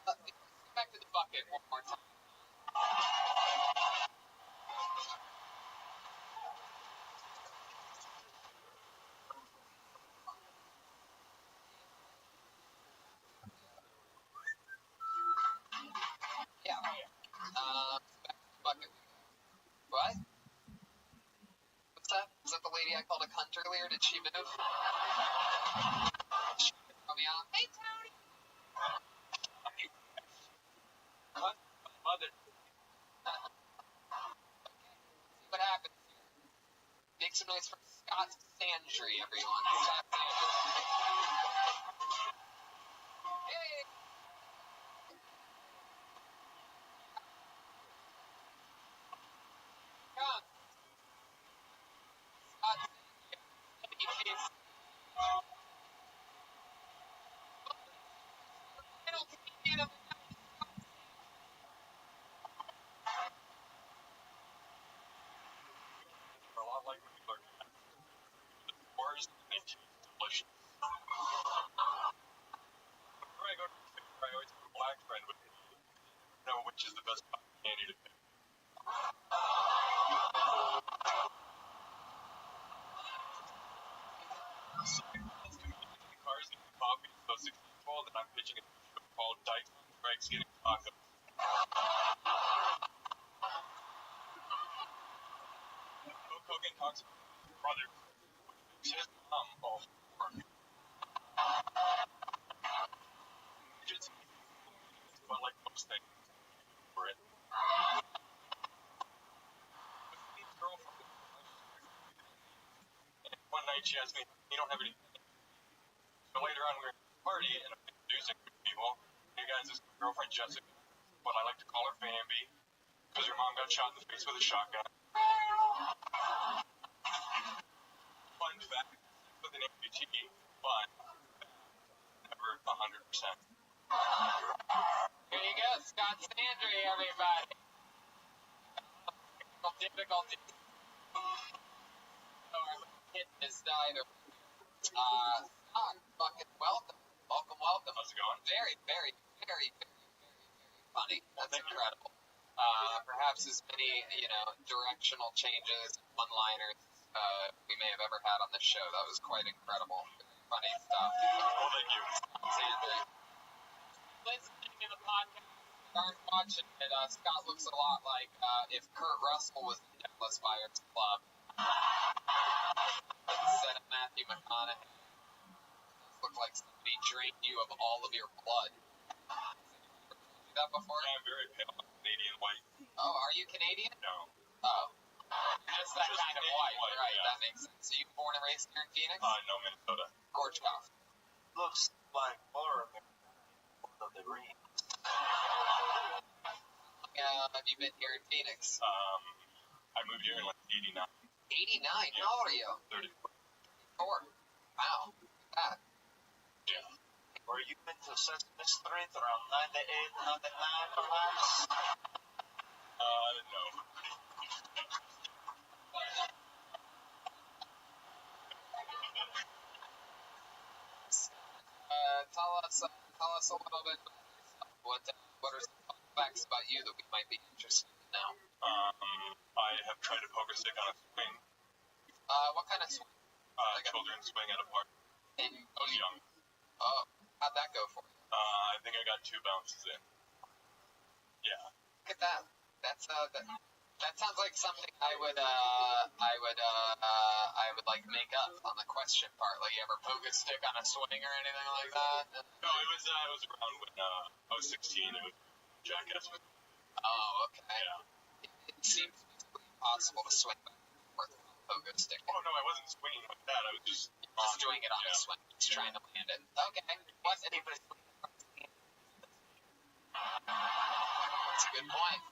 Speaker 7: Let's go back to the bucket one more time. Yeah. Back to the bucket. What? What's that? Was that the lady I called a cunt earlier? Did she move? She throw me off. Hey, Tony.
Speaker 13: Cunt, mother.
Speaker 7: See what happens here. Make some noise for Scott Sandry, everyone. Scott Sandry. Hey. Come. Scott Sandry. Final comedian of the night.
Speaker 13: They're a lot like when you learn wars and they taste delicious. Before I go to the store, I always have a black friend with me. Know which is the best candy to pick. Cars getting coffee is so successful that I'm pitching a show called Dykes on Strikes Getting Tacos. Hulk Hogan talks about his brother, which makes his mom all for him. Midgets but like most things for it. His girlfriend, and one night she asked me, "You don't have any?" So later on, we were at a party, and I'm introducing people. Hey guys, this is my girlfriend Jessica, but I like to call her Bambi, because her mom got shot in the face with a shotgun. Fun fact, with an amputee, but never 100%.
Speaker 7: Here you go, Scott Sandry, everybody. Difficulty. Our kid has died. Scott, fucking welcome. Welcome.
Speaker 13: How's it going?
Speaker 7: Very, very, very, very, very funny. That's incredible. Perhaps as many, you know, directional changes, one-liners we may have ever had on this show. That was quite incredible. Funny stuff.
Speaker 13: Well, thank you.
Speaker 7: Sandry. Listening to the podcast, aren't watching it. Scott looks a lot like if Kurt Russell was in Dallas Buyers Club. Instead of Matthew McConaughey. Look like somebody drained you of all of your blood. Ever told you that before?
Speaker 13: Yeah, I'm very pale. I'm Canadian white.
Speaker 7: Oh, are you Canadian?
Speaker 13: No.
Speaker 7: Oh. Just that
Speaker 13: Just
Speaker 7: kind of
Speaker 13: Canadian
Speaker 7: white,
Speaker 13: white,
Speaker 7: right?
Speaker 13: yeah.
Speaker 7: That makes sense. So you born and raised here in Phoenix?
Speaker 13: No, Minnesota.
Speaker 7: Gorge Cough.
Speaker 4: Looks like more of the green.
Speaker 7: Have you been here in Phoenix?
Speaker 13: I moved here in like 89.
Speaker 7: 89? How old are you?
Speaker 13: 34.
Speaker 7: 34. Wow. Look at that.
Speaker 13: Yeah.
Speaker 4: Were you into Sesame Street around 98, 99 perhaps?
Speaker 9: No.
Speaker 2: Tell us a little bit about yourself. What are some fun facts about you that we might be interested in now?
Speaker 9: I have tried a poker stick on a swing.
Speaker 2: What kind of swing?
Speaker 9: Children's swing at a park.
Speaker 2: And
Speaker 9: I was young.
Speaker 2: Oh, how'd that go for you?
Speaker 9: I think I got 2 bounces in. Yeah.
Speaker 2: Look at that. That sounds like something I would like make up on the question part. Like, you ever poke a stick on a swing or anything like that?
Speaker 9: No, it was around when I was 16. It was Jackass.
Speaker 2: Oh, okay.
Speaker 9: Yeah.
Speaker 2: It seems physically impossible to swing back and forth with a pogo stick.
Speaker 9: Oh no, I wasn't swinging like that. I was just
Speaker 2: doing it on a swing, just trying to land it. Okay. That's a good point.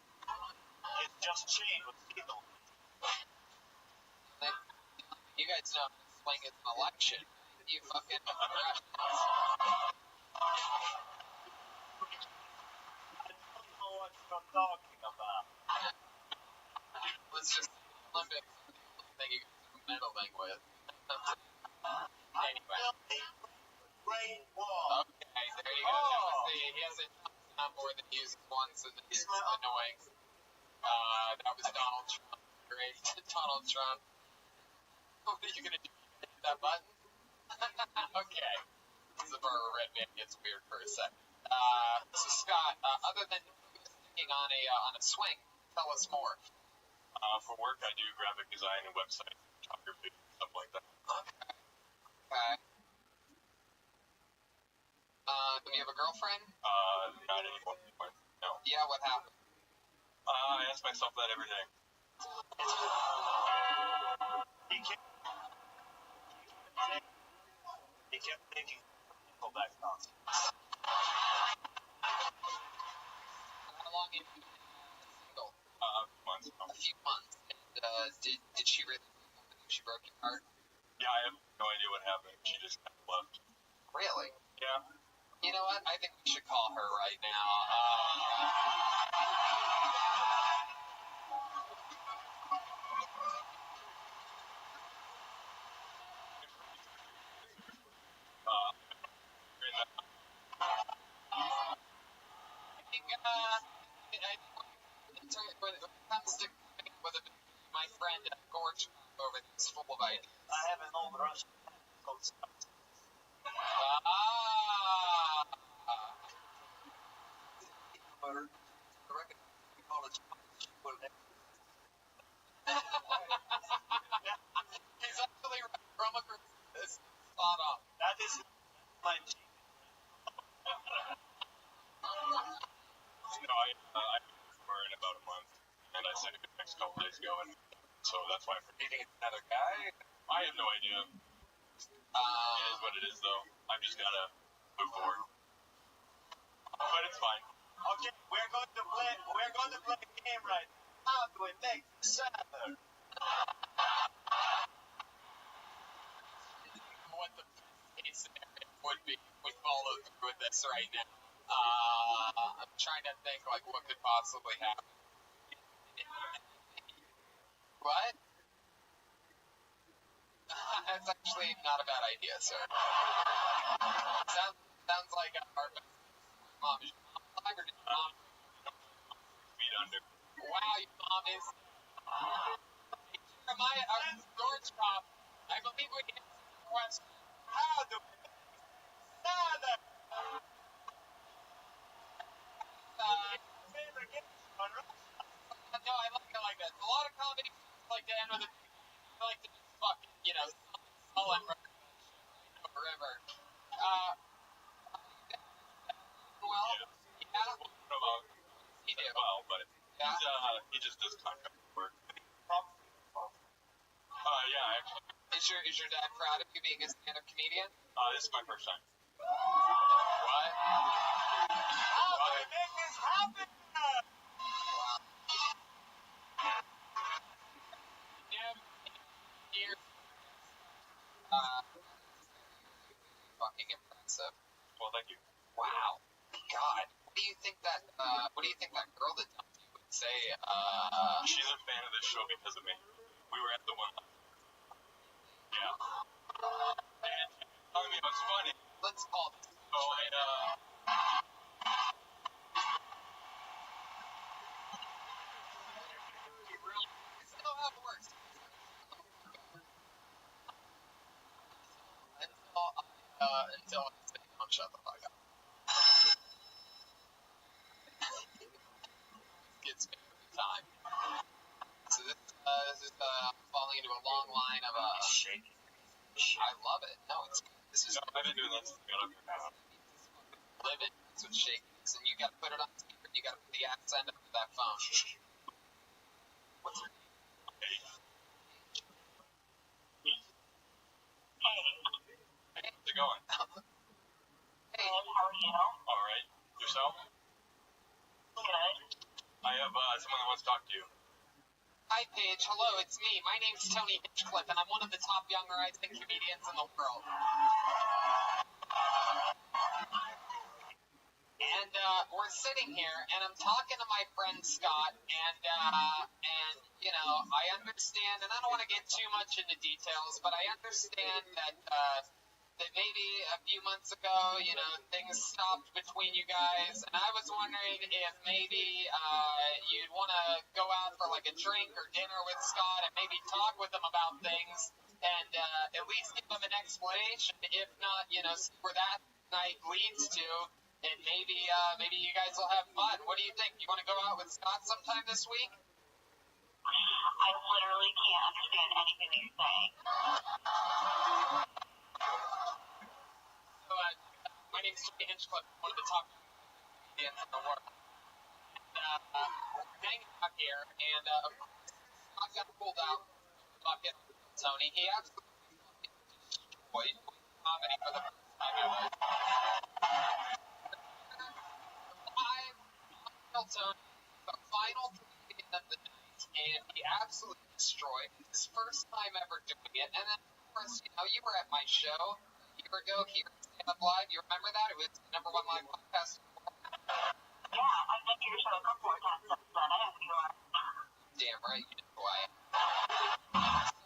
Speaker 4: It's just chain with people.
Speaker 2: You guys know how to swing at an election. You fucking
Speaker 4: I don't know what you're talking about.
Speaker 2: Let's just Olympics are the only thing you guys are meddling with. Anyway.
Speaker 4: Great wall.
Speaker 2: Okay, there you go. He has a not more than he uses once, and it's annoying. That was Donald Trump. Great. Donald Trump. What are you gonna do? Hit that button? Okay. This is where red man gets weird for a second. So Scott, other than sticking on a swing, tell us more.
Speaker 9: For work, I do graphic design and website photography, stuff like that.
Speaker 2: Okay. Do you have a girlfriend?
Speaker 9: Not anymore. No.
Speaker 2: Yeah, what happened?
Speaker 9: I ask myself that every day.
Speaker 4: He kept thinking Nickelback songs.
Speaker 2: How long have you been single?
Speaker 9: Months.
Speaker 2: A few months. And did she really break up with you? She broke your heart?
Speaker 9: Yeah, I have no idea what happened. She just kind of left.
Speaker 2: Really?
Speaker 9: Yeah.
Speaker 2: You know what? I think we should call her right now. When it comes to coming up with a my friend Gorge over there is full of ideas.
Speaker 4: I have an old Russian called Scott.
Speaker 2: He's actually right. Rummaker is spot on.
Speaker 4: That is my chief.
Speaker 9: No, I for in about a month, and I said it the next couple days ago, and so that's why I'm meeting another guy. I have no idea. It is what it is, though. I've just gotta move forward. But it's fine.
Speaker 4: Okay, we're going to play a game right now. How do we make the salad?
Speaker 2: What the case scenario would be if we follow through with this right now. I'm trying to think like what could possibly happen. What? That's actually not a bad idea, sir. Sounds like our best mom. Is your mom alive or did your mom?
Speaker 9: 6 feet under.
Speaker 2: Wow, your mom is. Jeremiah, our George Cop, I believe we answered the question.
Speaker 4: How do we make salad? Favorite game genre?
Speaker 2: No, I like that. A lot of comedy like to end with I like to just fucking, sullen right over river. Well, yeah. He do.
Speaker 9: Well, but
Speaker 2: Yeah.
Speaker 9: he just does contract work. Yeah, actually.
Speaker 2: Is your dad proud of you being a stand-up comedian?
Speaker 9: This is my first time.
Speaker 2: What?
Speaker 4: How do we make this happen?
Speaker 2: Fucking impressive.
Speaker 9: Well, thank you.
Speaker 2: Wow. God. What do you think that girl that dumped you would say?
Speaker 9: She's a fan of this show because of me. We were at the one. Yeah. And she was telling me it was funny.
Speaker 2: Let's call this.
Speaker 9: So I,
Speaker 2: It's not how it works. Until I say, don't shut the fuck up. Gets me every time. So this is falling into a long line of
Speaker 8: Shaking.
Speaker 2: I love it. No, it's good. This is
Speaker 9: I've been doing that since I got up here now.
Speaker 2: living. That's what shaking is. And you gotta put it on speaker. You gotta put the accent up to that phone. What's your name?
Speaker 9: Hey.
Speaker 8: Hey,
Speaker 9: How's it going?
Speaker 2: Hey.
Speaker 8: how are you?
Speaker 9: All right. Yourself?
Speaker 8: Good.
Speaker 9: I have someone that wants to talk to you.
Speaker 2: Hi, Paige. Hello, it's me. My name's Tony Hinchcliffe, and I'm one of the top young rising comedians in the world. And we're sitting here, and I'm talking to my friend Scott, and you know, I understand, and I don't want to get too much into details, but I understand that that maybe a few months ago, you know, things stopped between you guys, and I was wondering if maybe you'd want to go out for like a drink or dinner with Scott and maybe talk with him about things, and at least give him an explanation, if not, you know, see where that night leads to. And maybe you guys will have fun. What do you think? You want to go out with Scott sometime this week?
Speaker 8: I literally can't understand anything that you're saying.
Speaker 2: So, my name's Tony Hinchcliffe, one of the top comedians in the world. And we're hanging out here, and of course, Scott got pulled out of the bucket. Tony, he absolutely fucking destroyed comedy for the first time ever. Tony, the final comedian of the night, and he absolutely destroyed. His first time ever doing it, and then of course, you know, you were at my show a year ago here at Stand Up Live. You remember that? It was the #1 live podcast.
Speaker 8: Yeah, I've been to your show a couple more times since then. I know who you are.
Speaker 2: Damn right, you know who I am.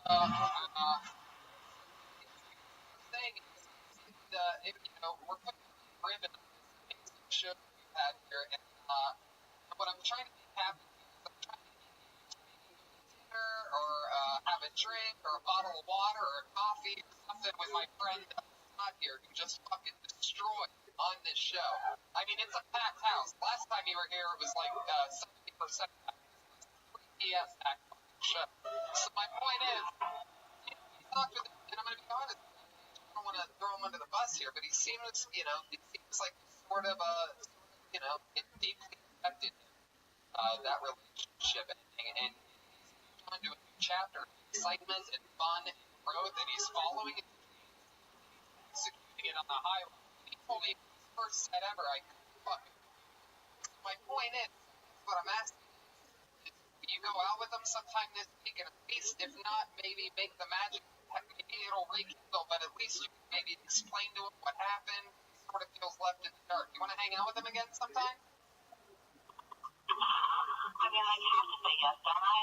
Speaker 2: So, the thing is, you know, we're putting a ribbon on this amazing show we've had here, and what I'm trying to make happen here is I'm trying to get you to maybe go to dinner or have a drink or a bottle of water or a coffee or something with my friend Scott here, who just fucking destroyed on this show. I mean, it's a packed house. Last time you were here, it was like 70% packed. This was 3 p.m. packed fucking show. So my point is, you know, we talked with him, and I'm going to be honest with you, Paige, I don't want to throw him under the bus here, but he seems, you know, it seems like sort of, you know, it deeply affected him, that relationship ending, and he's moved on to a new chapter of excitement and fun and growth, and he's following his dreams, and he's executing it on the high level. He told me his first set ever, I couldn't fucking believe it. So my point is, I guess what I'm asking is will you go out with him sometime this week, and at least, if not, maybe make the magic, maybe it'll rekindle, but at least you can maybe explain to him what happened. He sort of feels left in the dark. You want to hang out with him again sometime?
Speaker 8: I mean, I have to say yes, don't I?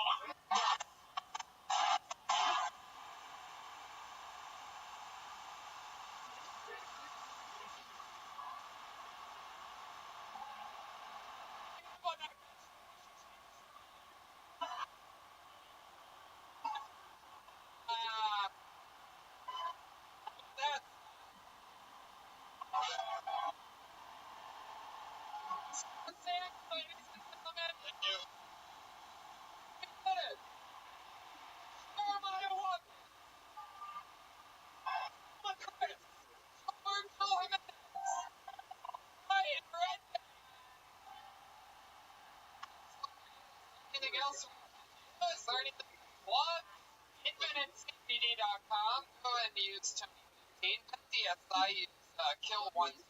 Speaker 2: Anything else? Is there anything you plug? InfiniteCBD.com. Go ahead and use Tony15. PSI use Kill120.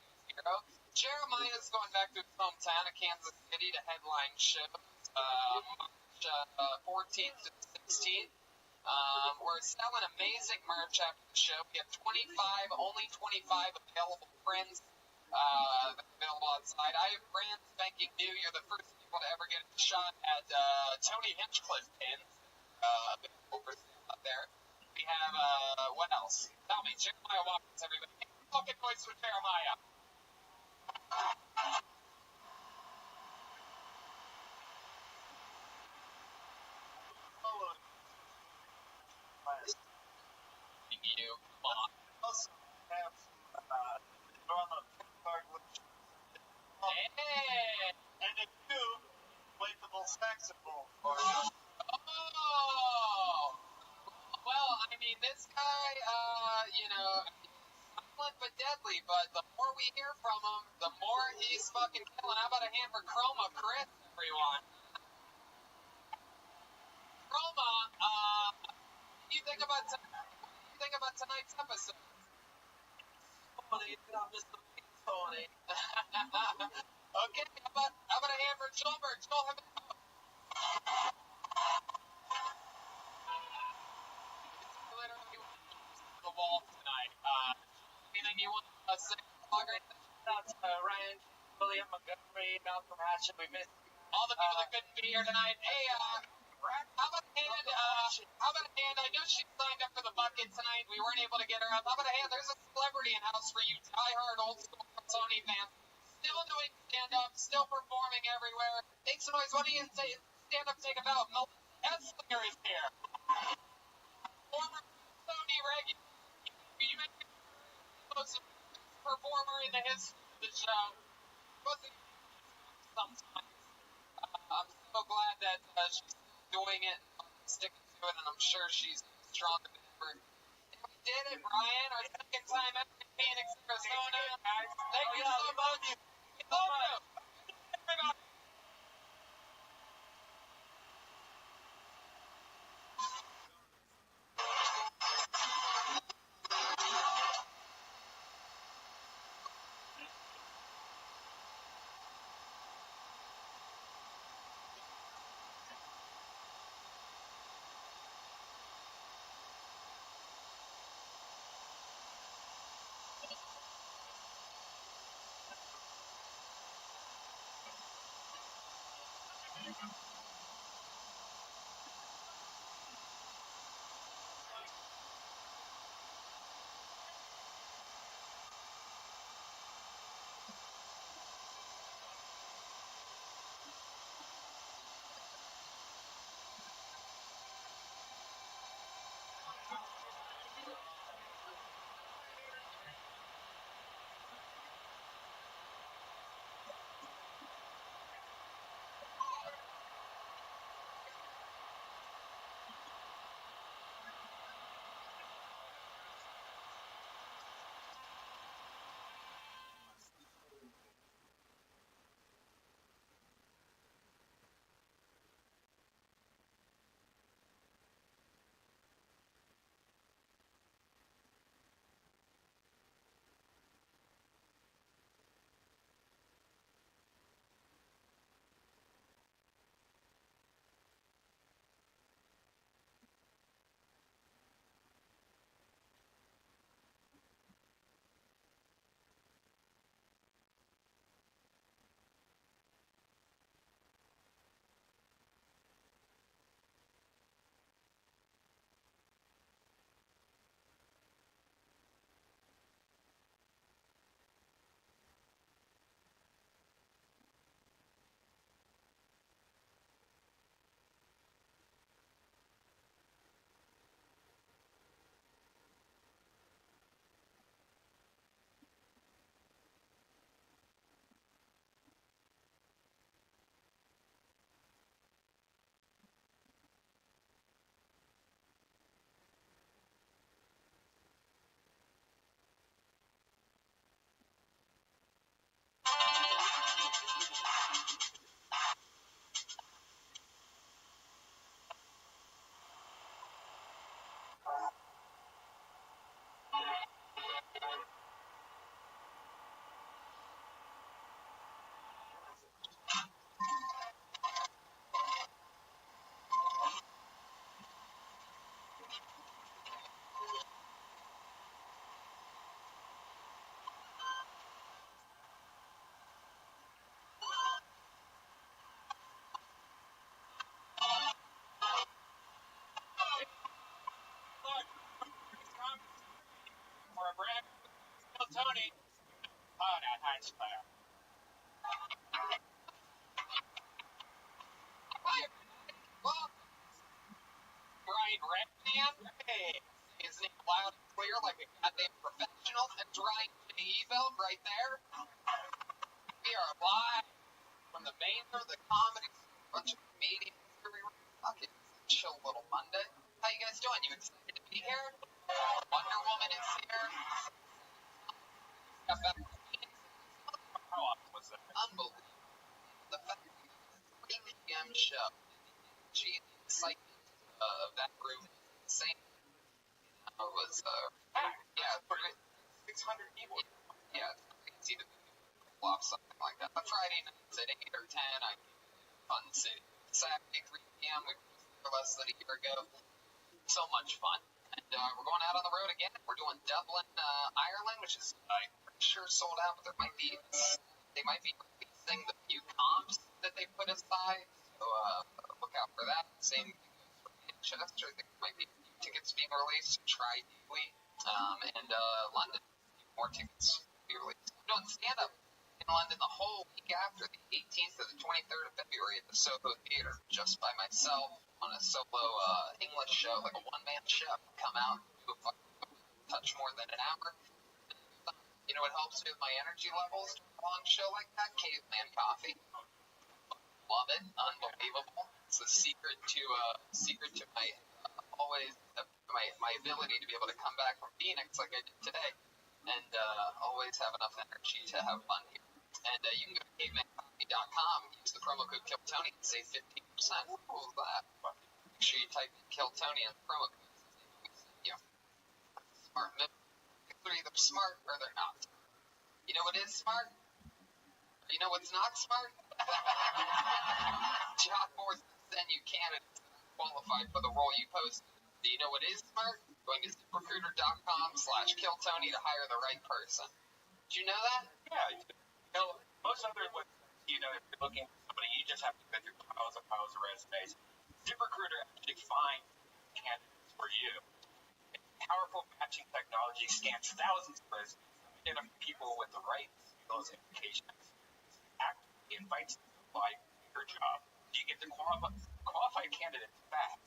Speaker 2: Jeremiah's going back to his hometown of Kansas City to headline shows March 14th to 16th. We're selling amazing merch after the show. We have only 25 available prints. available outside. I am brand spanking new. You're the first people to ever get a shot at Tony Hinchcliffe pins. Available for sale out there. We have, what else? Tell me, Jeremiah Watkins, everybody. Make some fucking noise for Jeremiah. You, come on.
Speaker 4: Also have some drama card which
Speaker 2: Hey!
Speaker 4: and a few inflatable saxophone for
Speaker 2: Oh! Well, I mean, this guy, silent but deadly, but the more we hear from him, the more he's fucking killing. How about a hand for Chroma Chris, everyone? Chroma, what do you think about tonight's episode?
Speaker 8: Tony, I'm just a big Tony.
Speaker 2: Okay, how about a hand for Joelberg? Joel, how about literally the wall tonight. Anything you want to say, Logger?
Speaker 8: That's Ryan, William Montgomery, Malcolm Hatchet. We missed you.
Speaker 2: All the people that couldn't be here tonight. Hey, how about a hand? I know she signed up for the bucket tonight. We weren't able to get her up. How about a hand? There's a celebrity in house for you, diehard old school Sony fans. Still doing stand-up, still performing everywhere. Make some noise. What do you say? Stand up, take a bow. Melissa Esslinger is here. Former Sony regular. You may be the most performer in the history of the show. Wasn't sometimes. I'm so glad that she's doing it, sticking to it, and I'm sure she's stronger than ever. And we did it, Brian. Our second time ever in Phoenix, Arizona. Thank you so much. We love you. Everybody. man. Hey, his name loud and clear like a goddamn professional. That's Ryan J. Eveld right there. We are live from the main room of the comedy. Bunch of comedians here. We were fucking chill little Monday. How you guys doing? You excited to be here? Wonder Woman is here. Got back to Phoenix.
Speaker 13: How often was that?
Speaker 2: Unbelievable. The fact that we did a 3 p.m. show. Gee, the excitement of that room was insane. It was, yeah,
Speaker 13: 600 people.
Speaker 2: yeah, it's crazy to pull off something like that. But Friday nights at 8 or 10, I fun city. Saturday, 3 p.m., we were there less than a year ago. So much fun. And we're going out on the road again. We're doing Dublin, Ireland, which is, I'm pretty sure sold out, but they might be releasing the few comps that they put aside. So look out for that. Same thing goes for Manchester. There might be a few tickets being released. Try Deeply. And London, more tickets will be released. I'm doing stand-up in London the whole week after, the 18th to the 23rd of February at the Soho Theatre, just by myself on a solo English show, like a one-man show. Come out, do a touch more than an hour. You know what helps me with my energy levels during a long show like that? Caveman coffee. Love it. Unbelievable. It's the secret to my always my ability to be able to come back from Phoenix like I did today, and always have enough energy to have fun here. And you can go to cavemancoffee.com, use the promo code KillTony and save 15%. What was that? Make sure you type in KillTony in the promo code. You know, smart move. They're either smart or they're not. You know what is smart? You know what's not smart? Job boards that send you candidates that aren't qualified for the role you posted. Do you know what is smart? Going to ZipRecruiter.com/KillTony to hire the right person. Did you know that?
Speaker 13: Yeah, I do. You know, most other websites, you know, if you're looking for somebody, you just have to go through piles and piles of resumes. ZipRecruiter actually finds candidates for you. Its powerful matching technology scans thousands of resumes to identify people with the right skills and education. Actively invites them to apply for your job. So you get the qualified candidates fast.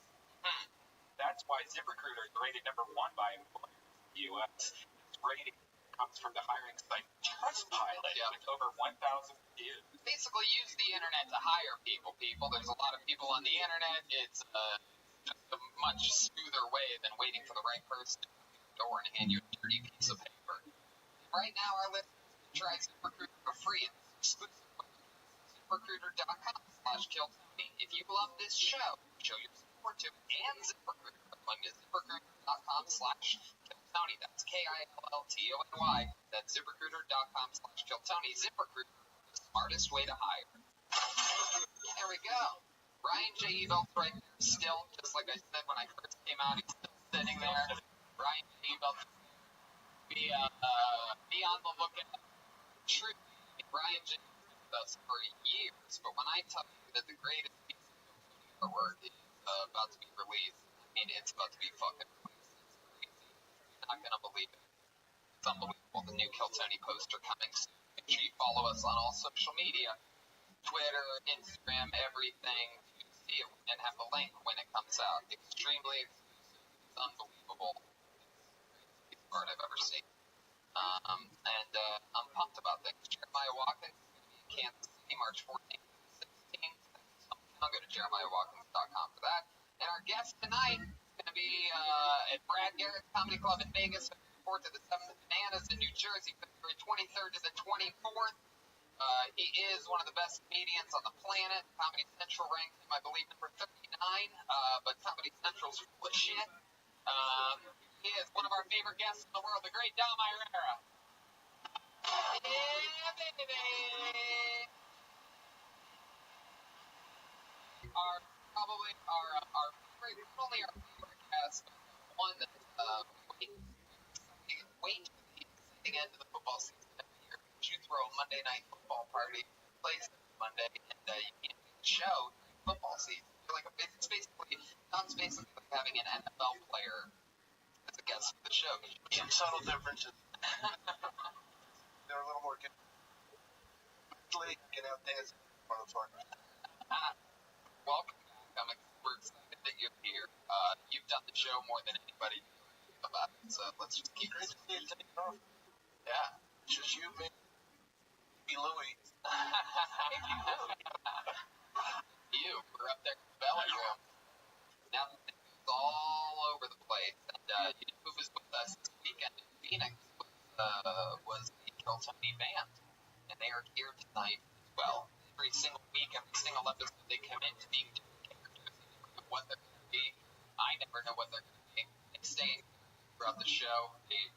Speaker 13: That's why ZipRecruiter is rated #1 by employers in the U.S. This rating comes from the hiring site Trustpilot with over 1,000 reviews.
Speaker 2: Basically, use the internet to hire people. There's a lot of people on the internet. It's just a much smoother way than waiting for the right person to come to your door and hand you a dirty piece of paper. Right now, our listeners can try ZipRecruiter for free. It's exclusive when you go to ZipRecruiter.com/KillTony. If you love this show, show your support to it and ZipRecruiter by going to ZipRecruiter.com/KillTony. That's KILLTONY. That's ZipRecruiter.com/KillTony. ZipRecruiter, the smartest way to hire. There we go. Ryan J. Eveld's right there still, just like I said when I first came out. He's still sitting there. Ryan J. Eveld's there. Be on the lookout. Truly, Ryan J. has been with us for years, but when I tell you that the greatest piece of KillTony artwork is about to be released, I mean, it's about to be fucking released. It's crazy. You're not gonna believe it. It's unbelievable. The new KillTony poster coming soon. Make sure you follow us on all social media. Twitter, Instagram, everything to see it and have the link when it comes out. Extremely exclusive. It's unbelievable. It's the greatest piece of art I've ever seen. And I'm pumped about things. Jeremiah Watkins is going to be in Kansas City March 14th to the 16th. I'll go to JeremiahWatkins.com for that. And our guest tonight is going to be at Brad Garrett's Comedy Club in Vegas, February 4th to the 7th, Bananas in New Jersey, February 23rd to the 24th. He is one of the best comedians on the planet. Comedy Central ranked him, I believe, number 39, but Comedy Central's full of shit. He is one of our favorite guests in the world, the great Dom Irrera. Yeah, baby! Probably our favorite, not only our favorite guest, but the one that wait to the exciting end of the football season every year. You throw a Monday night football party, plays Monday, and you can't do the show during football season. It's basically like having an NFL player as a guest for the show.
Speaker 3: Some subtle differences. They're a little more good. Get out there.
Speaker 2: Welcome back. I'm super excited that you're here. You've done the show more than
Speaker 10: Let's just keep
Speaker 5: Great
Speaker 10: this.
Speaker 5: to see you take off.
Speaker 10: Yeah.
Speaker 5: Just you, me, Louie.
Speaker 10: You were up there in the belly room. Now the thing is all over the place. And you know who was with us this weekend in Phoenix was the Kill Tony band. And they are here tonight as well. Every single week, every single episode, they come in to being different characters. You never know what they're going to be. I never know what they're going to be. They stay throughout the show. They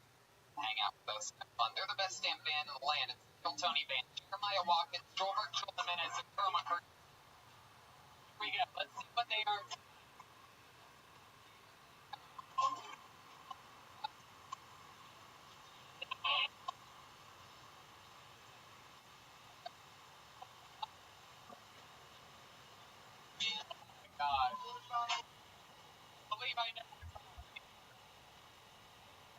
Speaker 10: hang out with us, have fun. They're the best damn band in the land. It's the Kill Tony band. Jeremiah Watkins, Joel Virtual Jimenez, and Kerma Kurt. Here we go. Let's see what they are. God. I believe I know.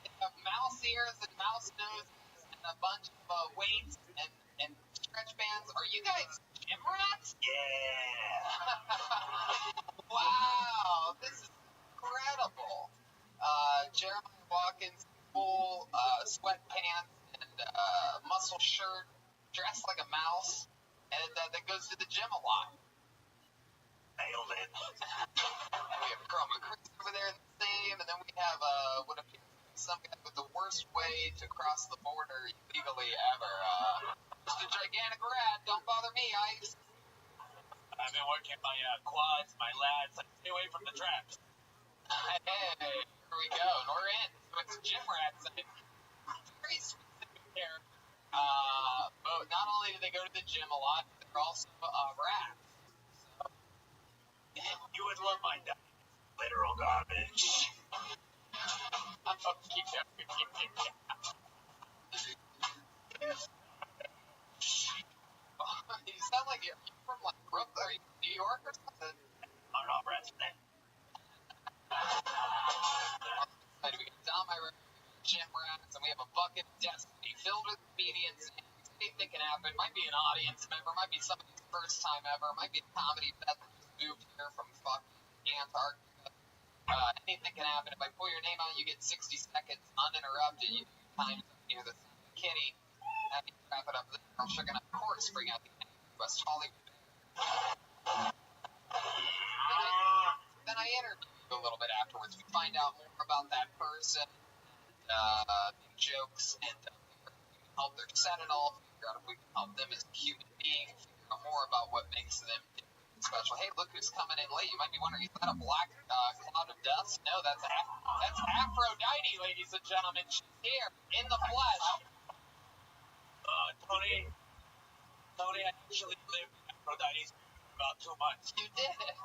Speaker 10: They have mouse ears and mouse noses and a bunch of weights and stretch bands. Are you guys gym rats?
Speaker 5: Yeah.
Speaker 10: Wow, this is incredible. Jeremiah Watkins, full sweatpants and muscle shirt, dressed like a mouse, and that goes to the gym a lot.
Speaker 5: Nailed it.
Speaker 10: We have Chroma Chris over there in the same, and then we have what appears to be some guy with the worst way to cross the border illegally ever. Just a gigantic rat. Don't bother me, Ice.
Speaker 5: I've been working my quads, my lats. I stay away from the traps.
Speaker 10: Hey, here we go. And we're in. So it's gym rats. Very specific here. But not only do they go to the gym a lot, they're also rats.
Speaker 5: You would love my diet. Literal garbage.
Speaker 10: You sound like you're from like Brooklyn, or New York or something.
Speaker 5: I'm not resident.
Speaker 10: We got Dom, my gym rats, and we have a bucket of destiny filled with comedians. Anything can happen. Might be an audience member, might be somebody's first time ever, might be a comedy vet that just moved here from fucking Antarctica. Anything can happen. If I pull your name out, you get 60 seconds uninterrupted. You know your time's up near the kitty. I need to wrap it up there. I'm sure gonna, of course, bring out the West Hollywood. Then I interview you a little bit afterwards. We find out more about that person, make jokes, and help their set it all, figure out if we can help them as a human being, figure out more about what makes them special. Hey, look who's coming in late. You might be wondering, is that a black cloud of dust? No, that's Aphrodite, ladies and gentlemen. She's here in the flesh.
Speaker 5: Tony, I actually lived in Aphrodite for about 2 months.
Speaker 10: You did it.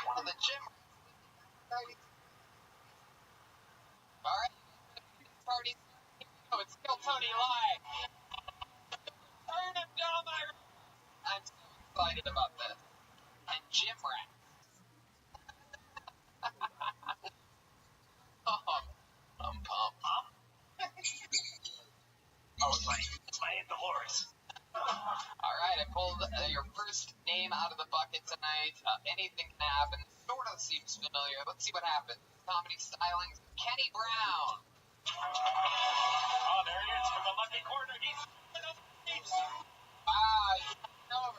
Speaker 10: One of the gym. All right, party. Oh, it's Kill Tony live. Turn him down, I'm so excited about this. And gym rats. I'm pumped.
Speaker 5: Oh, it's my Aunt Dolores.
Speaker 10: All right, I pulled your first name out of the bucket tonight. Anything can happen. Sort of seems familiar. Let's see what happens. Comedy stylings. Kenny Brown.
Speaker 5: Oh, there he is from the lucky corner. He's
Speaker 10: Over.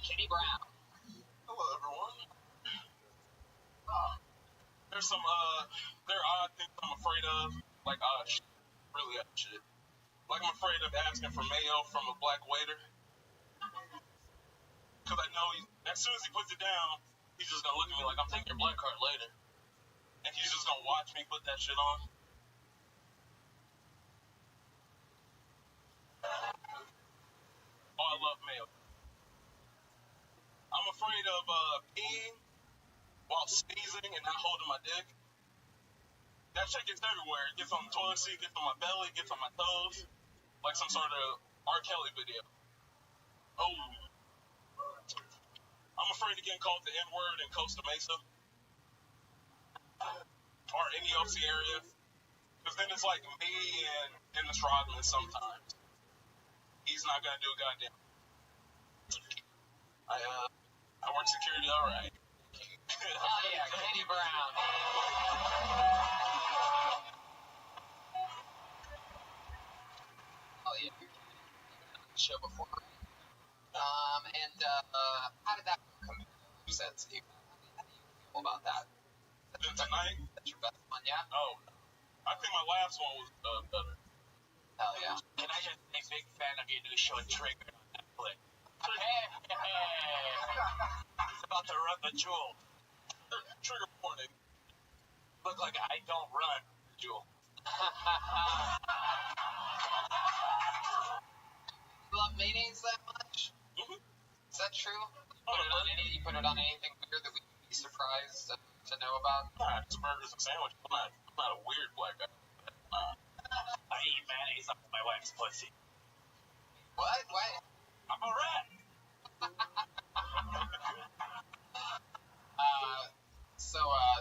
Speaker 10: Kenny Brown.
Speaker 5: Hello, everyone. There's some there are odd things I'm afraid of, like odd shit, really odd shit. Like I'm afraid of asking for mayo from a black waiter, because I know as soon as he puts it down, he's just gonna look at me like I'm taking your black card later, and he's just gonna watch me put that shit on. Oh, I love mayo. I'm afraid of peeing while sneezing and not holding my dick. That shit gets everywhere. It gets on the toilet seat, gets on my belly, gets on my toes, like some sort of R. Kelly video. Oh. I'm afraid of getting called the N-word in Costa Mesa. Or any OC area. Because then it's like me and Dennis Rodman sometimes. He's not going to do a goddamn. I work security, all right.
Speaker 2: Oh yeah, Kenny Brown. Oh yeah, you've been on the show before, right? And how did that come sense? How do you feel about that?
Speaker 5: Tonight?
Speaker 2: That's your best one, yeah?
Speaker 5: Oh, I think my last one was better.
Speaker 2: Hell yeah.
Speaker 7: Can I just say, big fan of your new show, Triggered on Netflix.
Speaker 2: Hey!
Speaker 7: It's about to run the jewel.
Speaker 5: Trigger warning.
Speaker 7: Look like I don't run the jewel.
Speaker 2: You love mayonnaise that much?
Speaker 5: Mm-hmm.
Speaker 2: Is that true? You put it on anything weird that we would be surprised to know about?
Speaker 5: Nah, just burgers and sandwiches. I'm not a weird black guy.
Speaker 7: I eat mayonnaise off my wife's pussy.
Speaker 2: What?
Speaker 7: I'm a rat.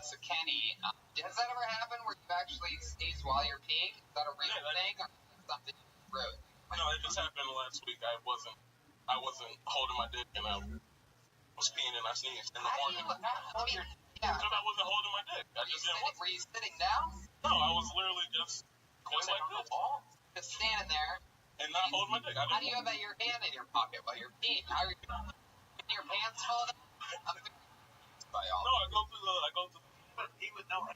Speaker 2: So Kenny, has that ever happened where you actually sneeze while you're peeing? Is that a real thing, or is that something you wrote?
Speaker 5: No, it just happened last week. I wasn't holding my dick, and I was peeing and I sneezed in the morning.
Speaker 2: Yeah.
Speaker 5: Because I wasn't holding my dick.
Speaker 2: Were you sitting down?
Speaker 5: No, I was literally just like this.
Speaker 2: Just standing there.
Speaker 5: And not holding my dick.
Speaker 2: How do you have your hand in your pocket while you're peeing? How are you getting your pants full? I'm very confused by all.
Speaker 5: No, I go through the
Speaker 7: He would know.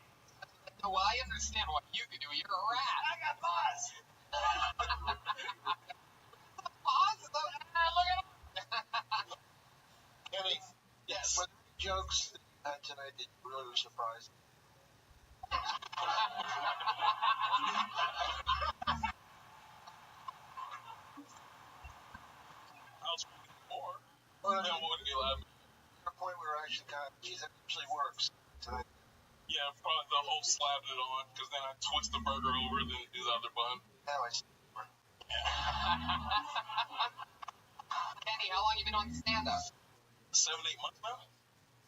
Speaker 2: No, well, I understand what you can do. You're a rat.
Speaker 7: I got pause.
Speaker 2: Pause? Look at him.
Speaker 13: Kenny,
Speaker 2: Yes.
Speaker 13: were there any jokes that you had tonight that you really were surprised?
Speaker 5: I was before.
Speaker 13: Well,
Speaker 5: Then what would be laughing?
Speaker 13: At a point where actually kind of, geez, it actually works tonight.
Speaker 5: Yeah, probably the whole slapping it on, because then I twist the burger over, then do the other bun.
Speaker 13: Now I see.
Speaker 2: Kenny, how long you been on stand-up?
Speaker 5: 7, 8 months now?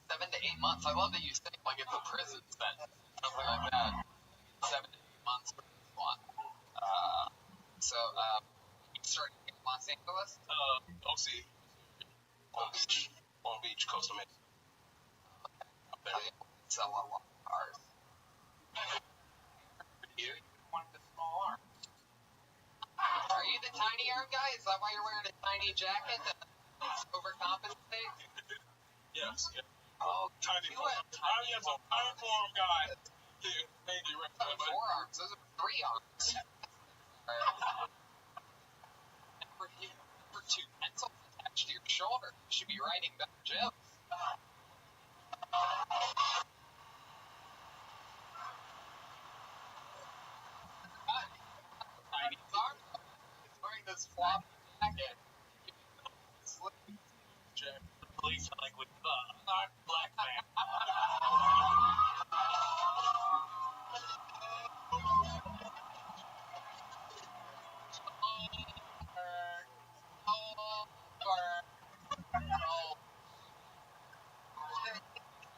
Speaker 2: 7 to 8 months. I love that you say like it's a prison sentence. Something like that. 7 to 8 months for this one. You started in Los Angeles?
Speaker 5: OC. Long Beach, Costa Mesa. Up there.
Speaker 2: Sell a lot of cars. You wanted the small arm. Are you the tiny arm guy? Is that why you're wearing a tiny jacket to overcompensate?
Speaker 5: Yes.
Speaker 2: Oh,
Speaker 5: Tiny
Speaker 2: you
Speaker 5: form.
Speaker 2: have tiny
Speaker 5: I'm a tiny form guy. Thank you, Rick.
Speaker 2: Those are 4 arms. Those are 3 arms. For 2 pencils attached to your shoulder. You should be writing better jokes. Tiny arms. He's wearing this floppy jacket.
Speaker 5: Jack.
Speaker 7: Police are like with black man.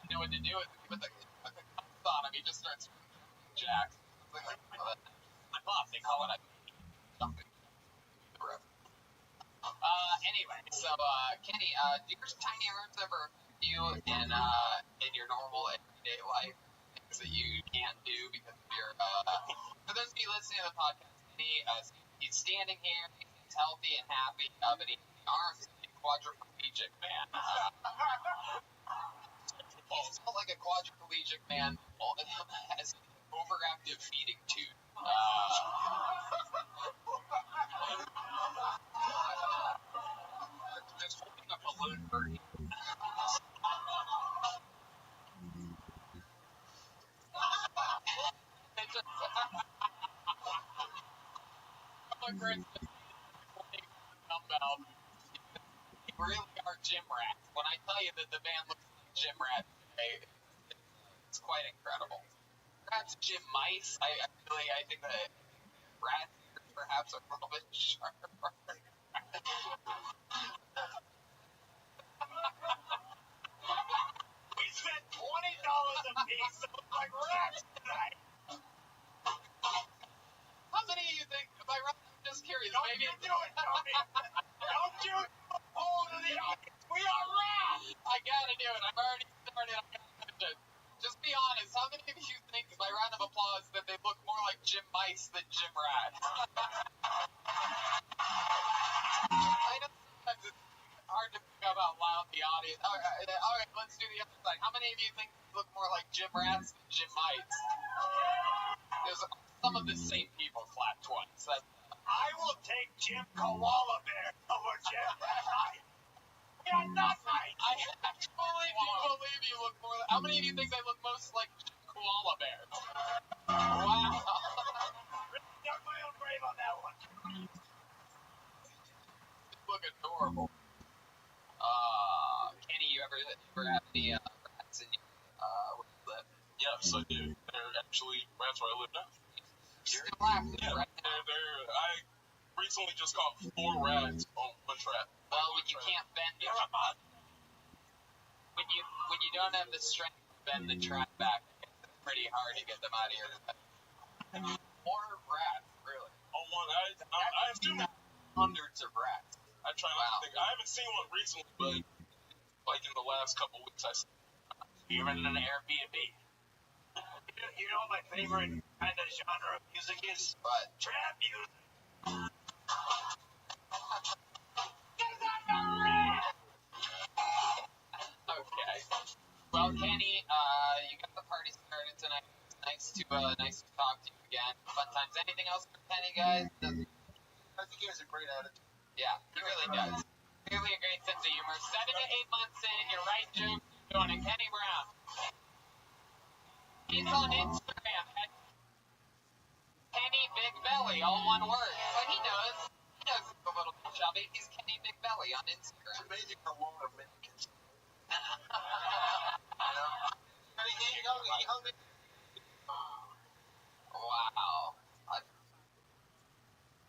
Speaker 2: You know what to do with the cuffs on him. He just starts jacks. My boss, they call it something. Anyway, so Kenny, do your tiny arms ever affect you in your normal everyday life? Things that you can't do because of your for those of you listening to the podcast, Kenny, he's standing here, he's healthy and happy, but he arms like a quadriplegic man. He's felt like a quadriplegic man has an overactive feeding tube. Just holding a balloon for you. You really are gym rats. When I tell you that the band looks like gym rats, it's quite incredible. Perhaps gym mice. I think that rats perhaps are a little bit sharper.
Speaker 7: We spent $20 a piece, so it's like rats tonight.
Speaker 2: How many of you think? I'm just curious.
Speaker 7: Don't
Speaker 2: maybe
Speaker 7: you do it, Tony. Don't you hold to the audience. We are rats.
Speaker 2: gym mice than gym rats. I know sometimes it's hard to pick up out loud the audience. All right, let's do the other side. How many of you think look more like gym rats than gym mice? There's some of the same people clap twice.
Speaker 4: I will take Jim Koala Bear over Jim Mice. You're not right.
Speaker 2: I actually do believe you look more. How many of you think they look most like koala bears? Wow.
Speaker 4: Dug my own grave on that one.
Speaker 2: They look adorable. Kenny, you ever have any rats in your where you live?
Speaker 5: Yes, I do. They're actually rats where I live now.
Speaker 2: You're still active,
Speaker 5: Yeah,
Speaker 2: right?
Speaker 5: I recently just caught 4 rats on one trap.
Speaker 2: Well, when you can't bend the when you don't have the strength to bend the trap back, it's pretty hard to get them out of your head. 4 rats, really?
Speaker 5: On one, I have too many.
Speaker 2: Hundreds of rats.
Speaker 5: I try not to think. I haven't seen one recently, but like in the last couple weeks, I saw.
Speaker 2: You're running an Airbnb.
Speaker 4: You know what my favorite kind of genre of music is?
Speaker 2: What?
Speaker 4: Trap music.
Speaker 2: Okay. Well, Kenny, you got the party started tonight. Nice to talk to you again. Fun times. Anything else for Kenny, guys?
Speaker 3: I think he has a great attitude.
Speaker 2: Yeah, he really does. Really a great sense of humor. 7 to 8 months in, you're right, jokes. You're doing it. Kenny Brown. He's on Instagram at Kenny Big Belly, all one word. So he knows. He knows he's a little bit chubby. He's Kenny Big Belly on Instagram.
Speaker 3: It's amazing how long a man can stay. He hung me.
Speaker 2: Wow. I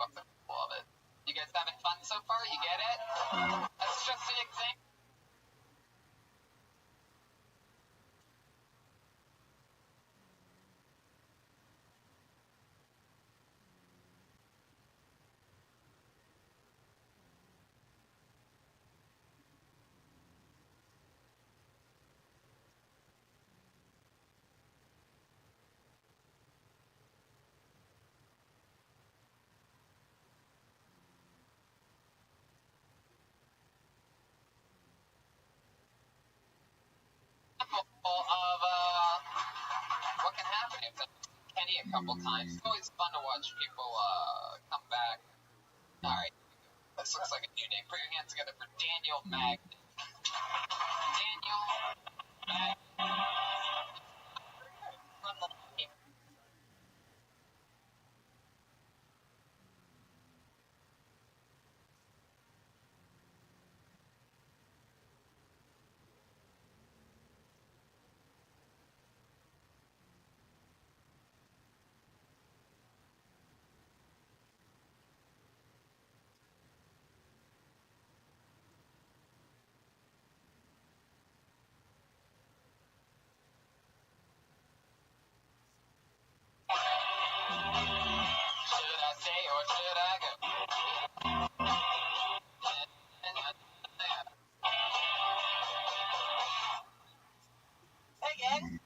Speaker 2: fucking love it. You guys having fun so far? You get it? That's just an example. Of what can happen if Kenny a couple times. It's always fun to watch people come back. All right, this looks like a new name. Put your hands together for Daniel Magnet. Daniel Magnet. From the team. Should I stay or should I go?
Speaker 8: Hey, gang.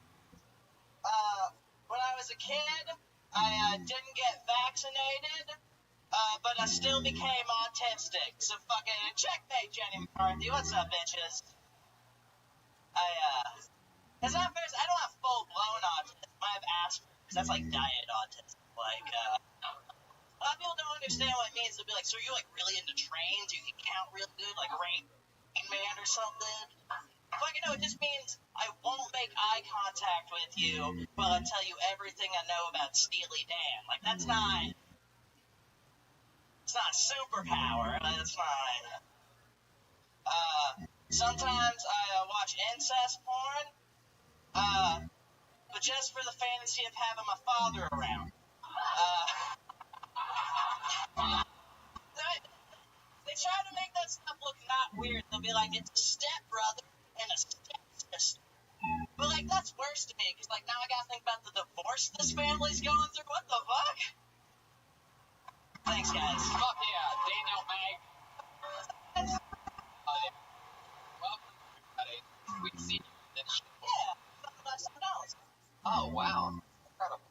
Speaker 8: When I was a kid, I didn't get vaccinated, but I still became autistic. So fucking checkmate, Jenny McCarthy. What's up, bitches? Cause at first, I don't have full-blown autism. I have Asperger's. That's like diet autism. Like, a lot of people don't understand what it means. They'll be like, so you're like really into trains? You can count real good, like Rain Man or something? Fucking no, it just means I won't make eye contact with you while I tell you everything I know about Steely Dan. Like, that's not... It's not a superpower. That's fine. Sometimes I watch incest porn, but just for the fantasy of having my father around. They try to make that stuff look not weird. They'll be like, it's a stepbrother and a stepsister. But, like, that's worse to me, because, like, now I gotta think about the divorce this family's going through. What the fuck? Thanks, guys.
Speaker 2: Fuck yeah, Daniel Mag. Welcome, everybody. We've seen you in this show.
Speaker 8: Yeah, something else.
Speaker 2: Oh, wow. Incredible.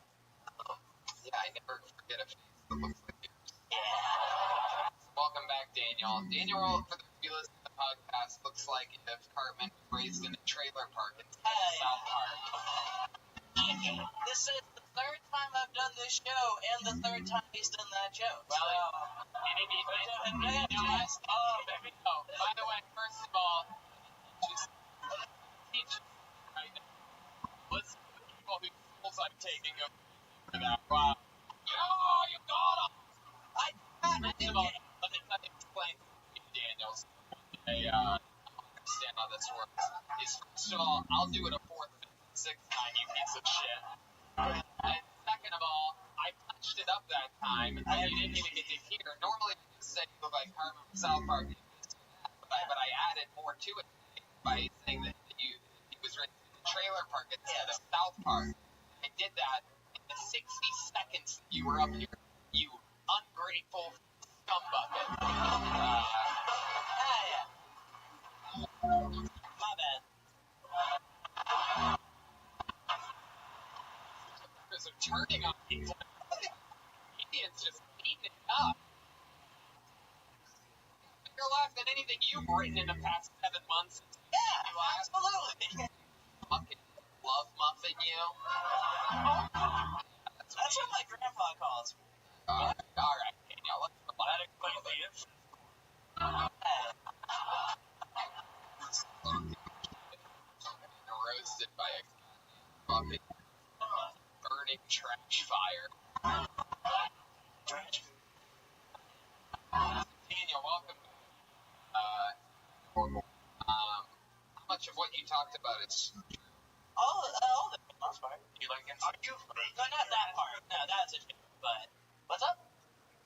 Speaker 2: Yeah, I never forget a face that looks like yours. Yeah. Welcome back, Daniel. Daniel, for those of you listening to the podcast, looks like if Cartman was raised in a trailer park in South Park.
Speaker 10: This is the third time I've done this show, and the third time he's done that joke.
Speaker 2: Well, and it is. By the way, first of all, teach right now. Listen to the people whose souls I'm taking over that. Wow. Oh, you got him! First of all, let me explain to you, Daniels. I understand how this works. First of all, I'll do it a fourth, fifth, and sixth time, you piece of shit. And second of all, I touched it up that time, and you didn't even get to hear. Normally, I just said you look like Cartman from South Park, but I added more to it by saying that he was raised in a trailer park instead of South Park. I did that in the 60 seconds that you were up here, you ungrateful scumbucket.
Speaker 10: My bad.
Speaker 2: Because they're turning on people. Comedians just eating it up. Bigger laugh than anything you've written in the past 7 months.
Speaker 10: Yeah, absolutely.
Speaker 2: Fucking love muffin you.
Speaker 10: That's what my grandpa calls me.
Speaker 2: Alright, Daniel, let's let it go. Roasted by a fucking burning trash fire. Daniel, welcome. How much of what you talked about is
Speaker 10: All of it, for the most part.
Speaker 2: you like it?
Speaker 4: Are you
Speaker 10: No, not that part. No, that's a joke. But what's up?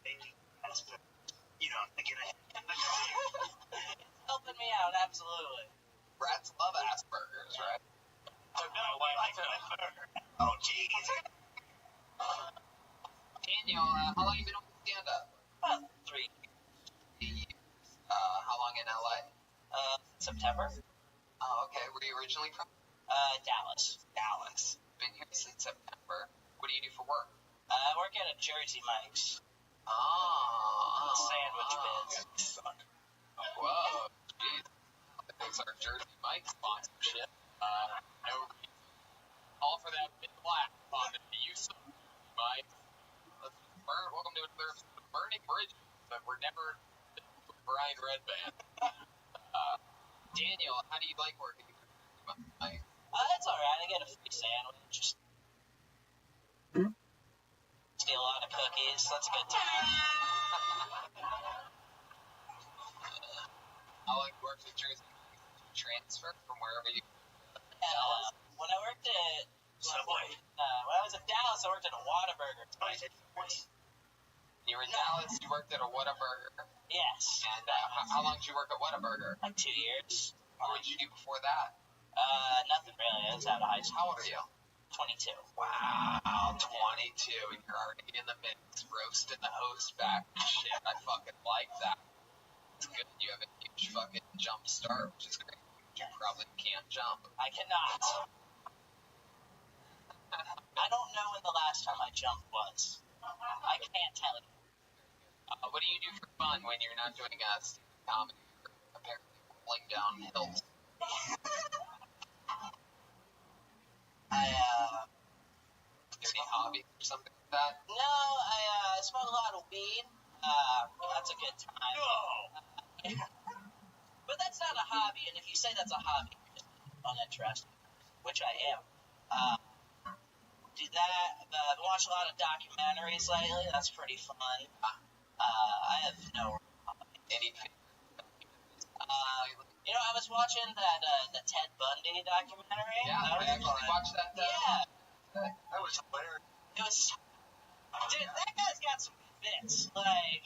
Speaker 4: You know, thinking ahead.
Speaker 10: It's helping me out, absolutely.
Speaker 2: Rats love Asperger's, right?
Speaker 4: Oh, jeez.
Speaker 2: Daniel, how long you been on stand-up?
Speaker 10: About 3
Speaker 2: years. How long in LA?
Speaker 10: September.
Speaker 2: Oh, okay. Where are you originally from?
Speaker 10: Dallas.
Speaker 2: Dallas. Been here since September. What do you do for work?
Speaker 10: I work at a Jersey Mike's.
Speaker 2: Oh.
Speaker 10: Sandwich bins.
Speaker 2: Whoa. Jeez. Thanks our Jersey Mike sponsorship. No reason. All for that big black on the use of Mike. Welcome to another Burning Bridges, but we're never Brian Red Band. Daniel, how do you like working with Mike?
Speaker 10: It's alright. I get a free sandwich. Steal a lot of cookies. That's a good time.
Speaker 2: I like work with Jersey. Transfer from wherever you.
Speaker 10: When I worked at
Speaker 4: Subway.
Speaker 10: When I was in Dallas, I worked at a Whataburger.
Speaker 2: You were in Dallas. You worked at a Whataburger.
Speaker 10: Yes.
Speaker 2: And how long did you work at Whataburger?
Speaker 10: Like 2 years.
Speaker 2: What did you do before that?
Speaker 10: Nothing really. I was out of high school.
Speaker 2: How old are you?
Speaker 10: 22.
Speaker 2: Wow, 22, and you're already in the mix, roasting the host back. Shit, I fucking like that. It's good. You have a huge fucking jump start, which is great. You probably can't jump.
Speaker 10: I cannot. I don't know when the last time I jumped was. I can't tell you.
Speaker 2: What do you do for fun when you're not doing comedy? Apparently rolling down hills. Any hobby or something like that?
Speaker 10: No, I smoke a lot of weed. That's a good time. No. But that's not a hobby, and if you say that's a hobby, you're just uninterested, which I am. Do that. Watch a lot of documentaries lately. That's pretty fun. I have no hobby.
Speaker 2: Anything?
Speaker 10: You know, I was watching the Ted Bundy documentary.
Speaker 2: Yeah, I actually watched that.
Speaker 10: Yeah.
Speaker 4: That was hilarious.
Speaker 10: It was. Dude, that guy's got some good bits. Like.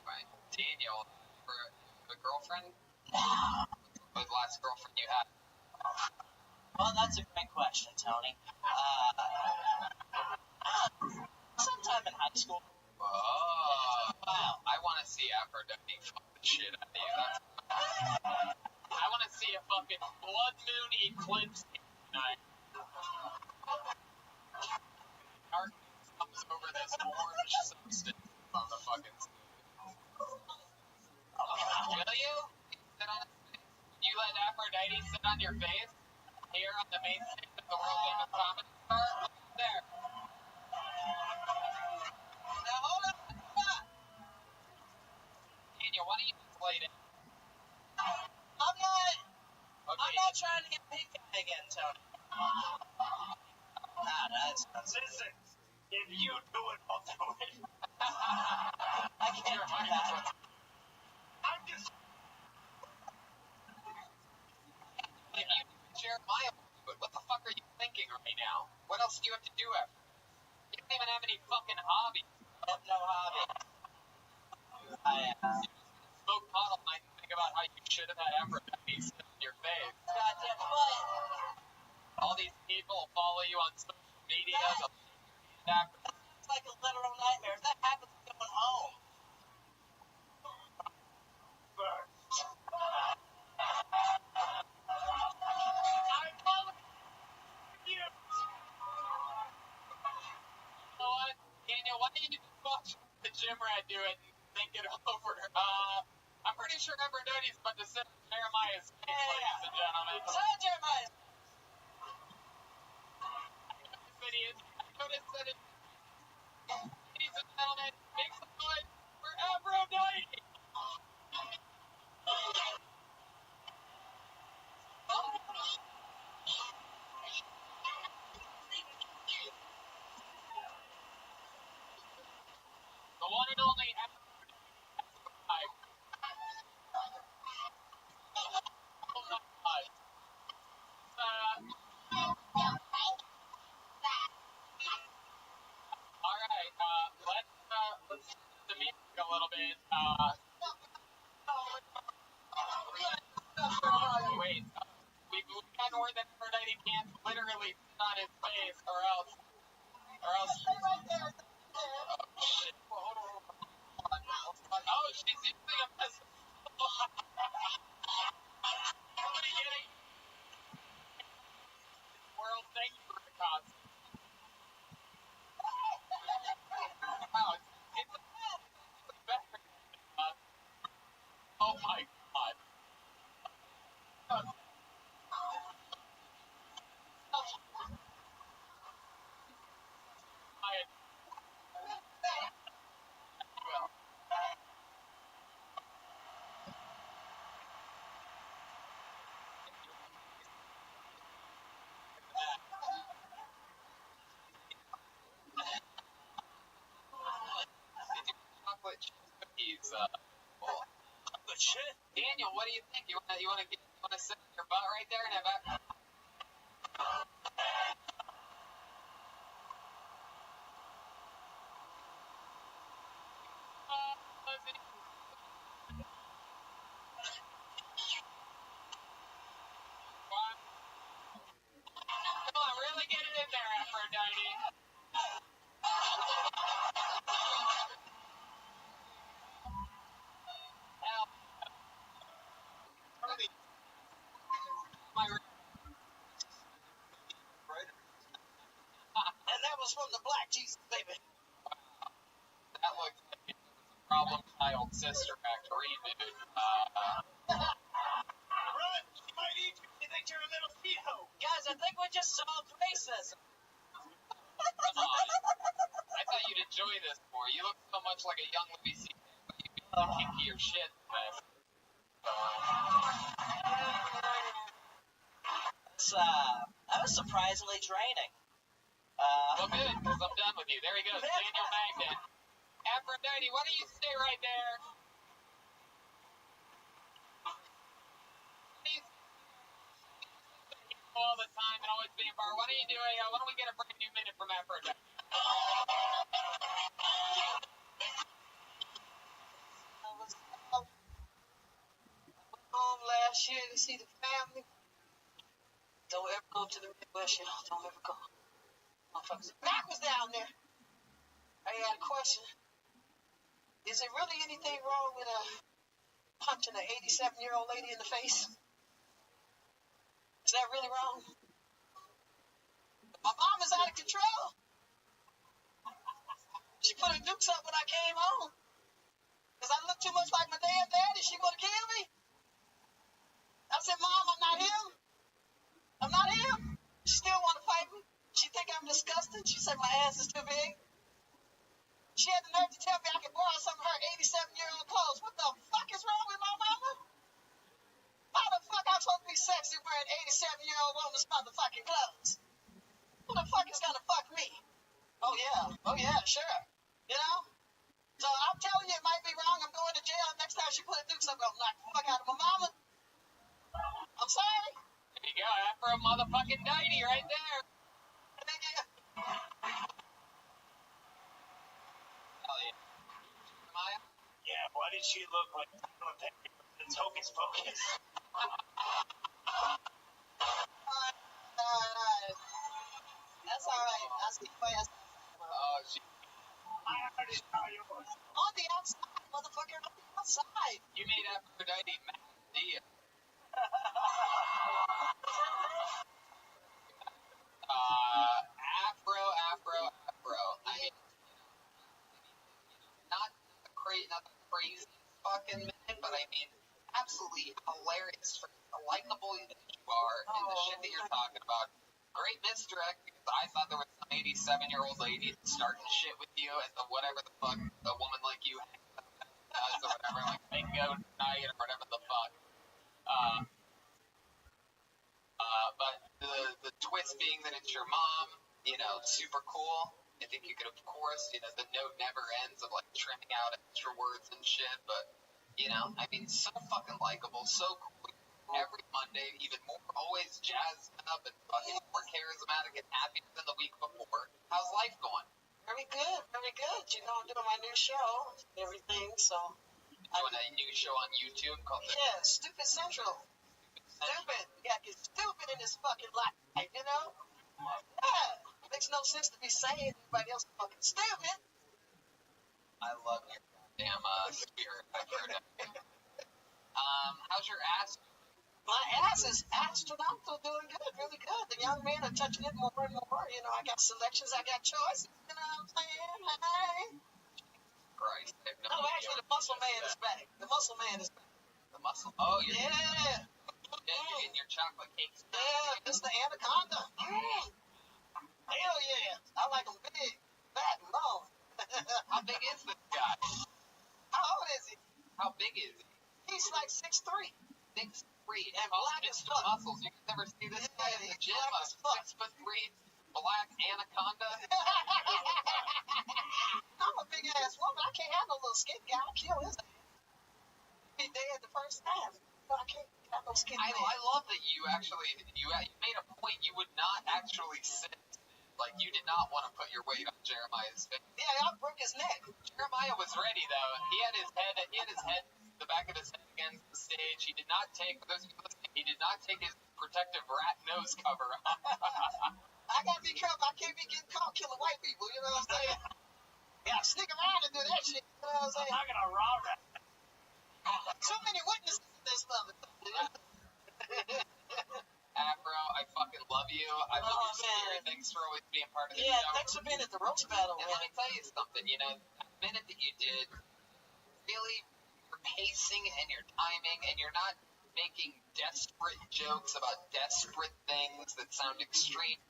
Speaker 2: Right. Daniel, for a girlfriend? What was the last girlfriend you had?
Speaker 10: Well, that's a great question, Tony. Sometime in high school.
Speaker 2: Wow. I want to see Aphrodite fuck the shit out of you. I want to
Speaker 7: see a fucking blood moon eclipse tonight. Darkness comes over this orange substance on the fucking Will you? Sit on his face? You let Aphrodite sit on your face? Here on the main stage of the world famous comedy star? Look up there. Now hold on. Daniel, why don't you just lay down?
Speaker 10: I'm not trying to get pink eye again, Tony. Nah, that's
Speaker 4: Listen, if you do it, I'll do it.
Speaker 10: I can't do that.
Speaker 4: I'm just.
Speaker 7: If you do it, Jeremiah will do it. What the fuck are you thinking right now? What else do you have to do after this? You don't even have any fucking hobbies.
Speaker 10: I have no hobby.
Speaker 7: You're just gonna smoke pot all night and think about how you should have had Aphrodite sit on your face.
Speaker 10: Goddamn what?
Speaker 7: All these people follow you on social media. They'll shake your hand after.
Speaker 10: It's like a literal nightmare. If that happens, I'm going home.
Speaker 7: You know what, Daniel? Why don't you just watch the gym rat do it and think it over? I'm pretty sure Aphrodite's about to sit on Jeremiah's face, ladies and gentlemen.
Speaker 10: So, Jeremiah.
Speaker 7: I noticed that it. Ladies and gentlemen, make some noise for Aphrodite! The one and only Aphrodite has arrived. Oh my god. Alright, let's change the music a little bit. Wait, we've gotten word that Aphrodite can't literally sit on his face, or else. Oh shit! Hold on. Oh, she's using a pistol. Somebody getting world. Thank you for the costume. Wow, it's actually better. Oh my god. Well, chocolate chip cookies. Well,
Speaker 10: Good shit.
Speaker 7: Daniel, what do you think? You wanna sit on your butt right there and have that? Come on, really get it in there, Aphrodite. Hell, Tony.
Speaker 10: And that was from the Black Jesus, baby.
Speaker 7: That looks like it was a problem child sister act reboot.
Speaker 4: Run! She might eat you. She thinks you're a little she-ho.
Speaker 10: Guys, I think we just solved racism.
Speaker 7: Come on. I thought you'd enjoy this more. You look so much like a young Louis C.K., but you'd be really kinky your shit in this.
Speaker 10: That was surprisingly draining.
Speaker 7: Well, good, because I'm done with you. There he goes, Daniel Magnet. Aphrodite, why don't you stay right there? All the time and always being bar. Why don't you do why don't we get a brand new minute from Aphrodite?
Speaker 8: I was home last year to see the family. Don't ever go to the Midwest, y'all. Don't ever go. Motherfuckers. Mac was down there. I had a question. Is there really anything wrong with punching an 87-year-old lady in the face?
Speaker 12: really wrong. My mom is out of control. She put her dukes up when I came home. Because I look too much like my damn daddy. She want to kill me. I said, Mom, I'm not him. I'm not him. She still want to fight me. She think I'm disgusting. She said my ass is too big. She had the nerve to tell me I could borrow some of her 87-year-old clothes. What the fuck is wrong with my mama? How the fuck I'm supposed to be sexy wearing 87-year-old woman's motherfucking clothes? Who the fuck is gonna fuck me? Oh yeah, sure. You know? So I'm telling you, it might be wrong. I'm going to jail. Next time she put a dukes, I'm gonna knock the fuck out of my mama. I'm sorry.
Speaker 2: There you go. Afro motherfucking Dighty right there.
Speaker 12: Thank you.
Speaker 2: Hell yeah. Maya?
Speaker 4: Yeah, why did she look like it's Hocus Pocus?
Speaker 12: That's all right. I'll see you ass
Speaker 2: Oh, she.
Speaker 4: I already saw yours.
Speaker 12: on the outside, motherfucker. On the outside.
Speaker 2: You made Aphrodite mad, do you? Afro. I mean, not the craziest fucking man, but I mean, absolutely hilarious for how likable you are and the shit that you're talking about. Great misdirect because I thought there was some 87-year-old lady starting shit with you and the whatever the fuck a woman like you does or whatever, like bingo night or whatever the fuck. But the twist being that it's your mom, super cool. I think you could, of course, the note never ends of like trimming out extra words and shit. But I mean, so fucking likable, so cool. Every Monday, even more, always jazzed up and fucking more charismatic and happier than the week before. How's life going?
Speaker 12: Very good, very good. You know, I'm doing my new show and everything, so.
Speaker 2: Doing a new show on YouTube called
Speaker 12: Yeah, Stupid Central. Stupid. Yeah, get stupid in this fucking life, you know? Yeah. Makes no sense to be saying everybody else is fucking stupid.
Speaker 2: I love your goddamn spirit. I've heard it. How's your ass?
Speaker 12: My ass is astronomical, doing good, really good. The young men are touching it more and more. You know, I got selections, I got choices. You know what I'm saying? Hey.
Speaker 2: Christ. I have no
Speaker 12: No,
Speaker 2: idea
Speaker 12: actually, the
Speaker 2: what
Speaker 12: muscle man is back. The muscle man is back.
Speaker 2: The muscle? Oh, you're
Speaker 12: Yeah.
Speaker 2: getting your chocolate cakes.
Speaker 12: Yeah, it's the anaconda. Hell yeah. I like them big, fat, and long.
Speaker 2: How big is this guy?
Speaker 12: How old is he?
Speaker 2: How big is he?
Speaker 12: He's like 6'3".
Speaker 2: 6'3".
Speaker 12: And black as
Speaker 2: Mr.
Speaker 12: fuck.
Speaker 2: Muscles. You can never see this guy in the gym.
Speaker 12: Black
Speaker 2: A
Speaker 12: as fuck.
Speaker 2: 6'3" black anaconda.
Speaker 12: I'm a big ass woman. I can't have no little skinny guy. I'll kill his ass. Be dead the first time. I can't have no skinny man.
Speaker 2: I love that you actually you made a point. You would not actually sit. Like, you did not want to put your weight on Jeremiah's face.
Speaker 12: Yeah, I broke his neck.
Speaker 2: Jeremiah was ready, though. He had his head, the back of his head against the stage. He did not take, for those of you listening, he did not take his protective rat nose cover off.
Speaker 12: I gotta be careful. I can't be getting caught killing white people. You know what I'm saying? Yeah, sneak around and do that shit. You know what I'm saying?
Speaker 4: I'm not gonna raw rat.
Speaker 12: Too many witnesses in this motherfucker.
Speaker 2: Afro, I fucking love you. I love your spirit. Thanks for always being part of the
Speaker 12: Yeah,
Speaker 2: show.
Speaker 12: thanks for being at the roast battle,
Speaker 2: And
Speaker 12: man.
Speaker 2: let me tell you something, that minute that you did, really, your pacing and your timing, and you're not making desperate jokes about desperate things that sound extreme.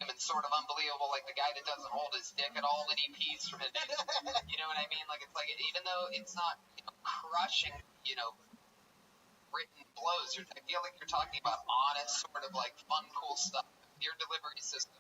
Speaker 2: And sort of unbelievable, like the guy that doesn't hold his dick at all when he pees from it. You know what I mean? Like, it's like, even though it's not crushing, written blows, I feel like you're talking about honest, sort of like fun, cool stuff. Your delivery system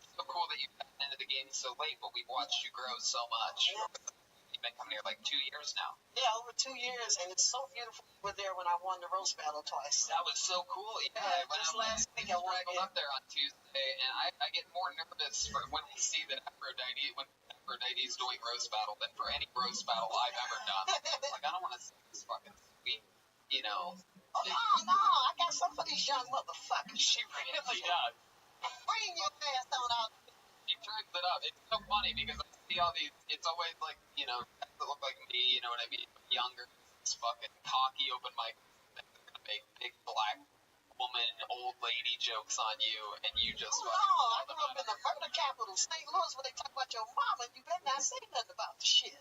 Speaker 2: is so cool that you've gotten into the game so late, but we've watched you grow so much. You've been coming here like 2 years now.
Speaker 12: Yeah, over 2 years, and it's so beautiful. You were there when I won the roast battle twice.
Speaker 2: That was so cool. Yeah,
Speaker 12: just last week I won
Speaker 2: up there on Tuesday, and I get more nervous when I see that Aphrodite, when Aphrodite's doing roast battle than for any roast battle I've ever done. Like, I don't want to see this fucking sweet, you know.
Speaker 12: Oh, no, I got some for these young motherfuckers.
Speaker 2: She really does.
Speaker 12: Bring your ass on out.
Speaker 2: She turns it up. It's so funny because I see all these, it's always like, you know, guys that look like me, you know what I mean? Younger, this fucking cocky open mic. They're gonna make big black woman, old lady jokes on you, and you just
Speaker 12: Oh,
Speaker 2: fucking
Speaker 12: no, I
Speaker 2: call them
Speaker 12: grew up
Speaker 2: out.
Speaker 12: in the murder capital, St. Louis, when they talk about your mama, you better not say nothing about the shit.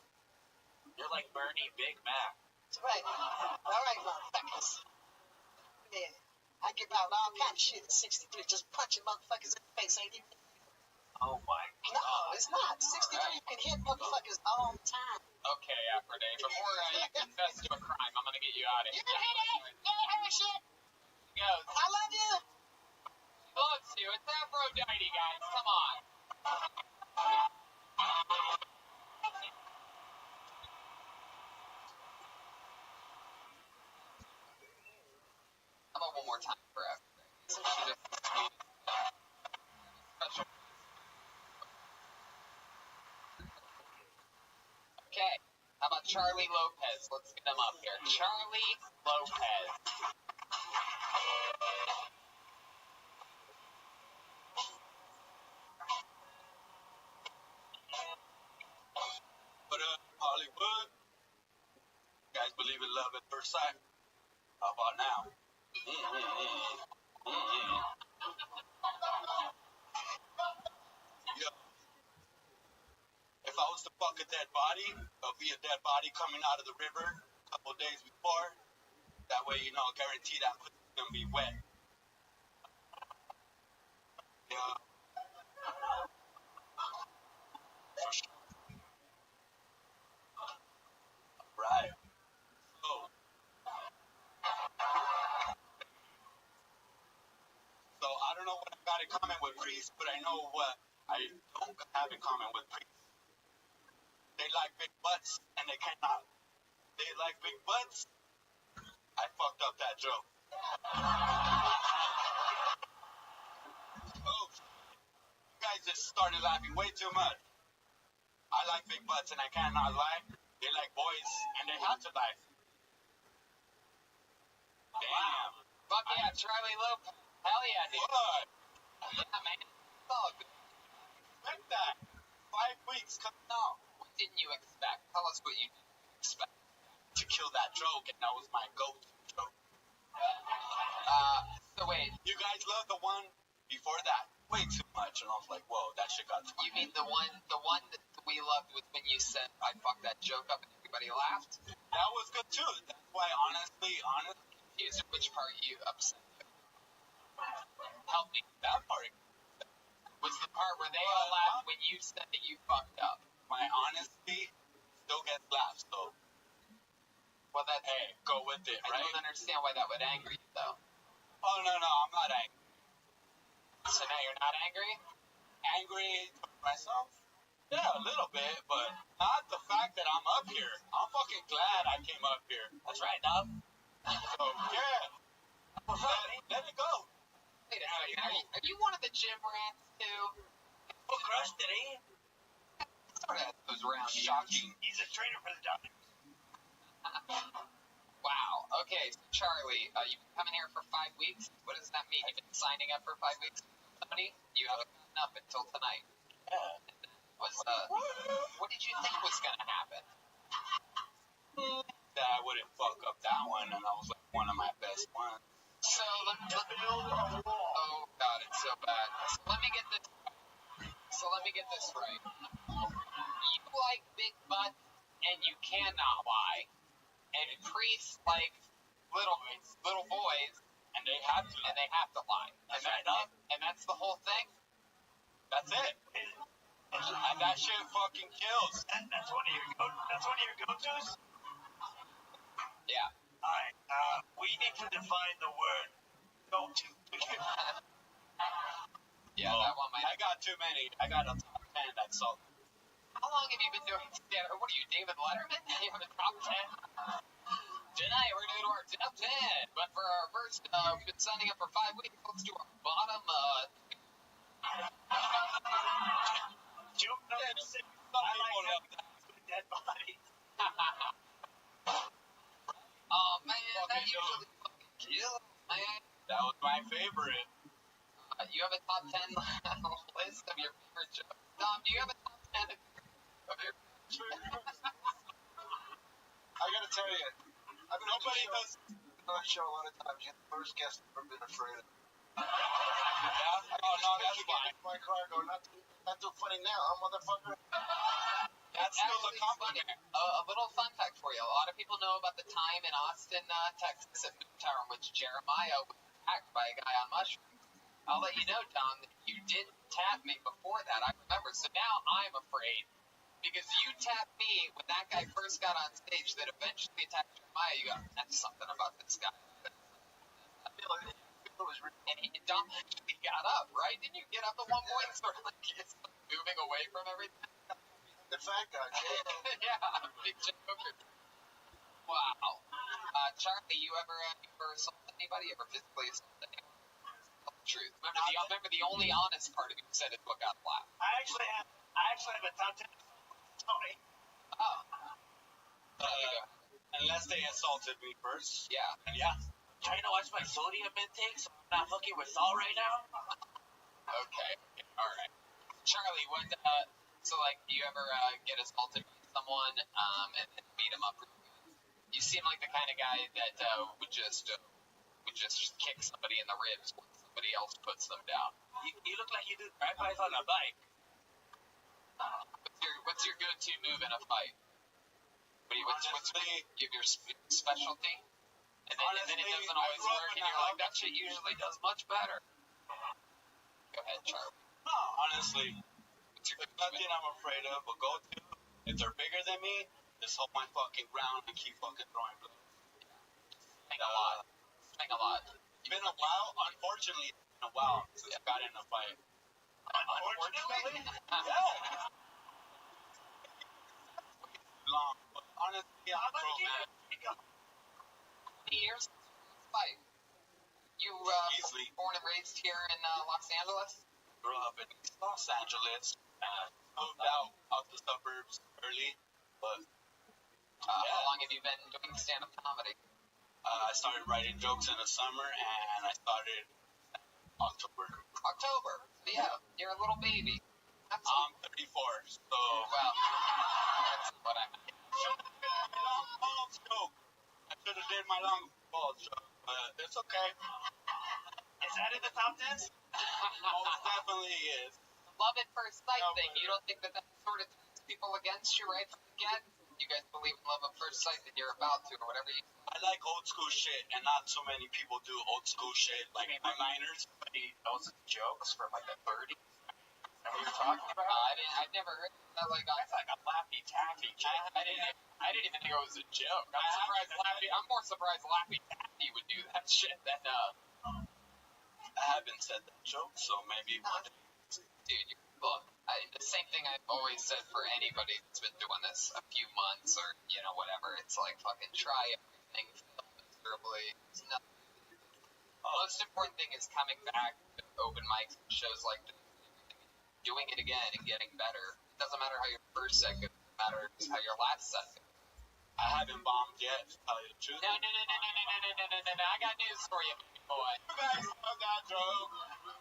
Speaker 4: You're like Bernie Big Mac.
Speaker 12: That's right. All right, motherfuckers. Yeah, I give out all kind of shit at 63, just punching motherfuckers in the face. Ain't even.
Speaker 4: Oh my
Speaker 12: No,
Speaker 4: God.
Speaker 12: it's not. 63, you can hit motherfuckers all the time.
Speaker 2: Okay, Aphrodite, before you confess to a crime, I'm gonna get you out of
Speaker 12: You
Speaker 2: here.
Speaker 12: didn't hit it. You didn't hurt shit.
Speaker 2: She goes,
Speaker 12: I love you.
Speaker 2: she loves you. It's Aphrodite, guys. Come on. How about one more time for Aphrodite? So she just special. Okay. How about Charlie Lopez? Let's get him up here. Charlie Lopez.
Speaker 5: What up, Hollywood? You guys believe in love at first sight? How about now? Yeah. If I was to fuck a dead body, it'll be a dead body coming out of the river a couple days before. That way, you know, guarantee that pussy's gonna be wet. Yeah. Right. So I don't know what I got in common with priests, but I know what I don't have in common with priests. They like big butts, and they cannot. They like big butts. I fucked up that joke. Oh, you guys just started laughing way too much. I like big butts, and I cannot lie. They like boys, and they have to lie. Damn.
Speaker 2: Fuck yeah, Charlie Lopez. Hell yeah, dude.
Speaker 5: What?
Speaker 2: Yeah, man. It's all good.
Speaker 5: Like that. 5 weeks coming out.
Speaker 2: What didn't you expect? Tell us what you didn't expect.
Speaker 5: To kill that joke, and that was my go-to joke.
Speaker 2: So wait,
Speaker 5: You guys love the one before that way too much, and I was like, whoa, that shit got to
Speaker 2: you mean the one that we loved was when you said I fucked that joke up and everybody laughed?
Speaker 5: That was good too. That's why, honestly,
Speaker 2: Which part you upset?
Speaker 5: help me. That part,
Speaker 2: Was the part where they all laughed when you said that you fucked up?
Speaker 5: my honesty still gets laughs, though.
Speaker 2: Well, that's
Speaker 5: Hey, go with it,
Speaker 2: I
Speaker 5: right?
Speaker 2: don't understand why that would anger you though.
Speaker 5: Oh, no, I'm not angry.
Speaker 2: So now you're not angry?
Speaker 5: Angry with myself? Yeah, a little bit, but not the fact that I'm up here. I'm fucking glad I came up here.
Speaker 2: That's right, dog.
Speaker 5: So, yeah. Let it go.
Speaker 2: Wait a second. Are you one of the gym rats too?
Speaker 4: Who crushed it, eh?
Speaker 2: Sort of goes around.
Speaker 5: Shocking.
Speaker 4: He's a trainer for the Dodgers.
Speaker 2: Wow. Okay, so Charlie, you've been coming here for 5 weeks. What does that mean? You've been signing up for 5 weeks with the company? You haven't gotten up until tonight. What did you think was going to happen?
Speaker 5: That I wouldn't fuck up that one, and I was like one of my best ones.
Speaker 2: So let me oh god, it's so bad. So let me get this right. You like big butts and you cannot lie. And priests like little boys
Speaker 5: And they have to.
Speaker 2: and they have to lie.
Speaker 5: That's right, dog.
Speaker 2: And that's the whole thing?
Speaker 5: That's it. And that shit fucking kills.
Speaker 4: That's one of your go-tos?
Speaker 2: Yeah.
Speaker 4: Alright, we need to define the word go-to.
Speaker 2: Yeah, that one might
Speaker 5: I got too many. I got a top 10 that's all.
Speaker 2: How long have you been doing stand-up? What are you, David Letterman? You have a top 10? Tonight we're doing our top 10. But for our first, we've been signing up for 5 weeks. Let's do our bottom,
Speaker 4: Joke number 6.
Speaker 13: Some
Speaker 4: I
Speaker 13: people
Speaker 4: like
Speaker 13: love that.
Speaker 4: dead bodies.
Speaker 2: Oh man, that
Speaker 13: Fucking
Speaker 2: usually fucking kills, man.
Speaker 13: That was my favorite.
Speaker 2: You have a top 10 list of your favorite jokes. Dom, do you have a top 10 of your
Speaker 5: I gotta tell you, I've been
Speaker 13: Nobody does.
Speaker 5: on the show a lot of times. You're the first guest I've ever been afraid of.
Speaker 13: Yeah?
Speaker 5: I
Speaker 13: Oh, no, that's
Speaker 5: get
Speaker 13: fine.
Speaker 5: in my car and go, not too funny now, huh, motherfucker?
Speaker 13: That's still a
Speaker 2: Actually,
Speaker 13: compliment.
Speaker 2: a little fun fact for you. A lot of people know about the time in Austin, Texas at Moon Tower in which Jeremiah was attacked by a guy on mushrooms. I'll let you know, Tom, that you did tap me before that. I remember. So now I'm afraid. Because you tapped me when that guy first got on stage that eventually attacked Jeremiah. You go, that's something about this guy.
Speaker 5: I feel like it was
Speaker 2: And Dom actually got up, right? Didn't you get up at one point and sort of like it's moving away from everything?
Speaker 5: the fat guy, Jay.
Speaker 2: Yeah, big joker. Wow. Charlie, you ever assaulted anybody? Ever physically assaulted anyone? Tell the truth. Remember the only honest part of you said is what got laughed.
Speaker 4: I actually have a top 10 story.
Speaker 2: Oh. Charlie, go.
Speaker 13: Unless they assaulted me first.
Speaker 2: Yeah.
Speaker 13: And yeah.
Speaker 7: Trying to watch my sodium intake so I'm not fucking with salt right now?
Speaker 2: Okay. All right. Charlie, what? So like, do you ever get assaulted by someone and beat him up? You seem like the kind of guy that would just kick somebody in the ribs when somebody else puts them down.
Speaker 7: You look like you do drive-bys on a bike.
Speaker 2: What's your go-to move in a fight? What's your specialty? And then it doesn't always work, and you're like, that shit usually does much better. Go ahead, Charlie.
Speaker 13: No, honestly,
Speaker 2: What's your
Speaker 13: there's nothing I'm afraid of. But go to, if they're bigger than me, just hold my fucking ground and keep fucking throwing blows.
Speaker 2: Swing a lot. Swing a lot.
Speaker 13: It's been a while. Unfortunately, it's been a while since I got in a fight.
Speaker 2: Unfortunately?
Speaker 13: Yeah. Long, but honestly, I'm pro, man.
Speaker 2: Years fight. You
Speaker 13: Easily.
Speaker 2: born and raised here in Los Angeles?
Speaker 13: Grew up in Los Angeles. Moved out the suburbs early, but
Speaker 2: How long have you been doing stand-up comedy?
Speaker 13: I started writing jokes in the summer, and I started October.
Speaker 2: October. Yeah, you're a little baby. That's
Speaker 13: I'm 34, so
Speaker 2: well, that's what I meant.
Speaker 13: my long balls joke. I should have did my long balls joke, but it's okay.
Speaker 4: Is that in the top 10?
Speaker 13: Most definitely is.
Speaker 2: Love at first sight
Speaker 13: No,
Speaker 2: thing.
Speaker 13: but-
Speaker 2: You don't think that sort of turns people against you right from the get? You guys believe in love at first sight that you're about to, or whatever you.
Speaker 13: I like old school shit, and not so many people do old school shit like my minors.
Speaker 7: Those jokes from like the 30s. Is that what you're talking about?
Speaker 2: I've never heard that. Like,
Speaker 7: That's like a Laffy Taffy joke.
Speaker 2: I didn't even think it was a joke. I'm more surprised Laffy Taffy would do that shit than
Speaker 13: I haven't said that joke, so maybe one day.
Speaker 2: dude. Look, the same thing I've always said for anybody that's been doing this a few months or whatever. It's like fucking try everything, fail miserably. It's nothing. The most important thing is coming back to open mics, shows like this, doing it again and getting better. It doesn't matter how your first set goes, it matters how your last set goes.
Speaker 13: I haven't bombed yet, to tell you the truth.
Speaker 2: No. I got news for you, baby boy.
Speaker 13: You guys love that joke.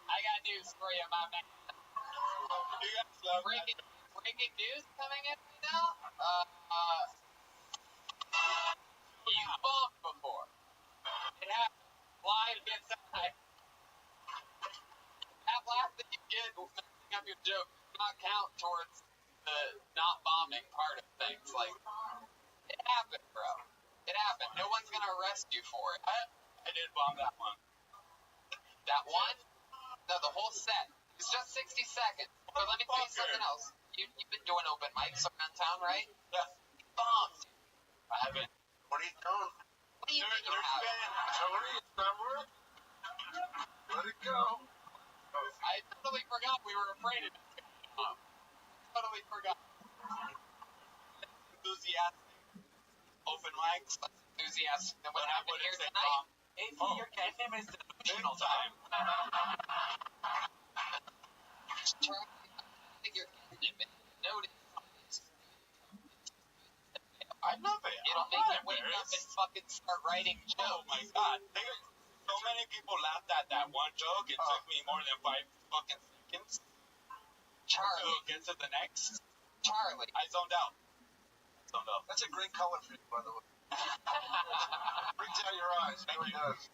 Speaker 2: I got news for you, my man.
Speaker 13: You guys love that.
Speaker 2: Breaking news coming in right now. You bombed before. It happened. Live inside. That laugh that you get messing up your joke does not count towards the not bombing part of things. Like, it happened, bro. It happened. No one's gonna arrest you for it.
Speaker 13: I did bomb that one.
Speaker 2: That one? No, the whole set. It's just 60 seconds. But let me tell you something else. You've been doing open mics around town, right?
Speaker 13: Yeah.
Speaker 2: You bombed.
Speaker 13: I haven't.
Speaker 5: What are you doing?
Speaker 2: What do you mean you
Speaker 13: There's
Speaker 2: haven't?
Speaker 13: been.
Speaker 5: Tony, it's not working. Let it go.
Speaker 2: I totally forgot we were afraid of it. Totally forgot.
Speaker 13: Enthusiastic. Open mics.
Speaker 2: Enthusiastic than what
Speaker 13: But I
Speaker 2: happened
Speaker 13: wouldn't
Speaker 2: here
Speaker 13: say
Speaker 2: tonight.
Speaker 13: bomb.
Speaker 7: Hey, see, your cat name is Delusional
Speaker 13: Time.
Speaker 2: Charlie, I think you're getting it, man. Notice
Speaker 13: I love it.
Speaker 2: It'll make you wake up and fucking start writing jokes.
Speaker 13: Oh my god. So many people laughed at that one joke. It took me more than 5 fucking seconds
Speaker 2: Charlie.
Speaker 13: to get to the next.
Speaker 2: Charlie.
Speaker 13: I zoned out.
Speaker 4: That's a great color for you, by the way. Brings out your eyes. It really does.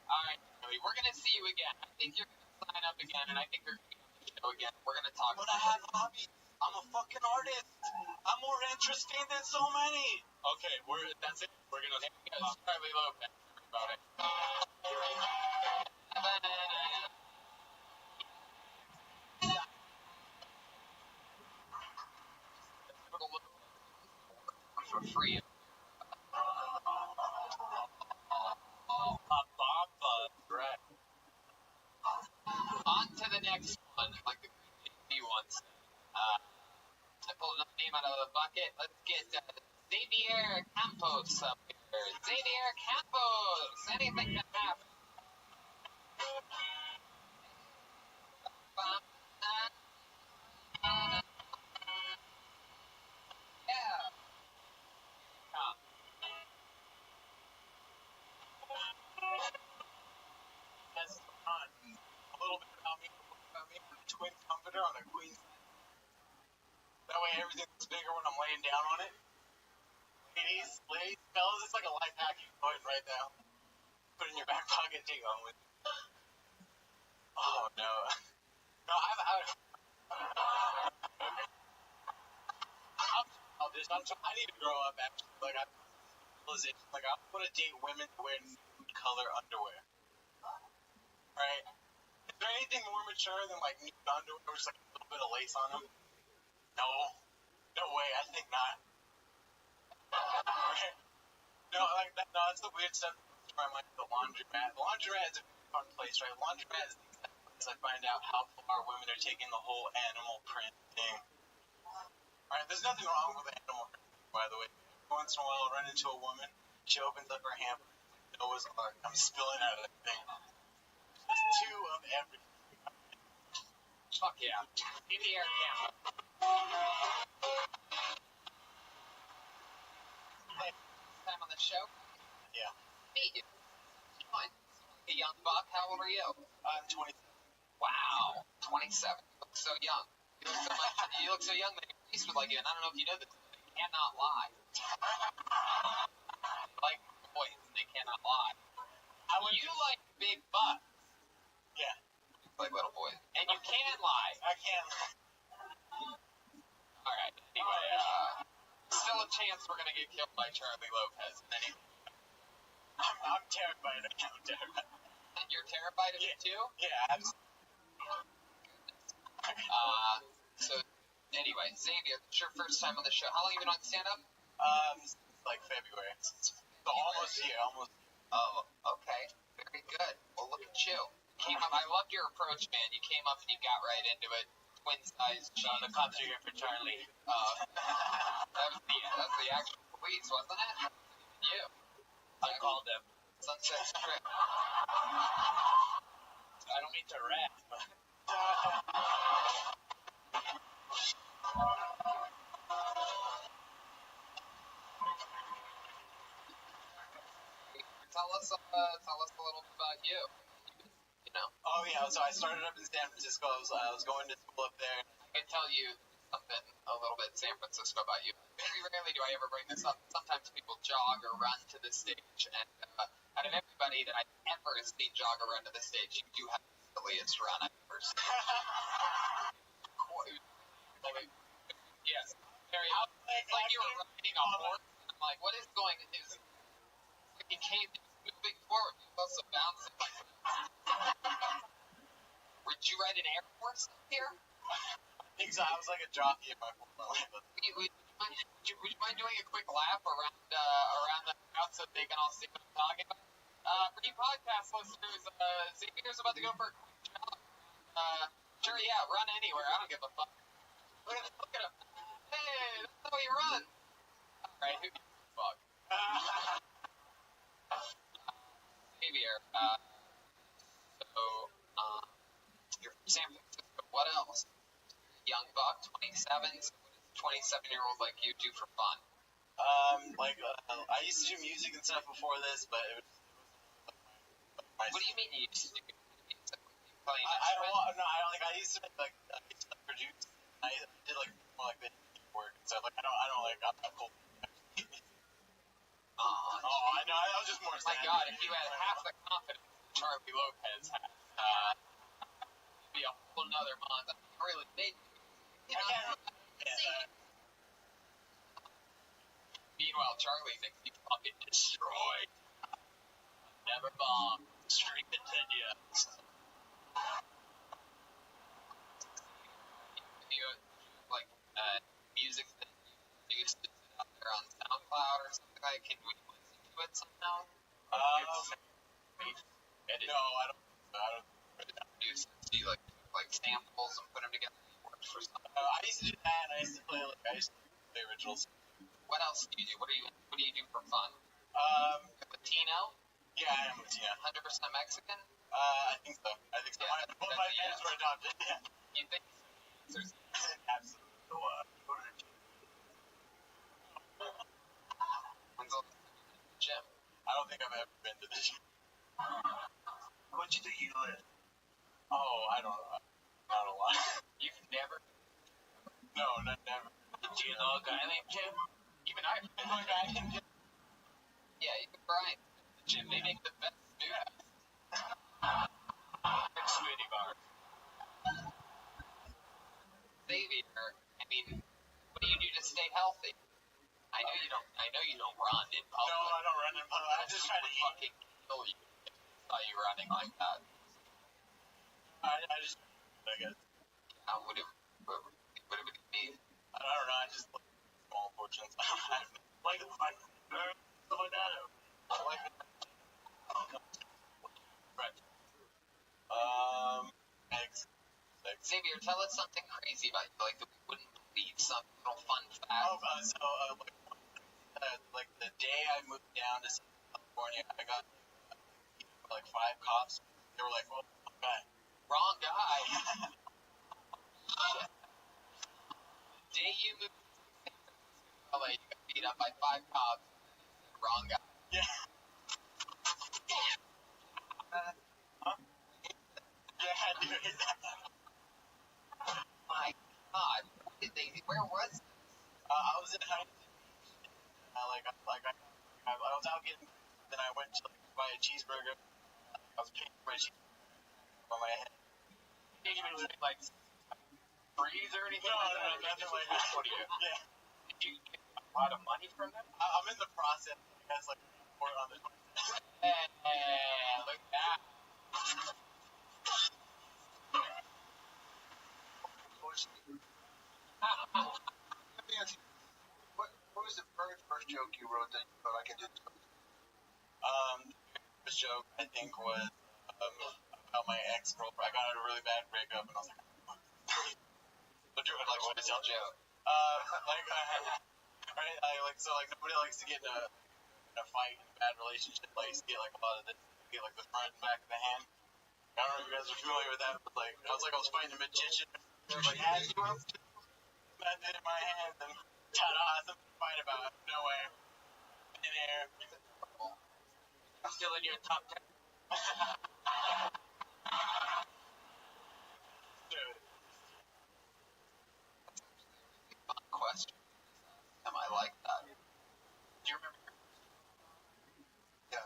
Speaker 2: Alright, Charlie, we're gonna see you again. I think you're gonna sign up again, and I think you're gonna be on the show again. We're gonna talk
Speaker 13: But I have hobbies. I'm a fucking artist. I'm more interesting than so many. Okay, that's it. We're gonna.
Speaker 2: There he goes, Charlie Lopez. About it. For free.
Speaker 13: Right.
Speaker 2: On to the next one, like the JP one said. I pulled another name out of the bucket. Let's get Xavier Campos up here. Xavier Campos! Anything can happen. Yeah.
Speaker 13: That's fun. A little bit about me. I'm a twin comforter on a queen size. That way everything's bigger when I'm laying down on it. Ladies, fellas, it's like a life hack you can go ahead and write down. Put it in your back pocket and take home with you. Oh no. No, I need to grow up actually. Like I want to date women who wear nude color underwear. Right? Is there anything more mature than like nude underwear with just like a little bit of lace on them? No. No way, I think not. Right? No, like that, no, that's the weird stuff where I'm like the laundromat. The laundromat is a fun place, right? The laundromat is the exact place I find out how far women are taking the whole animal print thing. Alright, there's nothing wrong with animal print, by the way. Every once in a while I'll run into a woman, she opens up her hamper, like Noah's Ark, I'm spilling out of that thing. There's 2 of everything.
Speaker 2: Fuck yeah. In the air camera. Time on the show?
Speaker 13: Yeah.
Speaker 2: Meet you. Fine. A young buck, how old are you?
Speaker 13: I'm 27.
Speaker 2: Wow. 27. You look so young. You look so young that your face would like you, and I don't know if you know this, but they cannot lie. Like boys, they cannot lie. You like big butts.
Speaker 13: Yeah.
Speaker 2: Like little boys. And you can lie.
Speaker 13: I can.
Speaker 2: Alright. Anyway, still a chance we're gonna get killed by Charlie Lopez.
Speaker 13: I'm terrified. I'm terrified.
Speaker 2: And you're terrified of it too?
Speaker 13: Yeah, absolutely.
Speaker 2: So, anyway, Xavier, it's your first time on the show. How long have you been on stand-up?
Speaker 13: Since like February. So almost here, almost.
Speaker 2: Oh, okay. Very good. Well, look at you. I loved your approach, man. You came up and you got right into it. Twin-sized jeans.
Speaker 13: The cops are here for Charlie.
Speaker 2: That was the actual police, wasn't it? You.
Speaker 13: I called them.
Speaker 2: Sunset Strip.
Speaker 13: I don't mean to rap, but...
Speaker 2: Tell us a little bit about you. You know.
Speaker 13: Oh yeah, so I started up in San Francisco. I was going to school up there.
Speaker 2: I can tell you something a little bit San Francisco about you. Very rarely do I ever bring this up. Sometimes people jog or run to the stage, and out of everybody that I've ever seen jog or run to the stage, you do have the silliest run I've ever seen. Yes. Very. It's like you were riding a horse. And I'm like, what is going on? It's like he came moving forward. He was also bouncing. Would you ride an Air Force here?
Speaker 13: I think so. I was like a jockey in my life.
Speaker 2: Would you mind doing a quick lap around the crowd so they can all see what I'm talking about? For you podcast listeners, Xavier's about to go for a quick jog. Sure, yeah, run anywhere. I don't give a fuck. Look at him. Hey, that's how you run. Alright, who gives a fuck? Xavier, you're from San Francisco. What else? Young buck, 27. So what does a 27-year-old like you do for fun?
Speaker 5: I used to do music and stuff before this, but it was my.
Speaker 2: What do you mean you used to do music?
Speaker 5: I used to produce. I did more like the work and stuff. I'm not cool. I know. I was just more.
Speaker 2: My God, if you had half the confidence that Charlie Lopez has, it'd be a whole nother month. I really made Meanwhile, Charlie thinks he fucking destroyed. Never bombed. Streak continues. Music that you used to put out there on SoundCloud or something like that. Can we listen to it somehow?
Speaker 5: No, I don't.
Speaker 2: Produce do you like samples and put them together? Works for something.
Speaker 5: I used to do that. And I used to play originals.
Speaker 2: What else do you do? What do you do for fun? Latino?
Speaker 5: Yeah, I am Latino.
Speaker 2: 100% Mexican?
Speaker 5: I think so.
Speaker 2: Yeah,
Speaker 5: Both my parents were adopted. Yeah.
Speaker 2: You think?
Speaker 5: Absolutely.
Speaker 2: When's the last time you went to the gym?
Speaker 5: I don't think I've ever been to the gym.
Speaker 4: What'd you think you lived?
Speaker 5: Oh, I don't know. Not a lot.
Speaker 2: You've never?
Speaker 5: No, never.
Speaker 2: Do you know a guy named Jim? Even I know a guy named Jim. Yeah, you can Brian. The gym, they make the best noodles. Sweetie bar. Xavier, I mean, what do you do to stay healthy? I know you don't run in public.
Speaker 5: No, I don't run in public. I just try to eat.
Speaker 2: Fucking kill you if I saw you running like that.
Speaker 5: I just, I guess.
Speaker 2: What it would be?
Speaker 5: I don't know. I just like small portions.
Speaker 4: Like stuff like that.
Speaker 5: Right. Eggs.
Speaker 2: Xavier, tell us something crazy about you, like that we wouldn't believe. Some little fun fact.
Speaker 5: The day I moved down to California, I got 5 cops. They were like, "Oh, guy."
Speaker 2: Wrong guy. The day you moved to LA, you got beat up by 5 cops. Wrong guy.
Speaker 5: Yeah. Huh? Yeah, dude.
Speaker 2: My God, where was this?
Speaker 5: I was in high school. I was out getting. Then I went to buy a cheeseburger. I was paying for my cheeseburger on my head.
Speaker 2: Did you even freeze or anything?
Speaker 5: No, nothing like that.
Speaker 2: What do you?
Speaker 5: Yeah.
Speaker 2: Did you get a lot of money from them?
Speaker 5: I'm in the process. That's report on this.
Speaker 2: Hey, look at that.
Speaker 3: Let me ask you, what was the very first joke you wrote that you thought I could do?
Speaker 5: The joke I think was about my ex-girlfriend. I got a really bad breakup, and I was like,
Speaker 2: What was your joke?
Speaker 5: Nobody likes to get in a fight in a bad relationship. Likes to get a lot of this, get the front and back of the hand. I don't know if you guys are familiar with that, but I was fighting a magician. As you were method in my hands, and ta-da, something to fight about out of nowhere. In air.
Speaker 2: Still in your top 10. Fun question. Am I like that? Do you remember?
Speaker 3: Yeah.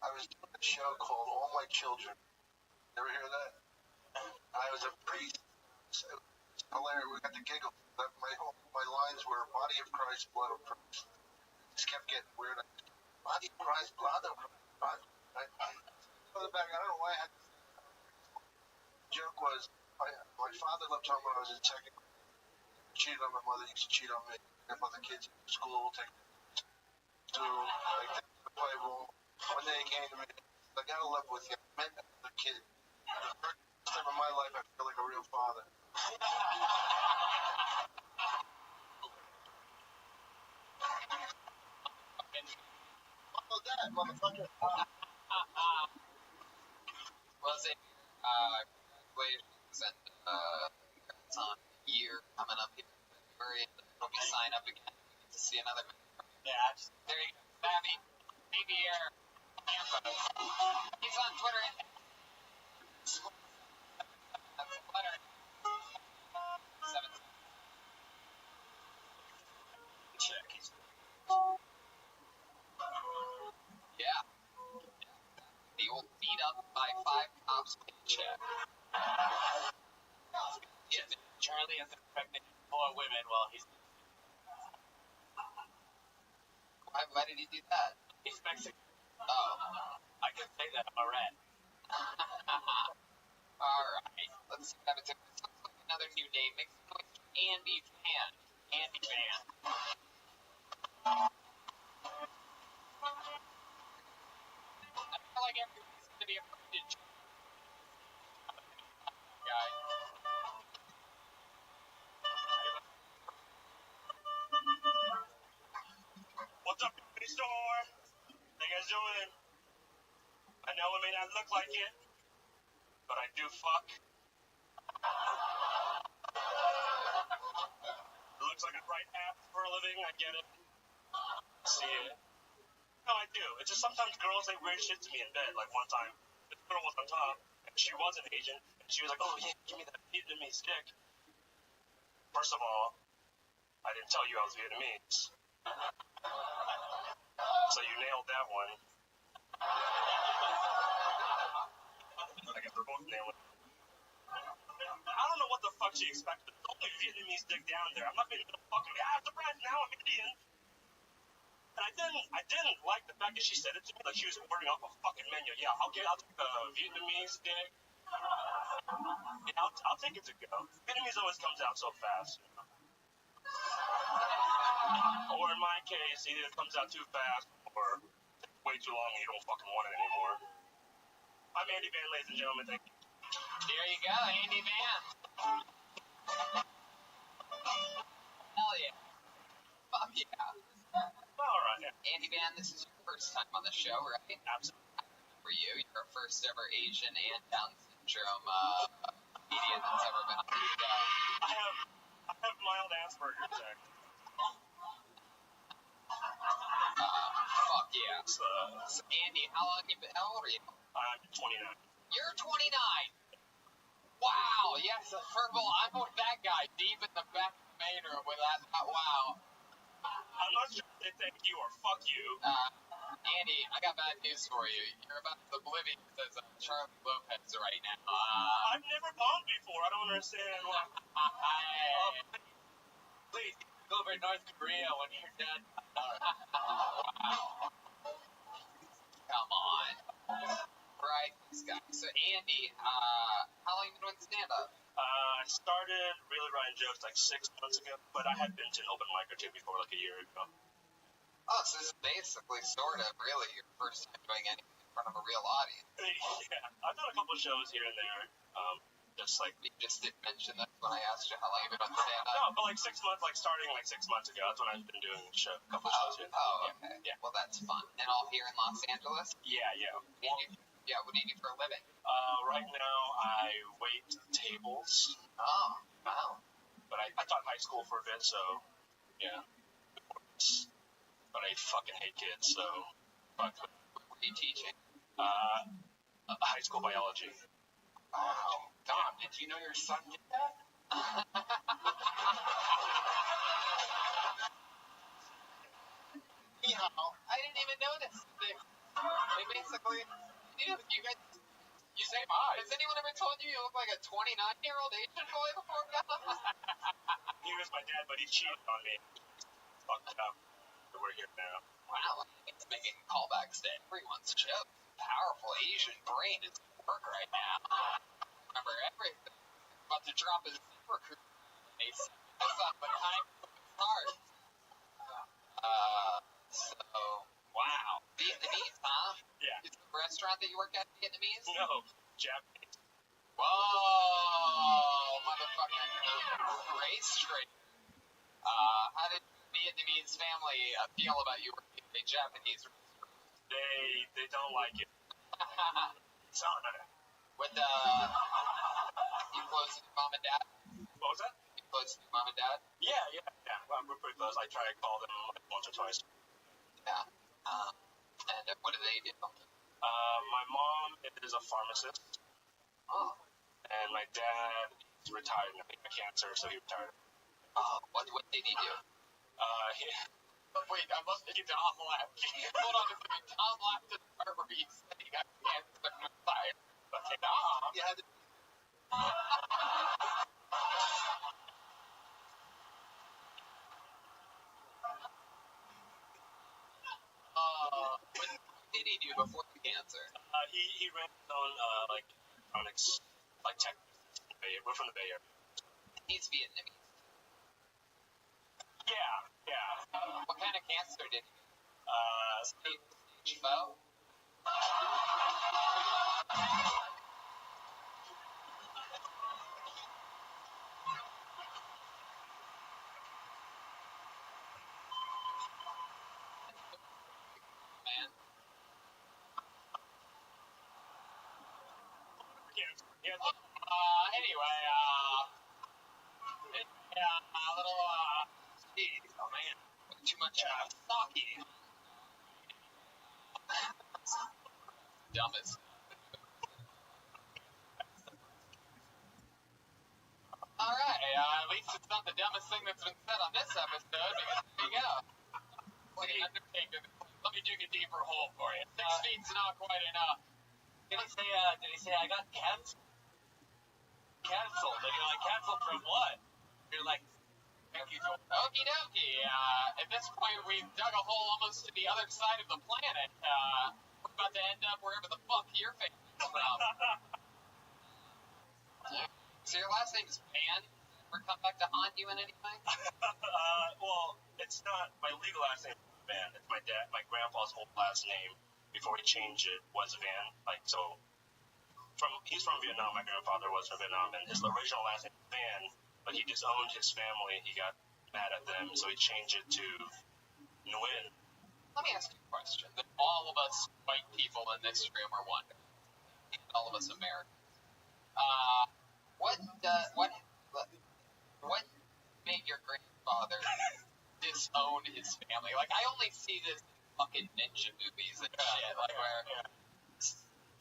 Speaker 3: I was doing a show called All My Children. Ever hear that? I was a priest. It's hilarious. We got the giggle. My lines were body of Christ, blood of Christ. It just kept getting weird. Body of Christ, blood of Christ. I don't know why I had. The joke was, my father left home when I was in second grade. Cheated on my mother, used to cheat on me. If other kids in school take to play ball. One day he came to me, I gotta live with you. I met the kid. The first time in my life I feel like a real father. What's that, motherfucker?
Speaker 2: Well, congratulations and congrats on the year coming up here in February. And hope you sign up again to see another
Speaker 7: Yeah.
Speaker 2: There you go. Savvy. Xavier Campos. He's on Twitter at that's the letter 7.
Speaker 7: Check.
Speaker 2: Yeah. The old beat up by 5 cops paycheck.
Speaker 7: Charlie has impregnated 4 women while he's
Speaker 2: Why did he do that?
Speaker 7: he's Mexican.
Speaker 2: Oh.
Speaker 7: I can say that already.
Speaker 2: Alright. Let's see what happens. This looks like another new name. Makes me like Andy Van. Andy Van. I feel like everybody's going to be afraid to jump guy.
Speaker 4: What's up, company store? How you guys doing? I know it may not look like it, but I do fuck. It looks like I write apps for a living. I get it. See it. No, I do. It's just sometimes girls say weird shit to me in bed. Like one time, this girl was on top, and she was an Asian, and she was like, "Oh yeah, give me that Vietnamese dick." First of all, I didn't tell you I was Vietnamese, so you nailed that one. I guess we're both nailing it. I don't know what the fuck she expected. There's only Vietnamese dick down there. I'm not gonna fucking surprise now I'm Indian. And I didn't like the fact that she said it to me like she was ordering off a fucking menu. Yeah, I'll take the Vietnamese dick. Yeah, I'll take it to go. Vietnamese always comes out so fast. You know? Or in my case, either it comes out too fast or way too long and you don't fucking want it anymore. I'm Andy Van, ladies and gentlemen. Thank you.
Speaker 2: There you go, Andy Van. Hell yeah. Fuck yeah.
Speaker 4: All right. Yeah.
Speaker 2: Andy Van, this is your first time on the show, right?
Speaker 4: Absolutely.
Speaker 2: For you, you're our first ever Asian and Down syndrome comedian that's ever been on the show.
Speaker 4: I have mild Asperger's, actually.
Speaker 2: Fuck yeah. So, Andy, how old are you?
Speaker 4: I'm 29.
Speaker 2: You're 29. Wow, yes, Fergal, I'm with that guy deep in the back of the main room with that wow.
Speaker 4: I'm not sure if they thank you or fuck you.
Speaker 2: Andy, I got bad news for you. You're about as oblivious as Charlie Lopez right now.
Speaker 4: I've never gone before. I don't understand why.
Speaker 7: Please go over to North Korea when you're dead.
Speaker 2: Wow. Come on. Right, this guy. So, Andy, how long have you been doing stand-up?
Speaker 4: I started really writing jokes like 6 months ago, but I had been to an open mic or two before, like a year ago.
Speaker 2: Oh, so this is basically, sort of, really your first time doing anything in front of a real audience.
Speaker 4: Yeah, I've done a couple of shows here and there. Just like
Speaker 2: you just didn't mention that when I asked you how long you've been on stand-up.
Speaker 4: No, but like 6 months, like starting like 6 months ago. That's when I've been doing a couple of shows here.
Speaker 2: Oh, okay. Yeah. Well, that's fun. And all here in Los Angeles?
Speaker 4: Yeah.
Speaker 2: What do you do for a living?
Speaker 4: Right now I wait tables.
Speaker 2: Oh, wow.
Speaker 4: But I taught high school for a bit, so yeah. But I fucking hate kids, so fuck.
Speaker 2: What are you teaching?
Speaker 4: High school biology.
Speaker 2: Wow. Tom, did you know your son did that? You know, I didn't even notice. They basically do. You guys, you say, has anyone ever told you you look like a 29-year-old Asian boy before God?
Speaker 4: He was my dad, but he cheated on me. Fucked up. We're here now.
Speaker 2: Wow, it's making callbacks to everyone's show. Powerful Asian brain is at work right now. Remember everything. About to drop his recruit. And he set us up behind the heart. So, wow. Vietnamese, huh?
Speaker 4: Yeah.
Speaker 2: Is the restaurant that you work at Vietnamese?
Speaker 4: No, Japanese.
Speaker 2: Whoa, motherfucking race trade. How did Vietnamese family feel about you working at a Japanese restaurant?
Speaker 4: They don't like it. Sorry about it.
Speaker 2: With you close to your mom and dad?
Speaker 4: What was that?
Speaker 2: You close to your mom and dad?
Speaker 4: Yeah. We're pretty close. I try to call them like once or twice.
Speaker 2: Yeah. And what do they do?
Speaker 5: My mom is a pharmacist,
Speaker 2: Oh.
Speaker 5: and my dad is retired now. He got cancer, so he retired.
Speaker 2: Oh, what did he do?
Speaker 5: He,
Speaker 2: Wait, I must make Tom laugh. Hold on a second. Tom laughed at the part where he said he got cancer and retired.
Speaker 5: okay.
Speaker 2: Tom.
Speaker 13: Yeah,
Speaker 2: What did he do before the cancer?
Speaker 5: He ran his own like electronics, like tech business. We're from the Bay Area.
Speaker 2: He's Vietnamese.
Speaker 5: Yeah.
Speaker 2: What kind of cancer did he get? Stage 4? Man.
Speaker 5: Yeah.
Speaker 2: Anyway, a little, geez, oh man, too much, sake. Dumbest. Alright, at least it's not the dumbest thing that's been said on this episode, because there you go. Like an undertaker. Let me dig a deeper hole for you. 6 feet's not quite enough.
Speaker 1: Did he say I got canceled? Canceled? And you're like, canceled from what? You're like, thank you, Joel.
Speaker 2: Okie dokie. At this point, we've dug a hole almost to the other side of the planet. We're about to end up wherever the fuck your family's from. So your last name is Van? Ever come back to haunt you in any way?
Speaker 5: Well, it's not my legal last name. Van. It's my grandpa's old last name. Before he changed it, was Van. Like so. He's from Vietnam. My grandfather was from Vietnam, and his original last name was Van. But he disowned his family. He got mad at them, so he changed it to Nguyen.
Speaker 2: Let me ask you a question that all of us white people in this room are wondering. All of us Americans. What made your grandfather disown his family? Like, I only see this in fucking ninja movies and shit, like where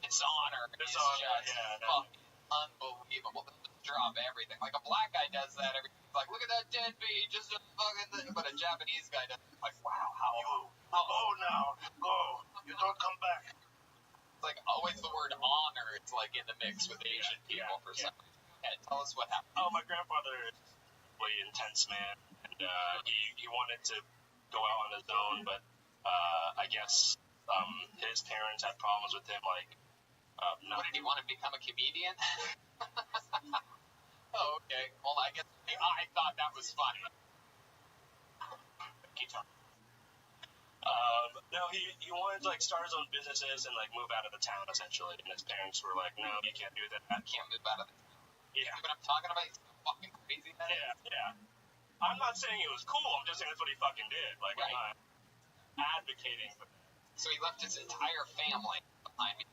Speaker 2: dishonor is just fucking unbelievable. They'll just drop everything. Like a black guy does that, everything's like, look at that deadbeat, just a fucking thing. But a Japanese guy does it, like, wow, how
Speaker 4: Go now. Go. You don't come back.
Speaker 2: It's like always the word honor. It's like in the mix with Asian people for some reason. Okay, tell us what happened.
Speaker 5: Oh, my grandfather is a really intense man, and he wanted to go out on his own, but I guess his parents had problems with him, like
Speaker 2: What did he want to become a comedian? Oh, okay. Well, I guess I thought that was funny.
Speaker 5: Keep talking. No, he wanted to like start his own businesses and like move out of the town essentially, and his parents were like, no, you can't do that.
Speaker 2: Can't move out of it.
Speaker 5: Yeah.
Speaker 2: See what I'm talking about? He's so fucking crazy.
Speaker 5: Yeah. I'm not saying it was cool. I'm just saying that's what he fucking did. Like,
Speaker 2: right.
Speaker 5: I'm not advocating for that.
Speaker 2: So he left his entire family behind me.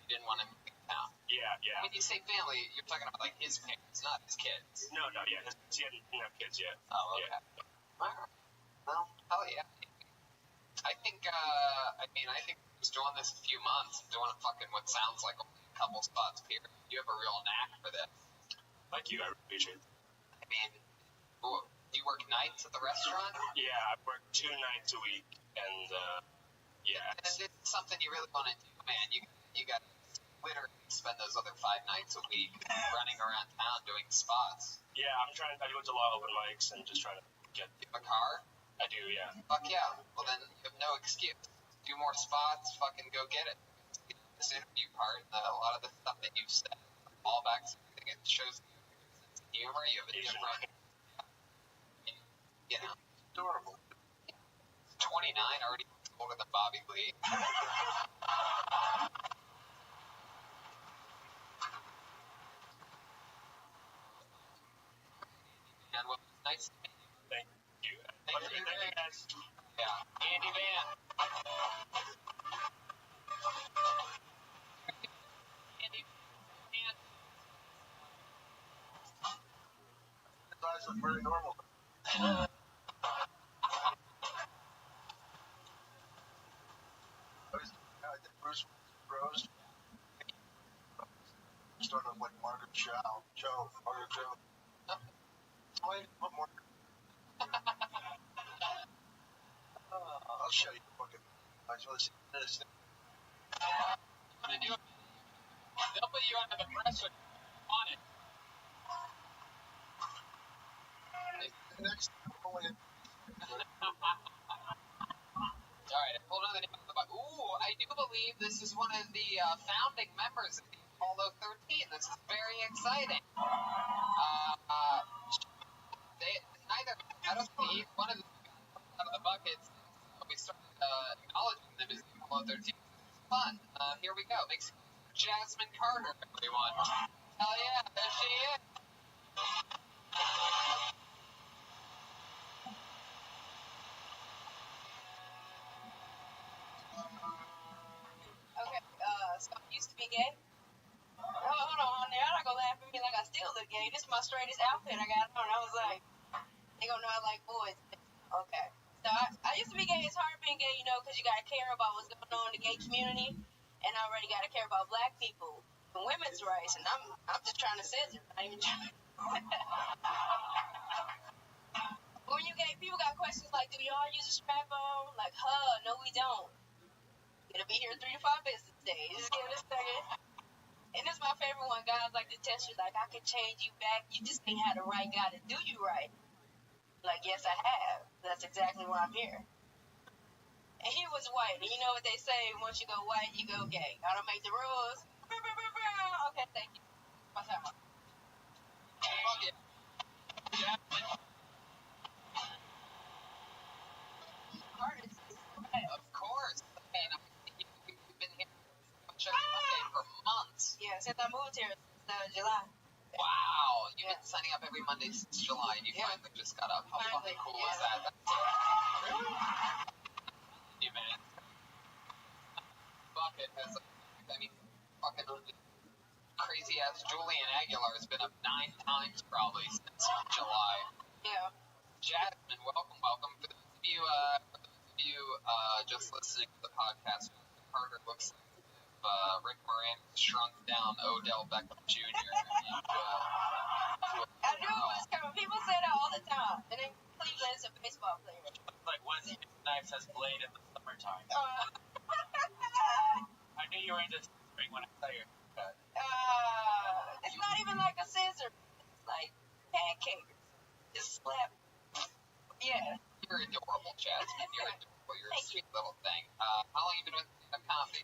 Speaker 2: He didn't want to move to town.
Speaker 5: Yeah.
Speaker 2: When you say family, you're talking about like his parents, not his kids.
Speaker 5: No, yeah. He hadn't have kids yet.
Speaker 2: Oh, okay.
Speaker 5: Yeah.
Speaker 2: All right. Well, hell yeah. I think he was doing this a few months, doing a fucking what sounds like only a couple spots here. You have a real knack for this.
Speaker 5: Thank you, I appreciate it.
Speaker 2: I mean, do you work nights at the restaurant?
Speaker 5: Yeah, I work 2 nights a week, and yeah.
Speaker 2: And it's something you really want to do, man. You got to literally spend those other 5 nights a week running around town doing spots.
Speaker 5: Yeah, I go to a lot of open mics and just trying to get
Speaker 2: a car.
Speaker 5: I do, yeah.
Speaker 2: Fuck yeah. Well, then you have no excuse. Do more spots, fucking go get it. This interview part, a lot of the stuff that you've said, callbacks, everything, it shows humor. You have a different, you know.
Speaker 5: Adorable.
Speaker 2: 29, already older than Bobby Lee. And well, nice to meet you.
Speaker 5: Thank you.
Speaker 2: Thank you, guys. Yeah, Andy Van. Andy Van.
Speaker 4: His eyes look very normal. I think Bruce Rose started off like Margaret Margaret Cho. Why put more? I'll show you fucking. I just want to see this.
Speaker 2: What to do? They'll put you under the pressure on it.
Speaker 4: Next, only
Speaker 2: All right, I pulled another name out of the box. Ooh, I do believe this is one of the founding members of the Apollo 13. This is very exciting. Neither, I don't think one of the out of the buckets. We started acknowledging them as the Apollo 13. This is fun. Here we go. Makes Jasmine Carter, everyone. Hell yeah, there she is.
Speaker 15: Okay, so I used to be gay. Oh, hold on, y'all not gonna laugh at me like I still look gay. This is my straightest outfit I got on. I was like, they gonna know I like boys. Okay. So I used to be gay. It's hard being gay, you know, because you gotta care about what's going on in the gay community, and I already gotta care about black people and women's rights, and I'm just trying to scissor. Not even trying. When you gay, people got questions like, do y'all use a strap on? Like, no, we don't. It'll be here 3 to 5 business days. Just give it a second. And this is my favorite one. Guys like to test you, like, I can change you back. You just ain't had the right guy to do you right. Like, yes, I have. That's exactly why I'm here. And he was white. And you know what they say, once you go white, you go gay. I don't make the rules. Okay, thank you. My time.
Speaker 2: Fuck it. Jasmine.
Speaker 15: Artists.
Speaker 2: Of course. And you've been here Monday for months.
Speaker 15: Yeah, since I moved here since July.
Speaker 2: Wow. You've been signing up every Monday since July, and you finally just got up. How fucking cool is that? That's you, man. Bucket has, I mean, fucking crazy ass Julian Aguilar has been up 9 times probably since July.
Speaker 15: Yeah.
Speaker 2: Jasmine, welcome. For those of you, just listening to the podcast, Carter looks like Rick Moranis shrunk down Odell Beckham Jr.
Speaker 15: I knew it was coming. People say that all the time. And then Cleveland is a baseball player.
Speaker 7: Like Wesley Snipes has played in the summertime. I knew you were into spring when I saw your cut.
Speaker 15: It's not even like a scissor. It's like pancakes. Just slap. Yeah.
Speaker 2: You're adorable, Jasmine. You're adorable. You're a sweet little thing. How long have you been with stand-up comedy?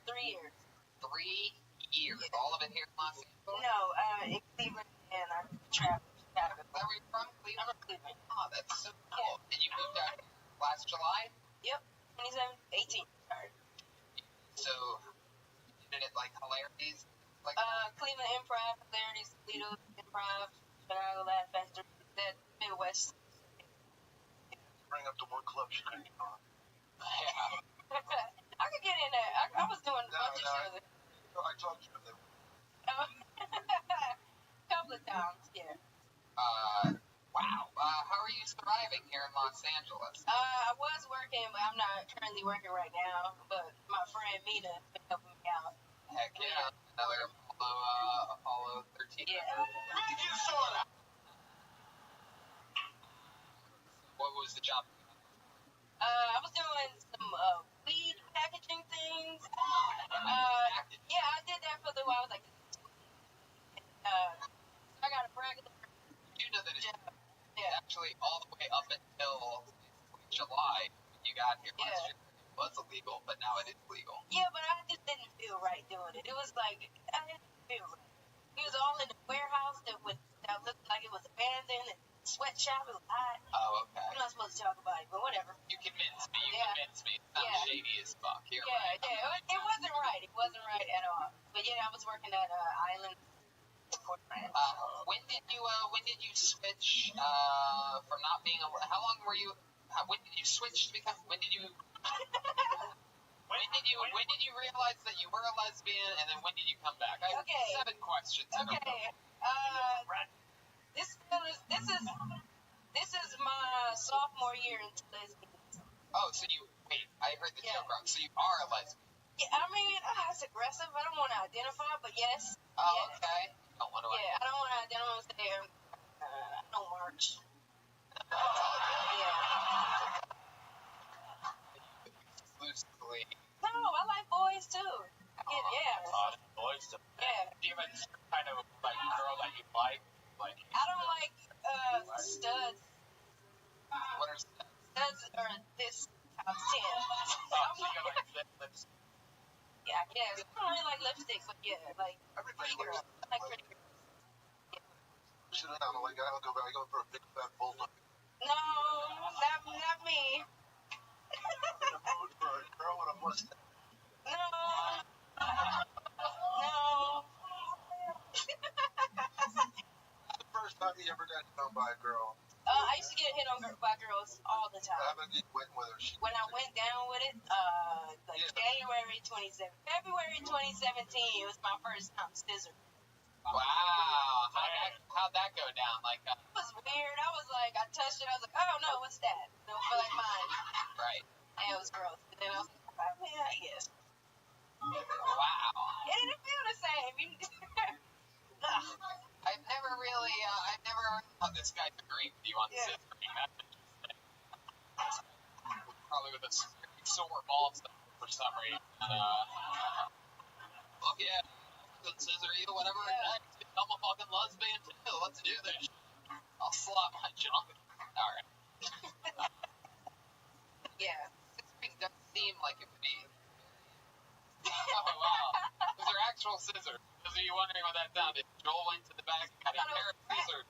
Speaker 15: 3 years.
Speaker 2: 3 years. Yeah. All of it here in Los Angeles?
Speaker 15: No, in Cleveland, and I traveled.
Speaker 2: Is that where you're from? Cleveland?
Speaker 15: I'm from Cleveland.
Speaker 2: Oh, that's so cool.
Speaker 15: Yeah.
Speaker 2: And you moved out last July?
Speaker 15: Yep. 18. Sorry.
Speaker 2: So, you did it like hilarities? Like
Speaker 15: Cleveland Improv, Hilarities, Toledo Improv, Chicago Laugh Factory, that Midwest.
Speaker 4: bring up the one club you couldn't get on.
Speaker 2: Yeah.
Speaker 15: I could get in there. I was doing a bunch of shows.
Speaker 4: I talked to them.
Speaker 15: Couple of times, yeah.
Speaker 2: Wow. How are you surviving here in Los Angeles?
Speaker 15: I was working, but I'm not currently working right now. But my friend Mina has been helping me out.
Speaker 2: Heck yeah. Another Apollo 13.
Speaker 15: Yeah.
Speaker 2: What was the job?
Speaker 15: I was doing some weed packaging things. Yeah, I did that for a little while. I was like, I got a regular
Speaker 2: You know that it's
Speaker 15: job. Yeah.
Speaker 2: actually all the way up until July when you got here last year. It was illegal, but now it is legal.
Speaker 15: Yeah, but I just didn't feel right doing it. It was like, I didn't feel right. It was all in the warehouse that looked like it was abandoned and sweatshop. It was hot.
Speaker 2: Oh, okay.
Speaker 15: I'm not supposed to talk about it, but whatever.
Speaker 2: You convinced me.
Speaker 15: Yeah.
Speaker 2: It sounds shady as fuck here.
Speaker 15: Yeah, it wasn't right. It wasn't right at all. But yeah, I was working at Island.
Speaker 2: When did you switch from not being a? How long were you? When did you switch to become? When did you realize that you were a lesbian, and then when did you come back? I have 7 questions.
Speaker 15: Okay. This is my sophomore year into lesbian.
Speaker 2: Oh, so you wait? I heard the joke wrong. So you are a lesbian.
Speaker 15: Yeah, I mean, it's aggressive. I don't want to identify, but yes.
Speaker 2: Oh,
Speaker 15: yes.
Speaker 2: okay. Don't want to.
Speaker 15: Yeah, I don't want to identify and say I don't march. Yeah.
Speaker 2: Exclusively.
Speaker 15: No, I like boys too.
Speaker 13: Boys to
Speaker 15: Yeah.
Speaker 13: do you have a certain kind of like girl that you like? Like
Speaker 15: I don't like studs.
Speaker 2: What are studs?
Speaker 15: Studs are this times 10.
Speaker 13: so you like lips.
Speaker 15: Yeah, I guess. I don't really like lipstick, but yeah, like pretty girls. I like pretty girls.
Speaker 5: Sit down, I'm like, I go for a big fat bulldog.
Speaker 15: No, not me.
Speaker 5: In the mood for a girl with a mustache.
Speaker 15: No. No.
Speaker 5: The first time you ever got hit on by a girl.
Speaker 15: I used to get hit on by girls all the time.
Speaker 5: How many went with her?
Speaker 15: When I went down with it, February 2017, it was my first time scissor.
Speaker 2: Wow. How'd that go down? Like,
Speaker 15: It was weird. I was like, I touched it. I was like, oh no, what's that? It don't feel like mine.
Speaker 2: right.
Speaker 15: And it was gross. But then I was like, oh man, I guess.
Speaker 2: Wow.
Speaker 15: It didn't feel the same.
Speaker 2: I've never thought this guy agreed with you on scissoring. That's interesting. Probably with a sore ball stuff for some reason. Fuck yeah. Scissor you, whatever.
Speaker 15: Yeah.
Speaker 2: I'm a fucking lesbian too. Let's do this. I'll slap my junk. Alright.
Speaker 15: Yeah.
Speaker 2: Scissoring doesn't seem like it would be. Oh wow. Those are actual scissors. Those of you wondering what that sounded. Joel went to the back and got a pair of scissors.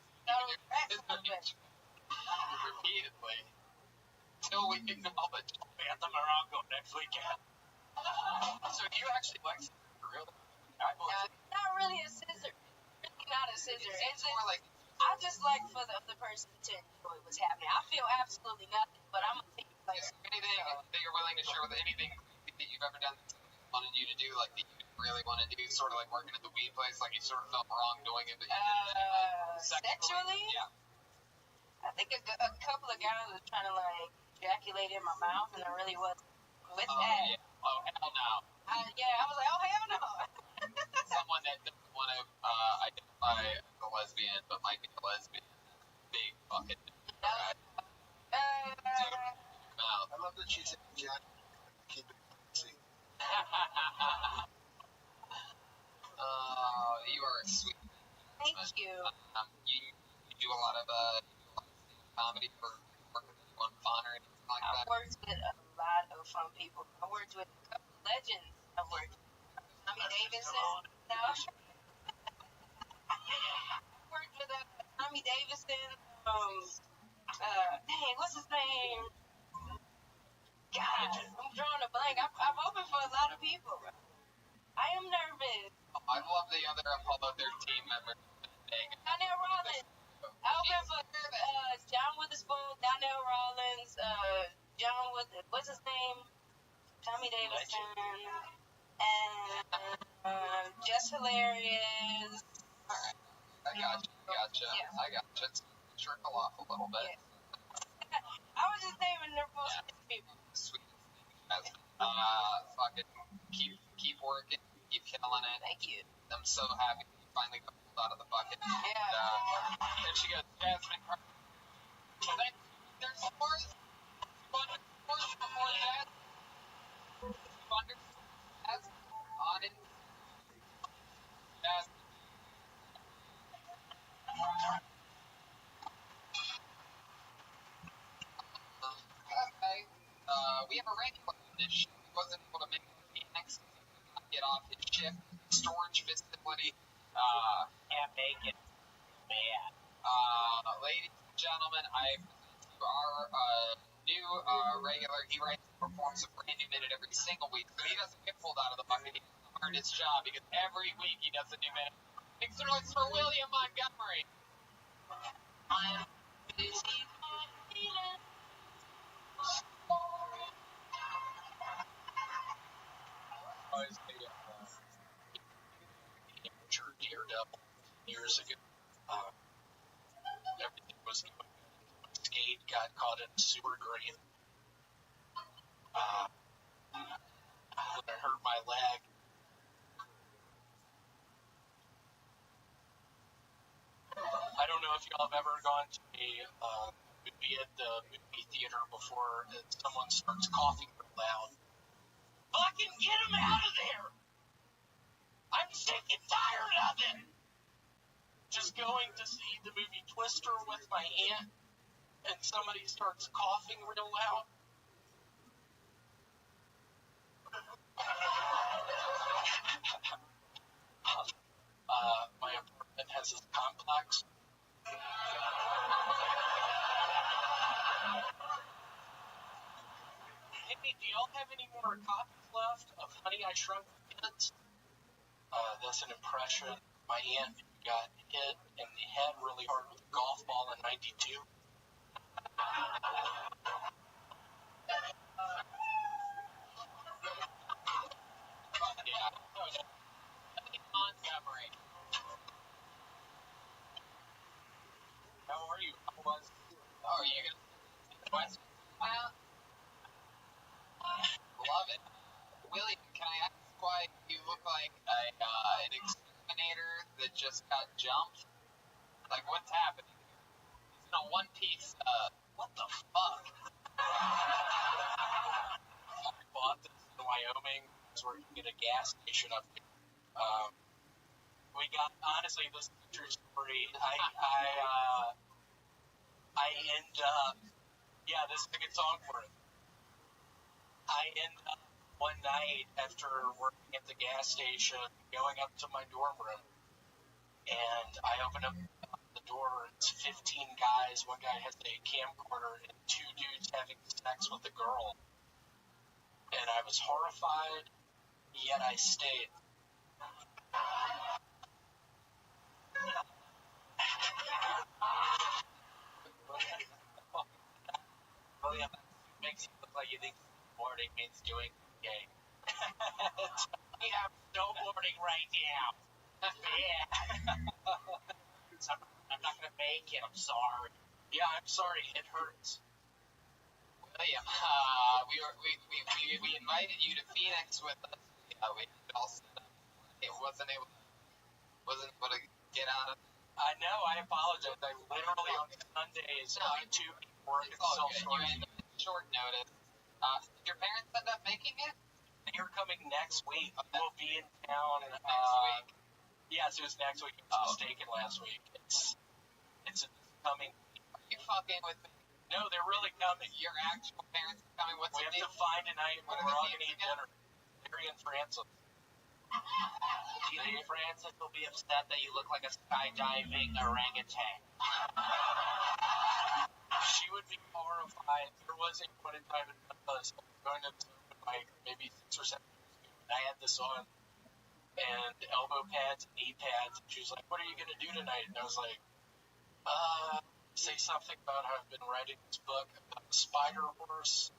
Speaker 2: Repeatedly. Until we acknowledge
Speaker 13: We at the Morocco next weekend.
Speaker 2: So do you actually like scissors for real?
Speaker 15: Not really a scissor. Really not a scissor. It's
Speaker 2: more like
Speaker 15: I just like for the person to enjoy what's happening. I feel absolutely nothing, but I'm gonna take like
Speaker 2: anything that you're willing to share with anything that you've ever done that wanted you to do, like that you really want to do, sort of like working at the weed place, like you sort of felt wrong doing it, but you
Speaker 15: sexually.
Speaker 2: Yeah.
Speaker 15: I think a couple of guys were trying to like ejaculate in my mouth, and I really wasn't with that.
Speaker 2: Yeah. Oh hell no.
Speaker 15: I was like, oh hell no.
Speaker 2: Someone that doesn't want to identify as a lesbian, but might be a lesbian. Big fucking.
Speaker 5: I love that she said Jack. Keep it see.
Speaker 2: You are a sweet.
Speaker 15: Thank you.
Speaker 2: You do a lot of comedy for work with anyone fun or anything like that.
Speaker 15: I've worked with a lot of fun people. I worked with a couple of legends. I worked with Tommy Davidson. No. Worked with Tommy Davidson. Dang, what's his name? God, I'm drawing a blank. I've opened for a lot of people. I am nervous.
Speaker 2: I love the other Apollo 13 members.
Speaker 15: Donnell Rollins. I opened for John Witherspoon, Donnell Rollins, what's his name? Tommy Davidson, and Just Hilarious.
Speaker 2: Alright. I gotcha.
Speaker 15: Yeah.
Speaker 2: I gotcha. Trickle off a little bit.
Speaker 15: Yeah. I was just naming their most people.
Speaker 2: Sweet. Fucking keep working, keep killing it.
Speaker 15: Thank you.
Speaker 2: I'm so happy you finally got pulled out of the bucket.
Speaker 15: Yeah.
Speaker 2: And there she goes, Jasmine. There's more. Before that. On it. Jasmine. Okay. We have a regular on this show. He wasn't able to make it next get off his shift. Storage facility.
Speaker 1: Can't make it. Man.
Speaker 2: Ladies and gentlemen, I present to our new regular. He writes and performs a brand new minute every single week. So he doesn't get pulled out of the bucket. He earned his job because every week he does a new minute. Make some noise for William Montgomery.
Speaker 15: I'm busy.
Speaker 13: Was a amateur daredevil years ago. Everything was going good. Skate got caught in a sewer drain. When I hurt my
Speaker 5: ever gone to a movie at the movie theater before and someone starts coughing real loud? Fucking get him out of there! I'm sick and tired of it! Just going to see the movie Twister with my aunt and somebody starts coughing real loud. My apartment has this complex. Hey, do y'all have any more copies left of Honey, I Shrunk the Kids? That's an impression. My aunt got hit in the head really hard with a golf ball in '92.
Speaker 2: Yeah. Montgomery.
Speaker 5: How are you? How was?
Speaker 2: Oh, are you gonna take the question? Well, love it. William, can I ask why you look like an exterminator that just got jumped? Like, what's happening here? He's in a one-piece, what the fuck?
Speaker 5: I bought this in Wyoming. I was working at a gas station up here. We got, honestly, this is a true story. I end up, yeah, this is a good song for it. I end up one night after working at the gas station going up to my dorm room, and I open up the door, and it's 15 guys. One guy has a camcorder, and 2 dudes having sex with a girl. And I was horrified, yet I stayed. William, makes you look like you think snowboarding means doing okay. Yeah, I'm snowboarding right now. Yeah. I'm not gonna make it. I'm sorry. Yeah, I'm sorry. It hurts.
Speaker 2: William, we invited you to Phoenix with us. We all set up. It wasn't able to get out of.
Speaker 5: I know. I apologize. I literally on Sundays, only 2 people work at self-storage.
Speaker 2: Short notice. Did your parents end up making it?
Speaker 5: They're coming next week. We'll be in town
Speaker 2: next week.
Speaker 5: Yes, it was next week. I was mistaken last week. It's coming.
Speaker 2: Are you fucking with me?
Speaker 5: No, they're really coming.
Speaker 2: Your actual parents are coming. What's
Speaker 5: we
Speaker 2: the
Speaker 5: have
Speaker 2: name?
Speaker 5: to find a night where we're all gonna eat
Speaker 2: again?
Speaker 5: dinner. Larry and Francis. Do you think Francis will be upset that you look like a skydiving orangutan? She would be horrified. There was a point in time in Memphis, going to like maybe 6 or 7 years ago, and I had this on, and elbow pads, knee pads, and she was like, "What are you gonna do tonight?" And I was like, say something about how I've been writing this book about the spider horse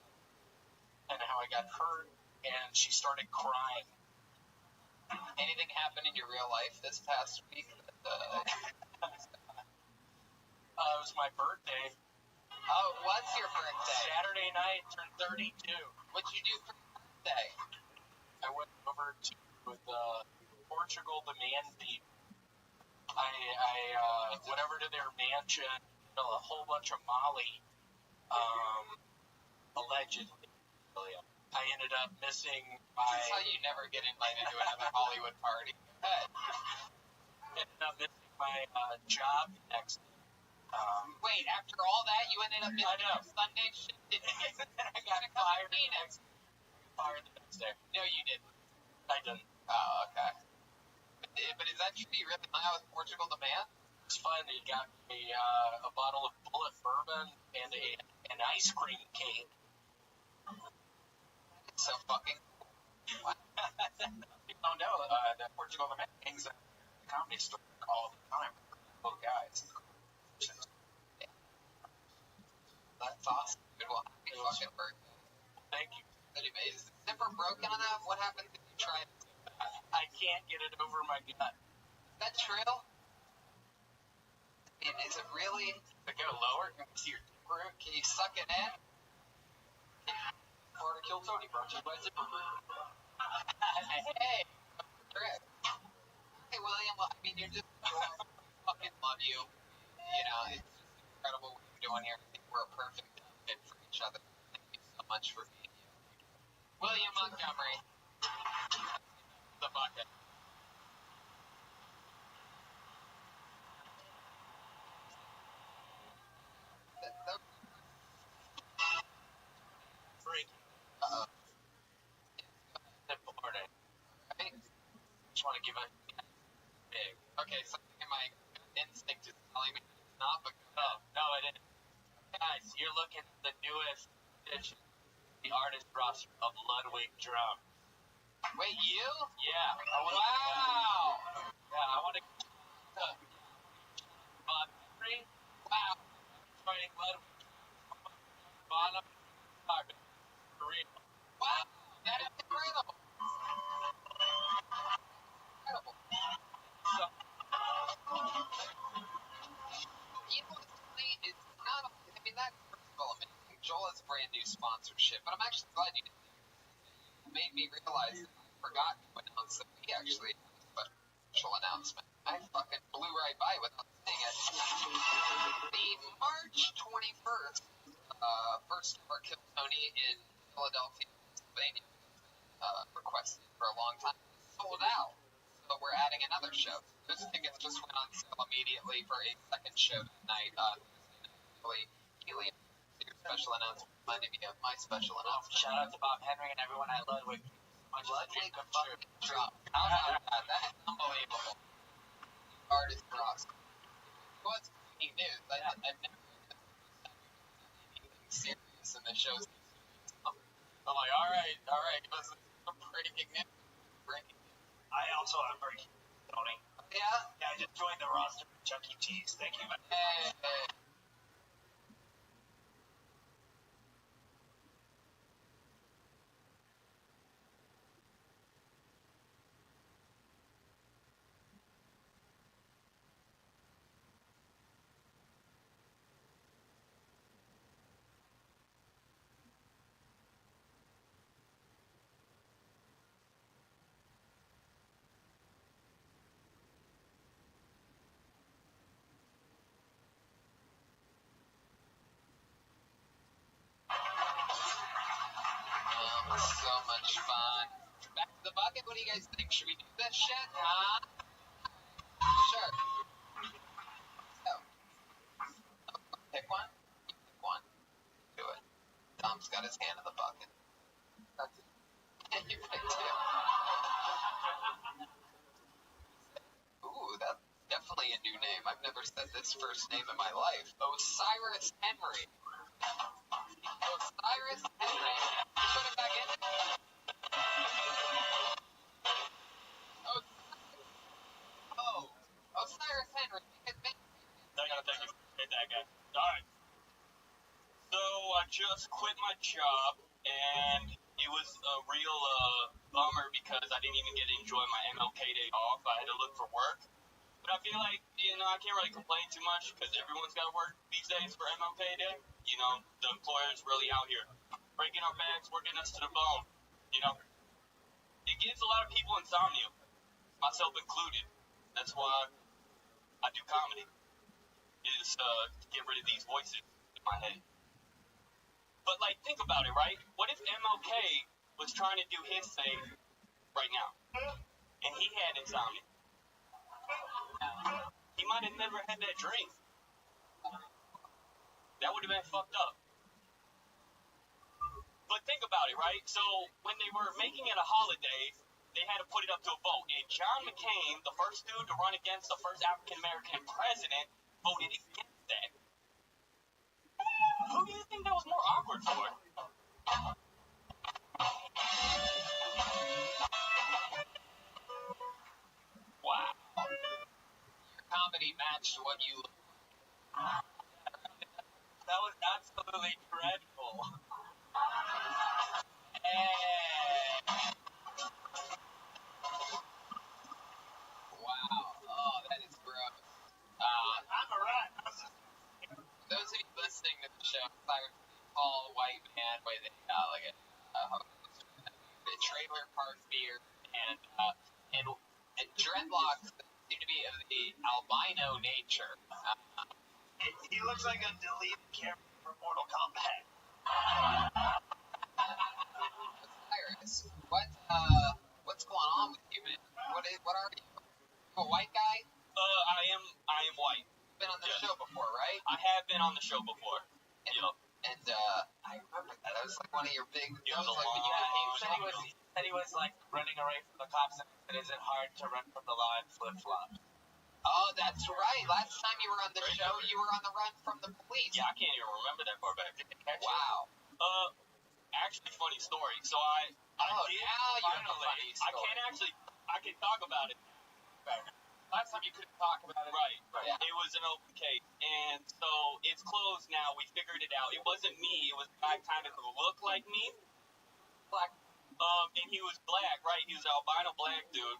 Speaker 5: and how I got hurt, and she started crying.
Speaker 2: Anything happened in your real life this past week?
Speaker 5: It was my birthday.
Speaker 2: Oh, what's your birthday?
Speaker 5: Saturday night, turned 32.
Speaker 2: What'd you do for your birthday?
Speaker 5: I went over to Portugal, the man people. I went over to their mansion, a whole bunch of Molly, allegedly. I ended up missing my...
Speaker 2: This is how you never get invited to another Hollywood party.
Speaker 5: Ended up missing my job next day.
Speaker 2: Wait, after all that, you ended up missing your Sunday shit?
Speaker 5: I got fired the next day.
Speaker 2: No, you didn't.
Speaker 5: I didn't.
Speaker 2: Oh, okay. But is that true? You really hung out with Portugal the man?
Speaker 5: It's fun. He got me a bottle of bullet bourbon and an ice cream cake.
Speaker 2: It's so fucking cool.
Speaker 5: People don't know that Portugal the man hangs at the comedy store all the time. Little guys.
Speaker 2: That's awesome. Good one. Happy fucking birthday.
Speaker 5: Thank you.
Speaker 2: Anyway, is the zipper broken enough? What happened if you tried it?
Speaker 5: I can't get it over my gut.
Speaker 2: Is that true? I mean, is it really?
Speaker 5: To go lower, can we see your dick root?
Speaker 2: Can you suck it in?
Speaker 5: Florida Kill Tony brought to you by Zipper Root.
Speaker 2: Hey, trip. Hey, William, I mean, you're just fucking love you. you know, it's just incredible what you're doing here. I think we're a perfect fit for each other. Thank you so much for being you. William Montgomery, the bucket. Uh-oh. Important, right? Just want to give a big. Okay, something in my instinct is telling me it's not, but no, it isn't. Guys, you're looking at the newest edition, the artist roster of Ludwig Drum. Wait, you? Yeah. Wow. Yeah, I want to Bob Henry. Wow. Joining Ludwig bottom for real. Wow, that is incredible. Incredible. So, you know what's funny? It's not, I mean, that's first of all amazing. Joel has a brand new sponsorship, but I'm actually glad you did that. It made me realize that I forgot to announce that we actually have a special announcement. I fucking blew right by without saying it. The March 21st, first ever Kill Tony in Philadelphia, Pennsylvania, requested for a long time, sold out. So we're adding another show. Those tickets just went on sale immediately for a second show tonight. Thursday night, your special announcement reminded me of my special announcement. Shout out to Bob Henry and everyone at Ludwig. Ludwig fucking Drum. How about that? That is unbelievable. Artist roster. What's breaking news? I've never heard this anything serious in the shows. I'm like, all right, listen, breaking news.
Speaker 4: I also have breaking news, Tony.
Speaker 2: Yeah?
Speaker 4: Yeah, I just joined the roster for Chuck E. Cheese. Thank you.
Speaker 2: Hey. So much fun. Back to the bucket. What do you guys think? Should we do this shit? Huh? Sure. So, pick one. You pick one. Do it. Tom's got his hand in the bucket. That's it. And you pick two. Ooh, that's definitely a new name. I've never said this first name in my life. Osiris Henry. Osiris Henry. You put it back in there? Osiris Henry.
Speaker 5: Thank you. Hit that guy. Alright. So I just quit my job, and it was a real bummer because I didn't even get to enjoy my MLK day off. I had to look for work. But I feel like, I can't really complain too much because everyone's got to work these days for MLK Day. The employer's really out here breaking our backs, working us to the bone. It gives a lot of people insomnia, myself included. That's why I do comedy, is to get rid of these voices in my head. But, think about it, right? What if MLK was trying to do his thing right now, and he had insomnia? He might have never had that dream. That would have been fucked up. But think about it, right? So when they were making it a holiday, they had to put it up to a vote. And John McCain, the first dude to run against the first African-American president, voted against that. Who do you think that was more awkward for? Wow.
Speaker 2: Your comedy matched what you look like.
Speaker 5: That was absolutely dreadful.
Speaker 2: Wow. Oh, that is gross.
Speaker 4: I'm alright.
Speaker 2: Those of you listening to the show, Cyrus is a tall white man with a trailer park beard and dreadlocks that seem to be of the albino nature.
Speaker 4: He looks like a deleted character from Mortal Kombat.
Speaker 2: Cyrus, what's going on with you, man? What are you? You a white guy?
Speaker 1: I am white.
Speaker 2: You've been on the
Speaker 1: Yes.
Speaker 2: show before, right?
Speaker 1: I have been on the show before.
Speaker 2: And I remember that. That was like one of your big.
Speaker 1: It
Speaker 2: That
Speaker 1: was
Speaker 2: was
Speaker 1: a
Speaker 2: like when you
Speaker 1: long
Speaker 2: became
Speaker 7: He said he was like running away from the cops, and it isn't hard to run from the law in flip flops.
Speaker 2: Oh, that's right. Last time you were on the show, you were on the run from the police.
Speaker 1: Yeah, I can't even remember that far back.
Speaker 2: Wow.
Speaker 1: Actually, funny story. So I did
Speaker 2: now you have a
Speaker 1: finally.
Speaker 2: funny story.
Speaker 1: I can talk about it.
Speaker 7: Last time you couldn't talk about it.
Speaker 1: Right.
Speaker 2: Yeah.
Speaker 1: It was an open case, and so it's closed now. We figured it out. It wasn't me. It was a guy kind of who looked like me.
Speaker 7: Black.
Speaker 1: And he was black, right? He was an albino black dude.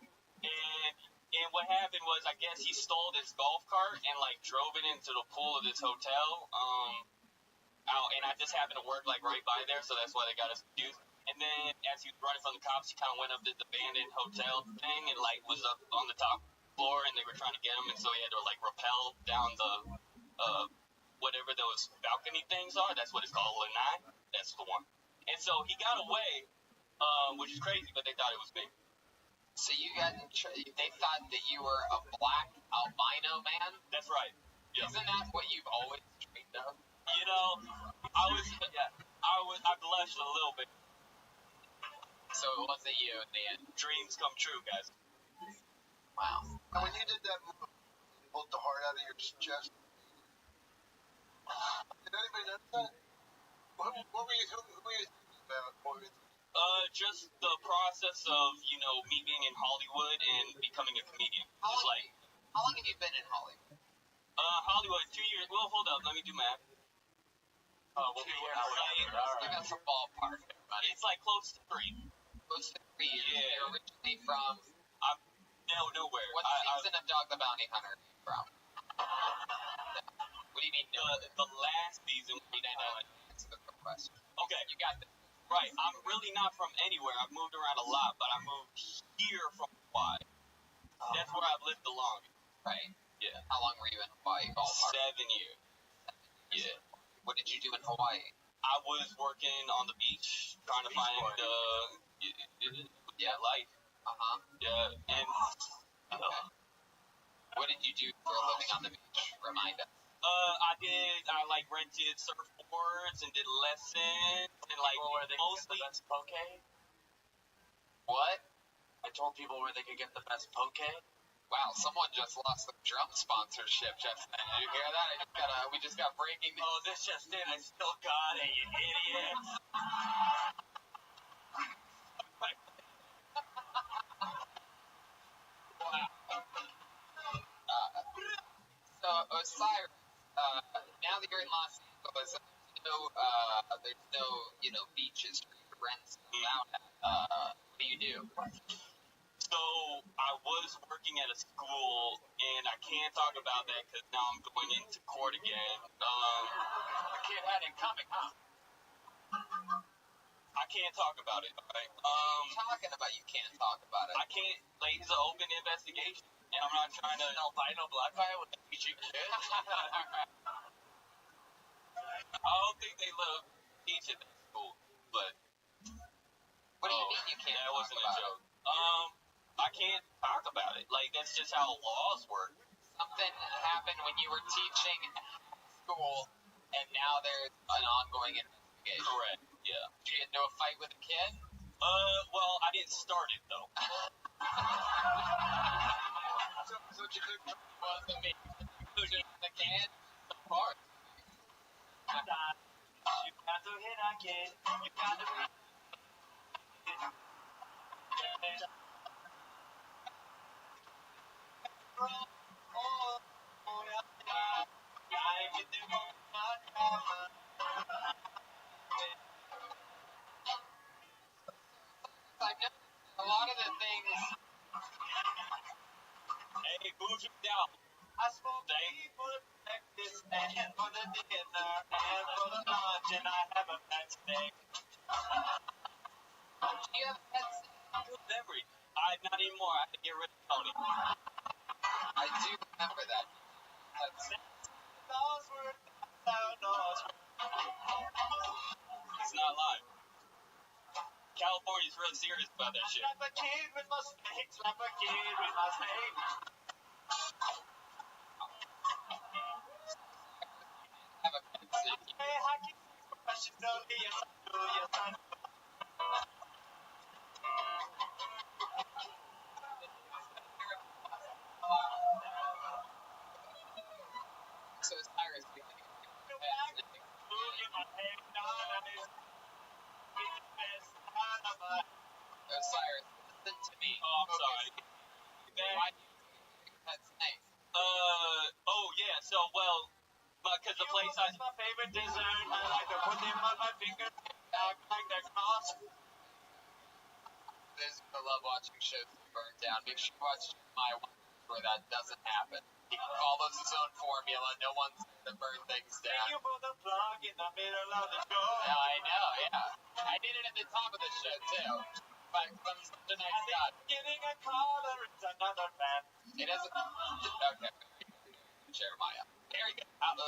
Speaker 1: And what happened was, I guess he stole this golf cart and like drove it into the pool of this hotel. And I just happened to work like right by there, so that's why they got us confused. And then as he was running from the cops, he kind of went up this abandoned hotel thing and like was up on the top floor, and they were trying to get him, and so he had to like rappel down the whatever those balcony things are. That's what it's called, lanai. That's the one. And so he got away, which is crazy, but they thought it was me.
Speaker 2: So you got they thought that you were a black albino man?
Speaker 1: That's right. Yeah.
Speaker 2: Isn't that what you've always dreamed of?
Speaker 1: You know, I blushed a little bit.
Speaker 2: So it wasn't you in the end.
Speaker 1: Dreams come true, guys.
Speaker 2: Wow.
Speaker 13: And when you did that move, you pulled the heart out of your chest. Did anybody notice that? What were you thinking about?
Speaker 1: Just the process of, me being in Hollywood and becoming a comedian.
Speaker 2: How long have you been in Hollywood?
Speaker 1: Hollywood, 2 years. Well, hold up. Let me do math.
Speaker 7: We'll be here now.
Speaker 2: Give us a ballpark, everybody.
Speaker 1: It's like close to 3.
Speaker 2: Close to 3 years.
Speaker 1: Yeah.
Speaker 2: You're originally from...
Speaker 1: nowhere.
Speaker 2: What season of Dog the Bounty Hunter are you from? What do you mean, no?
Speaker 1: The last season.
Speaker 2: Answer the quick question.
Speaker 1: Okay.
Speaker 2: You got this.
Speaker 1: Right. I'm really not from anywhere. I've moved around a lot, but I moved here from Hawaii. That's where I've lived the longest.
Speaker 2: Right.
Speaker 1: Yeah.
Speaker 2: How long were you in Hawaii, ballpark?
Speaker 1: 7 years. Yeah.
Speaker 2: What did you do in Hawaii?
Speaker 1: I was working on the beach, trying to find life. Yeah. And
Speaker 2: what did you do for a living on the beach? Remind us.
Speaker 1: I rented surfboards and did lessons and
Speaker 7: Where they
Speaker 1: mostly
Speaker 7: get the best poke?
Speaker 2: What?
Speaker 7: I told people where they could get the best poke.
Speaker 2: Wow, someone just lost the drum sponsorship just then. Did you hear that? We just got breaking news.
Speaker 1: Oh, this just in, I still got it, you idiot.
Speaker 2: So, Cyrus, now that you're in Los Angeles, there's no beaches for you to rent stuff out at. What do you do?
Speaker 1: So, I was working at a school, and I can't talk about that because now I'm going into court again.
Speaker 7: The kid had it coming, huh?
Speaker 1: I can't talk about it, alright?
Speaker 2: Talking about you can't talk about it.
Speaker 1: I can't, it's an open investigation, and I'm not trying to...
Speaker 7: albino black guy with the teaching kids?
Speaker 1: I don't think they teach at that school, but...
Speaker 2: What do you mean you can't
Speaker 1: that
Speaker 2: talk
Speaker 1: wasn't
Speaker 2: about
Speaker 1: a joke. I can't talk about it. That's just how laws work.
Speaker 2: Something happened when you were teaching at school, and now there's an ongoing investigation.
Speaker 1: Correct, yeah.
Speaker 2: Did you get into a fight with a kid?
Speaker 1: Well, I didn't start it, though.
Speaker 2: So what you think wasn't me? The kid? Of course.
Speaker 7: You got to hit a kid. You got to hit.
Speaker 2: I've noticed a lot of the things.
Speaker 1: Hey, move it down.
Speaker 7: I smoke weed for the breakfast and for the dinner and for the lunch, and I have a pet steak.
Speaker 2: Do you have a pet steak?
Speaker 1: Good memory. Not anymore. I had to get rid of Tony.
Speaker 2: I do remember that.
Speaker 7: Those were
Speaker 1: He's not lying. California's real serious about that shit.
Speaker 4: Slap a kid with my snake, slap a kid with my snake.
Speaker 2: Have a pet snake.
Speaker 4: Hey, hockey professionally, yes I do, yes I do.
Speaker 2: So Cyrus, you think
Speaker 4: Go
Speaker 2: pet
Speaker 4: back,
Speaker 2: snake?
Speaker 4: look at my head, on his be the best out of my.
Speaker 2: Cyrus, listen to me.
Speaker 1: Oh, I'm sorry.
Speaker 2: Why do you think a pet snake?
Speaker 1: Oh yeah, so, well, because the place I...
Speaker 4: my favorite dessert. I like to put them on my fingers, act like they're cross.
Speaker 2: I love watching shows burn down. Make sure you watch my one where that doesn't happen. He follows his own formula. No one's there to burn things down.
Speaker 4: You pull the plug in the middle of the show.
Speaker 2: I know, yeah. I did it at the top of the show, too. But I'm such a nice guy.
Speaker 4: Getting a caller is another man.
Speaker 2: It doesn't... Okay. Jeremiah. There you go. What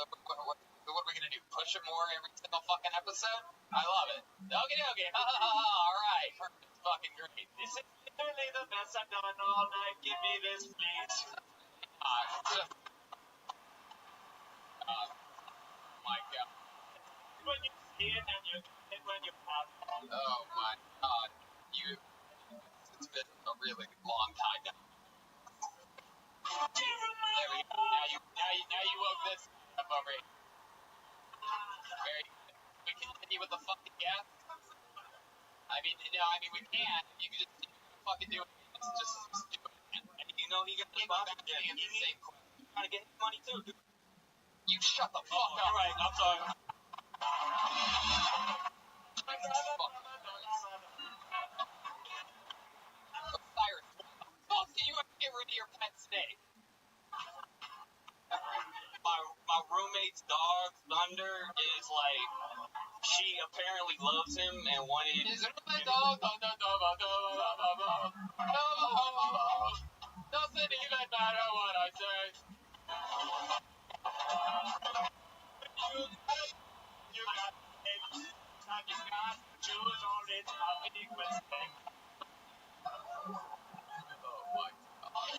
Speaker 2: are we going to do? Push it more every single fucking episode? I love it. Okay. All right. Perfect. Fucking great.
Speaker 4: This is literally the best I've done all night. Give me this, please.
Speaker 2: My God.
Speaker 4: When you see it and you get it when you have it.
Speaker 2: Oh my God. It's been a really long time now. There we go. Now you woke this up over here. Very good. We continue with the fucking guest. We can. You can just fucking do it. Just do it.
Speaker 1: You know, he got the sponsorship.
Speaker 2: The same question.
Speaker 1: Trying to get his money too, dude.
Speaker 2: You shut the fuck up.
Speaker 1: You're right. I'm sorry.
Speaker 2: Cyrus, what do you have to get rid of your pet snake?
Speaker 1: My roommate's dog, Thunder, is like, she apparently loves him and wanted...
Speaker 2: Is it my dog? Doesn't even matter what I say.
Speaker 4: You got it. Now you got to choose or it's a big mistake.
Speaker 2: Oh my God.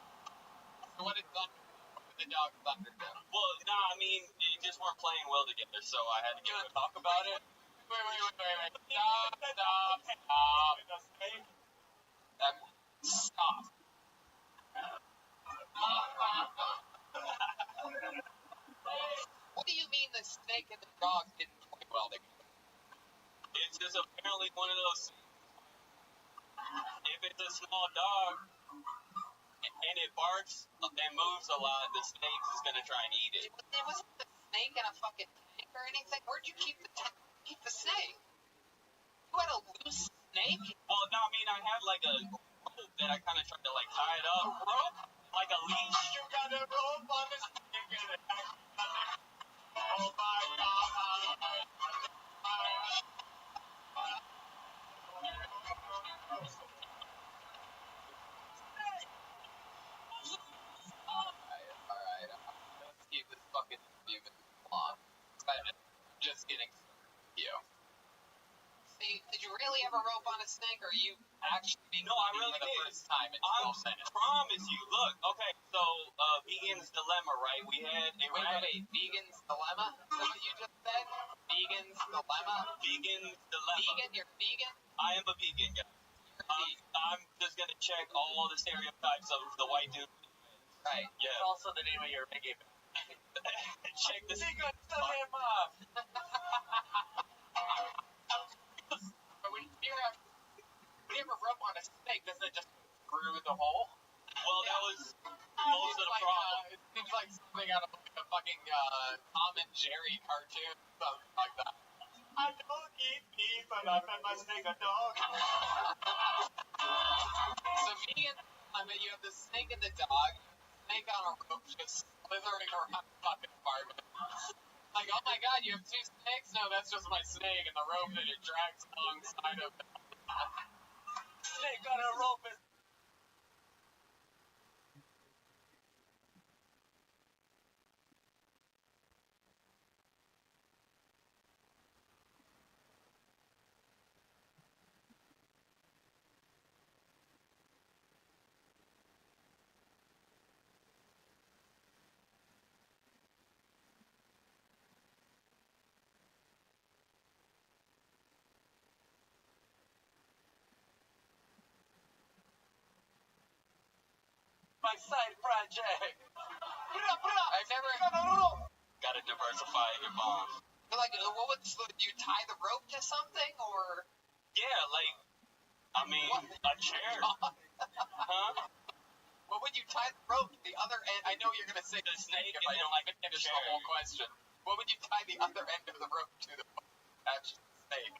Speaker 2: So what did the dog Thunder do?
Speaker 1: Well, nah, I mean, they just weren't playing well together, so I had to get him to talk about it.
Speaker 2: Wait. Stop. What do you mean the snake and the dog didn't play well together?
Speaker 1: It's just apparently one of those... If it's a small dog and it barks and moves a lot, the snake is going to try and eat it.
Speaker 2: It wasn't the snake in a fucking tank or anything. Where'd you keep the snake? You had a loose snake?
Speaker 1: Well, no, I mean, I had like a rope that I kind of tried to like tie it up.
Speaker 2: A rope?
Speaker 1: Like a leash.
Speaker 4: You got a rope on the snake and it acts nothing. Oh my God.
Speaker 2: Alright. Let's keep this fucking moving along. I'm just getting started with you. See, did you really have a rope on a snake, or are you actually being
Speaker 1: No, I really
Speaker 2: for the
Speaker 1: did.
Speaker 2: first time in
Speaker 1: I
Speaker 2: 12 minutes?
Speaker 1: promise you. Look, okay, so Vegan's Dilemma, right? We had a
Speaker 2: Wait. Vegan's Dilemma? Is that what you just said? Vegan's Dilemma?
Speaker 1: Vegan's Dilemma.
Speaker 2: Vegan? You're vegan?
Speaker 1: I am a vegan, guys.
Speaker 2: You're vegan.
Speaker 1: I'm just gonna check all the stereotypes of the white dude.
Speaker 2: Right.
Speaker 1: Yeah.
Speaker 4: It's also the name of your Mickey.
Speaker 1: Check this.
Speaker 4: Vegan Dilemma.
Speaker 2: When you have a rope on a snake, doesn't it just screw the hole?
Speaker 1: Well, that was most of the problem.
Speaker 2: It seems like something out of like a fucking Tom and Jerry cartoon, something like that.
Speaker 4: I don't eat beef, but I fed my snake a dog.
Speaker 2: So vegan, you have the snake and the dog, snake on a rope just slithering around the fucking apartment. Like, oh my God, you have two snakes? No, that's just my snake and the rope that it drags alongside of it.
Speaker 4: Snake on a rope is
Speaker 7: my side project. I've never.
Speaker 5: Gotta diversify your bombs.
Speaker 7: But like, what would you tie the rope to something or?
Speaker 5: Yeah, like, I mean, a chair. Huh?
Speaker 7: What would you tie the rope to the other end? I know you're gonna say the snake if I don't like finish the whole question. What would you tie the other end of the rope to the attach the snake?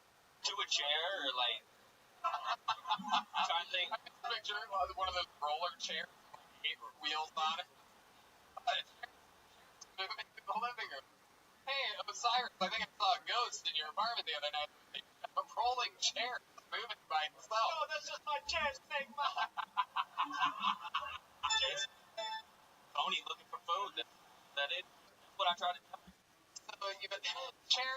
Speaker 5: To a chair or like. I'm trying to think.
Speaker 7: I can picture one of those roller chairs with 8 wheels on it. Moving in the living room. Hey, Osiris, I think I saw a ghost in your apartment the other night. A rolling chair moving by itself.
Speaker 4: No, that's just my chair snake, man.
Speaker 5: Jason, Tony looking for food. That it? That's what I tried to tell you.
Speaker 7: So you have a chair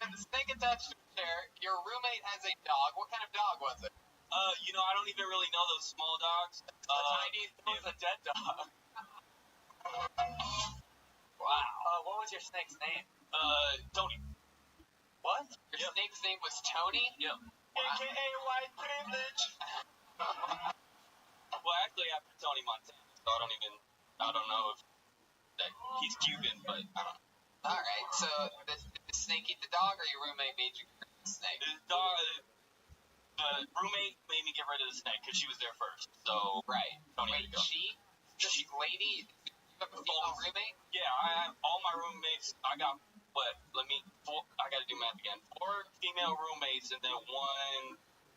Speaker 7: and the snake attached to the chair. Your roommate has a dog. What kind of dog was it?
Speaker 5: I don't even really know those small dogs.
Speaker 7: It was a dead dog. Wow.
Speaker 2: What was your snake's name?
Speaker 5: Tony.
Speaker 7: What? Your snake's name was Tony?
Speaker 5: Yep.
Speaker 7: Wow.
Speaker 4: AKA white privilege.
Speaker 5: Well, actually, after Tony Montana, so I don't know if he's Cuban, but I don't know.
Speaker 7: Alright, so did the snake eat the dog, or your roommate made you get rid of the snake?
Speaker 5: The roommate made me get rid of the snake because she was there first. So,
Speaker 7: right.
Speaker 5: Tony
Speaker 7: Wait,
Speaker 5: had to go.
Speaker 7: this lady, you have a female roommate?
Speaker 5: Yeah, I have all my roommates. I got, I got to do math again. 4 female roommates and then 1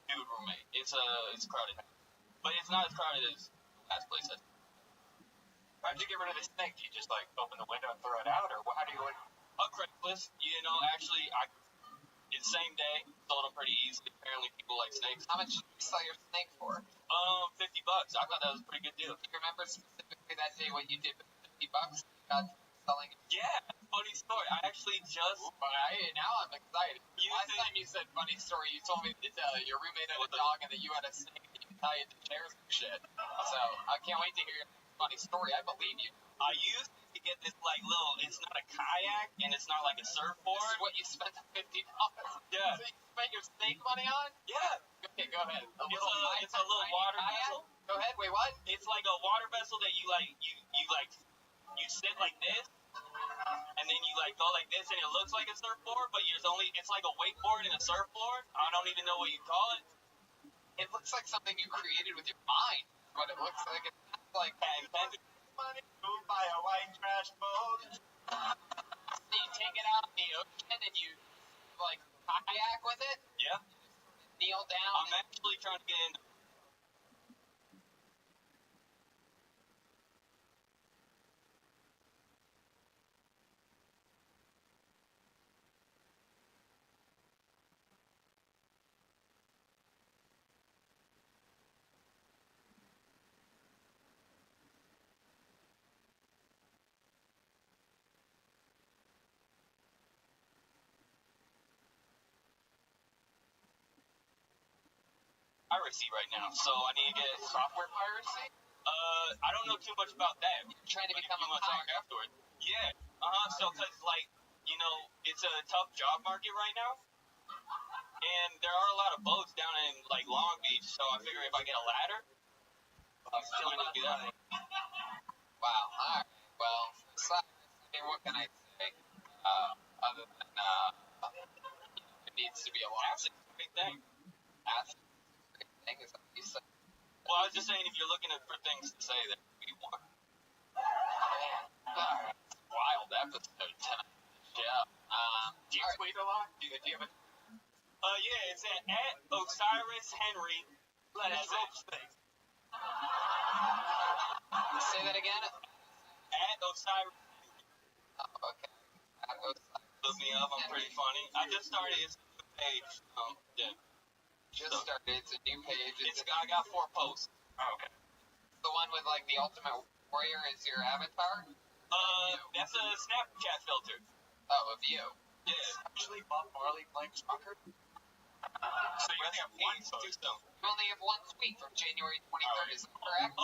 Speaker 5: dude roommate. It's crowded. But it's not as crowded as the last place.
Speaker 2: How'd you get rid of the snake? Do you just like open the window and throw it out, or how do you?
Speaker 5: A Craigslist, actually, it's the same day, sold them pretty easily. Apparently, people like snakes.
Speaker 7: How much did you sell your snake for?
Speaker 5: $50. I thought that was a pretty good deal.
Speaker 7: Do you remember specifically that day what you did with $50? You got selling it?
Speaker 5: Yeah, funny story. I actually just.
Speaker 7: Now I'm excited. Last time you said funny story, you told me that your roommate had a dog and that you had a snake and you could tie it to chairs and shit. So I can't wait to hear your funny story. I believe you.
Speaker 5: I used to get this it's not a kayak and it's not like a surfboard.
Speaker 7: This is what you spent the $50.
Speaker 5: Yeah.
Speaker 7: So you spent your snake money on?
Speaker 5: Yeah.
Speaker 7: Okay, go ahead.
Speaker 5: It's a little water vessel.
Speaker 7: Go ahead. Wait, what?
Speaker 5: It's like a water vessel that you sit like this, and then you go like this, and it looks like a surfboard, but it's like a wakeboard and a surfboard. I don't even know what you call it.
Speaker 7: It looks like something you created with your mind. What it looks like. It's like
Speaker 4: Money moved by a white trash boat.
Speaker 7: So you take it out in the ocean and you kayak with it?
Speaker 5: Yeah.
Speaker 7: Kneel down.
Speaker 5: I'm actually trying to get into. Piracy right now, so I need to get
Speaker 7: software piracy.
Speaker 5: I don't know too much about that.
Speaker 7: You're trying to become a
Speaker 5: pirate afterwards. Yeah. So because it's a tough job market right now, and there are a lot of boats down in Long Beach. So I figure if I get a ladder, I'm still gonna do that.
Speaker 7: Wow. All right. Well, what can I say? Other than it needs to be a lot.
Speaker 5: Acid's a great thing.
Speaker 7: Acid. Is that what you said?
Speaker 5: Well, I was just saying if you're looking for things to say that we want.
Speaker 7: Wild episode tonight. Yeah. Do you tweet a lot? Do you have a?
Speaker 5: Yeah, it's at Osiris Henry.
Speaker 7: Let's say that again.
Speaker 5: At Osiris.
Speaker 7: Oh, okay. At Osiris.
Speaker 5: Look me up. I'm pretty funny. I just started his page. Yeah.
Speaker 7: Started. It's a new page.
Speaker 5: I got 4 posts.
Speaker 7: Oh, okay. The one with the Ultimate Warrior is your avatar?
Speaker 5: That's a Snapchat filter.
Speaker 7: Oh, of you.
Speaker 5: Yeah.
Speaker 2: Actually, Bob Marley playing soccer.
Speaker 5: So you only have 1 post.
Speaker 7: You only have 1 tweet from January 23rd. Is that correct?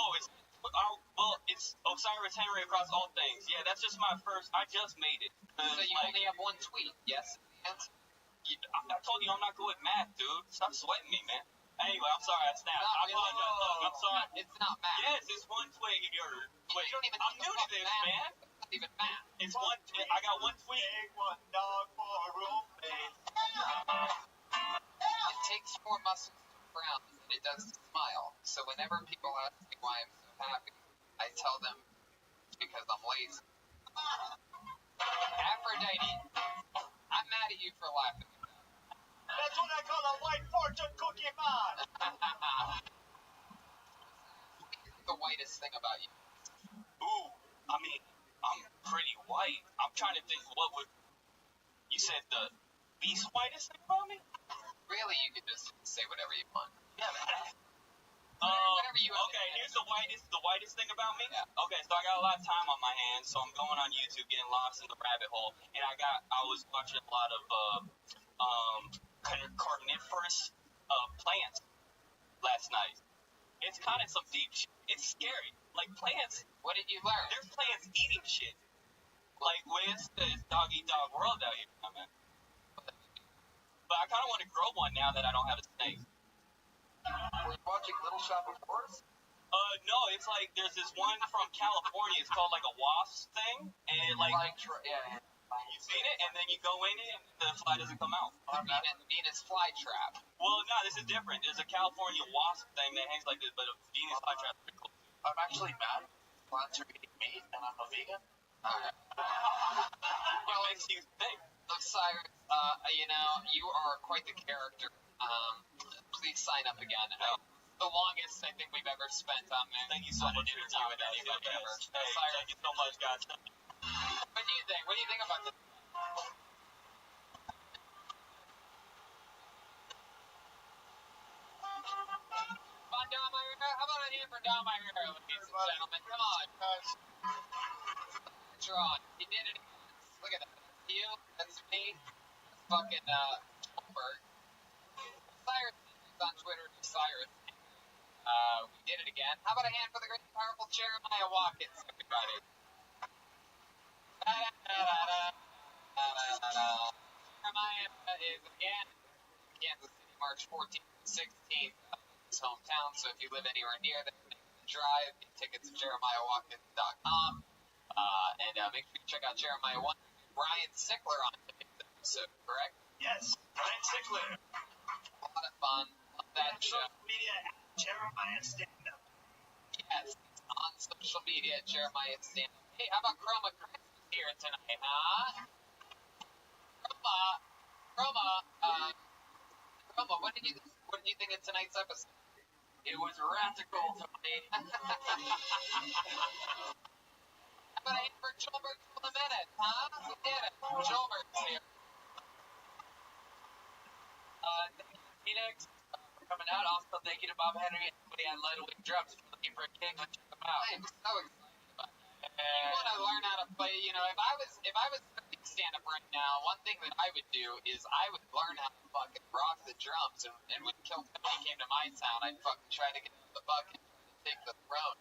Speaker 5: It's Osiris Henry across all things. Yeah, that's just my first. I just made it.
Speaker 7: So you only have 1 tweet. Yes.
Speaker 5: I told you I'm not good at math, dude. Stop sweating me, man.
Speaker 1: Anyway, I'm sorry, I snapped.
Speaker 2: Not
Speaker 1: I
Speaker 2: really.
Speaker 1: apologize. Look, I'm sorry.
Speaker 2: It's not math.
Speaker 1: Yes, it's one twig in your twig.
Speaker 2: You don't even
Speaker 1: I'm
Speaker 2: know
Speaker 1: new to this,
Speaker 2: math.
Speaker 1: man.
Speaker 2: It's not even math.
Speaker 1: It's one. I got one twig.
Speaker 4: Take one dog for a roommate.
Speaker 2: It takes more muscles to frown than it does to smile. So whenever people ask me why I'm so happy, I tell them it's because I'm lazy. Aphrodite, I'm mad at you for laughing at that.
Speaker 4: That's what I call a white fortune cookie man.
Speaker 2: The whitest thing about you.
Speaker 1: Ooh, I mean, I'm pretty white. I'm trying to think what would. You said the least whitest thing about me?
Speaker 2: Really, you can just say whatever you want.
Speaker 1: Yeah,
Speaker 2: Whatever you want.
Speaker 1: Okay, here's the whitest thing about me.
Speaker 2: Yeah.
Speaker 1: Okay, so I got a lot of time on my hands, so I'm going on YouTube, getting lost in the rabbit hole, and I was watching a lot of carnivorous plants last night. It's kind of some deep shit. It's scary. Like plants.
Speaker 2: What did you learn?
Speaker 1: There's plants eating shit. Like, where's this dog eat dog world out here? I mean, but I kind of want to grow one now that I don't have a snake.
Speaker 2: Were you watching Little Shop of Horrors?
Speaker 1: No, it's like there's this one from California. It's called like a wasp thing, and like
Speaker 2: Yeah.
Speaker 1: you've seen it, and then you go in it, and the fly doesn't come out.
Speaker 2: Venus flytrap.
Speaker 1: Well, no, this is different. There's a California wasp thing that hangs like this, but a Venus flytrap is pretty cool.
Speaker 10: I'm actually mad. Plants are eating meat, and I'm a vegan.
Speaker 1: What makes you think?
Speaker 2: Cyrus, you are quite the character. Please sign up again. The longest I think we've ever spent on this.
Speaker 1: Thank you so much for your time
Speaker 2: with anybody ever.
Speaker 1: Hey,
Speaker 2: Cyrus,
Speaker 1: thank you so much, guys.
Speaker 2: what do you think? What do you think about this? Come on, Dahmeyer. How about a hand for Dahmeyer, ladies and gentlemen? Come on. Draw. You did it. Look at that. That's you. That's me. That's fucking Goldberg. Cyrus is on Twitter. Cyrus. We did it again. How about a hand for the great and powerful Jeremiah Watkins, everybody? Jeremiah is again Kansas City, March 14th to 16th. His hometown. So if you live anywhere near there, drive. Get tickets at JeremiahWatkins.com. And make sure you check out Jeremiah Watkins. Brian Sickler on today's episode, correct?
Speaker 4: Yes, Brian Sickler.
Speaker 2: A lot of fun. Love that show.
Speaker 4: Social media at Jeremiah Stand Up.
Speaker 2: Yes, on social media at Jeremiah Stand Up. Hey, how about Chroma Chris here tonight, huh? Chroma, what did you think of tonight's episode?
Speaker 7: It was radical to me.
Speaker 2: How about a hand for Joelberg for the minute, huh? We did it. Joelberg's here.
Speaker 7: Thank you, Phoenix, for coming out. Also, thank you to Bob Henry and everybody on Ludwig Drums for looking for a king. Go check them out.
Speaker 2: I am so excited about that. You want to learn how to play, if I was doing stand-up right now, one thing that I would do is I would learn how to fucking rock the drums, and when Kill Tony came to my town, I'd fucking try to get the bucket and take the throne.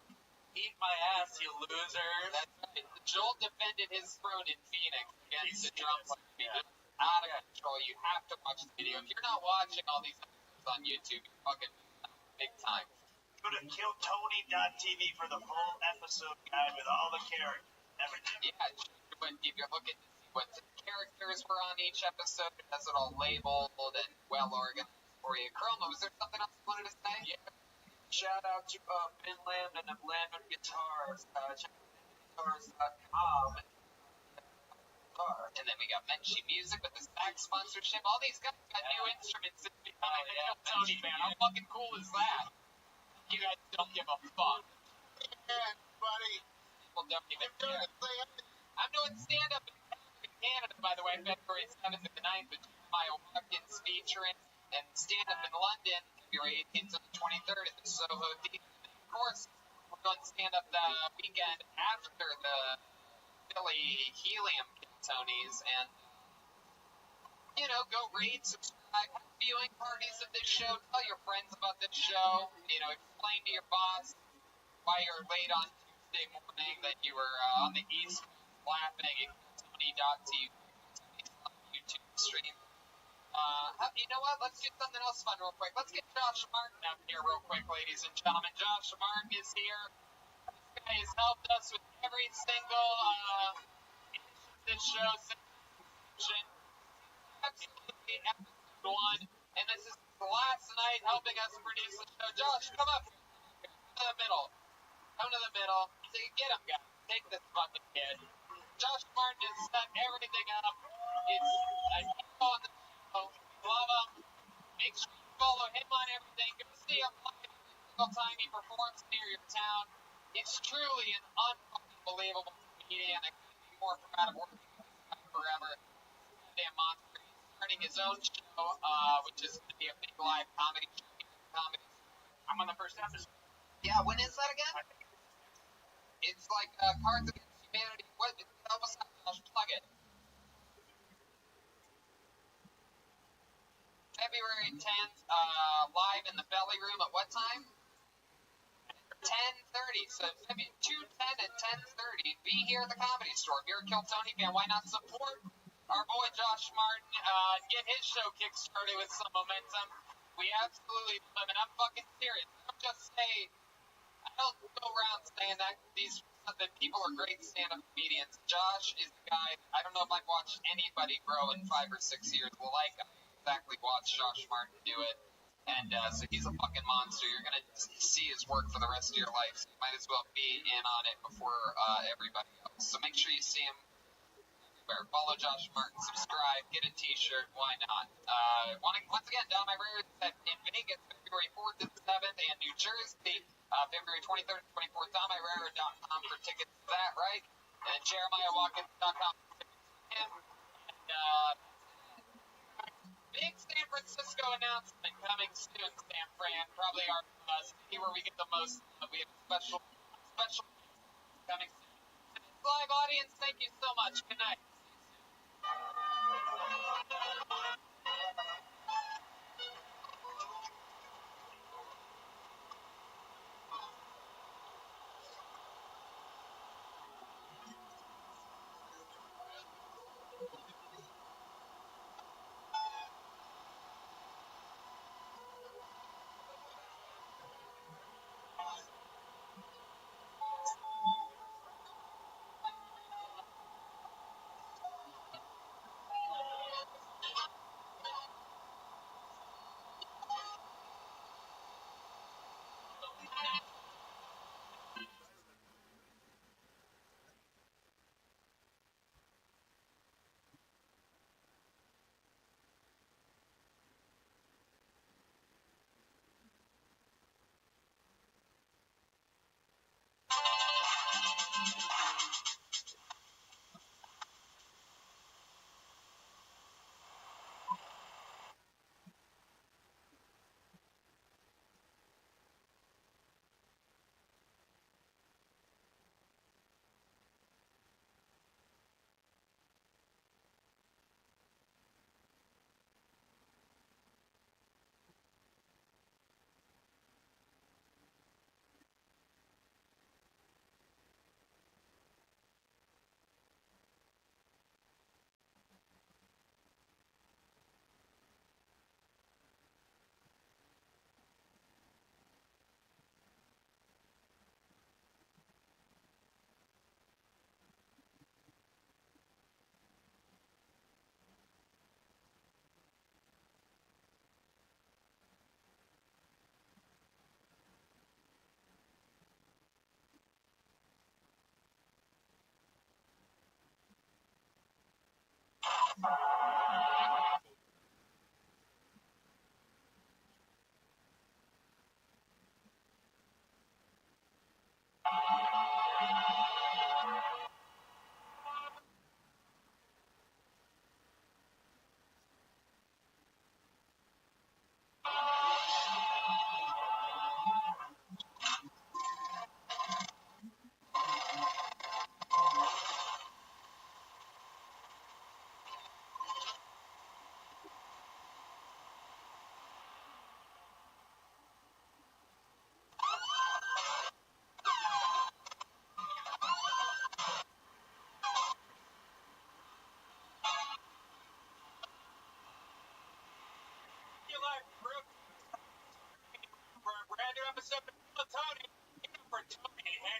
Speaker 7: Eat my ass, you losers.
Speaker 2: That's right. Joel defended his throne in Phoenix against the drum player. Out of control. You have to watch the video. If you're not watching all these episodes on YouTube, you're fucking big time.
Speaker 4: Go to KillTony.tv for the full episode guide with all the characters. Everything.
Speaker 2: Yeah, if you're looking to see what the characters were on each episode, it has it all labeled and well organized for you. Chroma, was there something else you wanted to say?
Speaker 7: Yeah. Shout out to Ben Lambden of Lambden Guitars. Check out guitars.com.
Speaker 2: And then we got Menchie Music with the sax sponsorship. All these guys got new instruments since becoming a Kill Tony fan. How fucking cool is that? You guys don't give a fuck.
Speaker 3: Yeah, buddy.
Speaker 2: People don't even care. I'm doing stand-up in Canada, by the way, February 7th and the 9th with Jeremiah Watkins featuring, and stand-up in London, February 18th to the 23rd at the Soho Theatre. Of course, we're doing stand-up the weekend after the Philly Helium Tonys, and go rate, subscribe, have viewing parties of this show, tell your friends about this show, explain to your boss why you're late on Tuesday morning that you were on the East Coast laughing at Tony.tv YouTube stream. You know what? Let's do something else fun real quick. Let's get Josh Martin up here real quick, ladies and gentlemen. Josh Martin is here. This guy has helped us with every single edition of this show since inception. Absolutely episode one. And this is the last night helping us produce the show. Josh, come up here. Come to the middle. Come to the middle. Get him, guys. Take this fucking kid. Josh Martin has set everything up. It's a hero on the show. We love him. Make sure you follow him on everything. Go see him live every single time he performs near your town. He's truly an unbelievable comedian. I couldn't be more proud of working with this guy forever. Damn monster. He's starting his own show, which is going to be a big live comedy show here at the Comedy Store.
Speaker 7: I'm on the first episode.
Speaker 2: Yeah, when is that again? It's like Cards Against Humanity. What? Help us out, Josh. Plug it. February 10th, live in the Belly Room at what time? 10:30. So 2:10 and 10:30. Be here at the Comedy Store. If you're a Kiltony fan, why not support our boy Josh Martin? Get his show kickstarted with some momentum. We absolutely love him, and I'm fucking serious. I don't go around saying that people are great stand-up comedians. Josh is the guy. I don't know if I've watched anybody grow in 5 or 6 years like I exactly watched Josh Martin do it. And so he's a fucking monster. You're going to see his work for the rest of your life. So you might as well be in on it before everybody else. So make sure you see him everywhere. Follow Josh Martin, subscribe, get a t-shirt. Why not? Once again, Down My Rear is in Vegas, February 4th and 7th, and New Jersey, February 23rd and 24th. DownMyRear.com for tickets to that, right? And JeremiahWatkins.com for tickets to him. And big San Francisco announcement coming soon, San Fran. Probably our city where we get the most. We have a special coming soon. And live audience, thank you so much. Good night.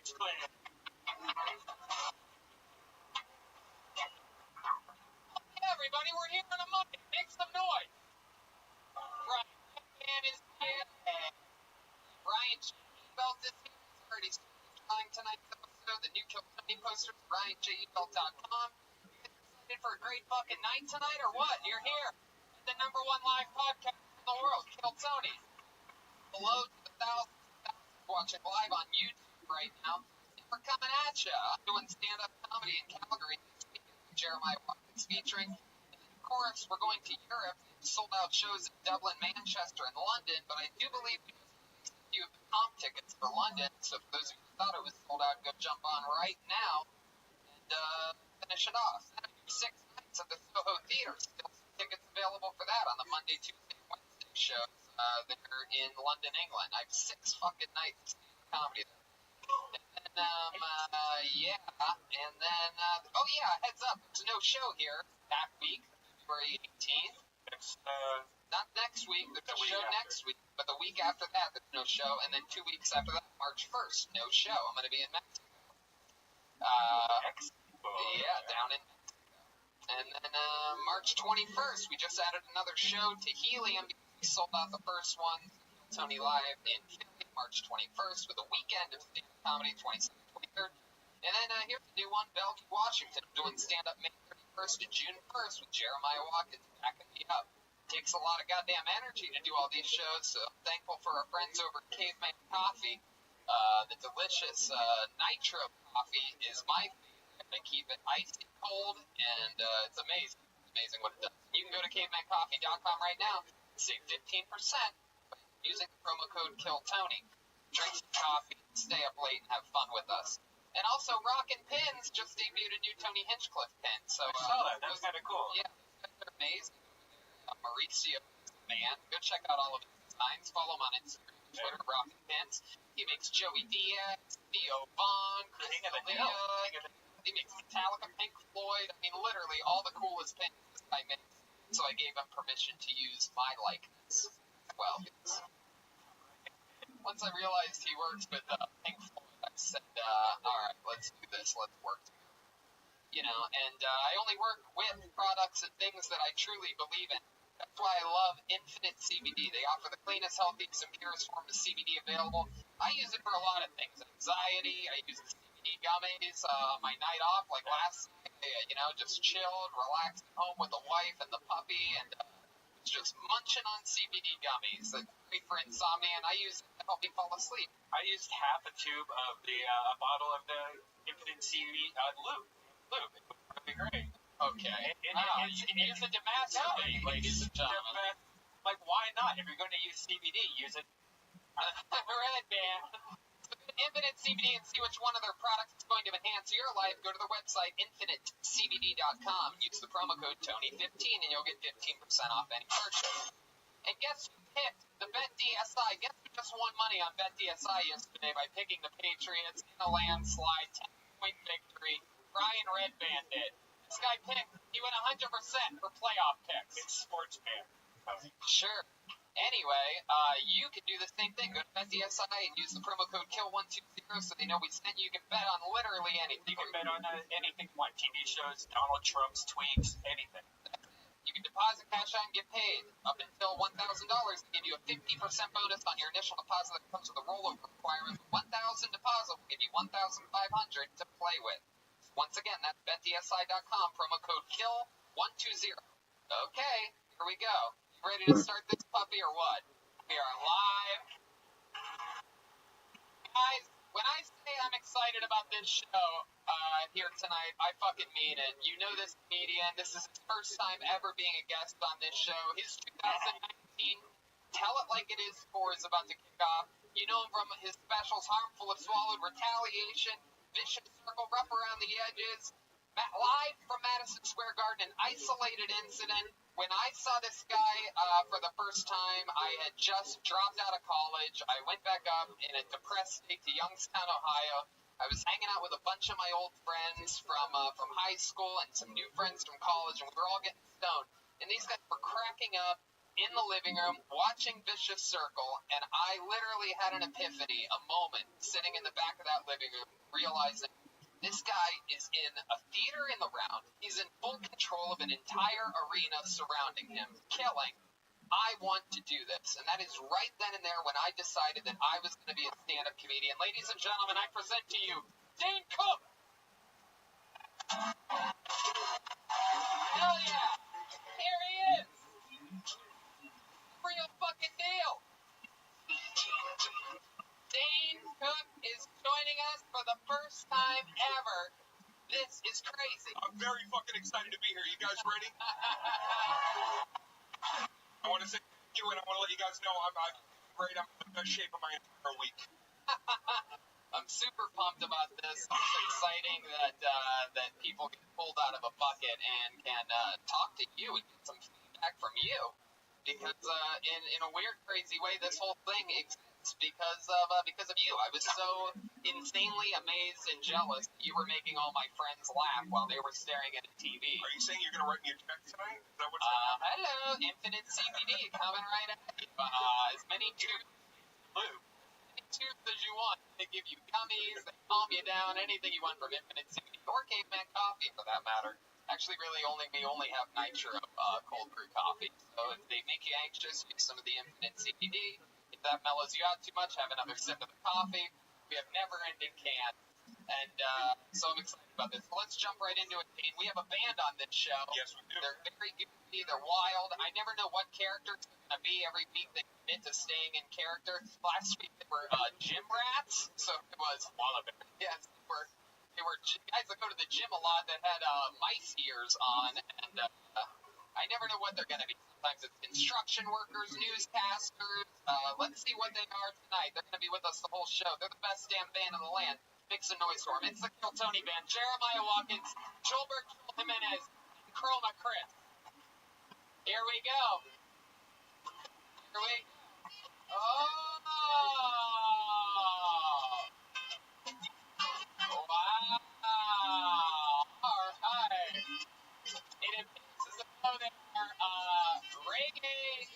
Speaker 4: Explain it.
Speaker 2: Hey everybody, we're here on a Monday. Make some noise. Brian is here. Brian J. Belt is here. He's already started drawing tonight's episode. The new Kill Tony poster is RyanJebelt.com. You guys excited for a great fucking night tonight or what? You're here. The #1 live podcast in the world, Kill Tony. Hello to the thousands watching live on YouTube right now. And we're coming at you. I'm doing stand-up comedy in Calgary this weekend with Jeremiah Watkins featuring. And then, of course, we're going to Europe. Sold out shows in Dublin, Manchester, and London, but I do believe we just released a few of the comp tickets for London. So for those of you who thought it was sold out, go jump on right now and finish it off. Then I do 6 nights at the Soho Theater. Still some tickets available for that on the Monday, Tuesday, Wednesday shows there in London, England. I have 6 fucking nights of stand-up comedy there. And then, oh yeah, heads up, there's no show here that week, February 18th. Not next week, there's a show next week, but the week after that, there's no show, and then 2 weeks after that, March 1st, no show. I'm going to be in Mexico. Yeah, down in Mexico. And then March 21st, we just added another show to Helium because we sold out the first one, Tony Live in Philly, March 21st, with a weekend of stand-up comedy, 22nd, 23rd. And then here's a new one, Bellevue, Washington, doing stand-up May 31st to June 1st with Jeremiah Watkins backing me up. Takes a lot of goddamn energy to do all these shows, so I'm thankful for our friends over at Caveman Coffee. The delicious nitro coffee is my favorite. I keep it icy cold, and it's amazing. It's amazing what it does. You can go to cavemancoffee.com right now and save 15% by using the promo code KILLTONY. Drink some coffee, stay up late, and have fun with us. And also, Rockin' Pins just debuted a new Tony Hinchcliffe pin. So,
Speaker 4: I saw that. That was kind of cool.
Speaker 2: Yeah, they're amazing. Mauricio is the man. Go check out all of his designs. Follow him on Instagram and Twitter, Rockin' Pins. He makes Joey Diaz, Theo Vaughn, Chris D'Elia. He makes Metallica, Pink Floyd. I mean, literally all the coolest pins this guy makes. So I gave him permission to use my likeness. Well, once I realized he works with Pink Floyd, I said, all right, let's do this. Let's work together. You know, and I only work with products and things that I truly believe in. That's why I love Infinite CBD. They offer the cleanest, healthiest, and purest form of CBD available. I use it for a lot of things. Anxiety, I use the CBD gummies. My night off, like last night, just chilled, relaxed at home with the wife and the puppy, and was just munching on CBD gummies. It's great for insomnia, and I use it to help me fall asleep.
Speaker 4: I used half a tube of the a bottle of the Infinite CBD lube. It was really great.
Speaker 2: Okay. You can use it to masturbate, ladies and gentlemen.
Speaker 4: Like, why not? If you're going to use CBD, use it.
Speaker 2: Red band. Infinite CBD and see which one of their products is going to enhance your life. Go to their website, infinitecbd.com. Use the promo code TONY15 and you'll get 15% off any purchase. And guess who picked the BetDSI? Guess who just won money on BetDSI yesterday by picking the Patriots in a landslide 10-point victory? Brian Redband did. This guy picked, he went 100% for playoff picks.
Speaker 4: It's sports fan.
Speaker 2: Sure. Anyway, you can do the same thing. Go to BetDSI and use the promo code KILL120 so they know we sent you. You can bet on literally anything.
Speaker 4: You can bet on anything you want. TV shows, Donald Trump's tweets, anything.
Speaker 2: You can deposit, cash out, and get paid. Up until $1,000, they give you a 50% bonus on your initial deposit that comes with a rollover requirement. $1,000 deposit will give you $1,500 to play with. Once again, that's BetDSI.com, promo code KILL120. Okay, here we go. You ready to start this puppy or what? We are live. Guys, when I say I'm excited about this show here tonight, I fucking mean it. You know this comedian. This is his first time ever being a guest on this show. His 2019 Tell It Like It Is tour is about to kick off. You know him from his specials Harmful If Swallowed, Retaliation, Vicious Circle, Rough Around the Edges, live from Madison Square Garden, an isolated incident. When I saw this guy for the first time, I had just dropped out of college. I went back up in a depressed state to Youngstown, Ohio. I was hanging out with a bunch of my old friends from high school and some new friends from college, and we were all getting stoned. And these guys were cracking up in the living room, watching Vicious Circle, and I literally had an epiphany, a moment, sitting in the back of that living room, realizing this guy is in a theater in the round. He's in full control of an entire arena surrounding him, killing. I want to do this. And that is right then and there when I decided that I was going to be a stand-up comedian. Ladies and gentlemen, I present to you Dane Cook. Hell yeah. Here he is. Real fucking deal. Dane Cook is joining us for the first time ever. This is crazy.
Speaker 13: I'm very fucking excited to be here. You guys ready? I want to say thank you, and I want to let you guys know I'm great. I'm in the best shape of my entire week.
Speaker 2: I'm super pumped about this. It's exciting that people get pulled out of a bucket and can talk to you and get some feedback from you. Because in a weird, crazy way, this whole thing exists because of you. I was so insanely amazed and jealous that you were making all my friends laugh while they were staring at a TV.
Speaker 13: Are you saying you're going to write me a check tonight? Is that what's
Speaker 2: Hello, Infinite CBD coming right at you. As many tubes as you want. They give you gummies, they calm you down, anything you want from Infinite CBD or Caveman Coffee for that matter. Actually, we only have nitro cold brew coffee. So if they make you anxious, use some of the Infinite CBD. If that mellows you out too much, have another sip of the coffee. We have never-ending cans. And so I'm excited about this. So let's jump right into it. We have a band on this show.
Speaker 13: Yes, we do.
Speaker 2: They're very goofy. They're wild. I never know what character it's going to be. Every week they commit to staying in character. Last week they were gym rats. So it was yes, they were guys that go to the gym a lot that had mice ears on. And I never know what they're going to be. Sometimes it's construction workers, newscasters. Let's see what they are tonight. They're going to be with us the whole show. They're the best damn band in the land. Make some noise for them. It's the Kill Tony Band. Jeremiah Watkins, Joelberg, Joel Jimenez, and Chroma Chris. Here we go. Oh! Wow! All right. It appears as though they are reggae.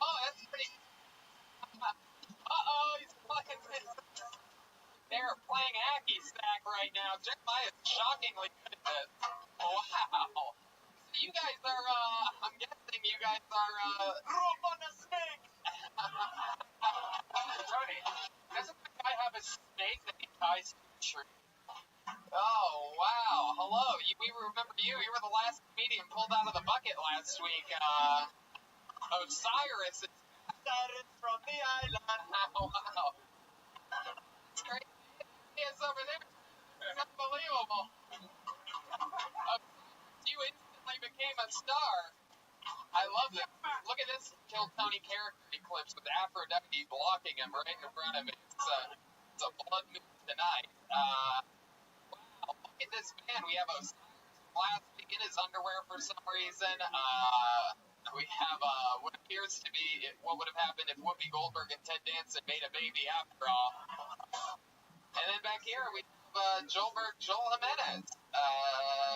Speaker 2: Oh, that's pretty. He's playing this. They're playing hacky sack right now. Jeremiah is shockingly good at this. Wow. So you guys are, I'm guessing you guys are, rope on a snake. Tony, doesn't the guy have a snake that he ties to a tree? Oh, wow. Hello. We remember you. You were the last comedian pulled out of the bucket last week. Osiris is from the island. Wow. It's great. It's over there. It's unbelievable. You instantly became a star. I love this. Look at this Kill Tony character eclipse with Aphrodite blocking him right in front of me. It's a blood moon tonight. Wow, look at this man. We have Osiris plastic in his underwear for some reason. We have what appears to be what would have happened if Whoopi Goldberg and Ted Danson made a baby after all. And then back here we have Joel Jimenez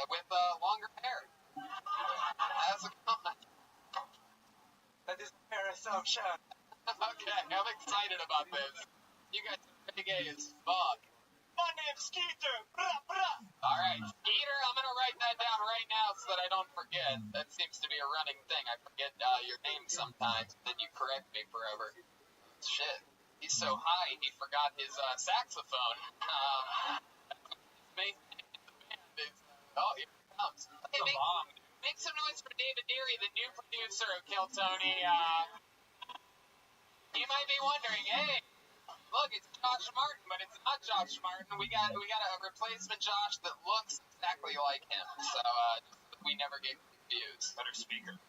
Speaker 2: with longer hair. How's it going?
Speaker 7: That is a fair assumption.
Speaker 2: Okay, I'm excited about this. You guys are big A as fuck.
Speaker 7: My name's Skeeter. Brah, brah.
Speaker 2: Alright, Skeeter, I'm gonna write that down right now so that I don't forget. That seems to be a running thing. I forget your name sometimes, then you correct me forever. Shit. He's so high, he forgot his saxophone. His main thing in the band is, oh, here it comes. Hey, make some noise for David Deary, the new producer of Kill Tony. You might be wondering, hey, look, it's Josh Martin, but it's not Josh Martin. We got a replacement Josh that looks exactly like him, so we never get confused.
Speaker 13: Better speaker.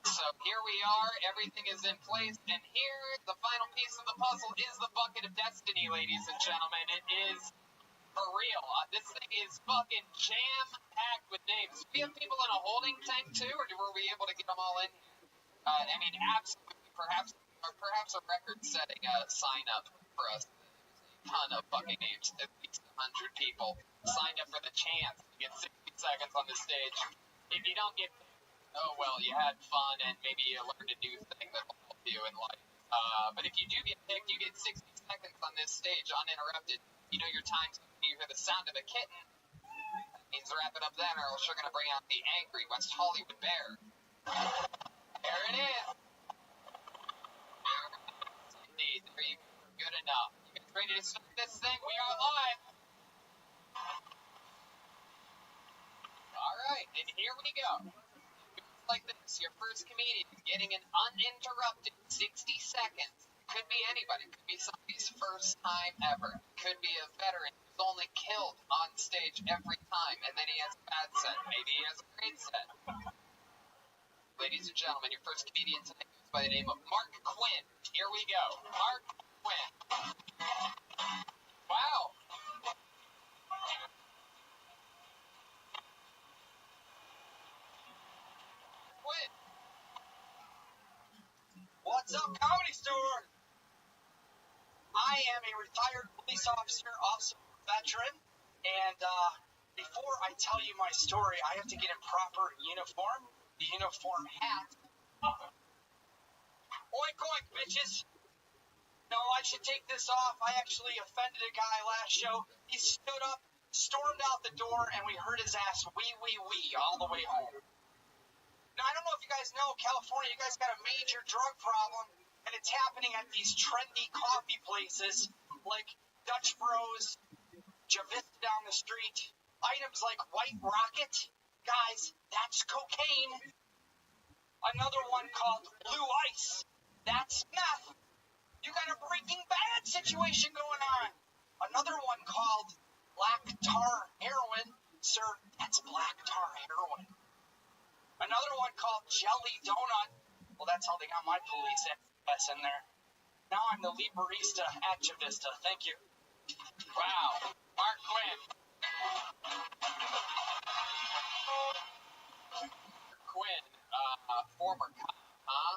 Speaker 2: So here we are, everything is in place, and here, the final piece of the puzzle is the bucket of destiny, ladies and gentlemen. It is for real. This thing is fucking jam-packed with names. Do we have people in a holding tank, too, or were we able to get them all in? I mean, absolutely, perhaps a record-setting sign-up for us. A ton of fucking names, at least 100 people signed up for the chance to get 60 seconds on the stage. If you don't get oh, well, you had fun, and maybe you learned a new thing that will help you in life. But if you do get picked, you get 60 seconds on this stage uninterrupted. You know your time's up. You hear the sound of a kitten. That means wrap it up then, or else you're going to bring out the angry West Hollywood bear. There it is. Indeed, there you go. Good enough. You guys ready to start this thing? We are live. All right, and here we go. Like this, your first comedian getting an uninterrupted 60 seconds. Could be anybody. Could be somebody's first time ever. Could be a veteran who's only killed on stage every time, and then he has a bad set. Maybe he has a great set. Ladies and gentlemen, your first comedian tonight goes by the name of Mark Quinn. Here we go. Mark Quinn. Wow. Quinn.
Speaker 7: What's up, Comedy Store? I am a retired police officer, also a veteran, and before I tell you my story, I have to get in proper uniform, the uniform hat. Oink, oink, bitches. No, I should take this off. I actually offended a guy last show. He stood up, stormed out the door, and we heard his ass wee all the way home. Now, I don't know if you guys know, California, you guys got a major drug problem, and it's happening at these trendy coffee places like Dutch Bros, Javista down the street, items like White Rocket. Guys, that's cocaine. Another one called Blue Ice. That's meth. You got a Breaking Bad situation going on. Another one called Black Tar Heroin. Sir, that's black tar heroin. Another one called Jelly Donut. Well, that's how they got my police S in there. Now I'm the lead barista at Javista. Thank you.
Speaker 2: Wow. Mark Quinn. Quinn, former cop, huh?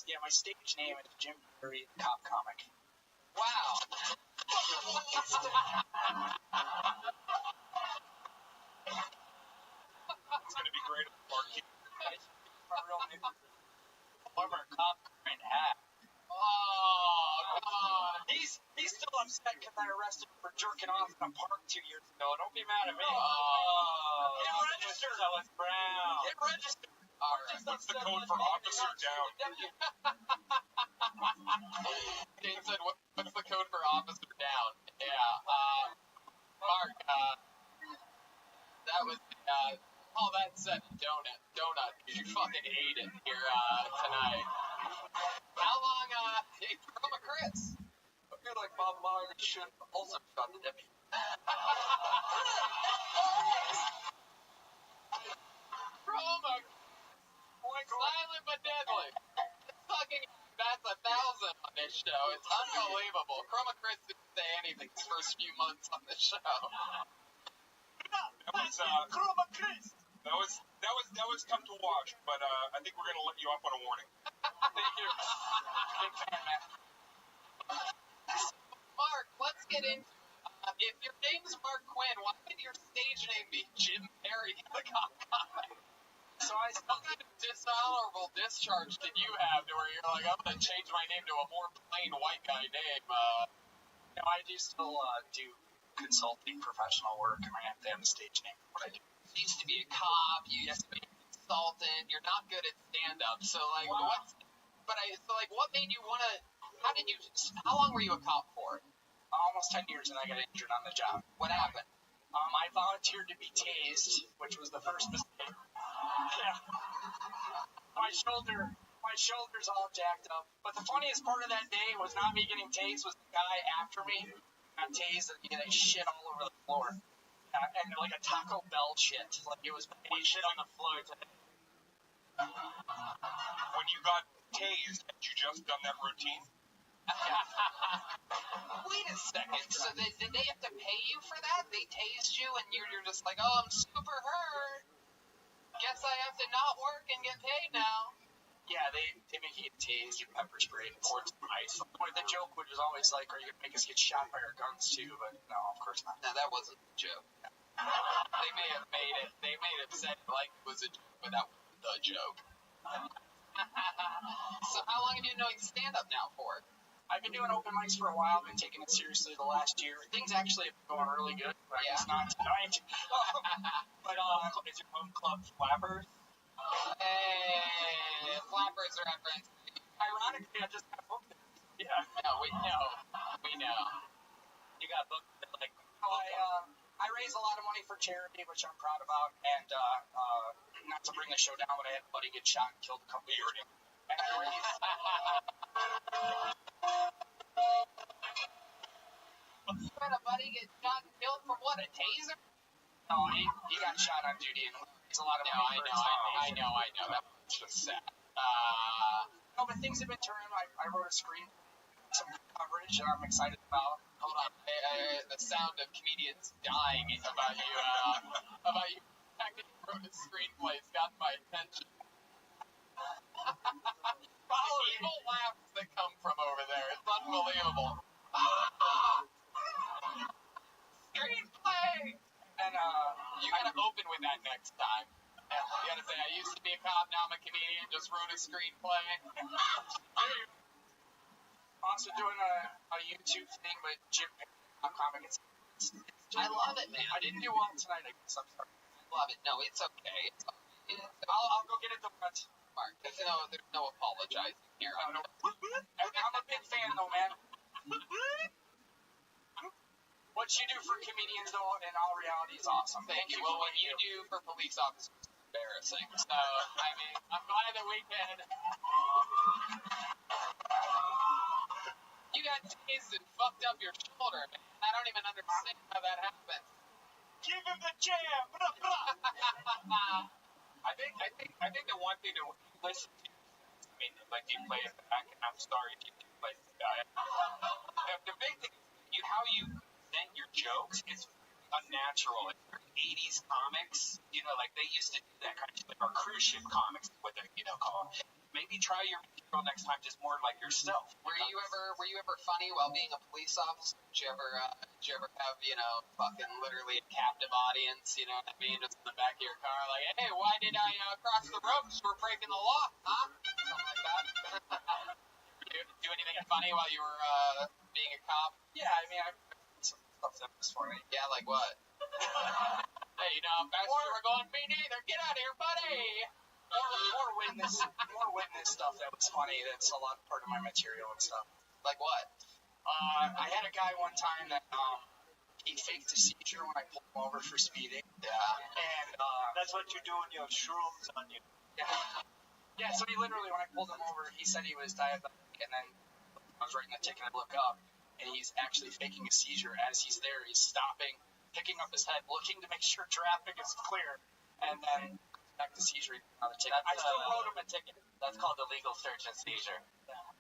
Speaker 7: Yeah, my stage name is Jim Carrey, cop comic.
Speaker 2: Wow.
Speaker 5: It's going to be great at the barbecue.
Speaker 7: My real name.
Speaker 2: Former cop Quinn hat. Oh, come on.
Speaker 7: He's still upset because I arrested him for jerking off in a park 2 years ago. Don't be mad at me.
Speaker 2: Oh.
Speaker 7: Get registered. That was brown. Get registered.
Speaker 2: All right.
Speaker 5: What's the code for officer down?
Speaker 2: Dane said, what's the code for officer down? Yeah. Mark, that was, all that said, donut, because you fucking ate it here, tonight. How long, hey, Chroma Chris?
Speaker 7: I feel like Bob Marley should also shot the deputy.
Speaker 2: Chroma, silent but deadly. Fucking, that's 1,000 on this show. It's unbelievable. Chroma Chris didn't say anything his first few months on the show.
Speaker 5: That was tough to watch, but I think we're gonna let you off on a warning.
Speaker 7: Thank you. Big fan, man.
Speaker 2: Mark, let's get into it. If your name's Mark Quinn, why would your stage name be Jim Perry, the cop comic?
Speaker 7: So
Speaker 2: What kind of dishonorable discharge did you have to where you're like, I'm gonna change my name to a more plain white guy name?
Speaker 7: I do still do consulting professional work, and I have to have a stage name for what I do.
Speaker 2: You used to be a cop, you used to be a consultant, you're not good at stand-up, so like, what made you wanna, how long were you a cop for?
Speaker 7: Almost 10 years, and I got injured on the job.
Speaker 2: What happened?
Speaker 7: I volunteered to be tased, which was the first mistake. Yeah. My shoulder's all jacked up. But the funniest part of that day was not me getting tased, was the guy after me got tased and he had shit all over the floor. And like a Taco Bell shit. Like it was shit on the floor today.
Speaker 5: When you got tased, had you just done that routine?
Speaker 2: Wait a second. So did they have to pay you for that? They tased you and you're just like, oh, I'm super hurt. Guess I have to not work and get paid now.
Speaker 7: Yeah, they make you get tased or pepper sprayed and poured some ice. The joke was always like, are you going to make us get shot by our guns too? But no, of course not.
Speaker 2: No, that wasn't a joke. They may have made it said like it was a joke, but that wasn't the joke. So how long have you been doing stand-up now for?
Speaker 7: I've been doing open mics for a while. I've been taking it seriously the last year. Things actually have been going really good, but I guess not tonight. But
Speaker 1: Is your home club Flappers?
Speaker 2: Hey, Flappers reference.
Speaker 7: ironically, I just got booked there. Yeah.
Speaker 2: No, we know. We know.
Speaker 1: You got booked like.
Speaker 7: I raise a lot of money for charity, which I'm proud about, and not to bring the show down, but I had a buddy get shot and killed a couple years ago. And I raised.
Speaker 2: You had a buddy get shot and killed for what, a taser?
Speaker 7: No, he got shot on duty, and he's a lot of money for his foundation.
Speaker 2: I know. That's just sad.
Speaker 7: No, but things have been turning. I wrote a screen, some coverage, and I'm excited about.
Speaker 2: Hold on. The sound of comedians dying about you actually wrote a screenplay's got my attention. The evil laughs that come from over there. It's unbelievable. Screenplay!
Speaker 7: And
Speaker 2: You gotta open with that next time. You gotta say, I used to be a cop, now I'm a comedian, just wrote a screenplay.
Speaker 7: also doing a YouTube thing with Jim comic.
Speaker 2: I love it, man.
Speaker 7: I didn't do well tonight. I guess I'm sorry.
Speaker 2: I love it. No, it's okay.
Speaker 7: I'll go get it done.
Speaker 2: Mark, there's no apologizing here.
Speaker 7: I'm a big fan, though, man. What you do for comedians, though, in all reality, is awesome.
Speaker 2: Thank you. Well, what you do for police officers is embarrassing. So, I mean, I'm glad that we can. You got tased and fucked up your shoulder, man. I don't even understand how that happened.
Speaker 4: Give him the jam.
Speaker 1: I think the one thing to listen to, I mean, like you play it back, and I'm sorry if you play it back. The big thing is how you present your jokes is unnatural. It's 80s comics, like they used to do that kind of shit, or cruise ship comics, what they're, called. Maybe try your material next time, just more like yourself.
Speaker 2: Were you ever funny while being a police officer? Did you ever have, fucking literally a captive audience, you know what I mean? Just in the back of your car, like, hey, why did I cross the road? Because we're breaking the law, huh? Something like that. Did you do anything funny while you were being a cop?
Speaker 7: Yeah, I mean, I've some stuff that was funny.
Speaker 2: Yeah, like what? Hey, fast you were going, me neither. Get out of here, buddy.
Speaker 7: More witness stuff that was funny. That's a lot part of my material and stuff.
Speaker 2: Like what?
Speaker 7: I had a guy one time that he faked a seizure when I pulled him over for speeding.
Speaker 2: Yeah.
Speaker 7: And
Speaker 4: That's what you do when you have shrooms on you.
Speaker 7: yeah. So he literally, when I pulled him over, he said he was diabetic, and then I was writing the ticket. I look up, and he's actually faking a seizure as he's there. He's stopping, picking up his head, looking to make sure traffic is clear, and then back to seizure on the ticket. I still wrote him a ticket.
Speaker 1: That's called the legal search and seizure.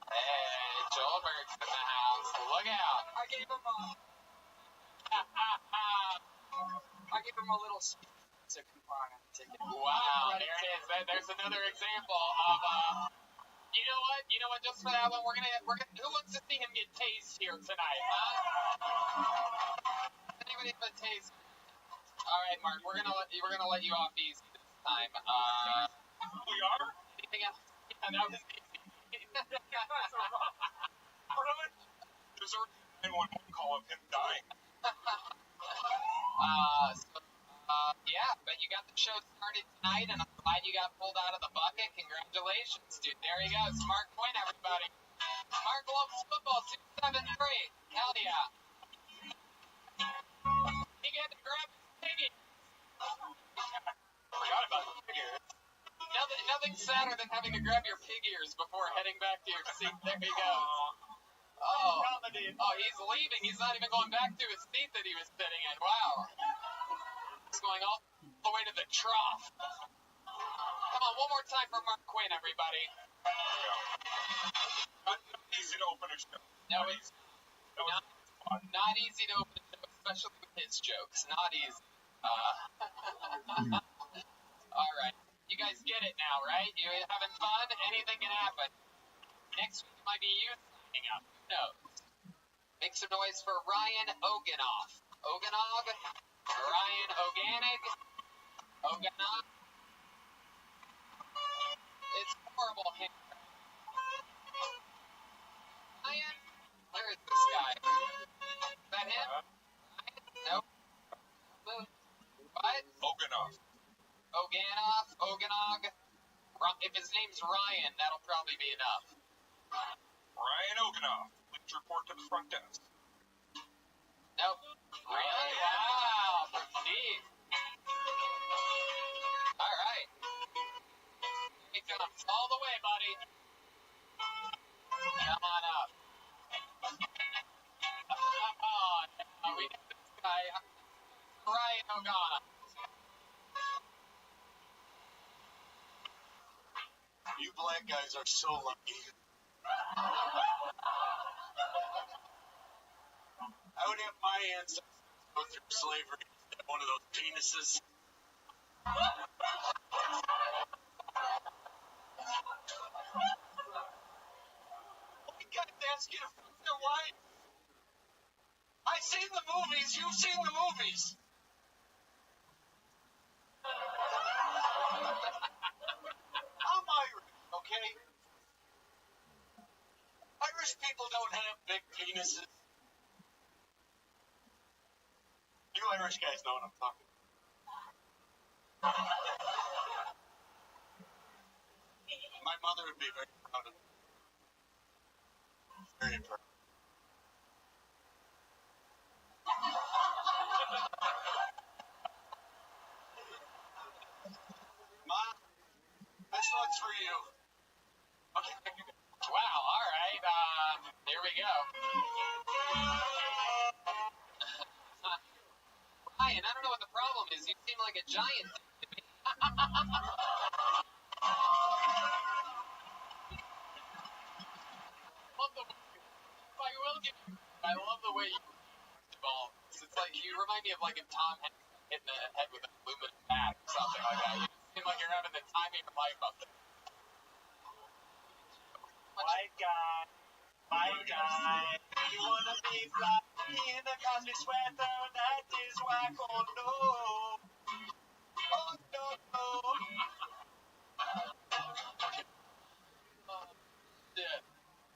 Speaker 2: Hey, Joelberg's in the house. Look out.
Speaker 7: I gave him a little coupon on the ticket.
Speaker 2: Wow, there it is. There's another example of you know what? Just for that one, we're gonna. Who wants to see him get tased here tonight, huh? Anybody have a taste? All right, Mark. We're gonna let you off easy this time.
Speaker 4: We are?
Speaker 2: Anything else? Yeah, that was easy.
Speaker 4: There's a 911 call of him dying.
Speaker 2: Yeah, but you got the show started tonight, and I'm glad you got pulled out of the bucket. Congratulations, dude. There he goes. Mark Quinn, everybody. Mark loves football, 273. Hell yeah. He got to grab his piggy.
Speaker 4: Forgot about the figure.
Speaker 2: Nothing sadder than having to grab your pig ears before heading back to your seat. There he goes. Oh, he's leaving. He's not even going back to his seat that he was sitting in. Wow. He's going all the way to the trough. Come on, one more time for Mark Quinn, everybody.
Speaker 4: Not easy to open a show.
Speaker 2: No, it's not easy to open a show, especially with his jokes. Not easy. All right. You guys get it now, right? You having fun? Anything can happen. Next week might be you signing up. Who knows? Make some noise for Ryan Oganoff. Oganog? Ryan Oganig? Oganog? It's horrible. Ryan Where is this guy? Is that him? Nope. What? Oganog. If his name's Ryan, that'll probably be enough.
Speaker 5: Ryan Oganoff, please report to the front desk.
Speaker 2: Nope. Really? Wow. Steve. All right. Here he comes. All the way, buddy. Come on up. Oh, no, we know this guy. Ryan Oganoff.
Speaker 5: You black guys are so lucky. I would have my ancestors go through slavery instead of one of those penises. Why guys ask you to fuck their wife? I've seen the movies. You've seen the movies. I'm Irish, okay? Irish people don't have big penises. You Irish guys know what I'm talking about. My mother would be very proud of me. Very proud. Mom, this one's for you. Okay, thank you.
Speaker 2: Wow, all right. Here we go. Ryan, I don't know what the problem is. You seem like a giant to me. I love the way you ball. It's like you remind me of like if Tom Hanks hit in the head with an aluminum bat or something like that. You seem like you're having the time of your life up there.
Speaker 4: White guy, you wanna be fly in a cosmic sweater, that is why I call no. Oh, no.
Speaker 2: Yeah.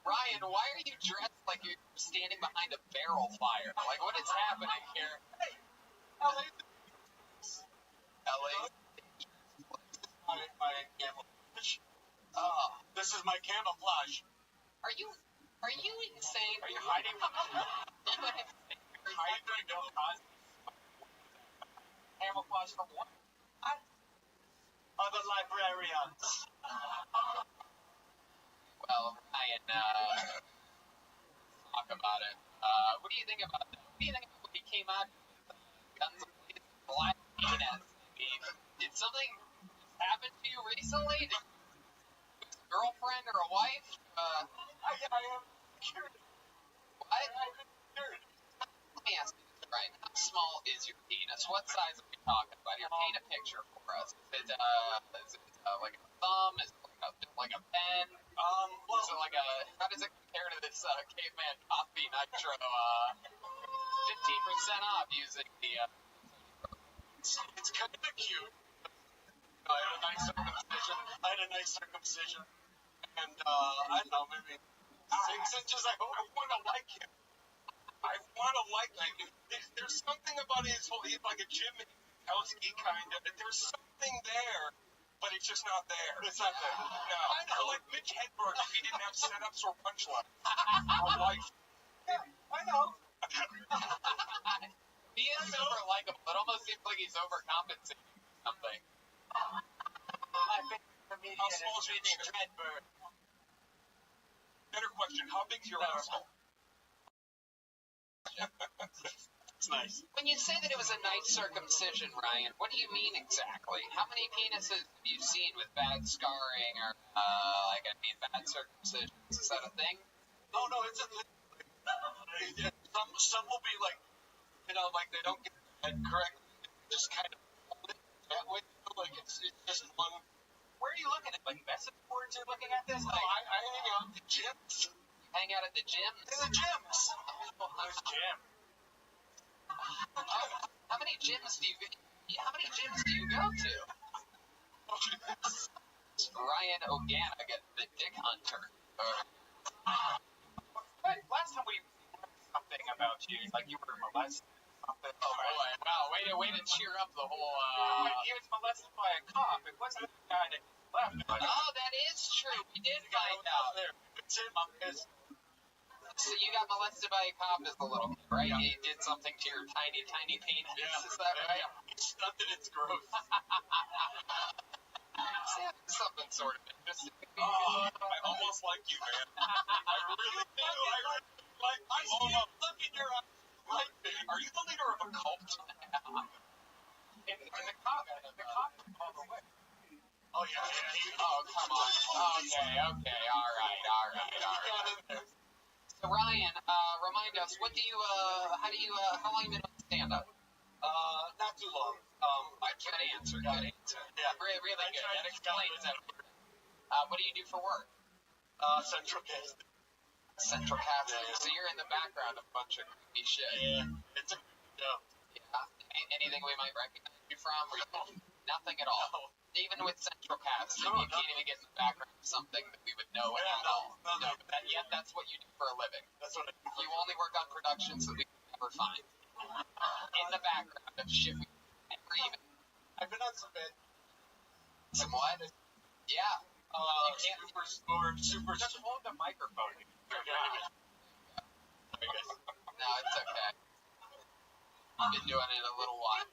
Speaker 2: Ryan, why are you dressed like you're standing behind a barrel fire? Like, what is happening here?
Speaker 5: Hey, LA. My camouflage.
Speaker 2: Oh,
Speaker 5: This is my camouflage.
Speaker 2: are you insane?
Speaker 5: Are you hiding?
Speaker 2: Hiding camouflage from what?
Speaker 4: Other librarians.
Speaker 2: Well, Ryan, talk about it. What do you think about that? What do you think about when he came out with guns and black peanuts? I mean, did something happen to you recently? Did you lose a girlfriend or a wife?
Speaker 5: I am curious.
Speaker 2: What? Let me ask you this, Ryan. How small is your penis? What size are we talking about here? Paint a picture for us. Is it like a thumb? Is it like a pen?
Speaker 5: Well,
Speaker 2: Is it like how does it compare to this caveman coffee nitro 15% off using the
Speaker 5: it's kind of cute. I had a nice circumcision. And, I don't know, maybe 6 inches. I want to like him. There's something about he's like a Jim Kowski kind of. There's something there, but it's just not there. It's not there. No. I know, like Mitch Hedberg if he didn't have setups or punchlines. Or life. Yeah, I know.
Speaker 2: He is super likable. It almost seems like he's overcompensating for something.
Speaker 4: My favorite comedian
Speaker 5: How small is your
Speaker 4: Mitch
Speaker 5: penis?
Speaker 4: Hedberg.
Speaker 5: Better question, how big's your asshole? It's nice.
Speaker 2: When you say that it was a nice circumcision, Ryan, what do you mean exactly? How many penises have you seen with bad scarring or, bad circumcisions? Is that a thing?
Speaker 5: Oh, no, it's a thing. Some will be like, like they don't get the head correct. Just kind of hold it that way. Like it's just one.
Speaker 2: Where are you looking at? Like message boards you're looking at this?
Speaker 5: No, I hang out at the gyms.
Speaker 2: Hang out at the gyms?
Speaker 5: In the gyms. There's gym.
Speaker 2: How many gyms do you go to? Ryan O'Ganaga, the dick hunter.
Speaker 7: Last time we
Speaker 5: about you, like you were molested or something.
Speaker 2: Oh boy, wow, way to cheer up the whole.
Speaker 5: He was molested by a cop. It wasn't the guy that left.
Speaker 2: Oh, that is true. We did find out.
Speaker 5: There. It's in my face.
Speaker 2: So you got molested by a cop as a little kid, right? Yeah. He did something to your tiny penis. Yeah. Is that right?
Speaker 5: Yeah. He stunted its growth.
Speaker 2: Something sort of interesting.
Speaker 5: I almost like you, man. I really do. I really like you. I see a look in your eyes. Like me. Are you the leader of a cult?
Speaker 2: And the cop all the way.
Speaker 5: Oh, yeah.
Speaker 2: Oh, come on. Okay. All right. So Ryan, remind us, how long you been on stand-up?
Speaker 5: Not too long.
Speaker 2: Good answer. Yeah, really good. That explains everything. What do you do for work?
Speaker 5: Central casting.
Speaker 2: Central casting. Yeah. So you're in the background of a bunch of creepy shit.
Speaker 5: Yeah, it's a job.
Speaker 2: Yeah. Anything we might recognize you from? Or nothing at all.
Speaker 5: No.
Speaker 2: Even with central casting, you can't even get in the background of something that we would know at all. No. Yet that's what you do for a living.
Speaker 5: That's what I do.
Speaker 2: You only work on productions that we can never find. In the background of shit we never even.
Speaker 5: I've been on some bad.
Speaker 2: Some what? Yeah.
Speaker 5: Super. Just hold the microphone.
Speaker 2: No, it's okay. I've been doing it a little while.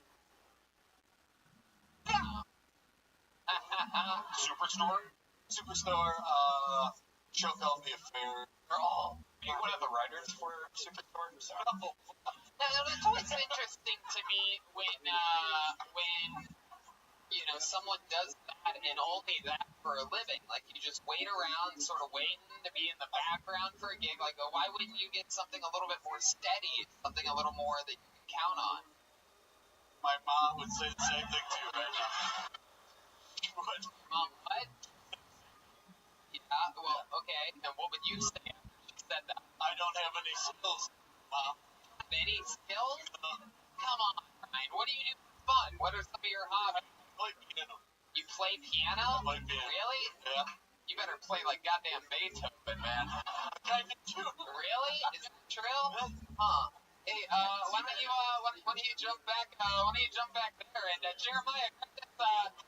Speaker 5: Superstore, Choke Out the Affair. They're all. Are you one of the writers for Superstore?
Speaker 2: No, it's always interesting to me when someone does that and only that for a living. Like you just wait around, sort of waiting to be in the background for a gig. Like, why wouldn't you get something a little bit more steady, something a little more that you can count on?
Speaker 5: My mom would say the same thing to you right now. What?
Speaker 2: Mom, what? Yeah, well, okay. And what would you say after she said that?
Speaker 5: I don't have any skills, Mom.
Speaker 2: Any skills? Come on, Ryan. What do you do for fun? What are some of your hobbies?
Speaker 5: I play piano.
Speaker 2: You play piano?
Speaker 5: I play piano.
Speaker 2: Really?
Speaker 5: Yeah.
Speaker 2: You better play like goddamn Beethoven, man.
Speaker 5: I do too.
Speaker 2: Really? Is that true? Huh. Hey, why don't you jump back there and Jeremiah, grab this,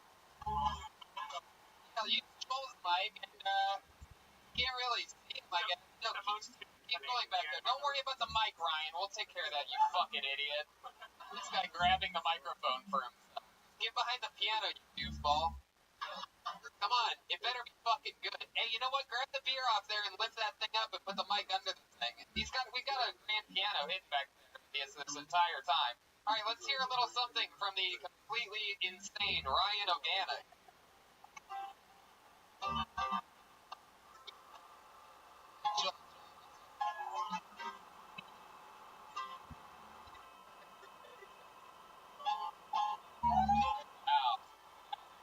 Speaker 2: you control the mic and can't really see him, I guess. No, keep going back there. Don't worry about the mic, Ryan. We'll take care of that, you fucking idiot. This guy grabbing the microphone for himself. Get behind the piano, you goofball. Come on, it better be fucking good. Hey, you know what? Grab the beer off there and lift that thing up and put the mic under the thing. We got a grand piano hidden back there this entire time. All right, let's hear a little something from the completely insane Ryan Organic.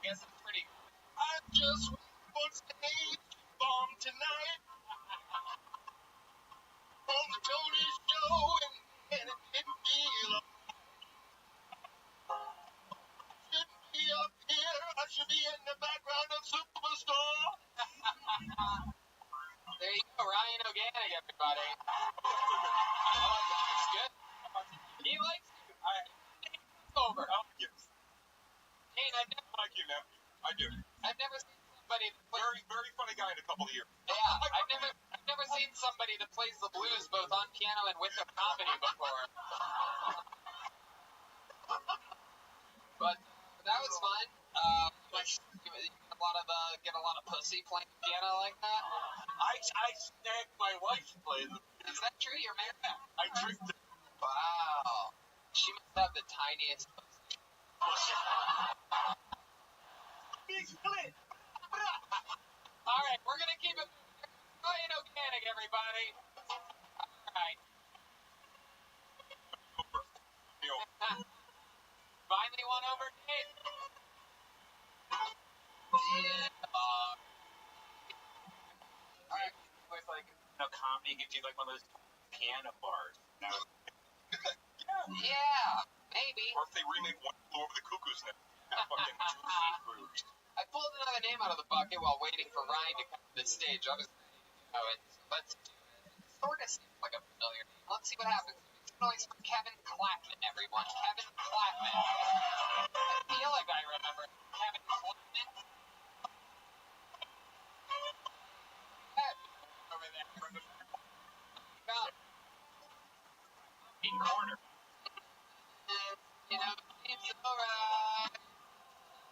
Speaker 2: Guess it's pretty good.
Speaker 5: I just want to stage bomb tonight on the Tony Show, and it didn't feel shouldn't be up here. I should be in the background of Superstore.
Speaker 2: There you go, Ryan Organic, everybody. It's good. He likes you. It's over. Kane, I've never seen somebody that plays
Speaker 5: Very funny guy in a couple of years.
Speaker 2: Yeah, I've never seen somebody that plays the blues both on piano and with a comedy before. But that was fun. Get a lot of pussy playing piano like that.
Speaker 5: I snagged my wife to play them.
Speaker 2: Is that true? You're married?
Speaker 5: I tricked her.
Speaker 2: Wow. She must have the tiniest pussy. All right, we're gonna keep it Ryan Organic, everybody. All right. Finally won over Kate. Yeah. All right.
Speaker 5: It's like, comedy gives you like one of those piano bars.
Speaker 2: Yeah, maybe.
Speaker 5: Or if they remake One Flew Over the Cuckoo's Nest. Fucking Juicy Fruit.
Speaker 2: I pulled another name out of the bucket while waiting for Ryan to come to the stage. I was let's do it. It sort of seems like a familiar name. Let's see what happens. Noise for Kevin Clapman, everyone. Kevin Clapman. I feel like I remember Kevin Clapman. Over there. In corner. You know, it's alright.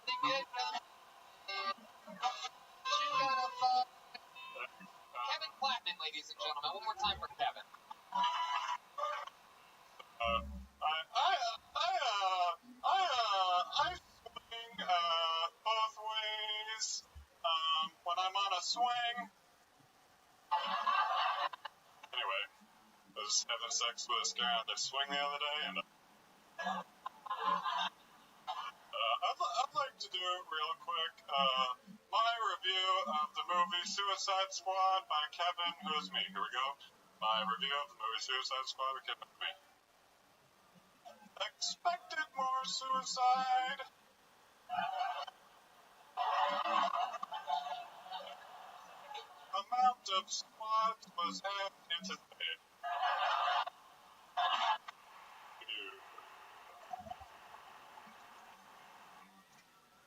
Speaker 2: Think it comes. You gotta fall. Kevin Clapman, ladies and gentlemen. One more time for Kevin.
Speaker 9: I swing both ways. When I'm on a swing. Anyway, I was having sex with this guy on the swing the other day, and I'd like to do real quick my review of the movie Suicide Squad by Kevin, who's me. Here we go. My review of the movie Suicide Squad by Kevin, who's me. Expected more suicide. Amount of squads was anticipated.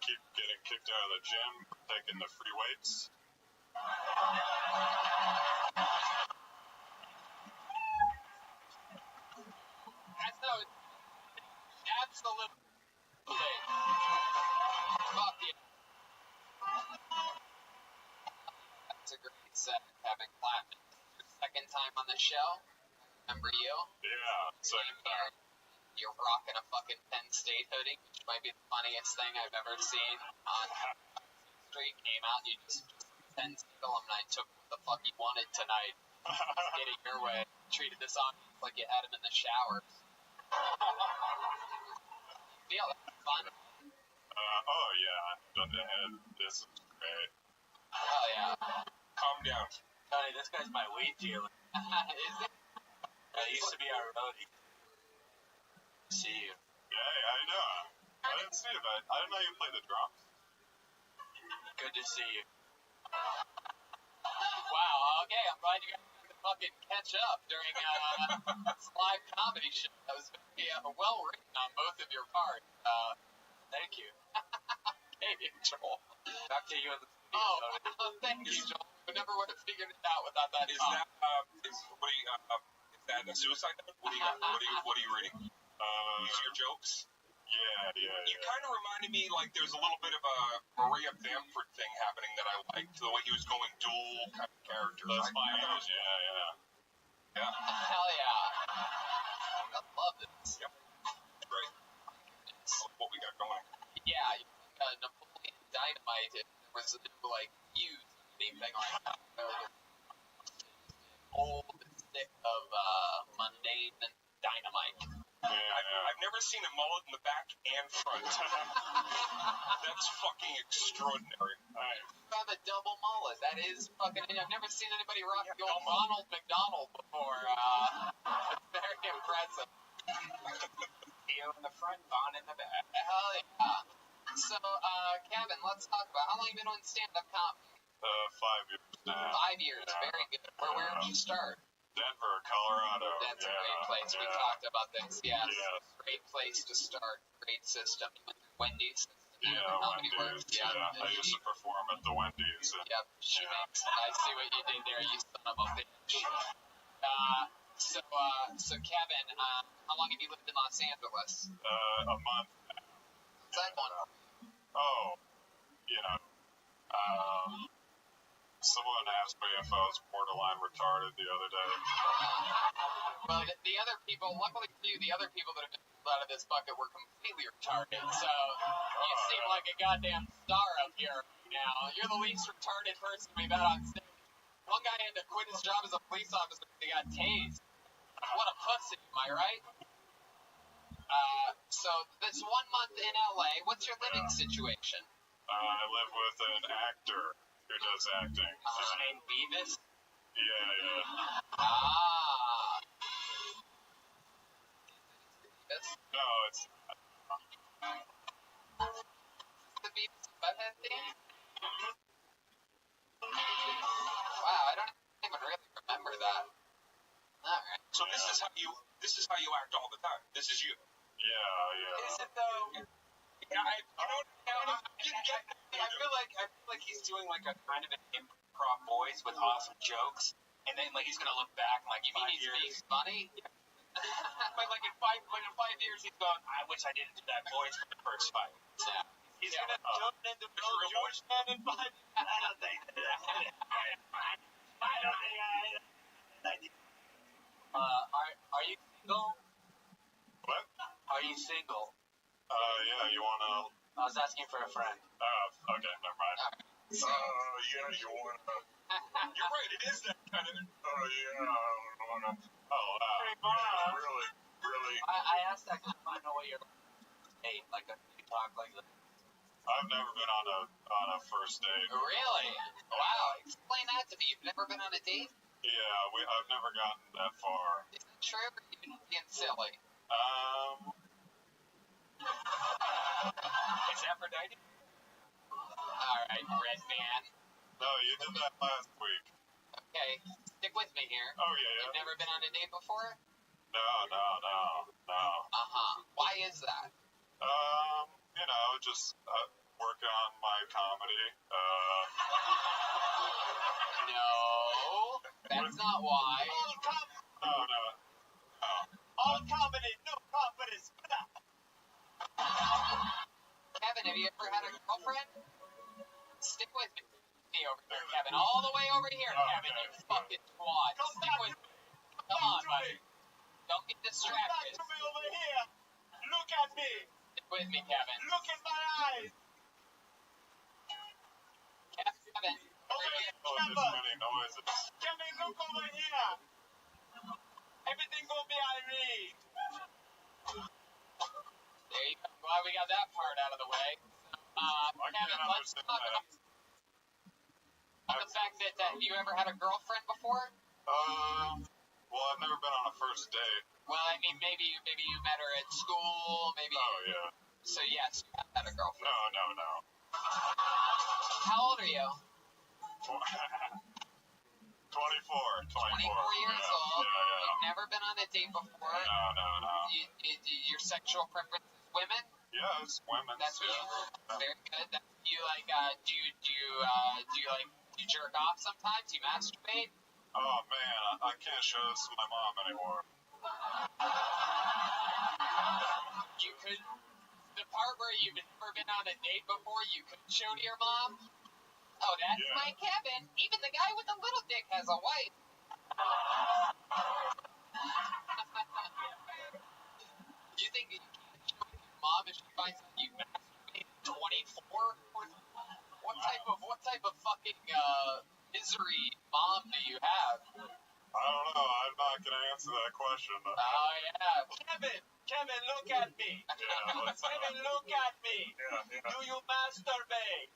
Speaker 9: Keep getting kicked out of the gym, taking the free weights.
Speaker 2: That's no, absolute. Fuck yeah. That's a great set, Kevin Clapman. Second time on the show. Remember you?
Speaker 9: Yeah, second time.
Speaker 2: You're rocking a fucking Penn State hoodie, which might be the funniest thing I've ever seen on Street. Came out and you just Penn State alumni took what the fuck you wanted tonight. Did it your way. Treated this audience like you had him in the shower. Feel it. Fun.
Speaker 9: Oh yeah, this is great.
Speaker 2: Oh yeah.
Speaker 5: Calm down. Tony, this guy's my weed dealer.
Speaker 2: Is it?
Speaker 5: He used to be our roadie. See you.
Speaker 9: Yeah, I know. I didn't see you, but I didn't know you played the drums.
Speaker 5: Good to see you.
Speaker 2: Wow, okay, I'm glad you guys got to fucking catch up during this live comedy show. That was very well written on both of your parts.
Speaker 5: Thank you.
Speaker 2: Hey, Joel.
Speaker 5: Back to you in the studio.
Speaker 2: Oh, thank you, Joel. I never would have figured it out without that.
Speaker 5: Is that a suicide note? What are you reading? These are your jokes?
Speaker 9: Yeah.
Speaker 5: You kind of reminded me, like, there's a little bit of a Maria Bamford thing happening that I liked, the way he was going dual kind of characters.
Speaker 9: That's my
Speaker 5: age,
Speaker 9: yeah.
Speaker 2: Hell yeah. I love this.
Speaker 5: Yep. Great. What we got going?
Speaker 2: Yeah, Napoleon Dynamite, there was a new, like, huge theme thing like that. Old stick of mundane dynamite.
Speaker 5: I've never seen a mullet in the back and front. That's fucking extraordinary.
Speaker 2: You have a double mullet. That is fucking. I've never seen anybody rock the old Ronald McDonald before. It's very impressive.
Speaker 7: Here in the front, Vaughn in the back.
Speaker 2: Hell yeah. So, Kevin, let's talk about how long you been doing stand-up comedy?
Speaker 9: 5 years now.
Speaker 2: 5 years. Very good. Where did you start?
Speaker 9: Denver, Colorado.
Speaker 2: That's a great place. We talked about this. Yes.
Speaker 9: Yes.
Speaker 2: Great place to start. Great system. You went through Wendy's.
Speaker 9: Yeah, Wendy's. Yeah. I used to perform at the Wendy's.
Speaker 2: Yep. She makes. I see what you did there, you son of a bitch. So Kevin, how long have you lived in Los Angeles?
Speaker 9: A month.
Speaker 2: What's that going on?
Speaker 9: Oh, someone asked me if I was borderline retarded the other day.
Speaker 2: Well, the other people, luckily for you, the other people that have been pulled out of this bucket were completely retarded. So you seem like a goddamn star up here right now. You're the least retarded person we've had on stage. One guy had to quit his job as a police officer because he got tased. What a pussy, am I right? So this 1 month in LA, what's your living situation?
Speaker 9: I live with an actor who does acting.
Speaker 2: Is his name Beavis?
Speaker 9: Yeah.
Speaker 2: Ah.
Speaker 9: No, it's
Speaker 2: the Beavis Butthead thing? Wow, I don't even really remember that. Alright.
Speaker 5: So this is
Speaker 13: all the time. This is you.
Speaker 9: Yeah.
Speaker 7: Is it though?
Speaker 13: Yeah, I
Speaker 7: feel like he's doing like a kind of an improv voice with awesome jokes, and then like he's gonna look back in like
Speaker 10: You mean
Speaker 7: 5
Speaker 10: he's
Speaker 7: years.
Speaker 10: being funny?
Speaker 7: But like in 5 years he's going, I wish I didn't do that voice for the first 5 years.
Speaker 10: Yeah.
Speaker 7: He's gonna jump into Bill George man in 5 years. I don't think that. I don't think
Speaker 10: Are you single?
Speaker 9: What?
Speaker 10: Are you single?
Speaker 9: Yeah, you wanna...
Speaker 10: I was asking for a friend.
Speaker 9: Okay, never mind. Yeah, you wanna...
Speaker 13: You're right, it is that kind of...
Speaker 9: yeah, I wanna... Really...
Speaker 10: I asked that because I know what you're date, like you talk like that.
Speaker 9: I've never been on a first date.
Speaker 10: Really? Wow, explain that to me. You've never been on a date?
Speaker 9: Yeah, I've never gotten that far.
Speaker 10: Is that true or are you being silly?
Speaker 7: Is Aphrodite?
Speaker 10: Alright, red man.
Speaker 9: No, you did that last week.
Speaker 10: Okay, stick with me here.
Speaker 9: Oh, yeah.
Speaker 10: You've never been on a date before?
Speaker 9: No.
Speaker 10: Why is that?
Speaker 9: You know, just working on my comedy.
Speaker 10: No, that's not why.
Speaker 9: No.
Speaker 7: All comedy, no confidence.
Speaker 10: Kevin, have you ever had a girlfriend? Stick with me over here, Kevin. All the way over here, Kevin, you fucking twat. Stick with me. Come on, buddy. Don't get distracted.
Speaker 7: Come back to me over here. Look at me.
Speaker 10: Stick with me, Kevin.
Speaker 7: Look in my eyes.
Speaker 10: Kevin.
Speaker 9: There's many noises.
Speaker 7: Kevin, look over here. Everything gonna be irate.
Speaker 10: There you go. Glad we got that part out of the way. Kevin, let's talk about the fact that have you ever had a girlfriend before?
Speaker 9: Well, I've never been on a first date.
Speaker 10: Well, I mean, maybe you met her at school, maybe.
Speaker 9: Oh, yeah.
Speaker 10: So, yes, you have had a girlfriend.
Speaker 9: No.
Speaker 10: How old are you?
Speaker 9: 24
Speaker 10: years old.
Speaker 9: Yeah.
Speaker 10: You've never been on a date before.
Speaker 9: No.
Speaker 10: Your sexual preference is women?
Speaker 9: Yeah, it's women.
Speaker 10: That's what you. Very good. Do you like? Do you like? Do you jerk off sometimes? Do you masturbate?
Speaker 9: Oh man, I can't show this to my mom anymore.
Speaker 10: You could. The part where you've never been on a date before, you could show to your mom. Oh, that's my Kevin. Even the guy with the little dick has a wife. You think you can't show it to your mom if she finds out you masturbated 24? What type of fucking misery mom do you have?
Speaker 9: I don't know. I'm not gonna answer that question.
Speaker 10: Oh yeah.
Speaker 7: Kevin, look at me. Kevin, look at me.
Speaker 9: Yeah.
Speaker 7: Do you masturbate?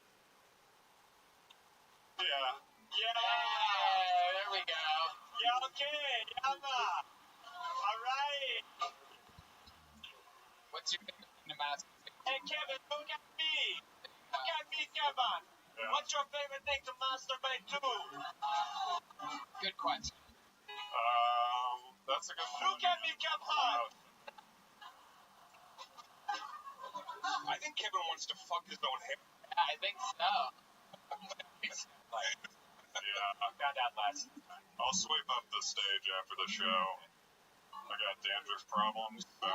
Speaker 9: Yeah.
Speaker 10: There we go.
Speaker 7: Yeah, okay. Yama. All right.
Speaker 10: What's your favorite thing to masturbate?
Speaker 7: Hey, Kevin, look at me. Look at me, Kevin.
Speaker 9: Yeah.
Speaker 7: What's your favorite thing to masturbate to?
Speaker 10: Good question.
Speaker 9: That's a good one.
Speaker 7: Look at me, Kevin.
Speaker 13: I think Kevin wants to fuck his own hair.
Speaker 10: I think so.
Speaker 9: Yeah.
Speaker 7: Got that last.
Speaker 9: I'll sweep up the stage after the show. I got dandruff problems. So.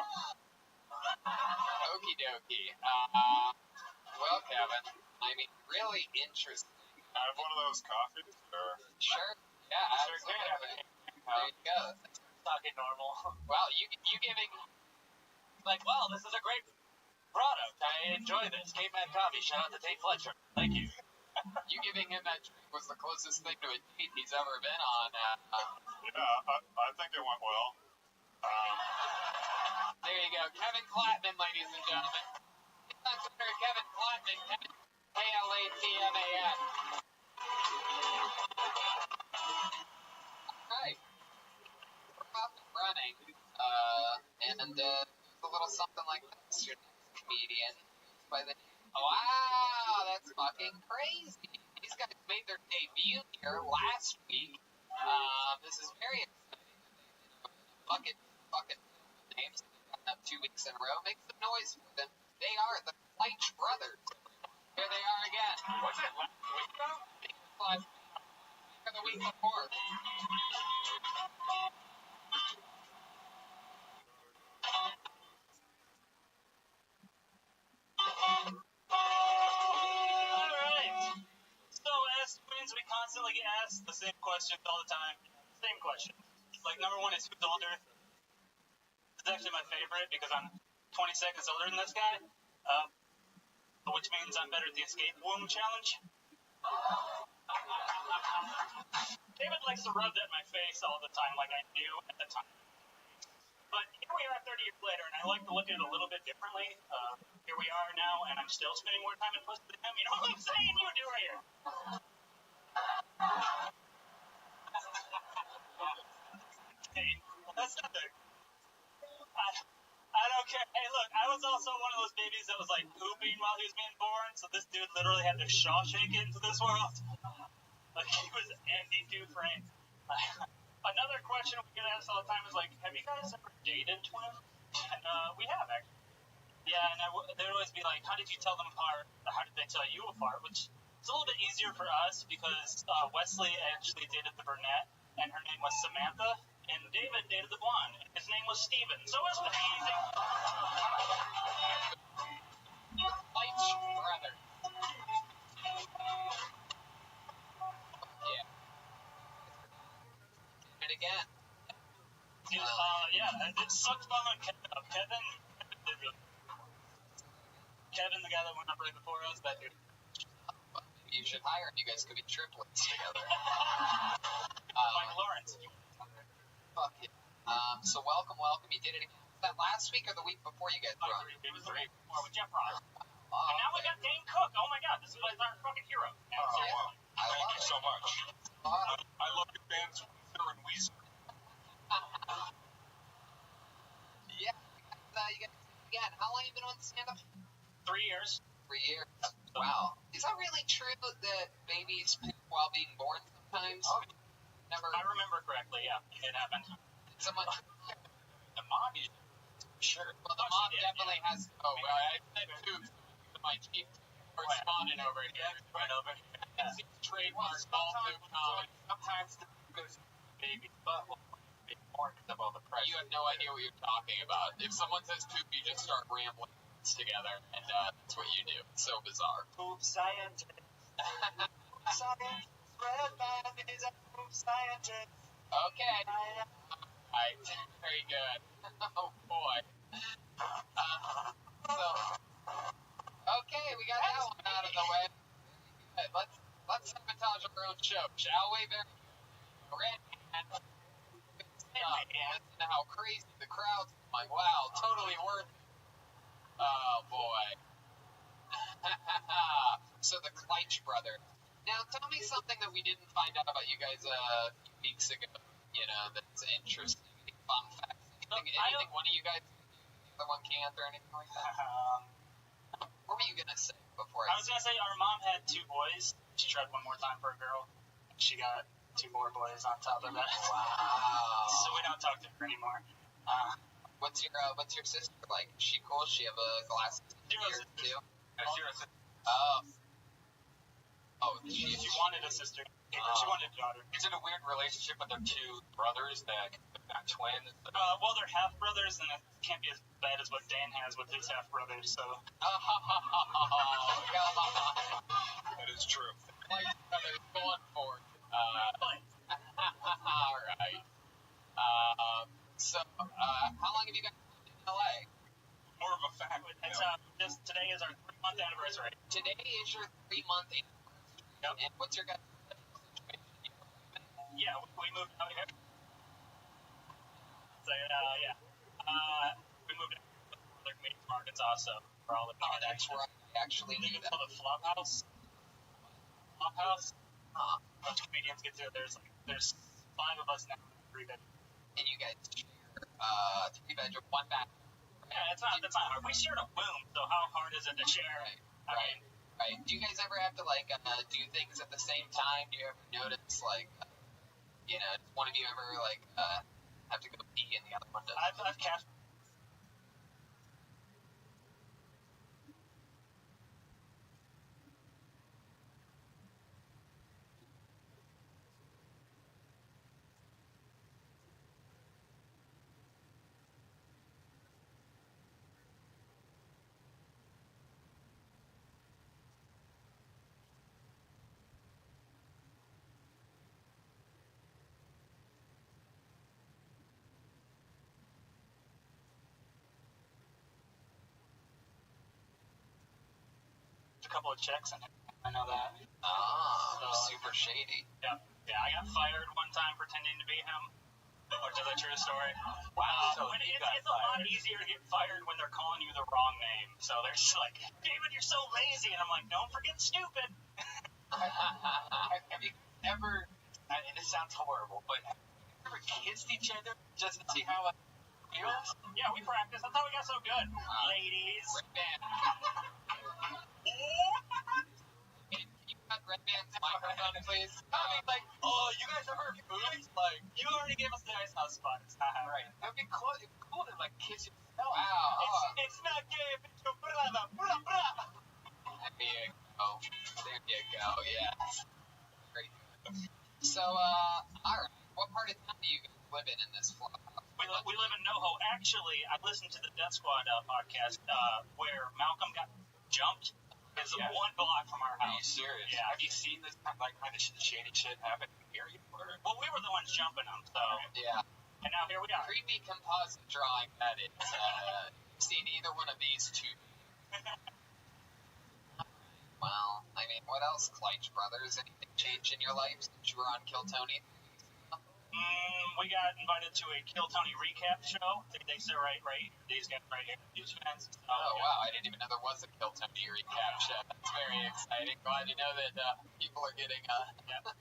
Speaker 10: Okie dokie. Well, Kevin, I mean, really interesting.
Speaker 9: I have one of those coffees, or?
Speaker 10: Sure. Yeah, absolutely. There you go.
Speaker 7: Talking normal.
Speaker 10: Wow, you giving
Speaker 7: Like, wow, this is a great product. I enjoy this. Caveman Coffee. Shout out to Tate Fletcher. Thank you.
Speaker 10: you giving him that drink was the closest thing to a date he's ever been on.
Speaker 9: Yeah, I think it went well.
Speaker 10: There you go, Kevin Klatman, ladies and gentlemen. It's on Twitter, Kevin Klatman, Kevin Klatman. Alright. We're off and running. And a little something like this. Your next comedian by the name. Wow, that's fucking crazy. These guys made their debut here last week. This is very exciting. Bucket
Speaker 2: games 2 weeks in a row. Make some noise for them. They are the Leitch brothers. Here they are again.
Speaker 5: Was it last week, though?
Speaker 2: Last week or the week before.
Speaker 5: Alright. So, as twins, we constantly get asked the same questions all the time. Same questions. Like, number one is who's older? It's actually my favorite because I'm 20 seconds older than this guy. Which means I'm better at the escape room challenge. David likes to rub that in my face all the time like I knew at the time. But here we are 30 years later, and I like to look at it a little bit differently. Here we are now, and I'm still spending more time in pussy than him. You know what I'm saying? You do right here. Hey, that's nothing. I don't care. Hey, look, I was also one of those babies that was like pooping while he was being born, so this dude literally had to Shawshank into this world. Like, he was Andy Dufresne. Another question we get asked all the time is like, have you guys ever dated twins? And we have, actually. Yeah, and they'd always be like, how did you tell them apart? Or how did they tell you apart? Which is a little bit easier for us because Wesley actually dated the brunette, and her name was Samantha. And David dated the blonde, and his name was Steven. So it was pretty easy.
Speaker 2: Leitch brothers. Yeah. And again.
Speaker 5: Yeah, it sucked on Kevin. Kevin, the guy that went up right before us, that dude.
Speaker 2: You should hire him. You guys could be triplets together.
Speaker 5: Mike Lawrence.
Speaker 2: Fuck yeah. So welcome. You did it again. Was that last week or the week before you guys were on?
Speaker 5: It was the week before with Jeff Ross. And now we got Dane Cook. Oh my god, this is our fucking hero.
Speaker 13: Thank you so much. I love your bands, Weezer and Weezer.
Speaker 2: Yeah. You guys again. How long have you been on stand-up?
Speaker 5: 3 years.
Speaker 2: 3 years. Wow. Is that really true that babies poop while being born sometimes? Never.
Speaker 5: I remember correctly, yeah. It happened.
Speaker 2: Someone.
Speaker 13: The mom, sure.
Speaker 2: Well, the mom definitely has. Oh, well, I said tubes to my teeth. Correspondent over here.
Speaker 5: Right over.
Speaker 2: It's trademark all food knowledge.
Speaker 13: Sometimes there's baby butt will be born because of all the pressure.
Speaker 2: You have no idea what you're talking about. If someone says poop, you just start rambling together, and that's what you do. It's so bizarre.
Speaker 4: Poop scientist. Science. Red man is a poop scientist.
Speaker 2: Okay. Alright. Very good. Oh, boy. Okay, we got that one out of the way. Good. Let's sabotage our own show, shall we? Very good. Red man. Listen to how crazy the crowd's going. Wow, totally worth it. Oh, boy. So the Kleitch brothers. Now, tell me something that we didn't find out about you guys a few weeks ago, that's interesting. Fun facts. Anything one of you guys, the other one can't, or anything like that? What were you going to say before
Speaker 5: I was going to say our mom had 2 boys. She tried one more time for a girl. She got 2 more boys on top of that.
Speaker 2: Wow.
Speaker 5: So we don't talk to her anymore.
Speaker 2: What's your sister like? Is she cool? Does she have a glass here too? Oh,
Speaker 5: she wanted a sister. She wanted a daughter.
Speaker 13: It's in a weird relationship with their 2 brothers that are not twins.
Speaker 5: Well, they're half brothers, and it can't be as bad as what Dan has with his half brothers. So.
Speaker 2: Come on.
Speaker 13: That is true.
Speaker 2: Like brothers going for it. All right. So, how long have you guys been in LA?
Speaker 13: More of a fact.
Speaker 5: It's today is our 3-month anniversary.
Speaker 2: Today is your 3-month anniversary.
Speaker 5: Yep.
Speaker 2: And what's your guys' situation?
Speaker 5: Yeah, we moved out here. So, we moved out to the community Arkansas, so we're all living
Speaker 2: Oh, that's right. I actually knew that.
Speaker 5: It's called a Flophouse. Flophouse. A bunch of comedians get together. There's 5 of us now, 3 bedrooms.
Speaker 2: And you guys share 3-bedroom, 1 bathroom.
Speaker 5: Yeah, it's not hard. We shared a room, so how hard is it to share?
Speaker 2: Right. Do you guys ever have to do things at the same time? Do you ever notice does one of you ever have to go pee and the other one doesn't?
Speaker 5: I've catched
Speaker 1: couple of chicks in it. I know that.
Speaker 2: Super shady.
Speaker 1: Yeah, I got fired one time pretending to be him, which is a true story.
Speaker 2: Wow.
Speaker 1: So it's a lot easier to get fired when they're calling you the wrong name. So they're just like, David, you're so lazy. And I'm like, don't forget stupid.
Speaker 2: Have you ever, and it sounds horrible, but have you ever kissed each other just to see how it feels?
Speaker 1: Yeah, we practiced. That's how we got so good. Ladies.
Speaker 2: Red band. Can you cut Red Band's microphone, please? I mean, like, you guys ever heard movies? Like,
Speaker 1: You already gave us the Ice House spots.
Speaker 2: right. It would be cool to, like, kiss yourself. Wow.
Speaker 1: It's not gay if it's your brother. Blah, blah.
Speaker 2: There you go, yeah. Great. So, alright. What part of town do you guys live in this flop?
Speaker 1: We live in NoHo. Actually, I listened to the Death Squad podcast where Malcolm got jumped. It's 1 block from our house.
Speaker 2: Are you serious?
Speaker 1: Yeah.
Speaker 2: Have you seen this kind of shady shit happen here?
Speaker 1: Well, we were the ones jumping them, so.
Speaker 2: Yeah.
Speaker 1: And now here we are.
Speaker 2: Creepy composite drawing that is, seen either one of these two. Well, I mean, what else, Kleitch Brothers? Anything changed in your life since you were on Kill Tony?
Speaker 1: We got invited to a Kill Tony recap show. They sit right. These guys right here, these fans.
Speaker 2: Wow, I didn't even know there was a Kill Tony recap show. That's very exciting. Glad to know that people are getting,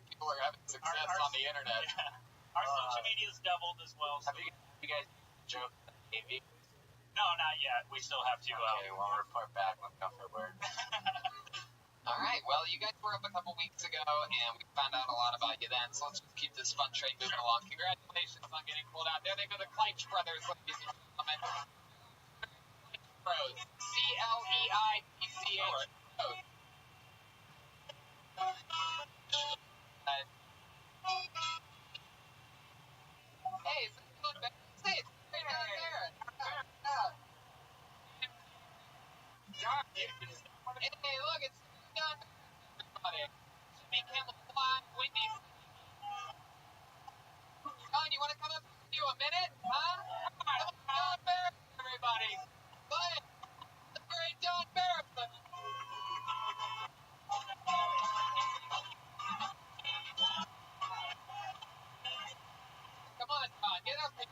Speaker 2: people are having success on the internet.
Speaker 1: Yeah. Our social media's doubled as well. So.
Speaker 2: Have you guys joked on TV?
Speaker 1: No, not yet. We still have to.
Speaker 2: Okay, well, report back when comfort word. All right, well, you guys were up a couple weeks ago, and we found out a lot about you then, so let's just keep this fun train moving along. Congratulations on getting pulled out. There they go, the Kleitch Brothers, ladies and gentlemen. Bros. Cleitch. Hey, is this going back? Say, it's right down there. Hey, look, it's done. Everybody. Should be camouflage, windy. John, you want to come up and do a minute? Huh? Don Barrett, everybody. Play it. The great Don Barrett. Come on, Don, get up here.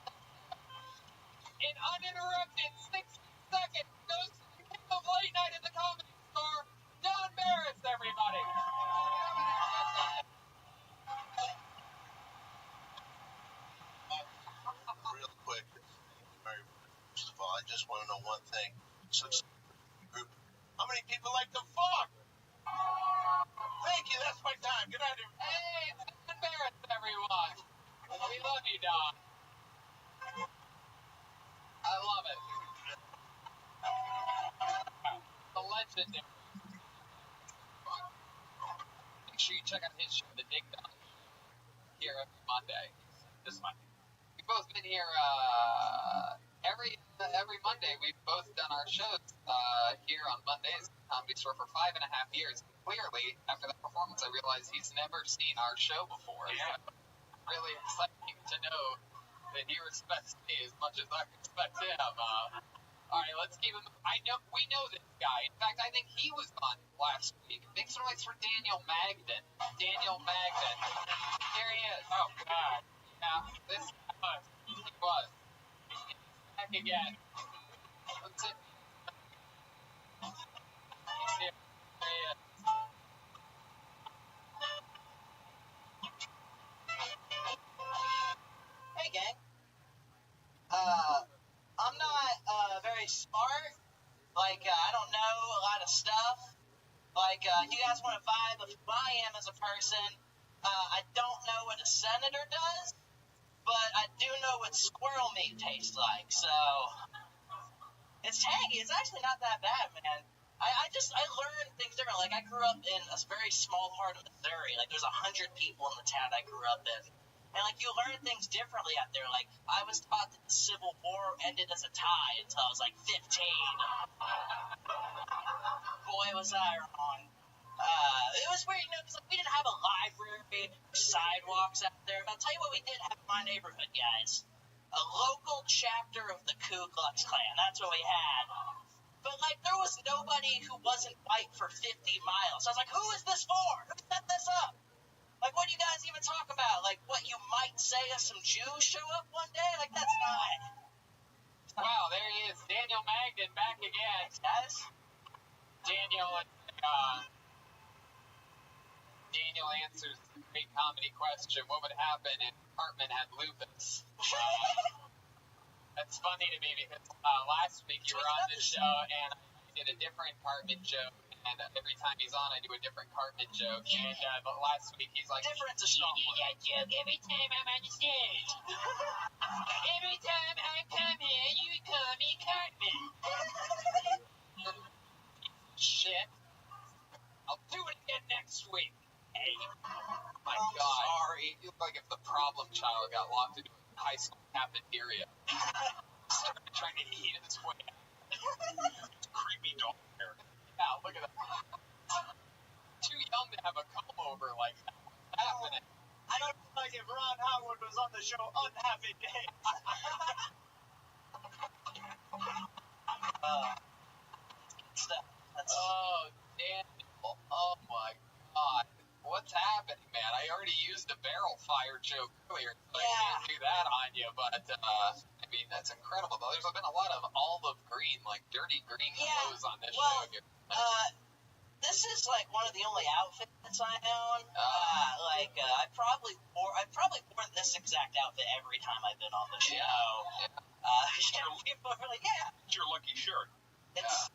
Speaker 2: In uninterrupted 6 seconds, goes to the king of late night at the Comedy Store, Don Barrett, everybody.
Speaker 4: Real quick, first of all, I just want to know one thing. Such a group. How many people like to fuck? Thank you, that's my time. Good night, everybody.
Speaker 2: Hey, it's Don Barrett, everyone. We love you, Don. I love it. The legendary. Make sure you check out his show, The Dig Dog, here every Monday. This Monday. We've both been here every Monday. We've both done our shows here on Mondays at the Comedy Store for 5.5 years. Clearly, after that performance, I realized he's never seen our show before.
Speaker 1: Yeah.
Speaker 2: So really exciting to know that he respects me as much as I respect him. All right, let's keep him. We know this guy. In fact, I think he was on last week. Big some noise for Daniel Magden. Here he is. Oh God. Yeah, this guy he was. He's back again. Let's see. He's here. There he is.
Speaker 12: Hey, gang. I'm not very smart. Like, I don't know a lot of stuff. Like, you guys want to vibe of who I am as a person. I don't know what a senator does, but I do know what squirrel meat tastes like, so it's tangy. It's actually not that bad, man. I learned things different. Like, I grew up in a very small part of Missouri. Like, there's 100 people in the town I grew up in. And, like, you learn things differently out there. Like, I was taught that the Civil War ended as a tie until I was, like, 15. Boy, was I wrong. It was weird, you know, because, like, we didn't have a library, sidewalks out there. But I'll tell you what we did have in my neighborhood, guys. A local chapter of the Ku Klux Klan. That's what we had.
Speaker 10: But, like, there was nobody who wasn't white for 50 miles. I was like, who is this for? Who set this up? Like, what do you guys even talk about? Like, what you might say if some Jews show up one day? Like, that's not...
Speaker 2: Wow, there he is, Daniel Magden back again.
Speaker 10: Thanks, guys.
Speaker 2: Daniel answers the great comedy question, what would happen if Cartman had lupus? That's funny to me because last week you were on the show and I did a different Cartman joke, and every time he's on I do a different Cartman joke, and but last week he's like,
Speaker 10: Different's a strong word.
Speaker 15: that joke every time I'm on the stage. Every time I come here, you call me Cartman.
Speaker 2: shit, I'll do it again next week.
Speaker 10: Hey,
Speaker 2: My
Speaker 10: I'm
Speaker 2: God.
Speaker 10: sorry.
Speaker 2: You look like if the problem child got locked into a high school cafeteria, started trying to eat his way out.
Speaker 9: Creepy dog hair.
Speaker 2: Yeah, look at that. Too young to have a comb over like that. What's happening?
Speaker 4: I don't like if Ron Howard was on the show Unhappy Days.
Speaker 10: Stuff. That's...
Speaker 2: Oh, Daniel. Oh, my God. What's happening, man? I already used a barrel fire joke earlier, so I can't do that on you, but, I mean, that's incredible, though. There's been a lot of olive green, like dirty green clothes on this show here.
Speaker 10: This is like one of the only outfits I own. I've probably worn this exact outfit every time I've been on the show. People are like, yeah.
Speaker 9: It's your lucky shirt.
Speaker 10: It's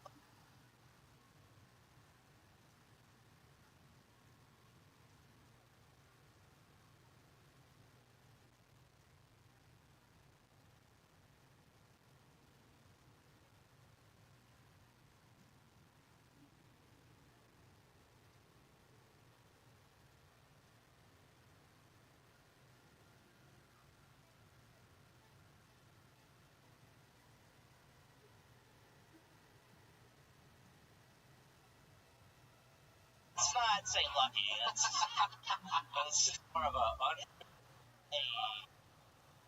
Speaker 10: not say lucky. It's more of a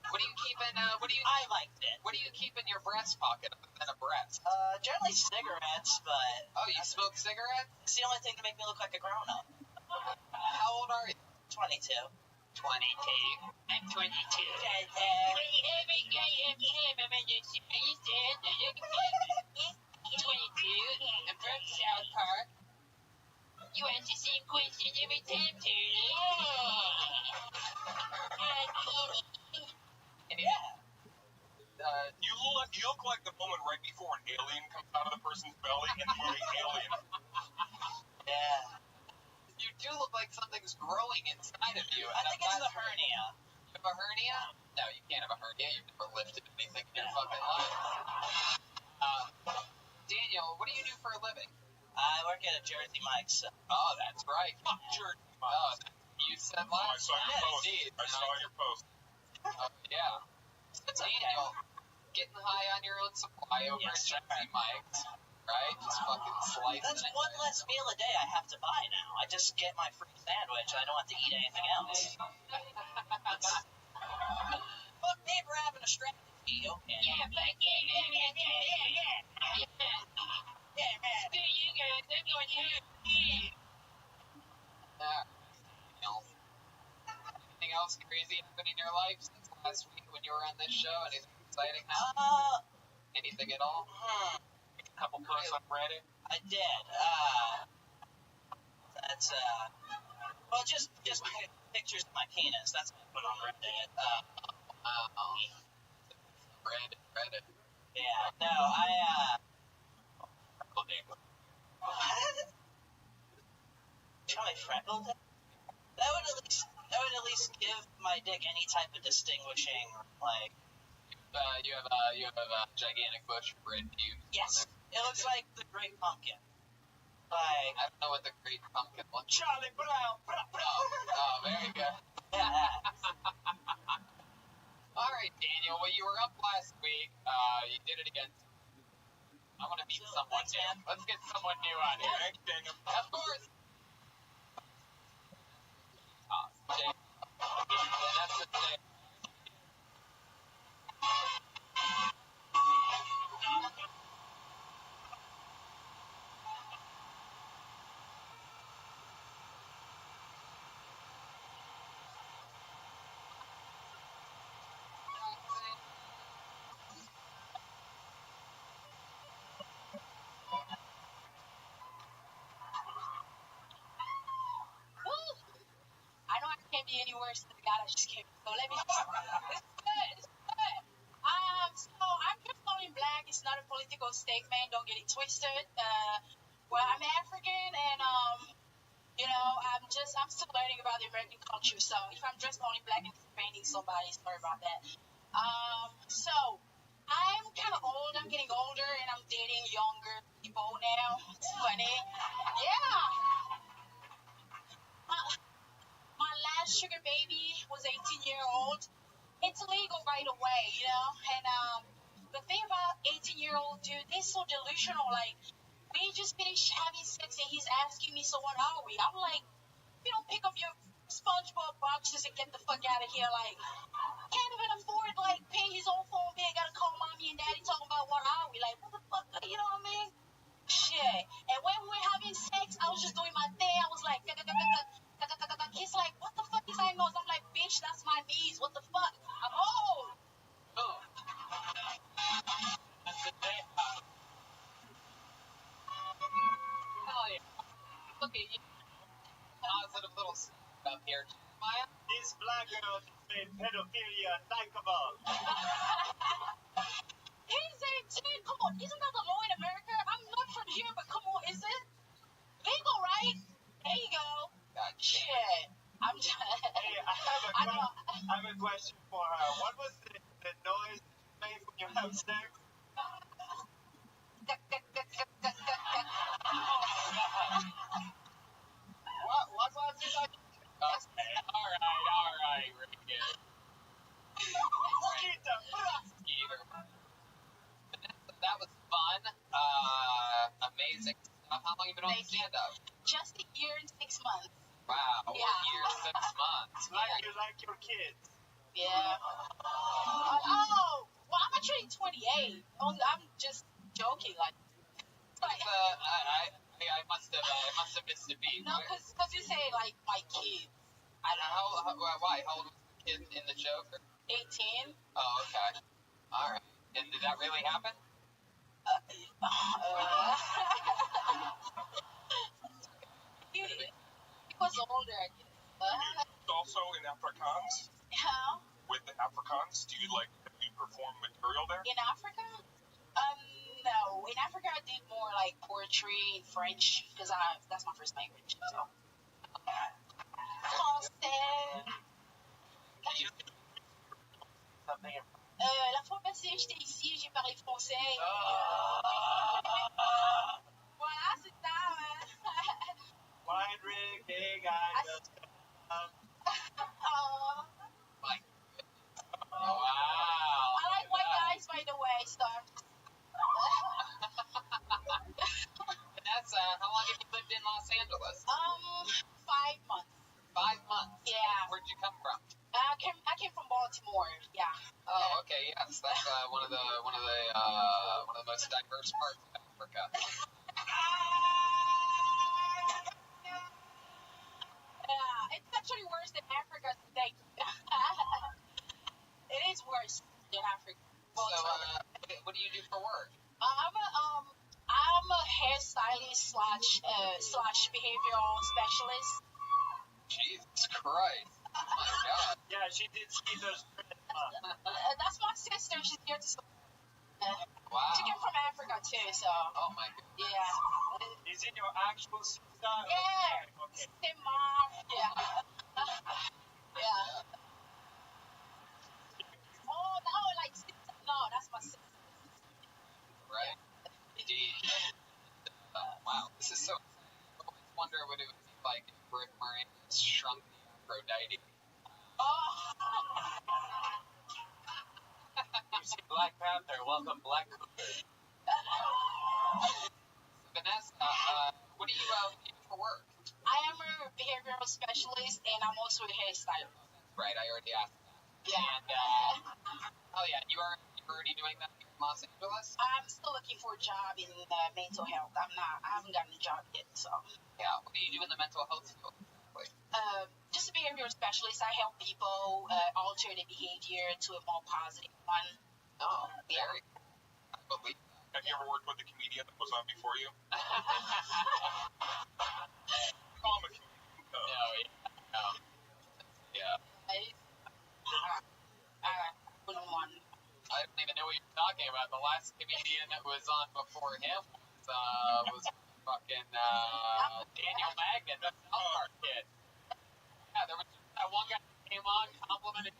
Speaker 2: What do you keep in,
Speaker 10: I liked it.
Speaker 2: what do you keep in your breast pocket other than a breast?
Speaker 10: Generally cigarettes, but
Speaker 2: Oh, you smoke cigarettes?
Speaker 10: it's the only thing to make me look like a grown-up.
Speaker 2: How old are you?
Speaker 10: 22.
Speaker 2: 22.
Speaker 15: I'm 22. Every time I'm on the show, you said that you can be 22 and from South Park. You ask the same question every time, Tony.
Speaker 9: You look like the woman right before an alien comes out of the person's belly in the movie Alien.
Speaker 10: Yeah.
Speaker 2: You do look like something's growing inside of you.
Speaker 10: I think it's the hernia.
Speaker 2: You have a hernia? No, you can't have a hernia. You've never lifted anything in your fucking life. Daniel, what do you do for a living?
Speaker 10: I work at a Jersey Mike's.
Speaker 2: Oh, that's right.
Speaker 9: Fuck Jersey
Speaker 2: Oh,
Speaker 9: Mike's.
Speaker 2: you said
Speaker 9: I
Speaker 2: last
Speaker 9: saw your post.
Speaker 2: Indeed.
Speaker 9: I saw your post.
Speaker 2: Yeah. So, Daniel, getting high on your own supply over
Speaker 10: Yes,
Speaker 2: at Jersey Mike's, right? Just fucking slicing
Speaker 10: That's
Speaker 2: it.
Speaker 10: one less meal a day I have to buy now. I just get my free sandwich. I don't have to eat anything else. Fuck me for having a strategy, okay?
Speaker 15: Yeah, fuck yeah.
Speaker 10: Yeah, man.
Speaker 15: Screw you guys, I'm going home.
Speaker 2: Daniel, anything else crazy happened in your life since last week when you were on this show? Anything exciting happen? Anything at all?
Speaker 4: A couple posts on Reddit.
Speaker 10: I did. That's well, just pictures of my penis. That's what I put on Reddit.
Speaker 2: Reddit.
Speaker 10: Yeah. No, I what? Charlie freckled? That would at least give my dick any type of distinguishing, like.
Speaker 2: You have a gigantic bush of red pubes.
Speaker 10: Yes, it looks like the Great Pumpkin. Like.
Speaker 2: I don't know what the Great Pumpkin looks like.
Speaker 4: Charlie Brown.
Speaker 2: Oh, very good.
Speaker 10: Yeah.
Speaker 2: All right, Daniel. Well, you were up last week. You did it again. I want to meet someone new. Let's get someone new on here.
Speaker 9: Thanks, Daniel.
Speaker 2: Of course. That's the thing.
Speaker 15: just kidding. So let me. It's good. It's good. So I'm just calling black. It's not a political statement. Don't get it twisted. Well, I'm African, and I'm still learning about the American culture. So if I'm just calling black and offending somebody, sorry about that. So I'm kind of old. I'm getting older, and I'm dating younger people now. It's funny. Yeah. My last sugar baby was 18-year-old. It's illegal right away, And the thing about 18-year-old dude, they're so delusional. Like, we just finished having sex, and he's asking me, so what are we? I'm like, you don't pick up your SpongeBob boxes and get the fuck out of here. Like, can't even afford, like, paying his own phone bill. Gotta call mommy and daddy talking about what are we? Like, what the fuck, you know what I mean? Shit. And when we were having sex, I was just doing my thing. I was like, he's like, what the fuck is my nose? I'm like, bitch, that's my knees. What the fuck? I'm old.
Speaker 2: Oh. That's the day. Hell yeah. Look at you. Positive little up here. Maya?
Speaker 4: This black girl just made pedophilia likable.
Speaker 15: He's 18. Come on, isn't that the law in America? I'm not from here, but come on, is it? Legal, right? There you go.
Speaker 2: God,
Speaker 15: shit. I'm just.
Speaker 4: Hey, I have a question for her. What was the noise you make when you have sex?
Speaker 2: What was it? Okay, alright, really good. Skeeter. That was fun. Amazing stuff. How long have you been on stand-up?
Speaker 15: Just a year and 6 months.
Speaker 2: Wow,
Speaker 15: Yeah.
Speaker 2: 1 year, 6 months.
Speaker 4: You like your kids.
Speaker 15: Yeah. Well, I'm actually 28. I'm just joking, like.
Speaker 2: I must have missed a beat.
Speaker 15: No, because you say, like, my kids. I don't know.
Speaker 2: Why? How old was the kid in the joke?
Speaker 15: 18.
Speaker 2: Oh, okay. Alright. And did that really happen?
Speaker 15: He was older, I guess.
Speaker 16: Also in Afrikaans?
Speaker 15: How?
Speaker 16: With the Afrikaans, do you perform material there?
Speaker 15: In Africa? No. In Africa, I did more like poetry in French because that's my first language. So. Français. La fois passée, j'étais ici, j'ai parlé français. Voilà, c'est ça.
Speaker 4: Wine rig, hey guys.
Speaker 2: Wow.
Speaker 15: I like white guys, by the way, so.
Speaker 2: Vanessa, how long have you lived in Los Angeles?
Speaker 15: 5 months.
Speaker 2: 5 months?
Speaker 15: Yeah.
Speaker 2: Where'd you come from?
Speaker 15: I came from Baltimore. Yeah.
Speaker 2: Oh, okay. Yes, that's one of the most diverse parts of Africa.
Speaker 15: Yeah, it's actually worse than Africa today. It is worse than Africa.
Speaker 2: So, what do you do for work?
Speaker 15: I'm a hairstylist slash behavioral specialist.
Speaker 2: Jesus Christ. Oh my God.
Speaker 4: Yeah, she did see those.
Speaker 15: That's my sister. She's here to support.
Speaker 2: Wow.
Speaker 15: She came from Africa too, so.
Speaker 2: Oh my God.
Speaker 15: Yeah.
Speaker 4: Is it your actual sister?
Speaker 15: Yeah.
Speaker 4: Okay.
Speaker 15: Same mom. Yeah. Yeah. Oh no, like sister. No, that's my sister.
Speaker 2: Right. Indeed. Wow. This is so exciting. I always wonder what it would be like if Rick Moranis shrunk the Aphrodite.
Speaker 15: Oh.
Speaker 2: You see Black Panther, welcome Black Cougar. Vanessa, what do you do for work?
Speaker 15: I am a behavioral specialist and I'm also a hairstylist.
Speaker 2: Right, I already asked that.
Speaker 15: Yeah.
Speaker 2: And, you are already doing that here in Los Angeles?
Speaker 15: I'm still looking for a job in mental health. I haven't gotten a job yet, so.
Speaker 2: Yeah, what do you do in the mental health field exactly?
Speaker 15: Just a behavioral specialist. I help people alter their behavior to a more positive one.
Speaker 2: Oh, very cool. I believe that.
Speaker 16: Have you ever worked with a comedian that was on before you?
Speaker 2: No, yeah. last comedian that was on before him was fucking Daniel Magnan, the South Park kid. Yeah, there was that one guy that came on, complimented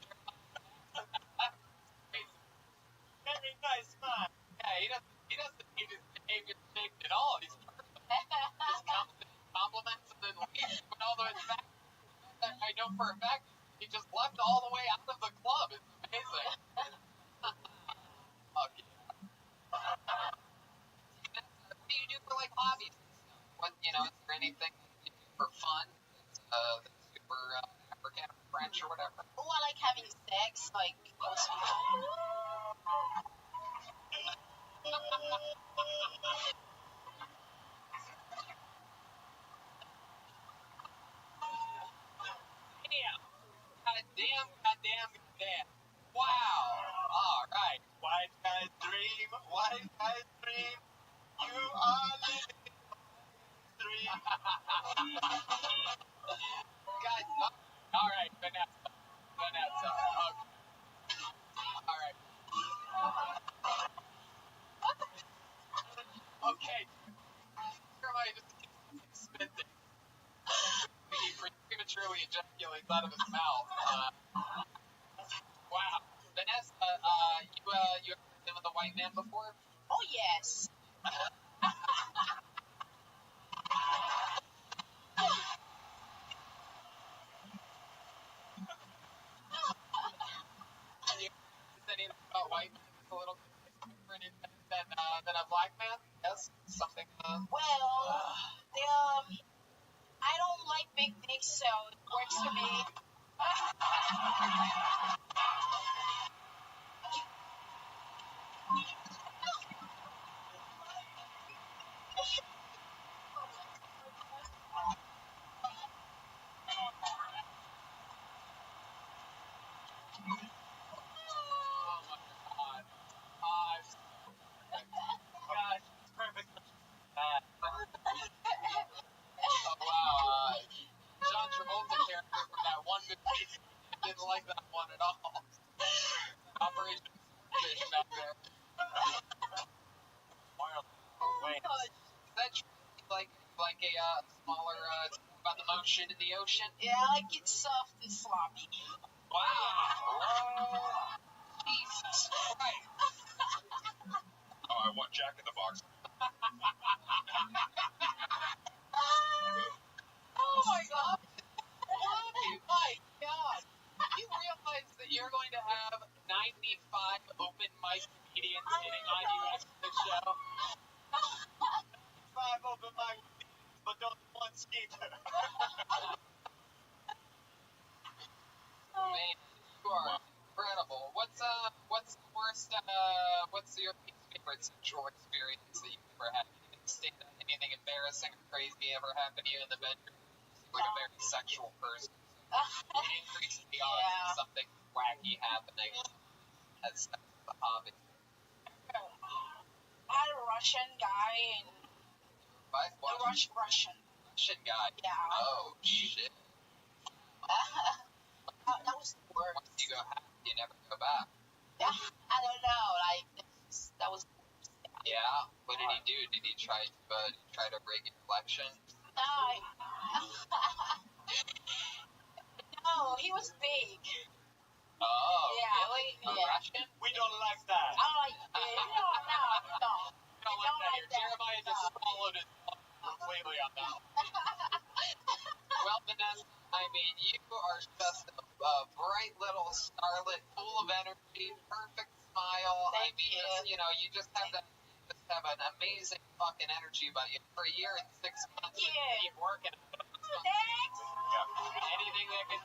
Speaker 4: Very nice man.
Speaker 2: Yeah, he doesn't need his behavior shaped at all. He's perfect. Just comes in, compliments, and then leaves. But although it's fact, I know for a fact he just left all the way out of the club. It's amazing. Fuck yeah. What do you do for like hobbies and stuff? What is there anything that you do for fun that's super African or French or whatever?
Speaker 15: Oh, I like having sex, like most people.
Speaker 2: Goddamn. Wow. All right.
Speaker 4: White guys dream. White guys dream. You are living dream.
Speaker 2: God. All right, Vanessa. Okay. All right. Okay. Jeremiah just spit it. He prematurely ejaculates out of his mouth. Wow. Vanessa, you ever been with a white man before?
Speaker 15: Oh, yes.
Speaker 2: Can you say anything about white men that's a little bit different than a black man? Yes? Something,
Speaker 15: Well, I don't like big dicks, so it works for me.
Speaker 2: oh my god.
Speaker 4: Gosh, it's perfect.
Speaker 2: Oh wow. John Travolta character from that one movie. Didn't like that one at all. Operation Swordfish back there.
Speaker 4: Wild. Wait.
Speaker 2: Is that true? Like a smaller about the motion in the ocean?
Speaker 15: Yeah, I like it soft and sloppy.
Speaker 2: Wow. Jesus Christ.
Speaker 16: Oh, I want Jack in the Box.
Speaker 2: Oh my god. My god. You realize that you're going to have 95 open mic comedians hitting on you after the show?
Speaker 4: 5 open mic, but don't one skeeter.
Speaker 2: Man, you are incredible. What's the worst, what's your least favorite sexual experience that you've ever had? Anything embarrassing or crazy ever happened to you in the bedroom? You seem like a very sexual person. So it increases the odds of something wacky happening. That's the hobby.
Speaker 15: I had a Russian guy and Russian.
Speaker 2: Russian guy.
Speaker 15: Yeah.
Speaker 2: Oh shit.
Speaker 15: That was the worst.
Speaker 2: Once you go half, you never go back.
Speaker 15: I don't know. That was.
Speaker 2: Yeah. What did he do? Did he try to rig your election?
Speaker 15: No, he was big.
Speaker 2: Oh,
Speaker 15: Yeah.
Speaker 2: really? A
Speaker 15: Yeah.
Speaker 2: Russian?
Speaker 4: We don't like that.
Speaker 15: I don't like big. No.
Speaker 2: Don't like that here. Jeremiah just swallowed his completely on that one. Well, Vanessa, I mean, you are just a bright little starlet, full of energy, perfect smile.
Speaker 15: Thank you.
Speaker 2: You just have an amazing fucking energy about you. For a year and 6 months,
Speaker 15: Yeah.
Speaker 2: you keep working.
Speaker 15: Thanks.
Speaker 2: Anything that can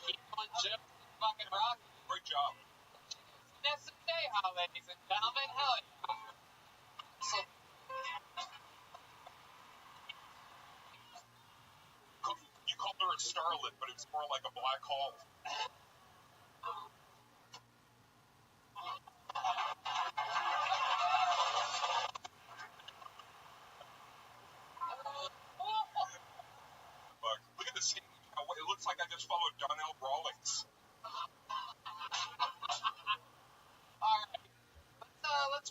Speaker 2: keep on jokes and fucking rock.
Speaker 16: Great job.
Speaker 2: Vanessa Teja, ladies and gentlemen, hell yeah. So,
Speaker 16: You called her a starlet, but it's more like a black hole. Look at the scene. It looks like I just followed Donnell Rawlings.
Speaker 2: all right.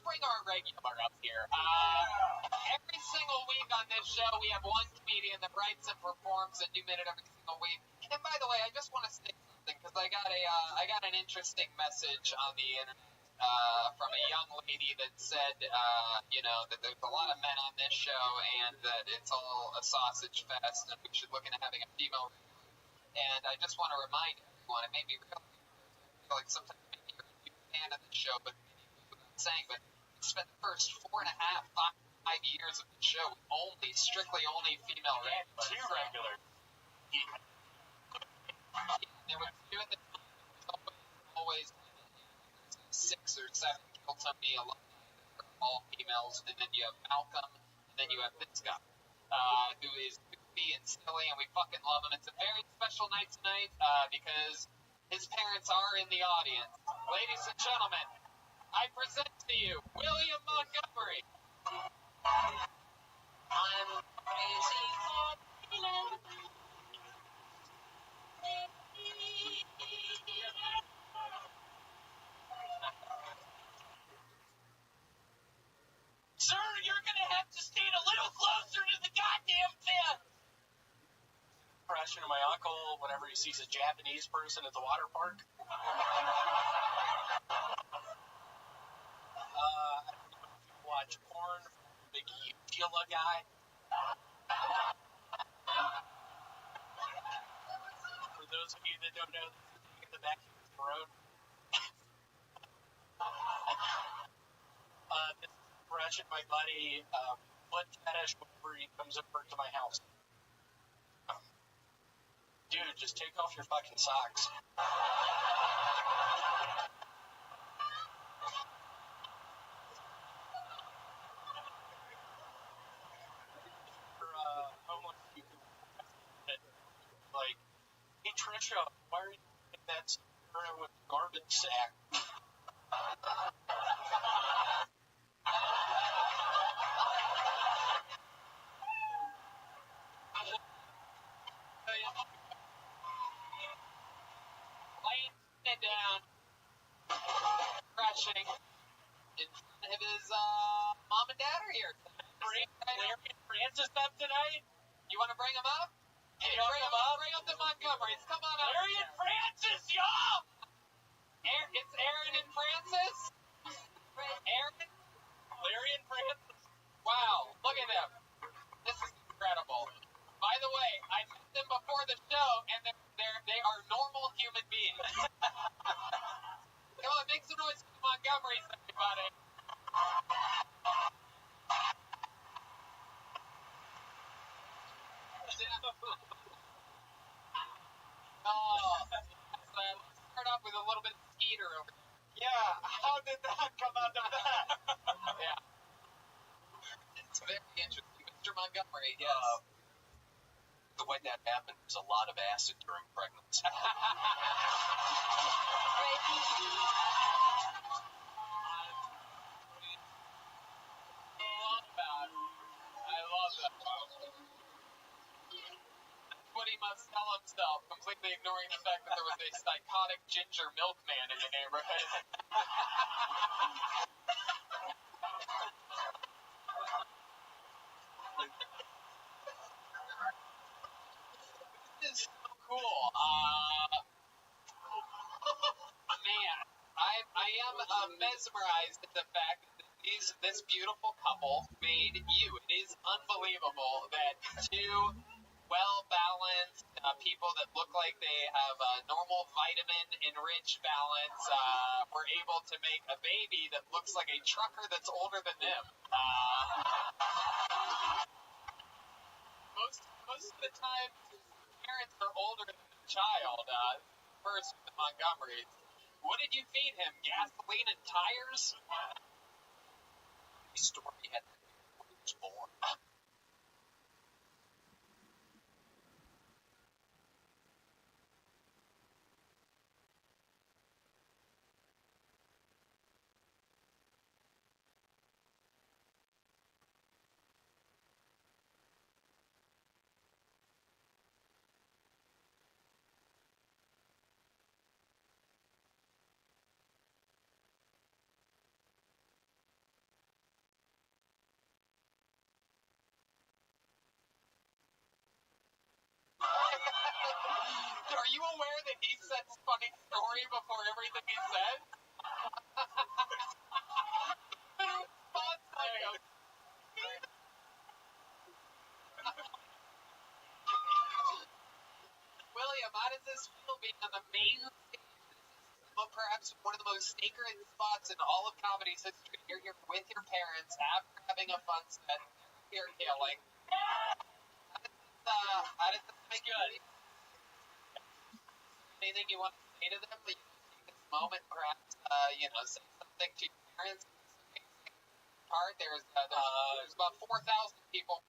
Speaker 2: bring our regular up here. Every single week on this show, we have one comedian that writes and performs a new minute every single week. And by the way, I just want to say something because I got an interesting message on the internet from a young lady that said, that there's a lot of men on this show and that it's all a sausage fest and we should look into having a female regular. And I just want to remind everyone, it made me realize, I feel like sometimes maybe you're a new fan of the show, but maybe it goes without saying, but we spent the first 4.5, 5 years of the show strictly only female regulars.
Speaker 5: Two regulars.
Speaker 2: There was two at the time, but there's always women. There's 6 or 7 Kill Tony alumni that are all females, and then you have Malcolm, and then you have this guy, who is goofy and silly, and we fucking love him. It's a very special night tonight, because his parents are in the audience. Ladies and gentlemen, I present to you William Montgomery.
Speaker 15: I'm crazy for feeling.
Speaker 5: Sir, you're gonna have to stand a little closer to the goddamn pit. Impression of my uncle whenever he sees a Japanese person at the water park. Watch porn, big Gila guy. For those of you that don't know, this is in the back of the road. This is impression my buddy, foot fetish whenever he comes over to my house. Dude, just take off your fucking socks. For homeless people, like, hey Trisha, why are you doing that scenario with the garbage sack?
Speaker 2: Laying it down, crashing in front of his mom and dad are here.
Speaker 5: Larry and Francis up tonight?
Speaker 2: You want to bring them up? Hey, bring up the Montgomerys. Come on up.
Speaker 5: Larry and Francis, y'all!
Speaker 2: It's Aaron and Francis. Aaron?
Speaker 5: Larry and Francis.
Speaker 2: Wow, look at them. This is incredible. By the way, I met them before the show, and they are normal human beings. Come on, make some noise for the Montgomerys, everybody. Let's start off with a little bit of Skeeter over there.
Speaker 5: Yeah, how did that come out of that?
Speaker 2: Yeah. It's very interesting. Mr. Montgomery, yes.
Speaker 10: The way that happened was a lot of acid during pregnancy.
Speaker 2: I love that. That's what he must tell himself, completely ignoring the fact that there was a psychotic ginger milkman in the neighborhood. This is so cool. Man, I am mesmerized at the fact that this beautiful couple made you. It is unbelievable that two well-balanced people that look like they have a normal vitamin-enriched balance were able to make a baby that looks like a trucker that's older than them. Most of the time, parents are older than the child. First, with the Montgomerys. What did you feed him? Gasoline and tires?
Speaker 10: The story had to be when he was born.
Speaker 2: everything he said? William, how does this feel being on the main stage? This is perhaps one of the most sacred spots in all of comedy's history. You're here with your parents, having a fun set. You're killing. How does this make you feel? Anything you want to say to them? Take this moment, perhaps, say something to your parents. This amazing part. There's about 4,000 people.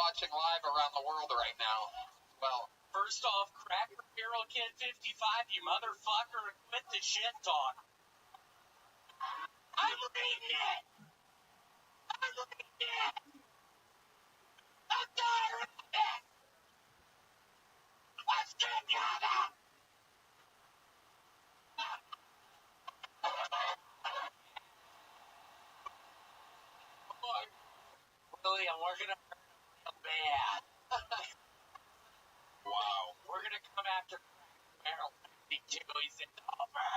Speaker 2: Watching live around the world right now. Well,
Speaker 1: First off, Cracker Barrel Kid 55, you motherfucker, quit the shit talk.
Speaker 4: I'm reading it! I'm reading it! I'm tired of it! Let's get together!
Speaker 1: William, we're gonna hurt him real bad.
Speaker 13: Wow.
Speaker 1: We're gonna come after Cracker Barrel 52. He's over.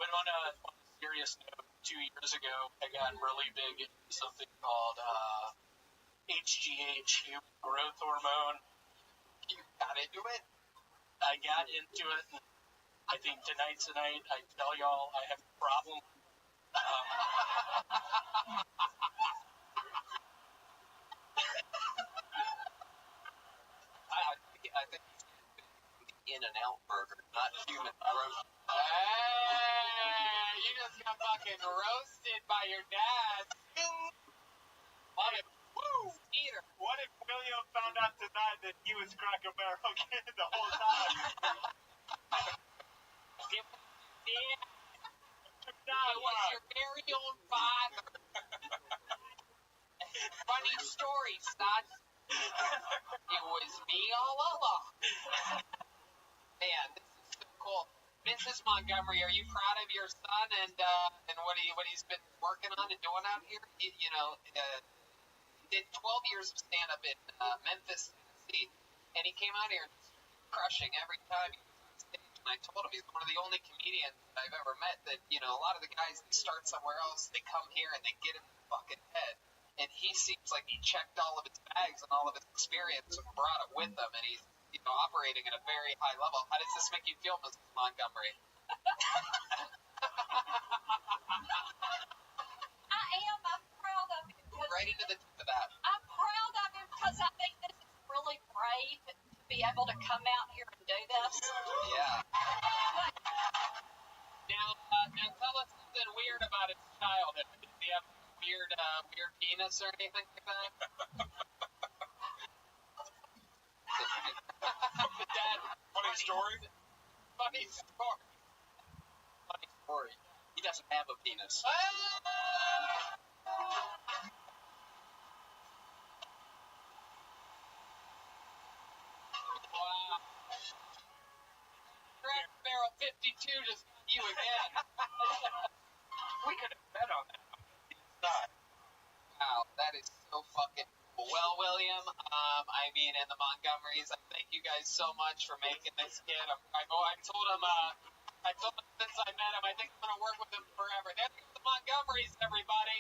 Speaker 1: But on a serious note, 2 years ago, I got really big into something called HGH, human growth hormone.
Speaker 2: you got into it?
Speaker 1: I got into it. And I think tonight's the night I tell y'all I have a problem.
Speaker 2: I think the In-N-Out burger, not human growth. Hey, you just got fucking roasted by your dad. Woo! Eater.
Speaker 4: What if William found out tonight that he was Cracker Barrel Kid the whole time?
Speaker 2: It was your very own father. Funny story, son. It was me all along. Man, this is so cool. Mrs. Montgomery, are you proud of your son and what he's been working on and doing out here? He did 12 years of stand-up in Memphis, Tennessee, and he came out here crushing every time he was on stage. And I told him he's one of the only comedians that I've ever met that, a lot of the guys, they start somewhere else, they come here and they get in the fucking head. And he seems like he checked all of his bags and all of his experience and brought it with him, and he's operating at a very high level. How does this make you feel, Mrs. Montgomery?
Speaker 6: I'm proud of him.
Speaker 2: Right into the tip of that.
Speaker 6: I'm proud of him because I think this is really brave to be able to come out here and do this.
Speaker 2: Yeah. Now tell us something weird about his childhood. Did he have weird penis or anything like that? Dad,
Speaker 13: Funny story.
Speaker 2: Funny story. Funny story.
Speaker 1: He doesn't have a penis.
Speaker 2: Wow. Cracker Barrel 52 just got you again.
Speaker 1: We could have bet on that.
Speaker 2: Wow, that is so fucking cool. Well, William, and the Montgomerys, I thank you guys so much for making this kid. I told him since I met him, I think I'm gonna work with him forever. There goes the Montgomerys, everybody.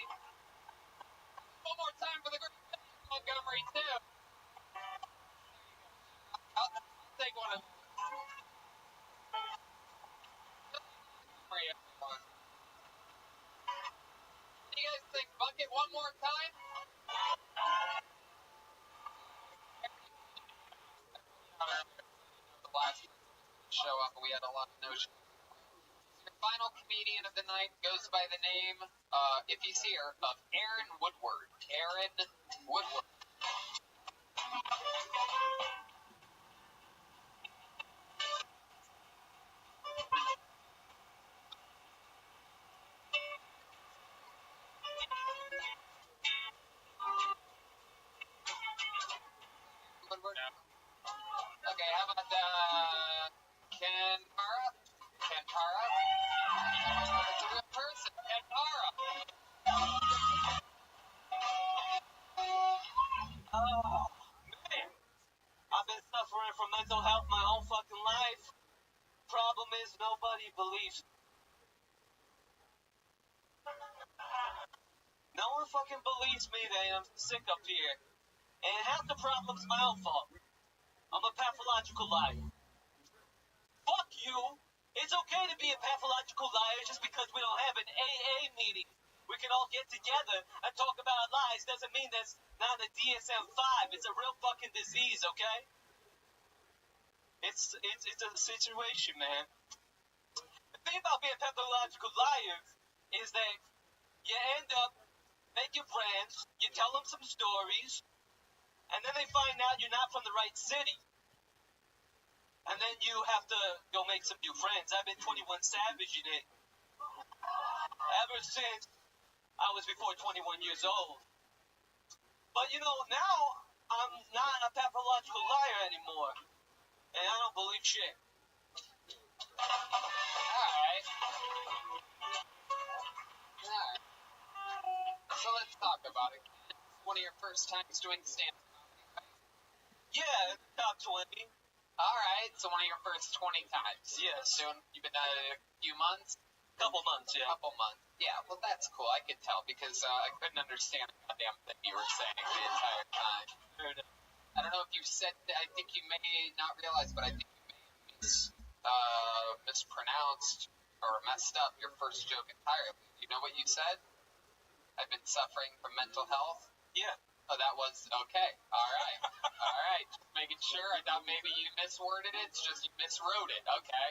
Speaker 2: One more time for the great Montgomery too. I'll take one of them. Montgomery, everyone. What do you guys think? Bucket one more time? The last show up, we had a lot of no-shows. Your final comedian of the night goes by the name, if he's here, of Aaron Woodward. Aaron Woodward.
Speaker 1: nobody believes. No one fucking believes me that I'm sick up here. And half the problem's my own fault. I'm a pathological liar. Fuck you! It's okay to be a pathological liar just because we don't have an AA meeting. We can all get together and talk about lies doesn't mean that's not a DSM-5. It's a real fucking disease, okay? It's a situation, man. The thing about being a pathological liar is that you end up making friends, you tell them some stories, and then they find out you're not from the right city. And then you have to go make some new friends. I've been 21 Savage in it ever since I was before 21 years old. But, you know, now I'm not a pathological liar anymore. And I don't believe shit.
Speaker 2: Alright. So let's talk about it. It's one of your first times doing stand-up comedy, right?
Speaker 1: Yeah, top 20.
Speaker 2: Alright, so one of your first 20 times.
Speaker 1: Yes.
Speaker 2: You've been at it a few months?
Speaker 1: Couple months, yeah.
Speaker 2: Couple months. Yeah, well, that's cool. I could tell because I couldn't understand a goddamn thing you were saying the entire time. I don't know if you said, I think you may not realize, but I think you may have mispronounced or messed up your first joke entirely. You know what you said? I've been suffering from mental health?
Speaker 1: Yeah.
Speaker 2: Oh, that was, okay. Alright. Alright. Just making sure. I thought maybe you misworded it. It's just you miswrote it, okay?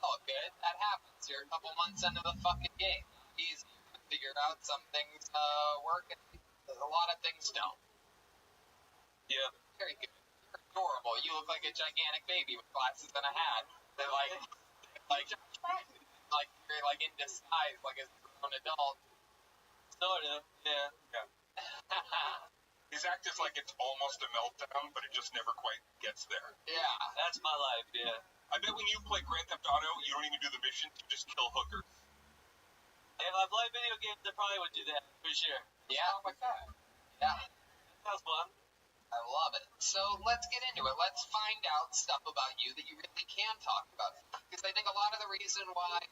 Speaker 2: All good. That happens. You're a couple months into the fucking game. Easy. You figure out some things work and a lot of things don't.
Speaker 1: Yeah.
Speaker 2: Very good. You're adorable. You look like a gigantic baby with glasses and a hat. They're like you're like in disguise, like a grown adult.
Speaker 1: Sort of, yeah.
Speaker 16: His act is like it's almost a meltdown, but it just never quite gets there.
Speaker 2: Yeah.
Speaker 1: That's my life, yeah.
Speaker 16: I bet when you play Grand Theft Auto, you don't even do the missions, you just kill hookers.
Speaker 1: If I play video games, I probably would do that, for sure.
Speaker 2: Yeah, oh my god. Yeah.
Speaker 1: That sounds fun.
Speaker 2: I love it. So let's get into it. Let's find out stuff about you that you really can talk about. Because I think a lot of the reason why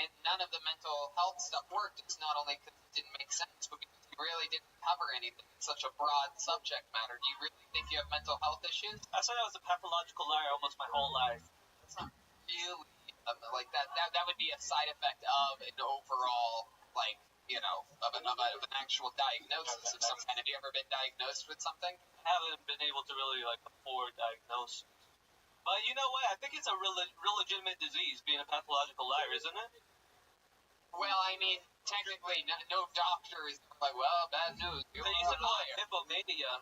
Speaker 2: and none of the mental health stuff worked is not only because it didn't make sense, but because you really didn't cover anything in such a broad subject matter. Do you really think you have mental health issues?
Speaker 1: I said I was a pathological liar almost my whole life.
Speaker 2: That's not really like that. That would be a side effect of an overall, like, you know, of an actual diagnosis of some kind. Have you ever been diagnosed with something?
Speaker 1: I haven't been able to really, like, afford diagnosis. But you know what? I think it's a real legitimate disease, being a pathological liar, isn't it?
Speaker 2: Well, I mean, technically, no doctor is like, well, bad news. You're
Speaker 1: They used to
Speaker 2: a
Speaker 1: call
Speaker 2: liar.
Speaker 1: it hypomania.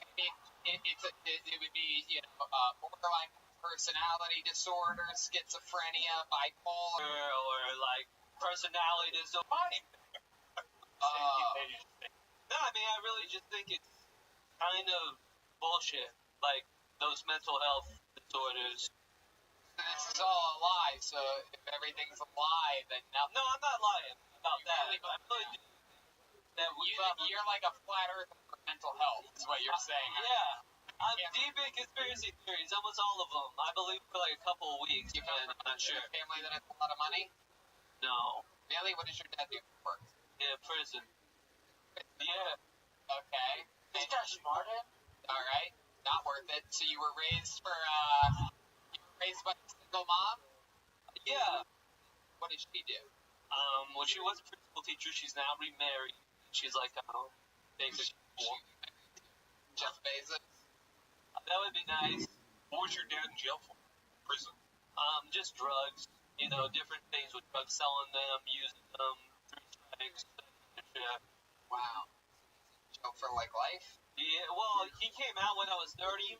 Speaker 2: I mean, it would be, you know, borderline personality disorder, schizophrenia, bipolar,
Speaker 1: Or like, personality disorder. No, I mean, I really just think it's kind of bullshit. Like, those mental health disorders.
Speaker 2: This is all a lie, so if everything's a lie, then nothing.
Speaker 1: No, I'm not lying about that. I really do. That
Speaker 2: You're like a flat earther for mental health, is what you're saying.
Speaker 1: Yeah. I'm deep in conspiracy theories, almost all of them. I believe for like a couple of weeks,
Speaker 2: You
Speaker 1: and I'm not sure.
Speaker 2: a family that has a lot of money?
Speaker 1: No.
Speaker 2: Really? What does your dad do for work?
Speaker 1: Yeah, prison. Yeah.
Speaker 2: Okay.
Speaker 8: This guy's smart, eh?
Speaker 2: Alright. Not worth it. So you were raised by a single mom?
Speaker 1: Yeah.
Speaker 2: What did she do?
Speaker 1: Well, she was a preschool teacher. She's now remarried. She's like, basically.
Speaker 2: Jeff Bezos?
Speaker 1: That would be nice.
Speaker 16: What was your dad in jail for? Prison.
Speaker 1: Just drugs. You know, different things with drugs, selling them, using them, 3 strikes. Yeah.
Speaker 2: Wow. Jail for like life?
Speaker 1: Yeah, well, he came out when I was 30,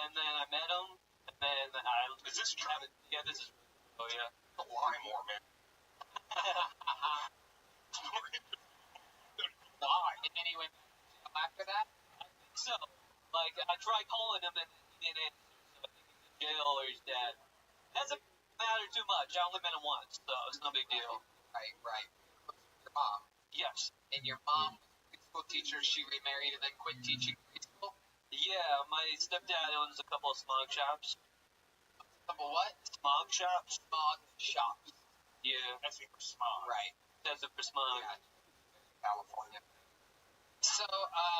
Speaker 1: and then I met him, and then I...
Speaker 16: Is this true?
Speaker 1: Yeah, this is... Oh, yeah.
Speaker 16: Don't lie more, man.
Speaker 2: Why? And then he went after that?
Speaker 1: So, like, I tried calling him, and he didn't answer, so I think he's in jail or he's dead. Doesn't matter too much. I only met him once, so it's no big deal.
Speaker 2: Right. Your mom.
Speaker 1: Yes.
Speaker 2: And your mom was a preschool teacher. She remarried and then quit teaching preschool?
Speaker 1: Yeah, my stepdad owns a couple of smoke shops.
Speaker 2: Couple what?
Speaker 1: Smog shops.
Speaker 2: Smog shops.
Speaker 1: Yeah.
Speaker 13: That's for smog.
Speaker 2: Right.
Speaker 1: That's it for smog.
Speaker 2: Yeah. California. So,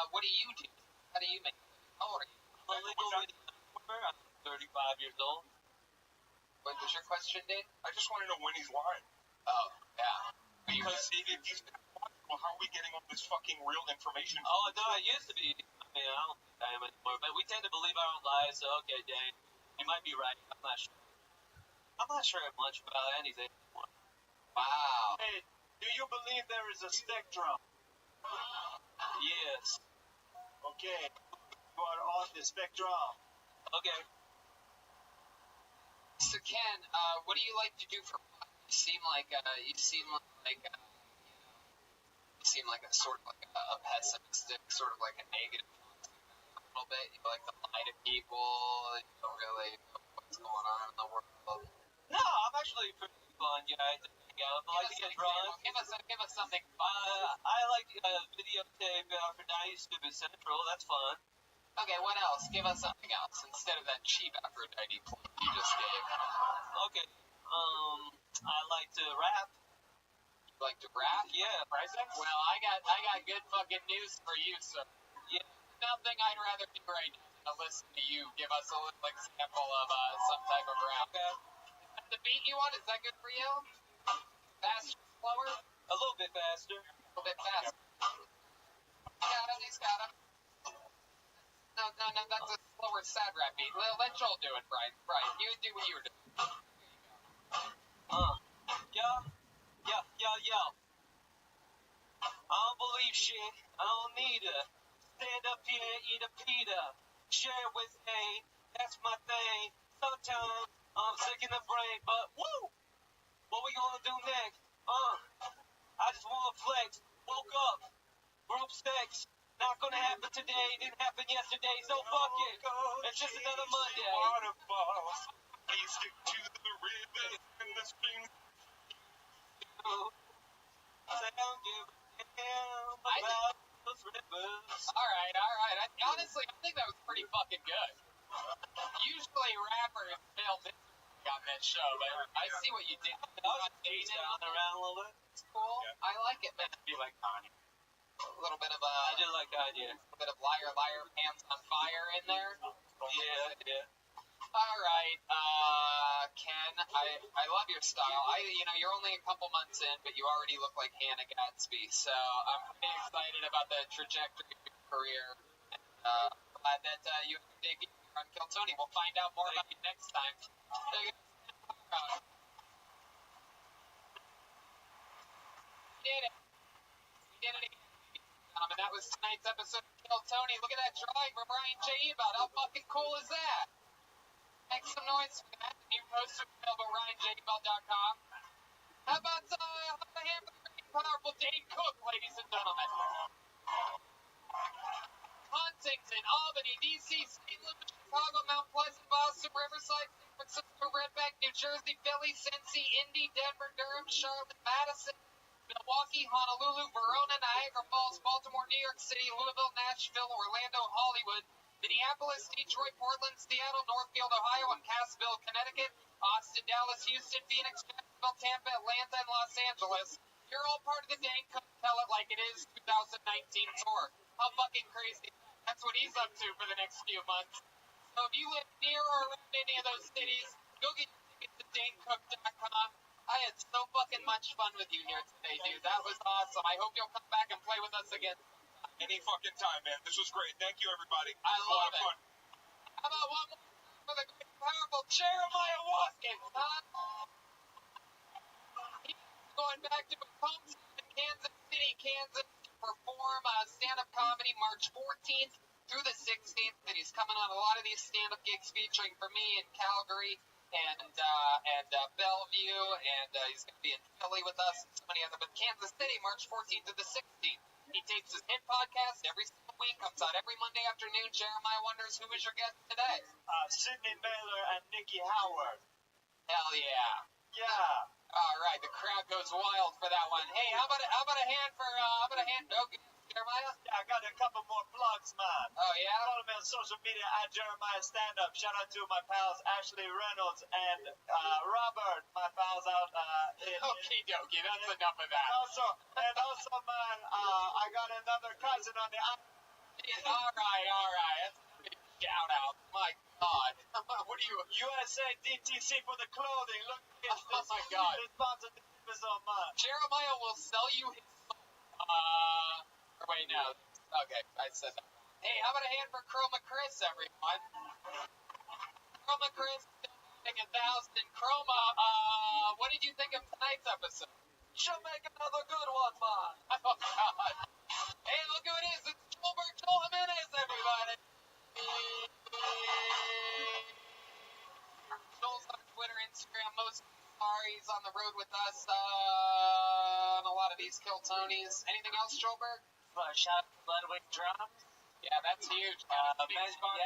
Speaker 2: what do you do? How do you make a living? How old are you?
Speaker 1: I'm a legal videographer. I'm 35 years old.
Speaker 2: What was your question, Dave?
Speaker 13: I just want to know when he's lying.
Speaker 2: Oh, yeah.
Speaker 13: Because if he's well, how are we getting all this fucking real information?
Speaker 1: Oh, no, I used to be. I mean, I don't think I am anymore. But we tend to believe our own lies, so okay, Dane, you might be right. I'm not sure. I'm not sure much about anything anymore.
Speaker 2: Wow.
Speaker 4: Hey, do you believe there is a spectrum?
Speaker 1: Yes.
Speaker 4: Okay, you are on the spectrum.
Speaker 1: Okay.
Speaker 2: So, Ken, what do you like to do for fun? You seem like a sort of like a pessimistic, sort of like a negative a little bit. You like to lie to people. You don't really know what's going on in the world.
Speaker 1: No, I'm actually pretty fun guy to hang out. I like to get drunk.
Speaker 2: Give us something fun.
Speaker 1: I like videotape for 90s Stupid Central. That's fun.
Speaker 2: Okay, what else? Give us something else instead of that cheap Aphrodite plug you just gave.
Speaker 1: Okay. I like to rap.
Speaker 2: You like to rap?
Speaker 1: Yeah.
Speaker 2: Presents? Well, I got good fucking news for you, sir.
Speaker 1: Yeah.
Speaker 2: Nothing I'd rather do right now than to listen to you give us a little example of some type of rap.
Speaker 1: Okay.
Speaker 2: Is that the beat you want? Is that good for you? Faster, slower?
Speaker 1: A little bit faster.
Speaker 2: A little bit faster. He's got him. No, that's a slower sad rap beat. Let Joel do it, Brian. Brian, you do what you were doing.
Speaker 1: Yo. I don't believe shit. I don't need to stand up here, eat a pita, share with me. That's my thing. Sometimes I'm sick in the brain, but woo! What we gonna do next? I just wanna flex. Woke up. Group sex. Not gonna happen today. Didn't happen yesterday. So fuck it. It's just another Monday.
Speaker 13: Waterfalls. Please stick to the rivers and the streams.
Speaker 1: Say I don't give a damn about those rivers.
Speaker 2: All right. Honestly, I think that was pretty fucking good. Usually rappers fail on this show, but I see what you did.
Speaker 1: I was just down around a little bit.
Speaker 2: It's cool. Yeah. I like it, man.
Speaker 1: You like Kanye?
Speaker 2: A little bit of
Speaker 1: I do like Kanye.
Speaker 2: A little bit of liar, hands on fire in there.
Speaker 1: Yeah.
Speaker 2: All right, Ken, I love your style. You're only a couple months in, but you already look like Hannah Gadsby, so I'm pretty excited about the trajectory of your career. Glad that you have a big year on Kill Tony. We'll find out more about you next time. We did it. We did it again. And that was tonight's episode of Kill Tony. Look at that drawing from Brian J. Ebot. How fucking cool is that? Make some noise for that. The new poster available at RyanJebot.com. How about a hand for the great and powerful Dane Cook, ladies and gentlemen? Huntington, Albany, D.C., St. Louis, Chicago, Mount Pleasant, Boston, Riverside, San Francisco, Red Bank, New Jersey, Philly, Cincy, Indy, Denver, Durham, Charlotte, Madison, Milwaukee, Honolulu, Verona, Niagara Falls, Baltimore, New York City, Louisville, Nashville, Orlando, Hollywood, Minneapolis, Detroit, Portland, Seattle, Northfield, Ohio, and Cassville, Connecticut, Austin, Dallas, Houston, Phoenix, Jacksonville, Tampa, Atlanta, and Los Angeles. You're all part of the Dane Cook Tell It Like It Is 2019 tour. How fucking crazy. That's what he's up to for the next few months. So if you live near or around any of those cities, go get your tickets to DaneCook.com. I had so fucking much fun with you here today, dude. That was awesome. I hope you'll come back and play with us again.
Speaker 13: Any fucking time, man. This was great. Thank you, everybody.
Speaker 2: I love it. Fun. How about one more for the great powerful Jeremiah Watkins, huh? He's going back to his home in Kansas City, Kansas, to perform stand-up comedy March 14th through the 16th. And he's coming on a lot of these stand-up gigs featuring for me in Calgary and Bellevue, and he's going to be in Philly with us and so many other. But Kansas City, March 14th to the 16th. He tapes his hit podcast every single week, comes out every Monday afternoon. Jeremiah wonders, who is your guest today?
Speaker 4: Sydney Mailer and Nikki Howard.
Speaker 2: Hell yeah.
Speaker 4: Yeah.
Speaker 2: All right, the crowd goes wild for that one. Hey, how about a hand for
Speaker 10: Jeremiah?
Speaker 4: Yeah, I got a couple more plugs, man.
Speaker 10: Oh, yeah?
Speaker 4: Follow me on social media at Jeremiah Stand Up. Shout out to my pals Ashley Reynolds and Robert, my pals out
Speaker 2: Okie dokie, that's enough of that.
Speaker 4: And also, man, I got another cousin on the island.
Speaker 2: Yeah, all right. That's a big shout out. My God. What are you?
Speaker 4: USA DTC for the clothing. Look at this.
Speaker 2: Oh, my God.
Speaker 4: This sponsored this episode, man.
Speaker 2: Jeremiah will sell you his soul. Wait, no. Okay, I said that. Hey, how about a hand for Chroma Chris, everyone? Chroma Chris still batting 1,000. Chroma, what did you think of tonight's episode?
Speaker 7: She'll make another good one, man.
Speaker 2: Oh, God. Hey, look who it is. It's Joel Jimenez, everybody. Joel's on Twitter, Instagram, most he's on the road with us on a lot of these Kill Tonys. Anything else, Joelberg?
Speaker 7: Shout out to Ludwig Drums.
Speaker 2: Yeah, that's huge.
Speaker 7: It's coming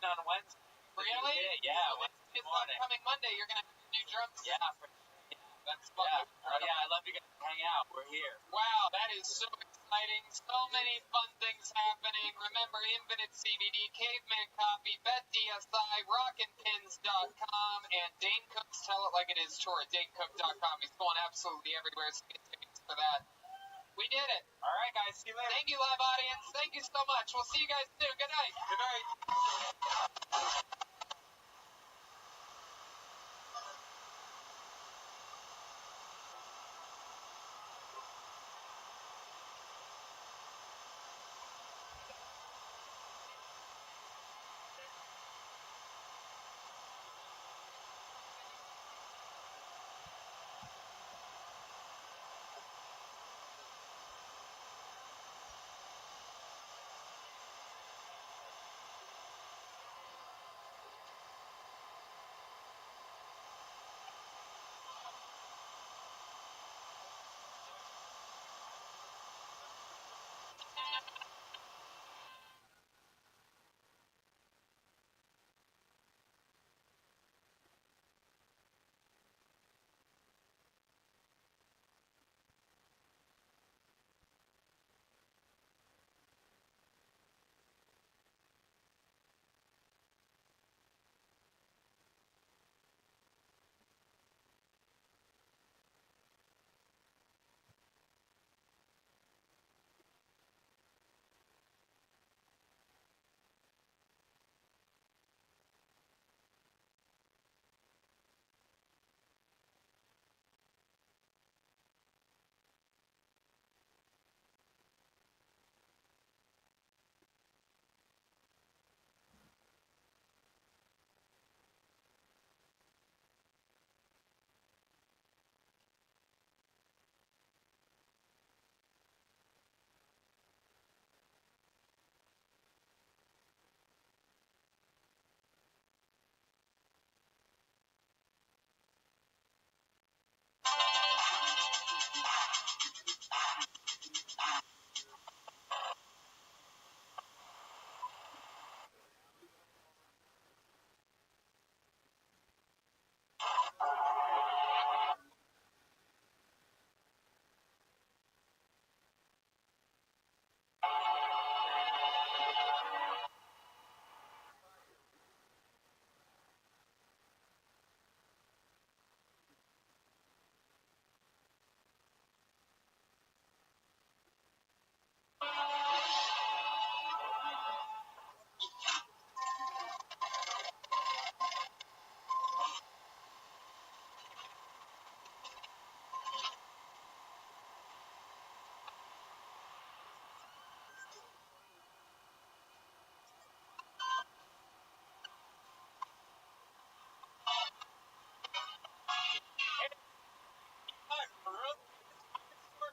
Speaker 7: on Wednesday.
Speaker 2: Really?
Speaker 7: Yeah,
Speaker 2: It's upcoming Monday. You're going to have new drums.
Speaker 7: Yeah,
Speaker 2: That's fucking incredible.
Speaker 7: I love you guys to hang out. We're here.
Speaker 2: Wow, that is so exciting. So many fun things happening. Remember, Infinite CBD, Caveman Coffee, BetDSI, RockinPins.com, and Dane Cook's Tell It Like It Is tour at DaneCook.com. He's going absolutely everywhere, so get tickets for that. We did it.
Speaker 7: All right, guys. See you later.
Speaker 2: Thank you, live audience. Thank you so much. We'll see you guys soon. Good night.
Speaker 7: Good night.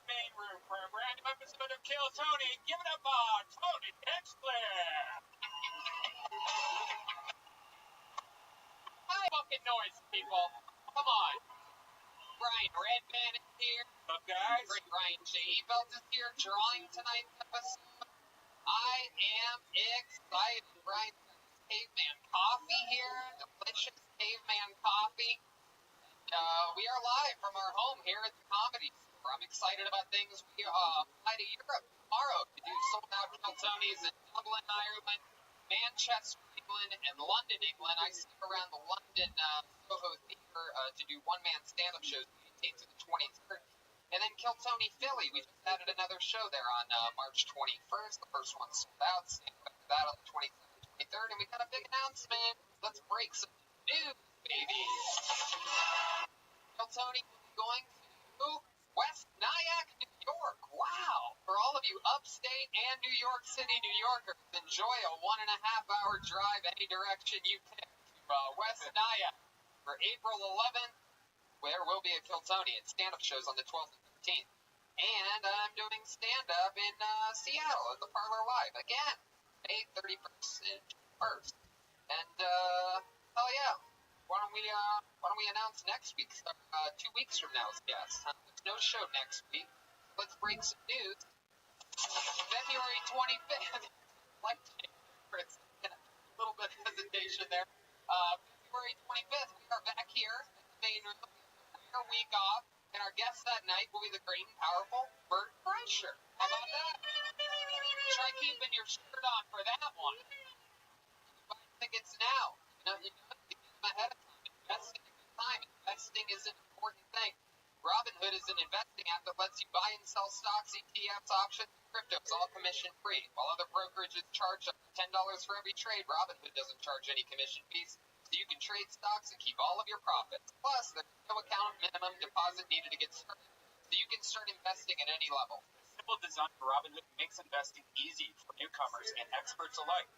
Speaker 2: Main room for a brand new episode of Kill Tony. Give it up, Tony Hinchcliffe. Hi, fucking noise, people. Come on. Brian Redman is here.
Speaker 7: What's up, guys?
Speaker 2: Brian J. Belt is here drawing tonight's episode. I am excited. Brian Caveman Coffee here. Delicious Caveman Coffee. We are live from our home here at the Comedy Store. I'm excited about this. things, we fly to Europe tomorrow to do sold-out Kiltonies in Dublin, Ireland, Manchester, England, and London, England. I stick around the London Soho Theatre to do one-man stand-up shows the 18th to the 23rd. And then Kiltony, Philly. We just added another show there on March 21st. The first one sold out. Stand after that on the 22nd, 23rd. And we got a big announcement. Let's break some news, baby. Kiltony will be going to West Nyack, New York. Wow. For all of you upstate and New York City, New Yorkers, enjoy a 1.5-hour drive any direction you pick to West Nyack for April 11th. There will be a Kiltony and stand-up shows on the 12th and 13th. And I'm doing stand-up in Seattle at the Parlor Live again, May 31st and 1st. And, hell yeah. Why don't we announce next week? 2 weeks from now, yes. There's no show next week. Let's break some news. February 25th. Like a little bit of hesitation there. February 25th, we are back here at the main room. Week off, and our guest that night will be the great and powerful Bert Kreischer. How about that? Try keeping your shirt on for that one. Buy tickets now. You know, to get them ahead of time. Investing in good time. Investing is an important thing. Robinhood is an investing app that lets you buy and sell stocks, ETFs, options, and cryptos, all commission-free. While other brokerages charge up to $10 for every trade, Robinhood doesn't charge any commission fees. So you can trade stocks and keep all of your profits. Plus, there's no account minimum deposit needed to get started. So you can start investing at any level.
Speaker 5: The simple design for Robinhood makes investing easy for newcomers and experts alike.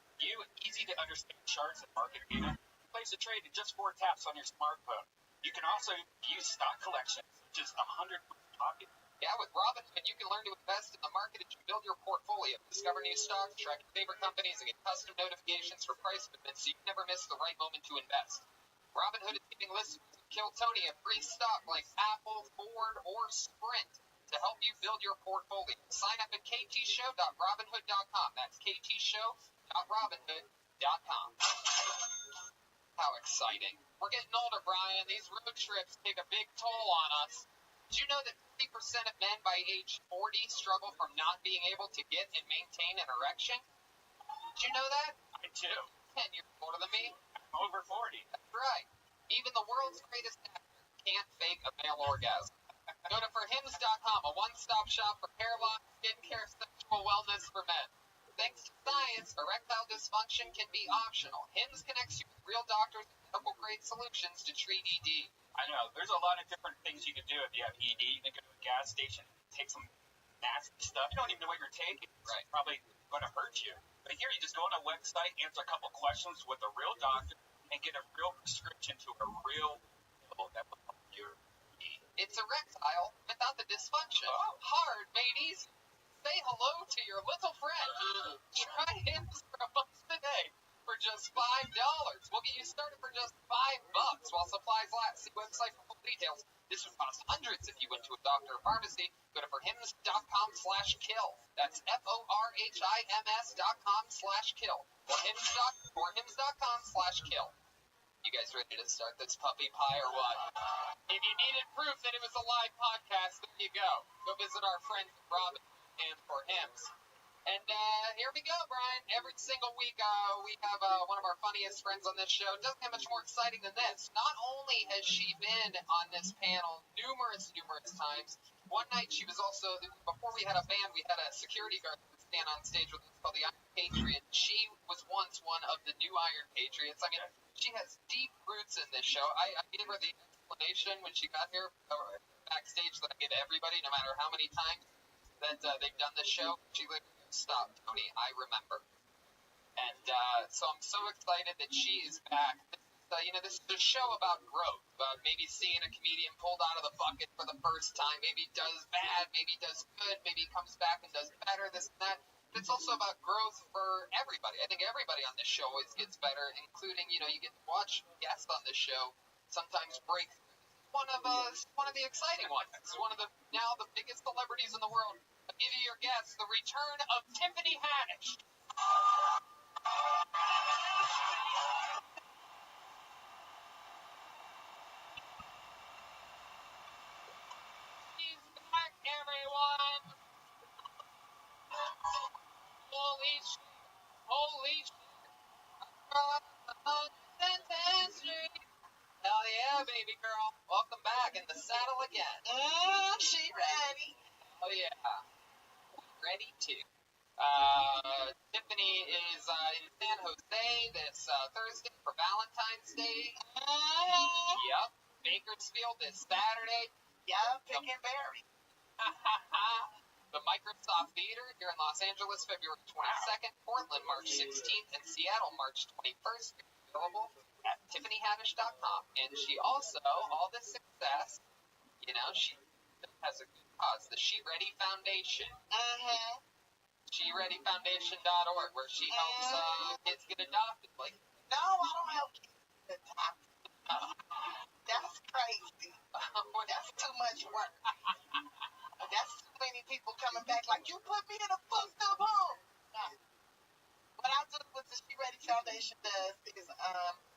Speaker 5: Easy to understand charts and market data. Place a trade in just 4 taps on your smartphone. You can also view stock collections, which is 100 pocket.
Speaker 2: Yeah, with Robinhood, you can learn to invest in the market as you build your portfolio, discover new stocks, track your favorite companies, and get custom notifications for price movements so you never miss the right moment to invest. Robinhood is giving listeners of Kiltony a free stock like Apple, Ford, or Sprint to help you build your portfolio. Sign up at ktshow.robinhood.com. That's ktshow.robinhood.com. How exciting. We're getting older, Brian. These road trips take a big toll on us. Did you know that 50% of men by age 40 struggle from not being able to get and maintain an erection? Did you know that?
Speaker 5: I do.
Speaker 2: 10 years older than me.
Speaker 5: I'm over 40.
Speaker 2: That's right. Even the world's greatest actor can't fake a male orgasm. Go to forhims.com, a one-stop shop for hair loss, skincare, sexual wellness for men. Thanks to science, erectile dysfunction can be optional. Hims connects you with real doctors and medical-grade solutions to treat ED.
Speaker 5: I know. There's a lot of different things you can do if you have ED. You can go to a gas station, take some nasty stuff. You don't even know what you're taking.
Speaker 2: Right.
Speaker 5: It's probably going to hurt you. But here, you just go on a website, answer a couple questions with a real doctor, and get a real prescription to a real pill that will help your ED.
Speaker 2: It's erectile without the dysfunction.
Speaker 5: Oh.
Speaker 2: Hard, mateys. Say hello to your little friend. Try Hims for a month today for just $5. We'll get you started for just $5 while supplies last. See website for full details. This would cost hundreds if you went to a doctor or pharmacy. Go to forhims.com/kill. That's forhims.com/kill. Forhims.com/kill. You guys ready to start this puppy pie or what? If you needed proof that it was a live podcast, there you go. Go visit our friends at Robin and For Hims. And here we go, Brian. Every single week we have one of our funniest friends on this show. It doesn't get much more exciting than this. Not only has she been on this panel numerous times, one night she was also, before we had a band, we had a security guard that would stand on stage with us called the Iron Patriot. She was once one of the new Iron Patriots. I mean, she has deep roots in this show. I gave her the explanation when she got here backstage that I give everybody, no matter how many times that they've done this show. She literally goes, "Stop, Tony, I remember." And so I'm so excited that she is back. This is a show about growth, about maybe seeing a comedian pulled out of the bucket for the first time. Maybe he does bad, maybe he does good, maybe he comes back and does better, this and that. But it's also about growth for everybody. I think everybody on this show always gets better, including, you get to watch guests on this show sometimes break through. One of the exciting ones. It's one of the biggest celebrities in the world. I'll give you your guess, the return of Tiffany Haddish. She's back, everyone. again.
Speaker 12: She ready.
Speaker 2: Oh yeah, ready to. Tiffany is in San Jose this Thursday for Valentine's Day. Yep. Bakersfield this Saturday.
Speaker 12: Yeah, pick and berry.
Speaker 2: The Microsoft Theater here in Los Angeles, February 22nd, Portland, March 16th, and Seattle, March 21st. Available at tiffanyhaddish.com. And she also, all this success, you know, she has a good cause, the She Ready Foundation. SheReadyFoundation.org, where she helps kids get adopted. Like,
Speaker 12: no, I don't help kids get adopted. That's crazy. That's too much work. That's too many people coming back like, you put me in a fucked up home. No. What I do with the She Ready Foundation does is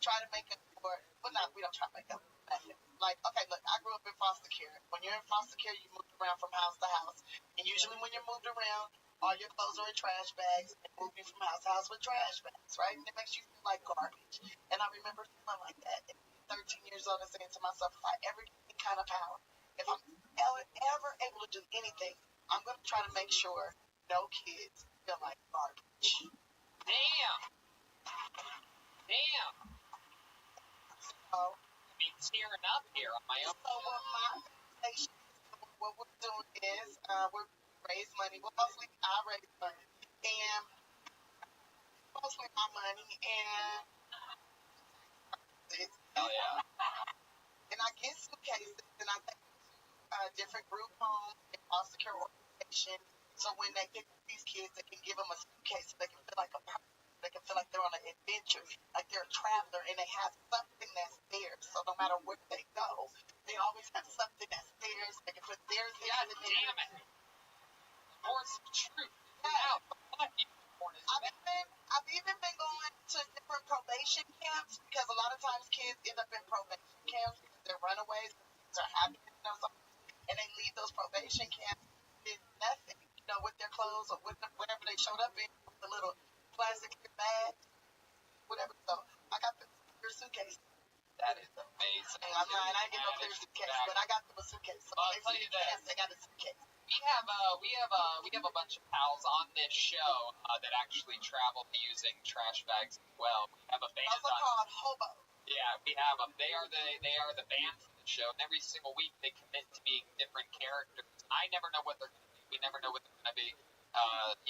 Speaker 12: try to make up for, well, not, we don't try to make up for it. Like, okay, look, I grew up in foster care. When you're in foster care, you move around from house to house. And usually when you're moved around, all your clothes are in trash bags, and they move you from house to house with trash bags, right? And it makes you feel like garbage. And I remember feeling like that at 13 years old and saying to myself, if I ever get any kind of power, if I'm ever able to do anything, I'm going to try to make sure no kids feel like garbage.
Speaker 2: damn.
Speaker 12: So,
Speaker 2: I'm tearing up here on my own.
Speaker 12: So what we're doing is we're raise money. Well, mostly I raise money, and mostly my money, and
Speaker 2: Hell yeah.
Speaker 12: and I get suitcases, and I take different group homes and foster care organizations. So when they pick up these kids, they can give them a suitcase so they can feel like a person. They can feel like they're on an adventure, like they're a traveler, and they have something that's theirs. So no matter where they go, they always have something that's theirs. They can put theirs in.
Speaker 2: God damn it. Force of truth.
Speaker 12: Yeah.
Speaker 2: Out.
Speaker 12: I've even been going to different probation camps because a lot of times kids end up in probation camps because they're runaways, things are happening, you know, and they leave those probation camps with nothing, you know, with their clothes or with whatever they showed up in, with the little plastic bag, whatever. So I got the clear suitcase.
Speaker 2: That is amazing.
Speaker 12: I'm lying, I didn't get no clear suitcase, but I got them a suitcase. So
Speaker 2: I'll tell you this.
Speaker 12: They got a suitcase.
Speaker 2: We have a bunch of pals on this show that actually travel using trash bags as well. We have a band.
Speaker 12: Those are called hobos.
Speaker 2: Yeah, we have them. They are the band for the show, and every single week they commit to being different characters. I never know what they're going to be. We never know what they're going to be.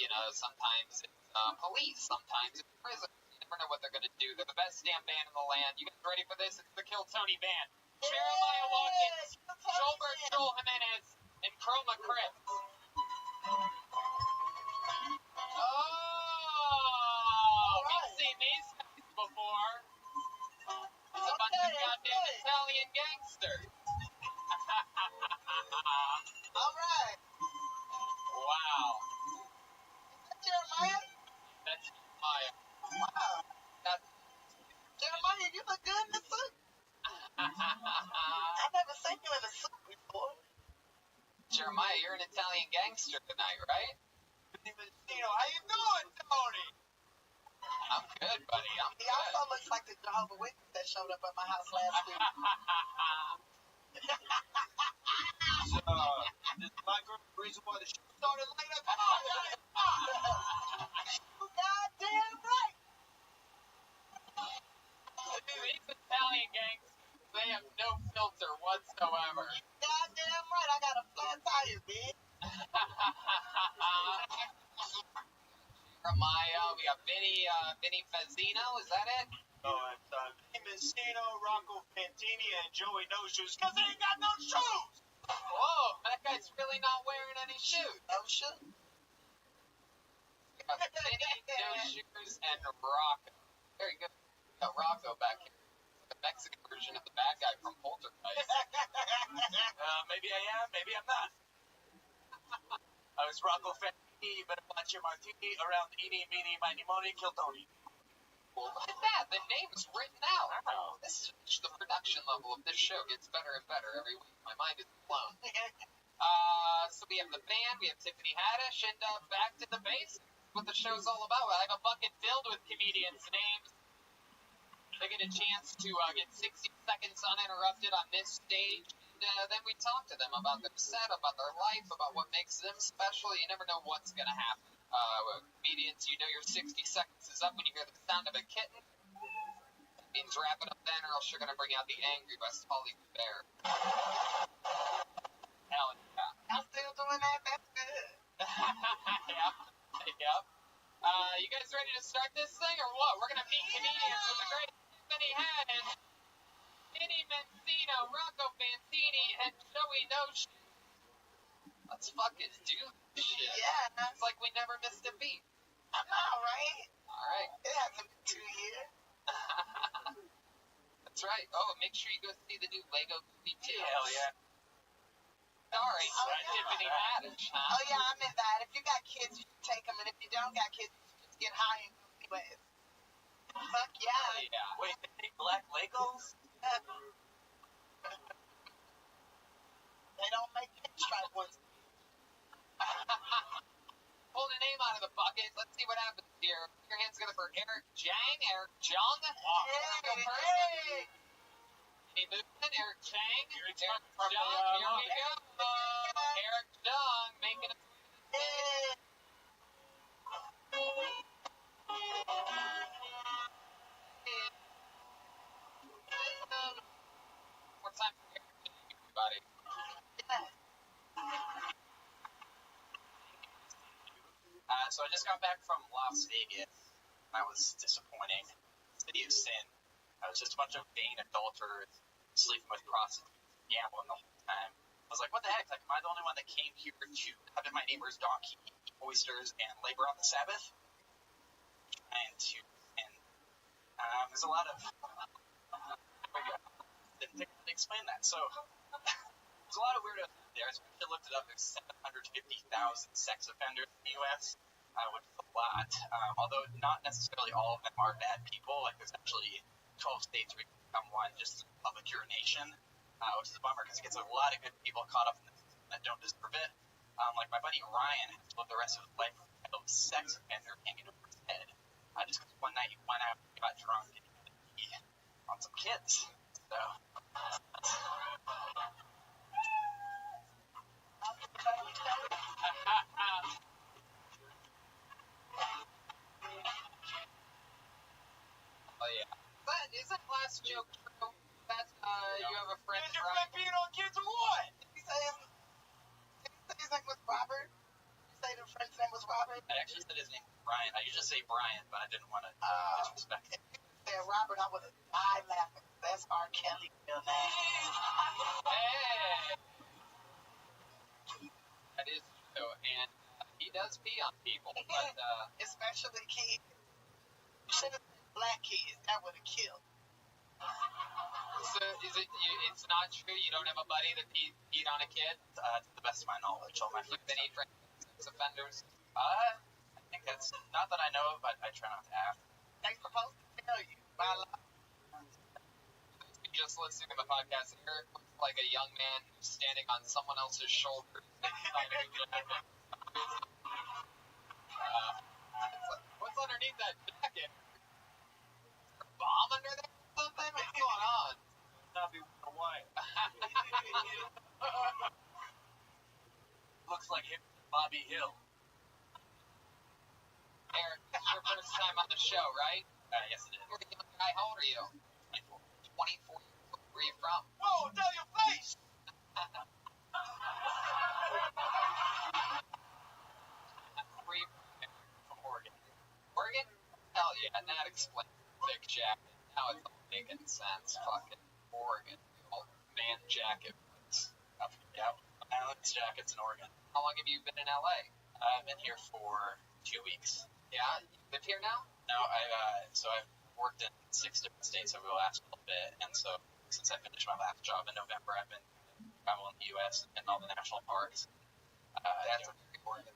Speaker 2: You know, sometimes it's police, sometimes it's prison. You never know what they're going to do. They're the best damn band in the land. You guys ready for this? It's the Kill Tony Band. Jeremiah Watkins, Joel Jimenez, and Chroma Chris. Oh, we've seen these guys before. It's a bunch of goddamn Italian gangsters.
Speaker 12: All right.
Speaker 2: Wow.
Speaker 12: Is that Jeremiah?
Speaker 2: That's Jeremiah.
Speaker 12: Wow. Jeremiah, you look good in the suit. I've never seen you in a suit before.
Speaker 2: Jeremiah, you're an Italian gangster tonight, right?
Speaker 4: How you doing, Tony?
Speaker 2: I'm good, buddy.
Speaker 12: He also looks like the Jehovah's Witness that showed up at my house last week.
Speaker 4: This is my group, the reason why the show started late.
Speaker 12: You goddamn right.
Speaker 2: These Italian gangsters, they have no filter whatsoever.
Speaker 12: Goddamn right, I got a flat tire, bitch.
Speaker 2: Jeremiah, we got Vinny Fazzino, is that it?
Speaker 4: No, it's Vinny Messino, Rocco Fantini, and Joey No Shoes, because they ain't got no shoes!
Speaker 2: Whoa, that guy's really not wearing any shoes.
Speaker 12: No shoes.
Speaker 2: We got Vinny, No Shoes, and Rocco. Very good. We got Rocco back here. The Mexican version of the bad guy from Poltergeist.
Speaker 4: Maybe I am, maybe I'm not. I was Rocco Fantini, you better watch your martini around eeny, meeny, miny, mony, kill Tony.
Speaker 2: Well, look at that. The name's written out.
Speaker 4: Wow.
Speaker 2: The production level of this show gets better and better every week. My mind is blown. So we have the band, we have Tiffany Haddish, and back to the basics. What the show's all about. I have a bucket filled with comedians' names. They get a chance to get 60 seconds uninterrupted on this stage. And, then we talk to them about their set, about their life, about what makes them special. You never know what's going to happen. Comedians, you know your 60 seconds is up when you hear the sound of a kitten. That means wrap it up then, or else you're going to bring out the angry West Hollywood bear. Hell yeah.
Speaker 12: I'm still doing that. That's good.
Speaker 2: Yep. You guys ready to start this thing, or what? We're going to meet comedians with the great Anthony Hadden, Vinny Mencino, Rocco Fantini, and Joey Notion. Let's fucking do this shit.
Speaker 12: Yeah.
Speaker 2: It's like we never missed a beat.
Speaker 12: I know, right?
Speaker 2: All right.
Speaker 12: It hasn't been 2 years.
Speaker 2: That's right. Oh, make sure you go see the new Lego movie too.
Speaker 10: Hell yeah.
Speaker 2: Sorry, Tiffany Haddish, huh?
Speaker 12: Oh, yeah, I'm in that. If you got kids, you should take them. And if you don't got kids, you should just get high and go anyways. Fuck yeah.
Speaker 2: Yeah.
Speaker 10: Wait, they make black Legos?
Speaker 12: They don't make pinstripe ones.
Speaker 2: Pull the name out of the bucket. Let's see what happens here. Your hands together for Eric Jang, Eric Jung.
Speaker 12: Hey.
Speaker 2: Any movement? Eric Chang.
Speaker 10: Eric
Speaker 2: Jung.
Speaker 10: from the,
Speaker 2: Here we go. Eric Jung making a more time for Eric Jang, everybody.
Speaker 10: So I just got back from Las Vegas. That was disappointing. City of sin. I was just a bunch of vain adulterers sleeping with prostitutes, gambling the whole time. I was like, what the heck? Like, am I the only one that came here to have my neighbor's donkey eat oysters and labor on the Sabbath? Trying to, and there's a lot of, didn't think I'd explain that. So, there's a lot of weirdos there. I actually looked it up. There's 750,000 sex offenders in the U.S., which is a lot. Although not necessarily all of them are bad people. Like, there's actually 12 states where you can become one just through public urination, which is a bummer because it gets a lot of good people caught up in this that don't deserve it. Like my buddy Ryan has to live the rest of his life with a title of sex offender hanging over his head. Just because one night he went out, he got drunk, and he on some kids. So.
Speaker 2: Oh yeah. Is that last joke true? That you have a friend.
Speaker 10: Is your friend being on kids or what?
Speaker 12: Did you say his name was Robert? Did you say the friend's name was Robert?
Speaker 10: I actually said his name was Brian. I usually say Brian, but I didn't want to disrespect him.
Speaker 12: If you said Robert, I would have died laughing. That's R. Kelly's real name.
Speaker 2: Hey. That is true, and he does pee on people, but
Speaker 12: Especially kids. You should have said black kids. That would have killed.
Speaker 2: so is it? It's not true. You don't have a buddy that peed on a kid.
Speaker 10: To the best of my knowledge, all my friends.
Speaker 2: Any friends sex offenders?
Speaker 10: I think that's not that I know of, but I try not to ask.
Speaker 12: They're supposed to tell you by law.
Speaker 2: Just listening to the podcast, Eric looks like a young man who's standing on someone else's shoulder. What's underneath that jacket? Is there a bomb under there or something? What's going on?
Speaker 10: Not be white. Looks like him, Bobby Hill.
Speaker 2: Eric, this is your first time on the show, right?
Speaker 10: Yes, it is.
Speaker 2: You're a young guy. How old are you? 24. Where are you from?
Speaker 10: Whoa, tell your face!
Speaker 2: Where are you from? Oregon. Oregon? Hell yeah, and that explains the thick jacket. Now it's all making sense. Fucking Oregon. Oh, man jacket.
Speaker 10: Yeah, Alex Jackets in Oregon.
Speaker 2: How long have you been in LA?
Speaker 10: I've been here for 2 weeks.
Speaker 2: Yeah? You live here now?
Speaker 10: No, I've worked in 6 different states over the last little bit, and so since I finished my last job in November, I've been traveling the U.S. and all the national parks.
Speaker 2: That's a very important.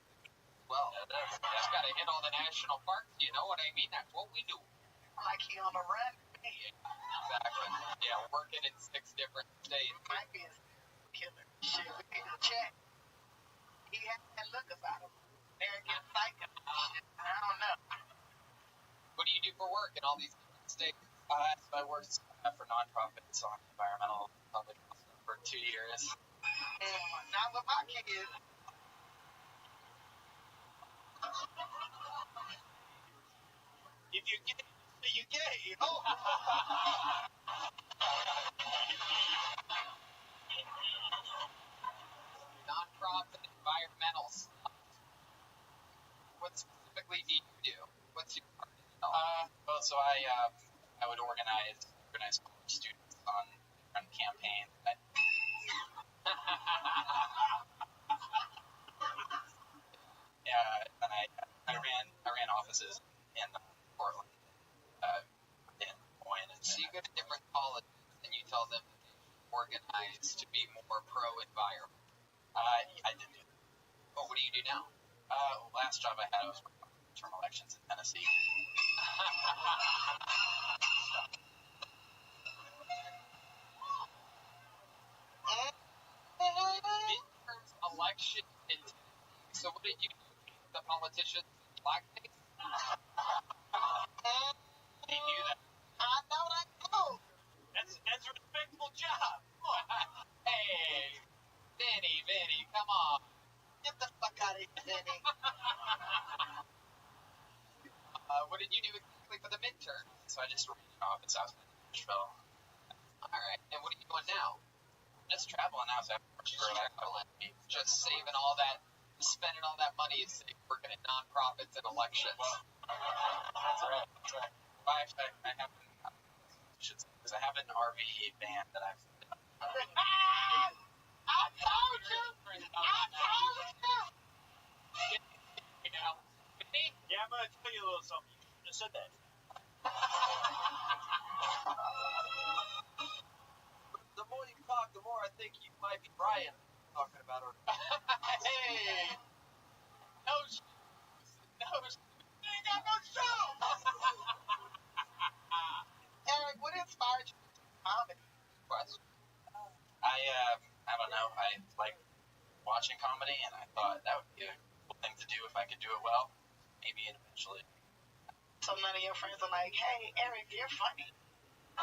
Speaker 2: Well, just gotta hit all the national parks. You know what I mean? That's what we do.
Speaker 12: Like he on the run.
Speaker 2: Exactly. Yeah, working in 6 different states.
Speaker 12: Might be a killer. Shit, we need to check. He had that look about him. Arrogant psycho. I don't know.
Speaker 2: What do you do for work in all these different states?
Speaker 10: So I worked for nonprofits on environmental public health for
Speaker 2: 2 years.
Speaker 12: Not with my kids.
Speaker 4: If you gay, just say you gay. Oh.
Speaker 2: Nonprofit environmental stuff. What specifically do you do? What's your part in it all? Well, so I would organize college students on different campaigns. Yeah, and I ran offices in Portland, in Des Moines. And so you go to different colleges and you tell them that they should organize to be more pro-environment. I did do that. Oh, what do you do now? Last job I had, I was working on midterm elections in Tennessee. Midterms election in Tennessee. So what did you do? The politicians in blackface? He knew that.
Speaker 12: I know that too.
Speaker 4: That's a respectable job.
Speaker 2: Hey, Vinny, come on.
Speaker 12: Get the fuck out of here, Vinny.
Speaker 2: What did you do exactly for the midterm? So I just ran an office out in Nashville. Alright, and what are you doing now? Just traveling now, so just saving all that, spending all that money is working at nonprofits and elections. That's right. Well, actually, I have an RV van that I've
Speaker 12: I told you.
Speaker 4: Yeah, I'm gonna tell you a little something. You shouldn't have said that.
Speaker 2: The more you talk, the more I think you might be Brian talking about her. Hey! No shoes! You ain't got no shoes!
Speaker 12: Eric, what inspired you to do comedy?
Speaker 2: I don't know. I like watching comedy, and I thought that would be a cool thing to do if I could do it well. Maybe eventually.
Speaker 12: So none of your friends are like, hey, Eric, you're funny.
Speaker 2: I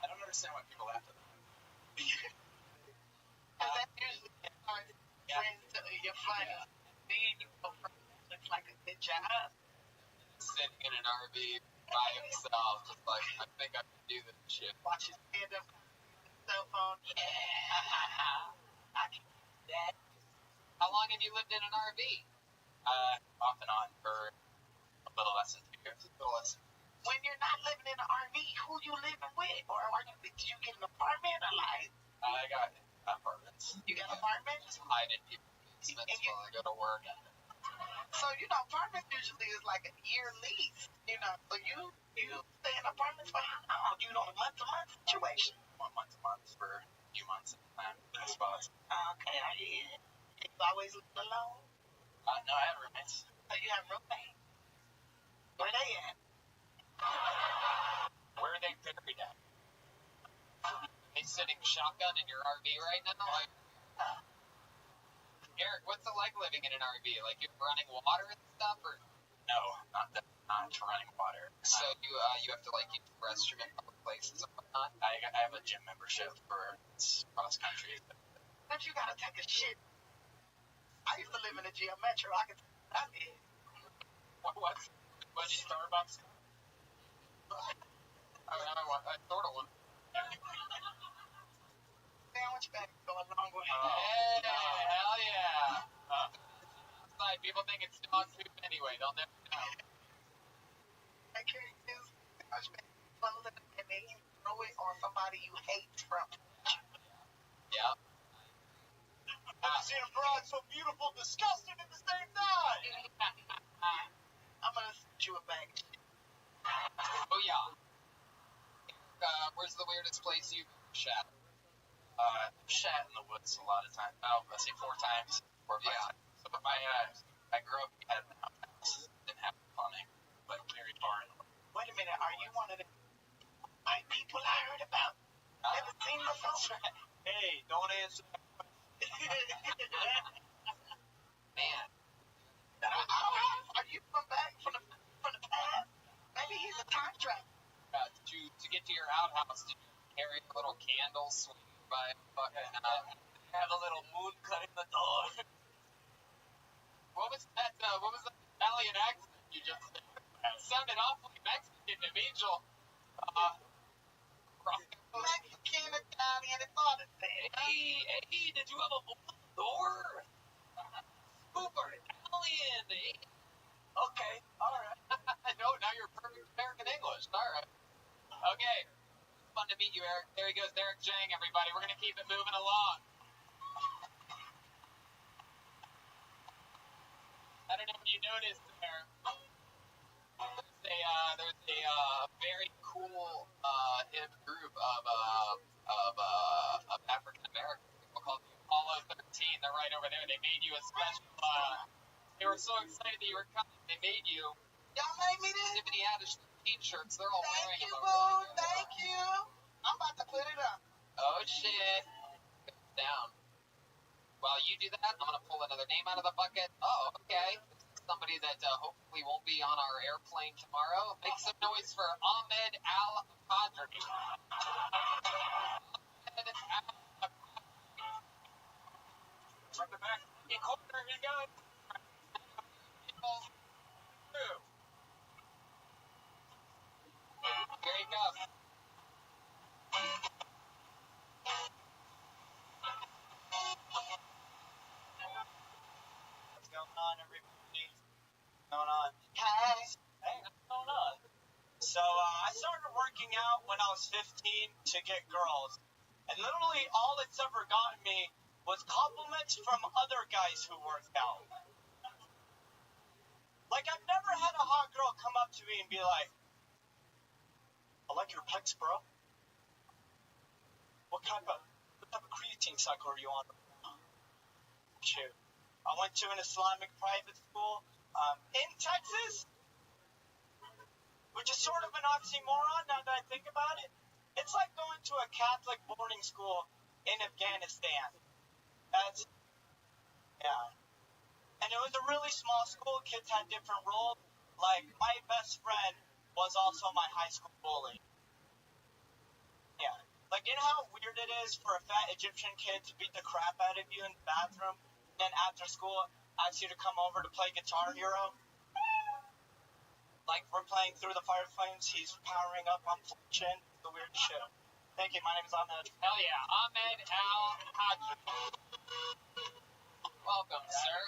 Speaker 2: don't understand why people laugh at that.
Speaker 12: Because that's usually hard. Friends tell you you're funny. Then you go from looks like a good job.
Speaker 2: Sitting in an RV by himself, just like, I think I can do this shit.
Speaker 12: Watch his stand up cell phone. Yeah. I can do that.
Speaker 2: How long have you lived in an RV? Off and on for a little less than 2 years.
Speaker 12: When you're not living in an RV, who you living with? Or did you get an apartment or like?
Speaker 2: I got apartments.
Speaker 12: You got apartments?
Speaker 2: Hide in people's basements while I go to work.
Speaker 12: So, apartments usually is like a year lease, So you stay in apartments for how long? You on a month-to-month situation?
Speaker 2: Month to month for a few months at a time in spots.
Speaker 12: Okay, I did. You always lived alone?
Speaker 2: No, I have roommates.
Speaker 12: So you have roommates? Where they at?
Speaker 2: Where are they buried at? They sitting shotgun in your RV right now? Eric, what's it like living in an RV? Like you're running water and stuff, or no, not running water. So you have to use the restroom in public places and whatnot. I have a gym membership for cross country.
Speaker 12: But you gotta take a shit. I used to live in a Geo Metro. I can tell you what I did.
Speaker 2: What? What's Starbucks? I sort of want.
Speaker 12: Sandwich bag go a long way.
Speaker 2: Hey, hell yeah! Outside, people think it's dog food anyway. They'll never know.
Speaker 12: I can't use sandwich bag clothing and then you throw it on somebody you hate from.
Speaker 2: Yeah.
Speaker 4: Never seen a broad so beautiful, disgusting at the same time.
Speaker 12: I'm gonna send you a bag.
Speaker 2: Oh yeah. Where's the weirdest place you've shat? Shat in the woods a lot of times. Let's see, 4 times. 4 or 5 times. So I grew up at an outhouse. Didn't have plumbing, but very far in the woods.
Speaker 12: Wait a minute, are you one of the white people I heard about? Never seen before?
Speaker 4: Hey, don't answer that.
Speaker 2: Man.
Speaker 12: Are you from back from the past? Maybe he's a time traveler.
Speaker 2: To get to your outhouse, did you carry a little candle swinging by a fucking,
Speaker 7: Have a little moon cut in the door.
Speaker 2: what was that Italian accent you just said? It sounded awfully Mexican to me, Joel.
Speaker 12: Mexican, Italian, it's all the same.
Speaker 2: Hey, did you have a moon on the door? Super Italian, eh?
Speaker 7: Okay, alright.
Speaker 2: No, now you're perfect American English. All right. Okay. Fun to meet you, Eric. There he goes, Derek Jang, everybody. We're going to keep it moving along. I don't know if you noticed there. There's a very cool hip group of African American people called the Apollo 13. They're right over there. They made you a special. They were so excited that you were coming. They made you.
Speaker 12: Y'all made me this?
Speaker 2: Tiffany Haddish t-shirts. They're all wearing
Speaker 12: Thank you,
Speaker 2: them.
Speaker 12: boo. Thank you. I'm about to put it up.
Speaker 2: Oh shit. Down. While you do that, I'm gonna pull another name out of the bucket. Oh, okay. Somebody that hopefully won't be on our airplane tomorrow. Make some noise for Ahmed Al-Qadri. Ahmed Al-Qadri.
Speaker 7: From the back corner, he goes.
Speaker 2: Through. Here he goes.
Speaker 7: What's going on, everybody? What's going on?
Speaker 12: Hey.
Speaker 7: Hey, what's going on? So, I started working out when I was 15 to get girls. And literally all it's ever gotten me was compliments from other guys who worked out. Like, I've never had a hot girl come up to me and be like, I like your pecs, bro. What type of creatine cycle are you on? Shoot. I went to an Islamic private school in Texas, which is sort of an oxymoron now that I think about it. It's like going to a Catholic boarding school in Afghanistan. Yeah. And it was a really small school. Kids had different roles. Like, my best friend was also my high school bully. Yeah. Like, you know how weird it is for a fat Egyptian kid to beat the crap out of you in the bathroom, and then after school ask you to come over to play Guitar Hero? Like, we're playing Through the Fire Flames, he's powering up on Chin. The weird shit. Thank you, my name is Ahmed.
Speaker 2: Hell yeah, Ahmed Al-Qadri. Welcome, sir.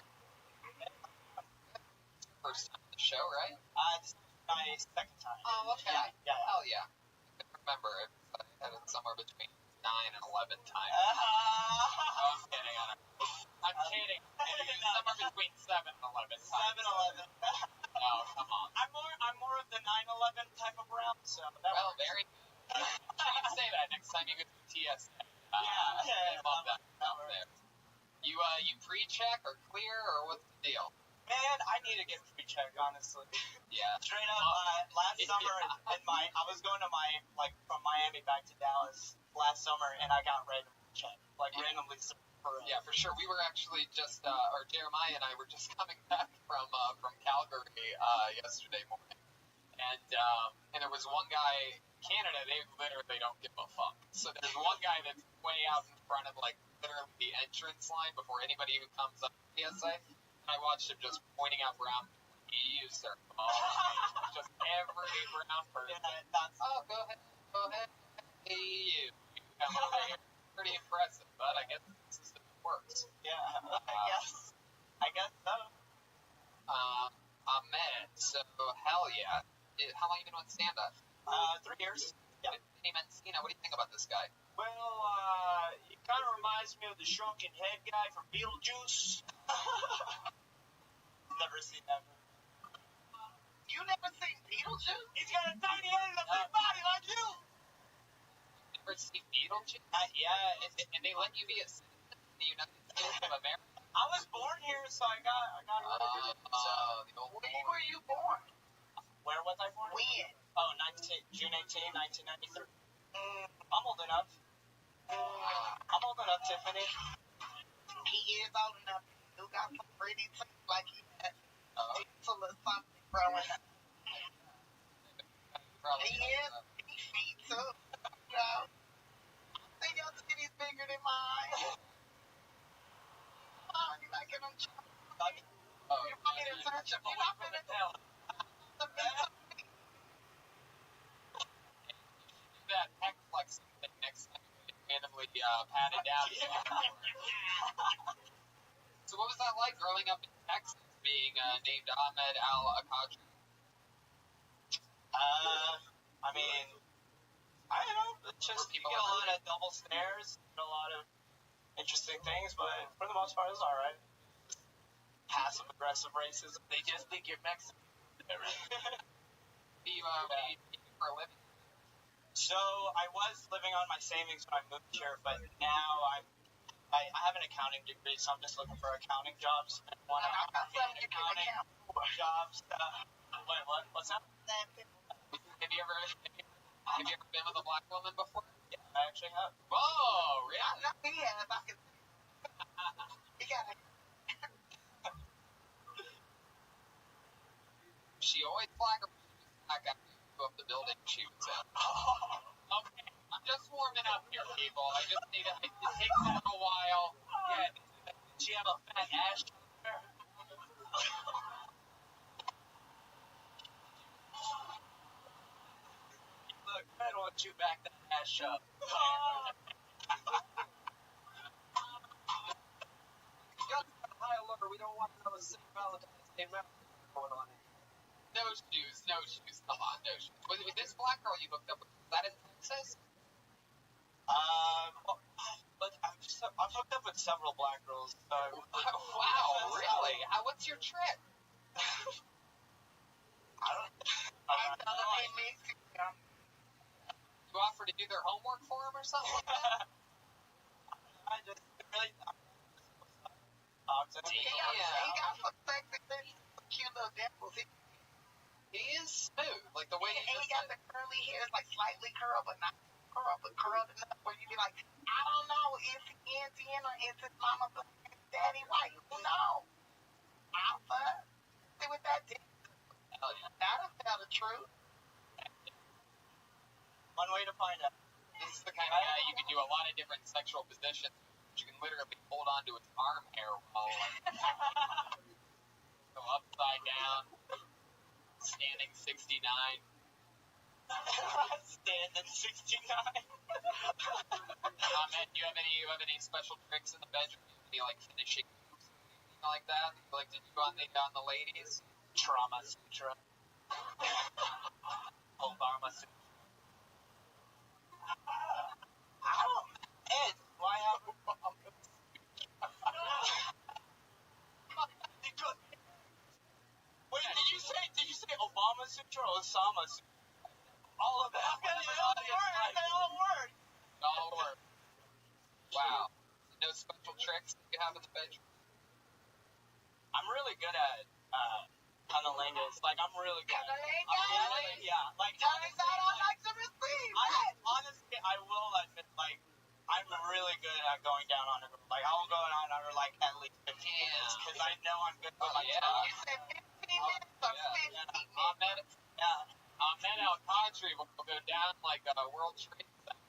Speaker 2: First time on the show, right?
Speaker 7: This is my second time.
Speaker 2: Oh, okay.
Speaker 7: Yeah.
Speaker 2: Hell yeah. I can remember it. I had it somewhere between 9 and 11 times. I'm kidding. I'm kidding. Somewhere between 7 and 11 times.
Speaker 7: 7-Eleven.
Speaker 2: No, come on.
Speaker 7: I'm more of the 9/11 type of round, so that
Speaker 2: Well,
Speaker 7: works.
Speaker 2: very good. You can say that next time you go to TSA.
Speaker 7: Yeah.
Speaker 2: Love that out there. You pre-check or clear or what's the deal?
Speaker 7: Man, I need to get pre-check, honestly.
Speaker 2: Yeah.
Speaker 7: Straight up, last summer, I was going to from Miami back to Dallas last summer, and I got randomly checked, randomly.
Speaker 2: Yeah, for sure. We were actually just, or Jeremiah and I were just coming back from Calgary yesterday morning, and there was one guy. Canada, they literally don't give a fuck. So there's one guy that's way out in front of literally the entrance line before anybody who comes up to PSA. And I watched him just pointing out brown people. You, sir. Just every brown person. Oh, go ahead. Hey, you. You come over here. Pretty impressive, but I guess the system works.
Speaker 7: Yeah, I guess so.
Speaker 2: Ahmed, so hell yeah. How long you been on stand-up?
Speaker 7: 3 years. Yeah.
Speaker 2: Hey, Mencina, what do you think about this guy?
Speaker 7: Well, he kind of reminds me of the shrunken head guy from Beetlejuice. Never seen that movie.
Speaker 12: You never seen Beetlejuice?
Speaker 7: He's got a tiny head and a big body like you.
Speaker 2: Never seen Beetlejuice?
Speaker 7: Yeah.
Speaker 2: And they let you be a citizen in the United States of America?
Speaker 7: I was born here, so I got
Speaker 2: the old
Speaker 12: When were you born?
Speaker 7: Where was I born?
Speaker 12: When?
Speaker 7: Oh, June 18, 1993. I'm old enough. Tiffany.
Speaker 12: He is old enough. He still got some pretty teeth like he had full of something growing up. He is 3 feet too. You know, I think your titty's bigger than mine. Oh, you like it? You want me to touch them? You're not finna tell.
Speaker 2: That hex flex thing next time you randomly pat it down. So what was that like growing up in Texas, being named Ahmed Al-Akadri?
Speaker 7: I mean, I don't know. It's just you get a lot of double stares, a lot of interesting things, but for the most part, it's all right. Passive aggressive racism. They just think you're Mexican.
Speaker 2: Do you do for a living?
Speaker 7: So I was living on my savings when I moved here, but now I have an accounting degree, so I'm just looking for accounting jobs. I want to get accounting jobs. Wait, what? What's that?
Speaker 2: Have you ever been with a black woman before?
Speaker 7: Yeah, I actually have.
Speaker 2: Whoa, really?
Speaker 12: Not me, if I can. You gotta.
Speaker 2: She always black or black after you go up the building she was in? Okay, I'm just warming up here, people. I just need to. It takes a little while.
Speaker 7: Yeah. Did she have a fat ass? Look, I don't want you back that ass up. High alert, we don't want another sick Valentine's Day message going on here.
Speaker 2: No shoes. Come on, no shoes. Was this black girl you hooked up with? Was that in Texas?
Speaker 7: But I've hooked up with several black girls.
Speaker 2: Wow, really? What's your trick?
Speaker 7: I don't.
Speaker 2: You offer to do their homework for them or something like that?
Speaker 7: I just really.
Speaker 12: He got some sexy cute little dimples.
Speaker 2: He is smooth, like the way
Speaker 12: he got the curly hair, it's like slightly curled, but not curled, but curled enough where you be like, I don't know, is he Indian or is his mama black and daddy white? Who knows? Alpha, see what that did? That'll tell the truth.
Speaker 7: One way to find out.
Speaker 2: This is the kind of guy you can do a lot of different sexual positions. You can literally hold on to his arm hair while go upside down, standing 69.
Speaker 7: Standing 69.
Speaker 2: Man, do you have any special tricks in the bedroom? Any like finishing moves, anything like that you like to do on the ladies?
Speaker 7: Trauma sutra. Obama sutra. I don't. Ed, why have Obama sutra? Wait, did you say Obama sutra or Osama sutra? All of that. They all work.
Speaker 2: All work. Wow. No special tricks that you have in the bedroom?
Speaker 7: I'm really good at cunnilingus. Like, I'm really good at
Speaker 12: Cunnilingus?
Speaker 7: yeah. Like,
Speaker 12: Johnny said I like to receive.
Speaker 7: Honestly, I will admit, like, I'm really good at going down on her. Like, I will go down on her, like, at least 15 minutes, because I know I'm good for my tongue.
Speaker 12: You said 15 minutes or 50 minutes?
Speaker 2: Ahmed Al-Kadri will go down like a World Trade Center.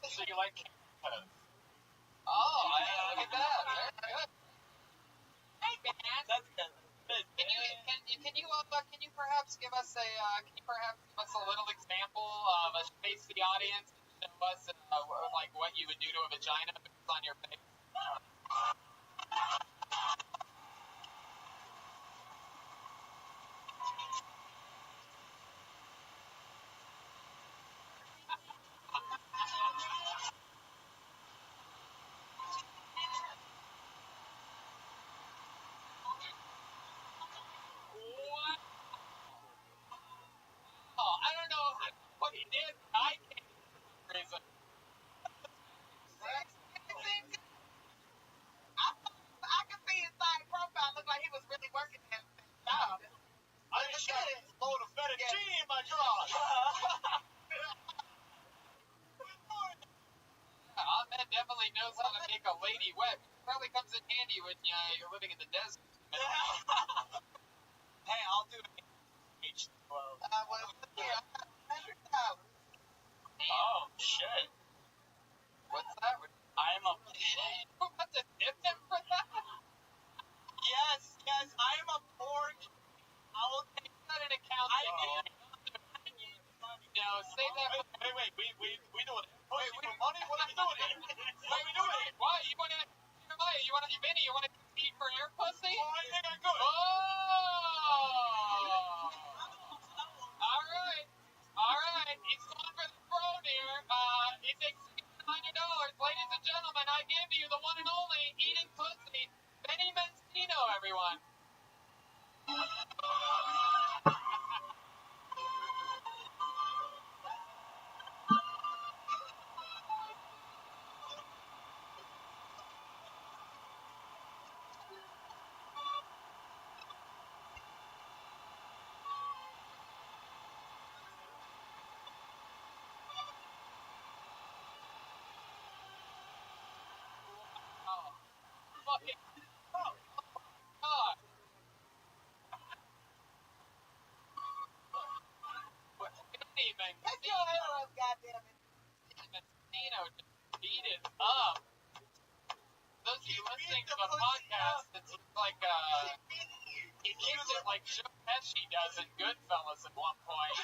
Speaker 7: So you like pose?
Speaker 2: Oh, look at that. Very good. Hey, man.
Speaker 7: That's good.
Speaker 2: Can you perhaps give us a little example of face the audience and show us like what you would do to a vagina if it's on your face? Oh, I don't know what he did. I can't for some reason.
Speaker 12: I can see his side profile. Looked like he was really working his job.
Speaker 7: I just got a load of fettuccine in my drawers.
Speaker 2: Ahmed definitely knows how to make a lady wet. Probably comes in handy when you're living in the desert.
Speaker 7: Hey, I'll do it.
Speaker 12: Well, look here, I got $100.
Speaker 7: Oh, shit.
Speaker 2: What's that?
Speaker 7: I'm a...
Speaker 2: You about to tip him for that?
Speaker 7: Yes, I am a poor kid. I will take
Speaker 2: Not an account.
Speaker 7: I
Speaker 2: though.
Speaker 7: need
Speaker 2: No, save that.
Speaker 7: Wait, we doing pussy for money? What are we doing here? What are we doing here?
Speaker 2: Why? You wanna, Vinny, you wanna compete for air pussy?
Speaker 7: Oh, I think I could.
Speaker 2: Oh! Alright. He's going for the throne here. He takes $100. Ladies and gentlemen, I give you the one and only eating pussy, Benny Mencino, everyone. Oh, fucking God. Benny
Speaker 12: Take your hair
Speaker 2: Mencino.
Speaker 12: up, goddammit.
Speaker 2: Mencino just beat it up. Those of you listening to the podcast, it's like, he keeps it like Joe Pesci does in Goodfellas at one point.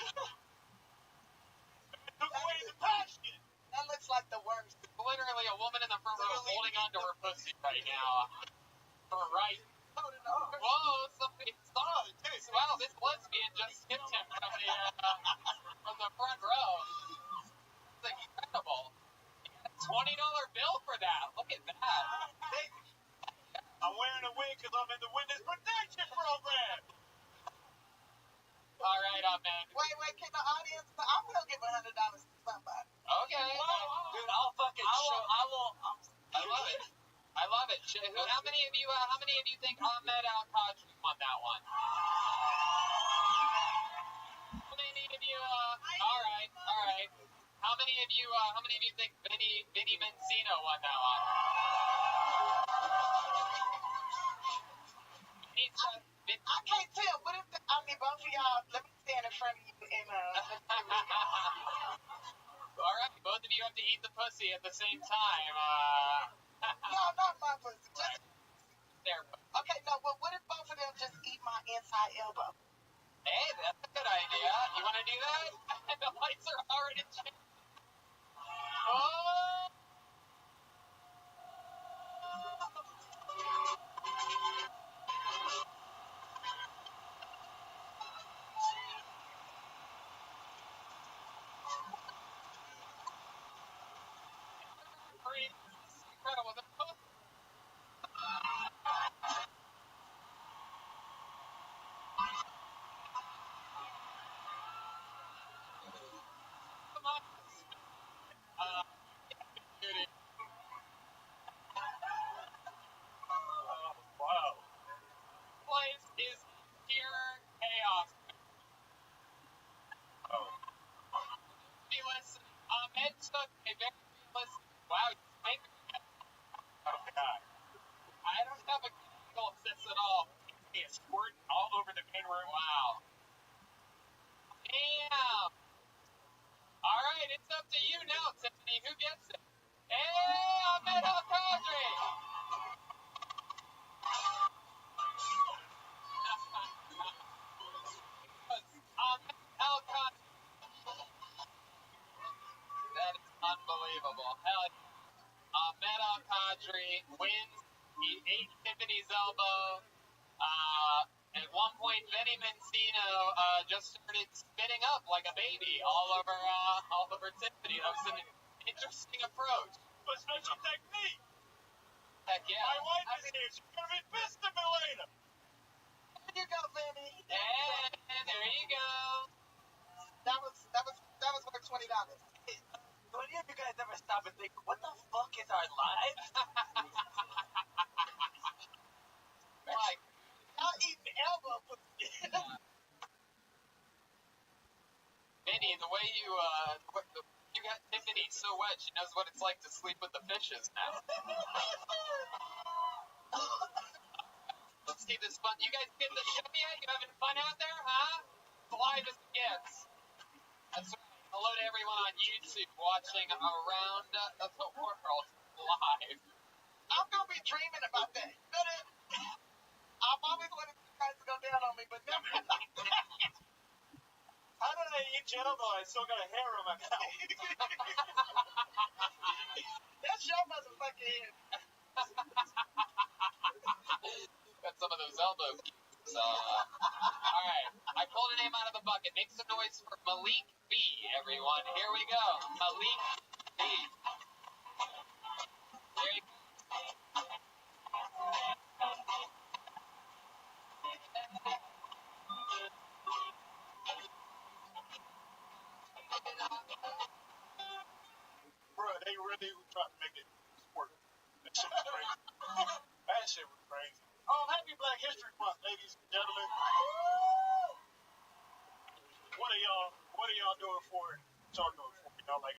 Speaker 7: Took away the passion.
Speaker 12: That looks like the worst.
Speaker 2: Literally a woman in the front row holding on to her pussy right now. Her right. Whoa, somebody saw it. Wow, this lesbian just skipped him from the front row. It's incredible. $20 bill for that. Look at that.
Speaker 7: I'm wearing a wig because I'm in the witness protection program.
Speaker 2: All right, man.
Speaker 12: Wait, can the audience? I'm gonna give $100 to somebody.
Speaker 2: Okay.
Speaker 7: Dude, I'll fucking show.
Speaker 2: I love it. How many of you think Ahmed Al-Qadri won that one? How many of you, all right. How many of you think Vinny Mencino won that one?
Speaker 12: I can't tell. What if both of y'all? Let me stand in front of you and
Speaker 2: All right, both of you have to eat the pussy at the same time.
Speaker 12: No, not my pussy. Just
Speaker 2: There.
Speaker 12: okay. No, but what if both of them just eat my inside elbow?
Speaker 2: Hey, that's a good idea. You want to do that? The lights are already changing. Oh! Incredible.
Speaker 7: Wow.
Speaker 2: Place is pure chaos. Listen, Ed took a very realistic. Wow,
Speaker 7: Oh, God.
Speaker 2: I don't have a angle of this at all.
Speaker 7: It's squirting all over the main room.
Speaker 2: Wow. Damn. All right, it's up to you now, Tiffany. Who gets it? Hey, Ahmed Al-Qadri. Ahmed Al-Qadri. That is unbelievable. Hell yeah. Ahmed Al-Qadri wins. He ate Tiffany's elbow. At one point, Benny Mencino just started spitting up like a baby all over Tiffany. That was an interesting approach.
Speaker 7: But special technique.
Speaker 2: Heck yeah.
Speaker 7: My wife is here. She's going to be pissed at me later.
Speaker 12: There you go, Vinny.
Speaker 2: And there you go.
Speaker 12: That was worth $20.
Speaker 7: Do any of you guys ever stop and think, what the fuck is our lives?
Speaker 2: Like,
Speaker 12: Y'all eating elbow pussy.
Speaker 2: Vinny, the way you got Tiffany so wet, she knows what it's like to sleep with the fishes now. Let's see this fun. You guys get the show yet? You having fun out there, huh? live as it gets. That's right. Hello to everyone on YouTube watching around the world live.
Speaker 12: I'm gonna be dreaming about that. I've always wanted you guys to go down on me, but never.
Speaker 4: How did I eat gel though? I still got a hair on my mouth.
Speaker 12: That's your motherfucking head.
Speaker 2: Got some of those elbow kicks. All right, I pulled a name out of the bucket. Make some noise for Malik B, everyone. Here we go. Malik B. There you go.
Speaker 4: Bro, they really tried to make it sport. That shit was crazy. That shit was crazy. Oh, happy Black History Month, ladies and gentlemen. What are y'all doing for it? What y'all doing for it? Y'all like